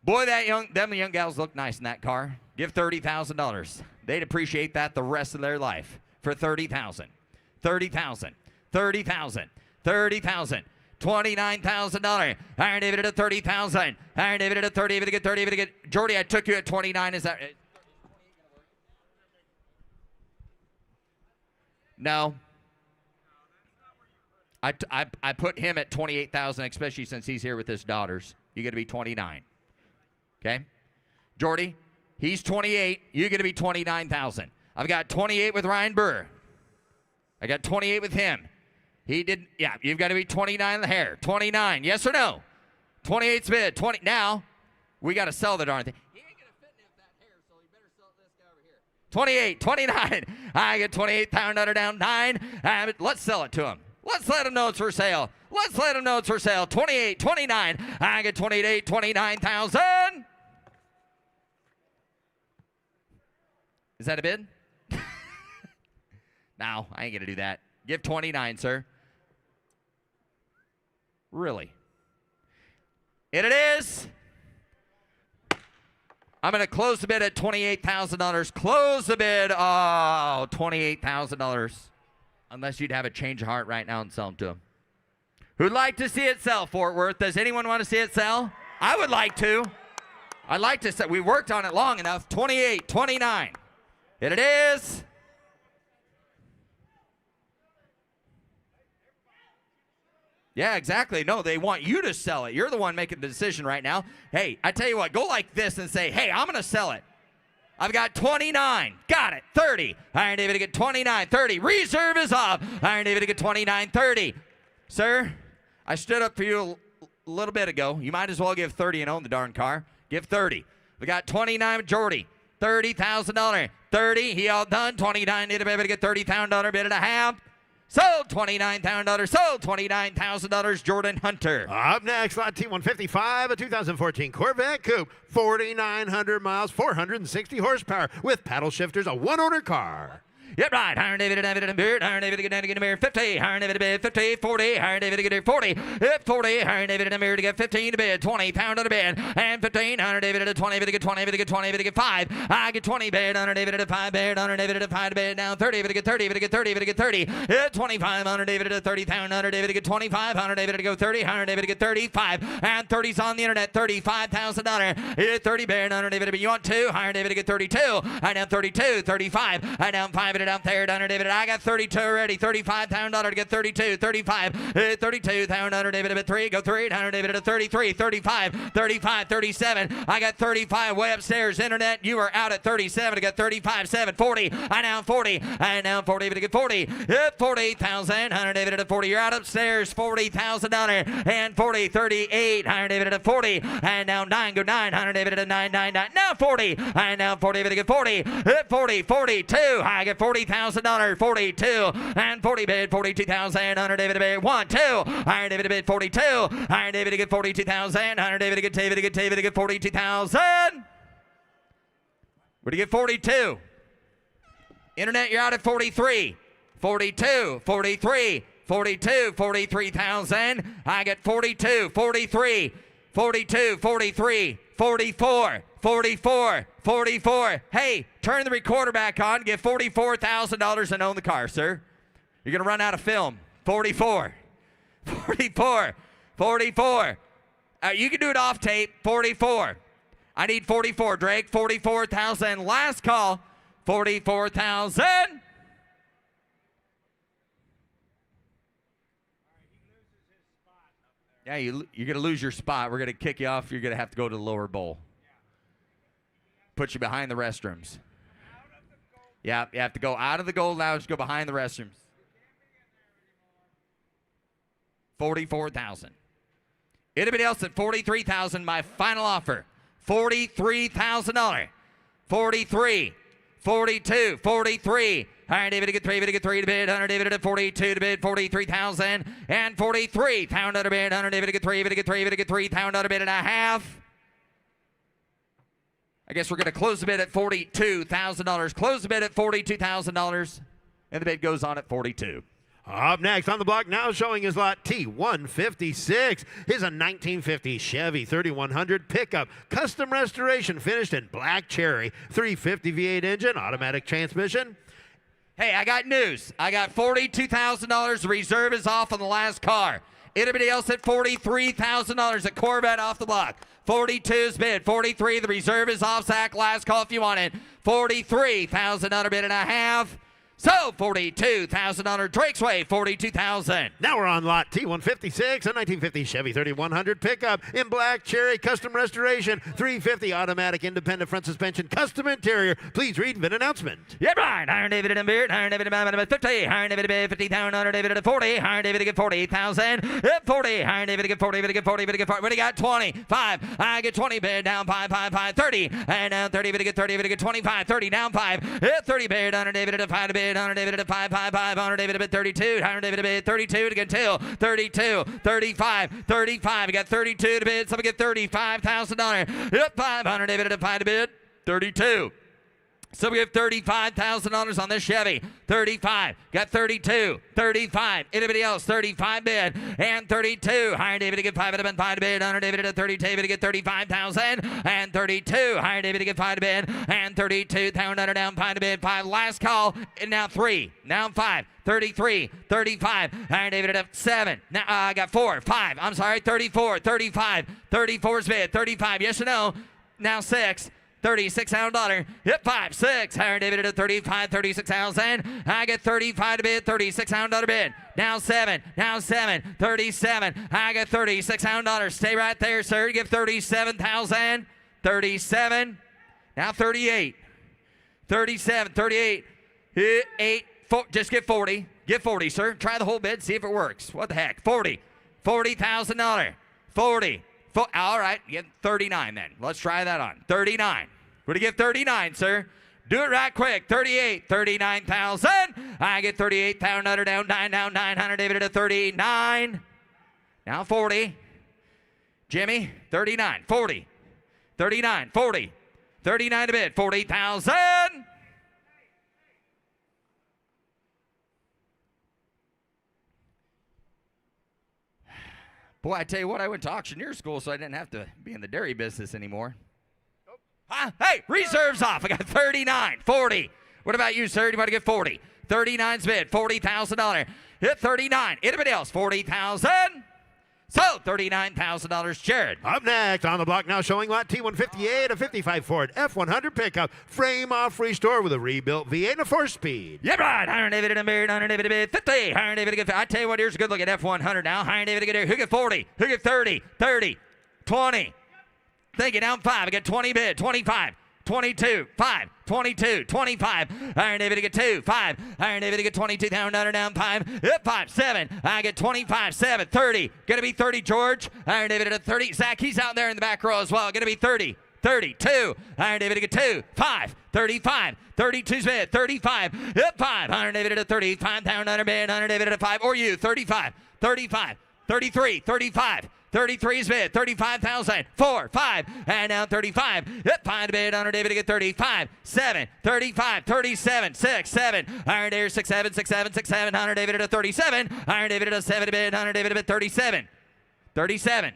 Boy, them young gals look nice in that car. Give $30,000. They'd appreciate that the rest of their life for $30,000. $30,000. $30,000. $30,000. $29,000. Iron David at $30,000. Iron David at 30. To get 30. To get Jordy, I took you at 29. Is that? No. I put him at 28,000, especially since he's here with his daughters. You got to be 29. Okay? Jordy, he's 28. You got to be 29,000. I've got 28 with Ryan Burr. I got 28 with him. He did. Yeah, you've got to be 29 in the hair. 29. Yes or no? 28's bid. 20. Now, we got to sell the darn thing. He ain't going to fit in that hair, so you better sell this guy over here. 28, 29. I get 28,000 down 9. Let's sell it to him. Let's let him know it's for sale. Let's let him know it's for sale. 28, 29. I get 28, 29,000. Is that a bid? No, I ain't going to do that. Give 29, sir. Really? And it is. I'm going to close the bid at $28,000. Close the bid. Oh, $28,000. Unless you'd have a change of heart right now and sell them to him. Who'd like to see it sell, Fort Worth? Does anyone want to see it sell? I would like to. I'd like to sell. We worked on it long enough. 28, 29. And it is. Yeah, exactly. No, they want you to sell it. You're the one making the decision right now. Hey, I tell you what, go like this and say, hey, I'm going to sell it. I've got 29. Got it. 30. Iron David to get 29. 30. Reserve is off. Iron David to get 29. 30. Sir, I stood up for you a little bit ago. You might as well give 30 and own the darn car. Give 30. We got 29 with Jordy. $30,000. 30. He all done. 29. Need to be able to get $30,000 bid and a half. Sold $29,000. Sold $29,000. Jordan Hunter.
Up next, lot T155, a 2014 Corvette Coupe, 4,900 miles, 460 horsepower, with paddle shifters, a one-owner car.
Yep, right. Iron David and Beard. Iron David to get Beard. 50. Iron David to bid. 50. 40. Iron David to get 40. Hit 40. Iron David and Beard to get 15 to bid. 20 pound on the bid. And 15. Iron David to 20 to get 20 to get 20 to get 5. I get 20 bid. Iron David to 5 bid. Iron David to 5 bid. Now 30 to get 30 to get 30 to get 30. Hit 25. Iron David to 30. Iron David to get 25. Iron David to go 30. Iron David to get 35. And 30's on the internet. $35,000. Hit 30 bid. Iron David to be. You want 2? Iron David to get 32. I down 32. 35. I down 5 it out there. Iron David. I got 32 already. $35,000 to get 32. 35. 32,000 David at 3. Go 3. Iron David at 33. 35. 35. 37. I got 35 way upstairs. Internet. You are out at 37 to get 35. 7. 40. I down 40. I down 40 to get 40. 40,000. Iron David at 40. You're out upstairs. $40,000 and 40. 38. Iron David at 40. And now 9. Go 9. Iron David at 9. 9. 9. Now 40. And now 40 to get 40. 40. 42. I get $40,000. 42 and 40 bid. 42,000. Iron David to bid. 1. 2. Iron David to bid. 42. Iron David to get 42,000. Iron David to get David to get 42,000. Where'd you get 42? Internet, you're out at 43. 42. 43. 42. 43,000. I get 42. 43. 42. 43. 44. 44. 44. Hey, turn the recorder back on. Get $44,000 and own the car, sir. You're going to run out of film. 44. 44. 44. You can do it off tape. 44. I need 44, Drake. 44,000. Last call. 44,000. Yeah, you're going to lose your spot. We're going to kick you off. You're going to have to go to the lower bowl. Put you behind the restrooms. Yeah, you have to go out of the gold lounge, go behind the restrooms. 44,000. Anybody else at 43,000? My final offer. $43,000. 43. 42. 43. Higher David to get 3, to bid, 100 David to 42 to bid, 43,000 and 43. Pound under bid, 100 David to get 3, to get 3, pound under bid and a half. I guess we're going to close the bid at $42,000. Close the bid at $42,000, and the bid goes on at 42.
Up next on the block now, showing his lot T156 is a 1950 Chevy 3100 pickup, custom restoration, finished in black cherry, 350 V8 engine, automatic transmission.
Hey, I got news. I got $42,000. The reserve is off on the last car. Anybody else at $43,000 at Corvette off the block? 42's bid. 43. The reserve is off. Zach, last call if you want it. 43,000 under bid and a half. So, $42,000 Drake's Way, $42,000.
Now we're on lot T156, a 1950 Chevy 3100 pickup in black cherry, custom restoration, 350 automatic independent front suspension, custom interior. Please read VIN announcement.
Yeah, right. Iron David and Beard, Iron David and 50, Iron David and 50,000, Iron David and 40, Iron David to get 40,000, 40, Iron David to get 40, get 40, get 40. What do you got? 25. I get 20 bid, down 5, 30, and down 30, to get 30, to get 25, 30, down 5, 30 bid, Iron David to 5 bid. 100 David at 555, 100 David at 32, 100 David at 32 to get 2, 32, 35, 35. We got 32 to bid. Somebody get $35,000. Yep, 500 David at 5 to bid. 32. So we have $35,000 on this Chevy. 35. Got 32. 35. Anybody else? 35 bid. And 32. Higher David to get 5 to 5 to bid. 100 David to 32 to get 35,000. And 32. Higher David to get 5 to bid. And 32. Down 5 to bid. 5. Last call. And now 3. Now 5. 33. 35. Higher David at 7. Now I got 4. 5. I'm sorry. 34. 35. 34's bid. 35. Yes or no? Now 6. $36,000. Hit 5, 6. Higher David at 35, 36,000. I get 35 to bid, $36,000 bid. Now 7, 37. I get $36,000. Stay right there, sir. Give 37,000. 37. Now 38. 37, 38. Hit 8. Just get 40. Get 40, sir. Try the whole bid. See if it works. What the heck? 40. $40,000. 40. All right, get 39 then. Let's try that on. 39. What do you get 39, sir? Do it right quick. 38, 39,000. I get 38,000 under down 900 David at 39. Now 40. Jimmy, 39, 40. 39, 40. 39 to bid, 40,000. Boy, I tell you what, I went to auctioneer school, so I didn't have to be in the dairy business anymore. Nope. Hey, reserves off. I got 39, 40. What about you, sir? Do you want to get 40? 39's bid, $40,000. Hit 39. Anybody else? 40,000. So, $39,000, Jared.
Up next on the block now, showing lot T158, a 55 Ford F100 pickup, frame off restore with a rebuilt V8 and a 4-speed.
Yeah, right. Iron David and Beard, Iron David bid 50. Iron David to get. I tell you what, here's a good look at F100 now. Iron David to get here. Who get 40? Who get 30? 30, 20. Thank you. Down 5. I get 20 bid. 25. 22, 5, 22, 25. Iron David to get 2, 5. Iron David to get 22, down 5. Hit 5, 7. I get 25, 7, 30. Gonna be 30, George. Iron David at 30. Zach, he's out there in the back row as well. Gonna be 30, 32. Iron David to get 2, 5, 35. 32's bid, 35. Hit 5. Iron David at 35, down under bid. Iron David at 5. Or you, 35, 35, 33, 35. 33's bid, 35,000, 4, 5, and now 35. Hit 5 to bid, Iron David to get 35, 7, 35, 37, 6, 7. Iron David 6, 7, 6, 7, 6, 7. Iron David at a 37. Iron David at a 7 to bid, Iron David at 37, 37,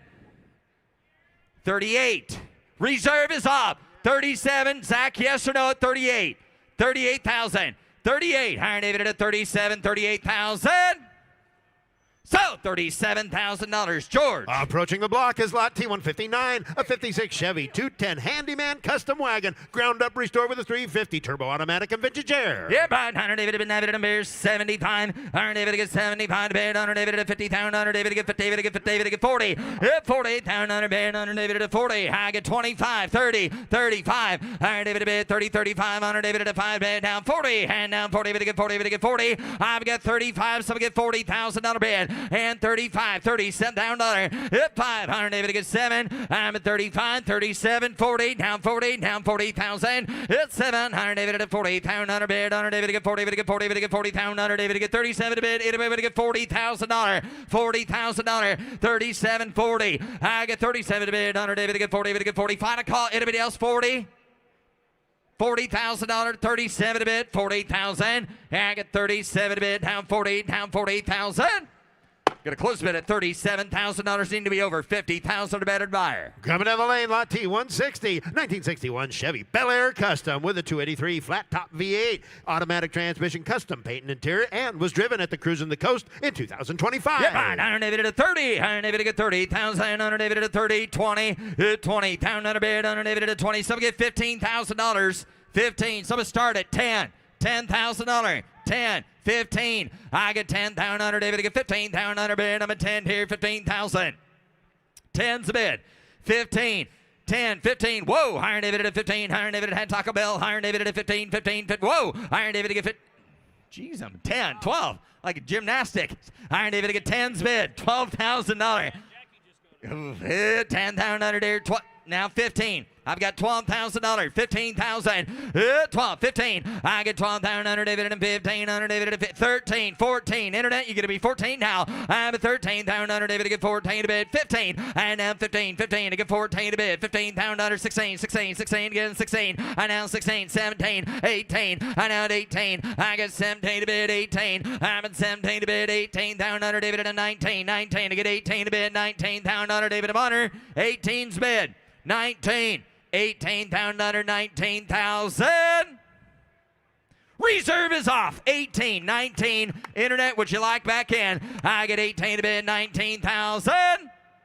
38. Reserve is up. 37. Zach, yes or no at 38? 38,000. 38. Iron David at a 37, 38,000. So, $37,000. George.
Approaching the block is lot T159, a 56 Chevy 210 Handyman Custom Wagon, ground up restored with a 350 turbo automatic and vintage air.
Yeah, right. 100 David and Bears 75. 100 David get 75 to bid. 100 David at 50,000. 100 David get 50. David get 40. 48,000. 100 bid. 100 David at 40. I get 25, 30, 35. 100 David at bid 30, 35. 100 David at 5 bid down 40. And down 40. David get 40. David get 40. I've got 35. So we get $40,000 bid. And 35, $37,000. Hit 500, David gets 7. I'm at 35, 37, 40, down 40,000. Hit 700, David at 40,000 bid. 100, David get 40, David get 40, David get 40,000. David get 37 to bid. David get $40,000. $40,000. 37, 40. I get 37 to bid. 100, David get 40, David get 40. Final call. Anybody else 40? $40,000, 37 to bid, 40,000. I get 37 to bid, down 40,000. Gonna close bid at $37,000. Need to be over $50,000 to better buyer.
Coming down the lane, lot T160, 1961 Chevy Bel Air Custom with a 283 flat top V8, automatic transmission, custom paint and interior, and was driven at the Cruising the Coast in 2025.
Yeah, fine. 100 David at 30. 100 David at 30,000. 100 David at 30. 20. 20,000 under bid. 100 David at 20. Some get $15,000. 15. Some start at 10. $10,000. 10. 15. I get 10,000 under David. I get 15,000 under bid. I'm at 10 here. 15,000. 10's a bid. 15. 10, 15. Whoa. Iron David at 15. Iron David had Taco Bell. Iron David at 15. 15. Whoa. Iron David to get 15. Jeez, I'm 10, 12. Like a gymnastic. Iron David to get 10's bid. $12,000. 10,000 under there. Now 15. I've got $12,000, 15,000, 12, 15. I get 12,000 David and 1500 David and 13, 14. Internet, you're going to be 14 now. I'm at 13,000 David to get 14 to bid, 15. And now 15, 15 to get 14 to bid, 15,000, 16, 16, 16 again, 16. And now 16, 17, 18. And now at 18. I get 17 to bid, 18. I'm at 17 to bid, 18,000 David and 19, 19 to get 18 to bid, 19,000 David of honor, 18's bid, 19. 18,000 under 19,000. Reserve is off. 18, 19. Internet, would you like back in? I get 18 to bid, 19,000.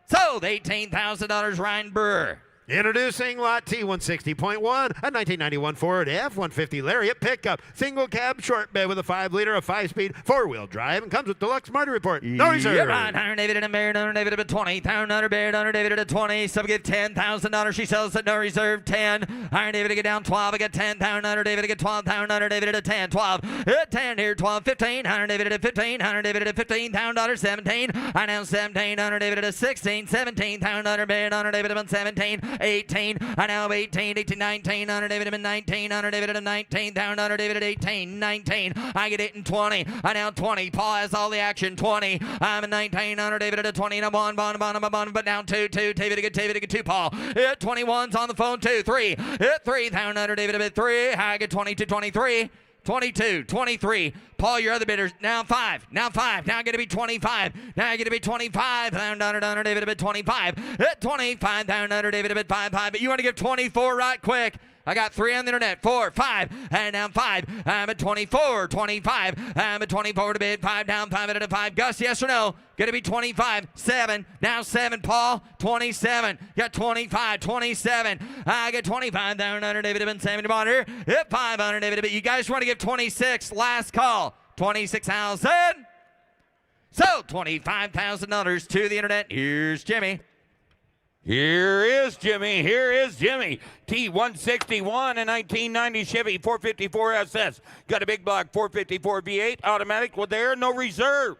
Sold $18,000, Ryan Brewer.
Introducing lot T160.1, a 1991 Ford F-150 Lariat pickup, single cab short bed with a 5-liter, a 5-speed, 4-wheel drive, and comes with deluxe Marty report. No reserve.
Yeah, right. 100 David and Mary, 100 David at 20, 100 Baird, 100 David at 20. Some get $10,000. She sells at no reserve. 10. 100 David to get down 12. I get 10,000. 100 David to get 12,000. 100 David at 10, 12. 10 here, 12, 15. 100 David at 15. 100 David at $15,000. 17. I now 17. 100 David at 16. 17,000. 100 Baird, 100 David at 17. 18. I now 18, 18, 19, 100 David at 19, 100 David at 19, down 100 David at 18, 19. I get it in 20. I now 20. Paul has all the action. 20. I'm at 19, 100 David at 20, and I'm on, but down 2, 2. David to get 2, Paul. Hit 21's on the phone, 2, 3. Hit 3, down 100 David at 3. I get 22, 23. 22, 23. Paul, your other bidders. Now 5. Now 5. Now going to be 25. Now going to be 25. Down under David a bit 25. Hit 25. Down under David a bit 5. But you want to give 24 right quick. I got 3 on the internet. 4, 5. And now 5. I'm at 24. 25. I'm at 24 to bid. 5 down. 5 at a 5. Gus, yes or no? Going to be 25. 7. Now 7, Paul. 27. Got 25. 27. I get 25. Down under David a bit 70 water. Hit 500 David a bit. You guys want to give 26. Last call. 26,000. So $25,000 to the internet. Here's Jimmy.
Here is Jimmy. Here is Jimmy. T161, a 1990 Chevy 454 SS. Got a big block 454 V8 automatic with air, no reserve.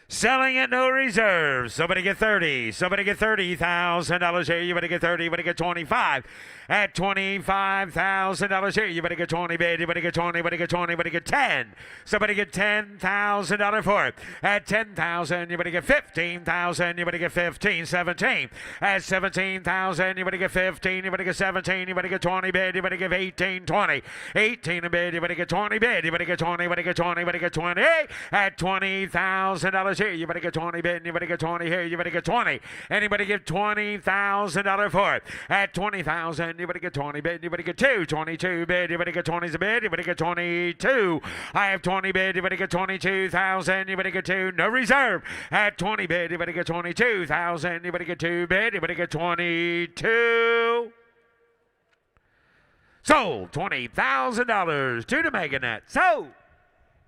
Selling at no reserve. Somebody get 30. Somebody get $30,000 here. You better get 30. You better get 25. At $25,000 here. You better get 20, bid. You better get 20. You better get 20. You better get 10. Somebody get $10,000 for it. At 10,000, you better get 15,000. You better get 15. 17. At 17,000, you better get 15. You better get 17. You better get 20, bid. You better give 18, 20. 18 a bid. You better get 20, bid. You better get 20. You better get 20. You better get 20. At $20,000. here. You better get 20 bid. You better get 20 here. You better get 20. Anybody give $20,000 for it? At 20,000, you better get 20 bid. You better get 22 bid. You better get 20's a bid. You better get 22. I have 20 bid. You better get 22,000. You better get 2. No reserve. At 20 bid. You better get 22,000. You better get 2 bid. You better get 22. Sold. $20,000 to the Meganet. Sold.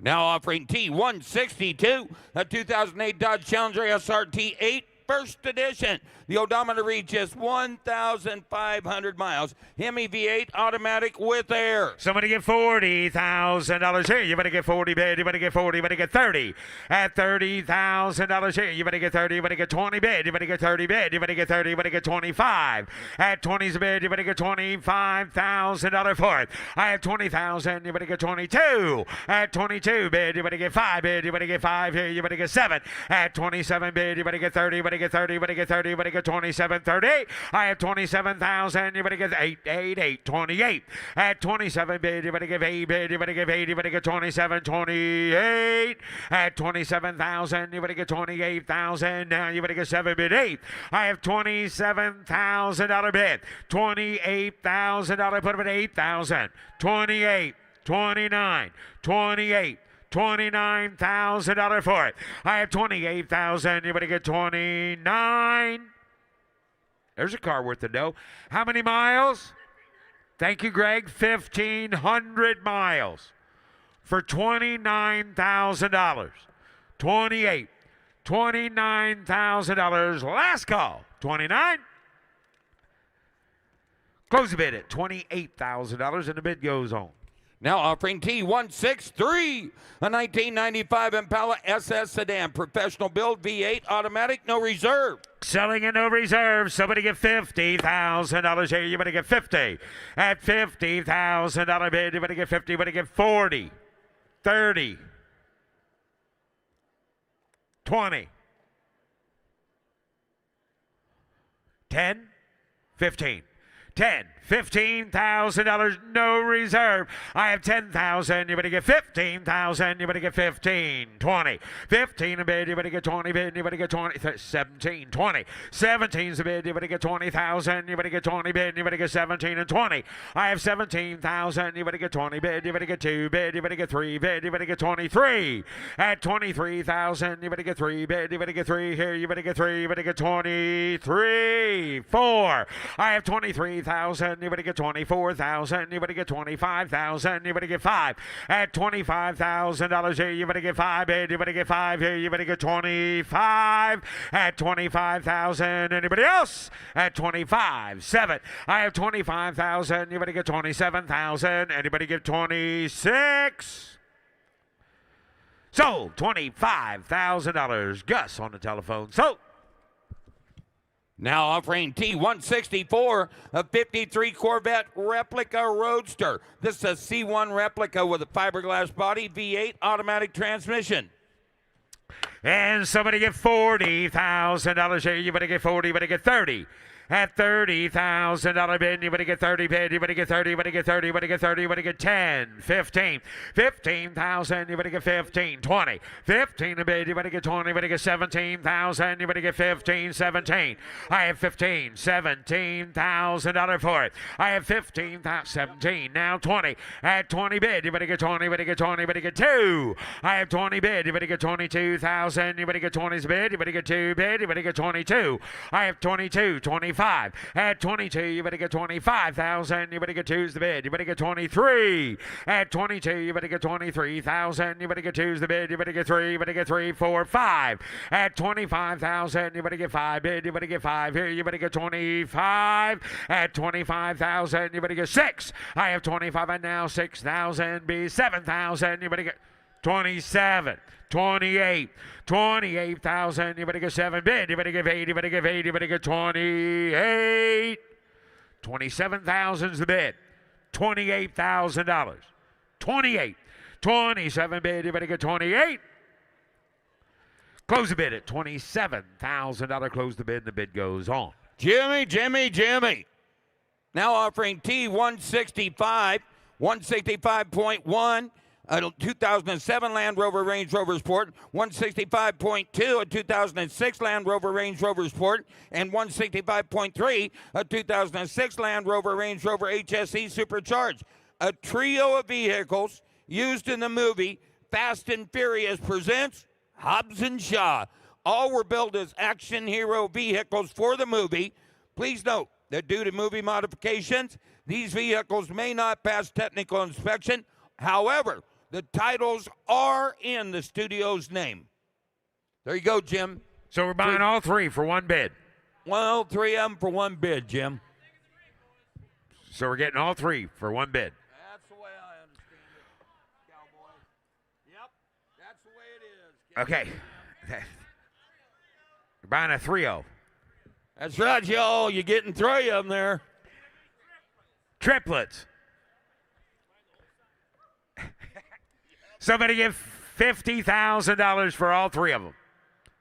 Now offering T162, a 2008 Dodge Challenger SRT8 First Edition. The odometer reaches 1,500 miles. Hemi V8 automatic with air.
Somebody get $40,000 here. You better get 40 bid. You better get 40. You better get 30. At $30,000 here. You better get 30. You better get 20 bid. You better get 30 bid. You better get 30. You better get 25. At 20's a bid. You better get $25,000 for it. I have 20,000. You better get 22. At 22 bid. You better get 5 bid. You better get 5 here. You better get 7. At 27 bid. You better get 30. You better get 30. You better get 30. You better get 27, 38. I have 27,000. You better get 8, 28. At 27 bid, you better give 8 bid. You better give 8. You better get 27, 28. At 27,000, you better get 28,000. Now you better get 7 bid 8. I have $27,000 bid. $28,000. Put it at 8,000. 28, 29, 28. $29,000 for it. I have 28,000. You better get 29. There's a car worth the dough. How many miles? Thank you, Greg. 1,500 miles for $29,000. 28. $29,000. Last call. 29. Close the bid at $28,000 and the bid goes on.
Now offering T163, a 1995 Impala SS sedan, professional build, V8, automatic, no reserve.
Selling in no reserve. Somebody get $50,000 here. You better get 50. At $50,000 bid, you better get 50. You better get 40, 30, 20, 10, 15. 10, $15,000, no reserve. I have 10,000. You better get 15,000. You better get 15, 20, 15 a bid. You better get 20 bid. You better get 20, 17, 20, 17's a bid. You better get 20,000. You better get 20 bid. You better get 17 and 20. I have 17,000. You better get 20 bid. You better get 2 bid. You better get 3 bid. You better get 23. At 23,000. You better get 3 bid. You better get 3 here. You better get 3. You better get 23, 4. I have 23,000. You better get 24,000. You better get 25,000. You better get 5. At $25,000 here, you better get 5 bid. You better get 5 here. You better get 25. At 25,000. Anybody else? At 25, 7. I have 25,000. You better get 27,000. Anybody get 26? Sold. $25,000. Gus on the telephone. Sold.
Now offering T164, a 53 Corvette replica roadster. This is a C1 replica with a fiberglass body, V8 automatic transmission.
And somebody get $40,000 here. You better get 40. You better get 30. At $30,000 bid, you better get 30 bid. You better get 30. You better get 30. You better get 30. You better get 10, 15, 15,000. You better get 15, 20, 15 a bid. You better get 20. You better get 17,000. You better get 15, 17. I have 15, $17,000 for it. I have 15, 17. Now 20. At 20 bid, you better get 20. You better get 20. You better get 2. I have 20 bid. You better get 22,000. You better get 20's bid. You better get 2 bid. You better get 22. I have 22, 25. At 22, you better get 25,000. You better get 2's the bid. You better get 23. At 22, you better get 23,000. You better get 2's the bid. You better get 3. You better get 3, 4, 5. At 25,000, you better get 5 bid. You better get 5 here. You better get 25. At 25,000, you better get 6. I have 25 and now 6,000 be 7,000. You better get 27, 28, 28,000. You better get 7 bid. You better give 8. You better give 8. You better get 28. 27,000's the bid. $28,000. 28. 27 bid. You better get 28. Close the bid at $27,000. Close the bid and the bid goes on.
Jimmy. Now offering T165, 165.1. a 2007 Land Rover Range Rover Sport, 165.2, a 2006 Land Rover Range Rover Sport, and 165.3, a 2006 Land Rover Range Rover HSE Supercharged. A trio of vehicles used in the movie Fast and Furious presents Hobbs and Shaw. All were built as action hero vehicles for the movie. Please note that due to movie modifications, these vehicles may not pass technical inspection. However, the titles are in the studio's name. There you go, Jim.
So we're buying all three for one bid.
Well, 3 of them for one bid, Jim.
So we're getting all three for one bid.
That's the way I understand it, cowboy. Yep, that's the way it is.
Okay. We're buying a 3-0.
That's right, y'all. You're getting 3 of them there.
Triplets. Somebody give $50,000 for all three of them.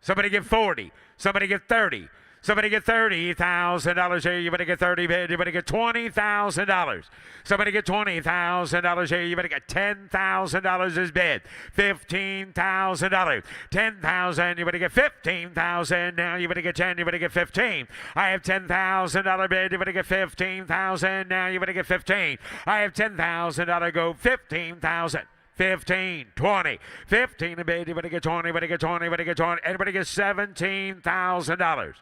Somebody give 40. Somebody give 30. Somebody get $30,000 here. You better get 30 bid. You better get $20,000. Somebody get $20,000 here. You better get $10,000 as bid. $15,000. $10,000. You better get $15,000. Now you better get 10. You better get 15. I have $10,000 bid. You better get $15,000. Now you better get 15. I have $10,000. Go $15,000. 15, 20, 15 a bid. You better get 20, better get 20, better get 20. Everybody gets $17,000.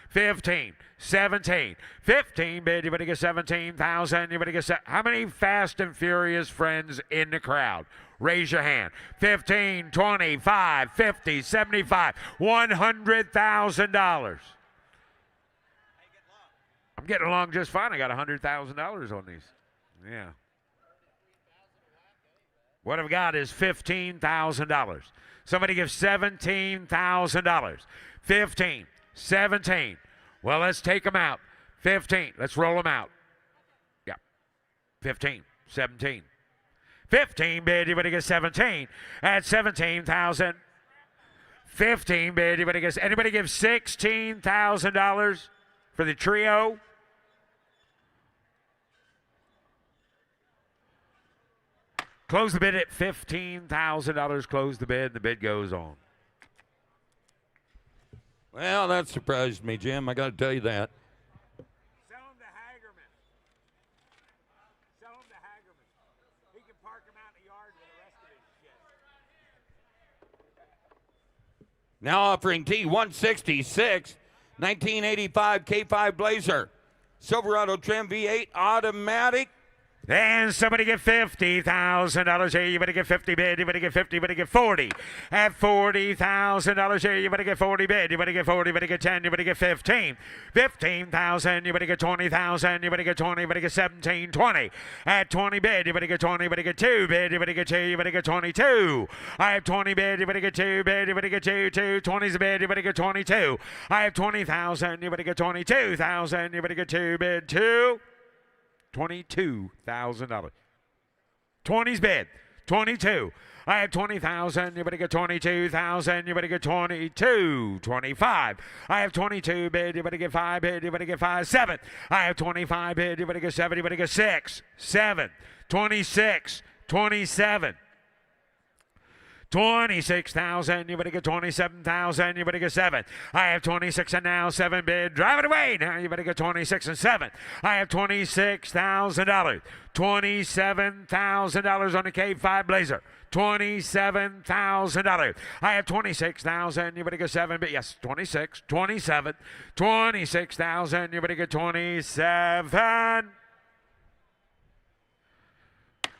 15, 17, 15 bid. You better get 17,000. You better get how many Fast and Furious friends in the crowd? Raise your hand. 15, 25, 50, 75, $100,000. I'm getting along just fine. I got $100,000 on these. Yeah. What I've got is $15,000. Somebody give $17,000. 15, 17. Well, let's take them out. 15. Let's roll them out. Yeah. 15, 17. 15 bid, you better get 17. At 17,000. 15 bid, you better get. Anybody give $16,000 for the trio? Close the bid at $15,000. Close the bid, and the bid goes on.
Well, that surprised me, Jim. I got to tell you that.
Sell them to Hagerman. Sell them to Hagerman. He can park them out in the yard with the rest of his shit.
Now offering T166, 1985 K5 Blazer, Silverado trim V8 automatic.
And somebody get $50,000 here. You better get 50 bid. You better get 50. You better get 40. At $40,000 here. You better get 40 bid. You better get 40. You better get 10. You better get 15. 15,000. You better get 20,000. You better get 20. You better get 17. 20. At 20 bid. You better get 20. You better get 2 bid. You better get 2. You better get 22. I have 20 bid. You better get 2 bid. You better get 2. 20's a bid. You better get 22. I have 20,000. You better get 22,000. You better get 2 bid. 2. $22,000. 20's bid. 22. I have 20,000. You better get 22,000. You better get 22. 25. I have 22 bid. You better get 5 bid. You better get 5. 7. I have 25 bid. You better get 7. You better get 6. 7. 26. 27. 26,000. You better get 27,000. You better get 7. I have 26 and now 7 bid. Drive it away. Now you better get 26 and 7. I have $26,000. $27,000 on the K5 Blazer. $27,000. I have 26,000. You better get 7 bid. Yes, 26, 27, 26,000. You better get 27.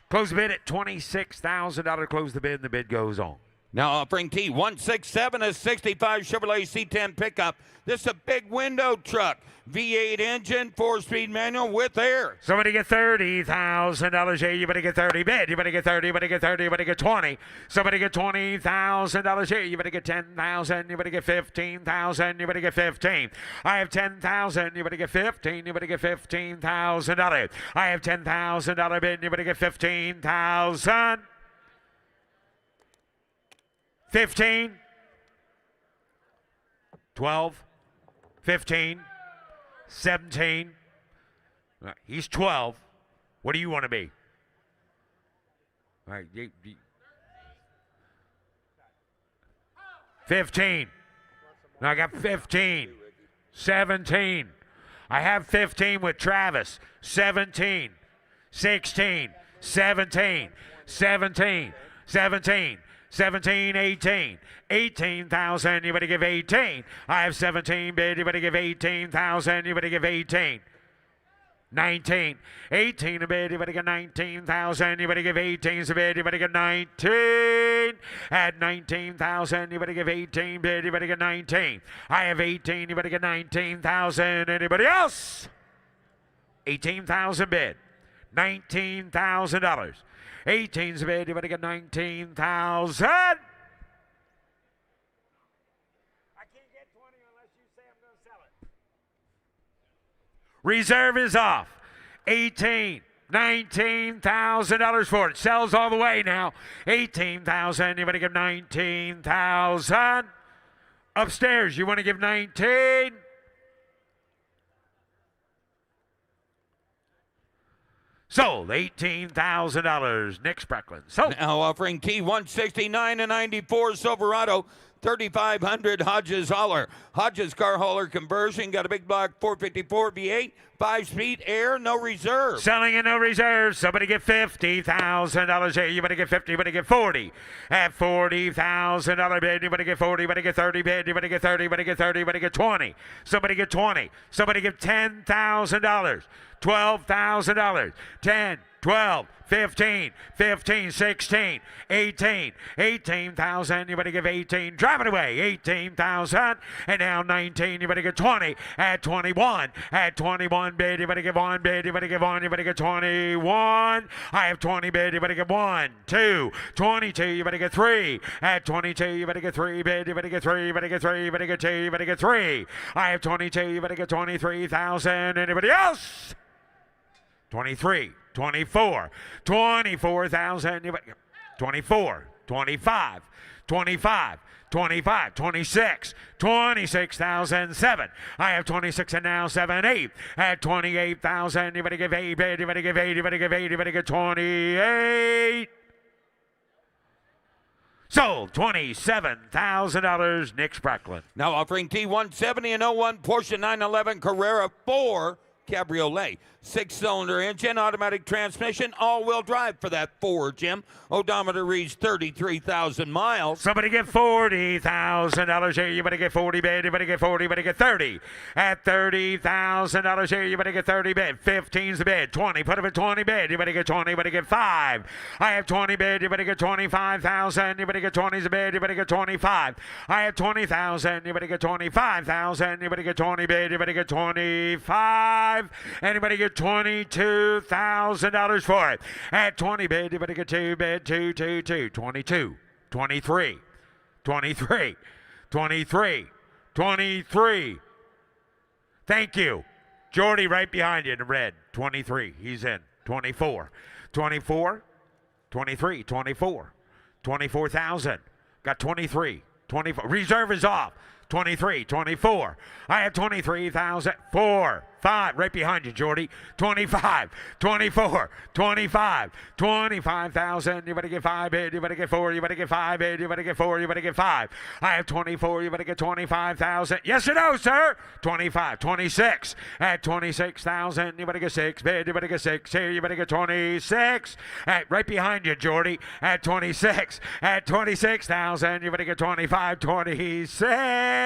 Close the bid at $26,000. Close the bid, and the bid goes on.
Now offering T167, a 65 Chevrolet C10 pickup. This is a big window truck. V8 engine, 4-speed manual with air.
Somebody get $30,000 here. You better get 30 bid. You better get 30. You better get 30. You better get 20. Somebody get $20,000 here. You better get 10,000. You better get 15,000. You better get 15. I have 10,000. You better get 15. You better get $15,000. I have $10,000 bid. You better get 15,000. 15. 12. 15. 17. He's 12. What do you want to be? All right, 15. No, I got 15. 17. I have 15 with Travis. 17. 16. 17. 17. 17. 17, 18. 18,000. You better give 18. I have 17 bid. You better give 18,000. You better give 18. 19. 18 a bid. You better get 19,000. You better give 18 a bid. You better get 19. At 19,000. You better give 18 bid. You better get 19. I have 18. You better get 19,000. Anybody else? 18,000 bid. $19,000. 18's a bid. You better get 19,000. Reserve is off. $19,000 for it. Sells all the way now. 18,000. You better give 19,000. Upstairs, you want to give 19? Sold. $18,000. Nick Sprecklin. Sold.
Now offering T169 and 94 Silverado. 3,500 Hodges hauler. Hodges car hauler conversion. Got a big block 454 V8. 5-speed air, no reserve.
Selling and no reserve. Somebody get $50,000 here. You better get 50. You better get 40. At $40,000 bid. You better get 40. You better get 30 bid. You better get 30. You better get 30. You better get 20. Somebody get 20. Somebody get $10,000. $12,000. 10. 12, 15, 15, 16, 18, 18,000. You better give 18. Drive it away. 18,000. And now 19. You better get 20. At 21. At 21 bid. You better give 1 bid. You better give 1. You better get 21. I have 20 bid. You better get 1, 2, 22. You better get 3. At 22. You better get 3 bid. You better get 3. You better get 3. You better get 2. You better get 3. I have 22. You better get 23,000. Anybody else? 23, 24, 24,000, 24, 25, 25, 25, 26, 26,007. I have 26 and now 7, 8. At 28,000, you better give 8 bid, you better give 8, you better give 8, you better give 28. Sold. $27,000. Nick Sprecklin.
Now offering T170 and 01 Porsche 911 Carrera 4 Cabriolet. 6-cylinder engine, automatic transmission, all-wheel drive for that 4, Jim. Odometer reads 33,000 miles.
Somebody get $40,000 here. You better get 40 bid. You better get 40. You better get 30. At $30,000 here. You better get 30 bid. 15's the bid. 20. Put up a 20 bid. You better get 20. You better get 5. I have 20 bid. You better get 25,000. You better get 20's the bid. You better get 25. I have 20,000. You better get 25,000. You better get 20 bid. You better get 25. Anybody get $22,000 for it. At 20 bid, you better get 2 bid, 2, 2, 2, 22, 23, 23, 23, 23. Thank you. Jordy right behind you in the red. 23. He's in. 24. 24. 23. 24. 24,000. Got 23. 24. Reserve is off. 23, 24. I have 23,000. 4, 5. Right behind you, Jordy. 25, 24, 25, 25,000. You better get 5 bid. You better get 4. You better get 5 bid. You better get 4. You better get 5. I have 24. You better get 25,000. Yes or no, sir? 25, 26. At 26,000. You better get 6 bid. You better get 6 here. You better get 26. Right behind you, Jordy. At 26. At 26,000. You better get 25, 26.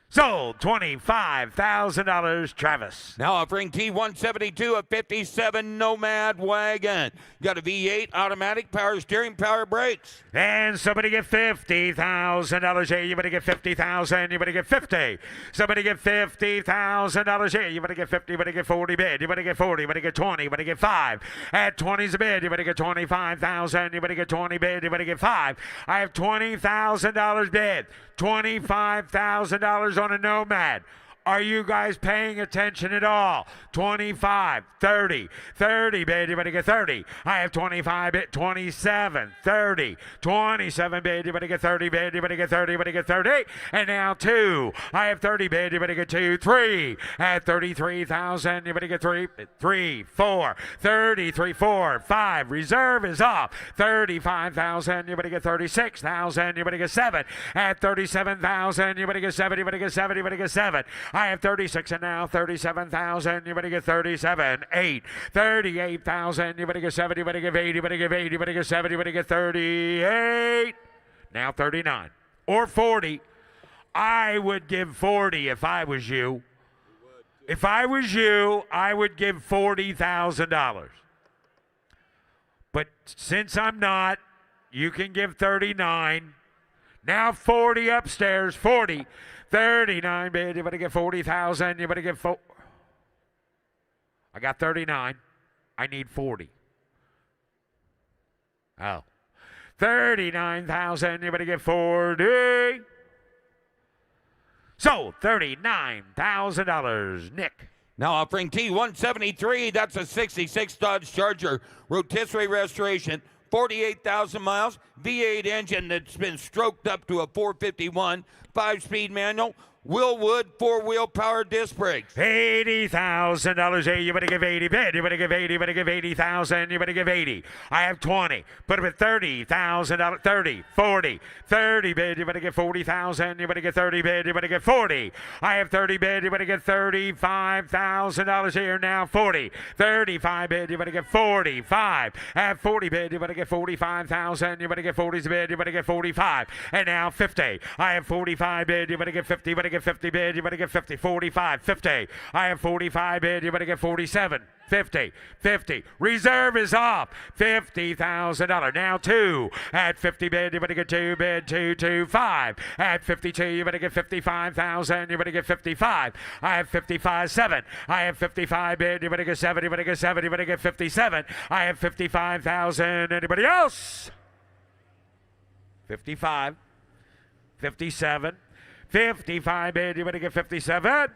Sold. $25,000. Travis.
Now offering T172 a 57 Nomad wagon. Got a V8 automatic, power steering, power brakes.
And somebody get $50,000 here. You better get 50,000. You better get 50. Somebody get $50,000 here. You better get 50. You better get 40 bid. You better get 40. You better get 20. You better get 5. At 20's a bid. You better get 25,000. You better get 20 bid. You better get 5. I have $20,000 bid. $25,000 on a Nomad. Are you guys paying attention at all? 25, 30, 30, bid, anybody get 30. I have 25, bid, 27, 30, 27, bid, anybody get 30, bid, anybody get 30, anybody get 30. And now 2. I have 30, bid, anybody get 2, 3. At 33,000, anybody get 3, 3, 4, 33, 4, 5. Reserve is off. 35,000, anybody get 36,000, anybody get 7. At 37,000, anybody get 7, anybody get 7, anybody get 7. I have 36 and now 37,000. Anybody get 37? 8. 38,000. Anybody get 7? Anybody get 8? Anybody get 8? Anybody get 7? Anybody get 38? Now 39 or 40. I would give 40 if I was you. If I was you, I would give $40,000. But since I'm not, you can give 39. Now 40 upstairs. 40. 39, bid. Anybody get 40,000? Anybody get I got 39. I need 40. Oh. 39,000. Anybody get 40? So, $39,000. Nick.
Now offering T173, that's a 66 Dodge Charger rotisserie restoration, 48,000 miles, V8 engine that's been stroked up to a 451, 5-speed manual, Willwood 4-wheel power disc brakes.
$80,000. Hey, you better give 80 bid. You better give 80. You better give 80,000. You better give 80. I have 20. Put up at $30,000. 30, 40, 30 bid. You better get 40,000. You better get 30 bid. You better get 40. I have 30 bid. You better get $35,000 here now. 40, 35 bid. You better get 45. At 40 bid. You better get 45,000. You better get 40's bid. You better get 45. And now 50. I have 45 bid. You better get 50. You better get 50 bid, you better get 50, 45, 50. I have 45 bid, you better get 47, 50, 50. Reserve is off, $50,000. Now 2. At 50 bid, you better get 2 bid, 2, 2, 5. At 52, you better get 55,000, you better get 55. I have 55, 7. I have 55 bid, you better get 7, you better get 7, you better get 57. I have 55,000. Anybody else? 55, 57. 55 bid, you better get 57.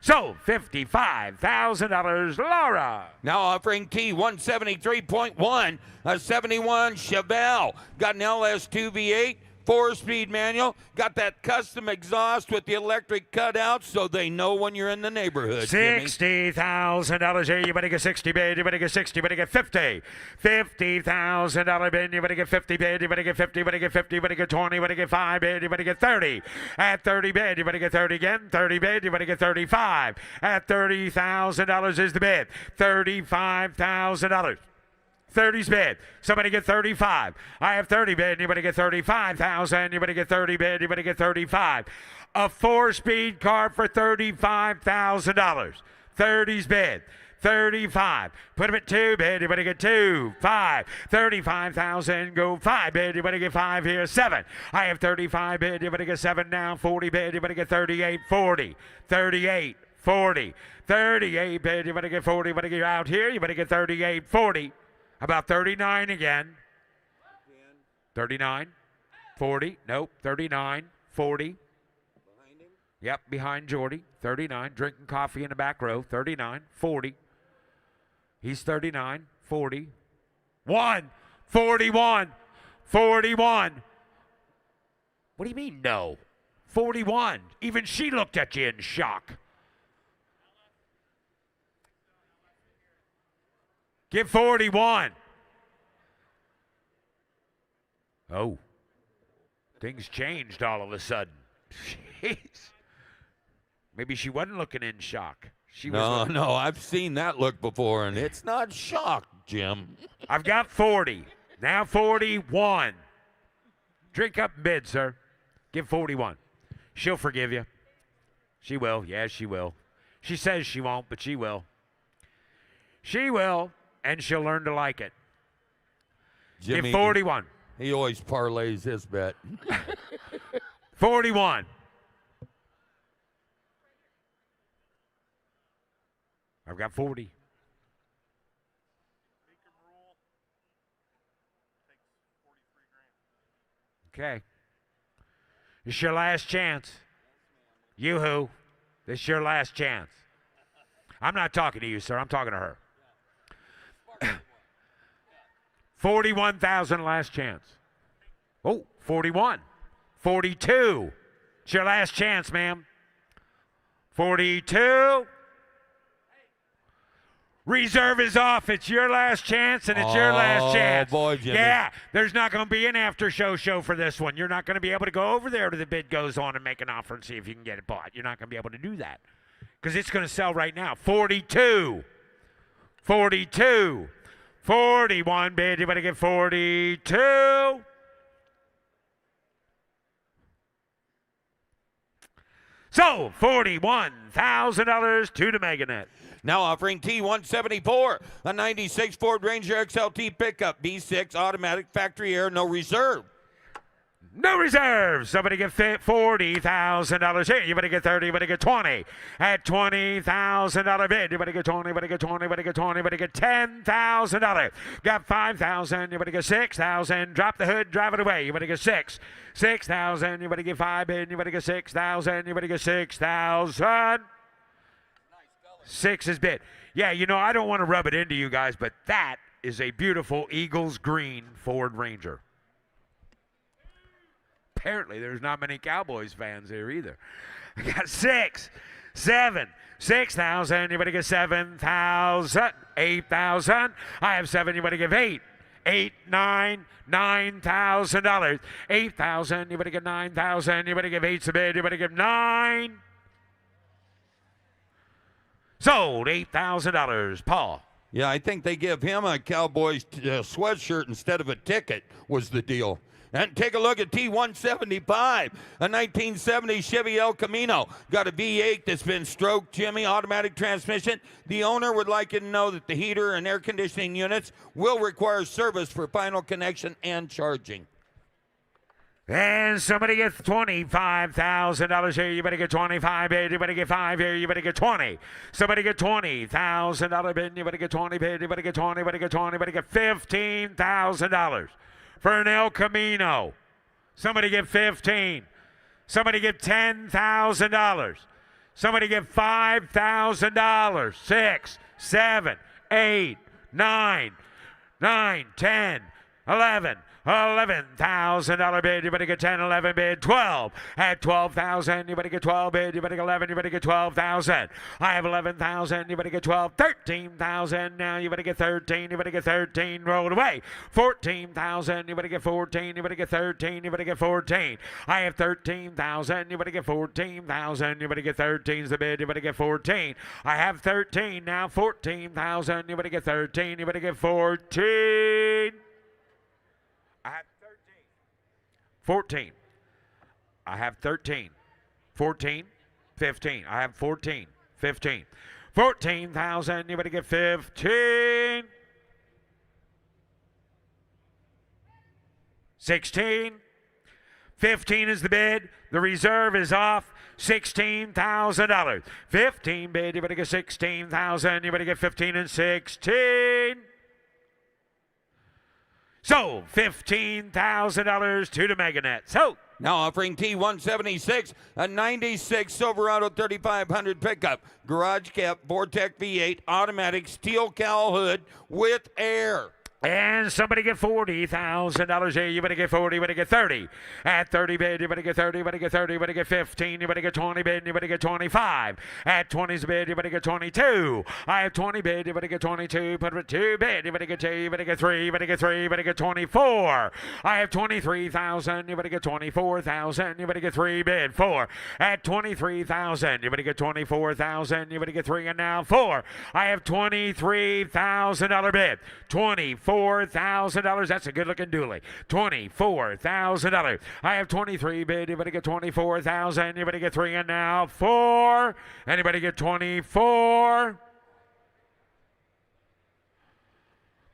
So, $55,000, Laura.
Now offering T173.1, a 71 Chevelle. Got an LS2 V8, 4-speed manual. Got that custom exhaust with the electric cutout so they know when you're in the neighborhood.
$60,000. Hey, you better get 60 bid. You better get 60. You better get 50. $50,000 bid. You better get 50 bid. You better get 50. You better get 50. You better get 20. You better get 5 bid. You better get 30. At 30 bid, you better get 30 again. 30 bid. You better get 35. At $30,000 is the bid. $35,000. 30's bid. Somebody get 35. I have 30 bid. Anybody get 35,000? Anybody get 30 bid? Anybody get 35? A 4-speed car for $35,000. 30's bid. 35. Put him at 2 bid. Anybody get 2? 5. 35,000. Go 5 bid. Anybody get 5 here? 7. I have 35 bid. Anybody get 7 now? 40 bid. Anybody get 38? 40. 38. 40. 38 bid. You better get 40. You better get out here. You better get 38. 40. About 39 again. 39, 40, nope, 39, 40. Behind him? Yep, behind Jordy. 39, drinking coffee in the back row. 39, 40. He's 39, 40. 1, 41, 41. What do you mean, no? 41. Even she looked at you in shock. Give 41. Oh. Things changed all of a sudden. Jeez. Maybe she wasn't looking in shock.
No, I've seen that look before, and it's not shock, Jim.
I've got 40. Now 41. Drink up and bid, sir. Give 41. She'll forgive you. She will. Yeah, she will. She says she won't, but she will. She will. And she'll learn to like it.
Jimmy,
give 41.
He always parlays his bet.
41. I've got 40. Okay. It's your last chance. Yoo-hoo. This is your last chance. I'm not talking to you, sir. I'm talking to her. 41,000 last chance. Oh, 41. 42. It's your last chance, ma'am. 42. Reserve is off. It's your last chance, and it's your last chance.
Boy, Jimmy.
Yeah, there's not going to be an after-show show for this one. You're not going to be able to go over there to the bid goes on and make an offer and see if you can get it bought. You're not going to be able to do that because it's going to sell right now. 42. 42. 41 bid. You better get 42. So, $41,000 to the Meganet.
Now offering T174, a 96 Ford Ranger XLT pickup, B6 automatic factory air, no reserve.
No reserves. Somebody get $40,000 here. You better get 30. You better get 20. At $20,000 bid. You better get 20. You better get 20. You better get 20. You better get $10,000. Got 5,000. You better get 6,000. Drop the hood. Drive it away. You better get 6. 6,000. You better get 5 bid. You better get 6,000. You better get 6,000. 6 is bid. Yeah, you know, I don't want to rub it into you guys, but that is a beautiful Eagles green Ford Ranger. Apparently, there's not many Cowboys fans here either. I got 6, 7, 6,000. You better get 7,000, 8,000. I have 7. You better give 8. 8, 9, $9,000. 8,000. You better get 9,000. You better give 8's a bid. You better give 9. Sold. $8,000. Paul.
Yeah, I think they give him a Cowboys sweatshirt instead of a ticket was the deal. And take a look at T175, a 1970 Chevy El Camino. Got a V8 that's been stroked, Jimmy, automatic transmission. The owner would like you to know that the heater and air conditioning units will require service for final connection and charging.
And somebody gets $25,000 here. You better get 25 bid. You better get 5 here. You better get 20. Somebody get $20,000 bid. You better get 20 bid. You better get 20. You better get 20. You better get $15,000 for an El Camino. Somebody get 15. Somebody get $10,000. Somebody get $5,000. 6, 7, 8, 9, 10, 11. $11,000 bid. You better get 10, 11 bid, 12. At 12,000, you better get 12 bid. You better get 11. You better get 12,000. I have 11,000. You better get 12. 13,000. Now you better get 13. You better get 13. Rolled away. 14,000. You better get 14. You better get 13. You better get 14. I have 13,000. You better get 14,000. You better get 13's the bid. You better get 14. I have 13. Now 14,000. You better get 13. You better get 14. I have 13. 14. I have 13. 14. 15. I have 14. 15. 14,000. You better get 15. 16. 15 is the bid. The reserve is off. $16,000. 15 bid. You better get 16,000. You better get 15 and 16. So, $15,000 to the Meganet. So,
now offering T176, a 96 Silverado 3500 pickup, garage cab, Vortec V8, automatic steel cowl hood with air.
and somebody get $40,000 here. You better get 40, you better get 30. At 30 bid, you better get 30, you better get 30, you better get 15, you better get 20 bid, you better get 25. At 20's bid, you better get 22. I have 20 bid, you better get 22. Put it 2 bid, you better get 2, you better get 3, you better get 3, you better get 24. I have 23,000, you better get 24,000, you better get 3 bid, 4. At 23,000, you better get 24,000, you better get 3, and now 4. I have $23,000 bid. $24,000. That's a good looking dually. $24,000. I have 23 bid. You better get 24,000. You better get 3, and now 4. Anybody get 24?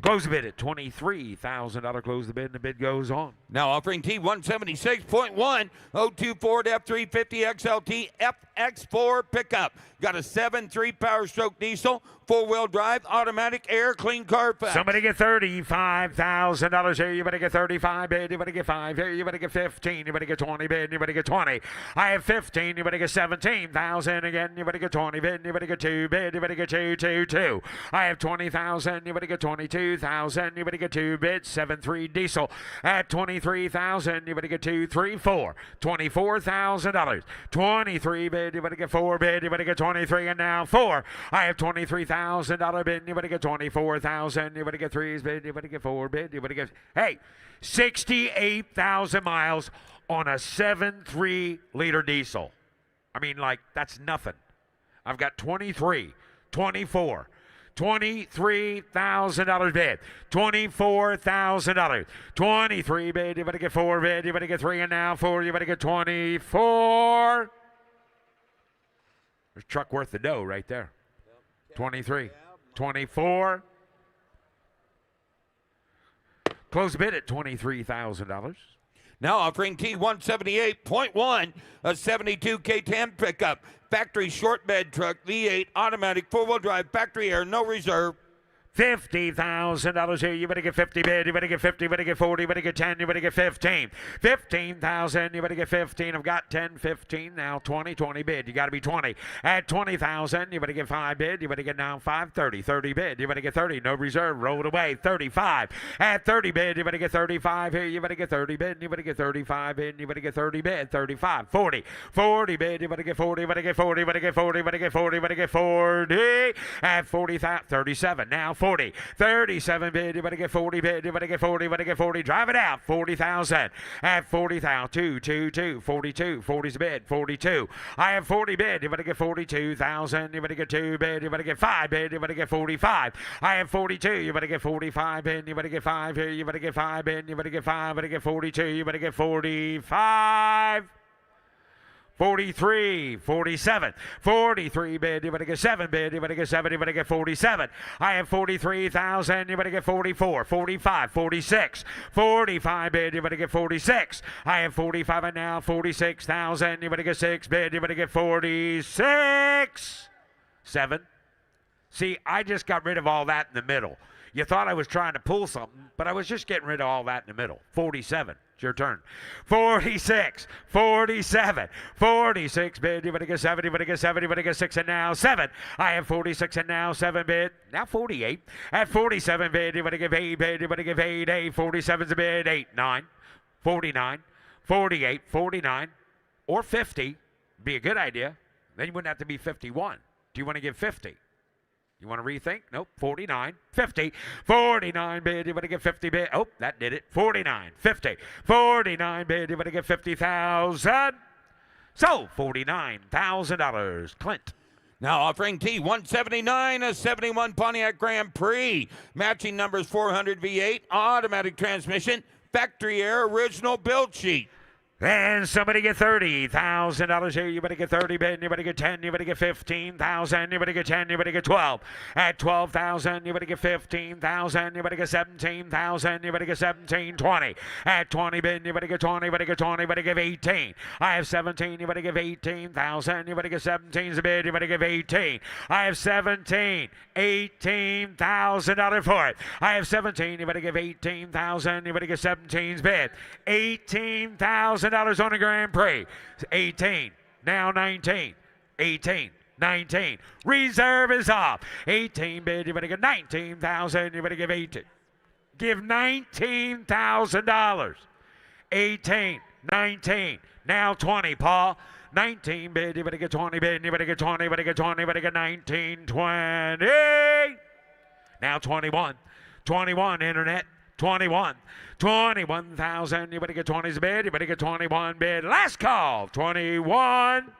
Close the bid at $23,000. Close the bid, and the bid goes on.
Now offering T176.1 02 Ford F350 XLT FX4 pickup. Got a 7.3 power stroke diesel, 4-wheel drive, automatic air, clean Carfax.
Somebody get $35,000 here. You better get 35 bid. You better get 5 here. You better get 15. You better get 20 bid. You better get 20. I have 15. You better get 17,000 again. You better get 20 bid. You better get 2 bid. You better get 2. I have 20,000. You better get 22,000. You better get 2 bid. 7.3 diesel at 23,000. You better get 2, 3, 4. $24,000. 23 bid. You better get 4 bid. You better get 23 and now 4. I have $23,000 bid. You better get 24,000. You better get 3 bid. You better get 4 bid. You better get 68,000 miles on a 7.3 liter diesel. I mean, like, that's nothing. I've got 23, 24. $23,000 bid. $24,000. 23 bid. You better get 4 bid. You better get 3 and now 4. You better get 24. There's a truck worth the dough right there. 23. 24. Close bid at $23,000.
Now offering T178.1, a 72 K10 pickup, factory short bed truck, V8, automatic, 4-wheel drive, factory air, no reserve.
$50,000 here. You better get 50 bid. You better get 50. You better get 40. You better get 10. You better get 15. 15,000. You better get 15. I've got 10, 15. Now 20. 20 bid. You got to be 20. At 20,000. You better get 5 bid. You better get now 5. 30. 30 bid. You better get 30. No reserve. Roll it away. 35. At 30 bid. You better get 35 here. You better get 30 bid. You better get 35 bid. You better get 30 bid. 35. 40. 40 bid. You better get 40. You better get 40. You better get 40. You better get 40. You better get 40. At 40. 37. Now 40. 37 bid. You better get 40 bid. You better get 40. You better get 40. Drive it out. 40,000. At 40,000. 2. 42. 40's bid. 42. I have 40 bid. You better get 42,000. You better get 2 bid. You better get 5 bid. You better get 45. I have 42. You better get 45 bid. You better get 5 here. You better get 5 bid. You better get 5. You better get 42. You better get 45. 43, 47, 43 bid. You better get 7 bid. You better get 7. You better get 47. I have 43,000. You better get 44, 45, 46, 45 bid. You better get 46. I have 45 and now 46,000. You better get 6 bid. You better get 46. 7. See, I just got rid of all that in the middle. You thought I was trying to pull something, but I was just getting rid of all that in the middle. 47. It's your turn. 46, 47, 46 bid. You better get 7. You better get 7. You better get 6 and now 7. I have 46 and now 7 bid. Now 48. At 47 bid. You better give 8 bid. You better give 8. 8. 47's a bid. 8, 9, 49, 48, 49, or 50. Be a good idea. Then you wouldn't have to be 51. Do you want to give 50? You want to rethink? Nope. 49, 50, 49 bid. You better get 50 bid. Oh, that did it. 49, 50, 49 bid. You better get 50,000. So $49,000. Clint.
Now offering T179, a 71 Pontiac Grand Prix. Matching numbers 400 V8, automatic transmission, factory air, original build sheet.
And somebody get $30,000 here. You better get 30 bid. You better get 10. You better get 15,000. You better get 10. You better get 12. At 12,000, you better get 15,000. You better get 17,000. You better get 17, 20. At 20 bid, you better get 20. You better get 20. You better give 18. I have 17. You better give 18,000. You better get 17's a bid. You better give 18. I have 17. $18,000 for it. I have 17. You better give 18,000. You better get 17's bid. $18,000 on the Grand Prix. 18. Now 19. 18. 19. Reserve is off. 18 bid. You better get 19,000. You better give 18. Give $19,000. 18. 19. Now 20, Paul. 19 bid. You better get 20 bid. You better get 20. You better get 20. You better get 19. 20. Now 21. 21, internet. 21. 21,000. You better get 20's bid. You better get 21 bid. Last call. 21.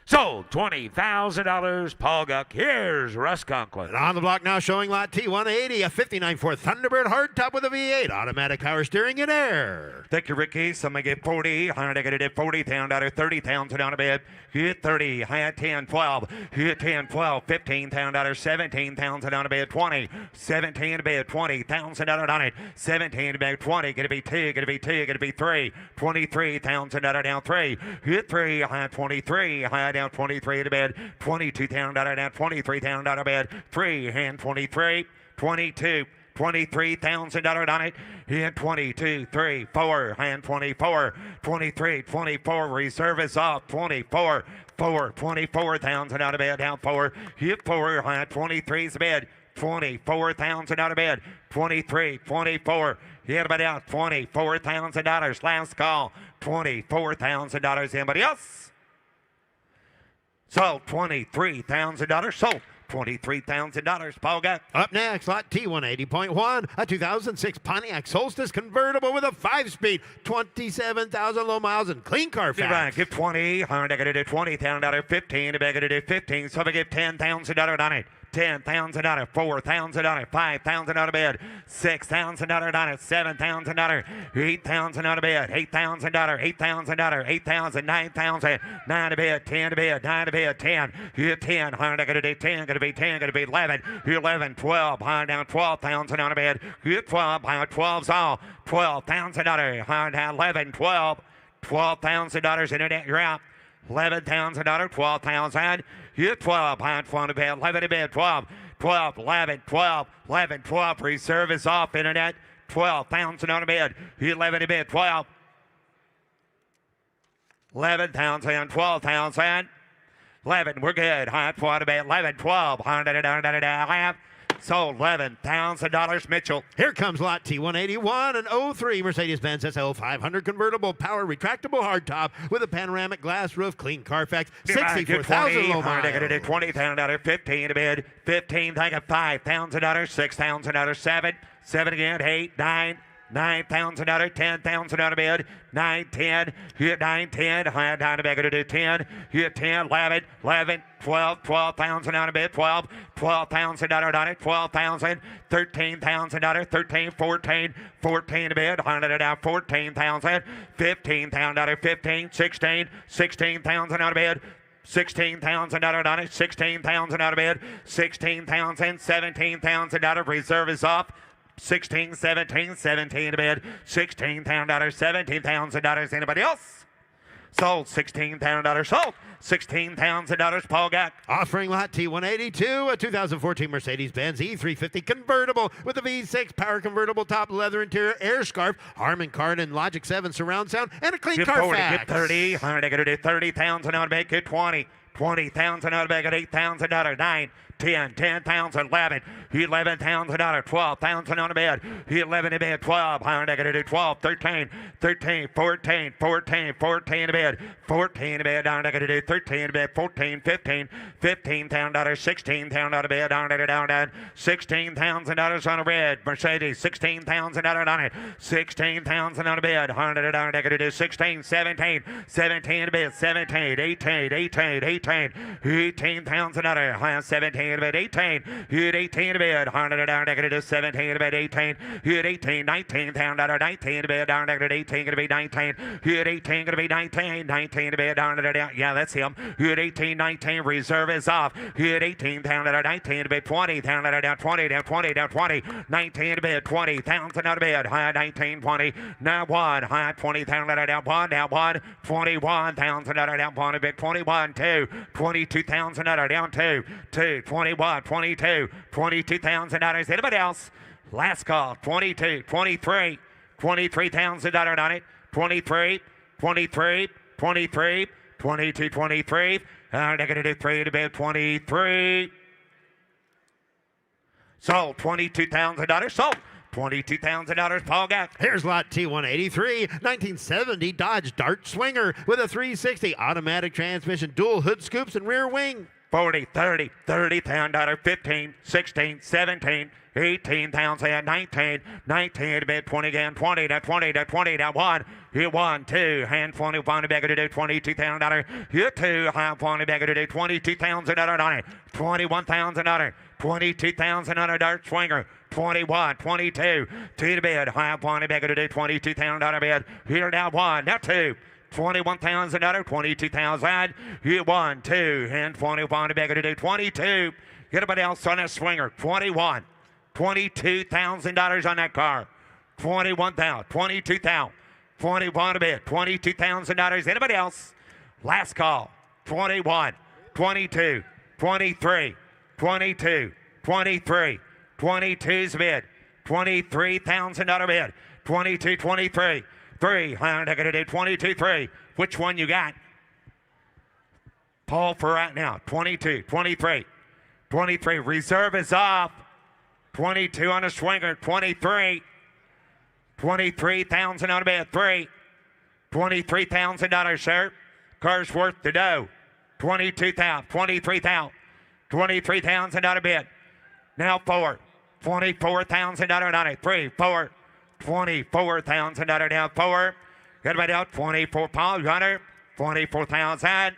Sold. $20,000. Paul Guck. Here's Russ Conklin.
And on the block now showing lot T180, a 59 Ford Thunderbird hardtop with a V8, automatic power steering and air.
Thank you, Ricky. Somebody get 40. I'm going to get 40 pound out of 30 pounds down a bed. Hit 30. High 10, 12. Hit 10, 12. 15 pound out of 17 pounds down a bed. 20. 17 to bed. 20,000 out on it. 17 to bed. 20. Going to be 2. Going to be 2. Going to be 3. 23,000 out down 3. Hit 3. High 23. High down 23 to bed. 22,000 out down 23,000 out of bed. 3. Hand 23. 22. $23,000 on it. Hit 22, 3, 4, hand 24, 23, 24. Reserve is off. 24, 4, 24,000 out of bed. Down 4. Hit 4, hand 23's bed. 24,000 out of bed. 23, 24. Hit about out. $24,000. Last call. $24,000. Anybody else? Sold. $23,000. Sold. $23,000. Paul Guck.
Up next, lot T180.1, a 2006 Pontiac Solstice convertible with a 5-speed, 27,000 low miles and clean car
Get right,
facts.
give 20. I'm going to do $20,000. 15. I'm going to do 15. So I give $10,000 on it. $10,000, $4,000, $5,000 out of bed, $6,000 on it, $7,000, $8,000 out of bed, $8,000, $8,000, $8,000, $9,000, 9 to bed, 10 to bed, 9 to bed, 10, hit 10, I'm gonna do 10, gonna be 10, gonna be 11, 11, 12, high down 12,000 out of bed, hit 12, high 12's all, $12,000, high down 11, 12, $12,000 internet, you're out. $11,000, 12,000. You 12, high 12 to bed, 11 to bed, 12, 12, 11, 12, 11, 12. Reserve is off, internet. 12,000 on the bed. 11 to bed, 12. 11,000, 12,000. 11, we're good. High 12 to bed, 11, 12. Sold $11,000, Mitchell.
Here comes lot T181, an 03 Mercedes-Benz SL 500 convertible power retractable hardtop with a panoramic glass roof, clean Carfax, 64,000 low miles.
$20,000, 15 to bid, 15, take a $5,000, $6,000, 7, 7 again, 8, 9, $9,000, $10,000 out of bed, 9, 10, hit 9, 10, high down to bed, do 10, hit 10, 11, 11, 12, 12,000 out of bed, 12, $12,000 on it, 12,000, $13,000, 13, 14, 14 to bed, 100 out, 14,000, $15,000, 15, 16, 16,000 out of bed, 16,000 on it, 16,000 out of bed, 16,000, 17,000 out of reserve is off. 16, 17, 17 to bed, $16,000, $17,000. Anybody else? Sold $16,000. Sold $16,000. Paul Guck.
Offering lot T182, a 2014 Mercedes-Benz E350 convertible with a V6 power convertible top, leather interior, air scarf, Harman Kardon Logic 7 surround sound, and a clean
Get 40,
Carfax.
get 30. I'm going to do 30,000 out of bed. Get 20. 20,000 out of bed. Get $8,000. 9. 10, 10,000, 11, $11,000, 12,000 on the bed, 11 to bed, 12, I'm going to do 12, 13, 13, 14, 14, 14 to bed, 14 to bed, I'm going to do 13 to bed, 14, 15, $15,000, $16,000 out of bed, I'm going to down, $16,000 on a red Mercedes, $16,000 on it, $16,000 on the bed, I'm going to do 16, 17, 17 to bed, 17, 18, 18, 18, $18,000, 17 to bed, 18, hit 18 to bed, 100 down, negative to 17 to bed, 18, hit 18, 19 down, 19 to bed, down, negative 18, gonna be 19, hit 18, gonna be 19, 19 to bed, down, down, yeah, that's him, hit 18, 19, reserve is off, hit 18 down, 19 to bed, 20 down, down, 20 down, 20 down, 20, 19 to bed, 20,000 out of bed, high 19, 20, now 1, high 20,000 down, 1, now 1, 21,000 down, 1 to bed, 21, 2, 22,000 down, 2, 2, 21, 22, $22,000. Anybody else? Last call. 22, 23, $23,000 on it. 23, 23, 23, 22, 23. They're going to do 3 to bed. 23. Sold. $22,000. Sold. $22,000. Paul Guck.
Here's lot T183, 1970 Dodge Dart Swinger with a 360 automatic transmission, dual hood scoops, and rear wing.
40, 30, $30,000, 15, 16, 17, 18,000, 19, 19 to bed, 20 again, 20 to 20 to 20 to 1, Hit 1, 2, hand 20, pound bag to do $22,000. Hit 2, hand 20 bag to do $22,000. $21,000. $22,000 dart swinger. 21, 22, to the bed. Hand 20 bag to do $22,000 bed. Here now 1, now 2. $21,000, $22,000. Hit 1, 2, hand 20, pound bag to do 22. Anybody else on that swinger? 21. $22,000 on that car. 21,000, 22,000, 21 a bit, $22,000. Anybody else? Last call. 21, 22, 23, 22, 23, 22's bid, $23,000 bid, 22, 23, 3, I'm going to do 22, 3. Which one you got? Paul for right now, 22, 23, 23. Reserve is off. 22 on a swinger, 23. $23,000 on a bid, 3. $23,000, sir. Car's worth the dough. 22,000, 23,000, 23,000 on a bid. Now 4. $24,000 on it. 3, 4. $24,000 down 4. Everybody out, 24 pounds, Hunter. 24,000.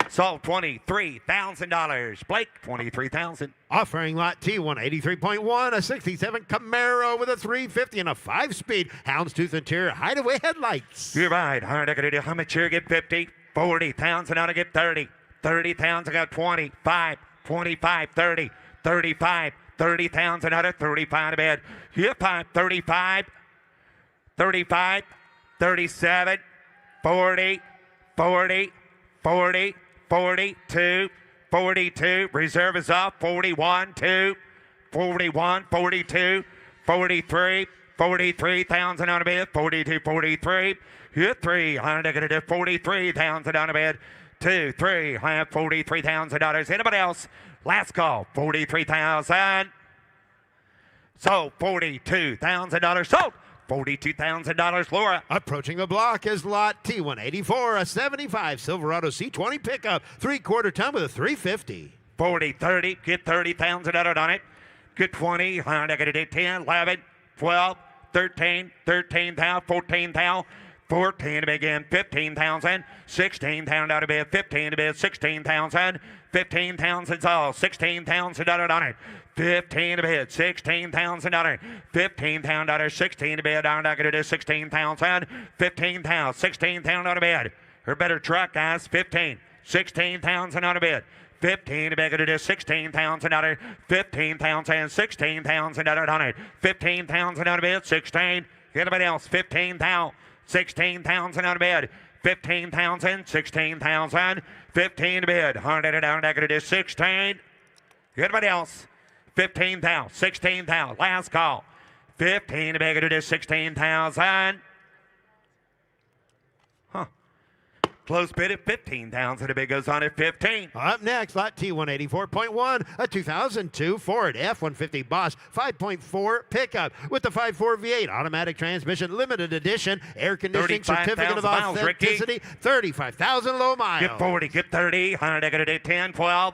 Sold $23,000. Blake, 23,000.
Offering lot T 183.1, a 67 Camaro with a 350 and a 5-speed houndstooth interior hideaway headlights.
You're right. How much here? Get 50. 40,000 out to get 30. 30,000 got 25. 25, 30. 35. 30,000 out of 35 to bed. Hit 5. 35. 35. 37. 40. 40. 40. 42, 42, reserve is off, 41, 2, 41, 42, 43, 43,000 on a bid, 42, 43, hit 3, I'm going to do 43,000 on a bid, 2, 3, I have $43,000. Anybody else? Last call, 43,000. Sold, $42,000. Sold. $42,000, Laura.
Approaching the block is lot T184, a 75 Silverado C20 pickup, 3/4 ton with a 350.
40, 30, get 30,000 out on it. Get 20, I'm going to do 10, 11, 12, 13, 13,000, 14,000, 14 to begin, 15,000, 16,000 out of bed, 15 to bed, 16,000, 15,000's all, 16,000 out on it. 15 to bid, $16,000, $15,000, 16 to bid, I'm not going to do 16,000, 15,000, 16,000 on a bid. Or better truck, guys, 15, 16,000 on a bid. 15 to bid, going to do 16,000 out of 15,000, 16,000 out on it. 15,000 on a bid, 16. Anybody else? 15,000, 16,000 on a bid. 15,000, 16,000, 15 to bid. 100 down, not going to do 16. Anybody else? 15,000, 16,000, last call. 15 to bid, going to do 16,000. Close bid at 15,000. The bid goes on at 15.
Up next, lot T184.1, a 2002 Ford F-150 Boss 5.4 pickup with the 5.4 V8 automatic transmission, limited edition, air conditioning, certificate of authenticity, 35,000 low miles.
Get 40, get 30, 100, going to do 10, 12,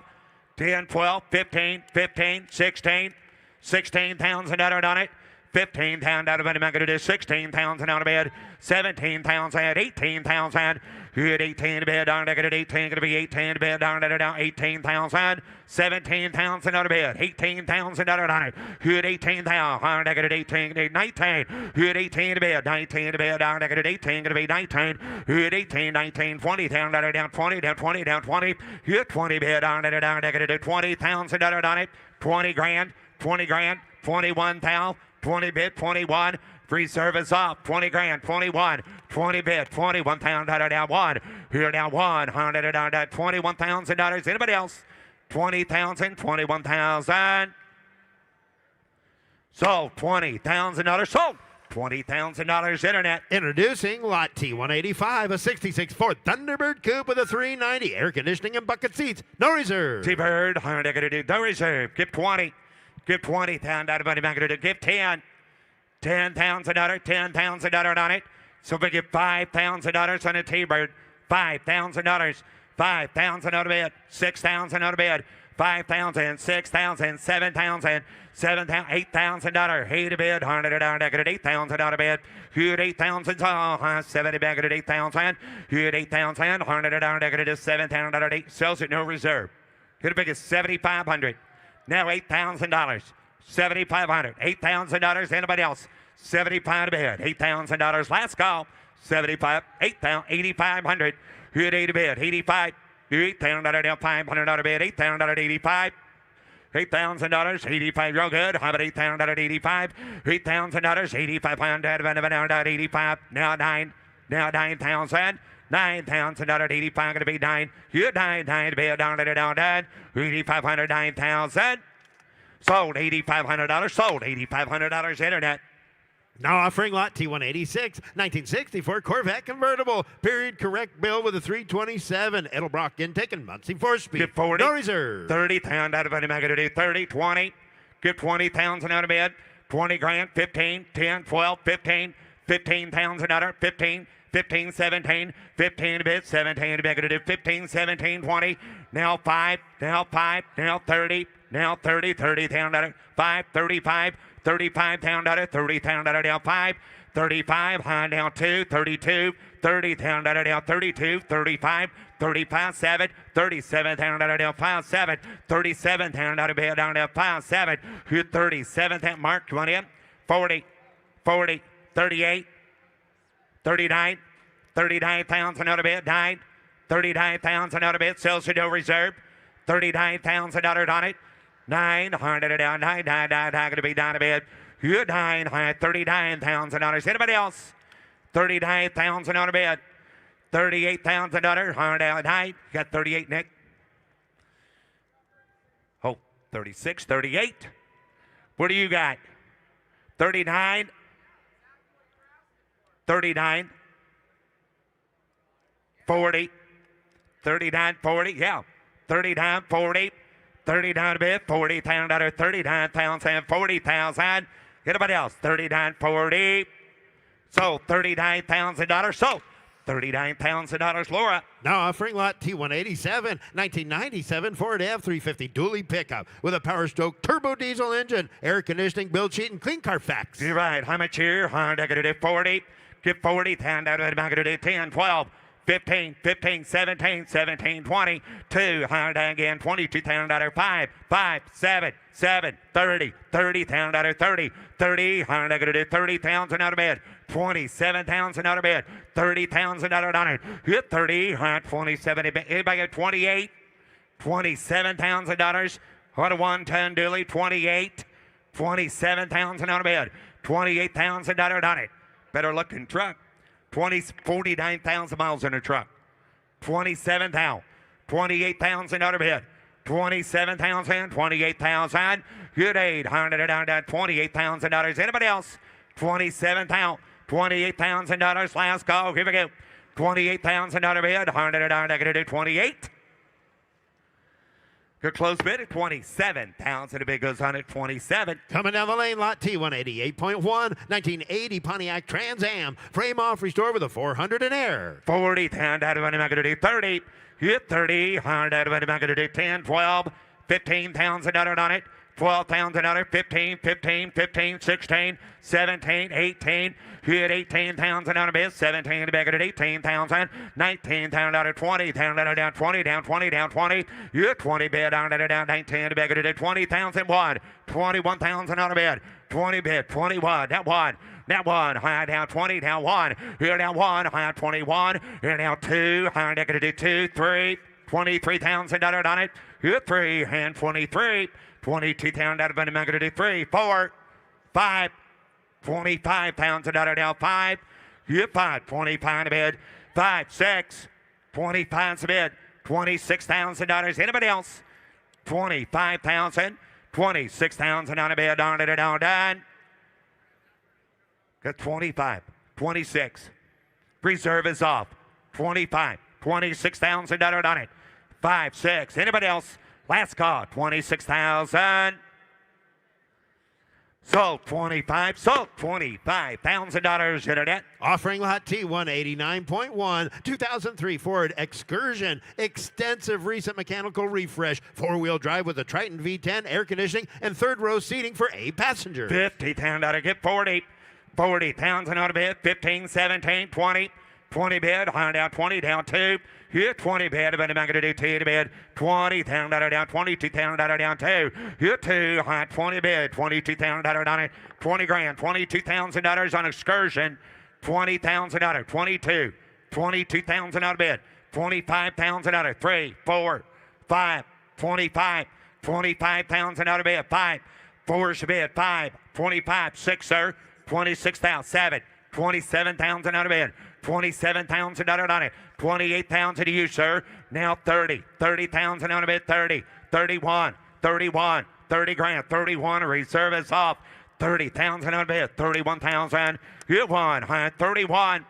10, 12, 15, 15, 16, 16,000 out on it. 15,000 out of it. I'm going to do 16,000 out of bed. 17,000, 18,000. Good 18 to bed. Down to 18. Going to be 18 to bed. Down to 18,000. 17,000 out of bed. 18,000 out of it. Good 18,000. Down to 18. 19. Good 18 to bed. 19 to bed. Down to 18. Going to be 19. Good 18, 19, 20. Down 20. Down 20. Down 20. Good 20 bed. Down to 20,000 out on it. 20 grand. 20 grand. 21,000. 20 bid, 21. Free service off, 20 grand, 21. 20 bid, 21,000 down 1. Here now 100 down $21,000. Anybody else? 20,000, 21,000. Sold, $20,000. Sold. $20,000 internet.
Introducing lot T185, a 66 Ford Thunderbird Coupe with a 390 air conditioning and bucket seats. No reserve.
T-Bird, I'm going to do no reserve. Give 20. Give 20,000 out of money. I'm going to give 10. $10,000, $10,000 on it. So we give $5,000 on a T-Bird. $5,000. 5,000 out of bid. 6,000 out of bid. 5,000, 6,000, 7,000, 7,000, $8,000. 8 a bid. 100 down. Deck at 8,000 out of bid. Here 8,000. 70 back at 8,000. Here 8,000. 100 down. Deck at 7,000 out of 8. Sells at no reserve. Hit a big as 7,500. Now $8,000. 7,500. $8,000. Anybody else? 75 to bid. $8,000. Last call. 75. 8,000. 8,500. Hit 8 to bid. 85. $8,000 down. 500 out of bid. $8,000. 85. $8,000. 85. Real good. How about $8,000? 85. $8,000. 8,500. 85. Now 9. Now 9,000. $9,000. 85. Going to be 9. You 9 to bid. Down. 8,500. 9,000. Sold $8,500. Sold $8,500. Internet.
Now offering lot T186, 1964 Corvette convertible. Period correct bill with a 327. Edelbrock intake and Muncie 4-speed.
Get 40.
No reserve.
30,000 out of any mega to do 30, 20. Get 20,000 out of bid. 20 grand, 15, 10, 12, 15, 15,000 out of 15, 15, 17, 15 to bid, 17 to mega to do 15, 17, 20. Now 5, now 5, now 30, now 30, 30,000 out of 5, 35. 35,000 out of 30,000 out of down 5, 35, high down 2, 32, 30,000 out of down 32, 35, 35, 7, 37,000 out of down 5, 7, 37,000 out of bed down down 5, 7, 37,000 mark, come on in, 40, 40, 38, 39, 39,000 out of bed, 9, 39,000 out of bed, sells to no reserve, 39,000 out on it. 900 down, 9, going to be down a bit. You 9, $39,000. Anybody else? 39,000 on a bid. $38,000. 100 down, 9. You got 38, Nick. Oh, 36, 38. What do you got? 39. 39. 40. 39, 40. Yeah. 39, 40. 39 a bit, 40,000, 39,000, 40,000. Anybody else? 39, 40. So $39,000. So $39,000, Laura.
Now offering lot T187, 1997 Ford F350 dually pickup with a Power Stroke turbo diesel engine, air conditioning, build sheet, and clean Carfax.
You're right. How much here? I'm going to do 40. Get 40,000 out of it. I'm going to do 10, 12. 15, 15, 17, 17, 20, 200 again, 22,000, 5, 5, 7, 7, 30, 30,000, 30, 30, I'm going to do 30,000 out of bed, 27,000 out of bed, 30,000 out of it, hit 30, 27, anybody get 28, $27,000, what a one-ton dually, 28, 27,000 out of bed, $28,000 on it, better looking truck. 49,000 miles in a truck. 27,000. 28,000 out of bed. 27,000. 28,000. Good 800 down to $28,000. Anybody else? 27,000. $28,000. Last call. Here we go. 28,000 out of bed. 100 down to 28. Good close bid at 27,000. A bid goes on at 27.
Coming down the lane, lot T188.1, 1980 Pontiac Trans Am. Frame off, restore with a 400 in air.
40,000 out of it. I'm going to do 30. Hit 30. 100 out of it. I'm going to do 10, 12, 15,000 out on it. 12,000 out of 15, 15, 15, 16, 17, 18. Hit 18,000 out of bid. 17 to back at 18,000. 19,000 out of 20,000 out of down 20, down 20, down 20. Hit 20 bid down to down 19 to back at 20,000 one. 21,000 out of bid. 20 bid, 21. That one. That one, high down 20, down 1. Here down 1, high 21. Here down 2, high down to 2, 3. $23,000 on it. Hit 3 and 23. 22,000 out of it. I'm going to do 3, 4, 5. 25,000 out of down 5. Hit 5. 25 a bid. 5, 6. 25 a bid. $26,000. Anybody else? 25,000. 26,000 on a bid. Down to down done. Got 25, 26. Reserve is off. 25, $26,000 on it. 5, 6. Anybody else? Last call, 26,000. Sold 25. Sold $25,000 internet.
Offering lot T 189.1, 2003 Ford Excursion, extensive recent mechanical refresh, four-wheel drive with a Triton V10, air conditioning, and third row seating for 8 passengers.
$50,000 get 40. 40,000 on a bid. 15, 17, 20. 20 bid. 100 down, 20 down 2. Here 20 bid. But I'm going to do 2 to bid. $20,000 down, $22,000 down 2. Here 2. 20 bid. $22,000 on it. 20 grand. $22,000 on excursion. $20,000. 22. $22,000 on a bid. $25,000. 3, 4, 5. 25. $25,000 on a bid. 5. 4's a bid. 5. 25. 6, sir. 26,000. 7. $27,000 on a bid. $27,000 on it. 28,000 to you, sir. Now 30. 30,000 on a bid. 30. 31. 31. 30 grand. 31. Reserve is off. 30,000 on a bid. 31,000. You won. 31.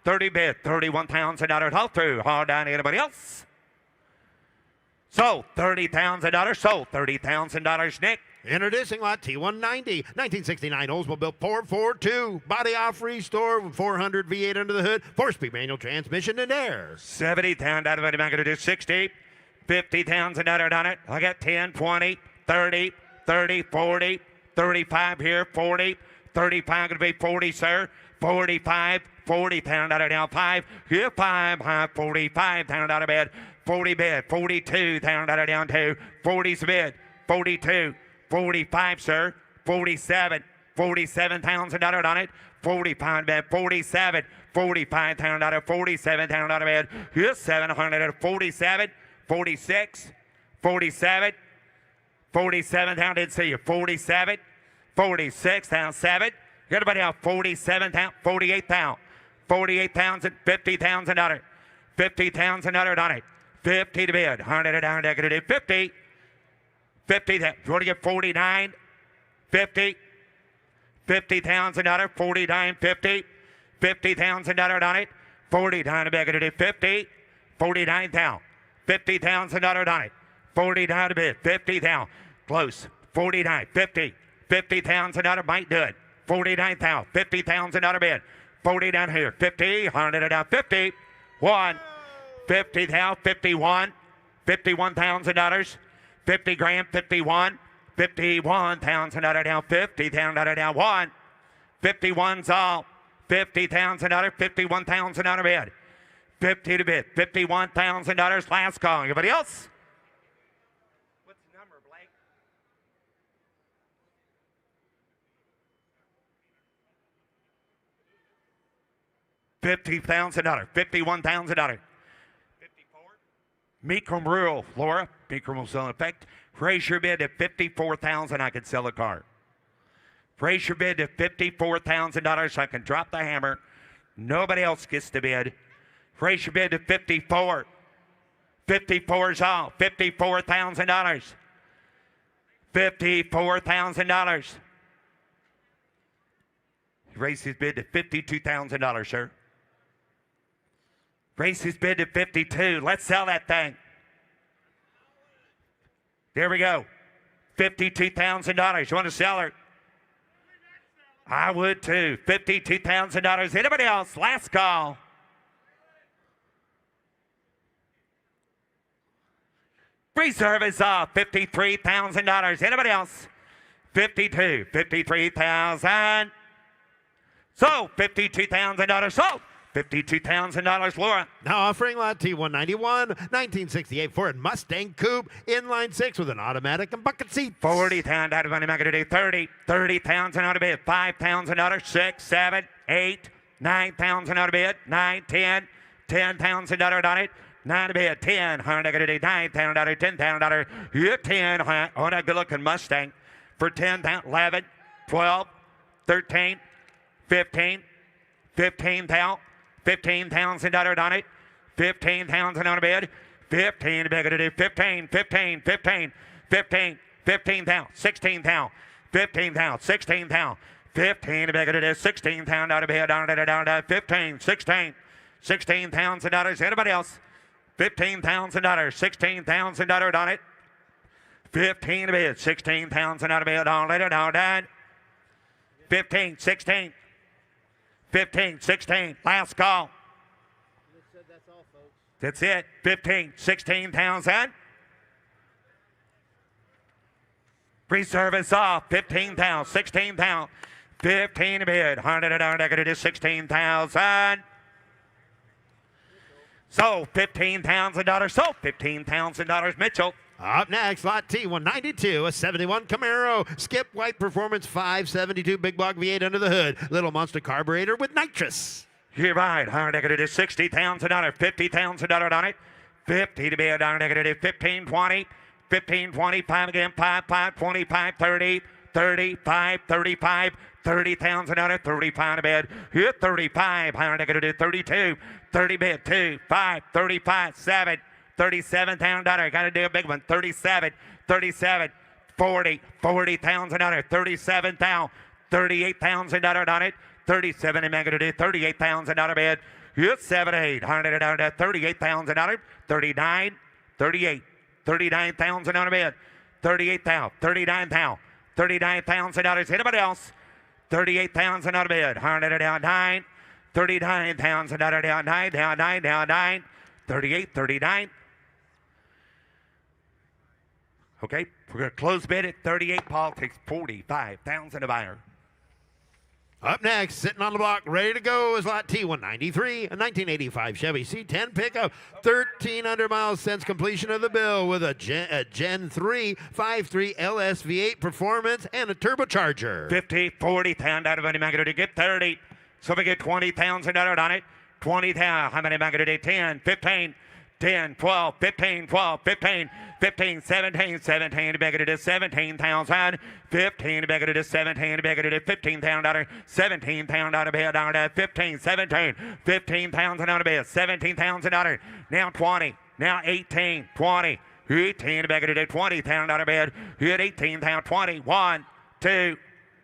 30 bid. $31,000 all through. Hold down. Anybody else? Sold $30,000. Sold $30,000. Nick.
Introducing lot T190, 1969 Oldsmobile 442. Body off restore, 400 V8 under the hood, 4-speed manual transmission and air.
$70,000 out of it. I'm going to do 60. $50,000 on it. I got 10, 20, 30, 30, 40, 35 here, 40, 35 going to be 40, sir. 45, $40,000 down 5. Here 5, $45,000 out of bed. 40 bid, $42,000 down 2. 40's bid, 42. 45, sir. 47. $47,000 on it. 45 bid. 47. $45,000. $47,000 bid. Here's 700. 47. 46. 47. 47 down. Didn't see you. 47. 46 down 7. Everybody out. 47 down. 48,000. 48,000. $50,000. $50,000 on it. 50 to bid. 100 down. They're going to do 50. 50, you want to get 49, 50, $50,000, 49, 50, $50,000 on it, 49, I'm going to do 50, 49,000, $50,000 on it, 49 to bid, 50,000, close, 49, 50, $50,000 might do it, 49,000, $50,000 bid, 40 down here, 50, 100 down, 50, 1, 50,000, 51, $51,000. 50 grand, 51, $51,000 down, 50,000 down, 1, 51's all, $50,000, $51,000 bid, 50 to bid, $51,000 last call. Anybody else? What's the number, Blake? $50,000, $51,000. Mecum Rural, Laura. Mecum will sell in effect. Raise your bid to $54,000. I can sell a car. Raise your bid to $54,000. I can drop the hammer. Nobody else gets to bid. Raise your bid to 54. 54 is all. $54,000. $54,000. Raise his bid to $52,000, sir. Raise his bid to 52. Let's sell that thing. There we go. $52,000. You want to sell her? I would too. $52,000. Anybody else? Last call. Reserve is off. $53,000. Anybody else? 52. $53,000. So $52,000 sold. $52,000, Laura.
Now offering lot T191, 1968 Ford Mustang Coupe, inline 6 with an automatic and bucket seat.
$40,000 out of money. I'm going to do 30. $30,000 out of bid. $5,000. 6, 7, 8, $9,000 out of bid. 9, 10. $10,000 on it. 9 to bid. 10. I'm going to do $9,000. $10,000. You're 10. On a good looking Mustang for $10,000. 11, 12, 13, 15, $15,000. $15,000 on it. $15,000 on a bid. 15 to bid. Going to do 15, 15, 15, 15, 15,000, 16,000, 15,000, 16,000, 15 to bid. Going to do 16,000 out of bid. Down, 15, 16, $16,000. Anybody else? $15,000, $16,000 on it. 15 to bid. 16,000 out of bid. Down, down. 15, 16. 15, 16. Last call. That's it. 15, 16,000. Reserve is off. 15,000, 16,000. 15 a bid. $100 16,000. So $15,000. So $15,000. Mitchell.
Up next, lot T, 192, a 71 Camaro. Skip White Performance 572 Big Block V8 under the hood. Little monster carburetor with nitrous.
You're right. $100 $60,000. $50,000 on it. 50 to be a $100 15, 20. 15, 25 again. 5, 5, 25, 30, 35, 35. $30,000, 35 to bid. Hit 35. $100 32. 30 bid. 2, 5, 35, 7. $37,000. Got to do a big one. 37, 37, 40, $40,000. 37,000. $38,000 on it. 37 and going to do $38,000 bid. Hit 7, 8. $100. $38,000. 39, 38, $39,000 bid. 38,000. 39,000. $39,000. Anybody else? 38,000 on a bid. $100 down 9. $39,000 down 9. Down 9. Down 9. 38, 39. Okay, we're going to close bid at 38. Paul takes 45,000 a buyer.
Up next, sitting on the block, ready to go, is lot T, 193, a 1985 Chevy C10 pickup. 1,300 miles since completion of the bill with a Gen 3 5.3 LS V8 performance and a turbocharger.
50, 40,000 out of money. I'm going to get 30. So we get $20,000 on it. 20,000. How many am I going to do? 10, 15. 10, 12, 15, 12, 15, 15, 17, 17, to beg it is 17,000, 15, to beg it is 17, to beg it is $15,000, 17,000 out of bed, down to 15, 17, 15,000 out of bed, $17,000, now 20, now 18, 20, 18, to beg it is 20,000 out of bed, hit 18,000, 20, 1, 2,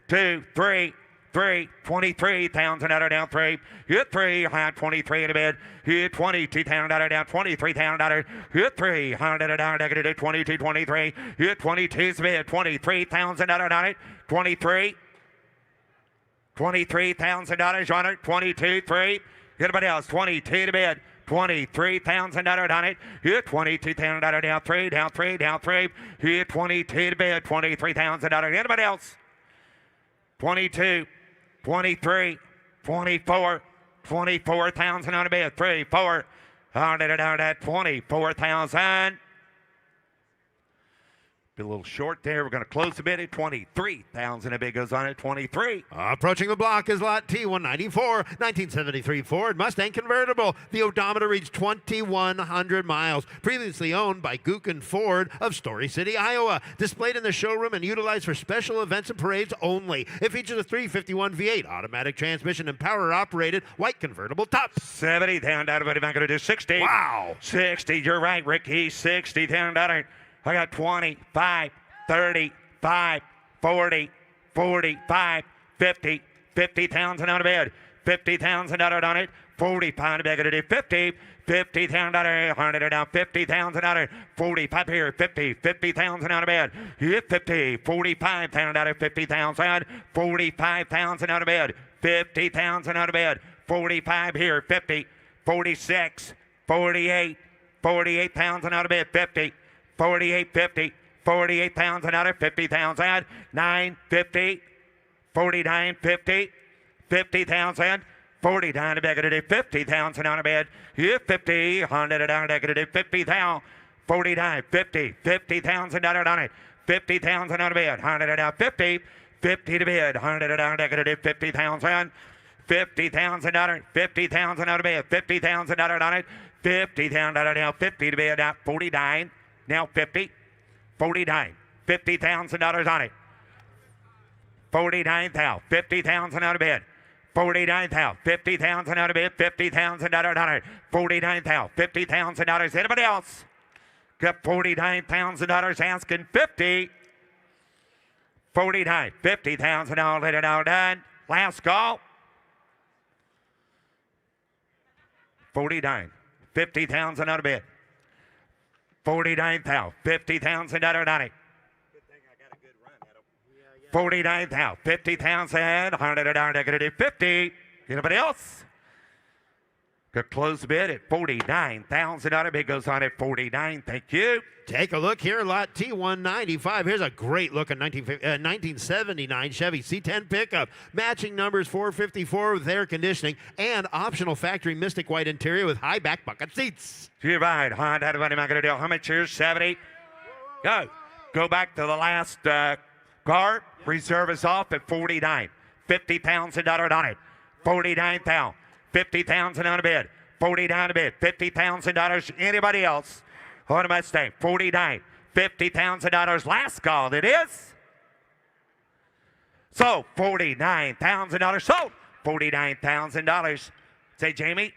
2, 3, 3, 23,000 out of down 3. Hit 3, high 23 in the bed. Hit 22,000 out of down 23,000. Hit 3, $100 down negative 22, 23. Hit 22's bid. 23,000 out on it. 23. $23,000 on it. 22, 3. Anybody else? 22 to bid. 23,000 on it. Hit 22,000 down 3, down 3, down 3. Hit 22 to bid. 23,000. Anybody else? 22. 23, 24, 24,000 on a bid. 3, 4, 24,000. Be a little short there. We're going to close the bid at 23,000. A bid goes on at 23.
Approaching the block is lot T, 194, 1973 Ford Mustang convertible. The odometer reached 2,100 miles. Previously owned by Gookin Ford of Story City, Iowa. Displayed in the showroom and utilized for special events and parades only. It features a 351 V8 automatic transmission and power operated white convertible top.
70 down. What am I going to do? 60.
Wow.
60. You're right, Ricky. 60 down. I got 25, 35, 40, 45, 50, 50,000 on a bid. 50,000 on it. 45 to beg it to 50. 50,000 $100 down. 50,000 45 here. 50,000 on a bid. Hit 50. 45,000 50,000. 45,000 on a bid. 50,000 on a bid. 45 here. 50. 46. 48. 48,000 on a bid. 50. 48, 50, 48,000 out of 50,000, 950, 49, 50, 50,000, 49 to beg it at 50,000 on a bed. Here 50, 100 down negative 50,000, 49, 50, 50,000 on it, 50,000 on a bed, 100 down 50, 50 to bed, 100 down negative 50,000, 50,000 50,000 on a bed, 50,000 on it, 50,000 now 50 to bed, 49. Now 50, 49, $50,000 on it. 49,000, 50,000 out of bid. 49,000, 50,000 out of bid. $50,000 on it. 49,000, $50,000. Anybody else? Got $49,000 asking 50. 49, 50,000 all let it all done. Last call. 49, 50,000 out of bid. 49,000, $50,000 on it. 49,000. 50,000. 100. 50. Anybody else? Could close the bid at $49,000. Bid goes on at 49. Thank you.
Take a look here, lot T195. Here's a great looking 1979 Chevy C10 pickup. Matching numbers 454 with air conditioning and optional factory Mystic White interior with high back bucket seats.
To your right, Honda, what am I going to do? How much here? 70. Go. Go back to the last car. Reserve is off at 49. $50,000 on it. 49,000. 50,000 on a bid. 49 a bid. $50,000. Anybody else on a Mustang? 49. $50,000. Last call. It is. So $49,000 sold. $49,000. Say, Jamie.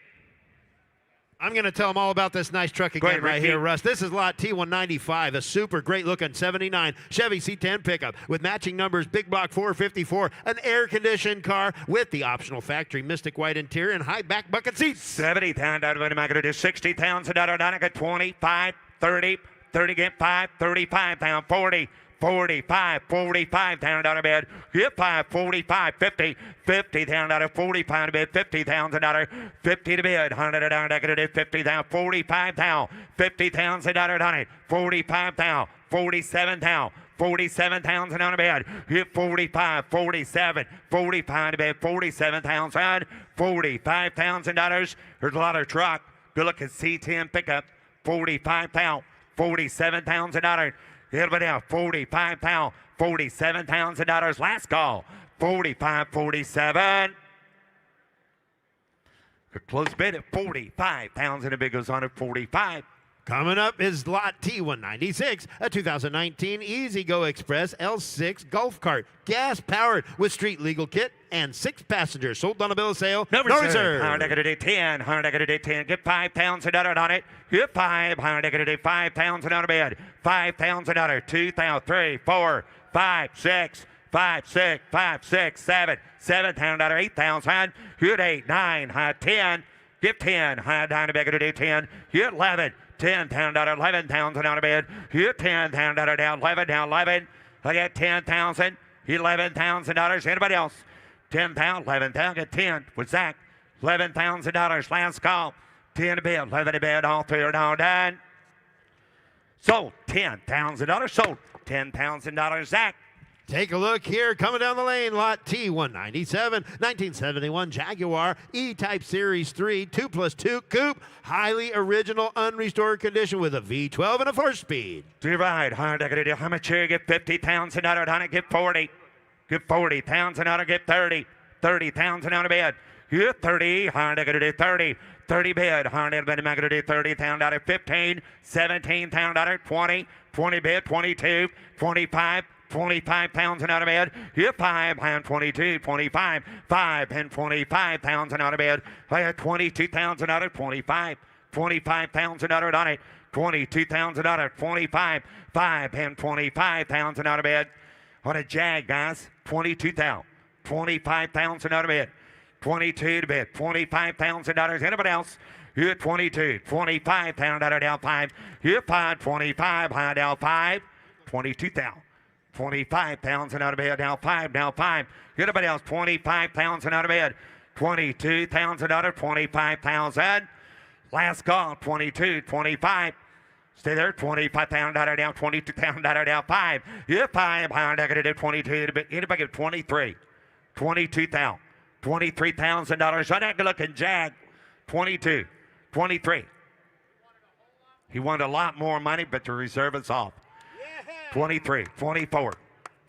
I'm going to tell them all about this nice truck again
ahead,
right
Ricky.
here, Russ. This is lot T195, a super great looking 79 Chevy C10 pickup with matching numbers big block 454, an air conditioned car with the optional factory Mystic White interior and high back bucket seats.
$70,000. What am I going to do? $60,000. I got 25, 30, 30 get 5, 35,000, 40. 45, $45,000 bid. Get 5, 45, 50, $50,000, 45 bid, $50,000, 50 to bid, $100 decorative, $50,000, 45,000, $50,000 on it, 45,000, 47,000. $47,000 on a bid. Hit 45, 47, 45 to bid, $47,000, $45,000. There's a lot of truck. Good looking C10 pickup. 45,000, $47,000. Everybody else, 45,000, $47,000. Last call, 45, 47. The close bid at 45,000. The bid goes on at 45.
Coming up is lot T196, a 2019 Easy Go Express L6 golf cart, gas powered with street legal kit and 6 passengers. Sold on a bill of sale.
No reserve. 100 10, 100 10. Get $5,000 on it. Get 500 $5,000 on a bid. $5,000. 2,000, 3, 4, 5, 6. 5, 6, 5, 6, 7, $7,000, 8,000. Get 8, 9, 10. Get 10. Down to beg to do 10. Get 11. $10,000, $11,000 on a bid. Hit $10,000 down, 11 down, 11. I got $10,000, $11,000. Anybody else? 10,000, 11,000. Get 10 with Zach. $11,000. Last call. 10 to bid, 11 to bid. All three are now done. Sold $10,000. Sold $10,000. Zach.
Take a look here, coming down the lane, lot T197, 1971 Jaguar E-Type Series 3, 2+2 coupe, highly original, unrestored condition with a V12 and a 4-speed.
To your right, how much here? Get $50,000 on it, get 40. Get $40,000 on it, get 30. $30,000 on a bid. Get 30, 30. 30 bid, 100 bid, $30,000, 15, $17,000, 20, 20 bid, 22, 25, $25,000 out of bed. Hit 5 and 22, 25, 5 and $25,000 out of bed. I had $22,000 out of 25, $25,000 out on it. $22,000 out of 25, 5 and $25,000 out of bed. On a Jag, guys, $22,000, $25,000 out of bed. 22 to bid, $25,000. Anybody else? Hit 22, $25,000 down 5. Hit 5, 25, high down 5, $22,000. 25,000 out of bed, now 5, now 5. Anybody else? 25,000 out of bed. 22,000 out of 25,000. Last call, 22, 25. Stay there, 25,000 out of down, 22,000 out of down 5. Yeah, 5, I got to 22. Anybody get 23? 22,000. $23,000 on that good-looking Jag. 22, 23. He wanted a lot more money, but the reserve is off. 23, 24.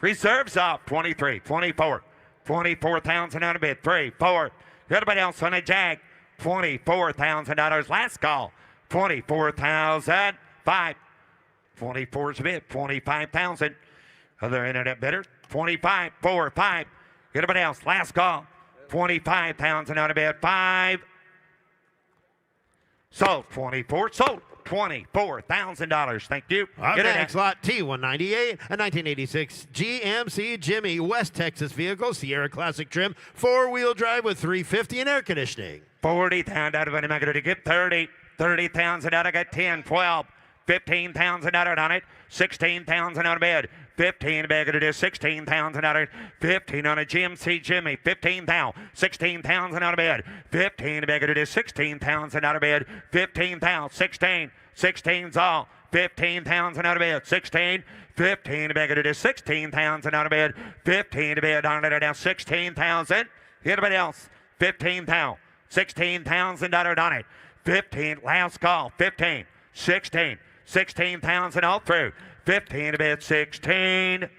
Reserves off. 23, 24. 24,000 out of bid. 3, 4. Everybody else on a Jag. $24,000. Last call. 24,000. 5. 24's a bid. 25,000. Other internet bidders. 25, 4, 5. Everybody else. Last call. 25,000 out of bid. 5. Sold. 24. Sold. $24,000. Thank you.
Up next, lot T198, a 1986 GMC Jimmy West Texas vehicle, Sierra Classic trim, 4-wheel drive with 350 and air conditioning.
40,000 out of it. I'm going to get 30. 30,000 out. I got 10, 12, 15,000 out on it. 16,000 out of bed. 15 bag it is 16,000 out of 15 on a GMC Jimmy. 15,000. 16,000 out of bed. 15 bag it is 16,000 out of bed. 15,000. 16. 16's all. 15,000 out of bed. 16. 15 bag it is 16,000 out of bed. 15 to bed on it now. 16,000. Anybody else? 15,000. 16,000 on it. 15. Last call. 15. 16. 16,000 all through. 15 to bid, 16.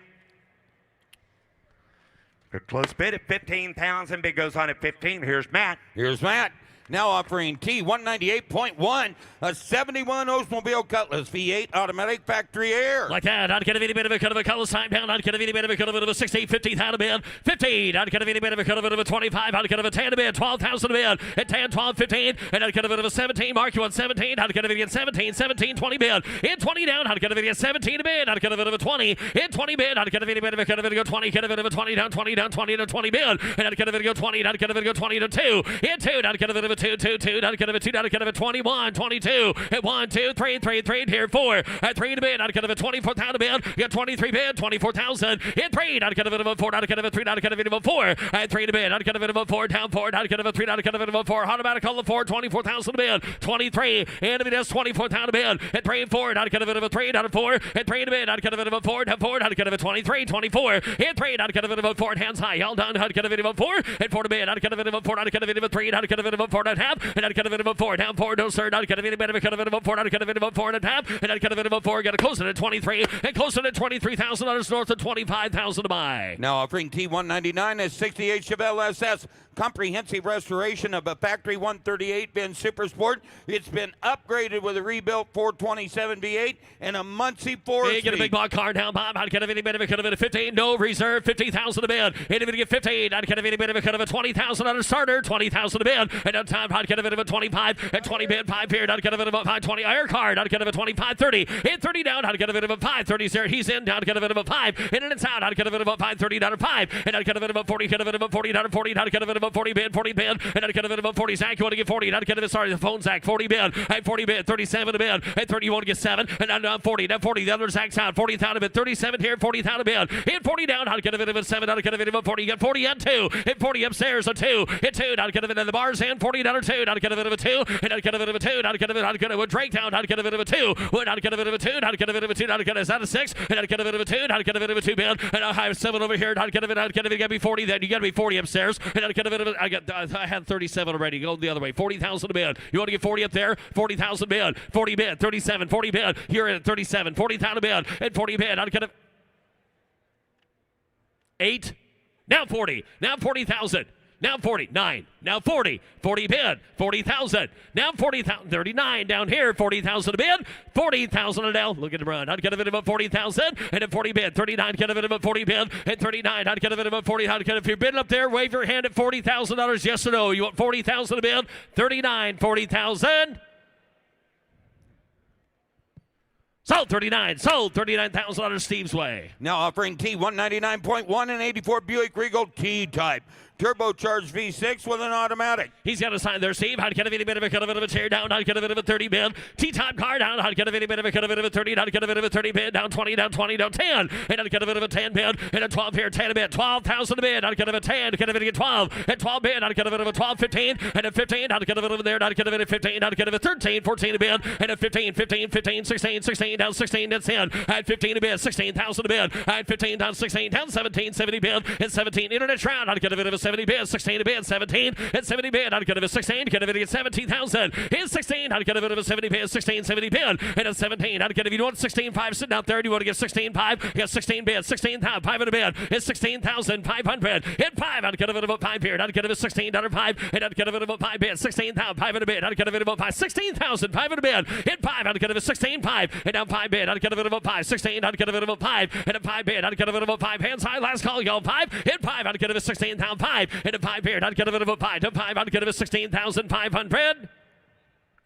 A close bid at 15,000. Bid goes on at 15. Here's Matt.
Here's Matt. Now offering T198.1, a 71 Oldsmobile Cutlass V8 automatic factory air.
Like that, I'd get a bitty bit of a cut of a Cutlass time down. I'd get a bitty bit of a cut of a 16, 15 out of bid. 15, I'd get a bitty bit of a cut of a 25. I'd get a 10 to bid, 12,000 a bid. At 10, 12, 15, and I'd get a bit of a 17. Mark you on 17. I'd get a bit of 17, 17, 20 bid. In 20 down, I'd get a bit of 17 to bid. I'd get a bit of a 20. In 20 bid, I'd get a bitty bit of a cut of a 20. Get a bit of a 20 down, 20 down, 20 down, 20 bid. And I'd get a bit of a 20. I'd get a bit of a 20 to 2. In 2, I'd get a bit of a 2, 2, 2. I'd get a 2, I'd get a 21, 22. At 1, 2, 3, 3, 3. Here 4. At 3 to bid, I'd get a 24,000 to bid. Get 23 bid, 24,000. In 3, I'd get a bit of a 4. I'd get a 3. I'd get a bit of a 4. At 3 to bid, I'd get a bit of a 4. Down 4. I'd get a 3. I'd get a bit of a 4. Automatic on the 4. 24,000 to bid. 23. And it is 24,000 to bid. At 3 and 4, I'd get a bit of a 3. Down 4. At 3 to bid, I'd get a bit of a 4. Down 4. I'd get a 23, 24. In 3, I'd get a bit of a 4. Hands high. All done. I'd get a bit of a 4. At 4 to bid, I'd get a bit of a 4. I'd get a bit of a 3. I'd get a bit of a 4 and a half. And I'd get a bit of a 4. Down 4. No sir. I'd get a bit of a cut of a 4. I'd get a bit of a 4 and a half. And I'd get a bit of a 4. Got to close it at 23. And close it at $23,000 north of 25,000 to buy.
Now offering T199 is 68 Chevelle SS. Comprehensive restoration of a factory 138 bin Super Sport. It's been upgraded with a rebuilt 427 V8 and a Muncie 4.
Get a big block car down, Bob. I'd get a bitty bit of a cut of a 15. No reserve. 50,000 a bid. And if you get 15, I'd get a bitty bit of a cut of a 20,000 on a starter. 20,000 a bid. And on time, I'd get a bit of a 25. And 20 bid, 5 period. I'd get a bit of a 520 air card. I'd get a 25, 30. In 30 down, I'd get a bit of a 5. 30 there. He's in. I'd get a bit of a 5. In and it's out. I'd get a bit of a 5. 30 down to 5. And I'd get a bit of a 40. Get a bit of a 40 down to 40. I'd get a bit of a 40 bid. 40 bid. And I'd get a bit of a 40. Zach, you want to get 40. I'd get a bit, sorry, the phone, Zach. 40 bid. And 40 bid. 37 a bid. And 30, you want to get 7. And I'm 40. Now 40. The other Zach's out. 40,000 a bid. 37 here. 40,000 a bid. In 40 down, I'd get a bit of a 7. I'd get a bit of a 40. You get 40 and 2. And 40 upstairs a 2. Hit 2. I'd get a bit of the bars in. 40 down or 2. I'd get a bit of a 2. And I'd get a bit of a 2. I'd get a bit. I'd get a Drake down. I'd get a bit of a 2. I'd get a bit of a 2. I'd get a bit of a 2. I'd get a, is that a 6? And I'd get a bit of a 2. I'd get a bit of a 2 bid. And I'll have 7 over here. I'd get a bit. I'd get a bit. You got to be 40 then. You got to be 40 upstairs. And I'd get a bit of a, I had 37 already. Go the other way. 40,000 a bid. You want to get 40 up there? 40,000 bid. 40 bid. 37. 40 bid. Here at 37. 40,000 a bid. And 40 bid. I'd get a 8. Now 40. Now 40,000. Now 49. Now 40. 40 bid. 40,000. Now 40,000. 39 down here. 40,000 a bid. 40,000 a down. Look at the run. I'd get a bit of a 40,000 and a 40 bid. 39. Get a bit of a 40 bid. And 39. I'd get a bit of a 40. I'd get, if you're bidding up there, wave your hand at $40,000. Yes or no? You want 40,000 a bid? 39. 40,000. Sold 39. Sold $39,000 Steve's way.
Now offering T199.1 and 84 Buick Regal T-Type. Turbocharged V6 with an automatic.
He's got a sign there, Steve. I'd get a bitty bit of a cut of a tear down. I'd get a bit of a 30 bid. T-type car down. I'd get a bitty bit of a cut of a 30. I'd get a bit of a 30 bid. Down 20, down 20, down 10. And I'd get a bit of a 10 bid. And a 12 here, 10 a bid. 12,000 a bid. I'd get a bit of 10. I'd get a bit of 12. At 12 bid, I'd get a bit of a 12, 15. And a 15, I'd get a bit over there. I'd get a bit of 15. I'd get a bit of 13, 14 a bid. And a 15, 15, 15, 16, 16, down 16, that's 10. At 15 a bid, 16,000 a bid. At 15, down 16, down 17, 70 bid. And 17, internet round. I'd get a bit of a 70 bid. 16 a bid. 17 and 70 bid. I'd get a bit of 16, get a bit of 17,000. In 16, I'd get a bit of a 70 bid, 16, 70 bid. And a 17, I'd get, if you want 16.5 sitting out there, do you want to get 16.5? Get 16 bid, 16,000, 500 bid. It's 16,500. Hit 5, I'd get a bit of a 5 here. I'd get a bit of $16.5, and I'd get a bit of a 5 bid, 16,500 bid. I'd get a bit of a 5, 16,500 bid. Hit 5, I'd get a bit of 16.5, and down 5 bid. I'd get a bit of a 5, 16, I'd get a bit of a 5, and a 5 bid. I'd get a bit of a 5, hands high, last call, y'all 5. Hit 5, I'd get a bit of 16,500, and a 5 bid. I'd get a bit of a 5 to 5. I'd get a bit of 16,500.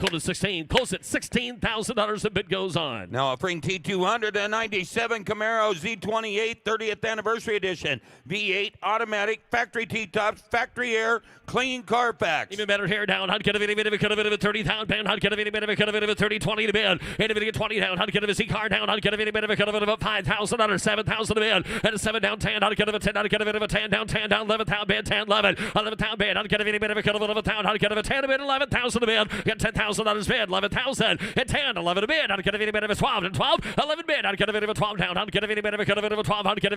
Close at 16. Close at $16,000. The bid goes on.
Now offering T200 and 97 Camaro Z28 30th Anniversary Edition. V8 automatic, factory T-tops, factory air, clean Carfax.
Even better here down. I'd get a bit of a 30,000 pound. I'd get a bit of a 30, 20 to bid. And if it get 20 down, I'd get a Z car down. I'd get a bit of a $5,000, 7,000 to bid. And a 7 down 10. I'd get a 10. I'd get a bit of a 10 down 10 down 11,000 bid 10 11 11,000 bid. I'd get a bit of a 1,000. I'd get a 10 to bid 11,000 to bid. Get $10,000 bid 11,000 and 10 11 to bid. I'd get a bit of a 12 and 12 11 bid. I'd get a bit of a 12 down. I'd get a bit of a 12. I'd get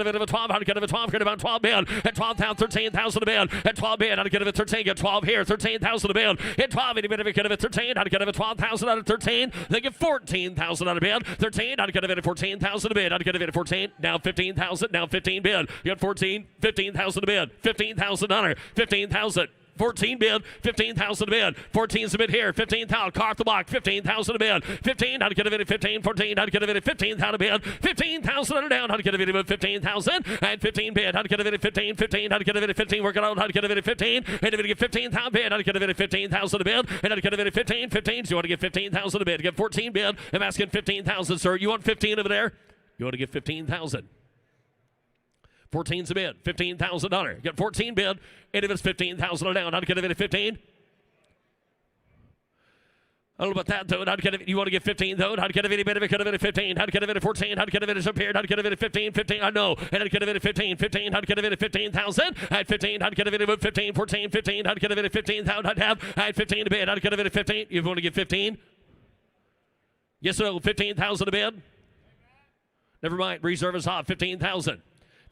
a bit of a 12. I'd get a 12. Get about 12 bid. At 12,000 13,000 to bid. At 12 bid. I'd get a 13. Get 12 here. 13,000 to bid. At 12 any bit of a 13. I'd get a 12,000 out of 13. They get 14,000 out of bid. 13. I'd get a bit of 14,000 to bid. I'd get a bit of 14. Now 15,000. Now 15 bid. You got 14. 15,000 to bid. 15,000 15,000. 14 bid, 15,000 bid, 14 submit here, 15,000, car off the block, 15,000 bid, 15, I'd get a bid at 15, 14, I'd get a bid at 15,000 bid, 15,000 under down, I'd get a bid at 15,000, and 15 bid, I'd get a bid at 15, 15, I'd get a bid at 15, work it out, I'd get a bid at 15, and if it get 15,000 bid, I'd get a bid at 15,000 a bid, and I'd get a bid at 15, 15, so you want to get 15,000 a bid, get 14 bid, I'm asking 15,000, sir, you want 15 over there? You want to get 15,000. 14's a bid, $15,000. Get 14 bid, and if it's 15,000 down, I'd get a bid at 15. I don't know about that, though. I'd get it. You want to get 15, though? I'd get a bit of it. Could have been at 15. I'd get a bit at 14. I'd get a bit at appeared. I'd get a bit at 15. 15. I know. And I'd get a bit at 15. 15. I'd get a bit at 15,000. At 15. I'd get a bit at 15. 14. 15. I'd get a bit at 15,000. I'd have. At 15 a bid. I'd get a bit at 15. You want to get 15? Yes or no? 15,000 a bid? Never mind. Reserve is off. 15,000.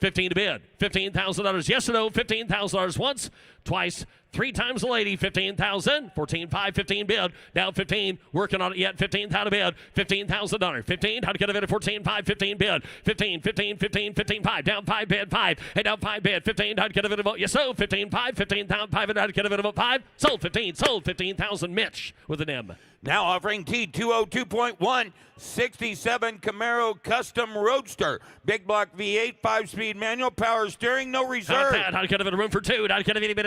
15 to bid. $15,000. Yes or no? $15,000 once, twice, 3 times the lady. 15,000. 14, 5, 15 bid. Down 15. Working on it yet. 15,000 bid. $15,000. 15. How to get a bid at 14, 5, 15 bid. 15, 15, 15, 15, 5. Down 5 bid. 5. And down 5 bid. 15. How to get a bid about. Yes, so 15, 5, 15,000. 5. And how to get a bid about 5. Sold 15. Sold 15,000. Mitch with an M.
Now offering T20 2.1, 67 Camaro Custom Roadster. Big block V8, 5-speed manual, power steering, no reserve.
I'd get a bit of room for 2. I'd get a bit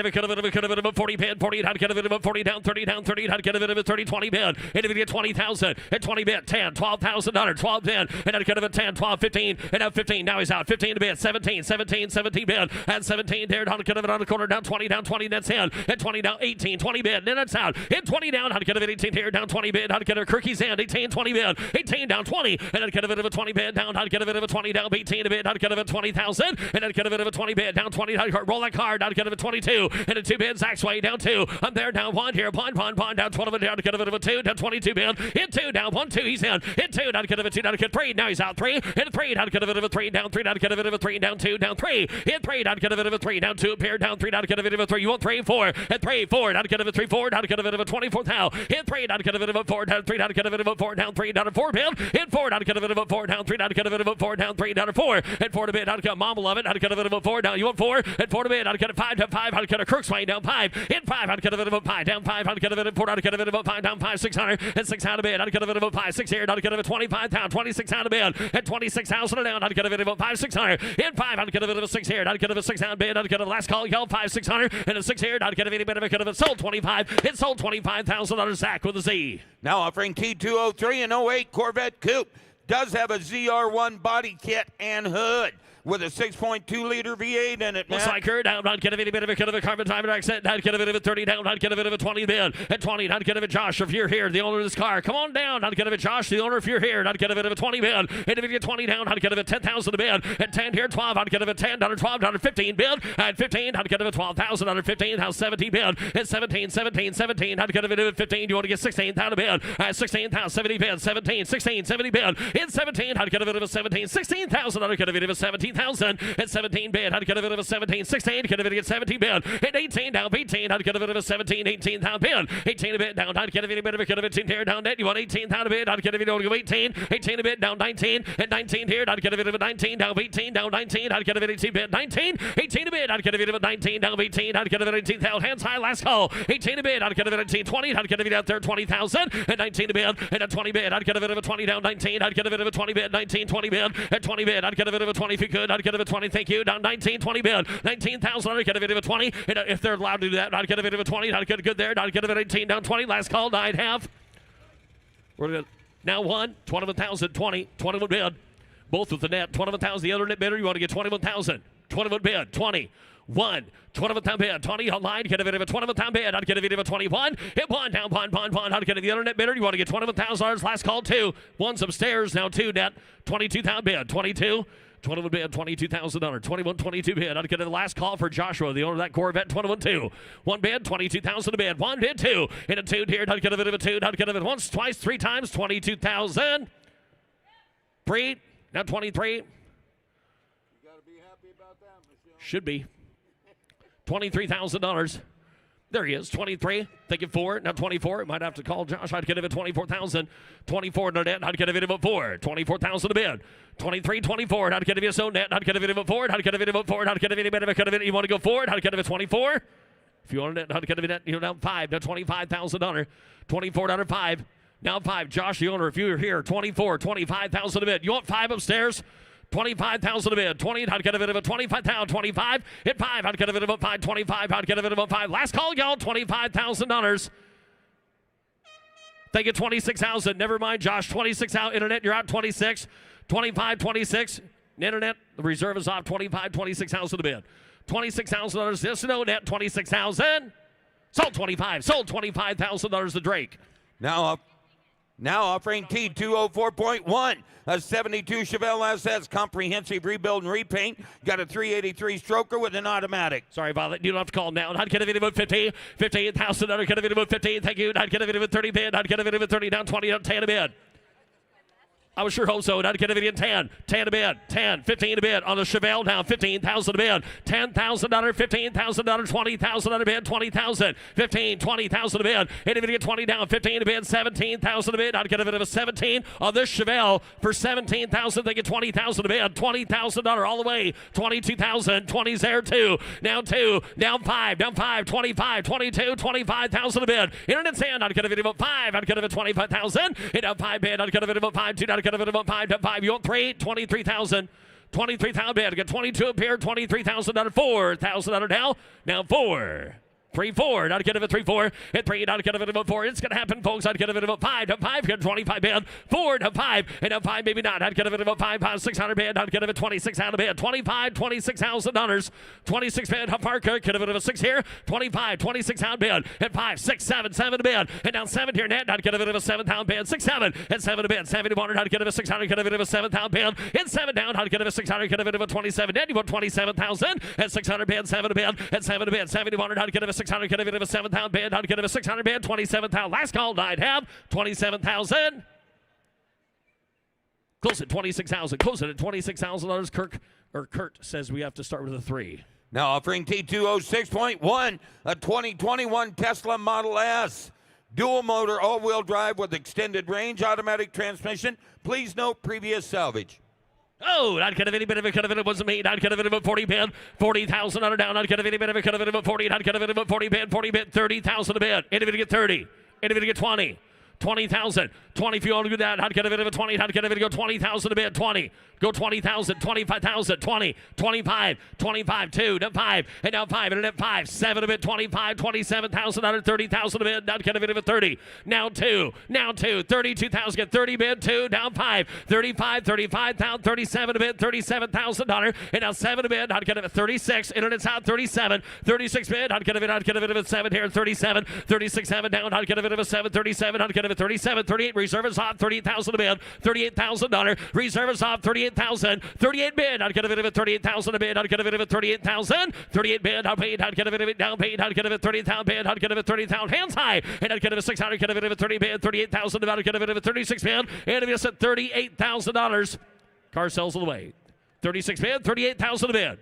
of a 40 bid, 40. I'd get a bit of a 40 down, 30 down, 30. I'd get a bit of a 30, 20 bid. And if you get 20,000, at 20 bid, 10, $12,000, 12 bid. And I'd get a 10, 12, 15. And now 15. Now he's out. 15 to bid, 17, 17, 17 bid. And 17 there. I'd get a bit on the corner, down 20, down 20. That's in. At 20 down, 18, 20 bid. Then it's out. Hit 20 down. I'd get a bit 18 here, down 20 bid. I'd get a quirky's end, 18, 20 bid. 18 down 20. And I'd get a bit of a 20 bid down. I'd get a bit of a 20 down, 18 a bid. I'd get a bit of 20,000. And I'd get a bit of a 20 bid down 20. I'd roll that card. I'd get a bit of 22. And a 2 bid, Zach's way down 2. I'm there down 1 here. 1, down 12 down. Get a bit of a 2. Down 22 bid. Hit 2 down 1, 2. He's in. Hit 2. I'd get a bit of a 2. I'd get 3. Now he's out 3. Hit 3. I'd get a bit of a 3 down 3. I'd get a bit of a 3 down 2. Down 3. Hit 3. I'd get a bit of a 3 down 2. Appear down 3. I'd get a bit of a 3. You want 3 4. Hit 3 4. I'd get a bit of a 3 4. I'd get a bit of a 24 now. Hit 3. I'd get a bit of a 4 down 3. I'd get a bit of a 4 down 3 down a 4 bid. Hit 4. I'd get a bit of a 4 down 3. I'd get a bit of a 4 down 3 down a 4. Hit 4 to bid. I'd get Mom 11. I'd get a bit of a 4 down. You want 4? Hit 4 to bid. I'd get a 5 down 5. I'd get a crook swing down 5. Hit 5. I'd get a bit of a 5 down 5. I'd get a bit of 4. I'd get a bit of a 5 down 5. 600 and 600 bid. I'd get a bit of a 5 6 here. I'd get a bit of 25 down 2600 bid. At 26,000 down. I'd get a bit of a 5 600. Hit 5. I'd get a bit of a 6 here. I'd get a bit of a 600 bid. I'd get a last call. Yell 5 600 and a 6 here. I'd get a bit of a sold 25. It sold $25,000. Zach with a Z.
Now offering T203 and 08 Corvette Coupe. Does have a ZR1 body kit and hood with a 6.2 liter V8 in it, man.
Looks like her down. I'd get a bit of a carbon fiber accent. I'd get a bit of a 30 down. I'd get a bit of a 20 bid. At 20, I'd get a bit of Josh if you're here, the owner of this car. Come on down. I'd get a bit Josh, the owner if you're here. I'd get a bit of a 20 bid. And if you get 20 down, I'd get a bit 10,000 a bid. At 10 here, 12, I'd get a bit 10 down, 12 down, 15 bid. At 15, I'd get a bit 12,000 under 15. How's 17 bid? At 17, 17, 17, I'd get a bit of 15. You want to get 16,000 a bid? At 16,000, 70 bid. 17, 16, 70 bid. In 17, I'd get a bit of a 17, 16,000. I'd get a bit of a 17,000. At 17 bid, I'd get a bit of a 17, 16, get a bit of a 17 bid. At 18 down, 18, I'd get a bit of a 17, 18,000 bid. 18 a bit down, I'd get a bit of a 18 here down net. You want 18,000 a bid? I'd get a bit of 18, 18 a bit down 19. At 19 here, I'd get a bit of a 19 down 18 down 19. I'd get a bit of 18 bid 19, 18 a bid. I'd get a bit of a 19 down 18. I'd get a bit of 18,000 hands high last call. 18 a bid. I'd get a bit of 18, 20. I'd get a bit out there 20,000. At 19 a bid. And at 20 bid, I'd get a bit of a 20 down 19. I'd get a bit of a 20 bid 19, 20 bid. At 20 bid, I'd get a bit of a 20 if you could. hood. I'd get it a 20. Thank you. Down 19, 20 bid. 19,000. I'd get it a 20. And if they're allowed to do that, I'd get it a 20. I'd get it good there. I'd get it at 18. Down 20. Last call. 9.5. We're gonna now 21,000. 20. 21 bid. Both with the net. 21,000. The other net bidder. You want to get 21,000. 21 bid. 20. 21,000 bid. 20 online. Get a bit of a 21,000 bid. I'd get a bit of a 21. Hit one. Down one. I'd get the internet bidder. You want to get $21,000. Last call 2. One's upstairs. Now 2 net. 22,000 bid. 22. 21 bid. $22,000. 21, 22 bid. I'd get the last call for Joshua, the owner of that Corvette. 21-2. 1 bid. 22,000 a bid. 1 bid. 2. Hit a 2 here. I'd get a bit of a 2. I'd get a bit once, twice, 3 times. 22,000. 3. Now 23. Should be. $23,000. There he is, 23. Thinking 4. Now 24. Might have to call Josh. I'd get him at 24,000. 24 in the net. I'd get him at 4. 24,000 a bid. 23, 24. I'd get him at so net. I'd get him at 4. I'd get him at 4. I'd get him at You want to go forward? I'd get him at 24. If you want it, I'd get him at now 5. Now $25,000. $24, 5. Now 5. Josh, the owner, if you're here, 24, 25,000 a bid. You want 5 upstairs? 25,000 a bid. 20, I'd get a bit of a 25,000. 25. Hit 5, I'd get a bit of a 5. 25, I'd get a bit of a 5. Last call, y'all. $25,000. They get 26,000. Never mind, Josh. 26 out. Internet, you're out. 26. 25, 26. Internet, the reserve is off. 25, 26,000 a bid. $26,000. This no net. 26,000. Sold 25. Sold $25,000 to Drake.
Now offering T204.1, a 72 Chevelle SS, comprehensive rebuild and repaint. Got a 383 stroker with an automatic.
Sorry about that. You don't have to call now. I'd get a video about 50. 58,000. I'd get a video about 50. Thank you. I'd get a video about 30 bid. I'd get a video about 30 down 20 down 10 a bid. I was sure hope so. I'd get a video 10. 10 a bid. 10. 15 a bid on the Chevelle now. 15,000 a bid. $10,000. $15,000. $20,000 a bid. 20,000. 15. 20,000 a bid. Hit a video 20 down. 15 a bid. 17,000 a bid. I'd get a bit of a 17 on this Chevelle for 17,000. They get 20,000 a bid. $20,000 all the way. 22,000. 20's there 2. Now 2. Down 5. Down 5. 25. 22. 25,000 a bid. Internet's in. I'd get a video 5. I'd get a bit 25,000. Hit down 5 bid. I'd get a video 5. 2. I'd get a bit of 5 to 5. You want 3? 23,000. 23,000 bid. Get 22 up here. $23,000. $4,000 now. Now 4. 3, 4. I'd get it at 3, 4. Hit 3. I'd get it at 4. It's going to happen, folks. I'd get it at 5 to 5. Get 25 bid. 4 to 5. And a 5, maybe not. I'd get it at 5. 600 bid. I'd get it at 26 out of bid. 25, $26,000. 26 bid. Parker. Get it at 6 here. 25, 26 out bid. At 5, 6, 7, 7 bid. And down 7 here net. I'd get it at a 7,000 bid. 6, 7. And 7 bid. 71. I'd get it at 600. Get it at a 7,000 bid. And 7 down. I'd get it at 600. Get it at 27. Then you want 27,000. At 600 bid. 7 bid. At 7 bid. 71. I'd get it at 600. Get it at a 7,000 bid. I'd get it a 600 bid. 27,000. Last call. I'd have 27,000. Close at 26,000. Close it at $26,000. Kurt says we have to start with a 3.
Now offering T206.1, a 2021 Tesla Model S. Dual motor, all-wheel drive with extended range, automatic transmission. Please note previous salvage.
Oh, I'd get a bit of a it wasn't me. I'd get a bit of a 40 bid. 40,000 on a down. I'd get a bit of a 40. I'd get a bit of a 40 bid. 40 bid. 30,000 a bid. Individual get 30. Individual get 20. 20,000. 20 if you want to do that. I'd get a bit of a 20. I'd get a bit of a 20,000 a bid. 20. Go 20,000. 25,000. 20. 25. 25. 2. Now 5. And now 5. And then 5. 7 a bid. 25. 27,000 out of 30,000 a bid. I'd get a bit of a 30. Now 2. Now 2. 32,000. Get 30 bid. 2. Down 5. 35. 35,000. 37 a bid. $37,000. And now 7 a bid. I'd get a 36. Internet's out. 37. 36 bid. I'd get a bit. I'd get a bit of a 7 here. 37. 36 7 down. I'd get a bit of a 7. 37. I'd get a bit 37. 38. Reserve is off. 38,000 a bid. $38,000. Reserve is off. 38,000. 38 bid. I'd get a bit of a 38,000 a bid. I'd get a bit of a 38,000. 38 bid. I'd paid. I'd get a bit of it down paid. I'd get a bit of 30,000 bid. I'd get a bit of 30,000 hands high. And I'd get a bit of 600. Get a bit of a 30 bid. 38,000. I'd get a bit of a 36 bid. And if you said $38,000. Car sells away. 36 bid. 38,000 a bid.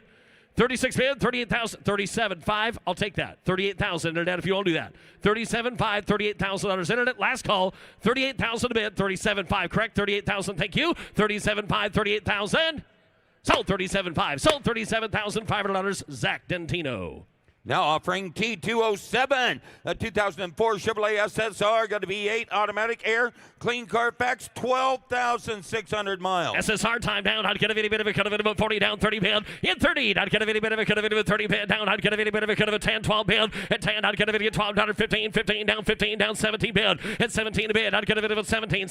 36 bid, 38,000, 37.5. I'll take that. 38,000 internet if you want to do that. 37.5, $38,000 internet. Last call. 38,000 a bid. 37.5. Correct. 38,000. Thank you. 37.5, 38,000. Sold 37.5. Sold $37,500. Zach Dentino.
Now offering T207, a 2004 Chevrolet SSR, got a V8 automatic air, clean Carfax, 12,600 miles.
SSR time down. I'd get a bit of a cut of it about 40 down, 30 bid. In 30, I'd get a bit of a cut of it about 30 bid down. I'd get a bit of a cut of a 10, 12 bid. At 10, I'd get a bit of $12, 15, 15 down, 17 bid. At 17 a bid, I'd get a bit of a 17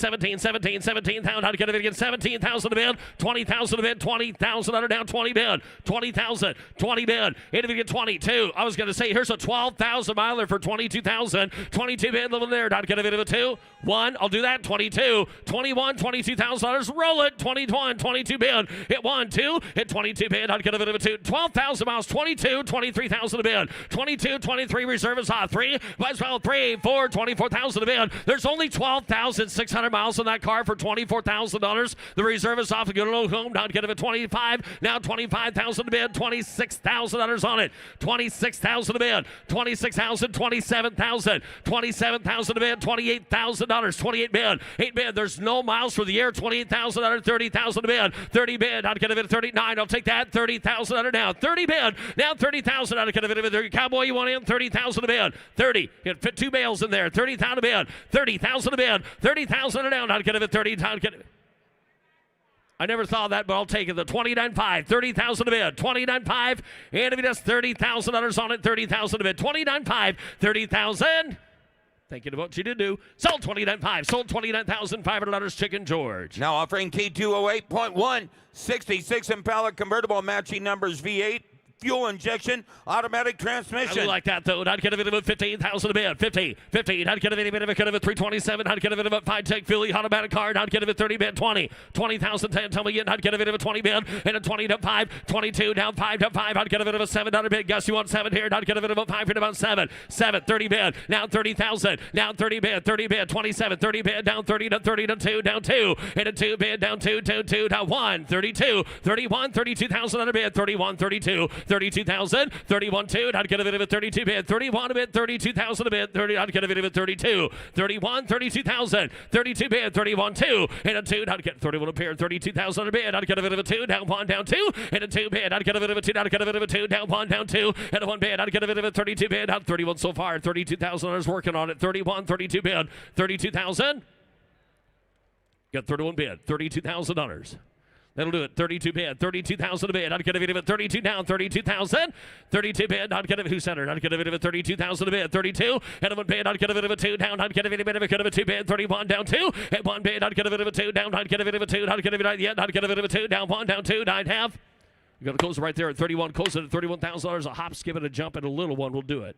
down. I'd get a bit of 17,000 a bid, 20,000 a bid, 20,000 under down, 20 bid, 20,000, 20 bid. It'd get 22. I was going to say, here's a 12,000 miler for 22,000. 22 bid level there. I'd get a bit of a 2. 1. I'll do that. 22. 21. $22,000. Roll it. 21. 22 bid. Hit 1. 2. Hit 22 bid. I'd get a bit of a 2. 12,000 miles. 22. 23,000 a bid. 22. 23 reserve is hot. 3. Might as well 3. 4. 24,000 a bid. There's only 12,600 miles in that car for $24,000. The reserve is off. A good old home. I'd get a 25. Now 25,000 a bid. $26,000 on it. 26,000 a bid. 26,000. 27,000. 27,000 a bid. $28,000. 28 bid. 8 bid. There's no miles for the year. 28,000 under 30,000 a bid. 30 bid. I'd get a bid of 39. I'll take that. 30,000 under now. 30 bid. Now 30,000. I'd get a bid of 30. Cowboy, you want in? 30,000 a bid. 30. You can fit 2 bales in there. 30,000 a bid. 30,000 a bid. 30,000 down. I'd get a bid 30. I'd get it. I never thought of that, but I'll take it. The 29.5, 30,000 a bid, 29.5, and if he does $30,000 on it, 30,000 a bid, 29.5, 30,000. Thinking of what you did do. Sold 29.5, sold $29,500. Chicken George.
Now offering T208.1, 66 Impala convertible, matching numbers V8. Fuel injection, automatic transmission.
I like that, though. I'd get a bit of a 15,000 a bid. 50. I'd get a bit of a 327. I'd get a bit of a 5-tech Philly automatic card. I'd get a bit 30 bid. 20. 20,000. Tell me again. I'd get a bit of a 20 bid. And a 20 to 5. 22 down 5 to 5. I'd get a bit of a $7 bid. Guess you want 7 here. I'd get a bit of a 5 bid about 7. 7. 30 bid. Now 30,000. Now 30 bid. 30 bid. 27. 30 bid. Down 30 to 30 to 2. Down 2. And a 2 bid. Down 2. 2 down 1. 32. 31. 32,000 on a bid. 31. 32. 32,000. 31 2, I'd get a bit of a 32 bid, 31 a bid, 32,000 a bid, 30, I'd get a bit of a 32, 31, 32,000, 32 bid, 31 2, and a 2, I'd get 31 a pair, 32,000 a bid, I'd get a bit of a 2, down 1, down 2, and a 2 bid, I'd get a bit of a 2, I'd get a bit of a 2, down 1, down 2, and a 1 bid, I'd get a bit of a 32 bid, I'm 31 so far, 32,000 working on it, 31, 32 bid, 32,000, got 31 bid, $32,000. That'll do it. 32 bid, 32,000 a bid. I'd get a bit of a 32 down, 32,000. 32 bid, I'd get a bit. Who centered? I'd get a bit of a 32,000 a bid. 32 and a 1 bid. I'd get a bit of a 2 down. I'd get a bit of a 2 bid. 31 down 2 and 1 bid. I'd get a bit of a 2 down. I'd get a bit of a 2. I'd get a bit of a I'd get a bit of a 2 down 1 down 2. I'd have. You got to close it right there at 31. Close it at $31,000. A hop, skip, and a jump, and a little one will do it.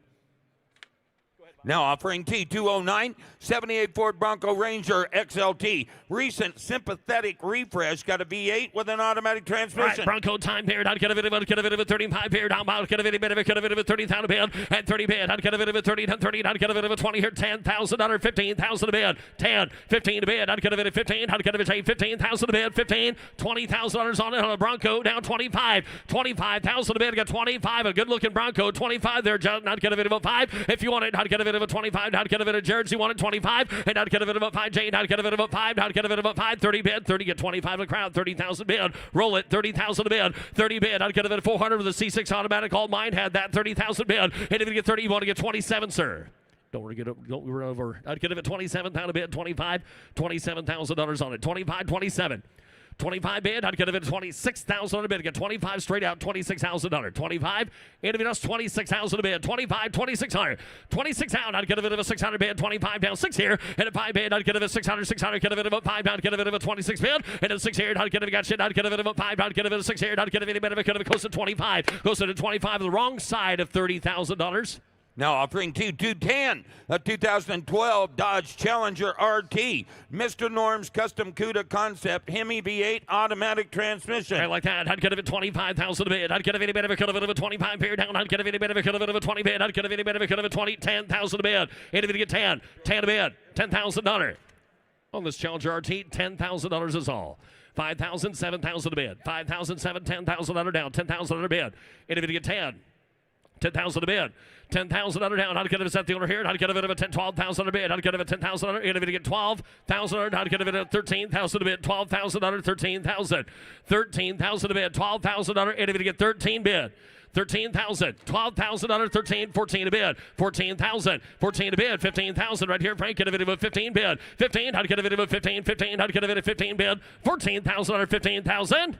Now offering T209, 78 Ford Bronco Ranger XLT. Recent sympathetic refresh. Got a V8 with an automatic transmission.
Right, Bronco time period. I'd get a bit of a 35 period. I'd get a bit of a 30,000 a bid. And 30 bid. I'd get a bit of a 30 and 30. I'd get a bit of a 20 here. $10,000, 15,000 a bid. 10, 15 a bid. I'd get a bit of 15. I'd get a bit of 15,000 a bid. 15, $20,000 on it on a Bronco. Down 25, 25,000 a bid. Got 25. A good looking Bronco. 25 there, John. I'd get a bit of a 5. If you want it, I'd get a bit of a 25, I'd get a bit of Jersey, wanted 25, and I'd get a bit of a 5, Jane, I'd get a bit of a 5, I'd get a bit of a 5, 30 bid, 30, get 25 in the crowd, 30,000 bid, roll it, 30,000 bid, 30 bid, I'd get a bit of 400 with a C6 automatic, all mine had that, 30,000 bid, and if you get 30, you want to get 27, sir. Don't run over. I'd get a bit 27,000 a bid, 25, $27,000 on it, 25, 27. 25 bid, I'd get a bid of 26,000 a bid. Get 25 straight out, $26,000. 25, and if it does 26,000 a bid, 25, 2,600. 26 out, I'd get a bid of a 600 bid. 25 down, 6 here, and a 5 bid, I'd get a bid of 600, 600, get a bid of a 5 down, get a bid of a 26 bid, and a 6 here, I'd get a bit of I'd get a bit of a 5, I'd get a bit of 6 here, I'd get a bit of a close to 25, close to 25, the wrong side of $30,000.
Now offering T210, a 2012 Dodge Challenger RT, Mr. Norm's custom CUDA concept, Hemi V8 automatic transmission.
I like that. I'd get a bit 25,000 a bid. I'd get a bit of a 25 period down. I'd get a bit of a 20 bid. I'd get a bit of a 20, 10,000 a bid. And if you get 10 a bid, $10,000. On this Challenger RT, $10,000 is all. 5,000, 7,000 a bid. 5,000, 7, 10,000 under down. 10,000 under bid. And if you get 10,000 a bid. 10,000 under down. I'd get a bit at the owner here. I'd get a bit of a 10, 12,000 a bid. I'd get a bit 10,000 under. And if you get 12,000 under, I'd get a bit of 13,000 a bid. 12,000 under, 13,000. 13,000 a bid. 12,000 under. And if you get 13 bid. 13,000, $12,000, 13, 14 a bid, 14,000, 14 a bid, 15,000 right here. Frank, get a video of 15 bid, 15. How to get a video of 15, 15. How to get a video of 15 bid, 14,000, 15,000.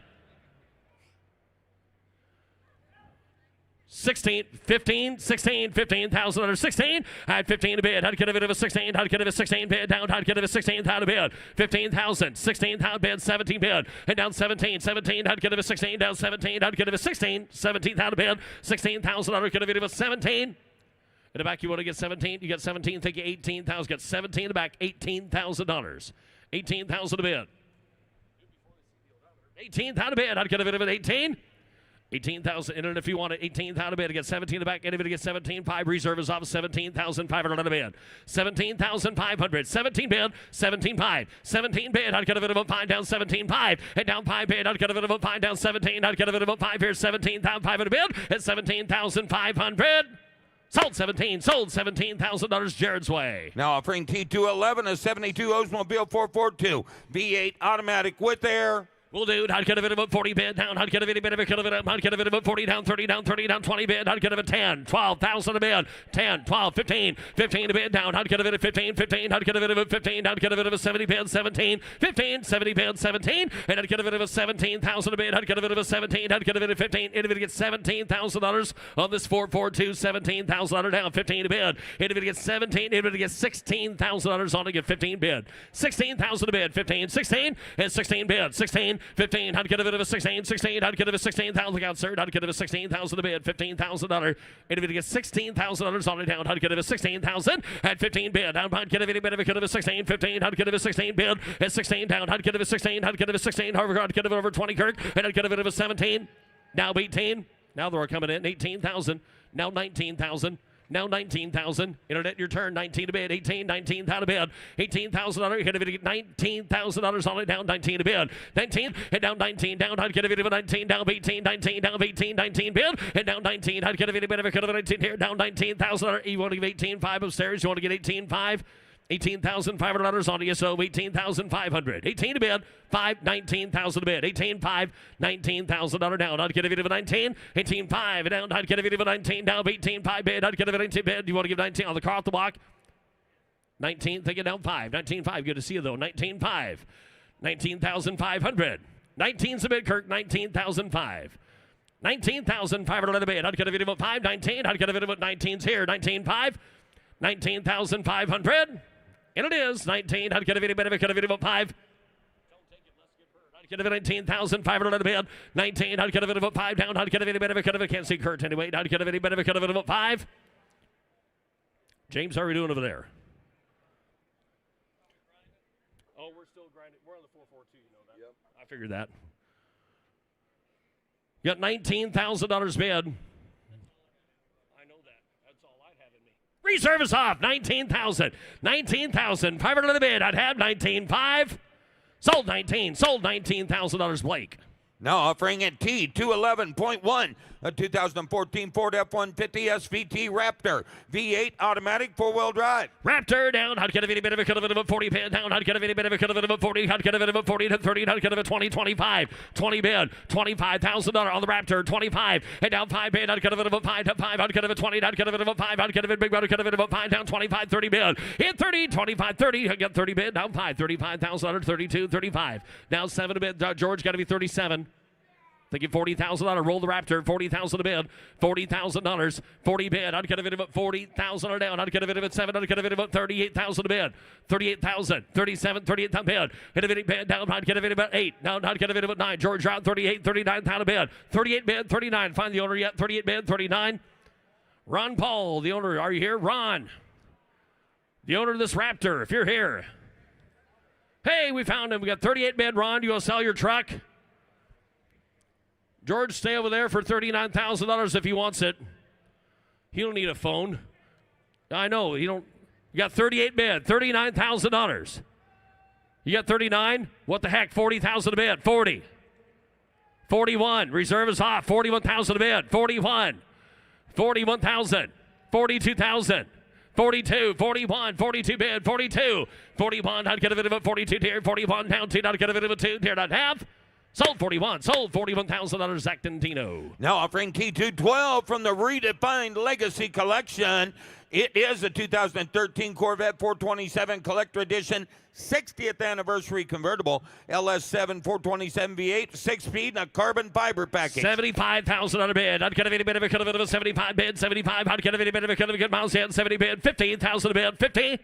16, 15, 16, 15,000 under 16. Had 15 to bid. How to get a bid of a 16. How to get a bid of 16 bid down. How to get a bid of 16. How to bid 15,000, 16,000 bid, 17 bid, and down 17, 17. How to get a bid of 16 down 17. How to get a bid of 16, 17,000 bid, 16,000. How to get a bid of a 17. In the back, you want to get 17. You get 17. Think you 18,000. Get 17 in the back. $18,000. 18,000 to bid. 18,000 to bid. How to get a bid of an 18. 18,000 in it if you want it. 18,000 a bid to get 17 in the back. Anybody get 17.5. Reserve is off 17,500 on a bid. 17,500. 17 bid. 17.5. 17 bid. I'd get a bit of a 5 down 17.5. And down 5 bid. I'd get a bit of a 5 down 17. I'd get a bit of a 5 here. 17,500 bid. At 17,500. Sold 17. Sold $17,000 Jared's way.
Now offering T211 a 72 Oldsmobile 442 V8 automatic with air.
We'll do. I'd get a bit of a 40 bid down. I'd get a bit of a 40 down, 30 down, 30 down, 20 bid. I'd get a bit 10, 12,000 a bid. 10, 12, 15, 15 a bid down. I'd get a bit of 15, 15. I'd get a bit of a 15. I'd get a bit of a 70 bid, 17, 15, 70 bid, 17. And I'd get a bit of a 17,000 a bid. I'd get a bit of a 17. I'd get a bit of 15. Anybody gets $17,000 on this 442, $17,000 down, 15 a bid. Anybody gets 17. Anybody gets $16,000 on to get 15 bid. 16,000 a bid, 15, 16, and 16 bid, 16. 15, I'd get a bit of a 16, 16, I'd get a bit of a 16,000, look out, sir, I'd get a bit of 16,000 a bid, $15,000, anybody get $16,000 on it down, I'd get a bit of 16,000, at 15 bid, down, I'd get a bit of a 16, 15, I'd get a bit of a 16 bid, at 16 down, I'd get a bit of 16, I'd get a bit of 16, however, I'd get a bit over 20, Kirk, and I'd get a bit of a 17, now 18, now they're coming in, 18,000, now 19,000, now 19,000. Internet, your turn. 19 to bid. 18, 19,000 to bid. $18,000. You're going to get $19,000 on it. Down 19 to bid. 19 and down 19. Down. I'd get a bit of a 19. Down 18. 19. Down 18. 19 bid. And down 19. I'd get a bit of a 19 here. Down $19,000. You want to give 18.5 upstairs. You want to get 18.5. $18,500 on you, so 18,500. 18 to bid, 5, 19,000 to bid. 18.5, $19,000 down. I'd get a bit of a 19, 18.5 down. I'd get a bit of a 19 down. 18.5 bid. I'd get a bit of a 19 bid. You want to give 19 on the car off the block? 19, take it down 5. 19.5. Good to see you though. 19.5, 19,500. 19's a bid, Kirk. 19,005. 19,500 on the bid. I'd get a bit of a 5, 19. I'd get a bit of a 19's here. 19.5, 19,500. And it is 19. I'd get a video, better, a video 5. Don't take it, let's get hurt. I'd get a video 19,500 on the bid. 19. I'd get a video 5 down. I'd get a video, better, can't see Kurt anyway. I'd get a video, better, a video 5. James, how are we doing over there? Oh, we're still grinding. We're on the 442, you know that. Yep. I figured that. You got $19,000 bid. Reserve is off. 19,000. 19,500 on the bid. I'd have 19.5. Sold 19. Sold $19,000 Blake.
Now offering at T211.1, a 2014 Ford F-150 SVT Raptor, V8 automatic four-wheel drive.
Raptor down. I'd get a bit of a 40 bid down. I'd get a bit of a 40. I'd get a bit of a 40 to 30. I'd get a 20, 25. 20 bid. $25,000 on the Raptor. 25. And down 5 bid. I'd get a bit of a 5 to 5. I'd get a 20. I'd get a bit of a 5. I'd get a bit big brother. Get a bit of a 5 down. 25, 30 bid. Hit 30, 25, 30. I get 30 bid. Down 5. $35,000. 32, 35. Now 7 bid. George got to be 37. Thinking $40,000. Roll the Raptor. $40,000 a bid. $40,000. 40 bid. I'd get a bit of it. $40,000 down. I'd get a bit of it. 7. I'd get a bit of it. $38,000 a bid. 38,000. 37. 38,000 bid. Hit a bit bid down. I'd get a bit about 8. Now I'd get a bit about 9. George round 38. 39,000 a bid. 38 bid. 39. Find the owner yet. 38 bid. 39. Ron Paul, the owner. Are you here? Ron, the owner of this Raptor. If you're here. Hey, we found him. We got 38 bid. Ron, you going to sell your truck? George, stay over there for $39,000 if he wants it. He don't need a phone. I know. You got 38 bid, $39,000. You got 39? What the heck? 40,000 a bid. 40. 41. Reserve is off. 41,000 a bid. 41. 41,000. 42,000. 42, 41, 42 bid, 42. 41, I'd get a bit of a 42 tier. 41 down 2, I'd get a bit of a 2 tier. I'd have Sold 41. Sold $41,000. Zach Dentino.
Now offering T212 from the redefined Legacy Collection. It is a 2013 Corvette 427 Collector Edition 60th Anniversary Convertible LS7 427 V8 6-speed and a carbon fiber package.
$75,000 bid. I'd get a bit of a 75 bid. 75. I'd get a bit of a good miles in. 70 bid. 15,000 bid. 50.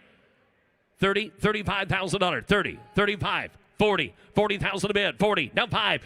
30. $35,000. 30. 35. 40, 40,000 a bid, 40, down 5,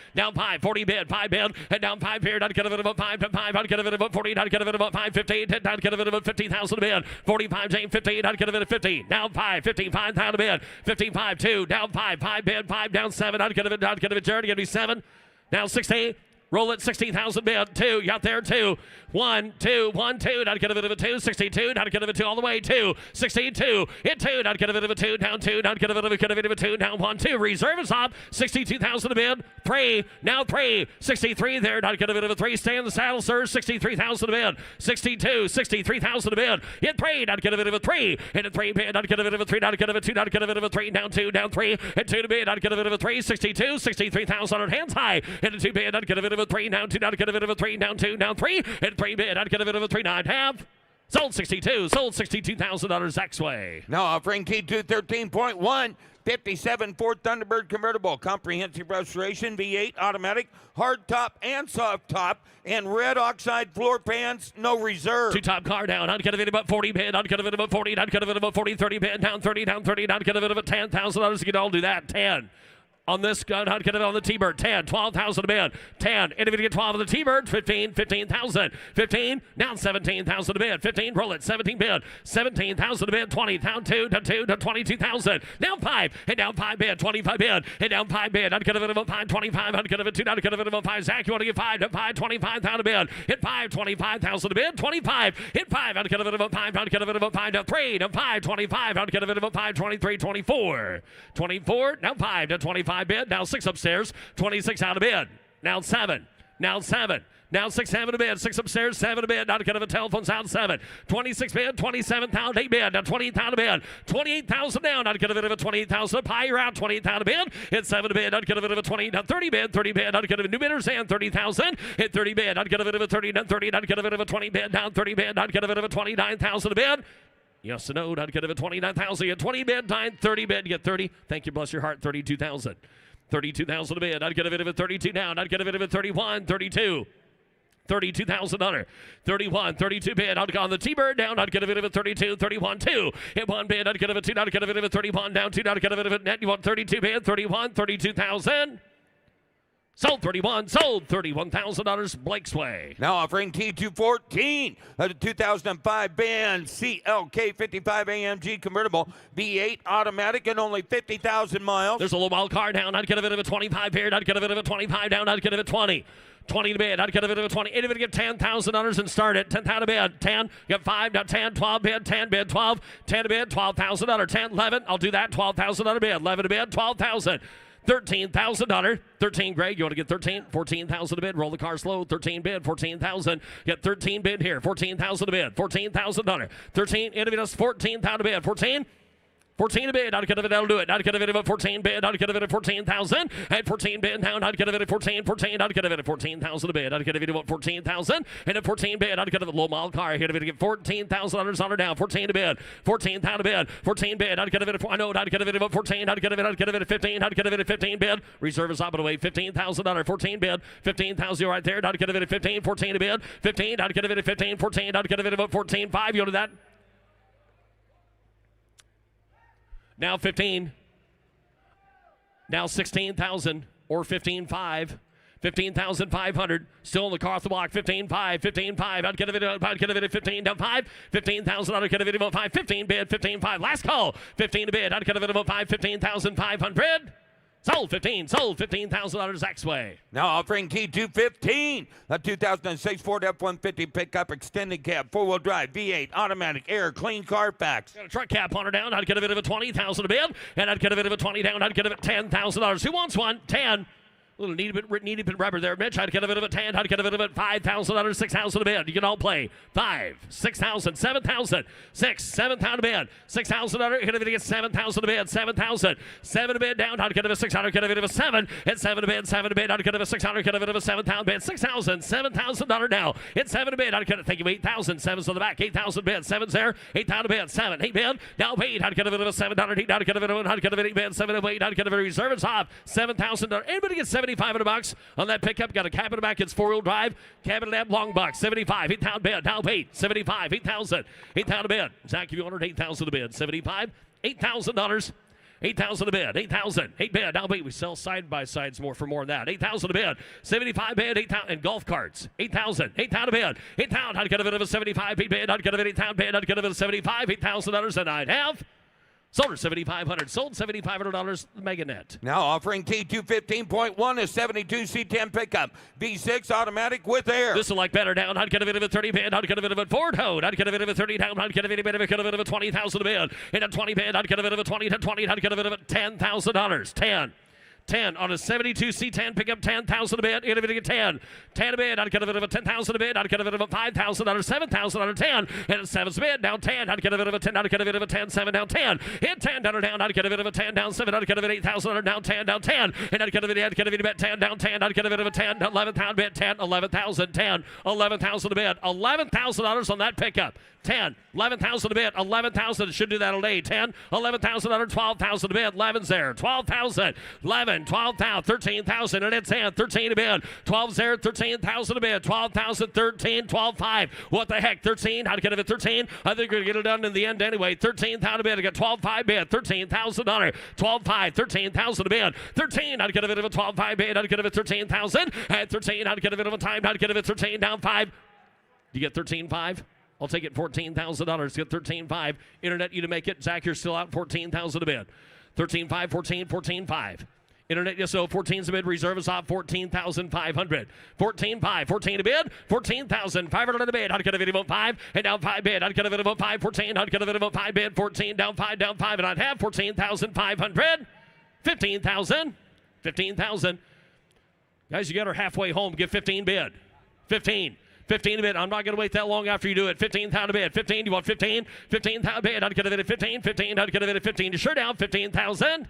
40 bid, 5 bid, and down 5 here, I'd get a bit of a 5, 5, I'd get a bit of a 40, I'd get a bit of a 5, 15, I'd get a bit of a 50,000 a bid, 45, Jane, 15, I'd get a bit of 50, down 5, 55,000 a bid, 55, 2, down 5, 5 bid, 5, down 7, I'd get a bit, Jared, give me 7, now 16, roll it, 60,000 bid, 2, you out there, 2, 1, 2, 1, 2, I'd get a bit of a 2, 62, I'd get a bit of a 2 all the way, 2, 62, hit 2, I'd get a bit of a 2, down 2, I'd get a bit of a 2, down 1, 2, reserve is up, 62,000 a bid, 3, now 3, 63 there, I'd get a bit of a 3, stay in the saddle, sir, 63,000 a bid, 62, 63,000 a bid, hit 3, I'd get a bit of a 3, hit a 3 bid, I'd get a bit of a 3, I'd get a bit of a 2, I'd get a bit of a 3, down 2, down 3, hit 2 to bid, I'd get a bit of a 3, 62, 63,000 on hands high, hit a 2 bid, I'd get a bit of a 3, down 2, I'd get a bit of a 3, down 2, down 3, hit 3 bid, I'd get a bit of a 3, 9 half. Sold 62, sold $62,000 Zach's way.
Now offering T213.1, 57 Ford Thunderbird convertible, comprehensive restoration, V8 automatic, hard top and soft top, and red oxide floor pans, no reserve.
2 top car down. I'd get a bit about 40 bid. I'd get a bit about 40. I'd get a bit about 40, 30 bid. Down 30, down 30. I'd get a bit of a $10,000. You can all do that. 10. On this gun, I'd get it on the T-Bird. 10, 12,000 a bid. 10, and if you get 12 on the T-Bird, 15, 15,000. 15, down 17,000 a bid. 15, roll it, 17 bid. 17,000 a bid. 20, down 2, down 2, down 22,000. Down 5, and down 5 bid. 25 bid, and down 5 bid. I'd get a bit of a 5, 25. I'd get a bit of 2, I'd get a bit of a 5. Zach, you want to get 5, down 5, 25,000 a bid. Hit 5, 25,000 a bid. 25, hit 5. I'd get a bit of a 5, I'd get a bit of a 5, down 3, down 5, 25. I'd get a bit of a 5, 23, 24. 24, down 5, down 25 bid. Now 6 upstairs, 26 out of bid. Now 7, now 7. Now 6, 7 a bid, 6 upstairs, 7 a bid. Now to get a telephone's out 7. 26 bid, 27,000, 8 bid. Now 28,000 a bid, 28,000 down. I'd get a bit of a 28,000 up high. You're out 28,000 a bid. Hit 7 a bid. I'd get a bit of a 20. Now 30 bid, 30 bid. I'd get a new bidders and 30,000. Hit 30 bid. I'd get a bit of a 30. Down 30. I'd get a bit of a 20 bid. Down 30 bid. I'd get a bit of a 29,000 a bid. Yes or no? I'd get a bit of 29,000. Get 20 bid. 9, 30 bid. Get 30. Thank you. Bless your heart. 32,000. 32,000 a bid. I'd get a bit of a 32 down. I'd get a bit of a 31, 32. $32,000. 31, 32 bid. I'd go on the T-Bird down. I'd get a bit of a 32, 31, 2. Hit 1 bid. I'd get a bit of a 2. I'd get a bit of a 31 down 2. I'd get a bit of a net. You want 32 bid, 31, 32,000. Sold 31, sold $31,000 Blake's way.
Now offering T214, a 2005 Benz CLK 55 AMG convertible, V8 automatic, and only 50,000 miles.
There's a little wild car down. I'd get a bit of a 25 here. I'd get a bit of a 25 down. I'd get a bit of 20. 20 to bid. I'd get a bit of a 20. If it get $10,000 and start it. 10,000 to bid. 10. Get 5. Now 10. 12 bid. 10 bid. 12. 10 to bid. $12,000. 10. 11. I'll do that. $12,000 bid. 11 to bid. 12,000. $13,000. 13, Greg. You want to get 13? 14,000 a bid. Roll the car slow. 13 bid. 14,000. Get 13 bid here. 14,000 a bid. $14,000. 13. Individuals. 14,000 a bid. 14. 14 a bid. I'd get a bit. That'll do it. I'd get a bit of a 14 bid. I'd get a bit of 14,000. And 14 bid down. I'd get a bit of 14. 14. I'd get a bit of 14,000 a bid. I'd get a bit of 14,000. And a 14 bid. I'd get a low mile car. I'd get a bit to get $14,000 on her down. 14 a bid. 14,000 a bid. 14 bid. I'd get a bit of. I know. I'd get a bit of 14. I'd get a bit. I'd get a bit of 15. I'd get a bit of 15 bid. Reserve is up and away. $15,000. 14 bid. 15,000 right there. I'd get a bit of 15. 14 a bid. 15. I'd get a bit of 15. 14. I'd get a bit of 14. 5. You know that. Now 15. Now 16,000 or 15,500. 15,500. Still in the car off the block. 15,500. 15,500. I'd get a bid of 15 down 5. 15,000. I'd get a bid of 5. 15 bid. 15,500. Last call. 15 to bid. I'd get a bid of 5. 15,500. Sold 15. Sold $15,000 Zach's way.
Now offering T215, a 2006 Ford F-150 pickup extended cab, 4-wheel drive, V8, automatic, air, clean Carfax.
Got a truck cap on her down. I'd get a bit of a 20,000 a bid, and I'd get a bit of a 20 down. I'd get a bit $10,000. Who wants one? 10. Little needy bit rubber there, Mitch. I'd get a bit of a 10. I'd get a bit of a $5,000, 6,000 a bid. You can all play. 5, 6,000, 7,000, 6, 7,000 a bid. $6,000. You're gonna get 7,000 a bid. 7,000, 7 a bid down. I'd get a bit of 600. Get a bit of a 7. It's 7 a bid. 7 a bid. I'd get a bit of 600. Get a bit of a 7,000 bid. 6,000, $7,000 now. It's 7 a bid. I'd get it. Thank you. 8,000. 7's on the back. 8,000 bid. 7's there. 8,000 a bid. 7, 8 bid. Now paid. I'd get a bit of a $7. 8. I'd get a bit of a. I'd get a bit of 8 bid. 7 and 8. I'd get a bit of reserve. It's off. $7,000. Anybody get $7,500 on that pickup? Got a cab in the back. It's 4-wheel drive. Cabin lamp, long box. 75. 8,000 bid. Now paid. 75. 8,000. 8,000 a bid. Zach, if you wanted 8,000 a bid. 75. $8,000. 8,000 a bid. 8,000. 8 bid. Now wait, we sell side by sides more for more than that. 8,000 a bid. 75 bid. 8,000 and golf carts. 8,000. 8,000 a bid. 8,000. I'd get a bit of a 75 bid. I'd get a bit of 8,000 bid. I'd get a bit of 75. $8,000 and I'd have. Sold her $7,500. Sold $7,500. Meganet.
Now offering T215.1, a 72 C10 pickup. V6 automatic with air.
This will like better down. I'd get a bit of a 30 bid. I'd get a bit of a Ford Hoed. I'd get a bit of a 30 down. I'd get a bit of a 20,000 a bid. In a 20 bid, I'd get a bit of a 20 to 20. I'd get a bit of a $10,000. 10 on a 72 C10 pickup, 10,000 a bid. You're going to get 10. 10 a bid. I'd get a bit of a 10,000 a bid. I'd get a bit of a $5,000, 7,000 on a 10. And a 7's a bid. Down 10. I'd get a bit of a 10. I'd get a bit of a 10. 7 down 10. Hit 10 down. I'd get a bit of a 10 down 7. I'd get a bit of 8,000 down 10 down 10. And I'd get a bit of a 10 down 10. I'd get a bit of a 10 down 11,000 bid. 10, 11,000, 10, 11,000 a bid. $11,000 on that pickup. 10, 11,000 a bid, 11,000, should do that all day. 10, 11,000, 12,000 a bid, 11's there, 12,000, 11, 12,000, 13,000, and it's in, 13 a bid, 12's there, 13,000 a bid, 12,000, 13, 12,5, what the heck, 13, how'd get it at 13? I think we're going to get it done in the end anyway, 13,000 a bid, I got 12,5 bid, $13,000, 12,5, 13,000 a bid, 13, I'd get a bit of a 12,5 bid, I'd get a bit of 13,000, and 13, I'd get a bit of a time, I'd get a bit of 13, down 5, you get 13,5? I'll take it $14,000. Get 13.5. Internet, you to make it. Zach, you're still out. 14,000 a bid. 13.5, 14, 14.5. Internet, yes, so 14's a bid. Reserve is off 14,500. 14.5, 14 a bid. 14,500 a bid. I'd get a bid about 5 and down 5 bid. I'd get a bid about 5, 14. I'd get a bid about 5 bid. 14 down 5, and I'd have 14,500. 15,000. 15,000. Guys, you got her halfway home. Give 15 bid. 15. 15 a bid. I'm not going to wait that long after you do it. 15,000 a bid. 15. You want 15? 15,000 a bid. I'd get a bid at 15. 15. I'd get a bid at 15. You sure down? 15,000.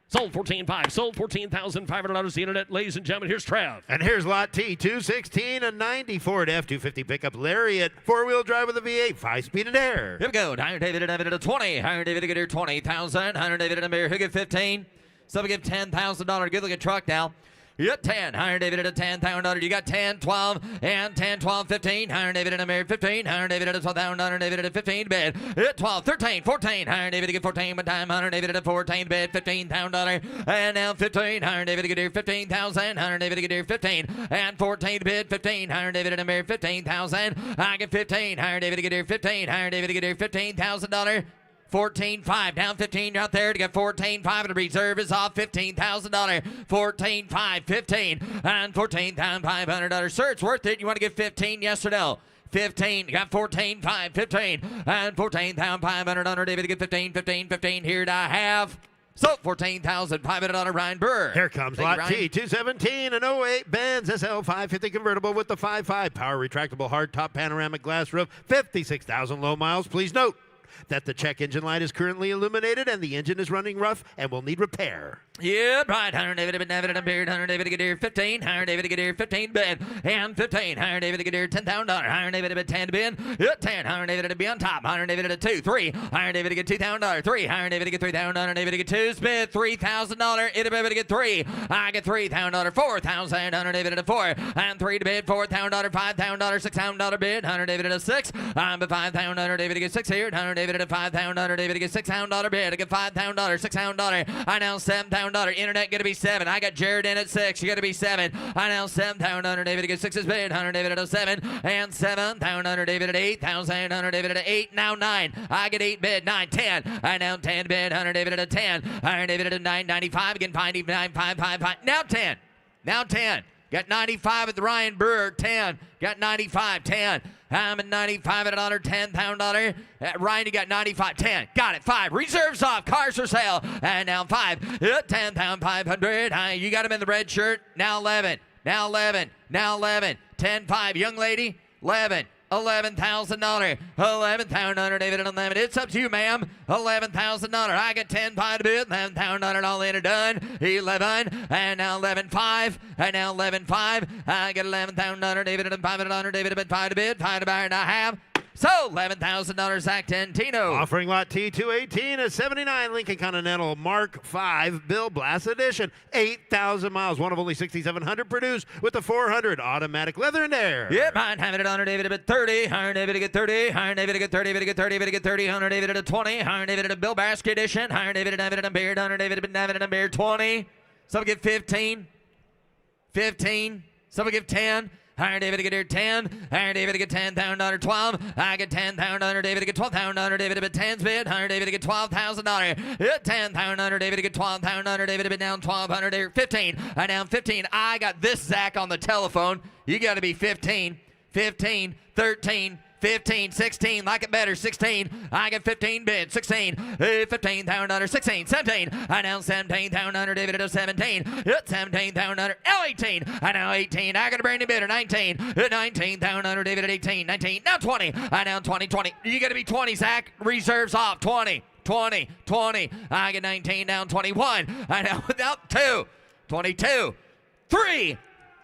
Sold 14.5. Sold $14,500. The internet, ladies and gentlemen. Here's Trav.
And here's lot T, 216, a 90 Ford F-250 pickup Lariat, 4-wheel drive with a V8, 5-speed and air.
Here we go. Hire David at a 20. Hire David at 20,000. Hire David at a mirror. He'll get 15. So we give $10,000. Good looking truck now. You got 10. Hire David at a $10,000. You got 10, 12, and 10, 12, 15. Hire David at a mirror. 15. Hire David at a $12,000. David at a 15 bid. At 12, 13, 14. Hire David to get 14 one time. Hire David at a 14 bid. $15,000. And now 15. Hire David to get here 15,000. Hire David to get here 15. And 14 bid. 15. Hire David at a mirror. 15,000. I get 15. Hire David to get here 15. Hire David to get here $15,000. 14.5 down 15 out there to get 14.5 and the reserve is off $15,000. 14.5 15 and $14,500. Sir, it's worth it. You want to get 15? Yes or no? 15. You got 14.5 15 and $14,500. David to get 15 15 15 here to have. So $14,500 Ryan Burr.
Here comes lot T, 217, an 08 Benz SL 550 convertible with the 5.5 power retractable hardtop panoramic glass roof, 56,000 low miles. Please note that the check engine light is currently illuminated and the engine is running rough and will need repair.
Yep, right. Hire David to get appeared. Hire David to get here 15. Hire David to get here 15 bid. And 15. Hire David to get here $10,000. Hire David to bid 10 bid. 10. Hire David to be on top. Hire David to 2. 3. Hire David to get $2,000. 3. Hire David to get $3,000. Hire David to get 2. Bid $3,000. It David to get 3. I get $3,000. 4,000. Hire David to 4. And 3 to bid. $4,000. $5,000. $6,000 bid. Hire David to 6. I'm at $5,000. Hire David to get 6 here. Hire David to 5,000. David to get $6,000 bid. I get $5,000. $6,000. I now $7,000. Internet gonna be 7. I got Jared in at 6. You gotta be 7. I now $7,000. David to get 6 is bid. 100 David at a 7 and 7,000. David at 8,000. 100 David at 8. Now 9. I get 8 bid. 9 10. I now 10 bid. 100 David at a 10. 100 David at a 9.95 again. 5 9 5 5 5. Now 10. Now 10. Got 95 at the Ryan Brewer, 10. Got 95, 10. I'm at 95 at $1, $10. Ryan, you got 95, 10. Got it, 5. Reserves off, cars for sale. And now 5, 10,500. You got him in the red shirt. Now 11, now 11, now 11. 10, 5. Young lady, 11. $11,000. $11,000, David, and 11. It's up to you, ma'am. $11,000. I got 10 5 to bid. $11,000 all in and done. 11, and now 11.5, and now 11.5. I got $11,000, David, and $500, David, and 5 to bid. 5 to buy, and I have. So $11,000, Zach Tentino.
Offering lot T218, a 79 Lincoln Continental Mark V Bill Blast Edition. 8,000 miles, one of only 6,700 produced with the 400 automatic leather and air.
Yep, I'm having it on David at 30. Iron David to get 30. Iron David to get 30. David to get 30. David to get 30. Iron David at 20. Iron David at a Bill Basket Edition. Iron David and Beard. Iron David and Beard 20. Some give 15. 15. Some give 10. Iron David to get here 10. Iron David to get $10,000 12. I get $10,000 David to get $12,000 David to bid 10's bid. Iron David to get $12,000. $10,000 David to get $12,000 David to bid down 1,200. 15. I down 15. I got this Zach on the telephone. You got to be 15. 15. 13. 15, 16, like it better, 16. I get 15 bid, 16. $15,000, 16, 17. I now $17,000, David at 17. $17,000, 18. I now 18. I got a brand new bidder, 19. $19,000, David at 18, 19. Now 20. I now 20, 20. You got to be 20, Zach. Reserves off, 20, 20, 20. I get 19 down, 21. I now without 2, 22, 3,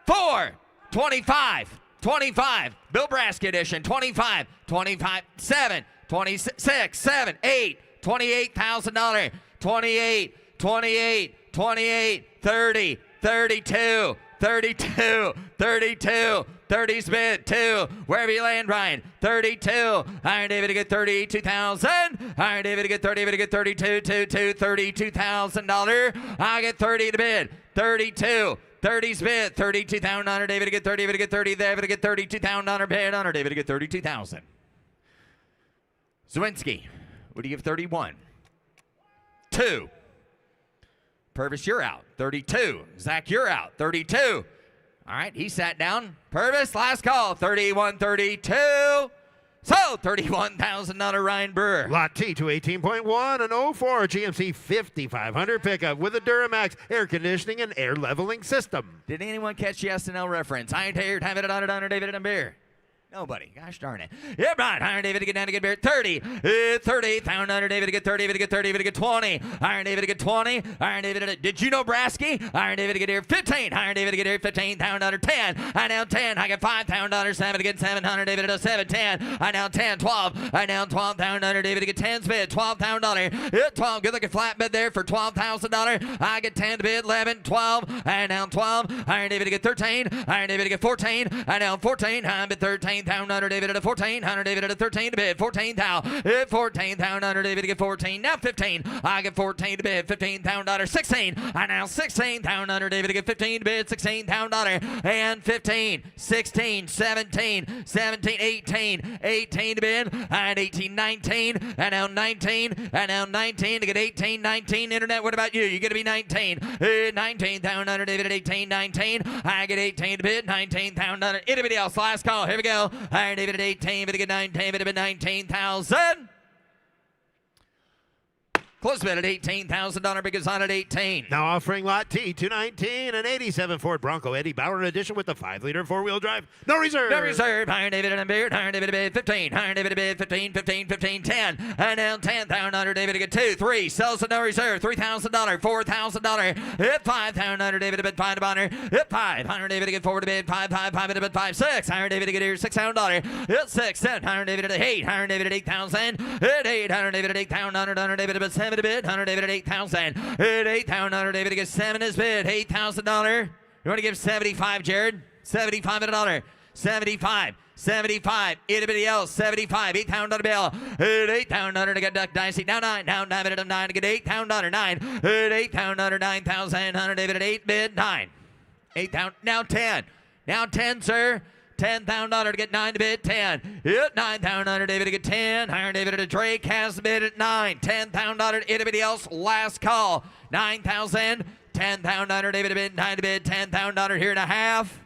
4, 25. 25, Bill Braskett Edition, 25, 25, 7, 26, 7, 8, $28,000, 28, 28, 28, 30, 32, 32, 32, 30's bid, 2, wherever you land, Ryan, 32, Iron David to get 32,000, Iron David to get 30, David to get 32, 2, $32,000, I get 30 to bid, 32, 30's bid, $32,000, David to get 30, David to get 30, David to get $32,000 bid, Honor David to get 32,000. Zawinski, what do you give 31? 2. Purvis, you're out, 32. Zach, you're out, 32. All right, he sat down. Purvis, last call, 31, 32. So, $31,000 Ryan Brewer.
Lot T218.1, an 04 GMC 5500 pickup with a Duramax air conditioning and air leveling system.
Did anyone catch the SNL reference? I ain't here, have it on David and Beer. Nobody. Gosh darn it. Yeah, right. Iron David to get down to get beer. 30. 30. $1,000 David to get 30. David to get 30. David to get 20. Iron David to get 20. Iron David to... Did you know Brasky? Iron David to get here. 15. Iron David to get here. $15,000. 10. I now 10. I got $5,000. 7 to get $700. David to 7. 10. I now 10. 12. I now $12,000. David to get 10's bid. $12,000. 12. Good looking flatbed there for $12,000. I get 10 to bid. 11. 12. I now 12. Iron David to get 13. Iron David to get 14. I now 14. I'm at 13. $14,000 David at a 14, $100 David at a 13 to bid, 14,000, 14,000 David to get 14, now 15, I get 14 to bid, $15,000, 16, I now 16,000 David to get 15 to bid, $16,000, and 15, 16, 17, 17, 18, 18 to bid, and 18, 19, and now 19, and now 19 to get 18, 19, internet, what about you? You get to be 19, 19,000 David at 18, 19, I get 18 to bid, 19,000, anybody else, last call, here we go. Iron David at 18, but to get 19, but to bid 19,000. Close bid at $18,000, because on at 18.
Now offering lot T219, an 87 Ford Bronco Eddie Bauer edition with the 5-liter 4-wheel drive. No reserve.
No reserve. Iron David and Beard. Iron David to bid 15. Iron David to bid 15, 15, 15, 10. And now 10,000 David to get 2, 3. Sells at no reserve. $3,000, $4,000. Hit 5,000 David to bid 5 to Bonner. Hit 5. Iron David to get 4 to bid 5, 5, 5 to bid 5, 6. Iron David to get here $6,000. Hit 6, 7. Iron David at 8. Iron David at 8,000. Hit 8. Iron David at 8,000. Iron David to bid 7 to bid. 100 David at 8,000. Hit 8,000 David to get 7 is bid. $8,000. You want to give 75, Jared? 75 at $1. 75. 75. Anybody else? 75. $8,000 bill. Hit 8,000 to get Duck Dicey. Now 9. Now 9 at 9 to get $8,000. 9. Hit 8,000. 9,000. 100 David at 8 bid. 9. 8,000. Now 10. Now 10, sir. $10,000 to get 9 to bid, 10. Hit 9,000 David to get 10. Iron David at a Drake has the bid at 9. $10,000. Anybody else? Last call. 9,000. $10,000 David a bid, 9 to bid, $10,000 here and a half.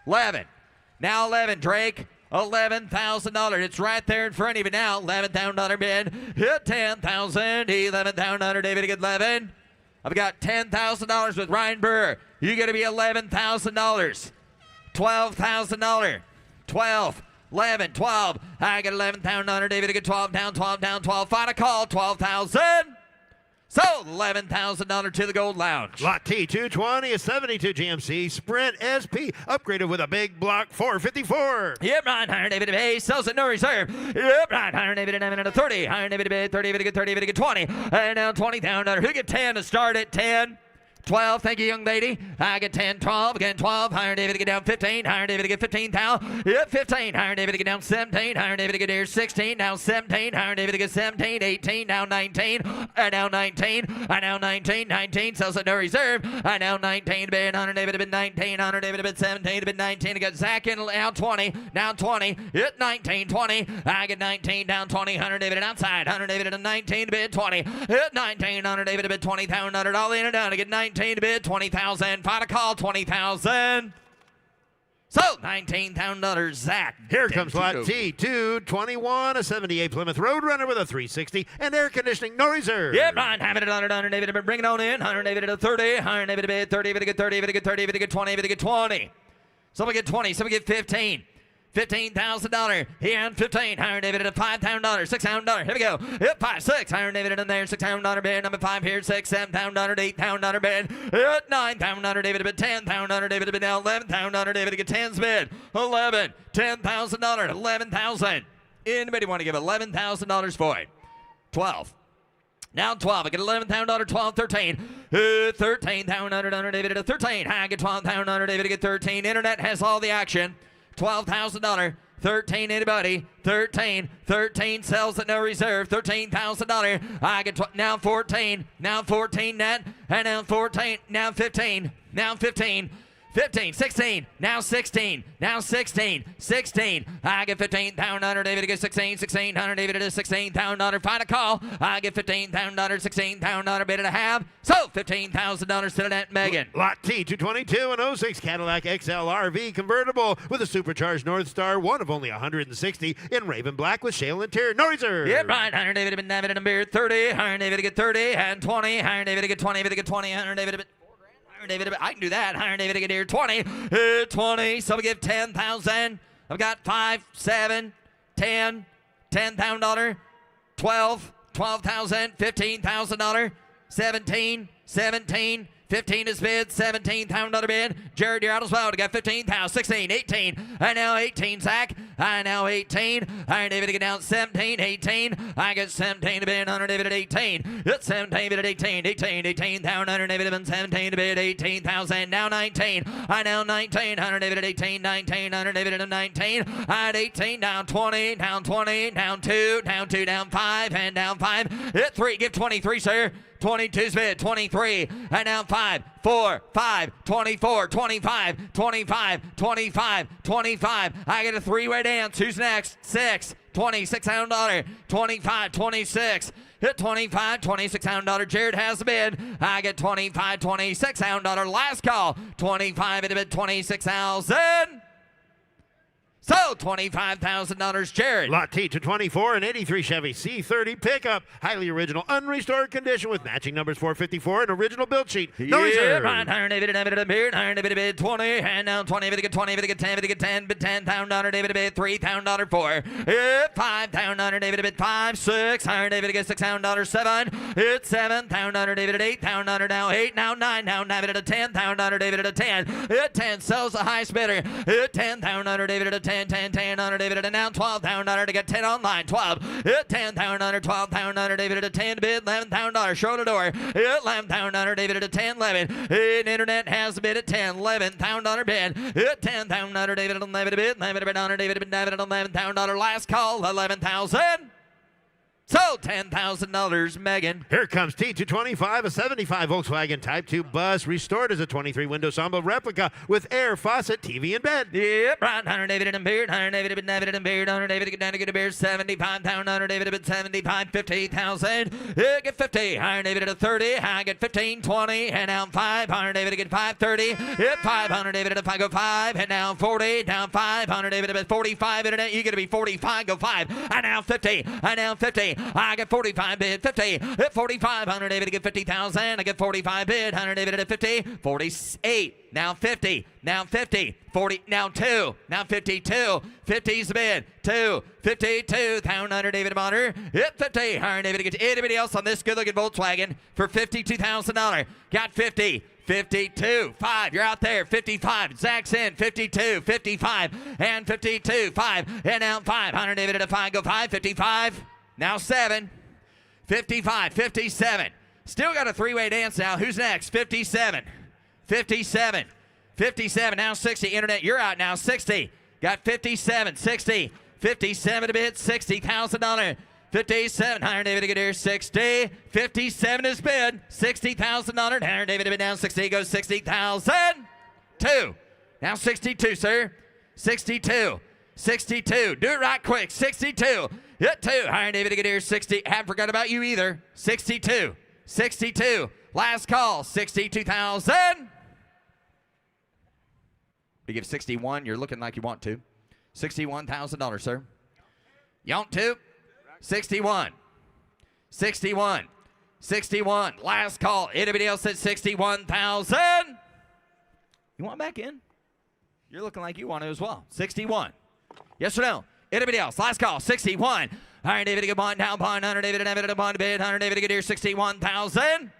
11. Now 11, Drake. $11,000. It's right there in front of you now. $11,000 bid. Hit 10,000. $11,000 David to get 11. I've got $10,000 with Ryan Burr. You got to be $11,000. $12,000. 12. 11, 12. I got $11,000. David to get 12 down, 12 down, 12. Final call. 12,000. So $11,000 to the Gold Lounge.
Lot T 220, a 72 GMC Sprint SP, upgraded with a big block 454.
Yep, right, higher David Bay, sells it no reserve. Yep, right, higher David at 30. Higher David Bay, 30, David get 30, David get 20. And now $20,000. Who get 10 to start at 10? 12, thank you, young lady. I get 10, 12, again 12. Higher David to get down 15. Higher David to get 15, Tal. Yep, 15. Higher David to get down 17. Higher David to get here 16. Now 17. Higher David to get 17. 18. Now 19. And now 19. And now 19. 19. Sells it no reserve. And now 19. Bid. Higher David to bid 19. Higher David to bid 17. To bid 19. I got Zach in. Now 20. Now 20. Hit 19. 20. I get 19. Down 20. Higher David outside. Higher David to 19. To bid 20. Hit 19. Higher David to bid $20,000. All in and down to get 19. To bid 20,000. Final call 20,000. So $19,000. Zach.
Here comes lot T 221, a 78 Plymouth Roadrunner with a 360 and air conditioning, no reserve.
Yep, Ryan, having it under David, bring it on in. 100 David at 30. 100 David at 30. David get 30. David get 30. David get 20. David get 20. Somebody get 20. Somebody get 15. $15,000. Here on 15. Higher David at $5,000. $6,000. Here we go. Hit 5, 6. Higher David in there. $6,000 bid. Number 5 here. 6, $7,000. $8,000 bid. Hit $9,000. David bid. $10,000. David bid now. $11,000. David get 10's bid. 11. $10,000. $11,000. Anybody want to give $11,000 for it? 12. Now 12. I get $11,000, 12, 13. $13,000 David at 13. I get $12,000 David get 13. Internet has all the action. $12,000. 13, anybody? 13. 13 sells at no reserve. $13,000. I get now 14. Now 14 net. And now 14. Now 15. Now 15. 15, 16, now 16, now 16, 16. I get $15,000, David gets 16, $1,600, David is $16,000. Final call. I get $15,000, $16,000 bid and a half. So $15,000 to the net, Megan.
Lot T 222, an 06 Cadillac XL-RV convertible with a supercharged North Star, one of only 160 in Raven Black with shale interior, no reserve.
Yep, right. 100 David been David and beard 30. 100 David get 30 and 20. 100 David get 20. David get 20. 100 David been David, I can do that. 100 David get here 20. 20. Somebody give 10,000. I've got 5, 7, 10, $10,000, 12, $12,000, $15,000, 17, 17. 15 is bid, $17,000 bid. Jared, you're out as well. We got 15,000, 16, 18. I now 18, Zach. I now 18. I David to get down 17, 18. I get 17 to bid, 100 David at 18. It's 17 bid at 18, 18, 18,000, 100 David at 17 to bid, 18,000. Now 19. I now 19, 100 David at 18, 19, 100 David at 19. I at 18, down 20, down 20, down 2, down 2, down 5, and down 5. Hit 3, give 23, sir. 22's bid, 23, and now 5, 4, 5, 24, 25, 25, 25, 25. I get a three-way dance. Who's next? 6, $26,000, 25, 26. Hit 25, $26,000. Jared has the bid. I get 25, $26,000. Last call, 25 at a bid, 26,000. So $25,000, Jared.
Lot T 224, an 83 Chevy C30 pickup, highly original, unrestored condition with matching numbers 454 and original build sheet. No reserve.
Right. 100 David and beard. 100 David bid 20, and now 20. David get 20. David get 10. David get 10. Bid $10,000. David bid $3,000 4. $5,000. David bid 5, 6. 100 David get $6,000 7. It's $7,000. David at $8,000 now 8 now 9 now David at $10,000. David at 10. Hit 10 sells the highest bidder. Hit $10,000. David at 10. 10, 10, 100 David at now $12,000 to get 10 online. 12. Hit $10,000. 12,000 David at 10 bid $11,000. Show the door. Hit $11,000 David at 10 11. Hit internet has the bid at 10 $11,000 bid. Hit $10,000 David at 11 bid 11 bid 100 David at $11,000. Last call 11,000. Sold $10,000, Megan.
Here comes T225, a 75 Volkswagen Type 2 bus, restored as a 23-window Samba replica with air, faucet, TV, and bed.
Yep, right. 100 David and beard, 100 David and beard, 100 David get down to get a beard, 75,000, 100 David at 75, 50,000. Get 50, 100 David at 30, I get 15, 20, and down 5, 100 David to get 5, 30. Hit 500 David at 5, go 5, and down 40, down 5, 100 David at 45, and you get to be 45, go 5, and now 50, and now 50. I get 45 bid, 50, hit 45, 100 David to get 50,000. I get 45 bid, 100 David at 50, 48, now 50, now 50, 40, now 2, now 52, 50's the bid, 2, 52, 100 David Bonner, hit 50, 100 David to get anybody else on this good-looking Volkswagen for $52,000. Got 50. 52, 5, you're out there, 55, Zach's in, 52, 55, and 52, 5, and now 5, 100 David at a 5, go 5, 55, now 7, 55, 57, still got a three-way dance now, who's next, 57, 57, 57, now 60, internet, you're out now, 60, got 57, 60, 57 a bit, $60,000, 57, 100 David to get here, 60, 57 is bid, $60,000, 100 David to bid down, 60 goes 60,000, 2, now 62, sir, 62, 62, do it right quick, 62, hit 2, 100 David to get here, 60, haven't forgot about you either, 62, 62, last call, 62,000, we give 61, you're looking like you want to, $61,000, sir, you want to? 61, 61, 61, last call. Anybody else at 61,000? You want back in? You're looking like you want to as well. 61. Yes or no? Anybody else? Last call. 61. 100 David to get bond down, bond, 100 David to David to bond bid, 100 David to get here, 61,000.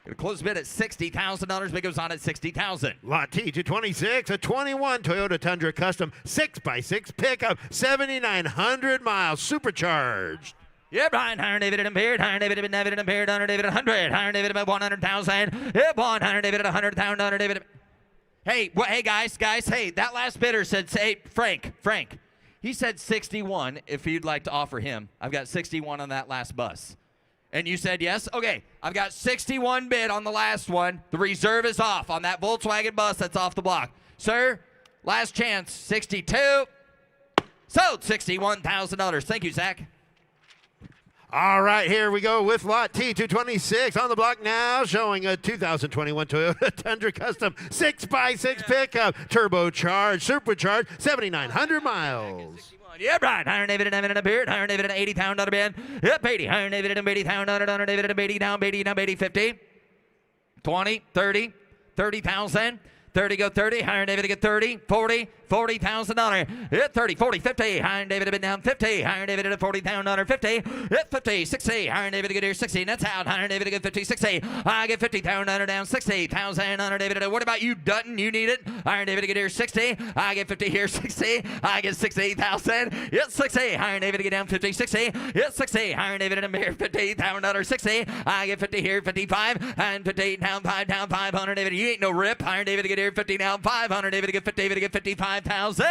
Gonna close bid at $60,000, but goes on at 60,000.
Lot T226, a 21 Toyota Tundra Custom 6x6 pickup, 7,900 miles, supercharged.
Yeah, Brian, 100 David and beard, 100 David and David and beard, 100 David at 100, 100 David at 100,000. Yeah, 100 David at 100,000, 100 David. Hey, hey guys, hey, that last bidder said, say, Frank, he said 61 if you'd like to offer him. I've got 61 on that last bus. And you said yes? Okay, I've got 61 bid on the last one. The reserve is off on that Volkswagen bus that's off the block. Sir, last chance, 62. Sold $61,000. Thank you, Zach.
All right, here we go with lot T226 on the block now, showing a 2021 Toyota Tundra Custom 6x6 pickup, turbocharged, supercharged, 7,900 miles.
Yeah, Brian. 100 David and a beard. 100 David and 80,000 on a bid. Yep, 80. 100 David and 80,000 on 100 David and 80 down, 80 down, 80, 50. 20, 30, 30,000. 30 go 30. 100 David to get 30, 40, $40,000. Hit 30, 40, 50. 100 David to bid down 50. 100 David to $40,000, 50. Hit 50, 60. 100 David to get here 60. That's out. 100 David to get 50, 60. I get 50,000 down 60,000. 100 David to. What about you, Dutton? You need it. 100 David to get here 60. I get 50 here 60. I get 60,000. Hit 60. 100 David to get down 50, 60. Hit 60. 100 David to here $50,000, 60. I get 50 here 55. And 50 down 5 down 500 David. You ain't no rip. 100 David to get here 50 down 500 David to get 50 David to get 55,000.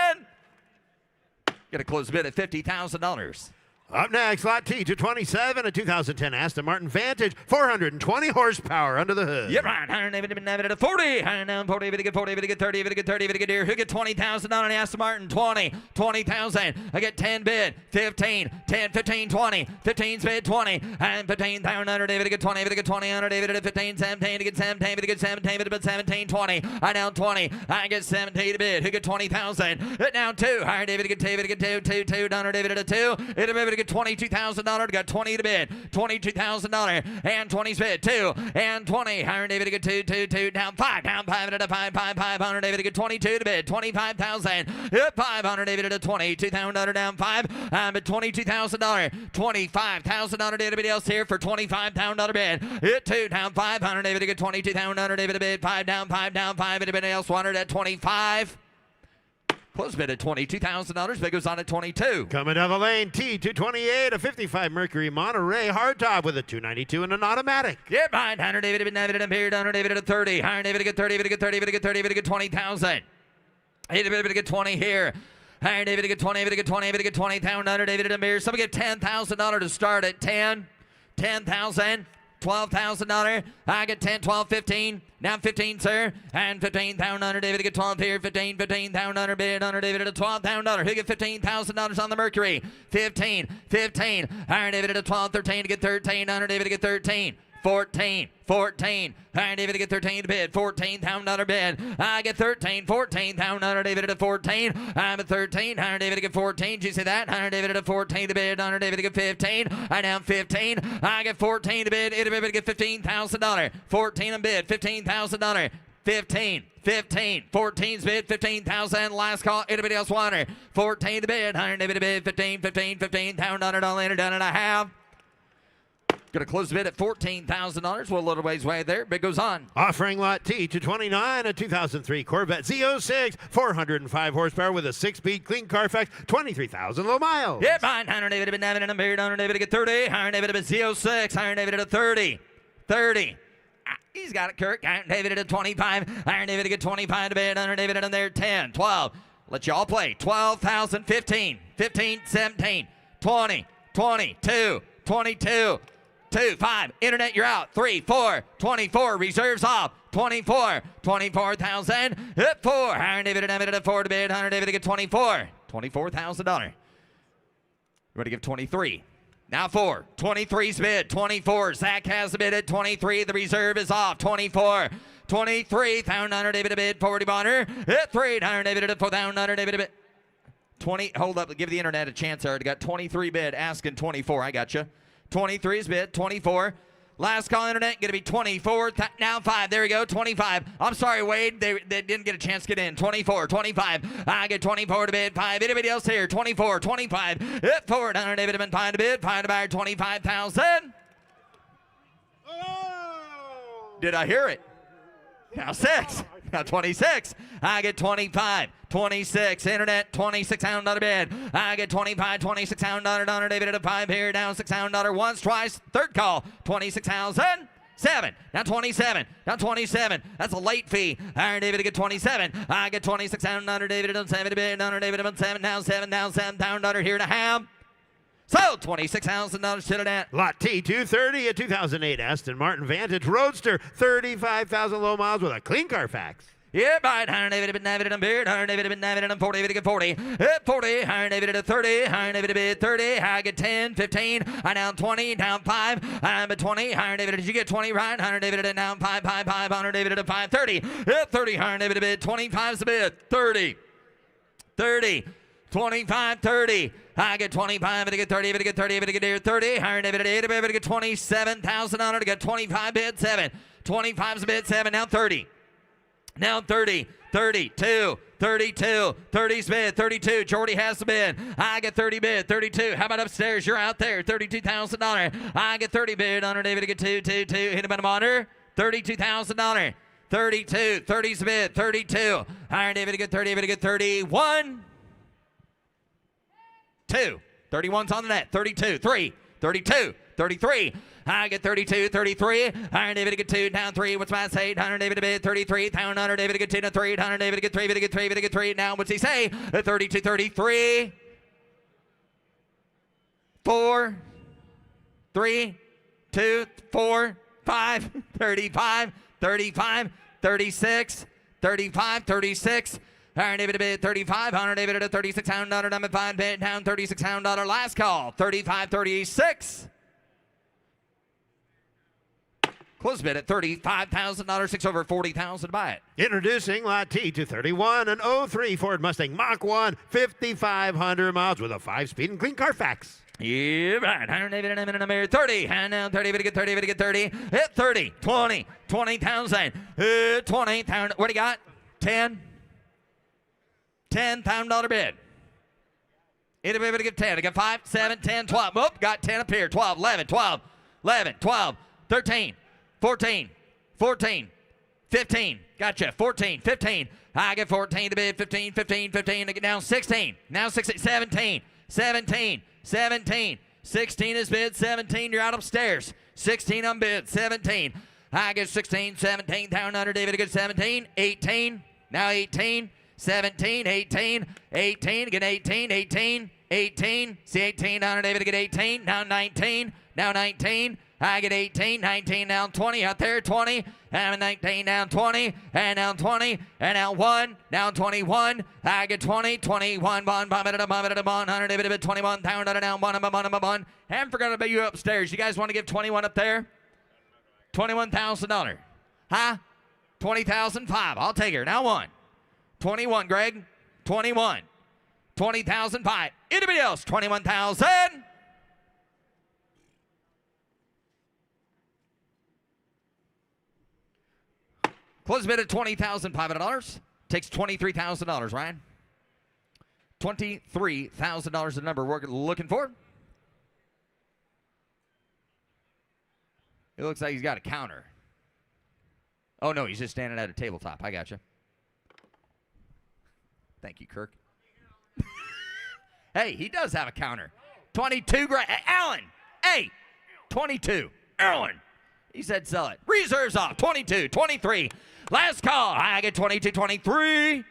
Got to close the bid at $50,000.
Up next, lot T227, a 2010 Aston Martin Vantage, 420 horsepower under the hood.
Yeah, right. 100 David to 40. 100 down 40 David to get 40 David to get 30 David to get 30 David to get here. Who get 20,000 on the Aston Martin? 20,000. I get 10 bid, 15, 10, 15, 20. 15's bid 20, and 15,000 David to get 20 David to get 20 100 David to 15, 17 to get 17 David to get 17 David to get 17, 20. I down 20. I get 17 to bid. Who get 20,000? Hit down 2. 100 David to get 2 David to get 2, 2, 100 David to 2. Hit David to get $22,000, got 20 to bid, $22,000, and 20's bid, 2, and 20, 100 David to get 2, 2, 2, down 5, down 5, and 5, 5, 500 David to get 22 to bid, 25,000, hit 500 David to 22,000 down 5, but $22,000, $25,000 David else here for $25,000 bid, hit 2, down 500 David to get 22,000 David to bid, 5, down 5, and everybody else wanted at 25. Close bid at $22,000, but goes on at 22.
Coming down the lane, T228, a 55 Mercury Monterey hardtop with a 292 and an automatic.
Get behind 100 David and beard, 100 David at 30. 100 David to get 30, David to get 30, David to get 30, David to get 20,000. Hey, David to get 20 here. Iron David to get 20, David to get 20, David to get 20, down under David to mirror. Somebody get $10,000 to start at 10, 10,000, $12,000. I get 10, 12, 15. Now 15, sir. And 15 down under David to get 12 here. 15, 15 down under bid under David at $12,000. He'll get $15,000 on the Mercury. 15, 15. Iron David at 12, 13 to get 13. Under David to get 13. 14, 14. Iron David to get 13 to bid. 14 down under bid. I get 13, 14 down under David at 14. I'm at 13. Iron David to get 14. Did you see that? Iron David at 14 to bid. Under David to get 15. I down 15. I get 14 to bid. David to get $15,000. 14 and bid. $15,000. 15, 15, 14's bid, 15,000. Last call. Anybody else want her? 14 to bid. Iron David to bid. 15, 15, 15. Down under, down later, down and a half. Going to close the bid at $14,000. We're a little ways away there. Bid goes on.
Offering lot T to 29, a 2003 Corvette Z06, 405 horsepower with a 6-speed clean Carfax, 23,000 low miles.
Hit behind Iron David to David and a beard. Iron David to get 30. Iron David to Z06. Iron David to 30. 30. He's got it, Kirk. Iron David at 25. Iron David to get 25 to bid. Iron David in there 10, 12. Let you all play. 12,000, 15, 15, 17, 20, 22, 22. 2, 5, internet, you're out. 3, 4, 24, reserves off. 24, 24,000. Hit 4. Iron David at 4 to bid. Iron David to get 24. $24,000. You ready to give 23. Now 4. 23's bid. 24. Zach has the bid at 23. The reserve is off. 24. 23. Down under David to bid. 40 Bonner. Hit 3. Iron David at 4. Down under David to bid. 20. Hold up. Give the internet a chance. I already got 23 bid. Asking 24. I got you. 23's bid, 24. Last call internet, going to be 24. Now 5. There we go, 25. I'm sorry, Wade. They didn't get a chance to get in. 24, 25. I get 24 to bid, 5. Anybody else here? 24, 25. Hit 4. Down David been 5 to bid. 5 to buy 25,000. Did I hear it? Now 6. Now 26. I get 25. 26. Internet, $26 bid. I get 25, $26 David at a 5 here. Down $6 once, twice. Third call. 26,000. 7. Now 27. Now 27. That's a late fee. Iron David to get 27. I get 26,000 David at 7 to bid. Under David at 7. Now 7. Now 7. Down under here to have. So, $26,000 to the net.
Lot T, 230, a 2008 Aston Martin Vantage Roadster, 35,000 low miles with a clean Carfax.
Yeah, right. Iron David been David and beard. Iron David been David and 40. David get 40. Hit 40. Iron David at 30. Iron David bid 30. I get 10, 15. I down 20. Down 5. I'm at 20. Iron David, did you get 20 right? Iron David at down 5, 5, 5. Iron David at 5, 30. Hit 30. Iron David bid 25's the bid. 30. 30. 25, 30. I get 25, to get 30, to get 30, to get 30. Iron David at 8, to get 27,000 on it, to get 25 bid 7. 25's bid 7, now 30. Now 30, 32, 32, 30's bid, 32. Jordy has the bid. I get 30 bid, 32. How about upstairs? You're out there, $32,000. I get 30 bid, Honor David to get 2, 2, 2. Hit him on a monitor, $32,000. 32, 30's bid, 32. Iron David to get 30, to get 31. 2. 31's on the net. 32. 3. 32. 33. I get 32. 33. Iron David to get 2. Down 3. What's my say? Iron David to bid 33. Down under David to get 2. Down 3. Iron David to get 3. To get 3. To get 3. Now what's he say? 32. 33. 4. 3. 2. 4. 5. 35. 35. 36. 35. 36. Iron David to bid 35. Iron David at a $36,000. I'm at 5 bid down $36,000. Last call 35, 36. Close bid at $35,000. 6 over 40,000 to buy it.
Introducing Lot T 231, an 03 Ford Mustang Mach 1, 5,500 miles with a 5-speed and clean Carfax.
Yeah, right. Iron David and a mirror 30. And now 30 to get 30 to get 30. Hit 30, 20, 20,000. 20,000. What do you got? 10. $10,000 bid. Anybody to get 10? I got 5, 7, 10, 12. Whoop, got 10 up here. 12, 11, 12, 11, 12, 13, 14, 14, 15. Gotcha. 14, 15. I get 14 to bid. 15, 15, 15. To get down 16. Now 16, 17, 17, 17. 16 is bid. 17, you're out upstairs. 16 on bid. 17. I get 16, 17. Down under David to get 17. 18. Now 18. 17, 18, 18, again 18, 18, 18. See 18 down, David, again 18, now 19, now 19. I get 18, 19, now 20 out there, 20, and 19, down 20, and now 20, and now 1, now 21, I get 20, 21, bon, 100, 21, down, now 1, and forgot about you upstairs. You guys want to give 21 up there? $21,000. Huh? 20,005. I'll take her. Now 1. 21, Greg. 21. 20,005. Anybody else? 21,000. Close bid at $20,500. Takes $23,000, Ryan. $23,000 the number we're looking for. It looks like he's got a counter. Oh, no, he's just standing at a tabletop. I got you. Thank you, Kirk. Hey, he does have a counter. 22 grand. Alan, hey, 22. Alan. He said sell it. Reserves off. 22, 23. Last call. I get 22, 23.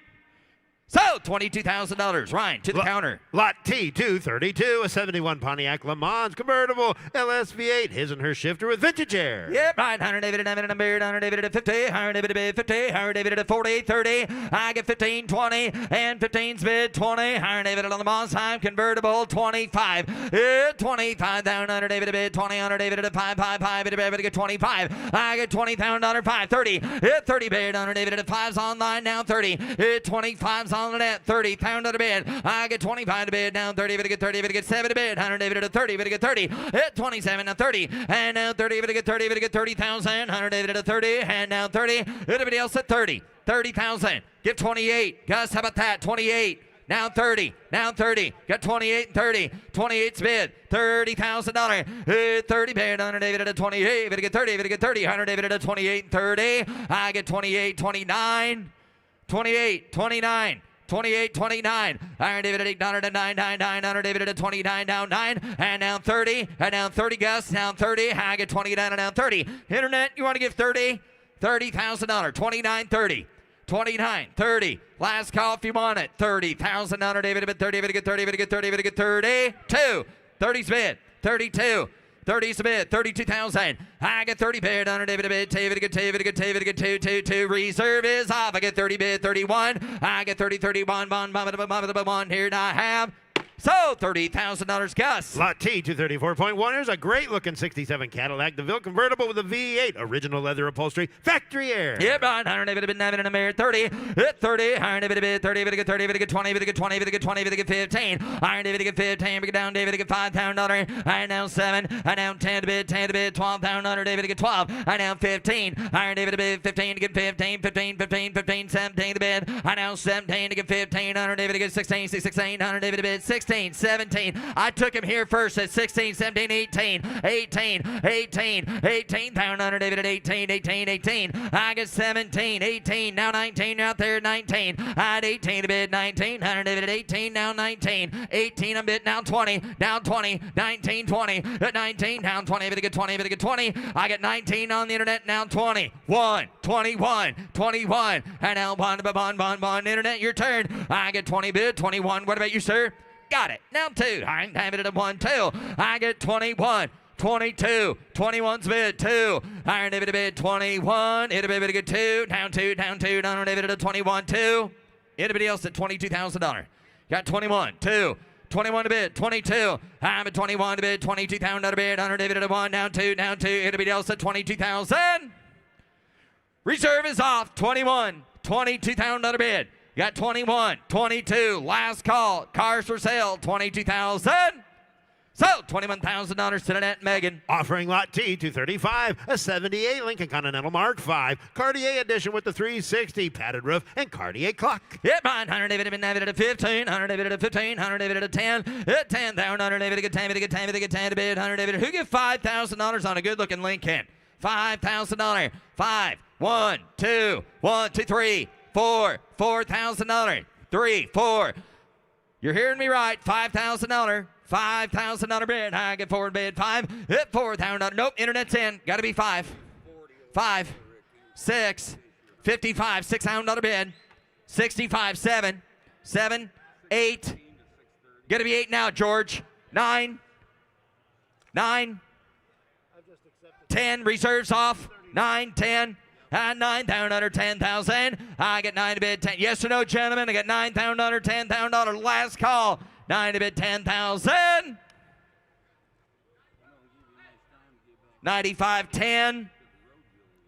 So, $22,000. Ryan, to the counter.
Lot T232, a 71 Pontiac Le Mans convertible LSV8. His and her shifter with vintage air.
Yep, right. 100 David and a beard, 100 David at 50, 100 David at 50, 100 David at 40, 30. I get 15, 20, and 15's bid 20. 100 David on the Mons time convertible 25. 25 down, 100 David at bid 20, 100 David at 5, 5, 5. David get 25. I get $20,000, 5, 30. 30 bid, 100 David at 5's online now 30. 25's on the net, 30 pound on a bid. I get 25 to bid, now 30, but I get 30, but I get 7 to bid. 100 David at 30, but I get 30. Hit 27, now 30, and now 30, but I get 30, but I get 30,000. 100 David at 30, and now 30. Everybody else at 30, 30,000. Give 28. Gus, how about that? 28. Now 30, now 30, got 28 and 30, 28's bid, $30,000, 30 bid, 100 David at a 28, but I get 30, but I get 30, 100 David at a 28 and 30, I get 28, 29, 28, 29, 28, 29, Iron David at 899, 100 David at 29, down 9, and now 30, and now 30, Gus, now 30, I get 29, and now 30, Internet, you want to give 30, $30,000, 29, 30. 29, 30. Last call if you want it. 30,000 under David at 30, but get 30, but get 30, but get 32. 30's bid. 32. 30's bid. 32,000. I get 30 bid under David at bid. David get David get David get 2. Reserve is off. I get 30 bid. 31. I get 30, 31. One here and I have. So, $30,000, Gus.
Lot T, 234.1. Here's a great-looking 67 Cadillac DeVille convertible with a V8, original leather upholstery, factory air.
Yep, right. 100 David bid 9 in a mirror. 30. Hit 30. 100 David bid 30. But get 30. But get 20. But get 20. But get 20. But get 15. 100 David get 15. But get down. David get $5,000. I now 7. I now 10 to bid. 10 to bid. 12,000. David get 12. I now 15. 100 David bid 15 to get 15. 15. 15. 15. 17 to bid. I now 17 to get 15. 100 David get 16. 16. 100 David bid 16. 17. I took him here first at 16, 17, 18, 18, 18, 18. Pound under David at 18, 18, 18. I get 17, 18, now 19, out there 19. I had 18 to bid, 19. 100 David at 18, now 19. 18 a bit, now 20, now 20, 19, 20, at 19, down 20, but I get 20, but I get 20. I get 19 on the internet, now 20, 1, 21, 21, and now one, internet, your turn. I get 20 bid, 21. What about you, sir? Got it. Now 2. I have it at 1, 2. I get 21. 22. 21's bid 2. Iron David bid 21. It'll get 2. Down 2. Down 2. Down David at 21. 2. Anybody else at $22,000? Got 21. 2. 21 to bid. 22. I'm at 21 to bid. $22,000 to bid. 100 David at 1. Down 2. Down 2. Anybody else at 22,000? Reserve is off. 21. $22,000 bid. Got 21, 22, last call, cars for sale, 22,000. So, $21,000 to the net, Megan.
Offering Lot T, 235, a 78 Lincoln Continental Mark V, Cartier edition with the 360, padded roof, and Cartier clock.
Yep, right. 100 David at 15, 100 David at 15, 100 David at 10, at 10, down 100 David at 10, 10 to bid, 100 David. Who get $5,000 on a good-looking Lincoln? $5,000. 5, 1, 2, 1, 2, 3. $4,000. 3, 4. You're hearing me right. $5,000. $5,000 bid. I get forward bid 5. Hit $4,000. Nope. Internet's in. Got to be 5. 5. 6. $55. $6,000 bid. 65, 7, 7, 8. Gonna be 8 now, George. 9, 9, 10. Reserves off. 9, 10. And 9 down under 10,000. I get 9 to bid 10. Yes or no, gentlemen? I get 9 down under $10,000. Last call. 9 to bid 10,000. 95, 10.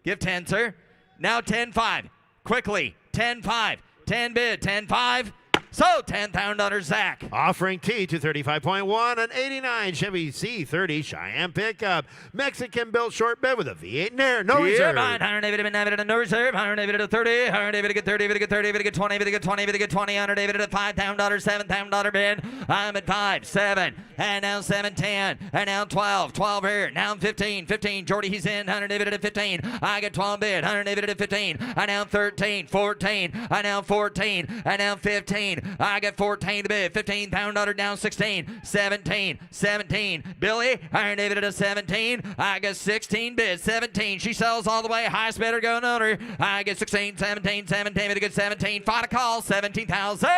Give 10, sir. Now 10, 5. Quickly. 10, 5. 10 bid. 10, 5. So $10,000, Zach.
Offering T235.1, an 89 Chevy C30 Cheyenne pickup. Mexican-built short bed with a V8 in there. No reserve.
No reserve. 100 to 30. 100 to get 30. 30 to get 30. 30 to get 20. 30 to get 20. 30 to get 20. 100 to $5,000. $7,000 bid. I'm at 5, 7, and now 7, 10, and now 12. 12 here. Now 15. 15. Jordy, he's in. 100 to 15. I get 12 bid. 100 to 15. I now 13. 14. I now 14. I now 15. I got 14 to bid. $15,000 down 16. 17. 17. Billy, Iron David at 17. I got 16 bids. 17. She sells all the way. Highest bidder going under. I get 16. 17. 17. I get 17. Final call. 17,000.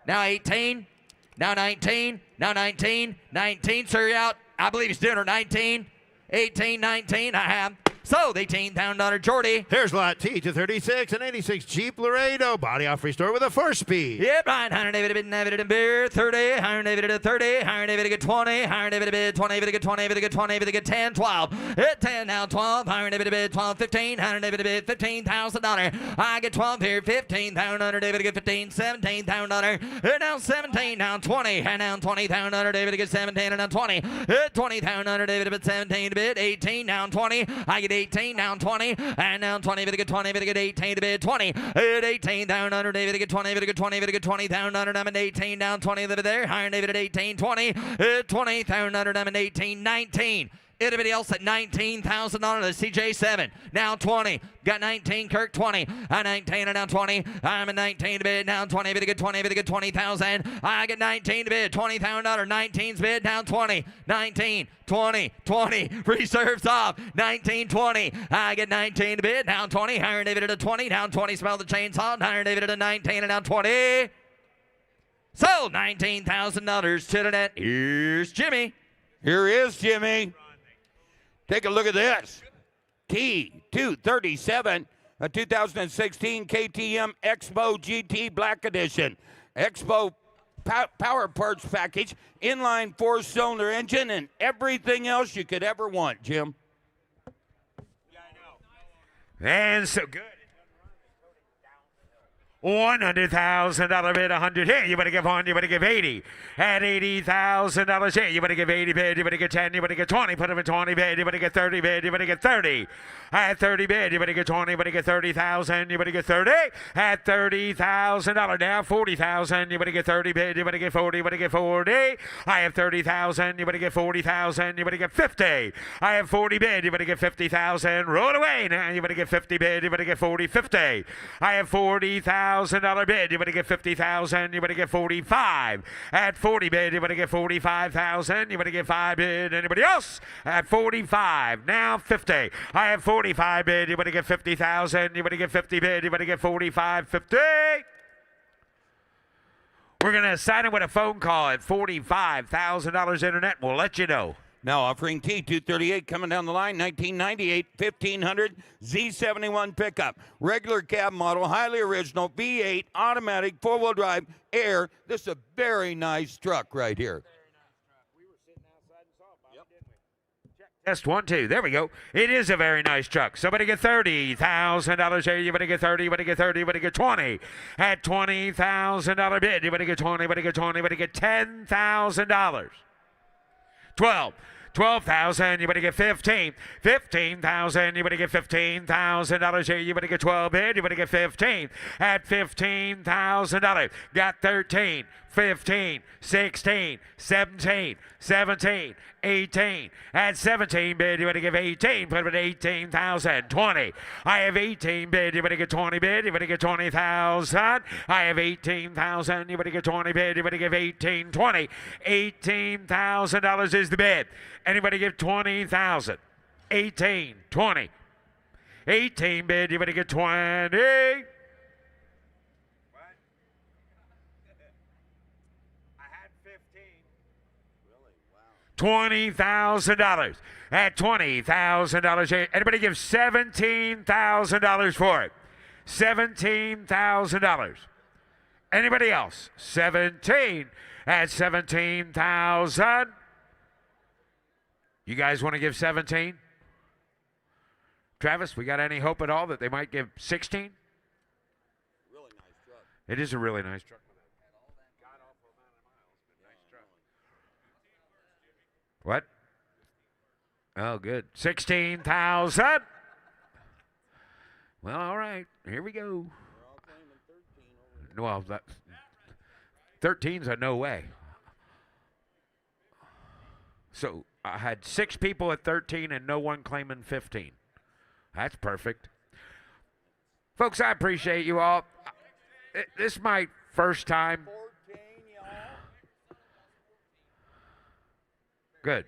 Now 18. Now 19. Now 19. 19. Sir, you out. I believe he's doing her 19. 18. 19. I have. So, the $18,000 Jordy.
Here's lot T236, an 86 Jeep Laredo. Body off restore with a 4-speed.
Yep, right. 100 David to beer. 30. 100 David to 30. 100 David to get 20. 100 David to bid 20. David to get 20. David to get 20. David to get 10. 12. Hit 10 now. 12. 100 David to bid 12. 15. 100 David to bid $15,000. I get 12 here. 15,000. David to get 15. $17,000. Hit now 17. Now 20. And now 20,000. David to get 17. And now 20. Hit 20,000. David to bid 17 to bid 18. Now 20. I get 18, now 20, and now 20, to get 20, to get 18 to bid 20, at 18, down under David to get 20, to get 20, to get 20, down under, I'm at 18, down 20, live there, higher David at 18, 20, at 20, down under, I'm at 18, 19. Anybody else at $19,000? CJ7. Now 20. Got 19. Kirk 20. 19 and now 20. I'm at 19 to bid. Now 20. Bid to get 20. Bid to get 20,000. I get 19 to bid. $20,000. 19's bid. Down 20. 19. 20. 20. Reserves off. 19. 20. I get 19 to bid. Down 20. Higher David at a 20. Down 20. Smell the chainsaw. Higher David at a 19 and down 20. So $19,000 to the net. Here's Jimmy.
Here is Jimmy. Take a look at this. T237, a 2016 KTM Expo GT Black Edition. Expo power parts package, inline 4-cylinder engine, and everything else you could ever want, Jim.
Yeah, I know. And so good. $100,000 bid, 100 here. You better give 1, you better give 80. At $80,000 here, you better give 80 bid, you better get 10, you better get 20. Put them in 20 bid, you better get 30 bid, you better get 30. At 30 bid, you better get 20, you better get 30,000, you better get 30. At $30,000 now, 40,000, you better get 30 bid, you better get 40, you better get 40. I have 30,000, you better get 40,000, you better get 50. I have 40 bid, you better get 50,000. Roll away now, you better get 50 bid, you better get 40, 50. I have 40,000. $1,000 bid, you better get 50,000, you better get 45. At 40 bid, you better get 45,000, you better get 5 bid. Anybody else? At 45, now 50. I have 45 bid, you better get 50,000, you better get 50 bid, you better get 45, 50. We're going to sign it with a phone call at $45,000 internet. We'll let you know.
Now offering T238 coming down the line, 1998 1500 Z71 pickup. Regular cab model, highly original, V8, automatic, 4-wheel drive, air. This is a very nice truck right here.
Test 1, 2. There we go. It is a very nice truck. Somebody get $30,000 here. You better get 30. You better get 30. You better get 20. At $20,000 bid, you better get 20. You better get 20. You better get $10,000. 12. 12,000, you better get 15. 15,000, you better get $15,000 here. You better get 12 bid, you better get 15. At $15,000, got 13, 15, 16, 17, 17, 18. At 17 bid, you better give 18. Put it at 18,000. 20. I have 18 bid, you better get 20 bid, you better get 20,000. I have 18,000, you better get 20 bid, you better give 18, 20. $18,000 is the bid. Anybody give 20,000? 18, 20. 18 bid, you better get 20. $20,000. At $20,000, anybody give $17,000 for it? $17,000. Anybody else? 17 at 17,000. You guys want to give 17? Travis, we got any hope at all that they might give 16?
Really nice truck.
It is a really nice truck. What? Oh, good. 16,000. Well, all right. Here we go. Well, that 13's a no way. So I had 6 people at 13 and no one claiming 15. That's perfect. Folks, I appreciate you all. This is my first time. Good.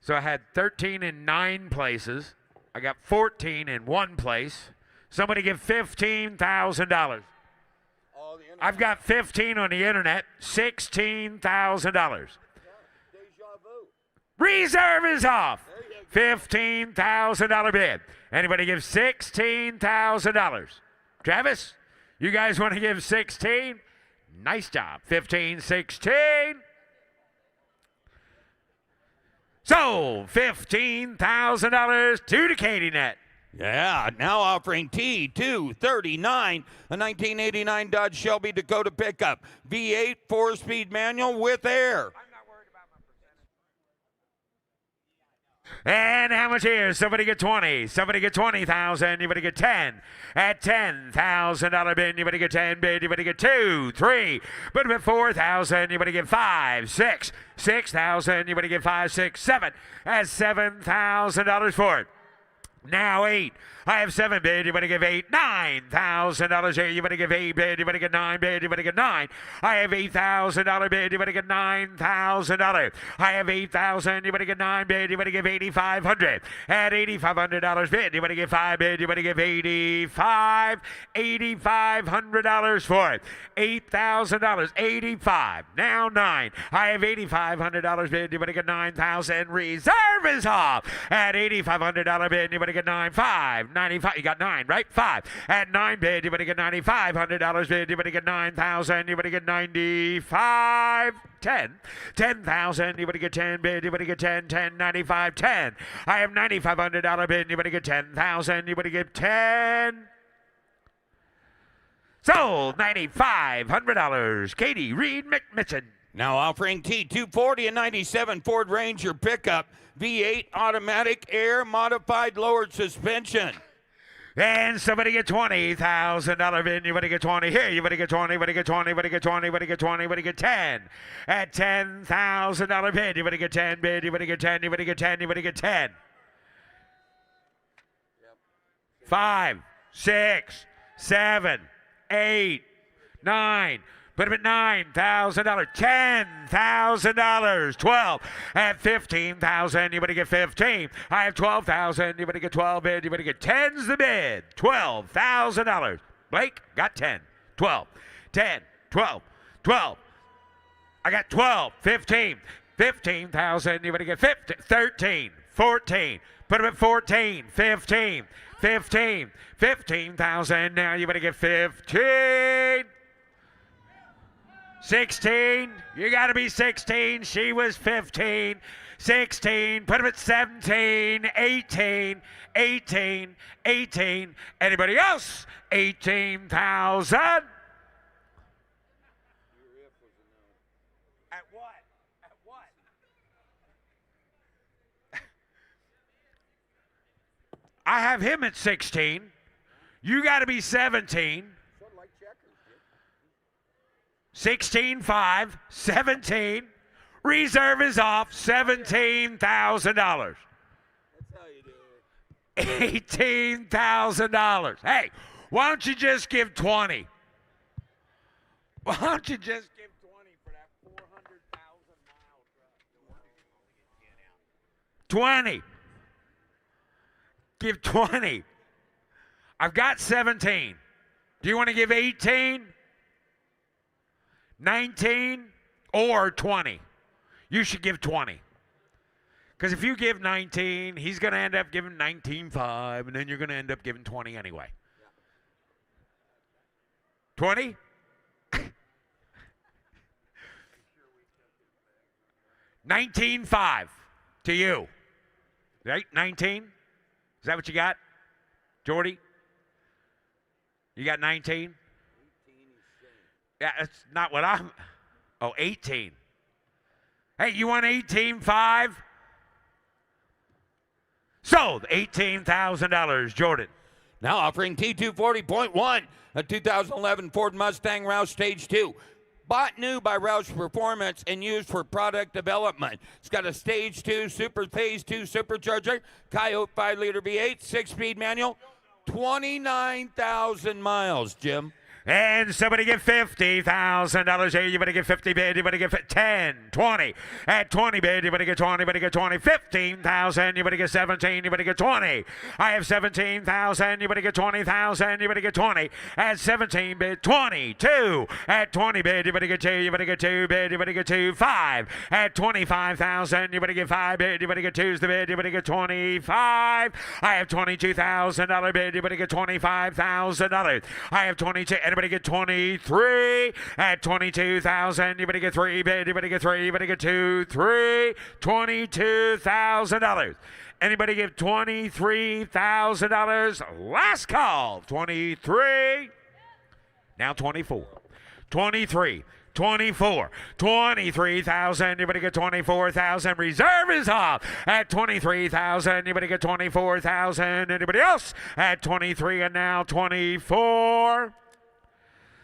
So I had 13 in 9 places. I got 14 in 1 place. Somebody give $15,000. I've got 15 on the internet. $16,000. Reserve is off. $15,000 bid. Anybody give $16,000? Travis, you guys want to give 16? Nice job. 15, 16. So, $15,000 to the Katie Net.
Yeah, now offering T239, a 1989 Dodge Shelby Dakota pickup. V8 4-speed manual with air.
And how much here? Somebody get 20. Somebody get 20,000. Anybody get 10. At $10,000 bid, anybody get 10 bid. Anybody get 2, 3. But at 4,000, anybody get 5, 6. 6,000. Anybody get 5, 6, 7. At $7,000 for it. Now 8. I have 7 bid. You better give 8. $9,000 here. You better give 8 bid. You better get 9 bid. You better get 9. I have $8,000 bid. You better get $9,000. I have 8,000. You better get 9 bid. You better give $8,500. At $8,500 bid. You better get 5 bid. You better give $8,500 for it. $8,000. 85. Now 9. I have $8,500 bid. You better get 9,000. Reserve is off. At $8,500 bid. You better get 9,500. 95. You got 9, right? 5. At 9 bid, you better get $9,500 bid. You better get 9,000. You better get 95. 10. 10,000. You better get 10 bid. You better get 10. 10. 95. 10. I have $9,500 bid. You better get 10,000. You better get 10. Sold. $9,500. Katie Reed McMitchen.
Now offering T240, a 97 Ford Ranger pickup. V8 automatic air modified lowered suspension.
And somebody get $20,000 bid. You better get 20 here. You better get 20. You better get 20. You better get 20. You better get 20. You better get 10. At $10,000 bid. You better get 10 bid. You better get 10. You better get 10. You better get 10. 5, 6, 7, 8, 9. Put him at $9,000. $10,000. 12. At $15,000, you better get 15. I have 12,000. You better get 12 bid. You better get 10's the bid. $12,000. Blake got 10. 12. 10. 12. 12. I got 12. 15. 15,000. You better get 15. 13. 14. Put him at 14. 15. 15. 15,000. Now you better get 15. 16. You got to be 16. She was 15. 16. Put him at 17. 18. 18. 18. Anybody else? 18,000. At what? At what? I have him at 16. You got to be 17. 16.5, 17. Reserve is off, $17,000. That's how you do it. $18,000. Hey, why don't you just give 20? Why don't you just give 20 for that 400,000 mile truck? 20. Give 20. I've got 17. Do you want to give 18? 19 or 20. You should give 20. Because if you give 19, he's going to end up giving 19.5, and then you're going to end up giving 20 anyway. 20? 19.5 to you. Right? 19? Is that what you got? Jordy? You got 19? Yeah, that's not what I'm. Oh, 18. Hey, you want 18.5? Sold. $18,000, Jordan.
Now offering T240.1, a 2011 Ford Mustang Roush Stage 2. Bought new by Roush Performance and used for product development. It's got a Stage 2 Super Phase 2 supercharger, Coyote 5-liter V8, 6-speed manual, 29,000 miles, Jim.
And somebody get $50,000 here. You better get 50 bid. You better get 10, 20. At 20 bid, you better get 20. You better get 20. 15,000. You better get 17. You better get 20. I have 17,000. You better get 20,000. You better get 20. At 17 bid, 22. At 20 bid, you better get 2. You better get 2 bid. You better get 2. 5. At 25,000. You better get 5 bid. You better get 2's the bid. You better get 25. I have $22,000 bid. You better get $25,000. I have 22. Anybody get 23? At 22,000, you better get 3 bid. You better get 3. You better get 2, 3. $22,000. Anybody give $23,000? Last call. 23. Now 24. 23. 24, 23,000. You better get 24,000. Reserve is off at 23,000. You better get 24,000. Anybody else at 23 and now 24?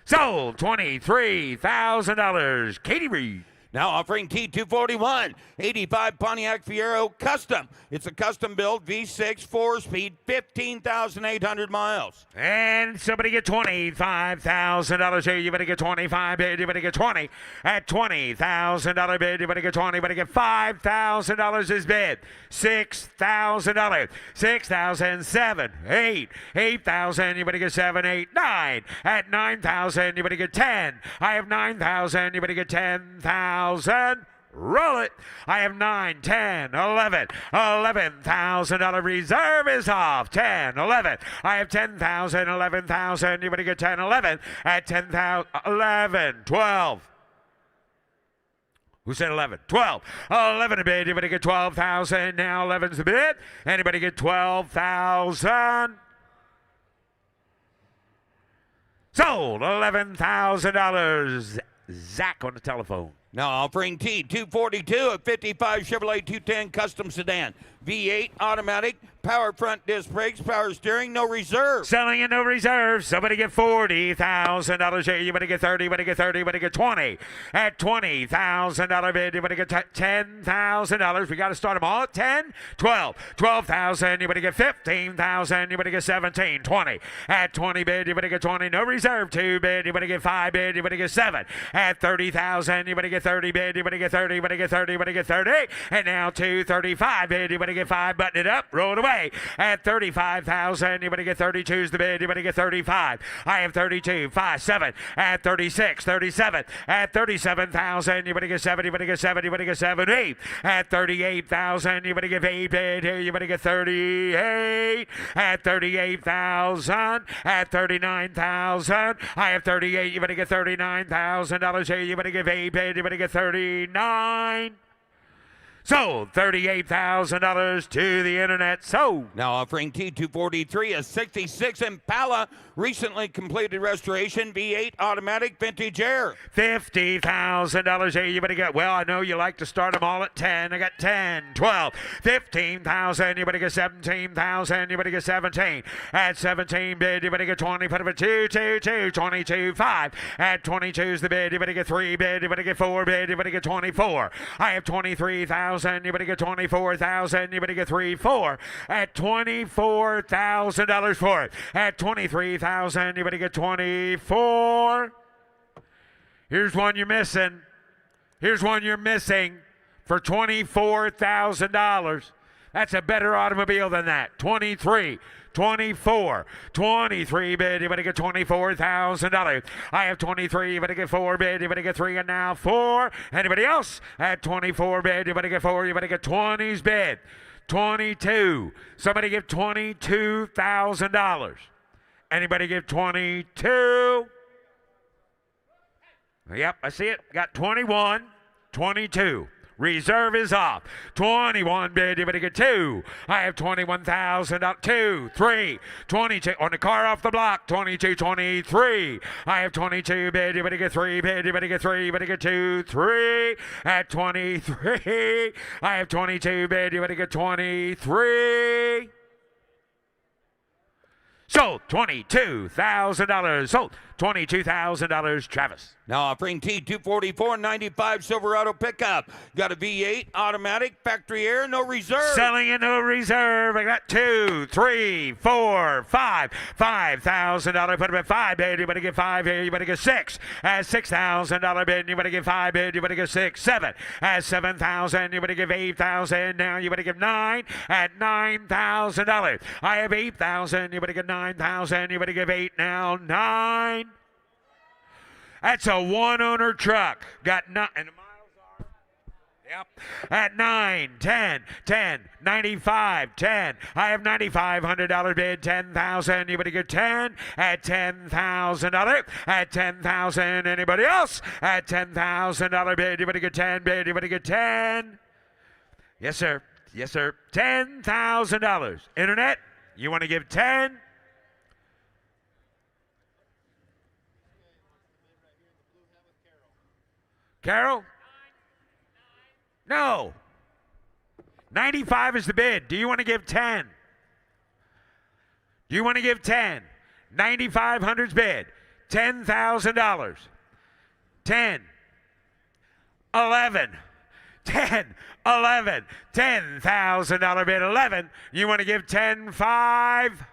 Sold. $23,000. Katie Reed.
Now offering T241, 85 Pontiac Fiero Custom. It's a custom built V6 4-speed, 15,800 miles.
And somebody get $25,000 here. You better get 25 bid. You better get 20. At $20,000 bid, you better get 20. You better get $5,000 is bid. $6,000. 6,000, 7, 8. 8,000. You better get 7, 8, 9. At 9,000, you better get 10. I have 9,000. You better get 10,000. Roll it. I have 9, 10, 11. $11,000 reserve is off. 10, 11. I have 10,000, 11,000. You better get 10, 11. At 10,000, 11, 12. Who said 11? 12. 11 a bid. You better get 12,000. Now 11's the bid. Anybody get 12,000? Sold. $11,000. Zach on the telephone.
Now offering T242, a 55 Chevrolet 210 custom sedan. V8 automatic, power front disc brakes, power steering, no reserve.
Selling and no reserve. Somebody get $40,000 here. You better get 30, you better get 30, you better get 20. At $20,000 bid, you better get $10,000. We got to start them all at 10, 12. 12,000, you better get 15,000, you better get 17, 20. At 20 bid, you better get 20. No reserve. 2 bid, you better get 5 bid, you better get 7. At 30,000, you better get 30 bid, you better get 30, you better get 30, you better get 30. And now 235 bid, you better get 5. Button it up, roll it away. At 35,000, you better get 32's the bid, you better get 35. I have 32, 5, 7. At 36, 37. At 37,000, you better get 7, you better get 7, you better get 7, 8. At 38,000, you better get 8 bid here, you better get 38. At 38,000. At 39,000. I have 38, you better get $39,000 here, you better give 8 bid, you better get 39. Sold. $38,000 to the internet. Sold.
Now offering T243, a 66 Impala, recently completed restoration, V8 automatic, vintage air.
$50,000 here. You better get, well, I know you like to start them all at 10. I got 10, 12, 15,000. You better get 17,000. You better get 17. At 17 bid, you better get 20. Put it for 2, 2, 2, 22, 5. At 22's the bid, you better get 3 bid. You better get 4 bid. You better get 24. I have 23,000. You better get 24,000. You better get 3, 4. At $24,000 for it. At 23,000. You better get 24. Here's one you're missing. Here's one you're missing for $24,000. That's a better automobile than that. 23, 24, 23 bid. You better get $24,000. I have 23. You better get 4 bid. You better get 3 and now 4. Anybody else at 24 bid? You better get 4. You better get 20s bid. 22. Somebody give $22,000. Anybody give 22? Yep, I see it. Got 21, 22. Reserve is off. 21 bid. You better get 2. I have 21,000. 2, 3, 22. On the car off the block. 22, 23. I have 22 bid. You better get 3 bid. You better get 3. You better get 2, 3. At 23. I have 22 bid. You better get 23. Sold. $22,000. Sold. $22,000. Travis.
Now offering T244.95 Silverado pickup. Got a V8 automatic, factory air, no reserve.
Selling it, no reserve. I got 2, 3, 4, 5. $5,000. Put them at 5 bid. You better get 5 here. You better get 6. At $6,000 bid. You better get 5 bid. You better get 6. 7. At $7,000. You better give 8,000. Now you better give 9. At $9,000. I have 8,000. You better get 9,000. You better give 8 now. 9. That's a one-owner truck. Got 9. And the miles are? Yep. At 9, 10, 10, 95, 10. I have $9,500 bid. 10,000. You better get 10. At $10,000. At 10,000. Anybody else? At $10,000 bid. You better get 10 bid. You better get 10. Yes, sir. Yes, sir. $10,000. Internet, you want to give 10? Carol? No. 95 is the bid. Do you want to give 10? Do you want to give 10? 9,500's bid. $10,000. 10. 11. 10. 11. $10,000 bid. 11. You want to give 10, 5?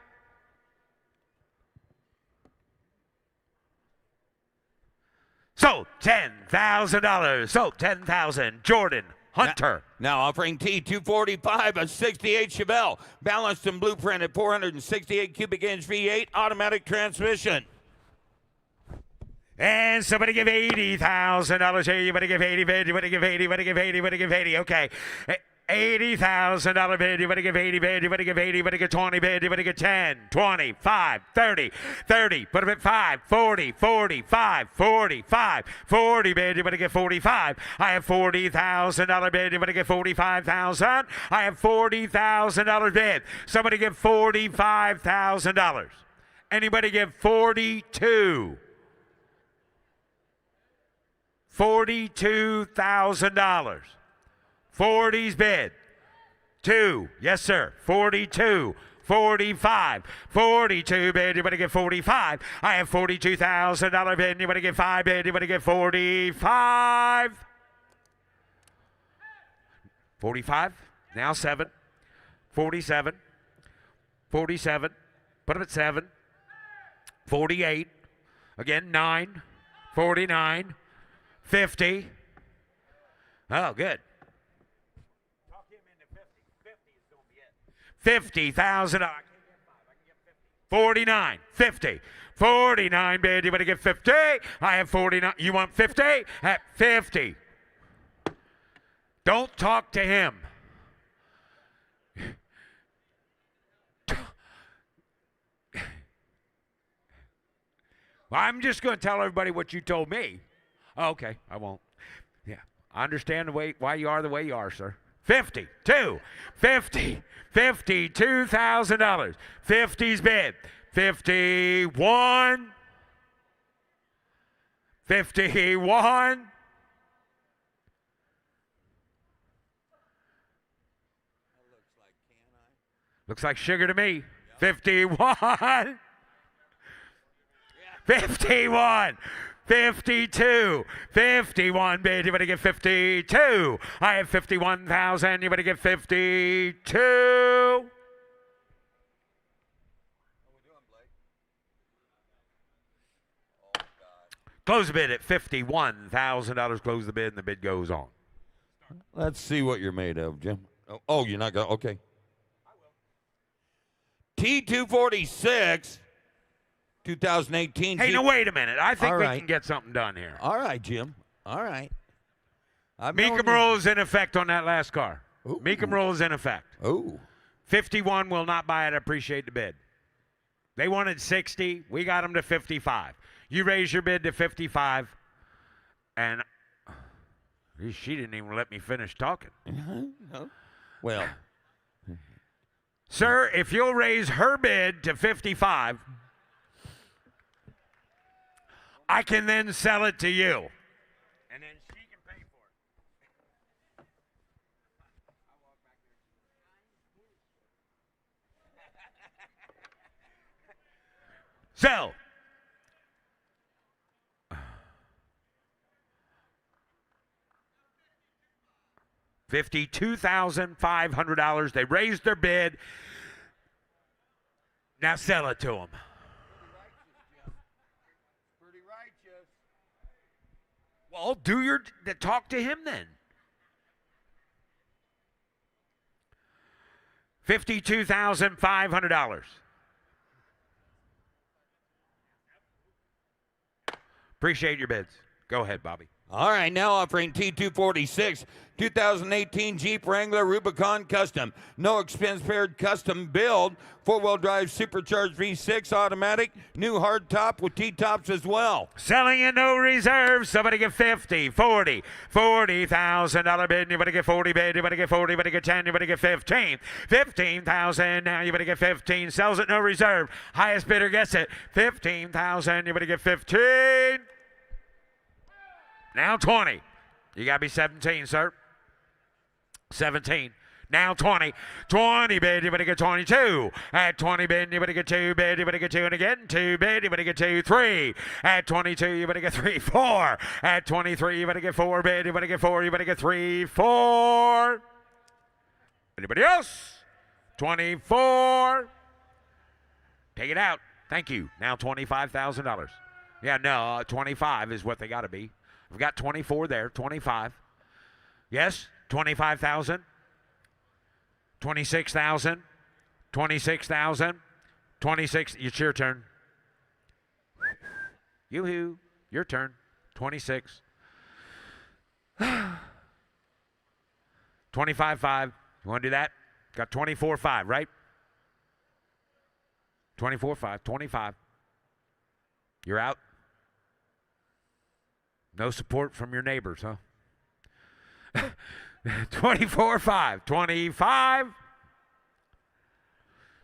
Sold. $10,000. Sold. $10,000. Jordan Hunter.
Now offering T245, a 68 Chevelle, balanced and blueprint at 468 cubic inch V8 automatic transmission.
And somebody give $80,000 here. You better give 80 bid. You better give 80. You better give 80. You better give 80. Okay. $80,000 bid. You better give 80 bid. You better give 80. You better get 20 bid. You better get 10, 20, 5, 30, 30. Put them at 5, 40, 45, 45, 40 bid. You better get 45. I have $40,000 bid. You better get 45,000. I have $40,000 bid. Somebody give $45,000. Anybody give 42? $42,000. 40's bid. 2. Yes, sir. 42. 45. 42 bid. You better get 45. I have $42,000 bid. You better get 5 bid. You better get 45. 45. Now 7. 47. 47. Put them at 7. 48. Again, 9. 49. 50. Oh, good. 50,000. 49, 50, 49 bid. You better get 50. I have 49. You want 50? At 50. Don't talk to him. Well, I'm just going to tell everybody what you told me. Oh, okay, I won't. Yeah, I understand why you are the way you are, sir. 52, 50, $52,000. 50's bid. 51, 51. Looks like sugar to me. 51. 51. 52, 51 bid. You better get 52. I have 51,000. You better get 52. Close the bid at $51,000. Close the bid, and the bid goes on.
Let's see what you're made of, Jim. Oh, you're not going to? Okay. T246, 2018.
Hey,
Jeep-
now wait a minute. I think
All
we
right.
can get something done here.
All right, Jim. All right. I've known
Mecum
you-
rule is in effect on that last car.
Ooh.
Mecum rule is in effect.
Oh.
51 will not buy it. Appreciate the bid. They wanted 60. We got them to 55. You raise your bid to 55, and she didn't even let me finish talking.
Well,
Sir, if you'll raise her bid to 55, I can then sell it to you. And then she can pay for it. So, $52,500. They raised their bid. Now sell it to them.
pretty righteous.
Well, talk to him then. $52,500. Appreciate your bids. Go ahead, Bobby.
All right, now offering T246, 2018 Jeep Wrangler Rubicon Custom. No expense paired custom build. Four-wheel drive supercharged V6 automatic. New hard top with T-tops as well.
Selling in no reserve. Somebody get 50, 40, $40,000 bid. You better get 40 bid. You better get 40. You better get 10. You better get 15. 15,000. Now you better get 15. Sells at no reserve. Highest bidder gets it. 15,000. You better get 15. Now 20. You got to be 17, sir. 17. Now 20. 20 bid, you better get 22. At 20 bid, you better get 2 bid, you better get 2. And again, 2 bid, you better get 2. 3. At 22, you better get 3. 4. At 23, you better get 4 bid, you better get 4. You better get 3. 4. Anybody else? 24. Take it out. Thank you. Now $25,000. Yeah, no, 25 is what they got to be. We've got 24 there, 25. Yes, 25,000. 26,000. 26,000. 26. It's your turn. Yoo-hoo. Your turn. 26. 25.5. You want to do that? Got 24.5, right? 24.5. 25. You're out. No support from your neighbors, huh? 24.5. 25.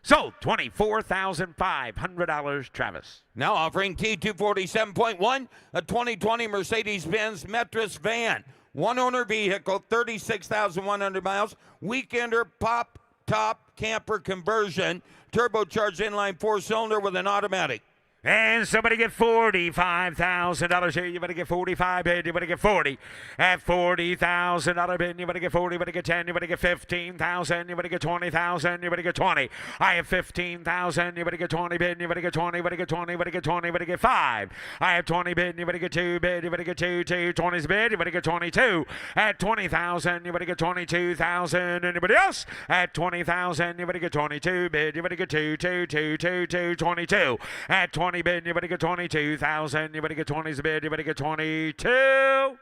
Sold. $24,500, Travis.
Now offering T247.1, a 2020 Mercedes-Benz Metris van. One owner vehicle, 36,100 miles. Weekender pop top camper conversion. Turbocharged inline 4-cylinder with an automatic.
And somebody get $45,000 here. You better get 45 bid. You better get 40. At $40,000 bid, you better get 40. You better get 10. You better get 15,000. You better get 20,000. You better get 20. I have 15,000. You better get 20 bid. You better get 20. You better get 20. You better get 20. You better get 5. I have 20 bid. You better get 2 bid. You better get 2. 20's bid. You better get 22. At 20,000. You better get 22,000. Anybody else? At 20,000. You better get 22 bid. You better get 2. 22. At 20 bid, you better get 22,000. You better get 20's bid. You better get 22.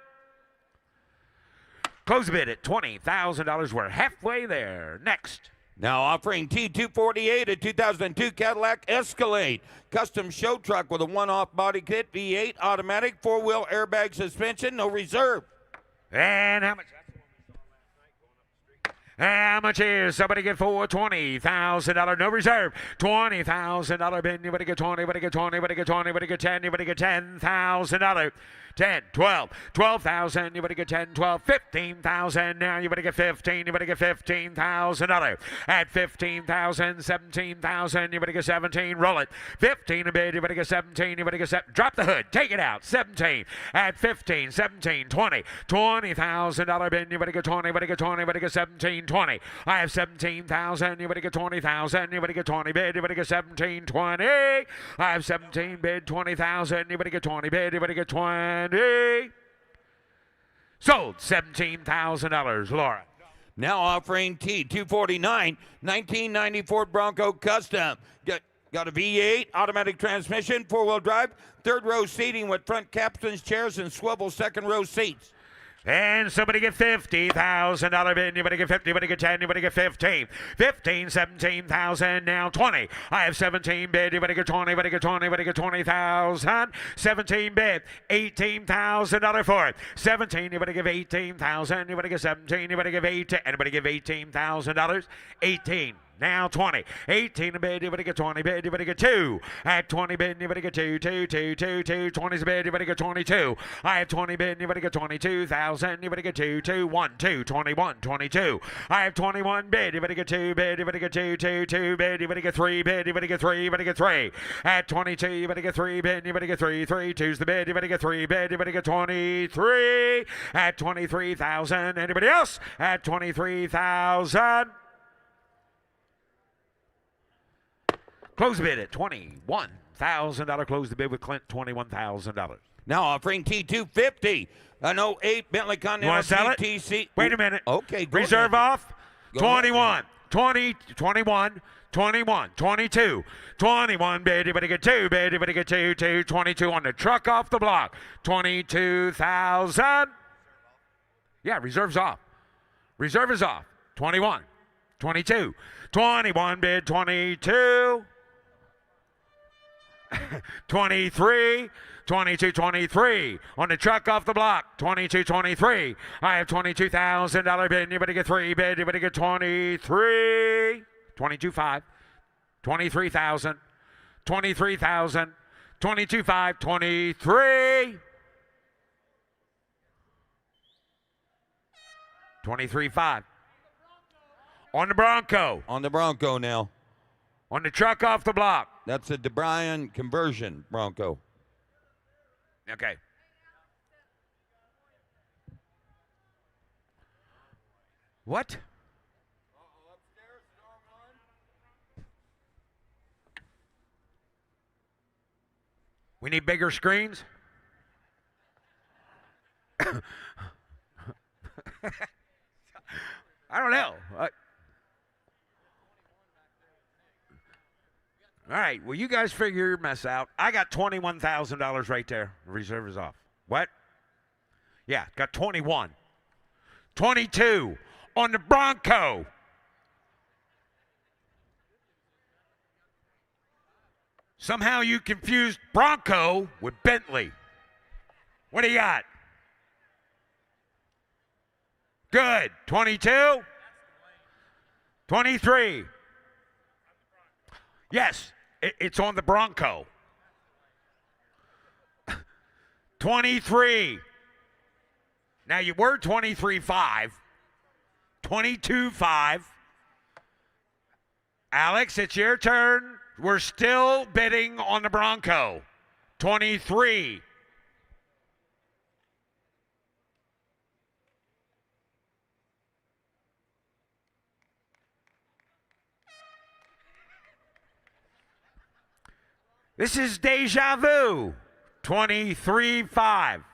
Close the bid at $20,000. We're halfway there. Next.
Now offering T248, a 2002 Cadillac Escalade. Custom show truck with a one-off body kit, V8 automatic, 4-wheel airbag suspension, no reserve.
And how much? How much is somebody get for $20,000? No reserve. $20,000 bid. You better get 20. You better get 20. You better get 20. You better get 10. You better get $10,000. 10, 12, 12,000. You better get 10, 12, 15,000. Now you better get 15. You better get $15,000. At 15,000, 17,000. You better get 17. Roll it. 15 a bid. You better get 17. You better get drop the hood. Take it out. 17. At 15, 17, 20. $20,000 bid. You better get 20. You better get 20. You better get 17, 20. I have 17,000. You better get 20,000. You better get 20 bid. You better get 17, 20. I have 17 bid. 20,000. You better get 20 bid. You better get 20. Sold. $17,000. Laura.
Now offering T249, 1994 Bronco Custom. Got a V8, automatic transmission, 4-wheel drive, third row seating with front captain's chairs and swivel second row seats.
And somebody get $50,000 bid. Anybody get 50? Anybody get 10? Anybody get 15? 15, 17,000. Now 20. I have 17 bid. Anybody get 20? Anybody get 20? Anybody get 20,000? 17 bid. $18,000 for it. 17. Anybody give 18,000? Anybody get 17? Anybody give 18? Anybody give $18,000? 18. Now 20. 18 a bid, anybody get 20 bid, anybody get 2. At 20 bid, anybody get 2, 2, 2, 2, 2. 20's a bid, anybody get 22. I have 20 bid, anybody get 22,000, anybody get 2, 2, 1, 2, 21, 22. I have 21 bid, anybody get 2 bid, anybody get 2, 2, 2 bid, anybody get 3 bid, anybody get 3, anybody get 3. At 22, anybody get 3 bid, anybody get 3, 3, 2's the bid, anybody get 3 bid, anybody get 23. At 23,000, anybody else? At 23,000. Close the bid at $21,000. Close the bid with Clint, $21,000.
Now offering T250, an 08 Bentley Continental
You want to sell it?
GTC.
Wait a minute.
Okay, go
Reserve
ahead.
off.
Go
21,
ahead.
20, 21, 21, 22, 21 bid. Anybody get 2 bid. Anybody get 2, 2, 22 on the truck off the block. 22,000. Yeah, reserve's off. Reserve is off. 21, 22, 21 bid. 22. 23, 22, 23 on the truck off the block. 22, 23. I have $22,000 bid. Anybody get 3 bid? Anybody get 23? 22.5. 23,000. 23,000. 22.5. 23. 23.5. On the Bronco.
On the Bronco now.
On the truck off the block.
That's a DeBryan conversion Bronco.
Okay. What? We need bigger screens? I don't know. All right, well, you guys figure your mess out. I got $21,000 right there. Reserve is off. What? Yeah, got 21. 22 on the Bronco. Somehow you confused Bronco with Bentley. What do you got? Good. 22? 23. Yes. It's on the Bronco. 23. Now you were 23.5. 22.5. Alex, it's your turn. We're still bidding on the Bronco. 23. This is Deja Vu, 23.5.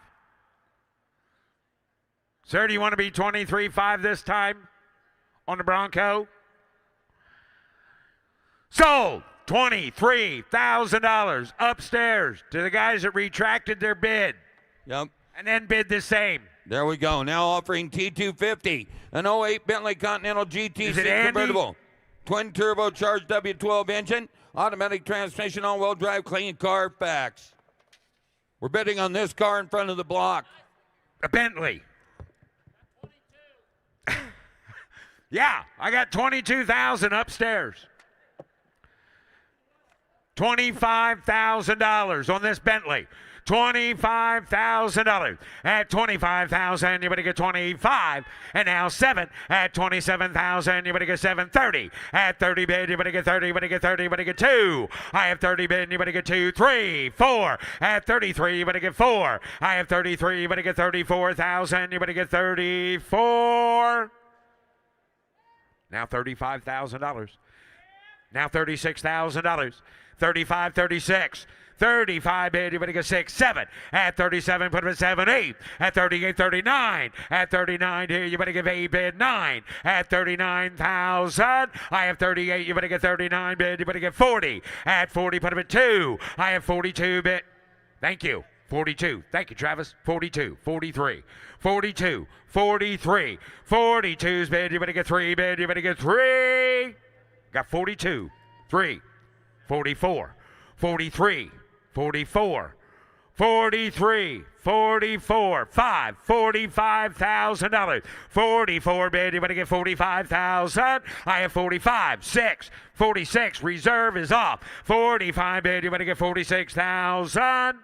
Sir, do you want to be 23.5 this time on the Bronco? Sold, $23,000 upstairs to the guys that retracted their bid.
Yep.
And then bid the same.
There we go. Now offering T250, an 08 Bentley Continental
Is it
GTC
Andy?
convertible. Twin turbocharged W12 engine, automatic transmission, all-wheel drive, clean Carfax. We're bidding on this car in front of the block.
A Bentley. Yeah, I got 22,000 upstairs. $25,000 on this Bentley. $25,000. At $25,000, anybody get 25. And now 7 at $27,000. Anybody get 730. At 30 bid, anybody get 30. Anybody get 30. Anybody get 2. I have 30 bid. Anybody get 2. 3, 4. At 33, anybody get 4. I have 33. Anybody get 34,000. Anybody get 34. Now $35,000. Now $36,000. 35, 36. 35 bid. You're going to get 6, 7. At 37, put him at 7, 8. At 38, 39. At 39 here, you better give 8 bid, 9. At 39,000, I have 38. You better get 39 bid. You better get 40. At 40, put him at 2. I have 42 bid. Thank you. 42. Thank you, Travis. 42. 43. 42. 43. 42's bid. You better get 3 bid. You better get 3. Got 42. 3. 44. 43. 44. 43. 44. 5. $45,000. 44 bid. You better get 45,000. I have 45. 6. 46. Reserve is off. 45 bid. You better get 46,000.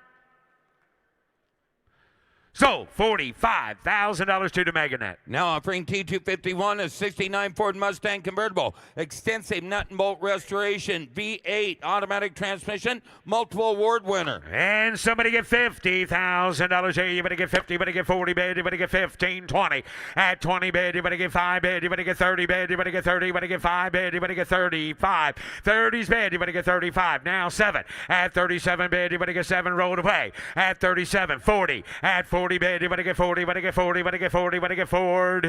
So, $45,000 to the Meganet.
Now offering T251, a 69 Ford Mustang convertible, extensive nut and bolt restoration, V8 automatic transmission, multiple award winner.
And somebody get $50,000 here. You better get 50, you better get 40 bid, you better get 15, 20. At 20 bid, you better get 5 bid, you better get 30 bid, you better get 30, you better get 5 bid, you better get 35. 30's bid, you better get 35. Now 7. At 37 bid, you better get 7 rolled away. At 37, 40. At 40 bid, you better get 40, you better get 40, you better get 40, you better get 40.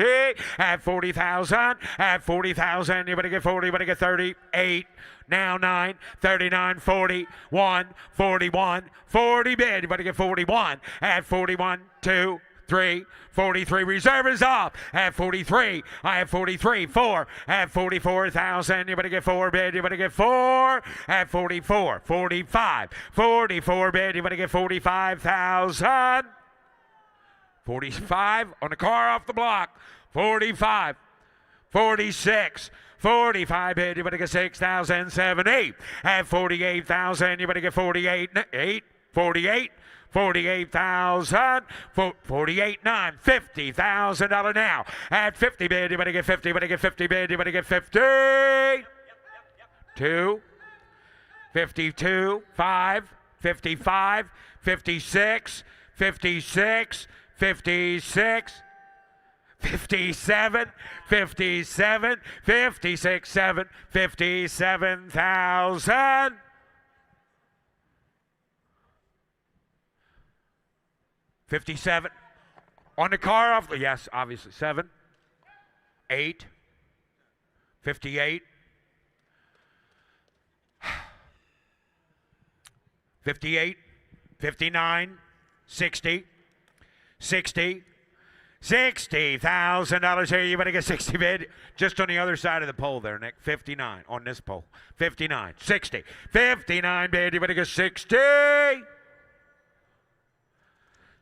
At 40,000, at 40,000, you better get 40, you better get 38. Now 9, 39, 41, 41, 40 bid, you better get 41. At 41, 2, 3, 43, reserve is off. At 43, I have 43, 4. At 44,000, you better get 4 bid, you better get 4. At 44, 45, 44 bid, you better get 45,000. 45 on the car off the block. 45, 46, 45 bid, you better get 6,000, 7, 8. At 48,000, you better get 48, 8, 48. 48,000, 48, 9, $50,000 now. At 50 bid, you better get 50, you better get 50 bid, you better get 50. 2, 52, 5, 55, 56, 56, 56, 57, 57, 56, 7, 57,000. 57 on the car off. Yes, obviously. 7, 8, 58, 58, 59, 60, 60, $60,000 here. You better get 60 bid. Just on the other side of the pole there, Nick. 59 on this pole. 59, 60, 59 bid. You better get 60.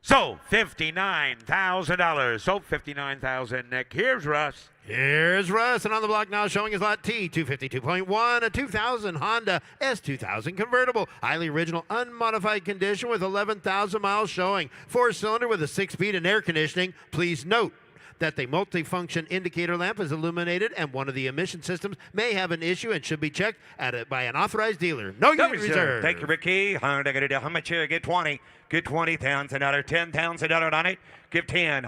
So, $59,000. So, $59,000, Nick. Here's Russ.
Here's Russ, and on the block now showing his lot T, 252.1, a 2000 Honda S2000 convertible. Highly original, unmodified condition with 11,000 miles showing. 4-cylinder with a 6-speed and air conditioning. Please note that the multifunction indicator lamp is illuminated and one of the emission systems may have an issue and should be checked by an authorized dealer. No unit reserve.
Thank you, Ricky. How much here? Get 20. Get 20,000, another 10,000 on it. Give 10.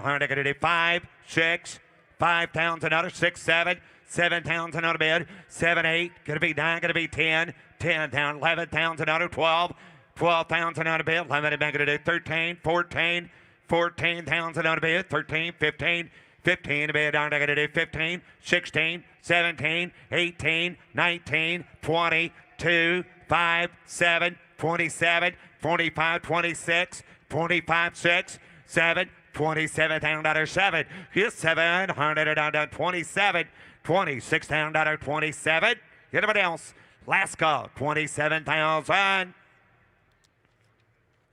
5, 6, 5,000, another 6, 7, 7,000 on a bid. 7, 8, gonna be 9, gonna be 10, 10 down, 11,000 on 12, 12,000 on a bid. 11, gonna do 13, 14, 14,000 on a bid. 13, 15, 15 a bid. I'm gonna do 15, 16, 17, 18, 19, 20, 2, 5, 7, 27, 25, 26, 25, 6, 7, 27 down, 7. Here's 700 down, 27, 26 down, 27. Anybody else? Last call, 27,000.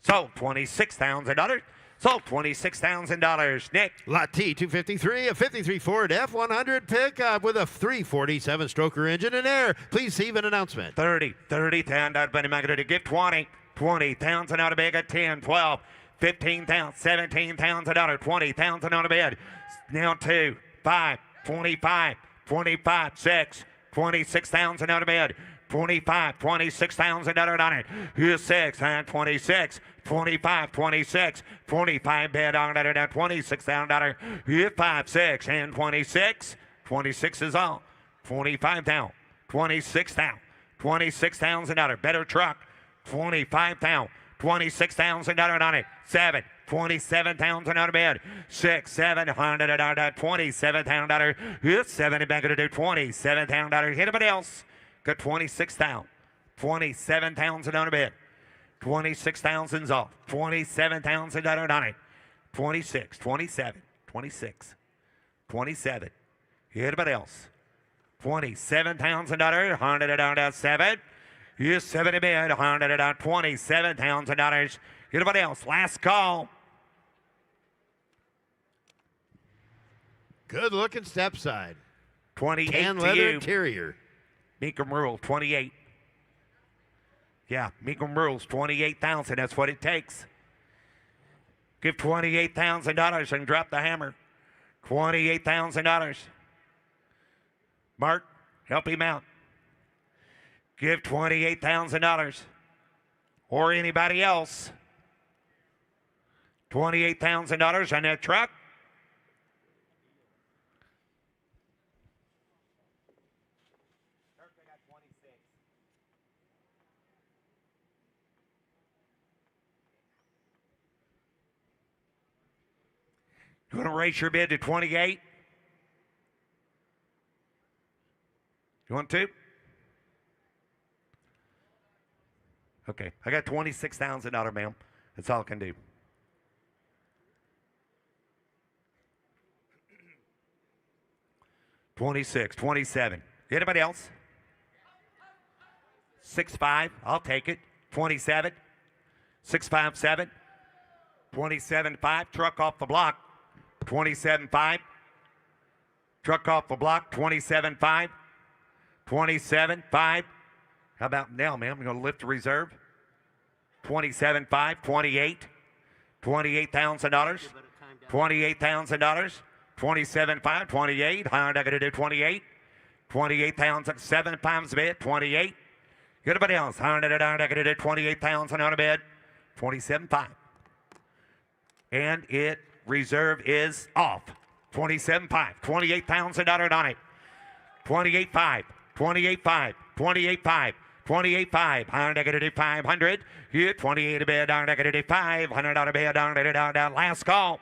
So $26,000. So $26,000. Nick.
Lot T, 253, a 53 Ford F100 pickup with a 347 stroker engine and air. Please see an announcement.
30,000 out of Benny to give 20. 20,000 out of bed at 10, 12, 15,000, 17,000, 20,000 out of bed. Now 2, 5, 25, 25, 6, 26,000 out of bed. 25, 26,000 on it. Here's 6 and 26, 25, 26, 25 bed on it at $26,000. Here's 5, 6 and 26. 26 is on. 25 down. 26 down. $26,000. Better truck. 25,000, $26,000 on it. 7, $27,000 bid. 6, $700, $27,000. It's 7 back to do $27,000. Anybody else? Got 26,000, $27,000 bid. 26,000's off. $27,000 on it. 26, 27, 26, 27. Anybody else? $27,000, $100 7. Here's 70 bid, $100, $27,000. Anybody else? Last call.
Good looking step side.
28
Tan
to
leather
you.
interior.
Mecum rules 28. Yeah, Mecum rules 28,000. That's what it takes. Give $28,000 and drop the hammer. $28,000. Mark, help him out. Give $28,000. Or anybody else. $28,000 on that truck. You want to raise your bid to 28? You want to? Okay, I got $26,000, ma'am. That's all I can do. $26, $27. Anybody else? 6.5. I'll take it. 27. 6.57. 27.5. Truck off the block. 27.5. Truck off the block. 27.5. 27.5. How about now, ma'am? You're going to lift the reserve? 27.5. 28. $28,000. $28,000. 27.5. 28. I'm not going to do 28. 28,000. 7 times a bid. 28. Anybody else? I'm not going to do 28,000 on a bid. 27.5. And it reserve is off. 27.5. $28,000 on it. 28.5. 28.5. 28.5. 28.5. I'm not going to do 500. Here, 28 a bid. I'm not going to do 500 on a bid. Last call.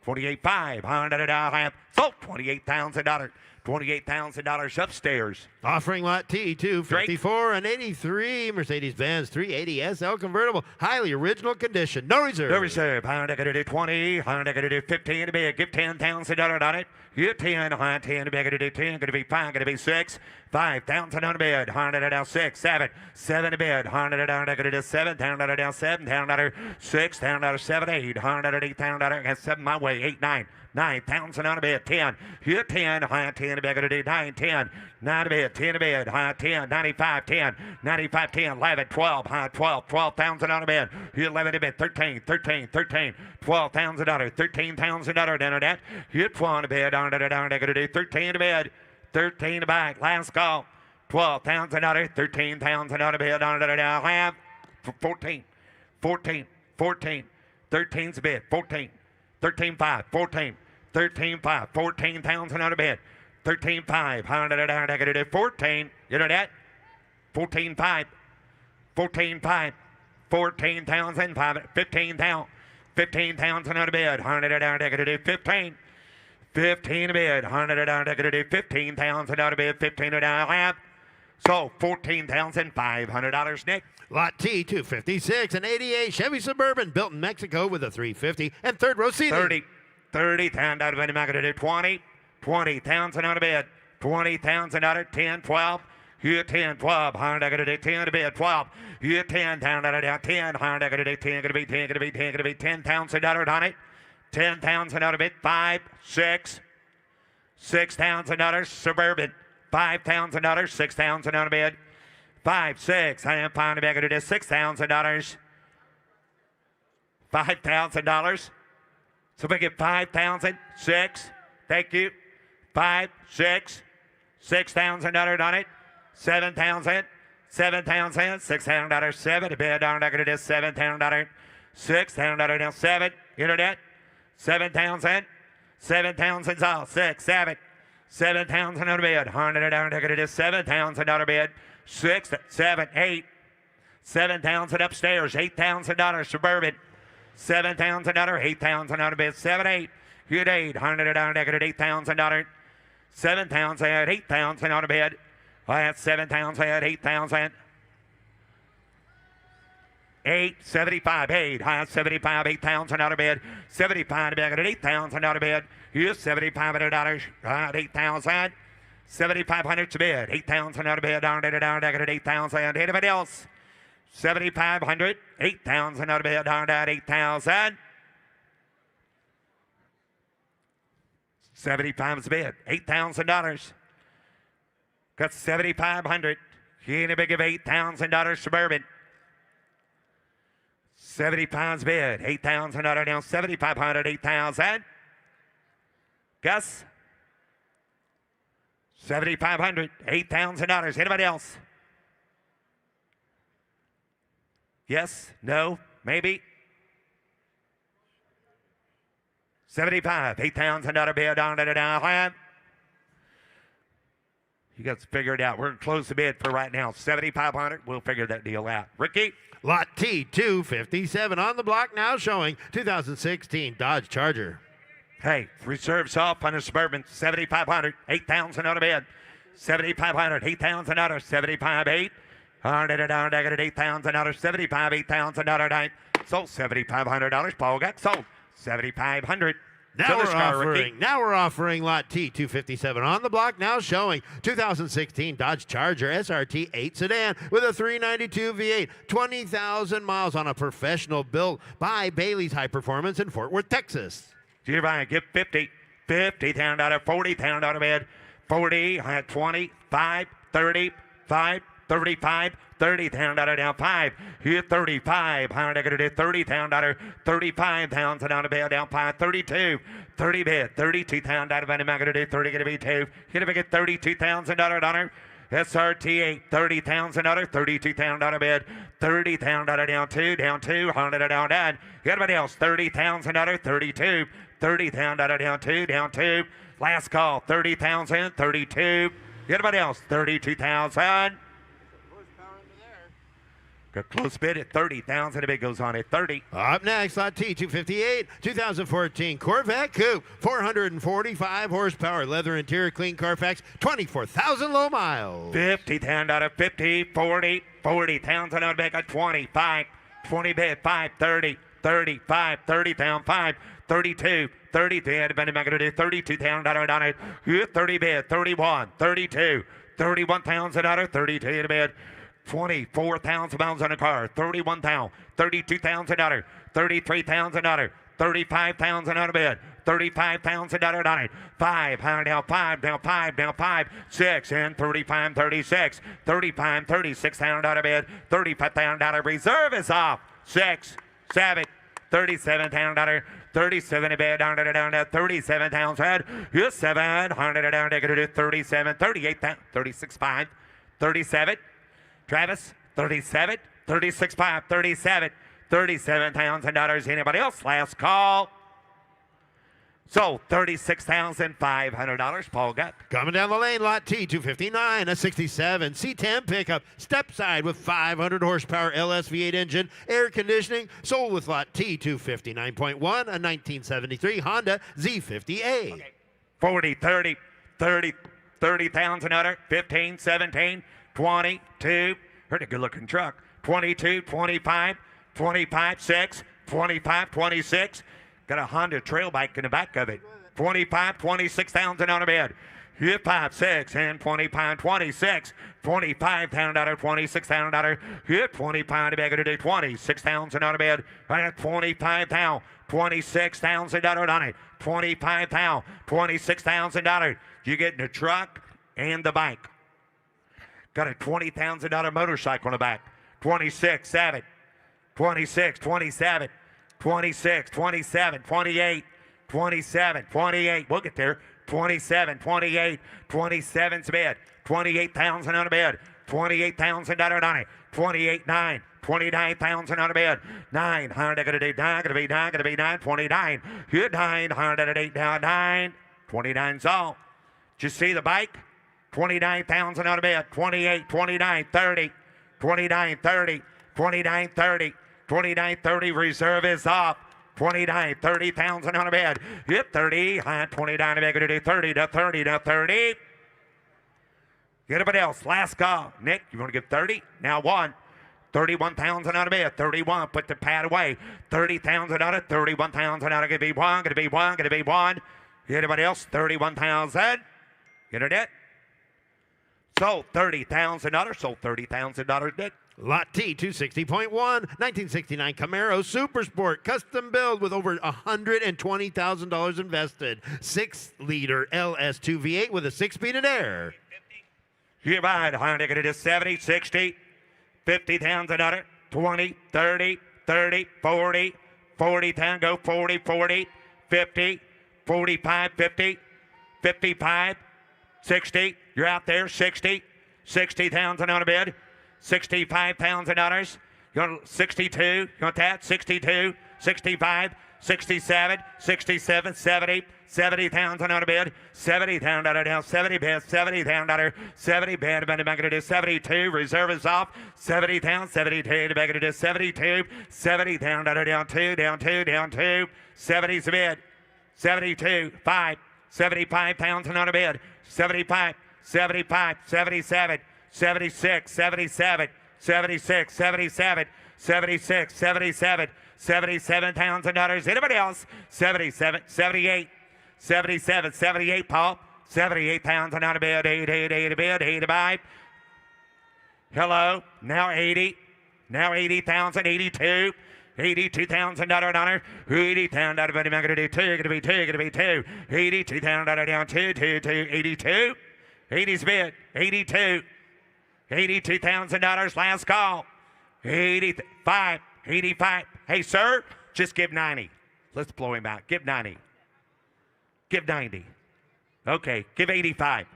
28.5. $100. So $28,000. $28,000 upstairs.
Offering lot T, 254 and 83 Mercedes-Benz 380 SL convertible, highly original condition. No reserve.
No reserve. I'm not going to do 20. I'm not going to do 15 to bid. Give $10,000 on it. Here, 10. 10 to bid. Going to do 10. Going to be 5. Going to be 6. 5,000 on the bid. $100 6. 7. 7 to bid. $100 going to do 7. $7. 7. $6. $7. 7. 8. $100. $8,000. Got 7 my way. 8. 9. 9,000 on a bid. 10. Here, 10. 10 to bid. Going to do 9. 10. 9 to bid. 10 to bid. 10. 95. 10. 95. 10. 11. 12. 12. 12,000 on a bid. Here, 11 to bid. 13. 13. 13. $12,000. $13,000 down on that. Here, 12 to bid. Going to do 13 to bid. 13 to back. Last call. $12,000. $13,000 a bid. Have 14. 14. 14. 13's a bid. 14. 13.5. 14. 13.5. 14,000 on a bid. 13.5. $100. Going to do 14. You know that? 14.5. 14.5. 14,000. 15,000. 15,000 on a bid. $100. Going to do 15. 15 a bid. $100. Going to do 15,000 on a bid. 15 a half. So $14,500, Nick.
Lot T, 256 and 88 Chevy Suburban, built in Mexico with a 350 and third row seating.
30. 30,000 out of it. I'm going to do 20. 20,000 on a bid. 20,000 out of 10, 12. Here, 10, 12. $100. Going to do 10 to bid. 12. Here, 10,000 out of 10. $100. Going to do 10. Going to be 10. Going to be 10. Going to be $10,000 on it. 10,000 out of it. 5, 6. $6,000 Suburban. $5,000. 6,000 on a bid. 5, 6. I am finding back to this $6,000. $5,000. So we get 5,000. 6. Thank you. 5, 6. $6,000 on it. 7,000. 7,000. $6,000. 7. A bid on it. This $7,000. $6,000 now. 7. Internet. 7,000. 7,000's all. 6, 7. 7,000 on a bid. $100 to this $7,000 bid. 6, 7, 8. $7,000 upstairs, $8,000 Suburban. $7,000, $8,000 bid, 7, 8. Good $800 negative $8,000. 7,000, $8,000 bid. That's 7,000, $8,000. 875, 8, high 75, $8,000 bid. 75 bid, $8,000 bid. Here's $7,500, $8,000. 7,500 to bid, $8,000 bid, down, negative $8,000. Anybody else? 7,500, $8,000 bid, down, $8,000. 75 is bid, $8,000. Got 7,500. Any big of $8,000 Suburban. 75's bid, $8,000 down, 7,500, 8,000. Gus? 7,500, $8,000. Anybody else? Yes? No? Maybe? 75, $8,000 bid, down. You guys figure it out. We're going to close the bid for right now. 7,500. We'll figure that deal out. Ricky?
Lot T 257 on the block now showing 2016 Dodge Charger.
Hey, reserves off on a Suburban. 7,500, $8,000 bid. 7,500, $8,000, 75, 8. $8,000, 75, $8,000 night. Sold $7,500. Paul got sold. 7,500.
Now we're offering Lot T 257 on the block now showing 2016 Dodge Charger SRT 8 sedan with a 392 V8, 20,000 miles on a professional built by Bailey's High Performance in Fort Worth, Texas.
Giovanni, give 50, $50,000, $40,000 bid. 40, 20, 5, 30, 5, 35, $30,000 down 5. Here 35. Higher negative $30,000, $35,000 bid down 5. 32, 30 bid, $32,000 bid negative 30 going to be 2. Here to get $32,000 SRT 8, $30,000, $32,000 bid, $30,000 down 2, $100 down 9. Everybody else $30,000, 32, $30,000 down 2. Last call, 30,000, 32. Everybody else, 32,000. Got close bid at 30,000. The bid goes on at 30.
Up next, Lot T 258, 2014 Corvette Coupe, 445 horsepower, leather interior, clean Carfax, 24,000 low miles.
50,000, 50, 40, 40,000 on back at 25, 20 bid, 5, 30, 35, 30 down 5, 32, 30, $32,000 on it. 30 bid, 31, 32, $31,000, 32 in the bid. 24,000 pounds on a car, 31,000, $32,000, $33,000, 35,000 on a bid, $35,000 on it, 5, down 5, down 5, down 5, 6, and 35, 36, 35, $36,000 on a bid, $35,000 reserve is off, 6, 7, $37,000, 37 a bid, down to 37,000, here's 700 down to 37, 38,000, 36,5, 37. Travis, 37, 36.5, 37, $37,000. Anybody else? Last call. So $36,500. Paul got.
Coming down the lane, Lot T 259, a 67 C10 pickup, step side with 500 horsepower LS V8 engine, air conditioning, sold with Lot T 259.1, a 1973 Honda Z50A.
Okay. 40, 30, 30, 30,000, 15, 17. 22, heard a good looking truck. 22, 25, 25, 6, 25, 26. Got a Honda trail bike in the back of it. 25, 26,000 on a bid. Here 5, 6, and 25, 26, $25,000, $26,000. Here 25 to bag of the day, 26,000 on a bid. I got 25,000, $26,000 on it. 25,000, $26,000. You get the truck and the bike. Got a $20,000 motorcycle in the back. 26, 7, 26, 27, 26, 27, 28, 27, 28. We'll get there. 27, 28, 27's bid. 28,000 on a bid. $28,000 on it. 28, 9, 29,000 on a bid. 900 gonna be 9, gonna be 9, gonna be 9, 29. Here 908 down 9. 29's all. Did you see the bike? 29,000 on a bid, 28, 29, 30, 29, 30, 29.30. 29.30. Reserve is off. 29, 30,000 on a bed. Hit 30, 29 to make it do 30 to 30 to 30. Anybody else? Last call. Nick, you want to give 30? Now 1. 31,000 on a bed. 31, put the pad away. 30,000 on it. 31,000 on it. Gonna be 1, gonna be 1, gonna be 1. Anybody else? 31,000. Internet. Sold $30,000. Sold $30,000, Nick.
Lot T, 260.1, 1969 Camaro Super Sport, custom build with over $120,000 invested. 6-liter LS2 V8 with a 6-speed and air.
You buy it, Honda, gonna do 70, 60, 50,000 on it. 20, 30, 30, 40, 40,000, go 40, 40, 50, 45, 50, 55, 60. You're out there, 60, 60,000 on a bid. $65,000. You want 62? You want that? 62, 65, 67, 67, 70, 70,000 on a bid. $70,000 down, 70 bid, $70,000, 70 bid. About to make it to 72. Reserve is off. 70,000, 72 to make it to 72. $70,000 down 2, down 2, down 2. 70's a bid. 72, 5, 75,000 on a bid. 75, 75, 77. 76, 77, 76, 77, 76, 77, $77,000. Anybody else? 77, 78, 77, 78, Paul. 78,000 on a bid, 8 a bid, 85. Hello, now 80. Now 80,000, 82. $82,000 on 80,000 but I'm going to do 2, going to be 2, going to be 2. $82,000 down 2, 2, 2, 82. 80's bid, 82. $82,000, last call. 85, 85. Hey, sir, just give 90. Let's blow him out. Give 90. Give 90. Okay, give 85.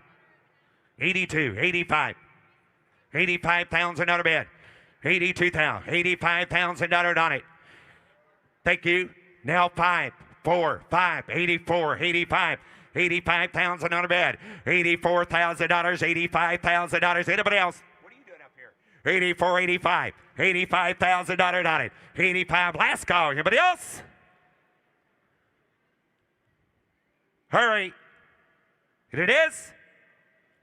82, 85. $85,000 a bid. 82,000, $85,000 on it. Thank you. Now 5, 4, 5, 84, 85. $85,000 on a bed. $84,000, $85,000. Anybody else? What are you doing up here? 84, 85. $85,000 on it. 85. Last call. Anybody else? Hurry. And it is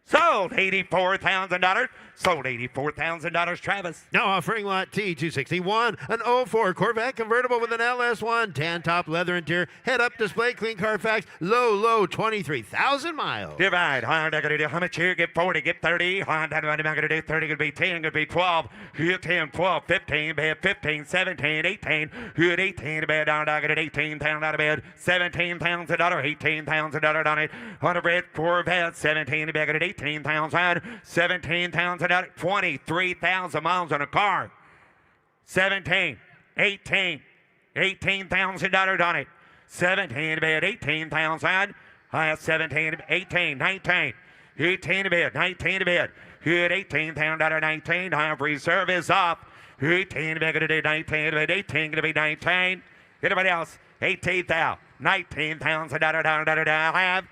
sold. $84,000. Sold $84,000, Travis.
Now offering Lot T, 261, an 04 Corvette convertible with an LS1, tan top, leather interior, head-up display, clean Carfax, low, 23,000 miles.
Divide. Honda going to do how much here? Get 40, get 30. Honda I'm going to do 30, going to be 10, going to be 12. Here 10, 12, 15, bed 15, 17, 18. Here 18, bed Honda going to 18 pound out of bed. $17,000, $18,000 on it. On a red Corvette, 17, bed going to 18,000, 17,000. 23,000 miles on a car. 17, 18, $18,000 on it. 17 to bed, 18,000. 17, 18, 19, 18 to bed, 19 to bed. Here $18,000, 19. Reserve is off. 18 to bed, going to do 19 to bed, 18 going to be 19. Anybody else? 18,000, $19,000 have.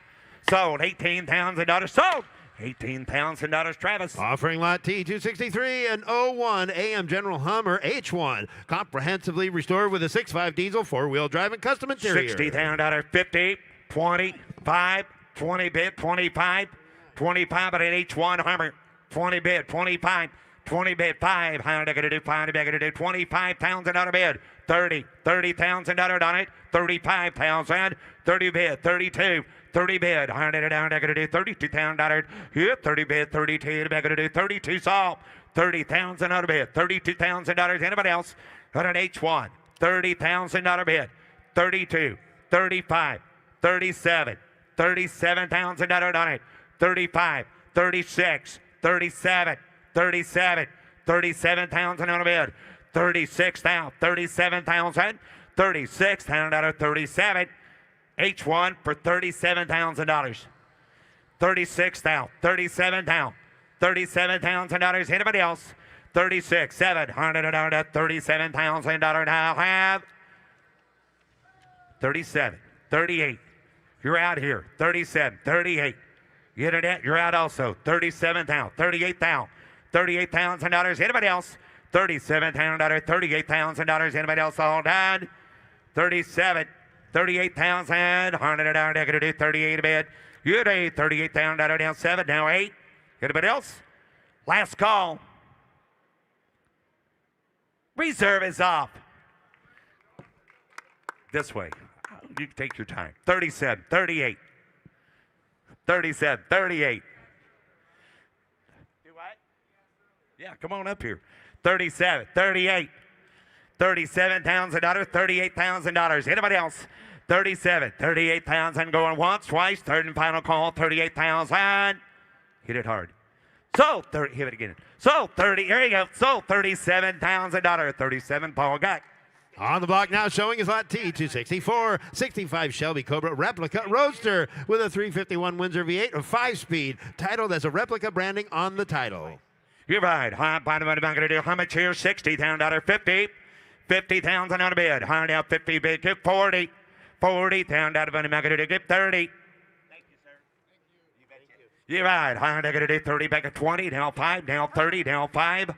Sold $18,000. Sold. $18,000, Travis.
Offering Lot T, 263, an 01 AM General Hummer H1. Comprehensively restored with a 6.5 diesel, 4-wheel drive, and custom interior.
$60,000, 50, 25, 20 bid, 25, 25 at an H1 Hummer. 20 bid, 25, 20 bid, 5. How are they going to do 5? They're going to do $25,000 bid. 30, $30,000 on it. 35,000, 30 bid, 32. 30 bid, $100 down, they're going to do $32,000. Yeah, 30 bid, 32, they're going to do 32 sold. $30,000 out of bid, $32,000. Anybody else on an H1? $30,000 bid, 32, 35, 37, $37,000 on it. 35, 36, 37, 37, $37,000 on a bid. 36,000, 37,000, 36,000 out of 37. H1 for $37,000. 36,000, 37,000, $37,000. Anybody else? 36, 700 at $37,000 now have. 37, 38. You're out here. 37, 38. Internet, you're out also. 37,000, 38,000, $38,000. Anybody else? $37,000, $38,000. Anybody else all done? 37, 38,000. $100 they're gonna do 38 a bid. You do $38,000 down 7, now 8. Anybody else? Last call. Reserve is off. This way. You can take your time. 37, 38. 37, 38. Do what? Yeah, come on up here. 37, 38. $37,000, $38,000. Anybody else? 37, 38,000. Going once, twice. Third and final call. 38,000. Hit it hard. So 30. Hit it again. So 30. Here you go. So $37,000. 37. Paul got.
On the block now showing is lot T, 264, 65 Shelby Cobra replica roadster with a 351 Windsor V8 of 5-speed, titled as a replica branding on the title.
You're right. High bottom of the going to do how much here? $60,000, 50. 50,000 on a bid. High now 50 bid. Get 40. 40,000 out of money. I'm going to get 30. Thank you, sir. You're right. High now going to do 30. Back at 20. Now 5. Now 30. Now 5.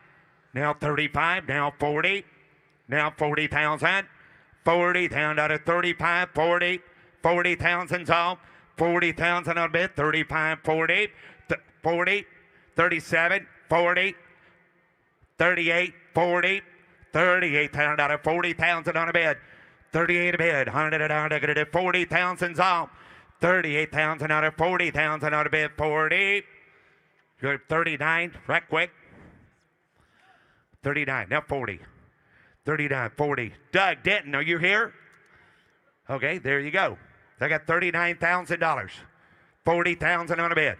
Now 35. Now 40. Now 40,000. 40,000 out of 35. 40. 40,000's off. 40,000 on a bid. 35. 40. 40. 37. 40. 38. 40. 38,000 out of 40,000 on a bid. 38 a bid. 100 out of it. 40,000's off. 38,000 out of 40,000 on a bid. 40. Good. 39. Right quick. 39. Now 40. 39. 40. Doug Denton, are you here? Okay, there you go. I got $39,000. 40,000 on a bid.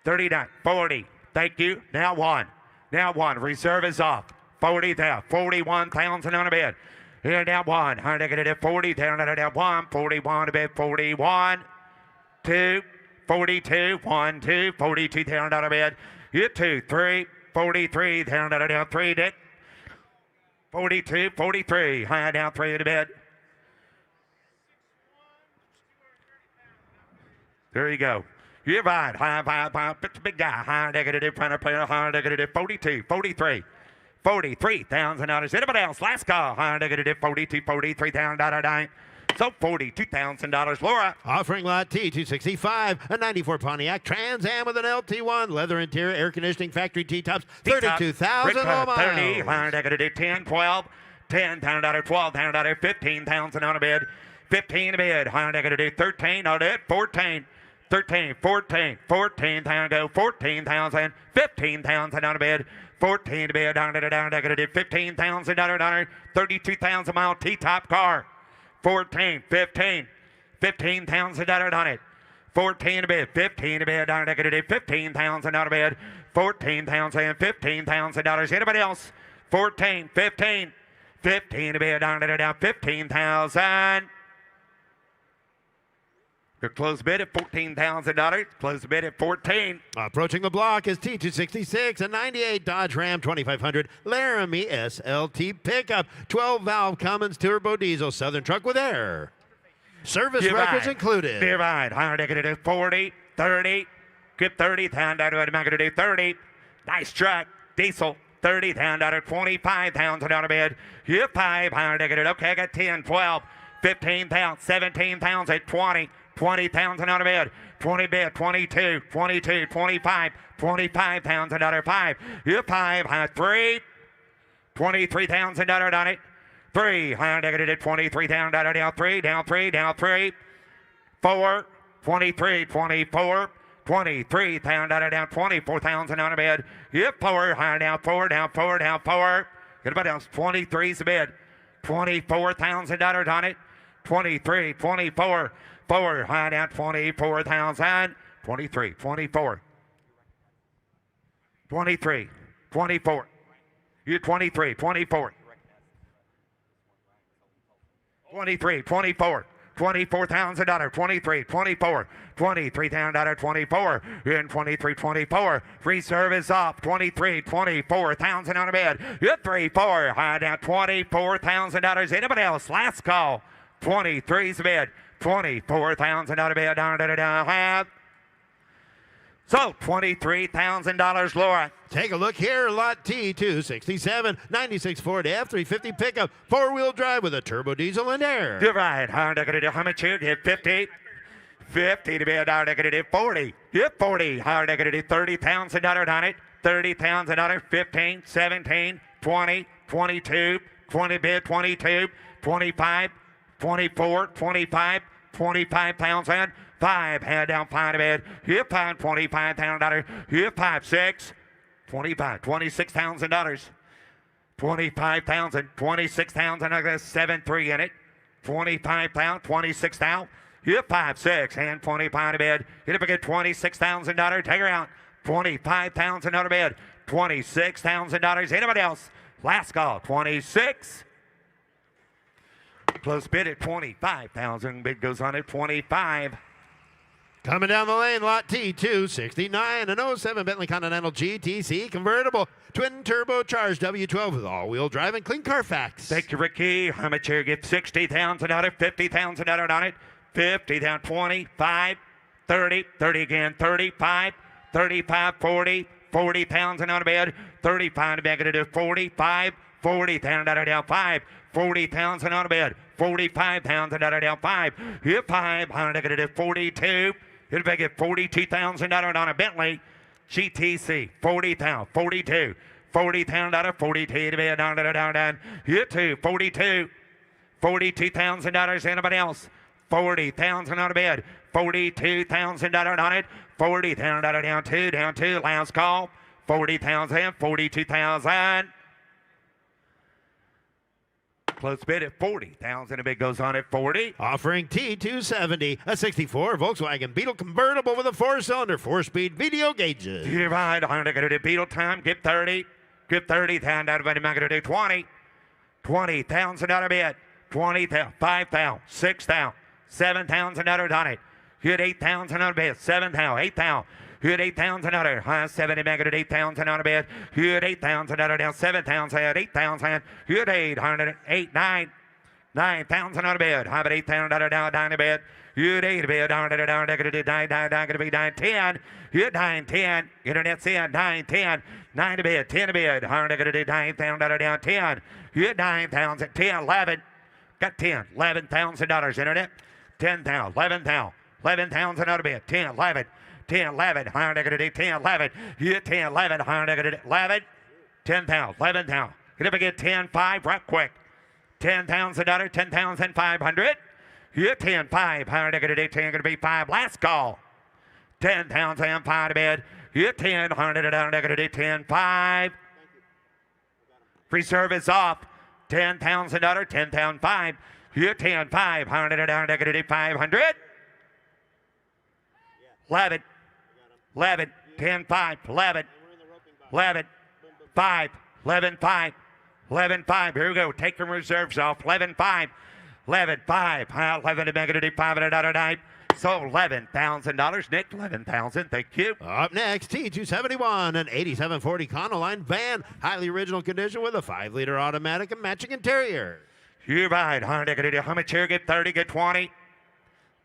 39. 40. Thank you. Now 1. Now 1. Reserve is off. 40,000. 41,000 on a bid. Here now 1. 40,000 on a 1. 41 a bid. 41. 2. 42. 1, 2. 42,000 on a bid. You 2, 3. 43,000 on a 3. Dick. 42. 43. High down 3 in a bid. There you go. You're right. High, big guy. High negative, trying to play a high negative. 42, 43, $43,000. Anybody else? Last call. High negative, 42, $43,000. So $42,000. Laura.
Offering lot T, 265, a 94 Pontiac Trans Am with an LT1, leather interior, air conditioning, factory T-tops, 32,000 miles.
30, high negative, 10, 12, $10,000, $12,000, 15,000 on a bid. 15 a bid. High negative, 13 on it, 14. 13, 14, 14,000 go, 14,000, 15,000 on a bid, 14 to bid, down, 15,000 32,000 mile T-top car, 14, 15, $15,000 on it, 14 to bid, 15 to bid, down, 15,000 on a bid, 14,000, $15,000. Anybody else? 14, 15, 15 to bid, down, 15,000. Your close bid at $14,000. Close bid at 14.
Approaching the block is T266, a 98 Dodge Ram 2500 Laramie SLT pickup, 12-valve Cummins turbo diesel Southern truck with air. Service records included.
Be right. I'm going to do 40, 30. Get 30,000 out of it. I'm going to do 30. Nice truck. Diesel. 30,000 out of 25,000 on a bid. You 5. I'm going to do. Okay, I got 10, 12, 15,000, 17,000, 20. 20,000 on a bid, 20 bid, 22, 22, 25, 25,000 on 5. You 5, 3, $23,000 on it. 3, negative, 23,000 down 3, down 3, down 3. 4, 23, 24, 23,000 down 24,000 on a bid. You 4, down 4, down 4, down 4. Get about down 23's a bid, $24,000 on it. 23, 24. 4, high down 24,000, 23, 24, 23, 24, you 23, 24, 23, 24, $24,000, 23, 24, $23,000, 24, in 23, 24, reserve is off, 23, 24,000 on a bid, you 3, 4, high down $24,000, anybody else, last call, 23's a bid. 24,000 out of bid, down, have. So $23,000, Laura.
Take a look here, lot T, 267, 96 Ford F-350 pickup, four-wheel drive with a turbo diesel and air.
You're right. How much here? Get 50. 50 to be a dollar negative 40. Get 40. How negative $30,000 on it. $30,000. 15, 17, 20, 22, 20 bid, 22, 25, 24, 25, 25,000. 5, hand down 5 to bid. Here 5, $25,000. Here 5, 6, 25, $26,000. 25,000, 26,000. I got 7, 3 in it. 25,000, 26,000. Here 5, 6, and 25 to bid. Hit up again, $26,000. Take her out. $25,000 bid. $26,000. Anybody else? Last call. 26. Close bid at 25,000. Bid goes on at 25.
Coming down the lane, lot T, 269, an 07 Bentley Continental GTC convertible, twin turbocharged W12 with all-wheel drive and clean Carfax.
Thank you, Ricky. How much here? Get $60,000 on it, $50,000 on it, 50 down, 25, 30, 30 again, 35, 35, 40, 40,000 on a bid, 35 to bid, to 45, 40,000 down 5, 40,000 on a bid, 45,000 down 5, here 5, 42. He'll make it $42,000 on a Bentley GTC. 40,000, 42, $40,000, 42 to be down. Here 2, 42, $42,000. Anybody else? 40,000 on a bid, $42,000 on it. 40,000 down 2. Last call. 40,000, 42,000. Close bid at 40,000. A bid goes on at 40.
Offering T270, a 64 Volkswagen Beetle convertible with a 4-cylinder, 4-speed video gauges.
You're right. I'm going to do Beetle time. Get 30. Get 30,000 out of it. I'm going to do 20. 20,000 out of bid. 20,000, 5,000, 6,000, 7,000 out on it. Hit 8,000 out of bid. 7,000, 8,000. Hit 8,000 out of high 70 mega at 8,000 out of bed. Hit 8,000 out of down 7,000 at 8,000. Hit 800, 8, 9, 9,000 out of bed. High at 8,000 out of down to bed. Hit 8 bed down to 9, 10. Hit 9, 10. Internet's in 9, 10. 9 to bed, 10 to bed. 9,000 out of down 10. Hit 9,000, 10, 11. Got 10, $11,000 internet. 10,000, 11,000, 11,000 out of bed. 10, 11. 10, 11, 10, 11, hit 10, 11, 11, 10,000, 11,000. Get up again, 10, 5, right quick. $10,000, 10,500. Hit 10, 5, 10, going to be 5. Last call. 10,000, 5 to bed. Hit 10, 10, 5. Free service off. $10,000, 10,500. Hit 10, 5, 500. 11, 11, 10, 5, 11, 11, 5, 11, 5, 11, 5. Here we go. Take the reserves off. 11, 5, 11, 5, 11 to negative 500. So $11,000. Nick, 11,000. Thank you.
Up next, T271, an 87 Ford Econoline van, highly original condition with a 5-liter automatic and matching interior.
You're right. How much here? Get 30, get 20.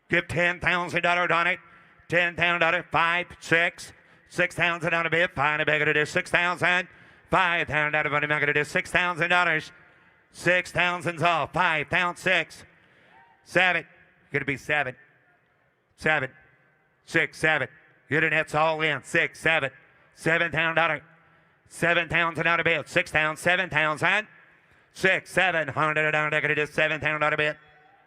Give $10,000 on it. $10,000, 5, 6, 6,000 on a bid. 5 to beg it is 6,000. 5,000 out of money, I'm going to do $6,000. 6,000's off. 5,000, 6, 7. Going to be 7, 7, 6, 7. Internet's all in. 6, 7, $7,000. 7,000 out of bid. 6,000, 7,000. 6, 700 down. They're going to do 7,000 out of bid.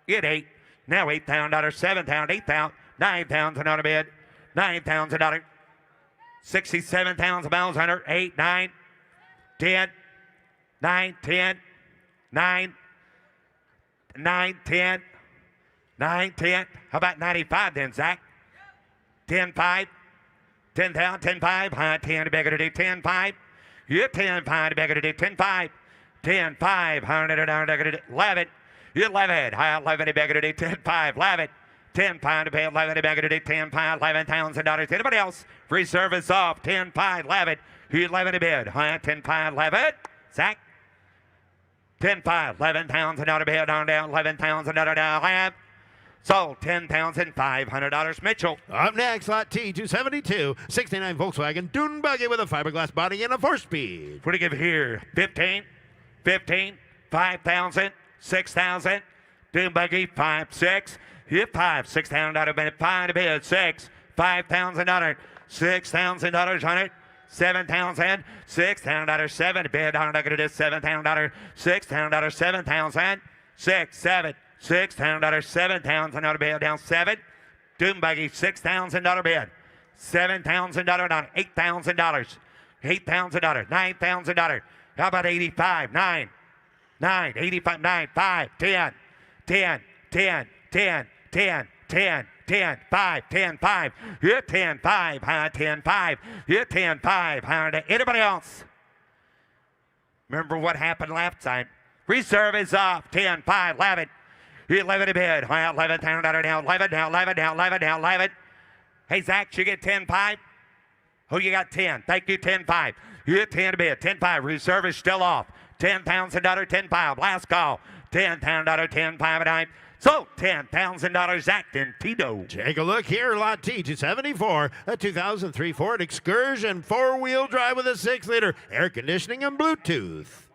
Get 8. Now $8,000, 7,000, 8,000. 9,000 on a bid. $9,000. 67,000 miles under. 8, 9, 10, 9, 10, 9, 9, 10, 9, 10. How about 95 then, Zach? 10, 5, 10,000, 10, 5, 10 to beggar to do 10, 5. Yeah, 10, 5 to beggar to do 10, 5. 10, 5, 100, 11. 11, 11 to beggar to do 10, 5, 11. 10 pound to pay 11 to beggar to do 10 pound, $11,000. Anybody else? Free service off. 10 pound, 11. 11 to bid. 10 pound, 11. Zach. 10 pound, 11,000 to bid on down. 11,000 down. Sold. $10,500. Mitchell.
Up next, lot T, 272, 69 Volkswagen Dune Buggy with a fiberglass body and a 4-speed.
What do you give here? 15, 5,000, 6,000. Dune Buggy, 5, 6. Hit 5, $6,000 bid. 5 to bid, 6, $5,000, $6,000 on it. 7,000, $6,000, 7 to bid. I'm not going to do $7,000, $6,000, 7,000, 6, 7, $6,000, 7,000 on a bid. Down 7. Dune Buggy, $6,000 bid. $7,000 on it. $8,000, $8,000, $9,000. How about 85? 9, 85, 9, 5, 10, 10, 10, 10, 10, 10, 10, 5, 10, 5. Hit 10, 5, high 10, 5. Hit 10, 5, high. Anybody else? Remember what happened last time? Reserve is off. 10, 5, 11. 11 to bid. High 11, down, now 11, now 11, now 11, now 11. Hey, Zach, you get 10, 5? Who you got 10? Thank you, 10, 5. Hit 10 to bid. 10, 5. Reserve is still off. $10,000, 10, 5. Last call. $10,000, 10, 5 and 9. So, $10,000 Acton Tito.
Take a look here, lot T, 274, a 2003 Ford Excursion, 4-wheel drive with a 6-liter, air conditioning and Bluetooth.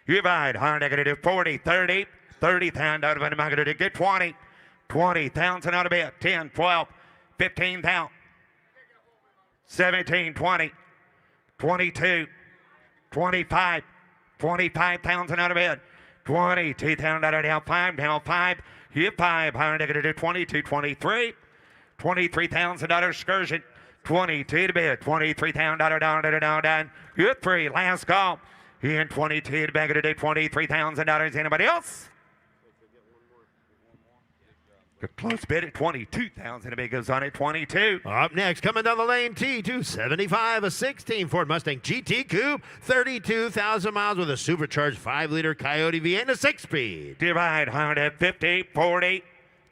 You ride hard, I'm going to do 40, 30, 30,000 out of it. I'm going to get 20, 20,000 out of it. 10, 12, 15,000, 17, 20, 22, 25, 25,000 out of it. 22,000 down 5, down 5. Hit 5. Higher negative 22, 23. $23,000 excursion. 22 to bid. $23,000 down. Hit 3. Last call. In 22 to bid today. $23,000. Anybody else? Close bid at 22,000. A bid goes on at 22.
Up next, coming down the lane, T275, a 16 Ford Mustang GT Coupe, 32,000 miles with a supercharged 5-liter Coyote V8 and a 6-speed.
Divide 150, 40,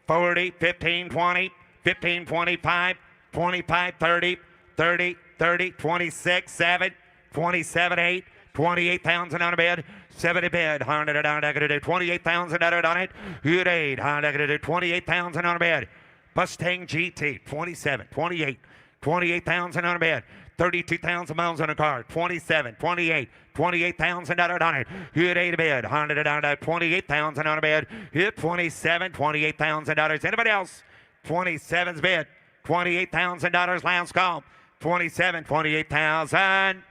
40, 15, 20, 15, 25, 25, 30, 30, 30, 26, 7, 27, 8, 28,000 on a bid. 70 bid, $100 down, I'm going to do $28,000 on it. Good 8, I'm going to do $28,000 on a bid. Mustang GT, 27, 28, 28,000 on a bid. 32,000 miles on a car, 27, 28, $28,000 on it. Good 8 bid, $100 down, $28,000 on a bid. Hit 27, $28,000. Anybody else? 27's bid, $28,000 last call. 27, 28,000.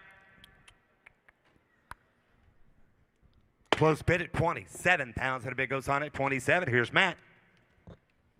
Close bid at 27,000. A bid goes on at 27. Here's Matt.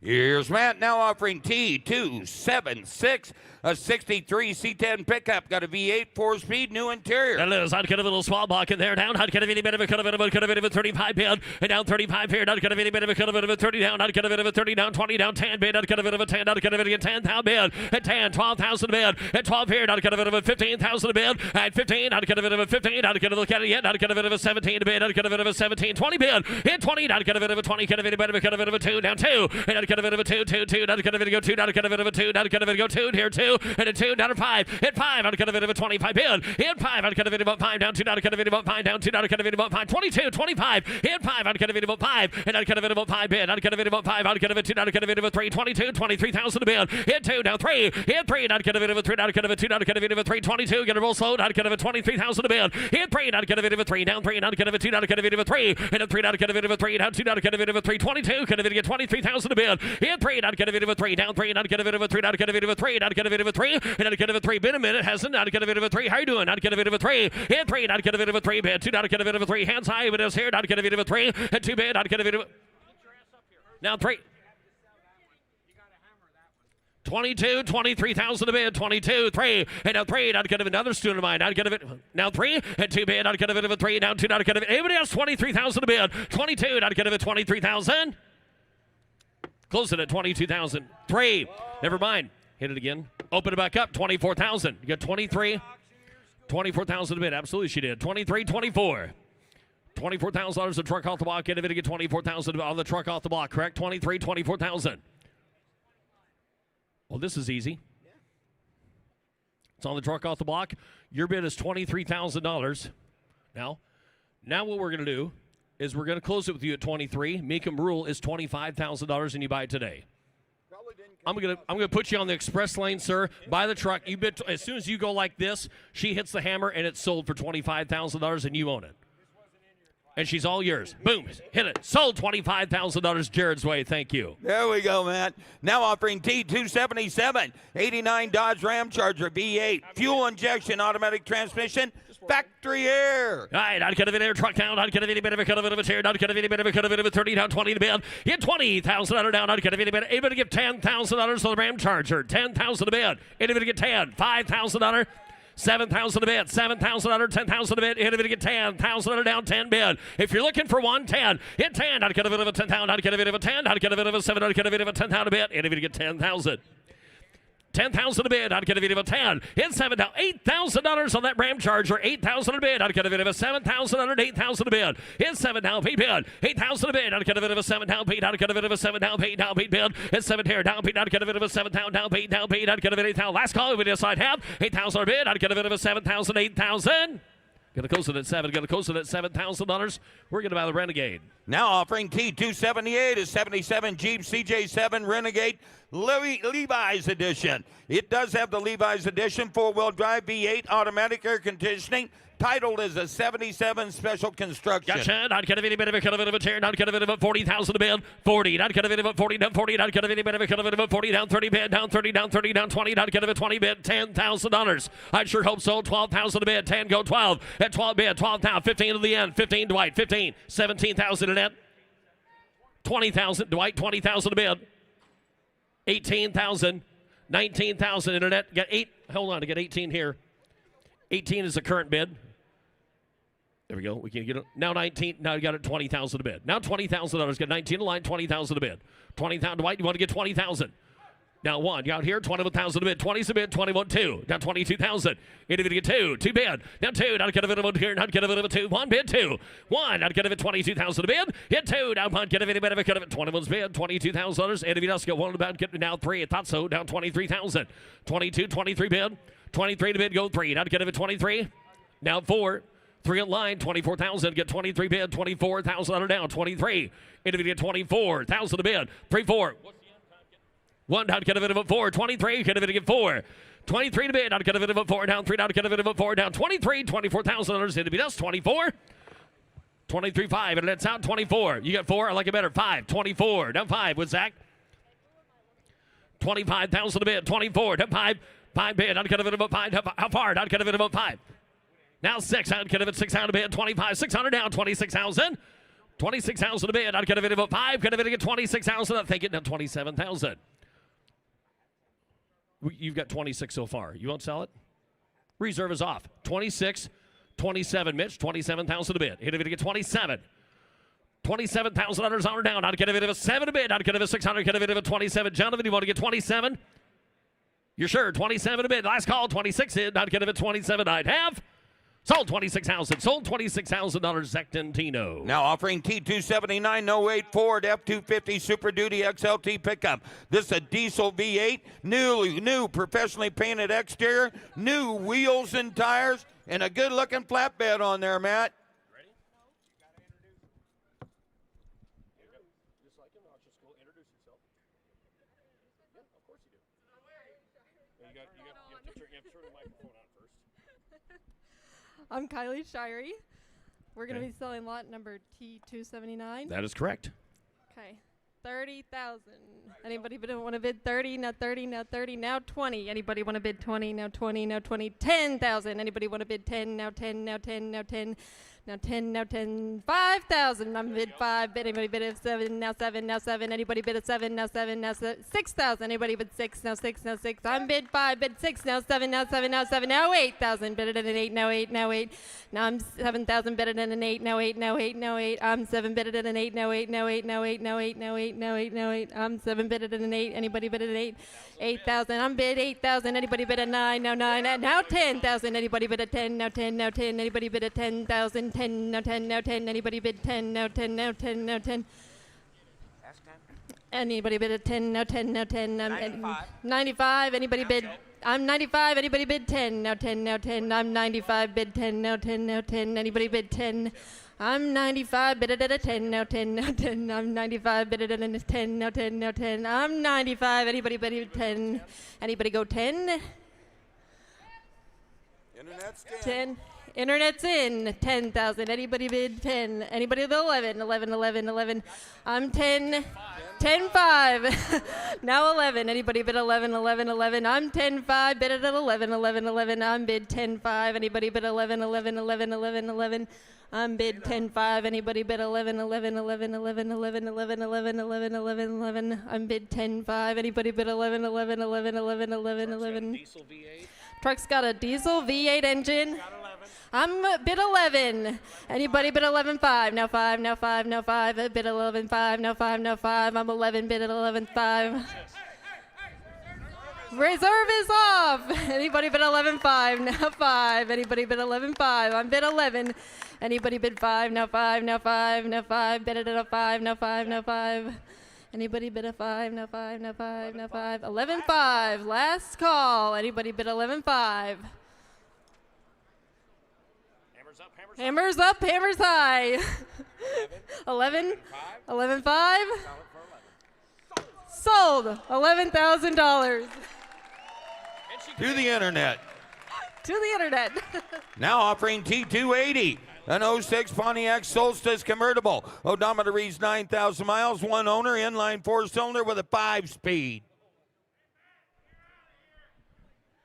Here's Matt now offering T276, a 63 C10 pickup. Got a V8 4-speed, new interior.
That is, I'd get a little small block in there. Down, I'd get a bitty bit of a cut of it, cut of it, 35 bid. And down 35 here, I'd get a bitty bit of a cut of it, 30 down. I'd get a bit of a 30 down, 20 down, 10 bid. I'd get a bit of a 10, I'd get a bit of a 10,000 bid. At 10, 12,000 bid. At 12 here, I'd get a bit of a 15,000 bid. At 15, I'd get a bit of a 15. I'd get a look at it yet. I'd get a bit of a 17 bid. I'd get a bit of a 17, 20 bid. At 20, I'd get a bit of a 20, get a bit of a cut of it, 2 down 2. And I'd get a bit of a 2, 2, 2. I'd get a bit of a 2, I'd get a bit of a 2, I'd get a bit of a 2 here 2. And a 2 down to 5. Hit 5, I'd get a bit of a 25 bid. Hit 5, I'd get a bit of 5 down 2, I'd get a bit of 5 down 2, I'd get a bit of 5. 22, 25. Hit 5, I'd get a bit of 5. And I'd get a bit of 5 bid. I'd get a bit of 5. I'd get a bit of 2, I'd get a bit of 3. 22, 23,000 a bid. Hit 2 down 3. Hit 3, I'd get a bit of 3. I'd get a bit of 2, I'd get a bit of 3. 22, get a roll slow. I'd get a bit of 23,000 a bid. Hit 3, I'd get a bit of 3 down 3. I'd get a bit of 2, I'd get a bit of 3. And a 3, I'd get a bit of 3 down 2, I'd get a bit of 3. 22, get a bit of 23,000 a bid. Hit 3, I'd get a bit of 3 down 3. And I'd get a bit of 3. I'd get a bit of 3. I'd get a bit of 3. And I'd get a bit of 3. Been a minute, hasn't? I'd get a bit of 3. How you doing? I'd get a bit of 3. Hit 3. I'd get a bit of 3 bid. 2. I'd get a bit of 3. Hands high, but it's here. I'd get a bit of 3. And 2 bid. I'd get a bit of. Now 3. 22, 23,000 a bid, 22, 3, and now 3, I'd get another student of mine, I'd get a bit, now 3, and 2 bid, I'd get a bit of a 3, now 2, I'd get a bit, anybody else, 23,000 a bid, 22, I'd get a bit, 23,000, close it at 22,000, 3, never mind, hit it again, open it back up, 24,000, you got 23, 24,000 a bid, absolutely she did, 23, 24. $24,000 a truck off the block, get a bit to get 24,000 on the truck off the block, correct? 23, 24,000. Well, this is easy. It's on the truck off the block. Your bid is $23,000. Now what we're going to do is we're going to close it with you at 23. Mecum rule is $25,000 and you buy it today. I'm gonna put you on the express lane, sir. Buy the truck. You bid as soon as you go like this, she hits the hammer and it's sold for $25,000 and you own it. And she's all yours. Boom, hit it. Sold $25,000 Jared's way. Thank you.
There we go, Matt. Now offering T277, 89 Dodge Ram Charger V8, fuel injection, automatic transmission, factory air.
All right, I'd cut a bit of air truck down. I'd cut a bit of a cut of a chair. I'd cut a bit of a cut of a 30 down, 20 to bid. Hit $20,000 down. I'd cut a bit of it. Able to give $10,000 to the Ram Charger. $10,000 to bid. Able to get 10. $5,000. $7,000 a bid, $7,000, $10,000 a bid, hit a bit to get $10,000 down, 10 bid. If you're looking for 110, hit 10, I'd get a bit of a 10,000, I'd get a bit of a 10, I'd get a bit of a 7, I'd get a bit of a 10,000 a bid, hit a bit to get 10,000. 10,000 a bid, I'd get a bit of a 10. Hit 7 down, $8,000 on that Ram Charger, 8,000 a bid, I'd get a bit of a 7,000, 8,000 a bid. Hit 7 down, Pete bid, 8,000 a bid, I'd get a bit of a 7 down, Pete, I'd get a bit of a 7 down, Pete, down, Pete bid. Hit 7 here, down, Pete, I'd get a bit of a 7 down, Pete, down, Pete, I'd get a bit of 8,000. Last call, we decide half, 8,000 a bid, I'd get a bit of a 7,000, 8,000. Gonna close it at 7. Gonna close it at $7,000. We're gonna buy the Renegade.
Now offering T278 is 77 Jeep CJ7 Renegade Levi's Edition. It does have the Levi's Edition 4-wheel drive V8 automatic air conditioning. Titled as a 77 special construction.
Gotcha. I'd get a bit of a cut of a chair. I'd get a bit of a 40,000 a bid. 40. I'd get a bit of a 40 down 40. I'd get a bit of a cut of a 40 down 30 bid. Down 30 down 30 down 20. I'd get a 20 bid. $10,000. I'd sure hope so. 12,000 a bid. 10 go 12. At 12 bid. 12 down. 15 to the end. 15 Dwight. 15. 17,000 in it. 20,000 Dwight. 20,000 a bid. 18,000. 19,000 internet. Get 8. Hold on. To get 18 here. 18 is the current bid. There we go. We can get it. Now 19. Now you got it 20,000 a bid. Now $20,000. Get 19 to line. 20,000 a bid. 20,000. Dwight, you want to get 20,000. Now 1. You out here. 21,000 a bid. 20's a bid. 21 2. Now 22,000. Individual get 2. 2 bid. Now 2. Now get a bit of a here. Now get a bit of a 2. 1 bid. 2. 1. Now get a bit 22,000 a bid. Hit 2. Now 1. Get a bit of a cut of it. 21's bid. $22,000. Individual else get 1 about. Get now 3. I thought so. Down 23,000. 22. 23 bid. 23 to bid. Go 3. Now get a bit 23. Now 4. 3 in line, 24,000. Get 23 bid, 24,000 down, 23. Individual get 24,000 a bid, 3 4. 1 down, get a bit of a 4. 23, get a bit of a 4. 23 to bid, I'd get a bit of a 4 down, 3 down, get a bit of a 4 down, 23, $24,000. Individual does 24. 23 5, and that's out 24. You get 4, I like it better. 5, 24. Down 5 with Zach. 25,000 a bid, 24. Down 5, 5 bid, I'd get a bit of a 5. How far? I'd get a bit of a 5. Now 6, I'd get a bit 600 a bid, 25, 600 down, 26,000. 26,000 a bid, I'd get a bit of a 5, get a bit of 26,000, I think it down 27,000. You've got 26 so far. You won't sell it? Reserve is off. 26, 27, Mitch, 27,000 a bid. Hit a bit to get 27. $27,000 on or down. I'd get a bit of a 7 a bid. I'd get a bit of 600, get a bit of a 27. Jonathan, you want to get 27? You're sure? 27 a bid. Last call, 26 in. I'd get a bit 27. I'd have. Sold 26,000. Sold $26,000. Zectantino.
Now offering T279 08 Ford F250 Super Duty XLT pickup. This is a diesel V8, new professionally painted exterior, new wheels and tires, and a good-looking flatbed on there, Matt.
I'm Kylie Shirey. We're going to be selling lot number T279.
That is correct.
Okay. 30,000. Anybody want to bid 30? Now 30, now 30, now 20. Anybody want to bid 20? Now 20, now 20. 10,000. Anybody want to bid 10? Now 10, now 10, now 10. Now 10, now 10, 5,000. I'm bid 5. Bid anybody bid a 7? Now 7, now 7. Anybody bid a 7? Now 7, now 6,000. Anybody bid 6? Now 6, now 6. I'm bid 5. Bid 6. Now 7, now 7, now 7. Now 8,000. Bid it at an 8. Now 8, now 8. Now I'm 7,000. Bid it at an 8. Now 8, now 8, now 8. I'm 7. Bid it at an 8. Now 8, now 8, now 8, now 8, now 8, now 8, now 8. I'm 7. Bid it at an 8. Anybody bid at an 8? 8,000. I'm bid 8,000. Anybody bid at 9? Now 9. Now 10,000. Anybody bid at 10? Now 10. Now 10. Anybody bid at 10,000? 10. Now 10. Now 10. Anybody bid 10? Now 10. Now 10. Now 10. Anybody bid at 10? Now 10. Now 10. 95. 95. Anybody bid I'm 95. Anybody bid 10? Now 10. Now 10. I'm 95. Bid 10. Now 10. Now 10. Anybody bid 10? I'm 95. Bid it at a 10. Now 10. Now 10. I'm 95. Bid it at a 10. Now 10. Now 10. I'm 95. Anybody bid 10? Anybody go 10?
Internet's
10. Internet's in. 10,000. Anybody bid 10? Anybody bid 11? 11. 11. 11. I'm 10. 10-5. Now 11. Anybody bid 11, 11, 11. I'm 10-5. Bid it at 11, 11, 11. I'm bid 10-5. Anybody bid 11, 11, 11, 11, 11. I'm bid 10-5. Anybody bid 11, 11, 11, 11, 11, 11, 11, 11, 11, 11. I'm bid 10-5. Anybody bid 11, 11, 11, 11, 11, 11. Truck's got a diesel V8 engine. I'm bid 11. Anybody bid 11.5? Now 5, now 5, now 5. Bid 11.5, now 5, now 5. I'm 11, bid at 11.5. Reserve is off. Anybody bid 11.5? Now 5. Anybody bid 11.5? I'm bid 11. Anybody bid 5? Now 5, now 5, now 5. Bid it at a 5, now 5, now 5. Anybody bid a 5? Now 5, now 5, now 5. 11.5. Last call. Anybody bid 11.5? Hammers up, hammers high. 11, 11.5. Sold. $11,000.
To the internet.
To the internet.
Now offering T280. An 06 Pontiac Solstice convertible. Odometer reads 9,000 miles. One owner, inline 4-cylinder with a 5-speed.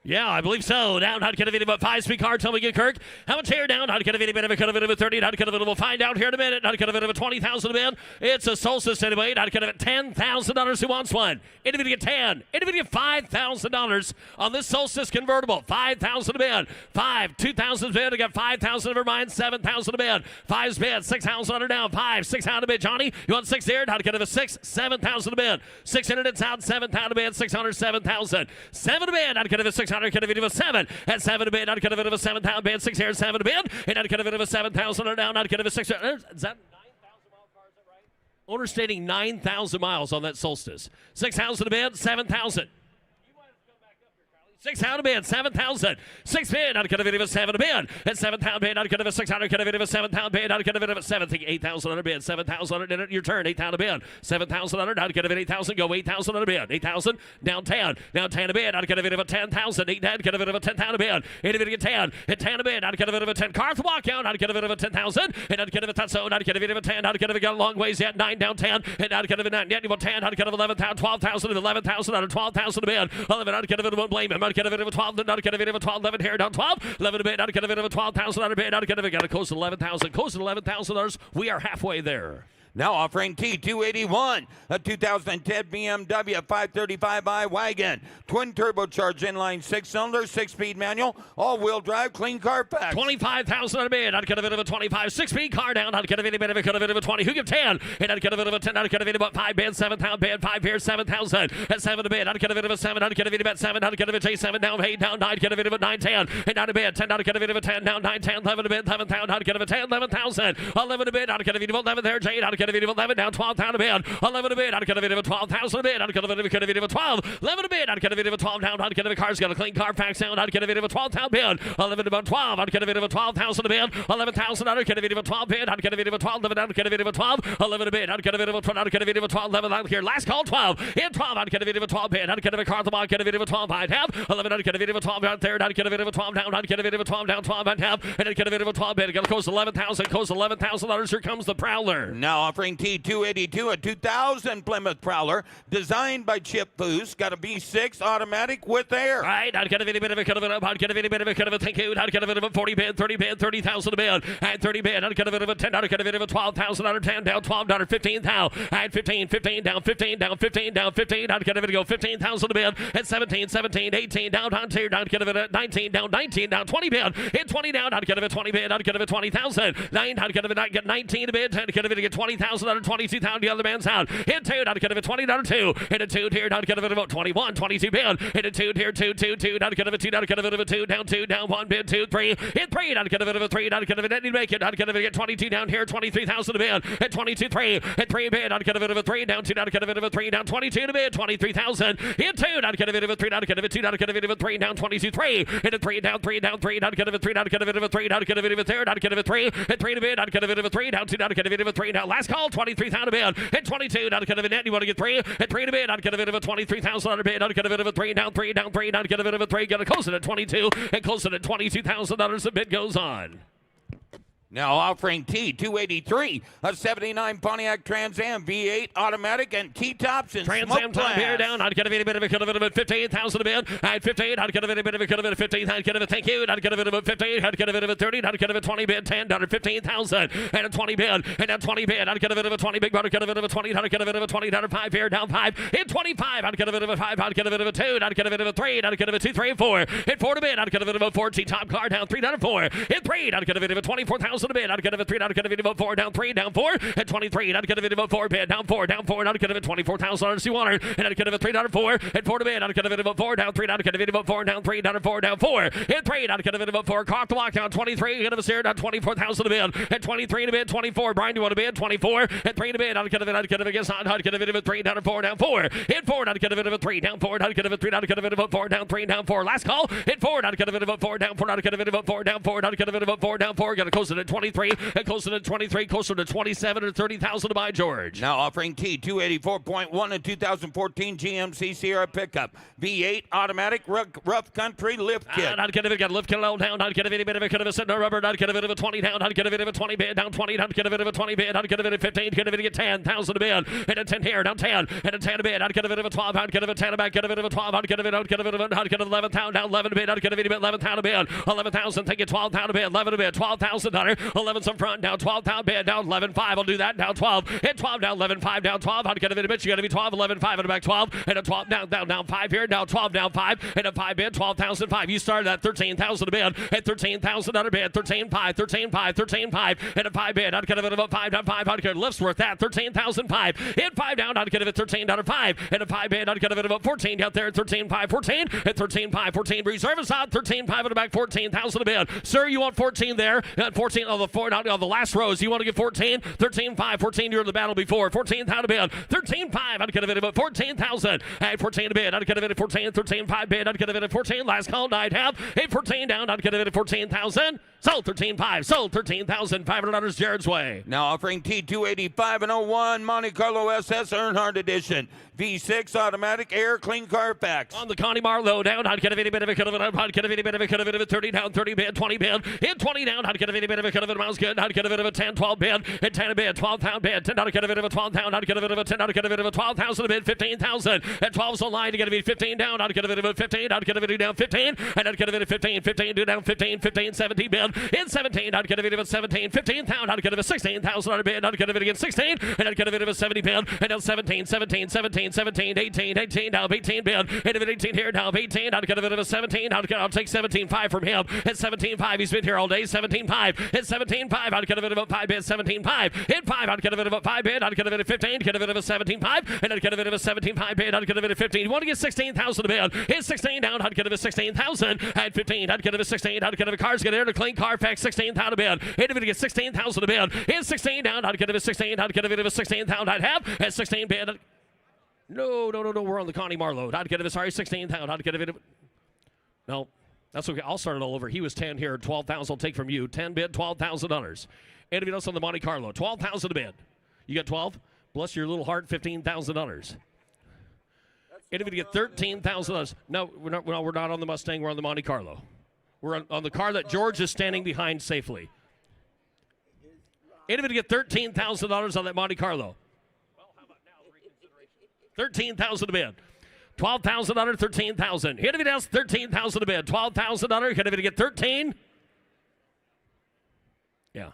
Yeah, I believe so. Down, how to get a video about 5-speed car. Tell me, get Kirk. How much here down? How to get a video about 30? How to get a video? We'll find out here in a minute. How to get a video about 20,000 a bid. It's a Solstice anyway. How to get it $10,000. Who wants one? Anybody get 10? Anybody get $5,000 on this Solstice convertible? 5,000 a bid. 5, 2,000 a bid. I got 5,000 over mine. 7,000 a bid. 5's bid. 6,000 under down. 5, 600 a bid. Johnny, you want 6 here? How to get it a 6? 7,000 a bid. 600 it's out. 7,000 a bid. 600, 7,000. 7 a bid. How to get it a 600. Get a video of a 7 at 7 a bid. I'd get a bit of a 7,000 bid. 6 here, 7 a bid. And I'd get a bit of a 7,000 or down. I'd get a 6. Is that 9,000 mile car? Is that right? Owner stating 9,000 miles on that Solstice. 6,000 a bid, 7,000. 6,000 a bid, 7,000. 6 bid, I'd get a video of a 7 a bid. At 7,000 bid, I'd get a 600, get a video of a 7,000 bid. I'd get a video of a 7,000, 8,000 on a bid. 7,000 in your turn, 8,000 a bid. 7,000 on it, I'd get a video 8,000, go 8,000 on a bid. 8,000, down 10. Down 10 a bid, I'd get a video of a 10,000. 8, I'd get a video of a 10,000 a bid. 8 a video 10. At 10 a bid, I'd get a video of a 10. Car to walk out, I'd get a video of a 10,000. And I'd get a video of a 10,000, I'd get a video of a 10. I'd get a video a long ways yet. 9 down 10. And I'd get a video 9. Yet you want 10. I'd get a 11,000, 12,000, 11,000 on 12,000 a bid. 11, I'd get a video of blame him. I'd get a video of 12. I'd get a video of 12, 11 here, down 12, 11 a bid, I'd get a video of 12,000 on a bid, I'd get a video, got to close to 11,000, close to $11,000. We are halfway there.
Now offering T281, a 2010 BMW 535i wagon, twin turbocharged inline 6-cylinder, 6-speed manual, all-wheel drive, clean Carfax.
25,000 on a bid. I'd get a bit of a 25, 6-speed car down. I'd get a bit of a 20. Who give 10? And I'd get a bit of a 10. I'd get a bit of a 5 bid, 7,000 bid, 5 here, 7,000. At 7 a bid, I'd get a bit of a 7. I'd get a bit of a 7. I'd get a bit of a 7 down, 8 down, 9. Get a bit of a 9, 10. And down a bid, 10. I'd get a bit of a 10 down, 9, 10, 11 a bid, 11,000. I'd get a bit of a 10, 11,000. 11 a bid. I'd get a bit of 11 there, Jade. I'd get a bit of 11 down, 12 down a bid. 11 a bid. I'd get a bit of a 12,000 a bid. I'd get a bit of a 12. 11 a bid. I'd get a bit of a 12 down. I'd get a car's got a clean Carfax sound. I'd get a bit of a 12 down bid. 11 about 12. I'd get a bit of a 12,000 a bid. 11,000. I'd get a bit of a 12 bid. I'd get a bit of a 12. 11. I'd get a bit of a 12. 11 a bid. I'd get a bit of a 12. I'd get a bit of a 12. 11 out here. Last call 12. In 12. I'd get a bit of a 12 bid. I'd get a car at the bottom. Get a bit of a 12. I'd have 11. I'd get a bit of a 12 out there. I'd get a bit of a 12 down. I'd get a bit of a 12 down. 12 I'd have. And I'd get a bit of a 12 bid. It goes to 11,000. Goes to $11,000. Here comes the Prowler.
Now offering T282, a 2000 Plymouth Prowler, designed by Chip Foose, got a V6 automatic with air.
Right, I'd get a bit of a cut of it up. I'd get a bit of a thank you. I'd get a bit of a 40 bid, 30 bid, 30,000 a bid. At 30 bid, I'd get a bit of a 10. I'd get a bit of a 12,000 under 10 down, 12 down, 15,000. At 15, 15 down, 15 down, 15 down, 15. I'd get a bit of go 15,000 a bid. At 17, 17, 18 down, down 2. I'd get a bit of 19 down, 19 down, 20 bid. Hit 20 down. I'd get a bit 20 bid. I'd get a bit 20,000. 9. I'd get a bit 19 a bid. I'd get a bit 20,000. $22,000, $22,000, the other man's out. Hit two, not get of a $20, hit a two here, not get of it about 21, 22 bid. Hit a two here, two, not get of a two, not get of it a two, down one bid, 2, 3. Hit three, not get of it a three, not get of it any make it, not get of it get 22 down here, 23,000 to bid. Hit 22, 3, hit three bid, not get of it a three, down two, not get of it a three, down 22 to bid, 23,000. Hit two, not get of it a three, not get of it two, not get of it a three, down 22, 3. Hit a three, down three, not get of it three, not get of it a three, not get of it a there, not get of it three. Hit three to bid, not get of it a three, down two, not get of it a three, now last call, 23,000 to bid. Hit 22, not get of it net, you want to get three. Hit three to bid, not get of it a $23,000 bid, not get of it a three, down three, not get of it a three, gonna close it at 22, and close it at $22,000. The bid goes on.
Now offering T283, a 79 Pontiac Trans Am V8 automatic and T-tops and
Trans
smoke
Am time
glass.
here down. I'd get a bit of a cut of it about 15,000 a bid. I'd 15. I'd get a bit of a cut of it 15. I'd get a thank you. I'd get a bit of a 15. I'd get a bit of a 30. I'd get a 20 bid. 10 down to 15,000 and a 20 bid and a 20 bid. I'd get a bit of a 20 big brother. Get a bit of a 20. I'd get a bit of a 20 down to 5 here down 5. Hit 25. I'd get a bit of a 5. I'd get a bit of a 2. I'd get a bit of a 3. I'd get a bit of a 2, 3, 4. Hit 4 to bid. I'd get a bit of a 4. T-top car down 3 down to 4. Hit 3. I'd get a bit of a 24,000 a bid. I'd get a 3. I'd get a bit of a 4 down 3 down 4 at 23. I'd get a bit of a 4 bid down 4 down 4. I'd get a bit $24,000 200 and I'd get a bit 3 down 4 at 4 to bid. I'd get a bit of a 4 down 3. I'd get a bit of a 4 down 3 down 4 down 4. Hit 3. I'd get a bit of a 4. Cock the block down 23. Get a bit down 24,000 a bid at 23 to bid 24. Brian, you want to bid 24 at 3 to bid. I'd get a bit. I'd get a bit against. I'd get a bit of a 3 down 4 down 4. Hit 4. I'd get a bit of a 3 down 4. I'd get a bit 3. I'd get a bit of a 4 down 3 down 4. Last call. Hit 4. I'd get a bit of a 4 down 4. I'd get a bit of a 4 down 4. I'd get a bit of a 4 down 4. Got to close it at 23. And closer to 23. Closer to 27 or 30,000 to buy George.
Now offering T284.1 and 2014 GMC Sierra pickup V8 automatic rough country lift kit.
I'd get a bit of a lift kit down. I'd get a bit of a cut of a center rubber. I'd get a bit of a 20 down. I'd get a bit of a 20 bid down 20. I'd get a bit of a 20 bid. I'd get a bit of 15. Get a bit of 10,000 a bid. And a 10 here down 10. And a 10 a bid. I'd get a bit of a 12. I'd get a bit of a 10 back. Get a bit of a 12. I'd get a bit. I'd get a bit of a. I'd get 11,000 down 11 a bid. I'd get a bit of 11,000 a bid. 11,000. Take it 12,000 a bid. 11 a bid. $12,000. 11 some front down 12,000 bid down 11.5. I'll do that down 12. Hit 12 down 11.5 down 12. I'd get a bit of bitch. You got to be 12 11.5 in the back 12 and a 12 down 5 here down 12 down 5 and a 5 bid 12,005. You started at 13,000 a bid at 13,000 on a bid 13.5 13.5 and a 5 bid. I'd get a bit of a 5 down 5. I'd get lifts worth that 13,005. Hit 5 down. I'd get a bit 13 down 5 and a 5 bid. I'd get a bit of a 14 out there 13.5 14 at 13.5 14. Reserve is on 13.5 in the back 14,000 a bid. Sir, you want 14 there at 14 on the four on the last rows. You want to get 14 13.5 14. You're in the battle before 14,000 a bid 13.5. I'd get a bit of a 14,000 at 14 a bid. I'd get a bit of 14 13.5 bid. I'd get a bit of 14. Last call. I'd have a 14 down. I'd get a bit of 14,000. Sold 13.5. Sold $13,500 Jared's way.
Now offering T285 and 01 Monte Carlo SS Earnhardt Edition V6 automatic air clean Carfax.
On the Connie Marlowe down, I'd get a bit of a cut of it. I'd get a bit of a cut of it. 30 down, 30 bid, 20 bid. Hit 20 down, I'd get a bit of a cut of it. Miles good. I'd get a bit of a 10, 12 bid. Hit 10 a bid, 12 pound bid. 10 I'd get a bit of a 12 down. I'd get a bit of a 10. I'd get a bit of a 12,000 a bid. 15,000 at 12's online to get a bit 15 down. I'd get a bit of a 15. I'd get a bit of down 15. And I'd get a bit of 15. 15 do down 15. 15 17 bid. In 17 I'd get a bit of a 17. 15,000 I'd get a bit of a 16,000 on a bid. I'd get a bit against 16. And I'd get a bit of a 70 bid. And then 17 17 17 17 18 18 down 18 bid. Hit a bit 18 here down 18. I'd get a bit of a 17. I'll take 17.5 from him. At 17.5 he's been here all day. 17.5. At 17.5 I'd get a bit of a 5 bid. 17.5. Hit 5 I'd get a bit of a 5 bid. I'd get a bit of 15. Get a bit of a 17.5. And I'd get a bit of a 17.5 bid. I'd get a bit of 15. You want to get 16,000 a bid. Hit 16 down. I'd get a bit of 16,000. At 15 I'd get a bit of 16. I'd get a bit of cars get there to clean Carfax 16,000 a bid. Hit a bit to get 16,000 a bid. Hit 16 down. I'd get a bit of 16. I'd get a bit of a 16,000 I'd have. At 16 bid. No. We're on the Connie Marlowe. I'd get a bit, 16,000. I'd get a bit of. No, that's okay. I'll start it all over. He was 10 here. 12,000 I'll take from you. 10 bid, $12,000. Anybody else on the Monte Carlo? 12,000 a bid. You got 12? Bless your little heart, $15,000. Anybody get $13,000? No, we're not on the Mustang. We're on the Monte Carlo. We're on the car that George is standing behind safely. Anybody get $13,000 on that Monte Carlo? 13,000 a bid. $12,000, 13,000. Anybody else? 13,000 a bid. $12,000. Can anybody get 13? Yeah.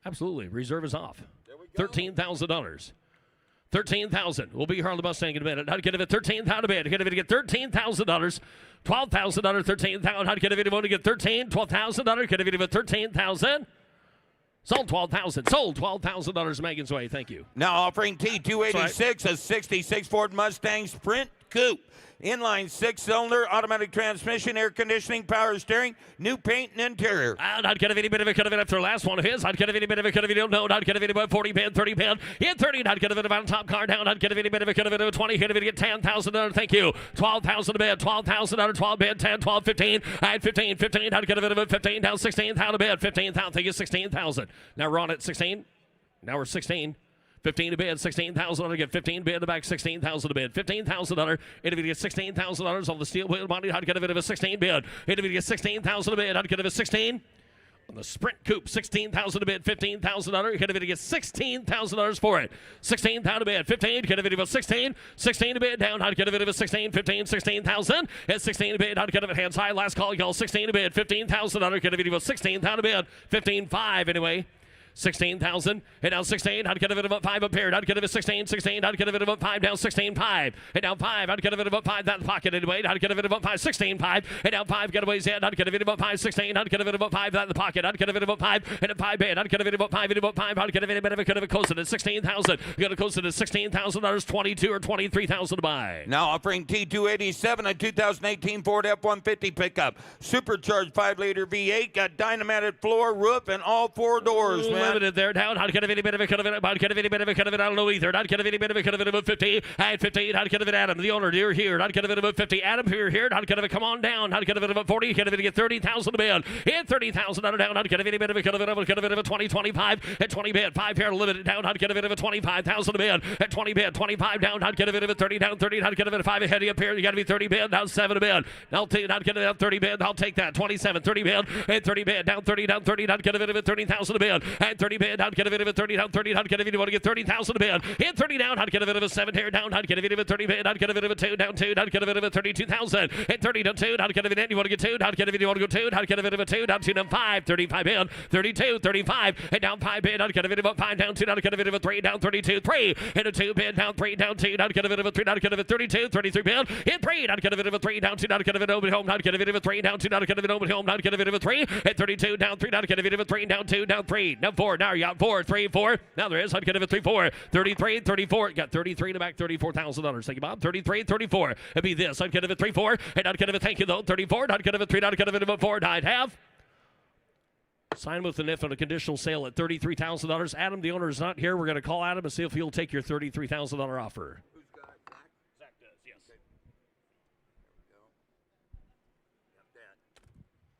Absolutely. Reserve is off. $13,000. 13,000. We'll be here on the Mustang in a minute. I'd get it at 13,000 a bid. I'd get it at $13,000. $12,000, 13,000. I'd get it if you want to get 13, $12,000. Get it at 13,000. Sold 12,000. Sold $12,000 Megan's way. Thank you.
Now offering T286, a 66 Ford Mustang Sprint Coupe. Inline 6-cylinder, automatic transmission, air conditioning, power steering, new paint and interior.
I'd get a bitty bit of a cut of it after the last one of his. I'd get a bitty bit of a cut of it. Don't know. I'd get a bitty bit of 40 pound, 30 pound. Hit 30. I'd get a bit of a top car down. I'd get a bitty bit of a cut of it. 20. Hit a bitty get $10,000. Thank you. 12,000 a bed. 12,000 12 bed. 10, 12, 15. I had 15. 15. I'd get a bit of a 15 down. 16,000 a bed. 15,000. Thank you. 16,000. Now we're on at 16. Now we're 16. 15 a bid, 16,000 again. 15 bid in the back, 16,000 a bid. $15,000. Individual gets $16,000 on the steel wheel body. I'd get a bit of a 16 bid. Individual gets 16,000 a bid. I'd get a 16. On the Sprint Coupe, 16,000 a bid, $15,000. Hit a video, get $16,000 for it. 16,000 a bid, 15. Hit a video, 16. 16 a bid down. I'd get a video, 16, 15, 16,000. At 16 a bid, I'd get a hands high. Last call, y'all. 16 a bid, $15,000. Get a video, 16,000 a bid, 15.5 anyway. 16,000. Hit down 16. I'd get a bit of a 5 up here. I'd get a bit of 16. 16. I'd get a bit of a 5 down 16. 5. Hit down 5. I'd get a bit of a 5 that pocket anyway. I'd get a bit of a 5. 16. 5. Hit down 5. Getaways in. I'd get a bit of a 5. 16. I'd get a bit of a 5 that in the pocket. I'd get a bit of a 5. Hit a 5 bid. I'd get a bit of a 5. Hit about 5. I'd get a bit of a cut of a close to 16,000. You got to close to $16,000. 22 or 23,000 to buy.
Now offering T287, a 2018 Ford F-150 pickup. Supercharged 5-liter V8. Got dynamited floor, roof, and all 4 doors, man.
Limited there down. I'd get a bitty bit of a cut of it. I'd get a bitty bit of a cut of it. I don't know either. I'd get a bitty bit of a cut of it about 50. I had 15. I'd get a bit Adam, the owner, you're here. I'd get a bit about 50. Adam, here. I'd get a bit, come on down. I'd get a bit of a 40. Get a bit, get 30,000 a bid. Hit 30,000 on it down. I'd get a bitty bit of a cut of it. I'd get a bit of a 20, 25. At 20 bid, 5 here, limited down. I'd get a bit of a 25,000 a bid. At 20 bid, 25 down. I'd get a bit of a 30 down, 30. I'd get a bit of 5 ahead of you up here. You got to be 30 bid, down 7 a bid. I'd get a 30 bid. I'll take that. 27, 30 bid. At 30 bid, down 30, down 30. I'd get a bit of a 30,000 a bid. At 30 bid, I'd get a bit of a 30 down 30. I'd get a bit, you want to get 30,000 a bid. Hit 30 down. I'd get a bit of a 7 here down. I'd get a bit of a 30 bid. I'd get a bit of a 2 down 2. I'd get a bit of a 32,000. Hit 30 down 2. I'd get a bit in. You want to get 2. I'd get a bit, you want to go 2. I'd get a bit of a 2 down 2 down 5. 35 bid. 32, 35. Hit down 5 bid. I'd get a bit of a 5 down 2. I'd get a bit of a 3 down 32. 3. Hit a 2 bid down 3 down 2. I'd get a bit of a 3. I'd get a bit of a 32, 33 bid. Hit 3. I'd get a bit of a 3 down 2. I'd get a bit over home. I'd get a bit of a 3 down 2. I'd get a bit over home. I'd get a bit of a 3. Hit 32 down 3. I'd get a bit of a 3 down 2 down 3. Now 4. Now you got 4, 3, 4. Now there is. I'd get a bit 3, 4. 33, 34. Got 33 in the back, $34,000. Thank you, Bob. 33, 34. It'd be this. I'd get a bit 3, 4. And I'd get a bit, thank you, though. 34. I'd get a bit 3. I'd get a bit of a 4. I'd have. Sign with the NIF on a conditional sale at $33,000. Adam, the owner, is not here. We're going to call Adam and see if he'll take your $33,000 offer. Who's got it? Zach does, yes.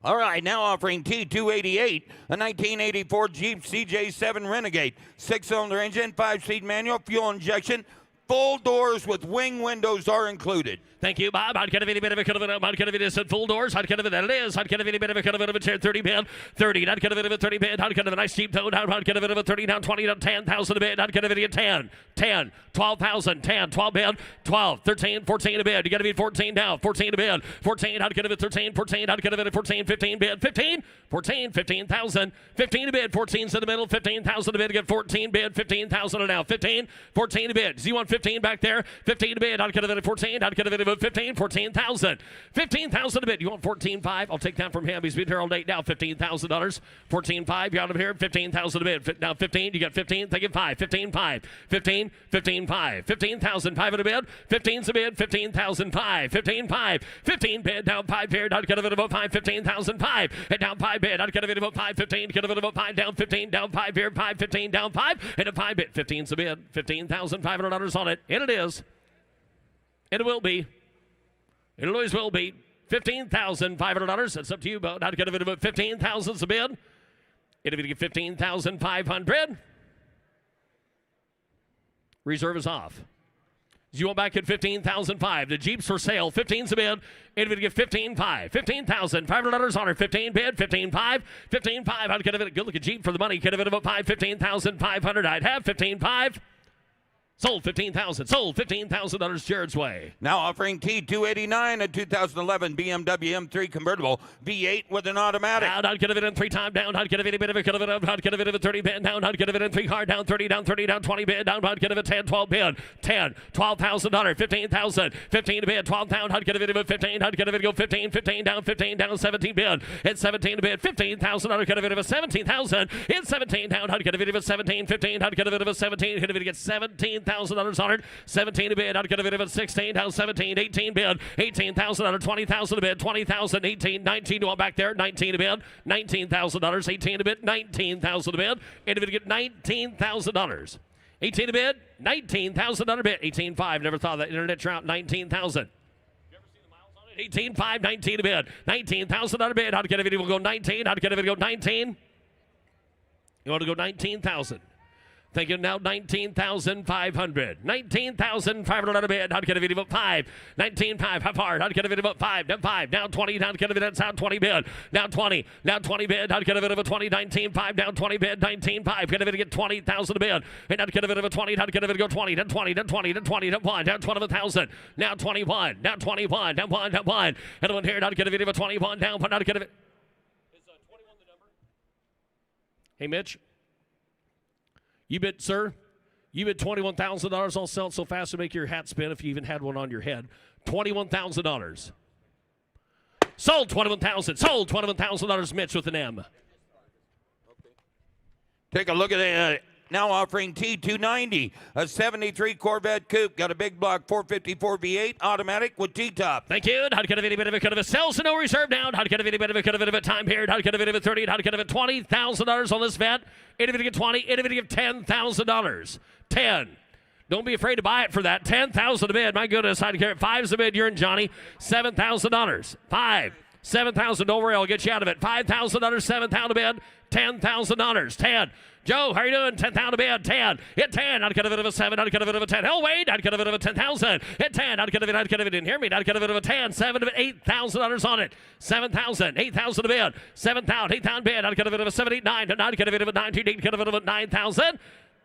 All right, now offering T288, a 1984 Jeep CJ7 Renegade. 6-cylinder engine, 5-speed manual, fuel injection. Full doors with wing windows are included.
Thank you, Bob. I'd get a bitty bit of a cut of it. I'd get a bit of full doors. I'd get a bit that it is. I'd get a bitty bit of a cut of it. A chair 30 bid. 30. I'd get a bit of a 30 bid. I'd get a nice cheap tone. I'd get a bit of a 30 down 20 down 10,000 a bid. I'd get a bit of 10. 10. 12,000. 10. 12 bid. 12. 13. 14 a bid. You got to be 14 down. 14 a bid. 14. I'd get a bit 13. 14. I'd get a bit of 14. 15 bid. 15. 14. 15,000. 15 a bid. 14's in the middle. 15,000 a bid. Get 14 bid. 15,000 now. 15. 14 a bid. Do you want 15 back there? 15 a bid. I'd get a bit of 14. I'd get a bit of 15. 14,000. 15,000 a bid. You want 14.5? I'll take that from him. He's been here all day now. $15,000. 14.5. You got him here. 15,000 a bid. Now 15. You got 15. Take it 5. 15.5. 15. 15.5. 15,005 in a bid. 15's a bid. 15,005. 15.5. 15 bid. Down 5 bid. I'd get a bit of a 5. 15,005. And down 5 bid. I'd get a bit of a 5. 15. Get a bit of a 5. Down 15. Down 5 bid. 5. 15. Down 5. And a 5 bid. 15's a bid. $15,500 on it. And it is. And it will be. It always will be. $15,500. That's up to you, Bo. I'd get a bit of a 15,000's a bid. It'll be $15,500. Reserve is off. You want back at $15,005. The Jeep's for sale. 15's a bid. It'll be $15,500. $15,500 on her. 15 bid. 15.5. 15.5. I'd get a bit. Good look at Jeep for the money. Get a bit of a 5. $15,500. I'd have 15.5. Sold $15,000. Sold $15,000 Jared's way.
Now offering T289, a 2011 BMW M3 convertible V8 with an automatic.
Down, I'd get it in 3 time down. I'd get it a bit of a cut of it up. I'd get it a 30 bid down. I'd get it in 3 hard down 30 down 30 down 20 bid down. I'd get it a 10 12 bid 10 $12,000 15,000 15 bid 12 down. I'd get it a 15. I'd get it go 15 15 down 17 bid. It's 17 bid 15,000. I'd get it a 17,000. It's 17 down. I'd get it a 17 15. I'd get it a 17. Hit it get $17,000 on it. 17 a bid. I'd get it 16 down 17 18 bid 18,000 under 20,000 a bid 20,000 18 19 to back there 19 a bid $19,000 18 a bid 19,000 a bid and if it get $19,000 18 a bid $19,000 bid 18.5 never thought of that internet trout 19,000 18.5 19 a bid $19,000 bid I'd get it will go 19 I'd get it go 19 you want to go 19,000 Thinking now 19,500. 19,500 on a bid. I'd get a video of 5. 19.5. How far? I'd get a video of 5. Down 5. Down 20. I'd get a video of 20 bid. Down 20. Down 20 bid. I'd get a video of 20. 19.5. Down 20 bid. 19.5. Get a video get 20,000 a bid. And I'd get a video of 20. I'd get a video go 20. Down 20. Down 20. Down 20. Down 1. Down 12,000. Now 21. Down 21. Down 1. Down 1. And one here. I'd get a video of 21. Down 1. I'd get a video. Is 21 the number? Hey, Mitch. You bid, sir? You bid $21,000. I'll sell it so fast to make your hat spin if you even had one on your head. $21,000. Sold $21,000. Sold $21,000. Mitch with an M.
Take a look at it. Now offering T290, a 73 Corvette Coupe. Got a big block 454 V8 automatic with T-top.
Thank you. How to get a bit of a cut of a sells and no reserve down. How to get a bit of a cut of a time period. How to get a bit of a 30. How to get a $20,000 on this vet. Innovative 20. Innovative $10,000. 10. Don't be afraid to buy it for that. $10,000 a bid. My goodness. I'd carry it. 5's a bid. You're in, Johnny. $7,000. 5. 7,000. Don't worry. I'll get you out of it. $5,000. 7,000 a bid. $10,000. 10. Joe, how are you doing? 10,000 a bid. 10. Hit 10. I'd get a bit of a 7. I'd get a bit of a 10. Hell, wait. I'd get a bit of a 10,000. Hit 10. I'd get a bit. I'd get a bit. Didn't hear me. I'd get a bit of a 10. 7 of it. $8,000 on it. 7,000. 8,000 a bid. 7,000. 8,000 bid. I'd get a bit of a 7, 8, 9. I'd get a bit of a 19. I'd get a bit of a 9,000.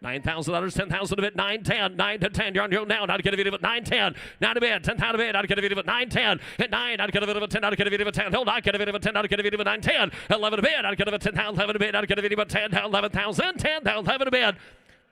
$9,000, 10,000 a bit, 9, 10, 9 to 10. You're on your own now. I'd get a video of 9, 10. 9 a bit, 10,000 a bit. I'd get a video of 9, 10. Hit 9. I'd get a video of 10. I'd get a video of 10. Hold on. I'd get a video of 10. I'd get a video of 9, 10. 11 a bit. I'd get a video of 10,000, 11 a bit. I'd get a video of 10, 11,000, 10, 11 a bit.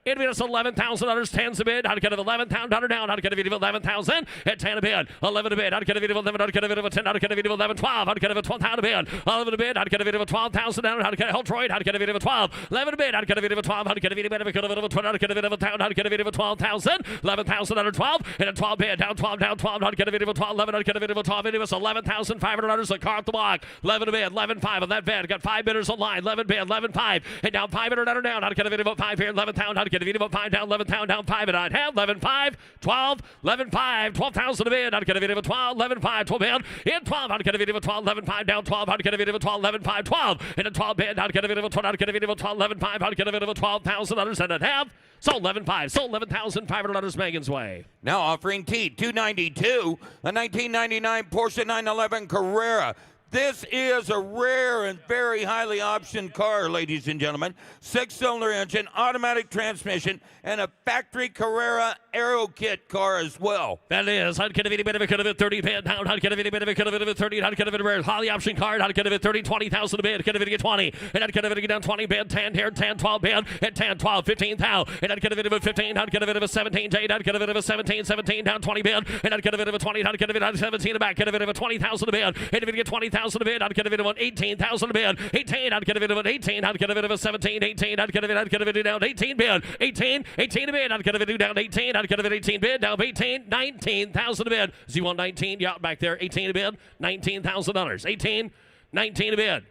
It'd be just $11,000, 10's a bid. I'd get it $11,000 down. I'd get a video of 11,000 at 10 a bid. 11 a bid. I'd get a video of 11. I'd get a video of 10. I'd get a video of 11, 12. I'd get a video of 12,000 a bid. 11 a bid. I'd get a video of 12,000 down. I'd get a Detroit. I'd get a video of 12. 11 a bid. I'd get a video of 12. I'd get a video of 12. I'd get a video of 12. I'd get a video of 12,000. 11,000 under 12 and a 12 bid. Down 12. Down 12. I'd get a video of 12. 11. I'd get a video of 12. It was $11,500. A car at the block. 11 a bid. 11.5 on that bid. Got 5 bidders online. 11 bid. 11.5 and down 500 down. I'd get a video of 5 here. 11,000. I'd get a video of 5 down. 11,000 down 5 and I'd have 11.5, 12, 11.5, 12,000 a bid. I'd get a video of 12, 11.5, 12 bid. In 12, I'd get a video of 12, 11.5 down 12. I'd get a video of 12, 11.5, 12. In a 12 bid, I'd get a video of 12. I'd get a video of 12, 11.5. I'd get a video of $12,000 and I'd have sold 11.5, sold $11,500 Megan's way.
Now offering T292, a 1999 Porsche 911 Carrera. This is a rare and very highly optioned car, ladies and gentlemen. 6-cylinder engine, automatic transmission, and a factory Carrera Aero Kit car as well.
That is. I'd get a video bit of a 30 bid down. I'd get a video bit of a 30. I'd get a video of a highly option card. I'd get a video 30, 20,000 a bid. I'd get a video 20. And I'd get a video down 20 bid, 10 here, 10, 12 bid, and 10, 12, 15,000. And I'd get a video of 15. I'd get a video of 17, 8. I'd get a video of 17, 17 down 20 bid. And I'd get a video of 20. I'd get a video of 17 back. Get a video of 20,000 a bid. And if you get 20,000 a bid, I'd get a video of 18,000 a bid. 18. I'd get a video of 18. I'd get a video of 17, 18. I'd get a video down 18 bid. 18 a bid. I'd get a video down 18. I'd get a video 18 bid. Down 18, 19,000 a bid. Z1 19, yeah, back there. 18 a bid, $19,000. 18, 19 a bid.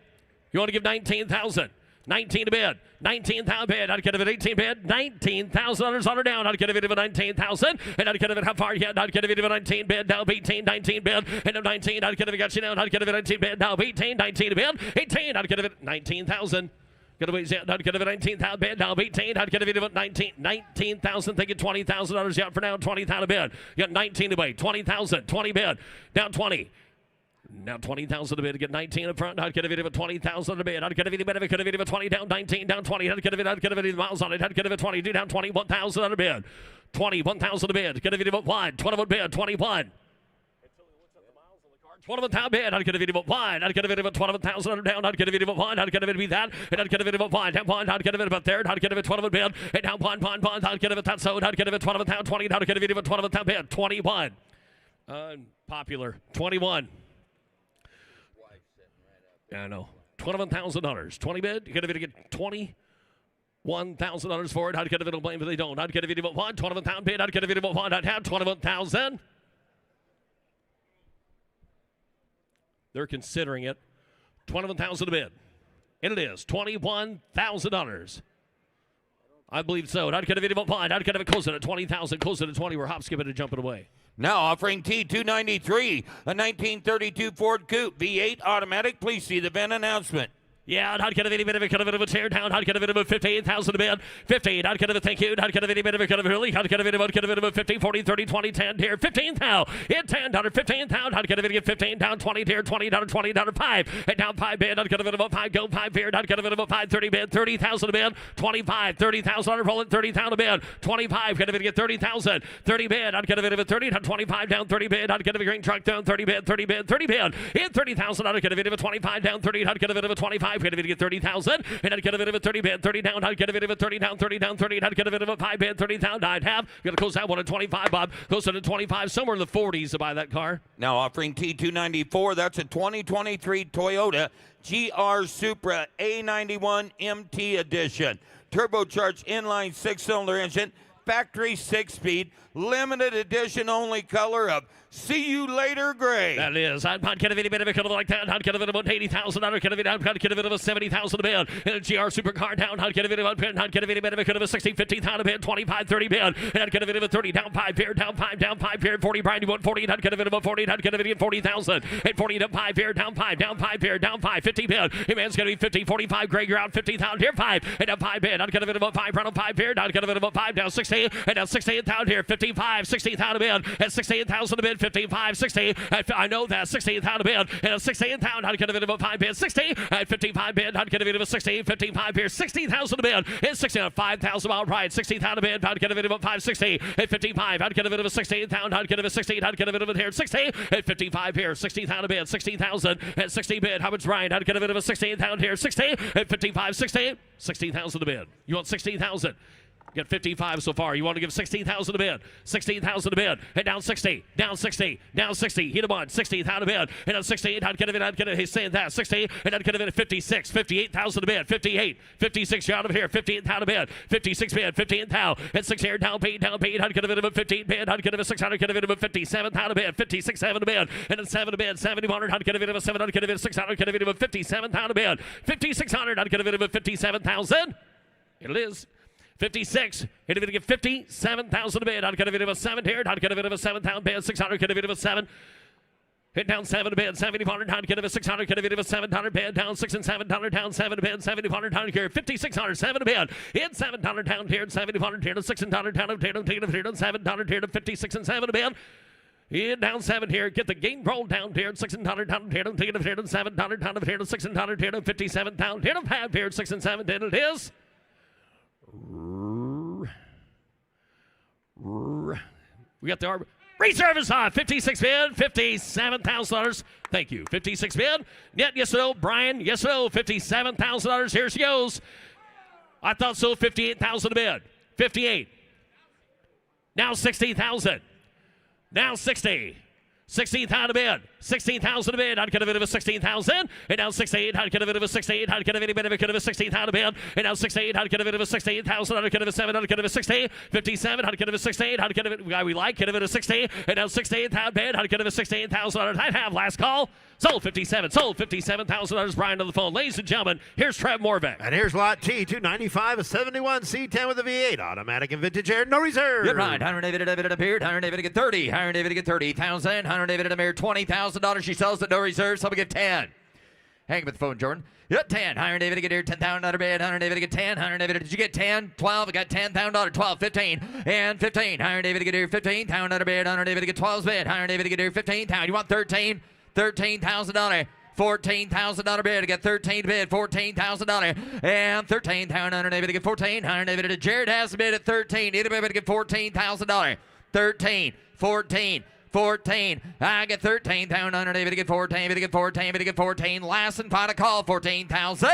You want to give 19,000? 19 a bid. 19,000 bid. I'd get a bid 18 bid. $19,000 on her down. I'd get a bid of 19,000. And I'd get a bid how far yet? I'd get a bid of 19 bid. Down 18, 19 bid. And of 19, I'd get a bid got you down. I'd get a bid 19 bid. Down 18, 19 a bid. 18, I'd get a bid 19,000. I'd get a bid 19,000 bid. Down 18, I'd get a bid of 19,000. Thinking $20,000 out for now. 20,000 a bid. You got 19 to bid. 20,000. 20 bid. Down 20. Now 20,000 a bid. Get 19 up front. I'd get a bid of 20,000 a bid. I'd get a bid of 20 down, 19 down, 20. I'd get a bid of miles on it. I'd get a bid of 22 down, 21,000 on a bid. 21,000 a bid. Get a bid of 1. 21 bid. 21. 21,000 bid. I'd get a video of 1. I'd get a video of 12,000 down. I'd get a video of 1. I'd get a video of that. And I'd get a video of 1. Down 1. I'd get a video of a third. I'd get a video of 12 bid. And down 1. I'd get a video of that. So I'd get a video of 12,000. 20. I'd get a video of 12,000 bid. 21. Unpopular. 21. Yeah, I know. $21,000. 20 bid. You get a video to get $21,000 for it. I'd get a video of blame if they don't. I'd get a video of 1. 12,000 bid. I'd get a video of 1. I'd have 21,000. They're considering it. 21,000 a bid. And it is $21,000. I believe so. And I'd get a video of 1. I'd get a close it at 20,000. Close it at 20. We're hop skipping and jumping away.
Now offering T293, a 1932 Ford Coupe V8 automatic. Please see the VIN announcement.
Yeah, I'd get a video of a tear down. I'd get a video of 15,000 a bid. 15. I'd get a thank you. I'd get a video of really. I'd get a video of 15, 40, 30, 20, 10 here. 15,000. Hit 10 down. 15,000. I'd get a video of 15 down. 20 here. 20 down. 20 down. 5. And down 5 bid. I'd get a video of 5. Go 5 here. I'd get a video of 5. 30 bid. 30,000 a bid. 25. 30,000. I'd roll it. 30,000 a bid. 25. Get a video of 30,000. 30 bid. I'd get a video of 30 down. 25 down. 30 bid. I'd get a green truck down. 30 bid. 30 bid. 30 bid. Hit 30,000. I'd get a video of 25 down. 30. I'd get a video of 25. Get a video of 30,000. And I'd get a bit of a 30 bid, 30 down. I'd get a bit of a 30 down, 30 down, 30. I'd get a bit of a 5 bid, 30 down. I'd have. Got to close that one at 25, Bob. Close it at 25, somewhere in the 40s to buy that car.
Now offering T294. That's a 2023 Toyota GR Supra A91 MT Edition. Turbocharged inline 6-cylinder engine. Factory 6-speed. Limited edition only color of See You Later Gray.
That is. I'd get a video of a color like that. I'd get a video of 80,000. I'd get a video of 70,000 a bid. And a GR supercar down. I'd get a video of I'd get a video of a 60, 50,000 a bid. 25, 30 bid. And I'd get a video of 30 down 5 here, down 5, down 5 here. 40, Brian, you want 40. I'd get a video of 40. I'd get a video of 40,000. And 40 down 5 here, down 5, down 5 here, down 5, 50 bid. Hey, man, it's going to be 50, 45. Greg, you're out 50,000 here, 5. And down 5 bid. I'd get a video of 5, round 5 here. I'd get a video of 5 down 60. And down 68,000 here, 55, 60,000 a bid. And 68,000 a bid, 55, 60. I know that 68,000 a bid. And 68,000, I'd get a bit of a 5 bid, 60. At 55 bid, I'd get a bit of a 60. 55 here, 60,000 a bid. And 60 on a 5,000 mile ride, 60,000 a bid. I'd get a bit of a 560. At 55, I'd get a bit of a 68,000. I'd get a bit of a 60. I'd get a bit of a here, 60. At 55 here, 60,000 a bid, 60,000. At 60 bid, how much Ryan? I'd get a bit of a 68,000 here, 60. At 55, 60. 60,000 a bid. You want 60,000? Got 55 so far. You want to give 16,000 a bid. 16,000 a bid. And down 60. Down 60. Down 60. Hit him on 60,000 a bid. And on 68, I'd get a bid. I'd get a, he's saying that. 60. And I'd get a bid at 56. 58,000 a bid. 58. 56 you're out of here. 58,000 a bid. 56 bid. 15,000. And 6 here. Down paid. Down paid. I'd get a bid of a 15 bid. I'd get a 600. Get a bid of a 57,000 a bid. 56, 7 a bid. And then 7 a bid. 7,100. I'd get a bid of a 7. I'd get a bid of 600. Get a bid of a 57,000 a bid. 5,600. I'd get a bid of a 57,000. It is. 56. Hit a bid to get 57,000 a bid. I'd get a bid of a 7 here. I'd get a bid of a 7,000 bid. 600. Get a bid of a 7. Hit down 7 a bid. 7,500. I'd get a 600. Get a bid of a 700 bid. Down 6 and 700. Down 7 a bid. 7,500 down here. 5,600. 7 a bid. Hit 700 down here. 7,500 here to 600 down here to 700 here to 56 and 7 a bid. In down 7 here, get the game roll down here, 600 down here, take it here to 700 down here to 600 here to 57 down here to 5 here, 6 and 7, then it is. We got the reserve on 56 bid, $57,000. Thank you. 56 bid. Yes or no, Brian? Yes or no? $57,000. Here she goes. I thought so. 58,000 a bid. 58. Now 60,000. Now 60. 16,000 a bid. 16,000 a bid. I'd get a bit of a 16,000. And now 68. I'd get a bit of a 68. I'd get a bit of a 16,000 a bid. And now 68. I'd get a bit of a 68,000. I'd get a 7. I'd get a 60. 57. I'd get a 68. I'd get a bit. Guy we like. Get a bit of 60. And now 68,000 bid. I'd get a 68,000. I'd have last call. Sold 57. Sold $57,000. Brian on the phone. Ladies and gentlemen, here's Trev Morvac.
And here's lot T, 295, a 71 C10 with a V8, automatic and vintage air, no reserve.
Good ride. 100 David appeared. 100 David get 30. 100 David get 30,000. 100 David Amir $20,000. She sells at no reserve. Someone get 10. Hang with the phone, Jordan. Yep, 10. 100 David get here. $10,000 bid. 100 David get 10. 100 David, did you get 10? 12. I got $10,000. 12, 15, and 15. 100 David get here. $15,000 bid. 100 David get 12 bid. 100 David get here. 15,000. You want 13? $13,000. $14,000 bid to get 13 bid, $14,000 and 13,000 David to get 14,000 David. Jared has a bid at 13. Either bid to get $14,000. 13, 14. 14. I get 13,000 David to get 14. David to get 14. David to get 14. Last and final call, 14,000.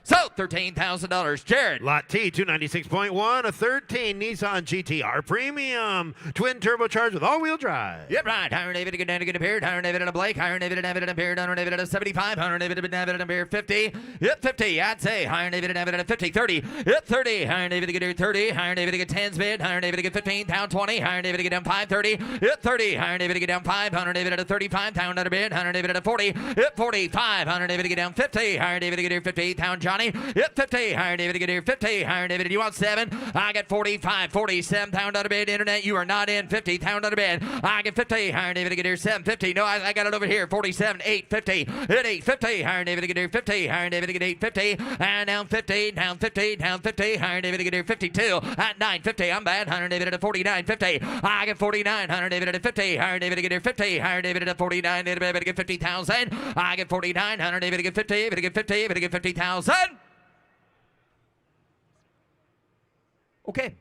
So $13,000, Jared.
Lot T, 296.1, a 13 Nissan GTR Premium, twin turbocharged with all-wheel drive.
Yep, right. Higher David to get down to get a beard. Higher David and a Blake. Higher David and a beard. Higher David and a 75. Higher David and a beard. 50. Yep, 50. I'd say higher David and a 50. 30. Yep, 30. Higher David to get here 30. Higher David to get 10's bid. Higher David to get 15. Pound 20. Higher David to get down 5. 30. Yep, 30. Higher David to get down 5. Higher David at a 35. Pound at a bid. Higher David at a 40. Yep, 45. Higher David to get down 50. Higher David to get here 50. Pound Johnny. Yep, 50. Higher David to get here 50. Higher David, do you want 7? I get 45. 47. Pound out of bid. Internet, you are not in. 50. Pound out of bid. I get 50. Higher David to get here 7. 50. No, I got it over here. 47. 8. 50. Hit 8. 50. Higher David to get here 50. Higher David to get 8. 50. And down 50. Down 50. Down 50. Higher David to get here 52. At 9. 50. I'm bad. Higher David at a 49. 50. I get 49. Higher David at a 50. Higher David to get here 50. Higher David at a 49. David to get 50,000. I get 49. Higher David to get 50. David to get 50. David to get 50,000. Okay.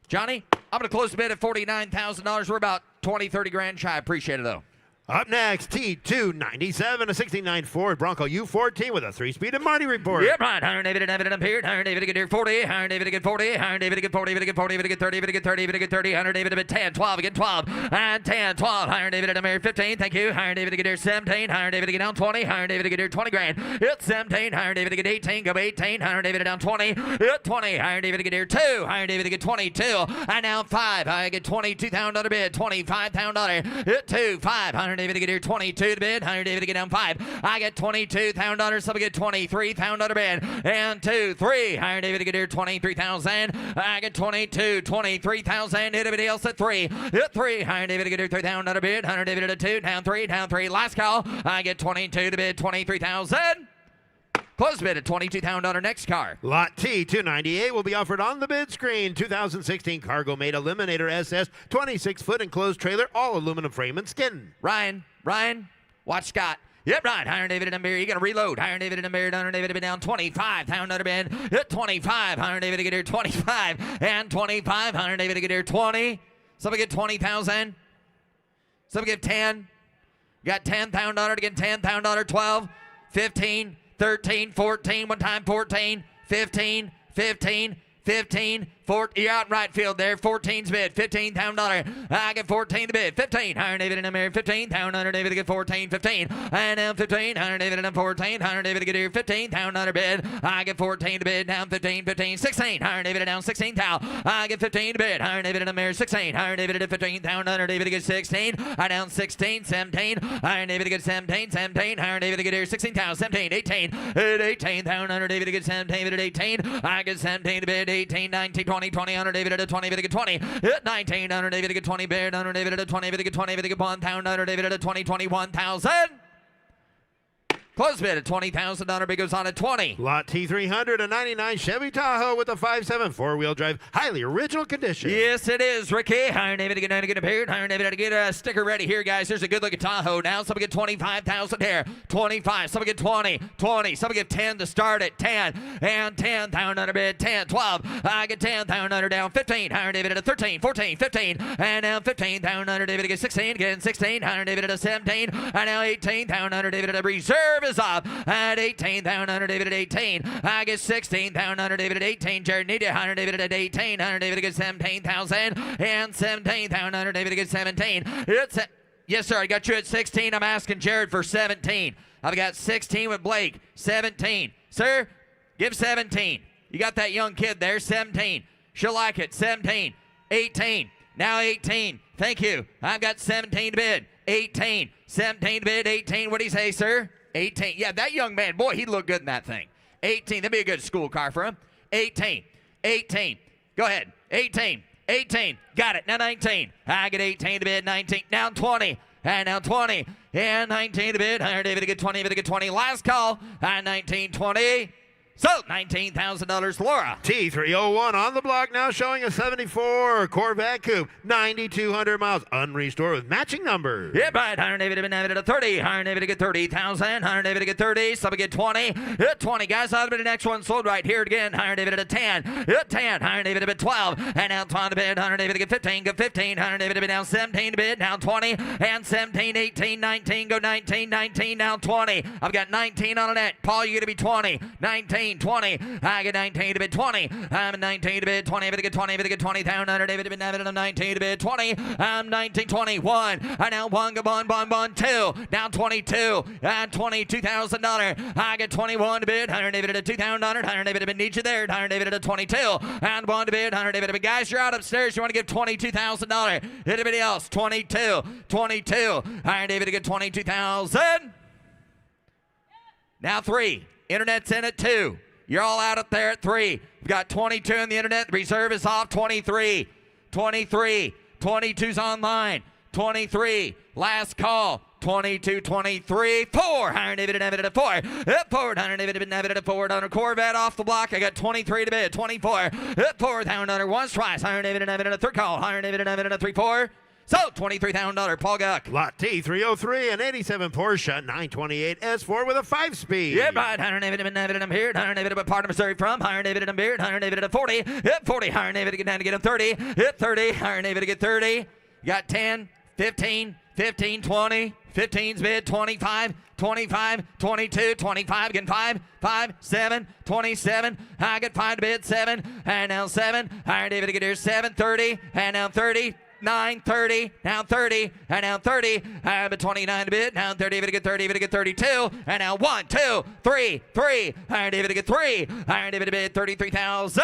Johnny, I'm going to close the bid at $49,000. We're about 20, 30 grand shy. Appreciate it, though.
Up next, T297, a 69 Ford Bronco U14 with a 3-speed and Marty report.
Yep, right. Higher David and David up here. Higher David to get here 40. Higher David to get 40. Higher David to get 40. David to get 40. David to get 30. David to get 30. David to get 30. Higher David to get 10. 12. Again 12. And 10. 12. Higher David to get 15. Thank you. Higher David to get here 17. Higher David to get down 20. Higher David to get here 20 grand. It's 17. Higher David to get 18. Go 18. Higher David to down 20. Hit 20. Higher David to get here 2. Higher David to get 22. And now 5. I get $22,000 bid. $25,000. Hit 2. 5. Higher David to get here 22 to bid. Higher David to get down 5. I get $22,000. Somebody get $23,000 bid. And 2. 3. Higher David to get here 23,000. I get 23,000. Anybody else at 3? Hit 3. Higher David to get here $3,000 bid. Higher David at a 2. Down 3. Down 3. Last call. I get 22 to bid. 23,000. Close bid at $22,000 next car.
Lot T, 298 will be offered on the bid screen. 2016 Cargo-Made Eliminator SS, 26-foot enclosed trailer, all aluminum frame and skin.
Ryan, watch Scott. Yep, right. Higher David and Barry. You're going to reload. Higher David and Barry. Higher David to be down 25. Higher bid. Hit 25. Higher David to get here 25. And 25. Higher David to get here 20. Somebody get 20,000. Somebody get 10. Got $10,000 to get $10,000. 12. 15. 13, 14, one time 14, 15, 15, 15, 14. You're out in right field there. 14's bid. $15,000. I get 14 to bid. 15. Higher David and Mary. 15. Higher David to get 14. 15. And down 15. Higher David and 14. Higher David to get here 15. Higher bid. I get 14 to bid. Down 15. 15. 16. Higher David down 16. I get 15 to bid. Higher David and Mary. 16. Higher David to 15. Higher David to get 16. I down 16. 17. Higher David to get 17. 17. Higher David to get here 16,000. 17. 18. At 18. Higher David to get 17. At 18. I get 17 to bid. 18. 19. 20. 20. Higher David at a 20. David to get 20. At 19. Higher David to get 20. Bid. Higher David at a 20. David to get 20. David to get 1,000. Higher David at a 20. 21,000. Close bid at $20,000. Bid goes on at 20.
Lot T300, a 99 Chevy Tahoe with a 5.7 4-wheel drive, highly original condition.
Yes, it is, Ricky. Higher David to get a beard. Higher David to get a sticker ready here, guys. There's a good looking Tahoe now. Somebody get 25,000 here. 25. Somebody get 20. 20. Somebody get 10 to start at 10. And 10,000 bid. 10. 12. I get 10,000 down. 15. Higher David at a 13. 14. 15. And now 15,000 David to get 16. Again 16. Higher David at a 17. And now 18,000 David at a reserve is up at 18,000 David at 18. I get 16,000 David at 18. Jared needed 100 David at 18. 100 David to get 17,000 and 17,000 David to get 17. Yes, sir. I got you at 16. I'm asking Jared for 17. I've got 16 with Blake. 17. Sir, give 17. You got that young kid there. 17. She'll like it. 17. 18. Now 18. Thank you. I've got 17 to bid. 18. 17 to bid. 18. What do you say, sir? 18. Yeah, that young man, boy, he'd look good in that thing. 18. That'd be a good school car for him. 18. 18. Go ahead. 18. 18. Got it. Now 19. I get 18 to bid. 19. Now 20. And now 20. And 19 to bid. Higher David to get 20. David to get 20. Last call. And 19. 20. So, $19,000, Laura.
T301 on the block now showing a 74 Corvette Coupe, 9,200 miles, unrestored with matching numbers.
Yeah, right. 180 to 30. 180 to 30,000. 180 to 30. Some get 20. Hit 20, guys. I'll be the next one sold right here again. 180 to 10. Hit 10. 180 to 12. And now 12 to bid. 180 to 15. Go 15. 180 to bid. Now 17 to bid. Now 20. And 17, 18, 19. Go 19. 19. Now 20. I've got 19 on the net. Paul, you're going to be 20. 19, 20. I get 19 to bid 20. I'm 19 to bid 20. If it get 20, if it get 20. Down 100. If it bid 19 to bid 20. I'm 19, 21. And now 1, go 1, 2. Now 22. And $22,000. I get 21 to bid. 180 to $2,000. 180 to bid. Need you there. 180 to 22. And 1 to bid. 180 to bid. Guys, you're out upstairs. You want to give $22,000. Anybody else? 22. 22. 180 to get 22,000. Now 3. Internet's in at 2. You're all out up there at 3. We've got 22 on the internet. The reserve is off. 23. 23. 22's online. 23. Last call. 22, 23, 4. 180 to 4. Hit forward. 180 to forward on a Corvette off the block. I got 23 to bid. 24. Hit forward. Down under once, twice. 180 to third call. 180 to 3, 4. So, $23,000, Paul Guck.
Lot T303, an 87 Porsche 928 S4 with a 5-speed.
Yeah, right. 180 I'm here. 180 but part of Missouri from. 180 I'm here. 180 to 40. Hit 40. 180 to get down to get him 30. Hit 30. 180 to get 30. You got 10, 15, 15, 20. 15's bid. 25, 25, 22, 25. Again, 5, 5, 7, 27. I get 5 to bid. 7. And now 7. 180 to get here. 7, 30. And now 30. 9, 30, now 30, and now 30, but 29 to bid, now 30, if it get 30, if it get 32, and now 1, 2, 3, 3, and if it get 3, and if it bid 33,000.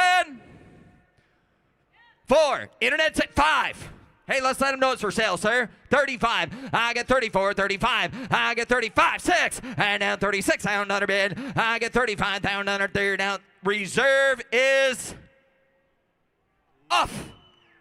4, internet's at 5. Hey, let's let them know it's for sale, sir. 35. I get 34. 35. I get 35. 6. And now 36. I another bid. I get 35. Down under third. Now reserve is off.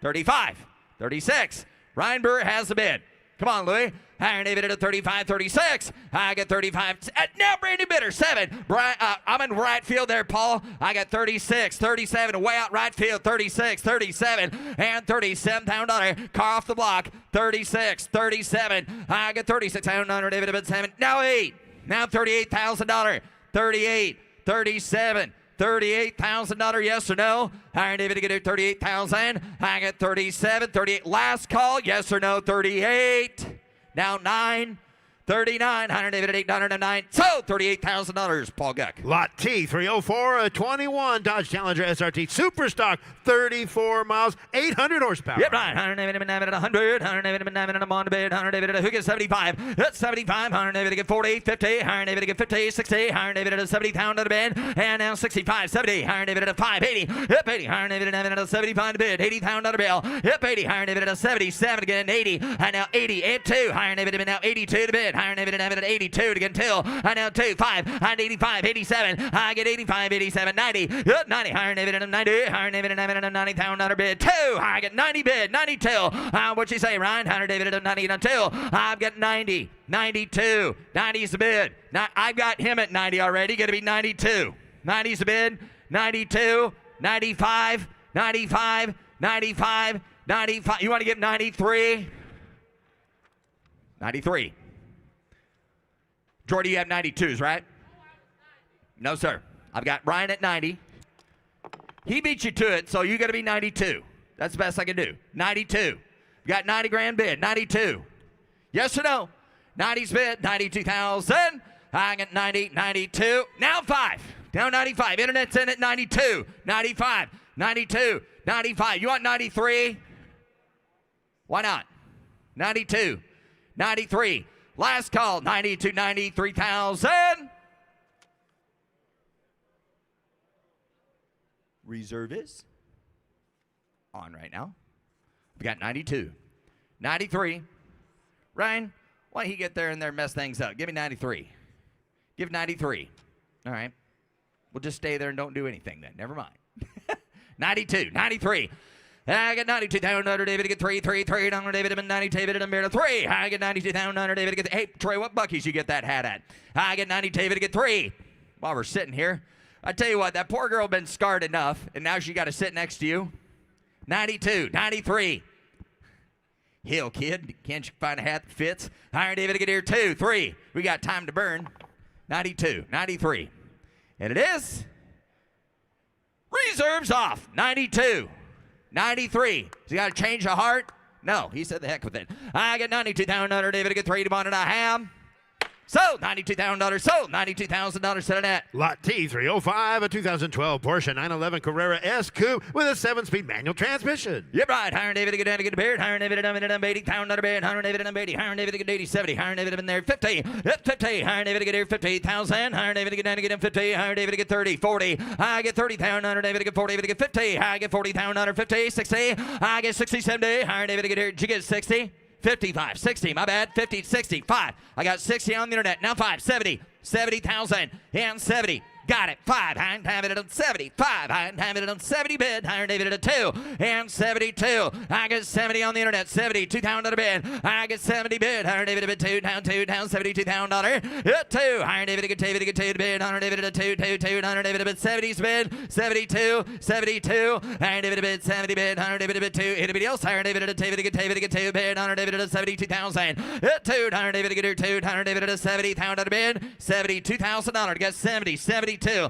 35. 36. Ryan Brewer has the bid. Come on, Louis. Iron David at 35, 36. I get 35. Now Brandy bidder, 7. I'm in right field there, Paul. I got 36, 37. Way out right field, 36, 37, and $37,000. Car off the block, 36, 37. I get 36. Iron David at 7. Now 8. Now $38,000. 38, 37. $38,000, yes or no? Iron David to get it 38,000. I get 37, 38. Last call, yes or no? 38. Now 9. 39, 188, 909. So $38,000, Paul Guck.
Lot T304, a 21 Dodge Challenger SRT Super Stock, 34 miles, 800 horsepower.
Yep, right. 180 at 100, 180 at a on bid, 180 at who gets 75. That's 75, 180 at 40, 50, 180 at 50, 60, 180 at 70,000 to bid, and now 65, 70, 180 at 580, hip 80, 180 at 75 to bid, 80,000 to bill, hip 80, 180 at 77 again, 80, and now 80, and 2, 180 now 82 to bid. Iron David at 82 to get 2. I now 2, 5, and 85, 87. I get 85, 87, 90. 90. Iron David at 90. Iron David at 90,000 bid. 2. I get 90 bid. 92. What'd you say, Ryan? Iron David at 92. I've got 90. 92. 90's the bid. Now, I've got him at 90 already. Going to be 92. 90's the bid. 92. 95. 95. 95. 95. You want to get 93? 93. Jordy, you have 92s, right? No, sir. I've got Ryan at 90. He beat you to it, so you got to be 92. That's the best I can do. 92. You got 90 grand bid. 92. Yes or no? 90's bid. 92,000. I got 90, 92. Now 5. Now 95. Internet's in at 92. 95. 92. 95. You want 93? Why not? 92. 93. Last call, 92, 93,000. Reserve is on right now. We got 92. 93. Ryan, why don't you get there and there mess things up? Give me 93. Give 93. All right. We'll just stay there and don't do anything then. Never mind. 92, 93. I get 92,000 David to get 3, 3, 3. I'm David to 90, David to bear 3. I get 92,000 David to get. Hey, Troy, what Buc-ee's you get that hat at? I get 90 David to get 3. While we're sitting here, I tell you what, that poor girl been scarred enough, and now she got to sit next to you. 92, 93. Hell, kid, can't you find a hat that fits? Iron David Goodyear, 2, 3. We got time to burn. 92, 93. And it is reserves off. 92, 93. Has he got to change the heart? No, he said the heck with it. I got $92,000. David, get 3 to 1 and a half. Sold $92,000. Sold $92,000. Set it at.
Lot T305, a 2012 Porsche 911 Carrera S Coupe with a 7-speed manual transmission.
Yep, right. Hiring David to get down to get a beard. Hiring David to get down to $80,000 beard. Hiring David to get 80. Hiring David to get 80, 70. Hiring David to get there 50. Yep, 50. Hiring David to get here 50,000. Hiring David to get down to get him 50. Hiring David to get 30, 40. I get 30,000. David to get 40. David to get 50. I get 40,000. 50, 60. I get 60, 70. Hiring David to get here. Did you get 60? 55, 60, my bad, 50, 60, 5. I got 60 on the internet. Now 5, 70, 70,000, and 70. Got it. 5. I have it at 70. 5. I have it at 70 bid. Hiring David at a 2. And 72. I get 70 on the internet. 72,000 bid. I get 70 bid. Hiring David at 2. Down 2. Down $72,000. At 2. Hiring David to get 2 to bid. Hiring David at a 2. 2. 2. Hiring David at 70's bid. 72. 72. Hiring David at bid. 70 bid. Hiring David at 2. Anybody else? Hiring David at a 2 to get 2 bid. Hiring David at a 72,000. At 2. Hiring David to get her 2. Hiring David at a 70,000 bid. $72,000. Got 70. 72. Iron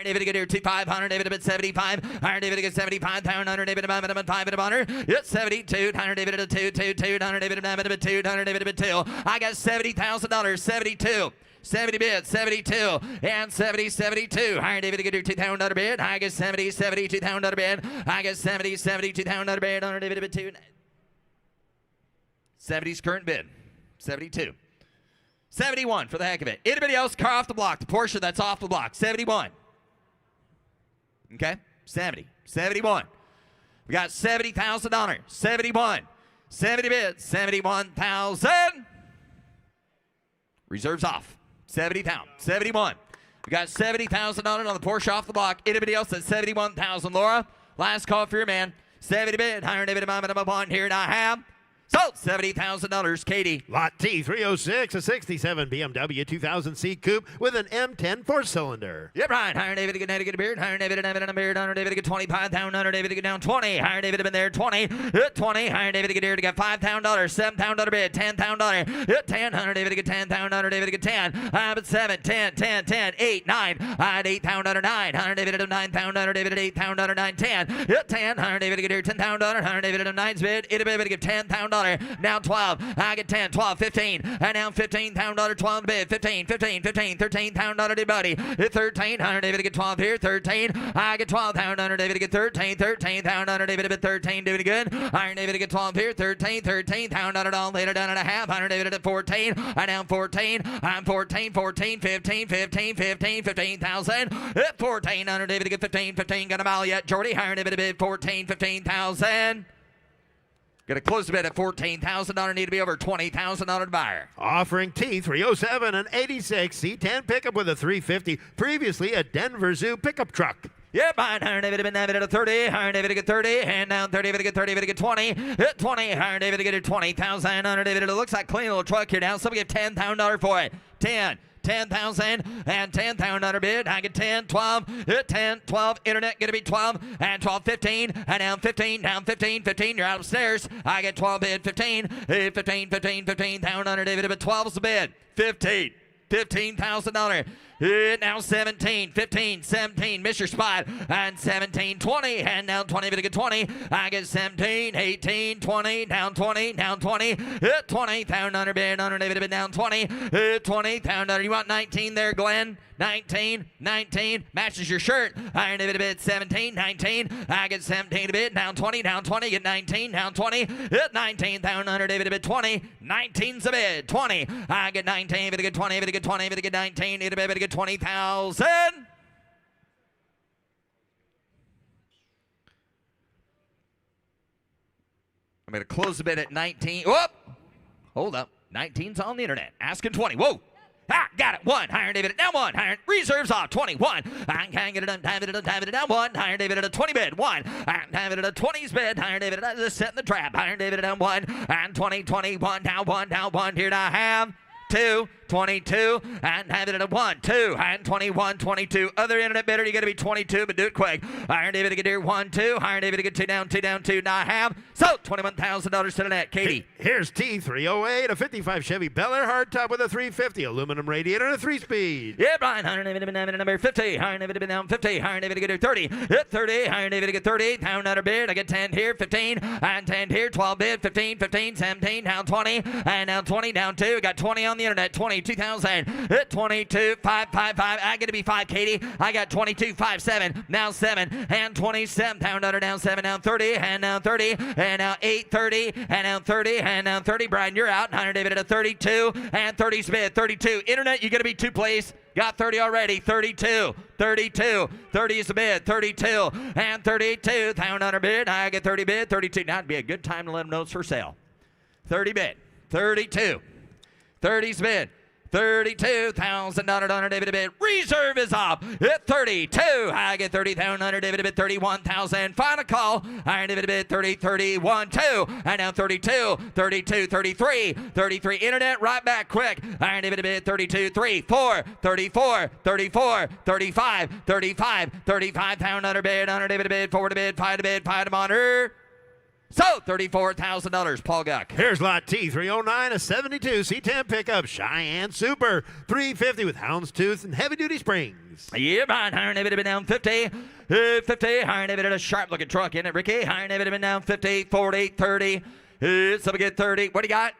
David to get here 25. Iron David to bid 75. Iron David to get 75. Iron David to bid 5 and a honor. It's 72. Iron David to 2. 2. 2. Iron David to bid 2. Iron David to bid 2. I got $70,000. 72. 70 bid, 72, and 70, 72. Iron David to get your $2,000 bid. I get 70, 72,000 bid. I get 70, 72,000 bid. Iron David to bid 2. 70's current bid. 72. 71 for the heck of it. Anybody else? Car off the block. The Porsche that's off the block. 71. Okay? 70. 71. We got $70,000. 71. 70 bids. 71,000. Reserves off. 70,000. 71. We got $70,000 on the Porsche off the block. Anybody else at 71,000? Laura, last call for your man. 70 bid. Iron David on here and I have. Sold $70,000, Katie.
Lot T306, a 67 BMW 2000C Coupe with an M10 4-cylinder.
Yep, right. Iron David to get a beard. Iron David to get a beard. Iron David to get 25 down. Iron David to get down 20. Iron David to been there 20. 20. Iron David to get here to get $5,000. $7,000 bid. $10,000. 10. Iron David to get 10,000. Iron David to get 10. I'm at 7. 10. 10. 10. 8. 9. I had $8,000. 9. Iron David to 9,000. Iron David to 8,000. 9. 10. 10. Iron David to get here $10,000. Iron David to 9's bid. Anybody to get $10,000. Now 12. I get 10, 12, 15. And now $15,000, 12 bid. 15, 15, 15, $13,000 to buddy. 13. Iron David to get 12 here. 13. I get 12,000. Iron David to get 13. 13,000. Iron David to get 13. Doing good. Iron David to get 12 here. 13. 13,000 all later down and a half. Iron David at 14. I down 14. I'm 14. 14. 15. 15. 15. 15,000. At 14. Iron David to get 15. 15. Got a mile yet. Jordy. Iron David to bid 14. 15,000. Going to close the bid at $14,000. Need to be over $20,000 buyer.
Offering T307, an 86 C10 pickup with a 350, previously a Denver Zoo pickup truck.
Yep, Iron David to get a 30. Iron David to get 30. And down 30. David to get 30. David to get 20. Hit 20. Iron David to get 20,000. Iron David. It looks like clean little truck here now. Somebody get $10,000 for it. 10. 10,000 and $10,000 bid. I get 10, 12, 10, 12. Internet going to be 12 and 12, 15 and down 15, down 15, 15. You're out upstairs. I get 12 bid, 15, 15, 15, 15,000. David, but 12's the bid. 15. $15,000. Now 17, 15, 17, miss your spot, and 17, 20, and down 20, but I get 20. I get 17, 18, 20, down 20, down 20, 20,000 bid, under David bid down 20, 20,000. You want 19 there, Glenn? 19, 19, matches your shirt. Iron David bid 17, 19. I get 17 to bid, down 20, get 19, down 20, hit 19,000 under David bid 20, 19's a bid, 20. I get 19, but I get 20, but I get 20, but I get 19, but I get 20,000. I'm going to close the bid at 19. Whoop! Hold up. 19's on the internet. Asking 20. Whoa! Ah, got it. 1. Iron David at down 1. Iron reserves off 21. I can't get it done. David at down 1. Iron David at a 20 bid. 1. Iron David at a 20's bid. Iron David at just setting the trap. Iron David at down 1. And 20, 21. Down 1. Down 1. Here I have 2. 22, and have it at a 1, 2, and 21, 22. Other internet bidder, you got to be 22, but do it quick. Iron David to get here, 1, 2. Iron David to get 2 down, 2 down, 2 not half. So $21,000 to the net. Katie.
Here's T308, a 55 Chevy Bel Air hardtop with a 350 aluminum radiator and a 3-speed.
Yeah, Brian. Iron David to be down number 50. Iron David to be down 50. Iron David to get here 30. Hit 30. Iron David to get 30. Down under bid. I get 10 here, 15, and 10 here, 12 bid, 15, 15, 17, down 20, and down 20, down 2. Got 20 on the internet, 22,000. Hit 22, 5, 5, 5. I get to be 5, Katie. I got 22, 5, 7, now 7, and 27, down under, down 7, down 30, and down 30, and now 8, 30, and down 30, and down 30. Brian, you're out. Iron David at a 32, and 30's bid, 32. Internet, you got to be 2, please. Got 30 already, 32, 32, 30 is the bid, 32, and 32, down under bid, I get 30 bid, 32, now would be a good time to let them know it's for sale. 30 bid, 32, 30's bid, $32,000 under David bid. Reserve is up at 32. I get 30,000 under David bid. 31,000. Final call. Iron David bid 30, 31, 2. And now 32, 32, 33, 33. Internet right back quick. Iron David bid 32, 3, 4, 34, 34, 35, 35, 35,000 under bid. Under David bid. 4 to bid. 5 to bid. 5 to monitor. So, $34,000, Paul Guck.
Here's lot T309, a 72 C10 pickup, Cheyenne Super, 350 with houndstooth and heavy-duty springs.
Yeah, Brian. Iron David had been down 50. 50. Iron David had a sharp-looking truck, isn't it, Ricky? Iron David had been down 50, 40, 30. Somebody get 30. What do you got?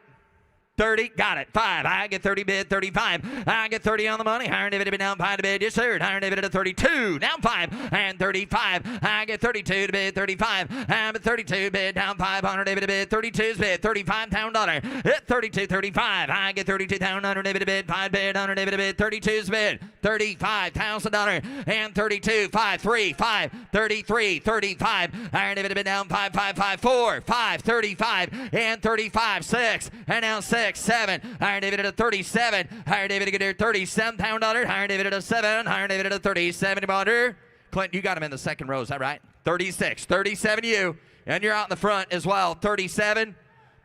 30, got it. 5, I get 30 bid, 35. I get 30 on the money. Iron David had been down 5 to bid. Yes, sir. Iron David at a 32, down 5, and 35. I get 32 to bid, 35. I'm at 32 bid, down 5. Iron David to bid, 32's bid, $35,000. Hit 32, 35. I get 32,000. Iron David to bid, 5 bid. Iron David to bid, 32's bid, $35,000. And 32, 5, 3, 5, 33, 35. Iron David to bid down 5, 5, 5, 4, 5, 35, and 35, 6, and now 6. 7. Iron David at a 37. Iron David to get here $37,000. Iron David at a 7. Iron David at a 37. Clint, you got him in the second row. Is that right? 36. 37 you. And you're out in the front as well. 37.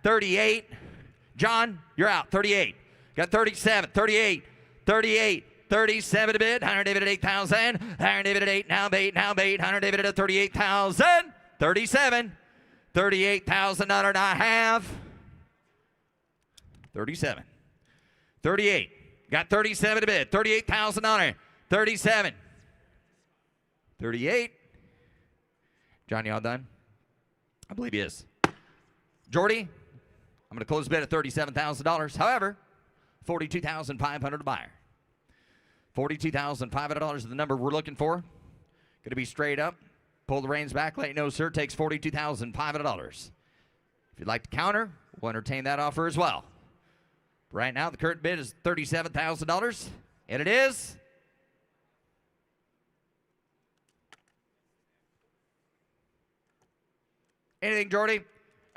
38. John, you're out. 38. Got 37. 38. 38. 37 a bid. Iron David at 8,000. Iron David at 8. Now 8. Now 8. Iron David at a 38,000. 37. $38,000 and a half. 37. 38. Got 37 to bid. $38,000. 37. 38. John, you all done? I believe he is. Jordy, I'm going to close the bid at $37,000. However, $42,500 to buyer. $42,500 is the number we're looking for. Going to be straight up. Pull the reins back. Let you know, sir. Takes $42,500. If you'd like to counter, we'll entertain that offer as well. Right now, the current bid is $37,000, and it is anything, Jordy?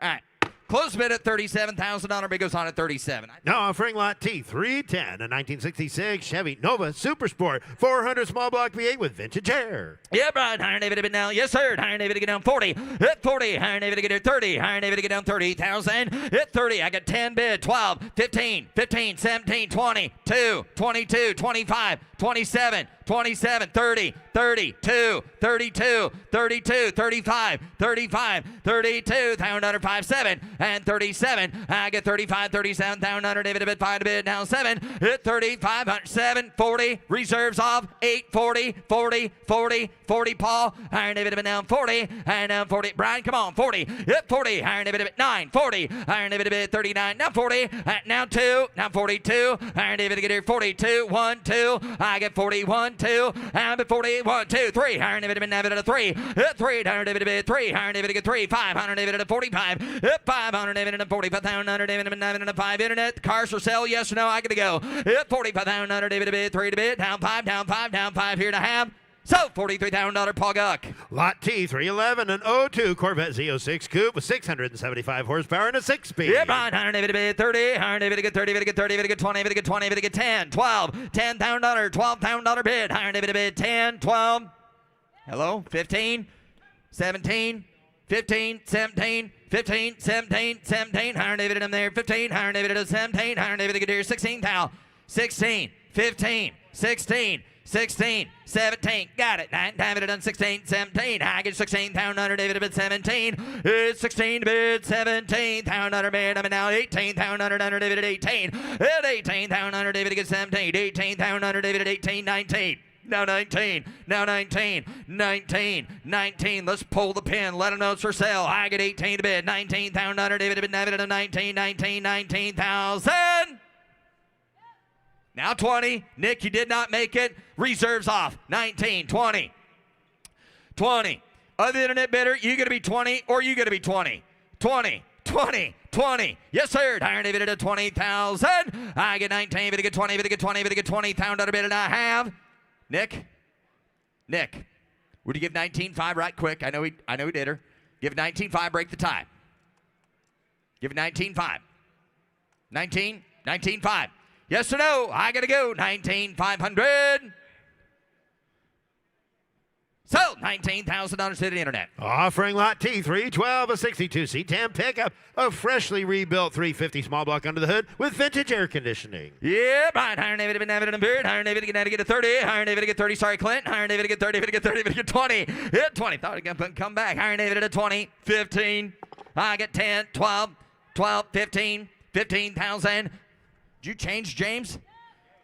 All right. Close bid at $37,000. Bid goes on at 37.
Now offering lot T310, a 1966 Chevy Nova Super Sport, 400 small block V8 with vintage air.
Yeah, Brian. Iron David to bid down. Yes, sir. Iron David to get down 40. Hit 40. Iron David to get here 30. Iron David to get down 30,000. Hit 30. I got 10 bid. 12, 15, 15, 17, 20, 2, 22, 25, 27, 27, 30, 32, 32, 32, 35, 35, 32, down under 5, 7, and 37. I get 35, 37, down under David a bid, 5 to bid, down 7, hit 35, 7, 40, reserves off, 8, 40, 40, 40, 40, Paul. Iron David a bid down 40, and down 40. Brian, come on, 40, hit 40, Iron David a bid 9, 40, Iron David a bid 39, now 40, now 2, now 42, Iron David to get here 42, 1, 2, I get 41, 2, and at 41, 2, 3, Iron David at a 3, hit 3, Iron David at 3, Iron David at 3, 5, Iron David at a 45, hit 5, Iron David at a 45, Iron David at a 5, internet, cars for sale, yes or no, I gotta go, hit 45, Iron David at 3 to bid, down 5, down 5, down 5, here to have. So, $43,000 Paul Guck.
Lot T311, an 02 Corvette Z06 Coupe with 675 horsepower and a 6-speed.
Yeah, Brian. Iron David at 30. Iron David at 30. David at 30. David at 20. David at 20. David at 10. 12. $10,000. $12,000 bid. Iron David at 10. 12. Hello? 15. 17. 15. 17. 15. 17. 17. Iron David at there. 15. Iron David at 17. Iron David at 16. 16, 15, 16, 16, 17, got it. 9 times it done 16, 17. I get 16, pound under David a bit 17. It's 16 to bid 17, pound under bid. I'm now 18, pound under David at 18. At 18, pound under David against 17. 18, pound under David at 18, 19. Now 19, now 19, 19, 19. Let's pull the pin. Let them know it's for sale. I get 18 to bid. 19, pound under David at 19, 19, 19,000. Now 20. Nick, you did not make it. Reserves off. 19, 20, 20. Other internet bidder, you going to be 20 or you going to be 20? 20, 20, 20. Yes, sir. Iron David at 20,000. I get 19, but I get 20, but I get 20, but I get 20. Pound under bid and I have. Nick, would you give 19.5 right quick? I know he did her. Give 19.5, break the tie. Give 19.5. 19, 19.5. Yes or no? I gotta go. 19,500. So, $19,000 to the internet.
Offering lot T312, a 62 C10 pickup, a freshly rebuilt 350 small block under the hood with vintage air conditioning.
Yeah, right. Iron David to David and Beard. Iron David to get a 30. Iron David to get 30. Sorry, Clint. Iron David to get 30. David to get 30. David to get 20. Hit 20. Thought it would come back. Iron David at 20. 15. I get 10, 12, 12, 15, 15,000. Did you change, James?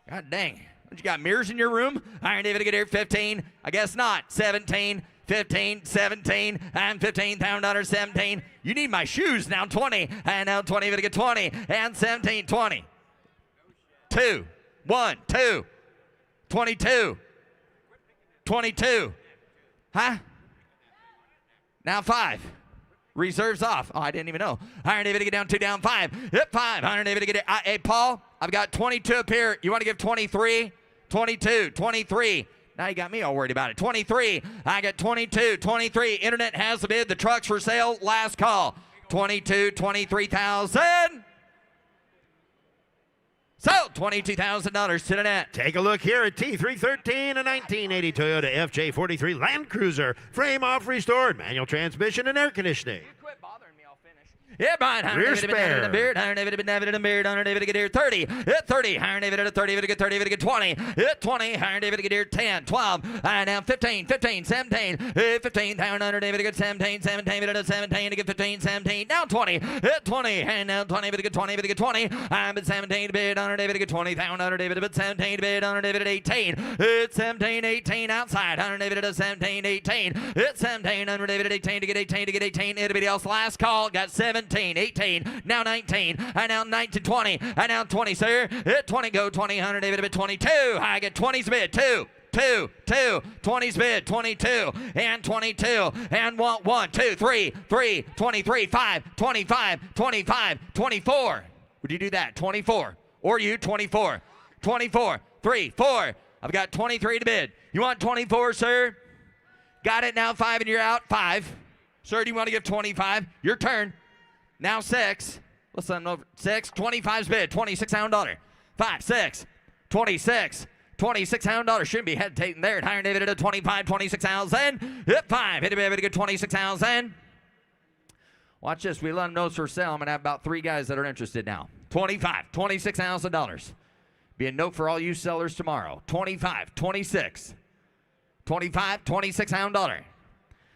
God dang. You got mirrors in your room? Iron David to get here 15. I guess not. 17, 15, 17, and 15, $1,000, 17. You need my shoes now, 20. And now 20 to get 20. And 17, 20. 2, 1, 2. 22. 22. Huh? Now 5. Reserves off. Oh, I didn't even know. Iron David to get down 2, down 5. Hit 5. Iron David to get it. Hey, Paul, I've got 22 up here. You want to give 23? 22, 23. Now you got me all worried about it. 23. I got 22, 23. Internet has the bid. The truck's for sale. Last call. 22, 23,000. So, $22,000 to the net.
Take a look here at T313, a 1980 Toyota FJ43 Land Cruiser. Frame off restored, manual transmission, and air conditioning.
Yeah, Brian.
Rear spare.
Iron David and Beard. Iron David to get here 30. Hit 30. Iron David at 30. To get 30. To get 20. Hit 20. Iron David to get here 10, 12. And now 15, 15, 17. Hit 15. Iron David to get 17, 17. To 17. To get 15, 17. Now 20. Hit 20. And now 20. To get 20. To get 20. I'm at 17 to bid. Iron David to get 20. Iron David to bid 17 to bid. Iron David at 18. Hit 17, 18 outside. Iron David at 17, 18. Hit 17. Iron David at 18 to get 18. To get 18. Anybody else? Last call. Got 17. 18, now 19, and now 19, 20, and now 20, sir. Hit 20, go 20, 100, David, a bit 22. I get 20's bid, 2, 20's bid, 22, and 22, and 1, 2, 3, 23, 5, 25, 25, 24. Would you do that? 24, or you, 24, 24, 3, 4. I've got 23 to bid. You want 24, sir? Got it, now 5, and you're out, 5. Sir, do you want to give 25? Your turn. Now 6. Listen, over 6. 25's bid. $26,000. 5, 6. 26. $26,000. Shouldn't be hesitating there. Iron David at 25. 26,000. Hit 5. Hit David to get 26,000. Watch this. We let them know it's for sale. I'm going to have about 3 guys that are interested now. 25. $26,000. Be a note for all you sellers tomorrow. 25. 26. 25. $26,000.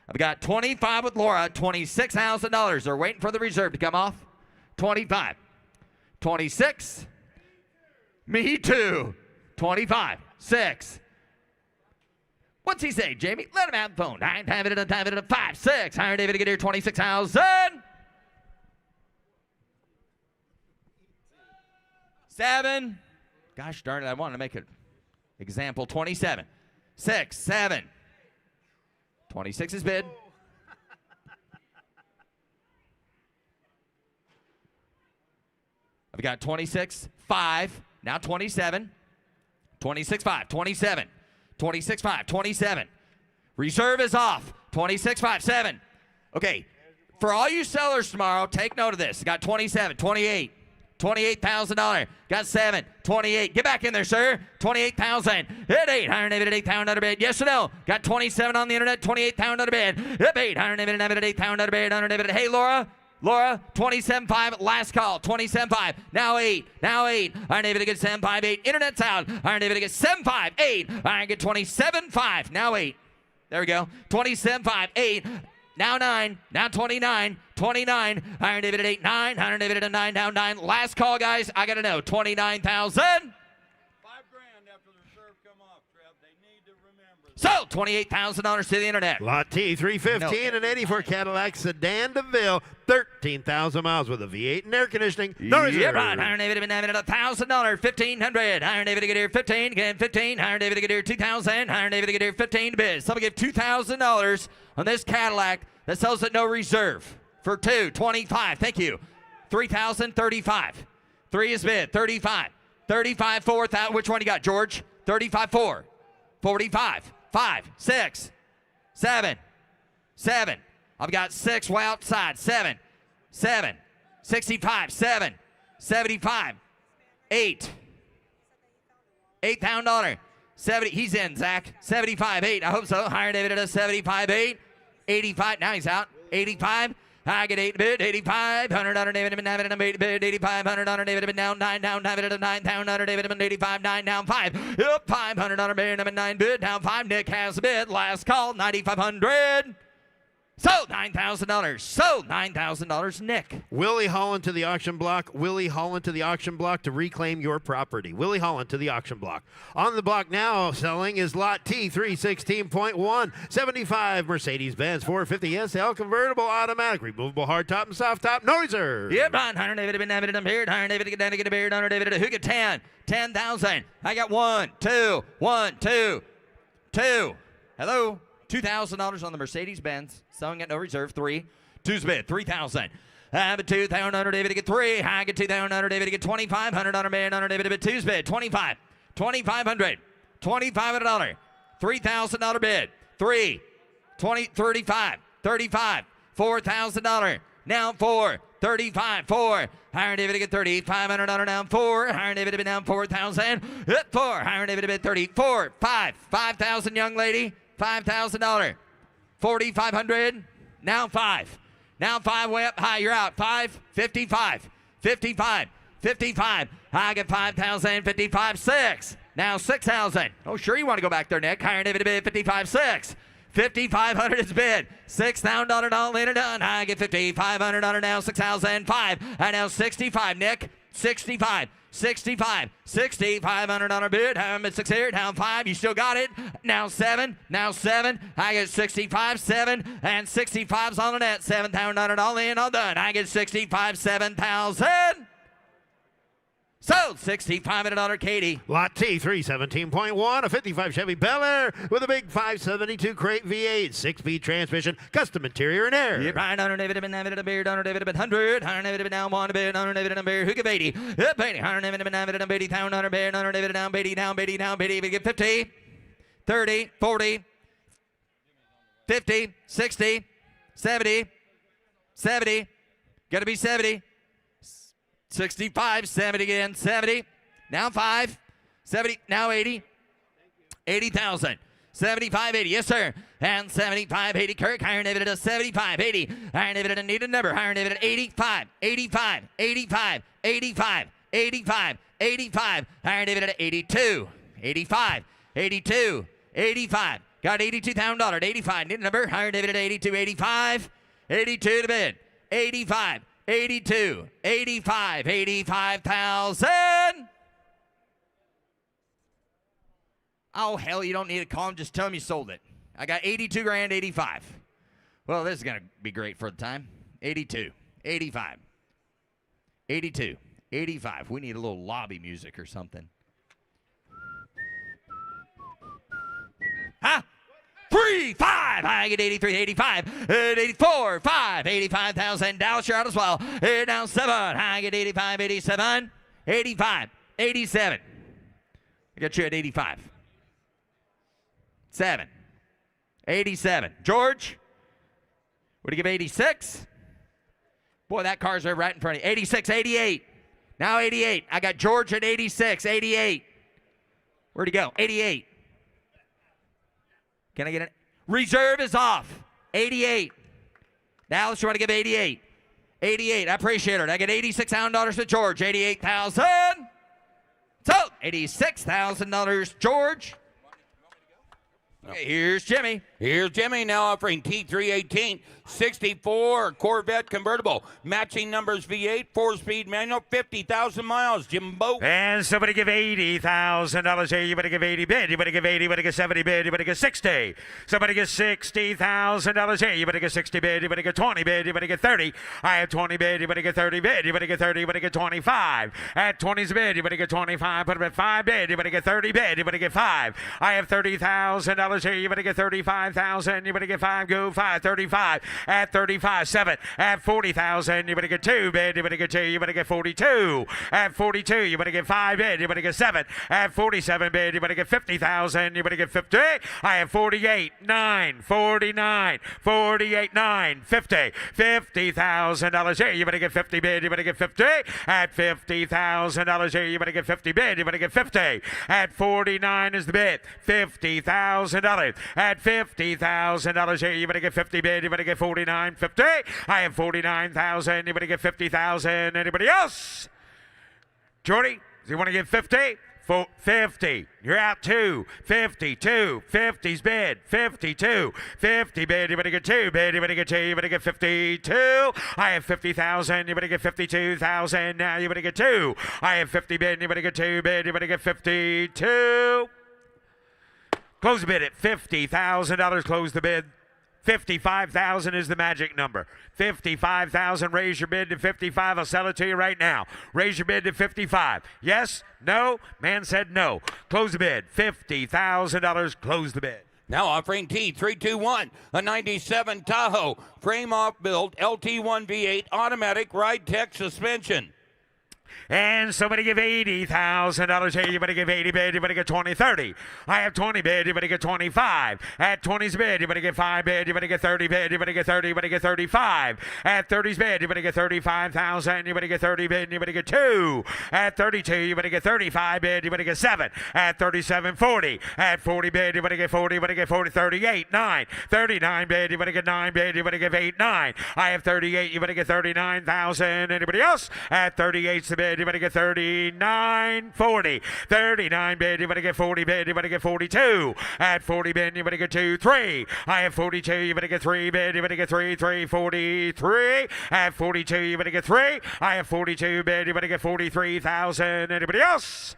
I've got 25 with Laura, $26,000. They're waiting for the reserve to come off. 25. 26. Me too. 25. 6. What's he say, Jamie? Let him have the phone. 9, 5, 6. Iron David to get here, 26,000. 7. Gosh darn it, I wanted to make an example. 27. 6, 7. 26 is bid. I've got 26, 5, now 27, 26, 5, 27, 26, 5, 27. Reserve is off, 26, 5, 7. Okay, for all you sellers tomorrow, take note of this. Got 27, 28. $28,000. Got 7. 28. Get back in there, sir. 28,000. Hit 8. Iron David at 8,000 under bid. Yes or no? Got 27 on the internet. 28,000 under bid. Hit 8. Iron David at 8,000 under bid. Iron David. Hey, Laura. Laura, 27.5, last call, 27.5, now 8, Iron David gets 7.58, internet's out, Iron David gets 7.5, 8, Iron get 27.5, now 8, there we go, 27.5, 8, now 9, now 29, Iron David at 8, 9, Iron David at 9, now 9, last call, guys, I gotta know, 29,000. So, $28,000 to the internet.
Lot T, 315 and 84 Cadillac sedan DeVille, 13,000 miles with a V8 and air conditioning. No
Yeah,
reserve.
right. Iron David at $1,000, 1,500. Iron David to get here 15, again 15. Iron David to get here 2,000. Iron David to get here 15 to bid. Someone give $2,000 on this Cadillac that sells at no reserve for 225. Thank you. 3,035. 3 is bid. 35. 35, 4,000. Which one you got, George? 35, 4. 45. 5, 6, 7, 7. I've got 6 way outside. 7, 7, 65, 7, 75, 8. $8,000. 70. He's in, Zach. 75, 8. I hope so. Higher David at a 75, 8. 85. Now he's out. 85. I get 8 bid, 85, $100 David been having 8 bid, 85, $100 David been down 9 down David at 9 down $100 David been 85 9 down 5 up $500 bid 9 bid down 5. Nick has a bid, last call 9,500. So $9,000. So $9,000, Nick.
Willie Holland to the auction block. Willie Holland to the auction block to reclaim your property. Willie Holland to the auction block. On the block now selling is lot T, 316.1, 75 Mercedes-Benz 450 SL convertible automatic, removable hardtop and soft top, no reserve.
Yep, $100 David been having a beard, $100 David get a beard, $100 David who get 10, 10,000. I got 1, 2, 1, 2, 2. Hello. $2,000 on the Mercedes-Benz, selling at no reserve. 3, 2's bid, 3,000. I have a 2,000 David to get 3. I get 2,000 David to get 2,500 on a bid, $100 David to bid, 2's bid, 25, 2,500, $2,500, $3,000 bid, 3, 20, 35, 35, $4,000. Now 4, 35, 4. Iron David to get 30, $500 down 4. Iron David to bid down 4,000. 4. Iron David to bid 34, 5, 5,000 young lady. $5,000. 4,500. Now 5. Now 5 way up high. You're out. 5. 55. 55. 55. I get 5,000. 55. 6. Now 6,000. Oh, sure you want to go back there, Nick. Iron David to bid 55. 6. 5,500 is bid. $6,000 all in and done. I get 5,500 now. 6,005. And now 65. Nick. 65. 65, 60, $500 bid. I'm at 6 here, down 5. You still got it. Now 7, now 7. I get 65, 7, and 65's on the net. $7,000 all in, all done. I get 65, 7,000. Sold $6,500, Katie.
Lot T, 317.1, a 55 Chevy Bel Air with a big 572 crate V8, 6-speed transmission, custom interior and air.
Yep, right, $100 David been having a beard, $100 David been 100, $100 David down 1 bid, $100 David down beard, who get 80? Yep, 80, $100 David been having a 80, $100 beard, $100 David down 80, down 80, down 80, we get 50, 30, 40, 50, 60, 70, 70, gotta be 70. 65, 70 again, 70, now 5, 70, now 80, 80,000, 75, 80, yes sir, and 75, 80, Kirk, Iron David at a 75, 80, Iron David at a needed number, Iron David at 85, 85, 85, 85, 85, 85, Iron David at 82, 85, 82, 85, got $82,000, 85, needed number, Iron David at 82, 85, 82 to bid, 85, 82, 85, 85,000. Oh, hell, you don't need to call him. Just tell him you sold it. I got 82 grand, 85. Well, this is going to be great for the time. 82, 85, 82, 85. We need a little lobby music or something. Huh? 3, 5, I get 83, 85, 84, 5, 85,000. Dallas, you're out as well. Now 7, I get 85, 87, 85, 87. I got you at 85. 7, 87. George, what do you give 86? Boy, that car's right in front of you. 86, 88. Now 88. I got George at 86, 88. Where'd he go? 88. Can I get it? Reserve is off. 88. Dallas, you want to give 88? 88. I appreciate it. I get $86,000 to George. 88,000. So $86,000, George. Okay, here's Jimmy.
Here's Jimmy now offering T318 64 Corvette convertible. Matching numbers V8, 4-speed manual, 50,000 miles. Jimbo.
And somebody give $80,000 here. You better give 80 bid. You better give 80. You better give 70 bid. You better give 60. Somebody give $60,000 here. You better give 60 bid. You better give 20 bid. You better give 30. I have 20 bid. You better give 30 bid. You better give 30. You better give 25. At 20's bid. You better get 25. Put them at 5 bid. You better get 30 bid. You better get 5. I have $30,000 here. You better get 35,000. You better get 5. Go 5. 35. At 35, 7. At 40,000, you better get 2 bid. You better get 2. You better get 42. At 42, you better get 5 bid. You better get 7. At 47 bid, you better get 50,000. You better get 50. I have 48, 9, 49, 48, 9, 50. $50,000 here. You better get 50 bid. You better get 50. At $50,000 here, you better get 50 bid. You better get 50. At 49 is the bid. $50,000. At $50,000 here, you better get 50 bid. You better get 49, 50. I have 49,000. You better get 50,000. Anybody else? Jordy, do you want to get 50? 50. You're out 2. 52. 50's bid. 52. 50 bid. You better get 2 bid. You better get 2. You better get 52. I have 50,000. You better get 52,000. Now you better get 2. I have 50 bid. You better get 2 bid. You better get 52. Close the bid at $50,000. Close the bid. 55,000 is the magic number. 55,000. Raise your bid to 55. I'll sell it to you right now. Raise your bid to 55. Yes? No? Man said no. Close the bid. $50,000. Close the bid.
Now offering T321, a 97 Tahoe, frame off build, LT1 V8, automatic ride tech suspension.
And somebody give $80,000 here. You better give 80 bid. You better get 20, 30. I have 20 bid. You better get 25. At 20's bid, you better get 5 bid. You better get 30 bid. You better get 30. You better get 35. At 30's bid, you better get 35,000. You better get 30 bid. You better get 2. At 32, you better get 35 bid. You better get 7. At 37, 40. At 40 bid, you better get 40. You better get 40. 38, 9. 39 bid. You better get 9 bid. You better give 8, 9. I have 38. You better get 39,000. Anybody else? At 38's the bid. You better get 39, 40. 39 bid. You better get 40 bid. You better get 42. At 40 bid, you better get 2, 3. I have 42. You better get 3 bid. You better get 3, 3, 43. At 42, you better get 3. I have 42 bid. You better get 43,000. Anybody else?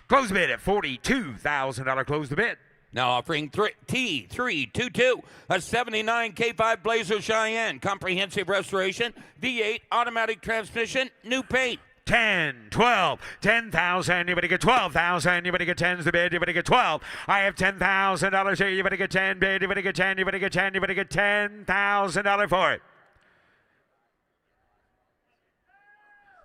Close the bid at $42,000. Close the bid.
Now offering T322, a 79 K5 Blazer Cheyenne, comprehensive restoration, V8, automatic transmission, new paint.
10, 12, 10,000. You better get 12,000. You better get 10's the bid. You better get 12. I have $10,000 here. You better get 10 bid. You better get 10. You better get 10. You better get $10,000 for it.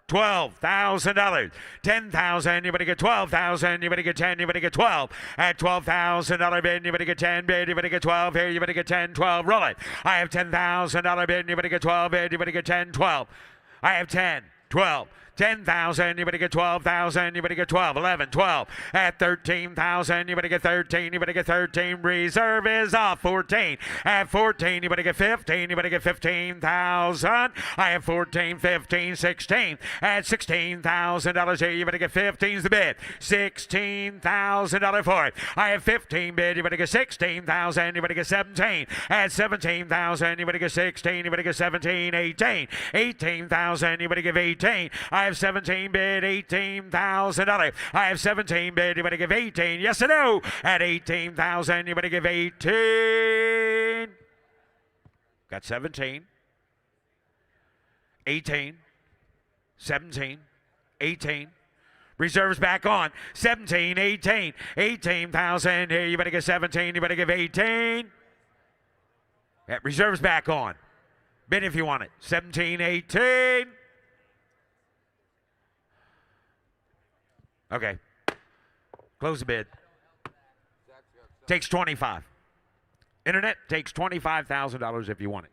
$12,000. 10,000. You better get 12,000. You better get 10. You better get 12. At $12,000 bid, you better get 10 bid. You better get 12 here. You better get 10, 12. Roll it. I have $10,000 bid. You better get 12 bid. You better get 10, 12. I have 10, 12. 10,000, you better get 12,000, you better get 12, 11, 12. At 13,000, you better get 13, you better get 13. Reserve is off, 14. At 14, you better get 15, you better get 15,000. I have 14, 15, 16. At $16,000 here, you better get 15's the bid. $16,000 for it. I have 15 bid, you better get 16,000, you better get 17. At 17,000, you better get 16, you better get 17, 18. 18,000, you better give 18. I have 17 bid, $18,000. I have 17 bid, you better give 18. Yes or no? At 18,000, you better give 18. Got 17, 18, 17, 18. Reserves back on. 17, 18, 18,000. Here, you better get 17, you better give 18. Yeah, reserves back on. Bid if you want it. 17, 18. Okay. Close the bid. Takes 25. Internet takes $25,000 if you want it.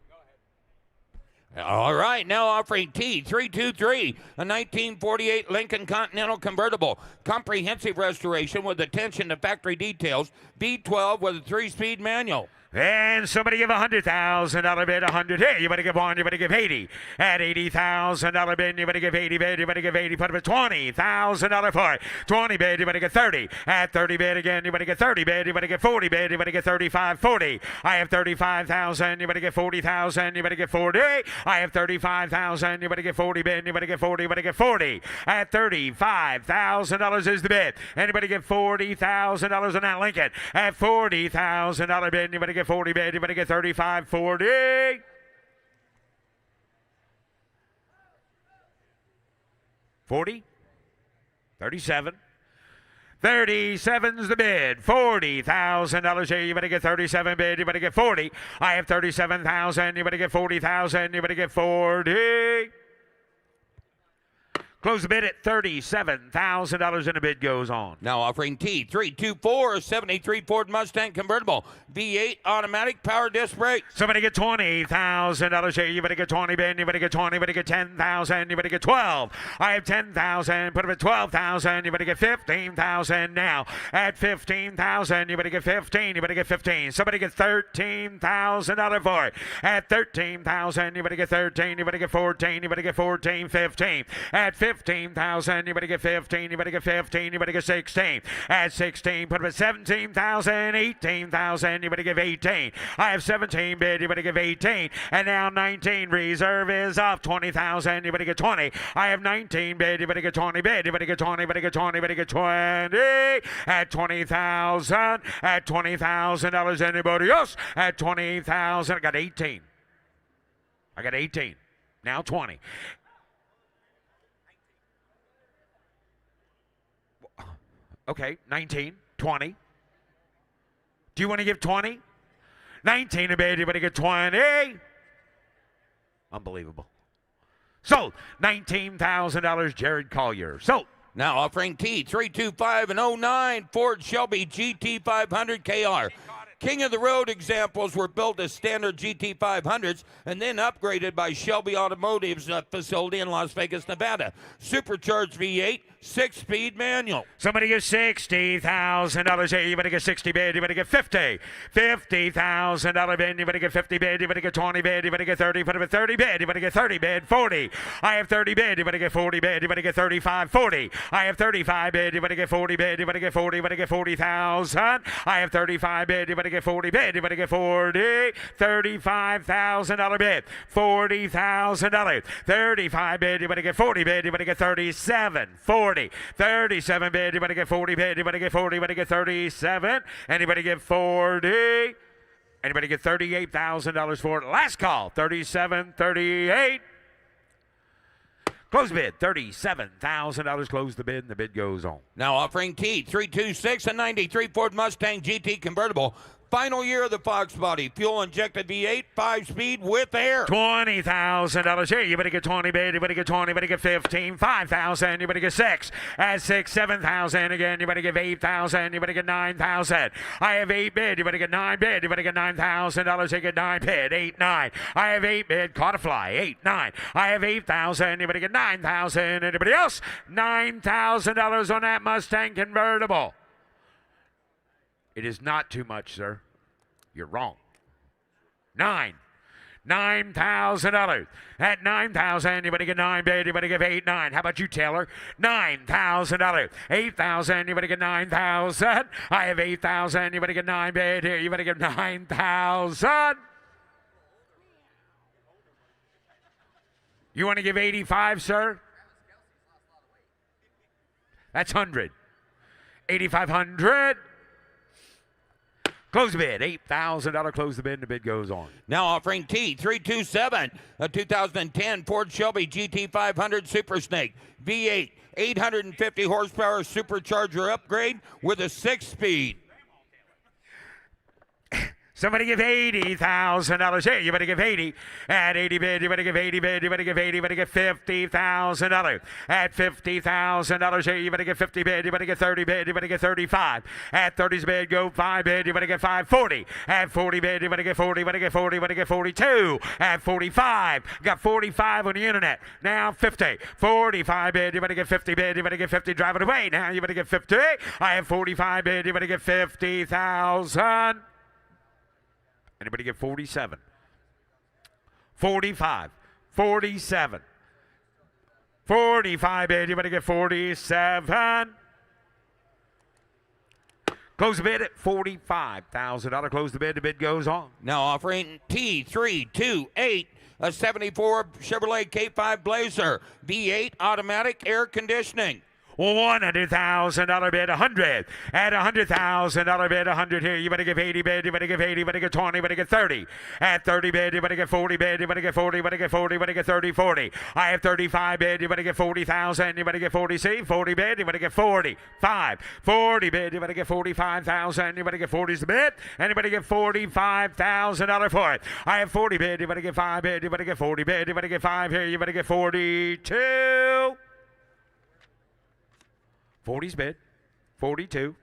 All right, now offering T323, a 1948 Lincoln Continental convertible, comprehensive restoration with attention to factory details, V12 with a 3-speed manual.
And somebody give $100,000 bid, 100. Hey, you better give one, you better give 80. At $80,000 bid, you better give 80 bid, you better give 80. Put up a $20,000 for it. 20 bid, you better get 30. At 30 bid again, you better get 30 bid, you better get 40 bid, you better get 35, 40. I have 35,000, you better get 40,000, you better get 40. I have 35,000, you better get 40 bid, you better get 40, you better get 40. At $35,000 is the bid. Anybody get $40,000 on that Lincoln? At $40,000 bid, you better get 40 bid, you better get 35, 40. 40, 37. 37's the bid. $40,000 here. You better get 37 bid. You better get 40. I have 37,000. You better get 40,000. You better get 40. Close the bid at $37,000 and the bid goes on.
Now offering T324, 73 Ford Mustang convertible, V8 automatic power disc brake.
Somebody get $20,000 here. You better get 20 bid. You better get 20. You better get 10,000. You better get 12. I have 10,000. Put up at 12,000. You better get 15,000 now. At 15,000, you better get 15. You better get 15. Somebody get $13,000 for it. At 13,000, you better get 13. You better get 14. You better get 14, 15. At 15,000, you better get 15, you better get 15, you better get 16. At 16, put up at 17,000, 18,000, you better give 18. I have 17 bid, you better give 18. And now 19, reserve is off, 20,000, you better get 20. I have 19 bid, you better get 20 bid, you better get 20, you better get 20, you better get 20. At 20,000, at $20,000, anybody else? At 20,000, I got 18. I got 18. Now 20. Okay, 19, 20. Do you want to give 20? 19 a bid, you better get 20. Unbelievable. Sold. $19,000, Jared Collier. Sold.
Now offering T325 and 09 Ford Shelby GT500 KR. King of the Road examples were built as standard GT500s and then upgraded by Shelby Automotive's facility in Las Vegas, Nevada. Supercharged V8, 6-speed manual.
Somebody get $60,000 here. You better get 60 bid. You better get 50. $50,000 bid. You better get 50 bid. You better get 20 bid. You better get 30. Put up at 30 bid. You better get 30 bid. 40. I have 30 bid. You better get 40 bid. You better get 35. 40. I have 35 bid. You better get 40 bid. You better get 40. You better get 40,000. I have 35 bid. You better get 40 bid. You better get 40. $35,000 bid. $40,000. 35 bid. You better get 40 bid. You better get 37. 40. 37 bid. You better get 40 bid. You better get 40. You better get 37. Anybody get 40? Anybody get $38,000 for it? Last call. 37, 38. Close bid, $37,000. Close the bid, and the bid goes on.
Now offering T326 and 93 Ford Mustang GT convertible. Final year of the Fox body. Fuel injected V8, 5-speed with air.
$20,000 here. You better get 20 bid. You better get 20. You better get 15. 5,000. You better get 6. At 6, 7,000 again. You better give 8,000. You better get 9,000. I have 8 bid. You better get 9 bid. You better get $9,000. You get 9 bid. 8, 9. I have 8 bid. Caught a fly. 8, 9. I have 8,000. You better get 9,000. Anybody else? $9,000 on that Mustang convertible. It is not too much, sir. You're wrong. $9,000. At $9,000, you better get 9 bid. You better give 8, 9. How about you, Taylor? $9,000. 8,000. You better get 9,000. I have 8,000. You better get 9 bid. Here, you better get 9,000. You want to give 85, sir? That's 100. 8,500. Close the bid. $8,000. Close the bid, and the bid goes on.
Now offering T327, a 2010 Ford Shelby GT500 Super Snake V8, 850 horsepower supercharger upgrade with a 6-speed.
Somebody give $80,000 here. You better give 80. At 80 bid, you better give 80 bid. You better give 80. You better give $50,000. At $50,000 here, you better get 50 bid. You better get 30 bid. You better get 35. At 30's bid, go 5 bid. You better get 5. 40. At 40 bid, you better get 40. You better get 40. You better get 42. At 45. Got 45 on the internet. Now 50. 45 bid. You better get 50 bid. You better get 50. Drive it away. Now you better get 50. I have 45 bid. You better get 50,000. Anybody get 47? 45. 47. 45 bid. Anybody get 47? Close the bid at $45,000. Close the bid. The bid goes on.
Now offering T328, a 74 Chevrolet K5 Blazer, V8 automatic air conditioning.
$100,000 bid, 100. At $100,000 bid, 100 here. You better give 80 bid, you better give 80, you better give 20, you better give 30. At 30 bid, you better give 40 bid, you better give 40, you better give 40, you better give 30, 40. I have 35 bid, you better give 40,000, you better give 40 C, 40 bid, you better give 45. 40 bid, you better give 45,000, you better give 40's the bid, and you better give $45,000 for it. I have 40 bid, you better give 5 bid, you better give 40 bid, you better give 5 here, you better give 42. 40's bid, 42.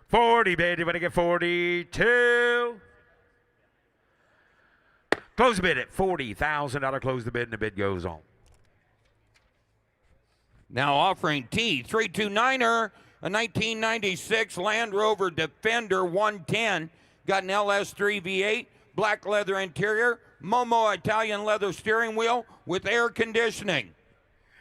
40 bid, you better get 42. Close the bid at $40,000. Close the bid, and the bid goes on.
Now offering T329er, a 1996 Land Rover Defender 110. Got an LS3 V8, black leather interior, Momo Italian leather steering wheel with air conditioning.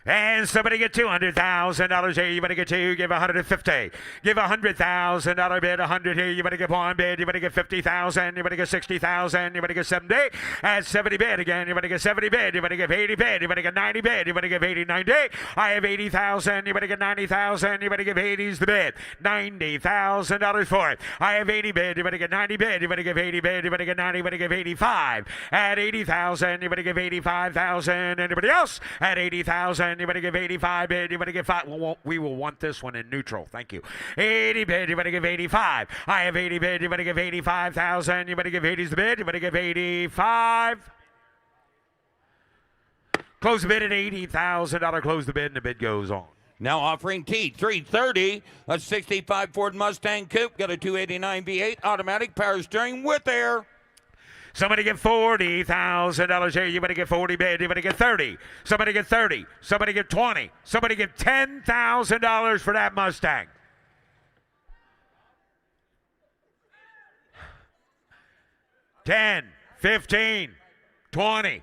And somebody get $200,000 here. You better get two. Give $150. Give $100,000 bid. 100 here. You better give one bid. You better get 50,000. You better get 60,000. You better get 70. At 70 bid again. You better get 70 bid. You better give 80 bid. You better get 90 bid. You better give 80, 90. I have 80,000. You better get 90,000. You better give 80's the bid. $90,000 for it. I have 80 bid. You better get 90 bid. You better give 80 bid. You better get 90. You better give 85. At 80,000. You better give 85,000. Anybody else? At 80,000. You better give 85 bid. You better give 5. We will want this one in neutral. Thank you. 80 bid. You better give 85. I have 80 bid. You better give 85,000. You better give 80's the bid. You better give 85. Close the bid at $80,000. Close the bid, and the bid goes on.
Now offering T330, a 65 Ford Mustang Coupe. Got a 289 V8 automatic power steering with air.
Somebody get $40,000 here. You better get 40 bid. You better get 30. Somebody get 30. Somebody get 20. Somebody get $10,000 for that Mustang. $10, $15, $20.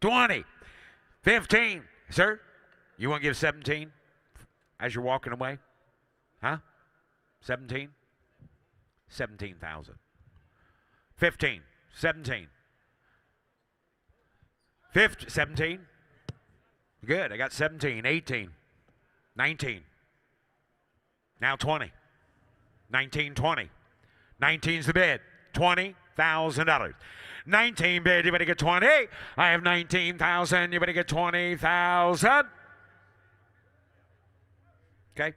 $20, $15. Sir, you want to give 17? As you're walking away? Huh? 17? 17,000. 15. 17. 17? Good. I got 17. 18. 19. Now 20. 19, 20. 19's the bid. $20,000. 19 bid. You better get 20. I have 19,000. You better get 20,000. Okay.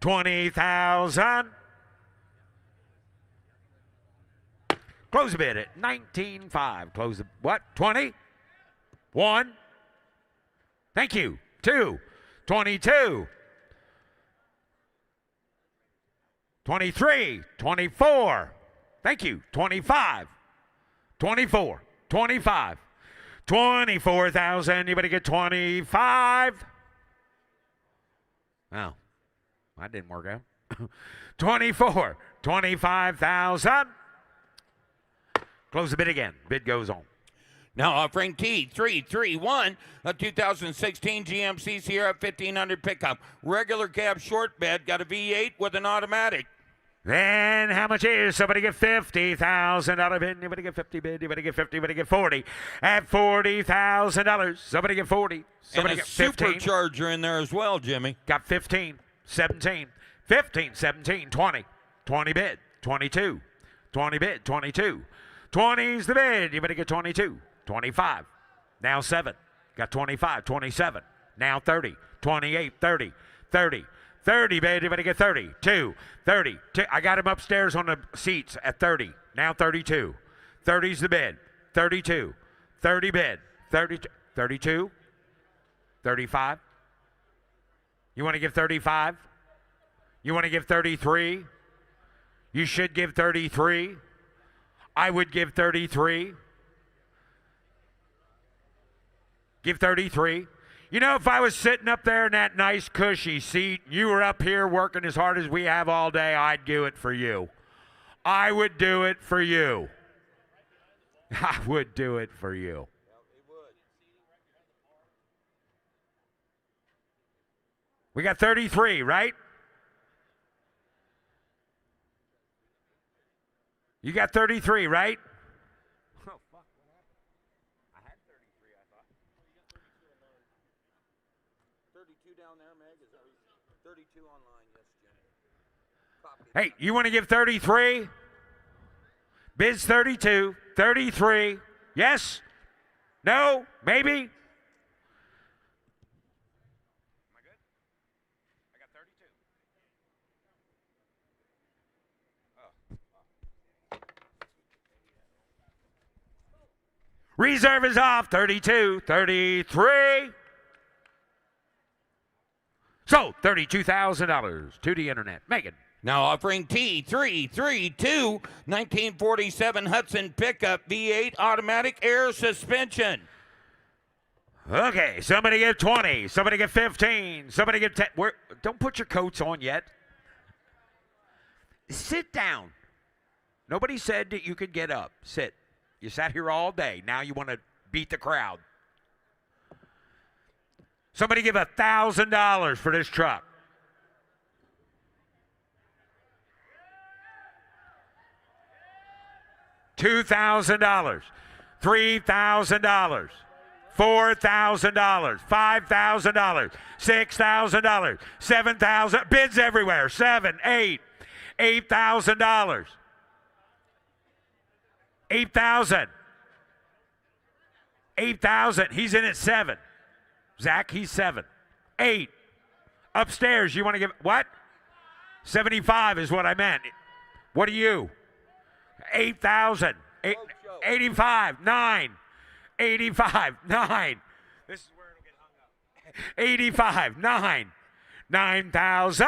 20,000. Close the bid at 19.5. Close the what? 20. 1. Thank you. 2. 22. 23. 24. Thank you. 25. 24. 25. 24,000. You better get 25. Wow. That didn't work out. 24. 25,000. Close the bid again. Bid goes on.
Now offering T331, a 2016 GMC Sierra 1500 pickup. Regular cab short bed. Got a V8 with an automatic.
Then how much is somebody get $50,000 bid? You better get 50 bid. You better get 50. You better get 40. At $40,000. Somebody get 40. Somebody
and a
get 15.
supercharger in there as well, Jimmy.
Got 15. 17. 15. 17. 20. 20 bid. 22. 20 bid. 22. 20's the bid. You better get 22. 25. Now 7. Got 25. 27. Now 30. 28. 30. 30. 30 bid. You better get 30. 2. 30. I got him upstairs on the seats at 30. Now 32. 30's the bid. 32. 30 bid. 32. 32. 35. You want to give 35? You want to give 33? You should give 33. I would give 33. Give 33. You know, if I was sitting up there in that nice cushy seat, and you were up here working as hard as we have all day, I'd do it for you. I would do it for you. I would do it for you. We got 33, right? You got 33, right? Oh, fuck. I had 33, I thought. 32 down there, Meg? Is that 32 online, yes, Jenny. Hey, you want to give 33? Bids 32, 33. Yes? No? Maybe? Reserve is off, 32, 33. So, $32,000 to the internet. Megan.
Now offering T332 1947 Hudson pickup V8 automatic air suspension.
Okay, somebody give 20, somebody give 15, somebody give 10. Don't put your coats on yet. Sit down. Nobody said that you could get up. Sit. You sat here all day. Now you want to beat the crowd. Somebody give $1,000 for this truck. $2,000, $3,000, $4,000, $5,000, $6,000, $7,000. Bids everywhere. $7,000, $8,000. 8,000. 8,000. He's in at 7. Zach, he's 7. 8. Upstairs, you want to give what? 75 is what I meant. What are you? 8,000. 85. 9. 85. 9. This is where it'll get hung up. 85. 9. 9,000.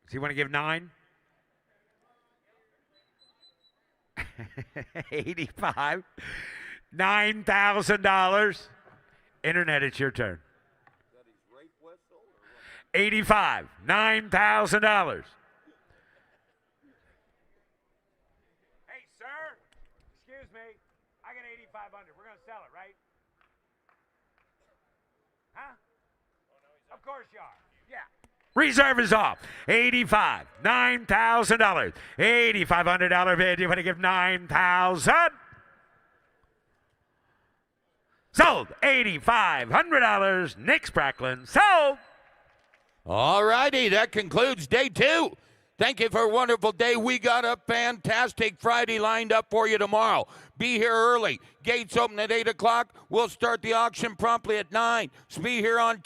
Do you want to give 9? 85. $9,000. Internet, it's your turn. 85. $9,000. Hey, sir. Excuse me. I got 8,500. We're going to sell it, right? Huh? Of course you are. Yeah. Reserve is off. 85. $9,000. $8,500 bid. You want to give 9,000? Sold. $8,500. Nick Spracklin. Sold.
All righty, that concludes day 2. Thank you for a wonderful day. We got a fantastic Friday lined up for you tomorrow. Be here early. Gates open at 8 o'clock. We'll start the auction promptly at 9. So be here on time.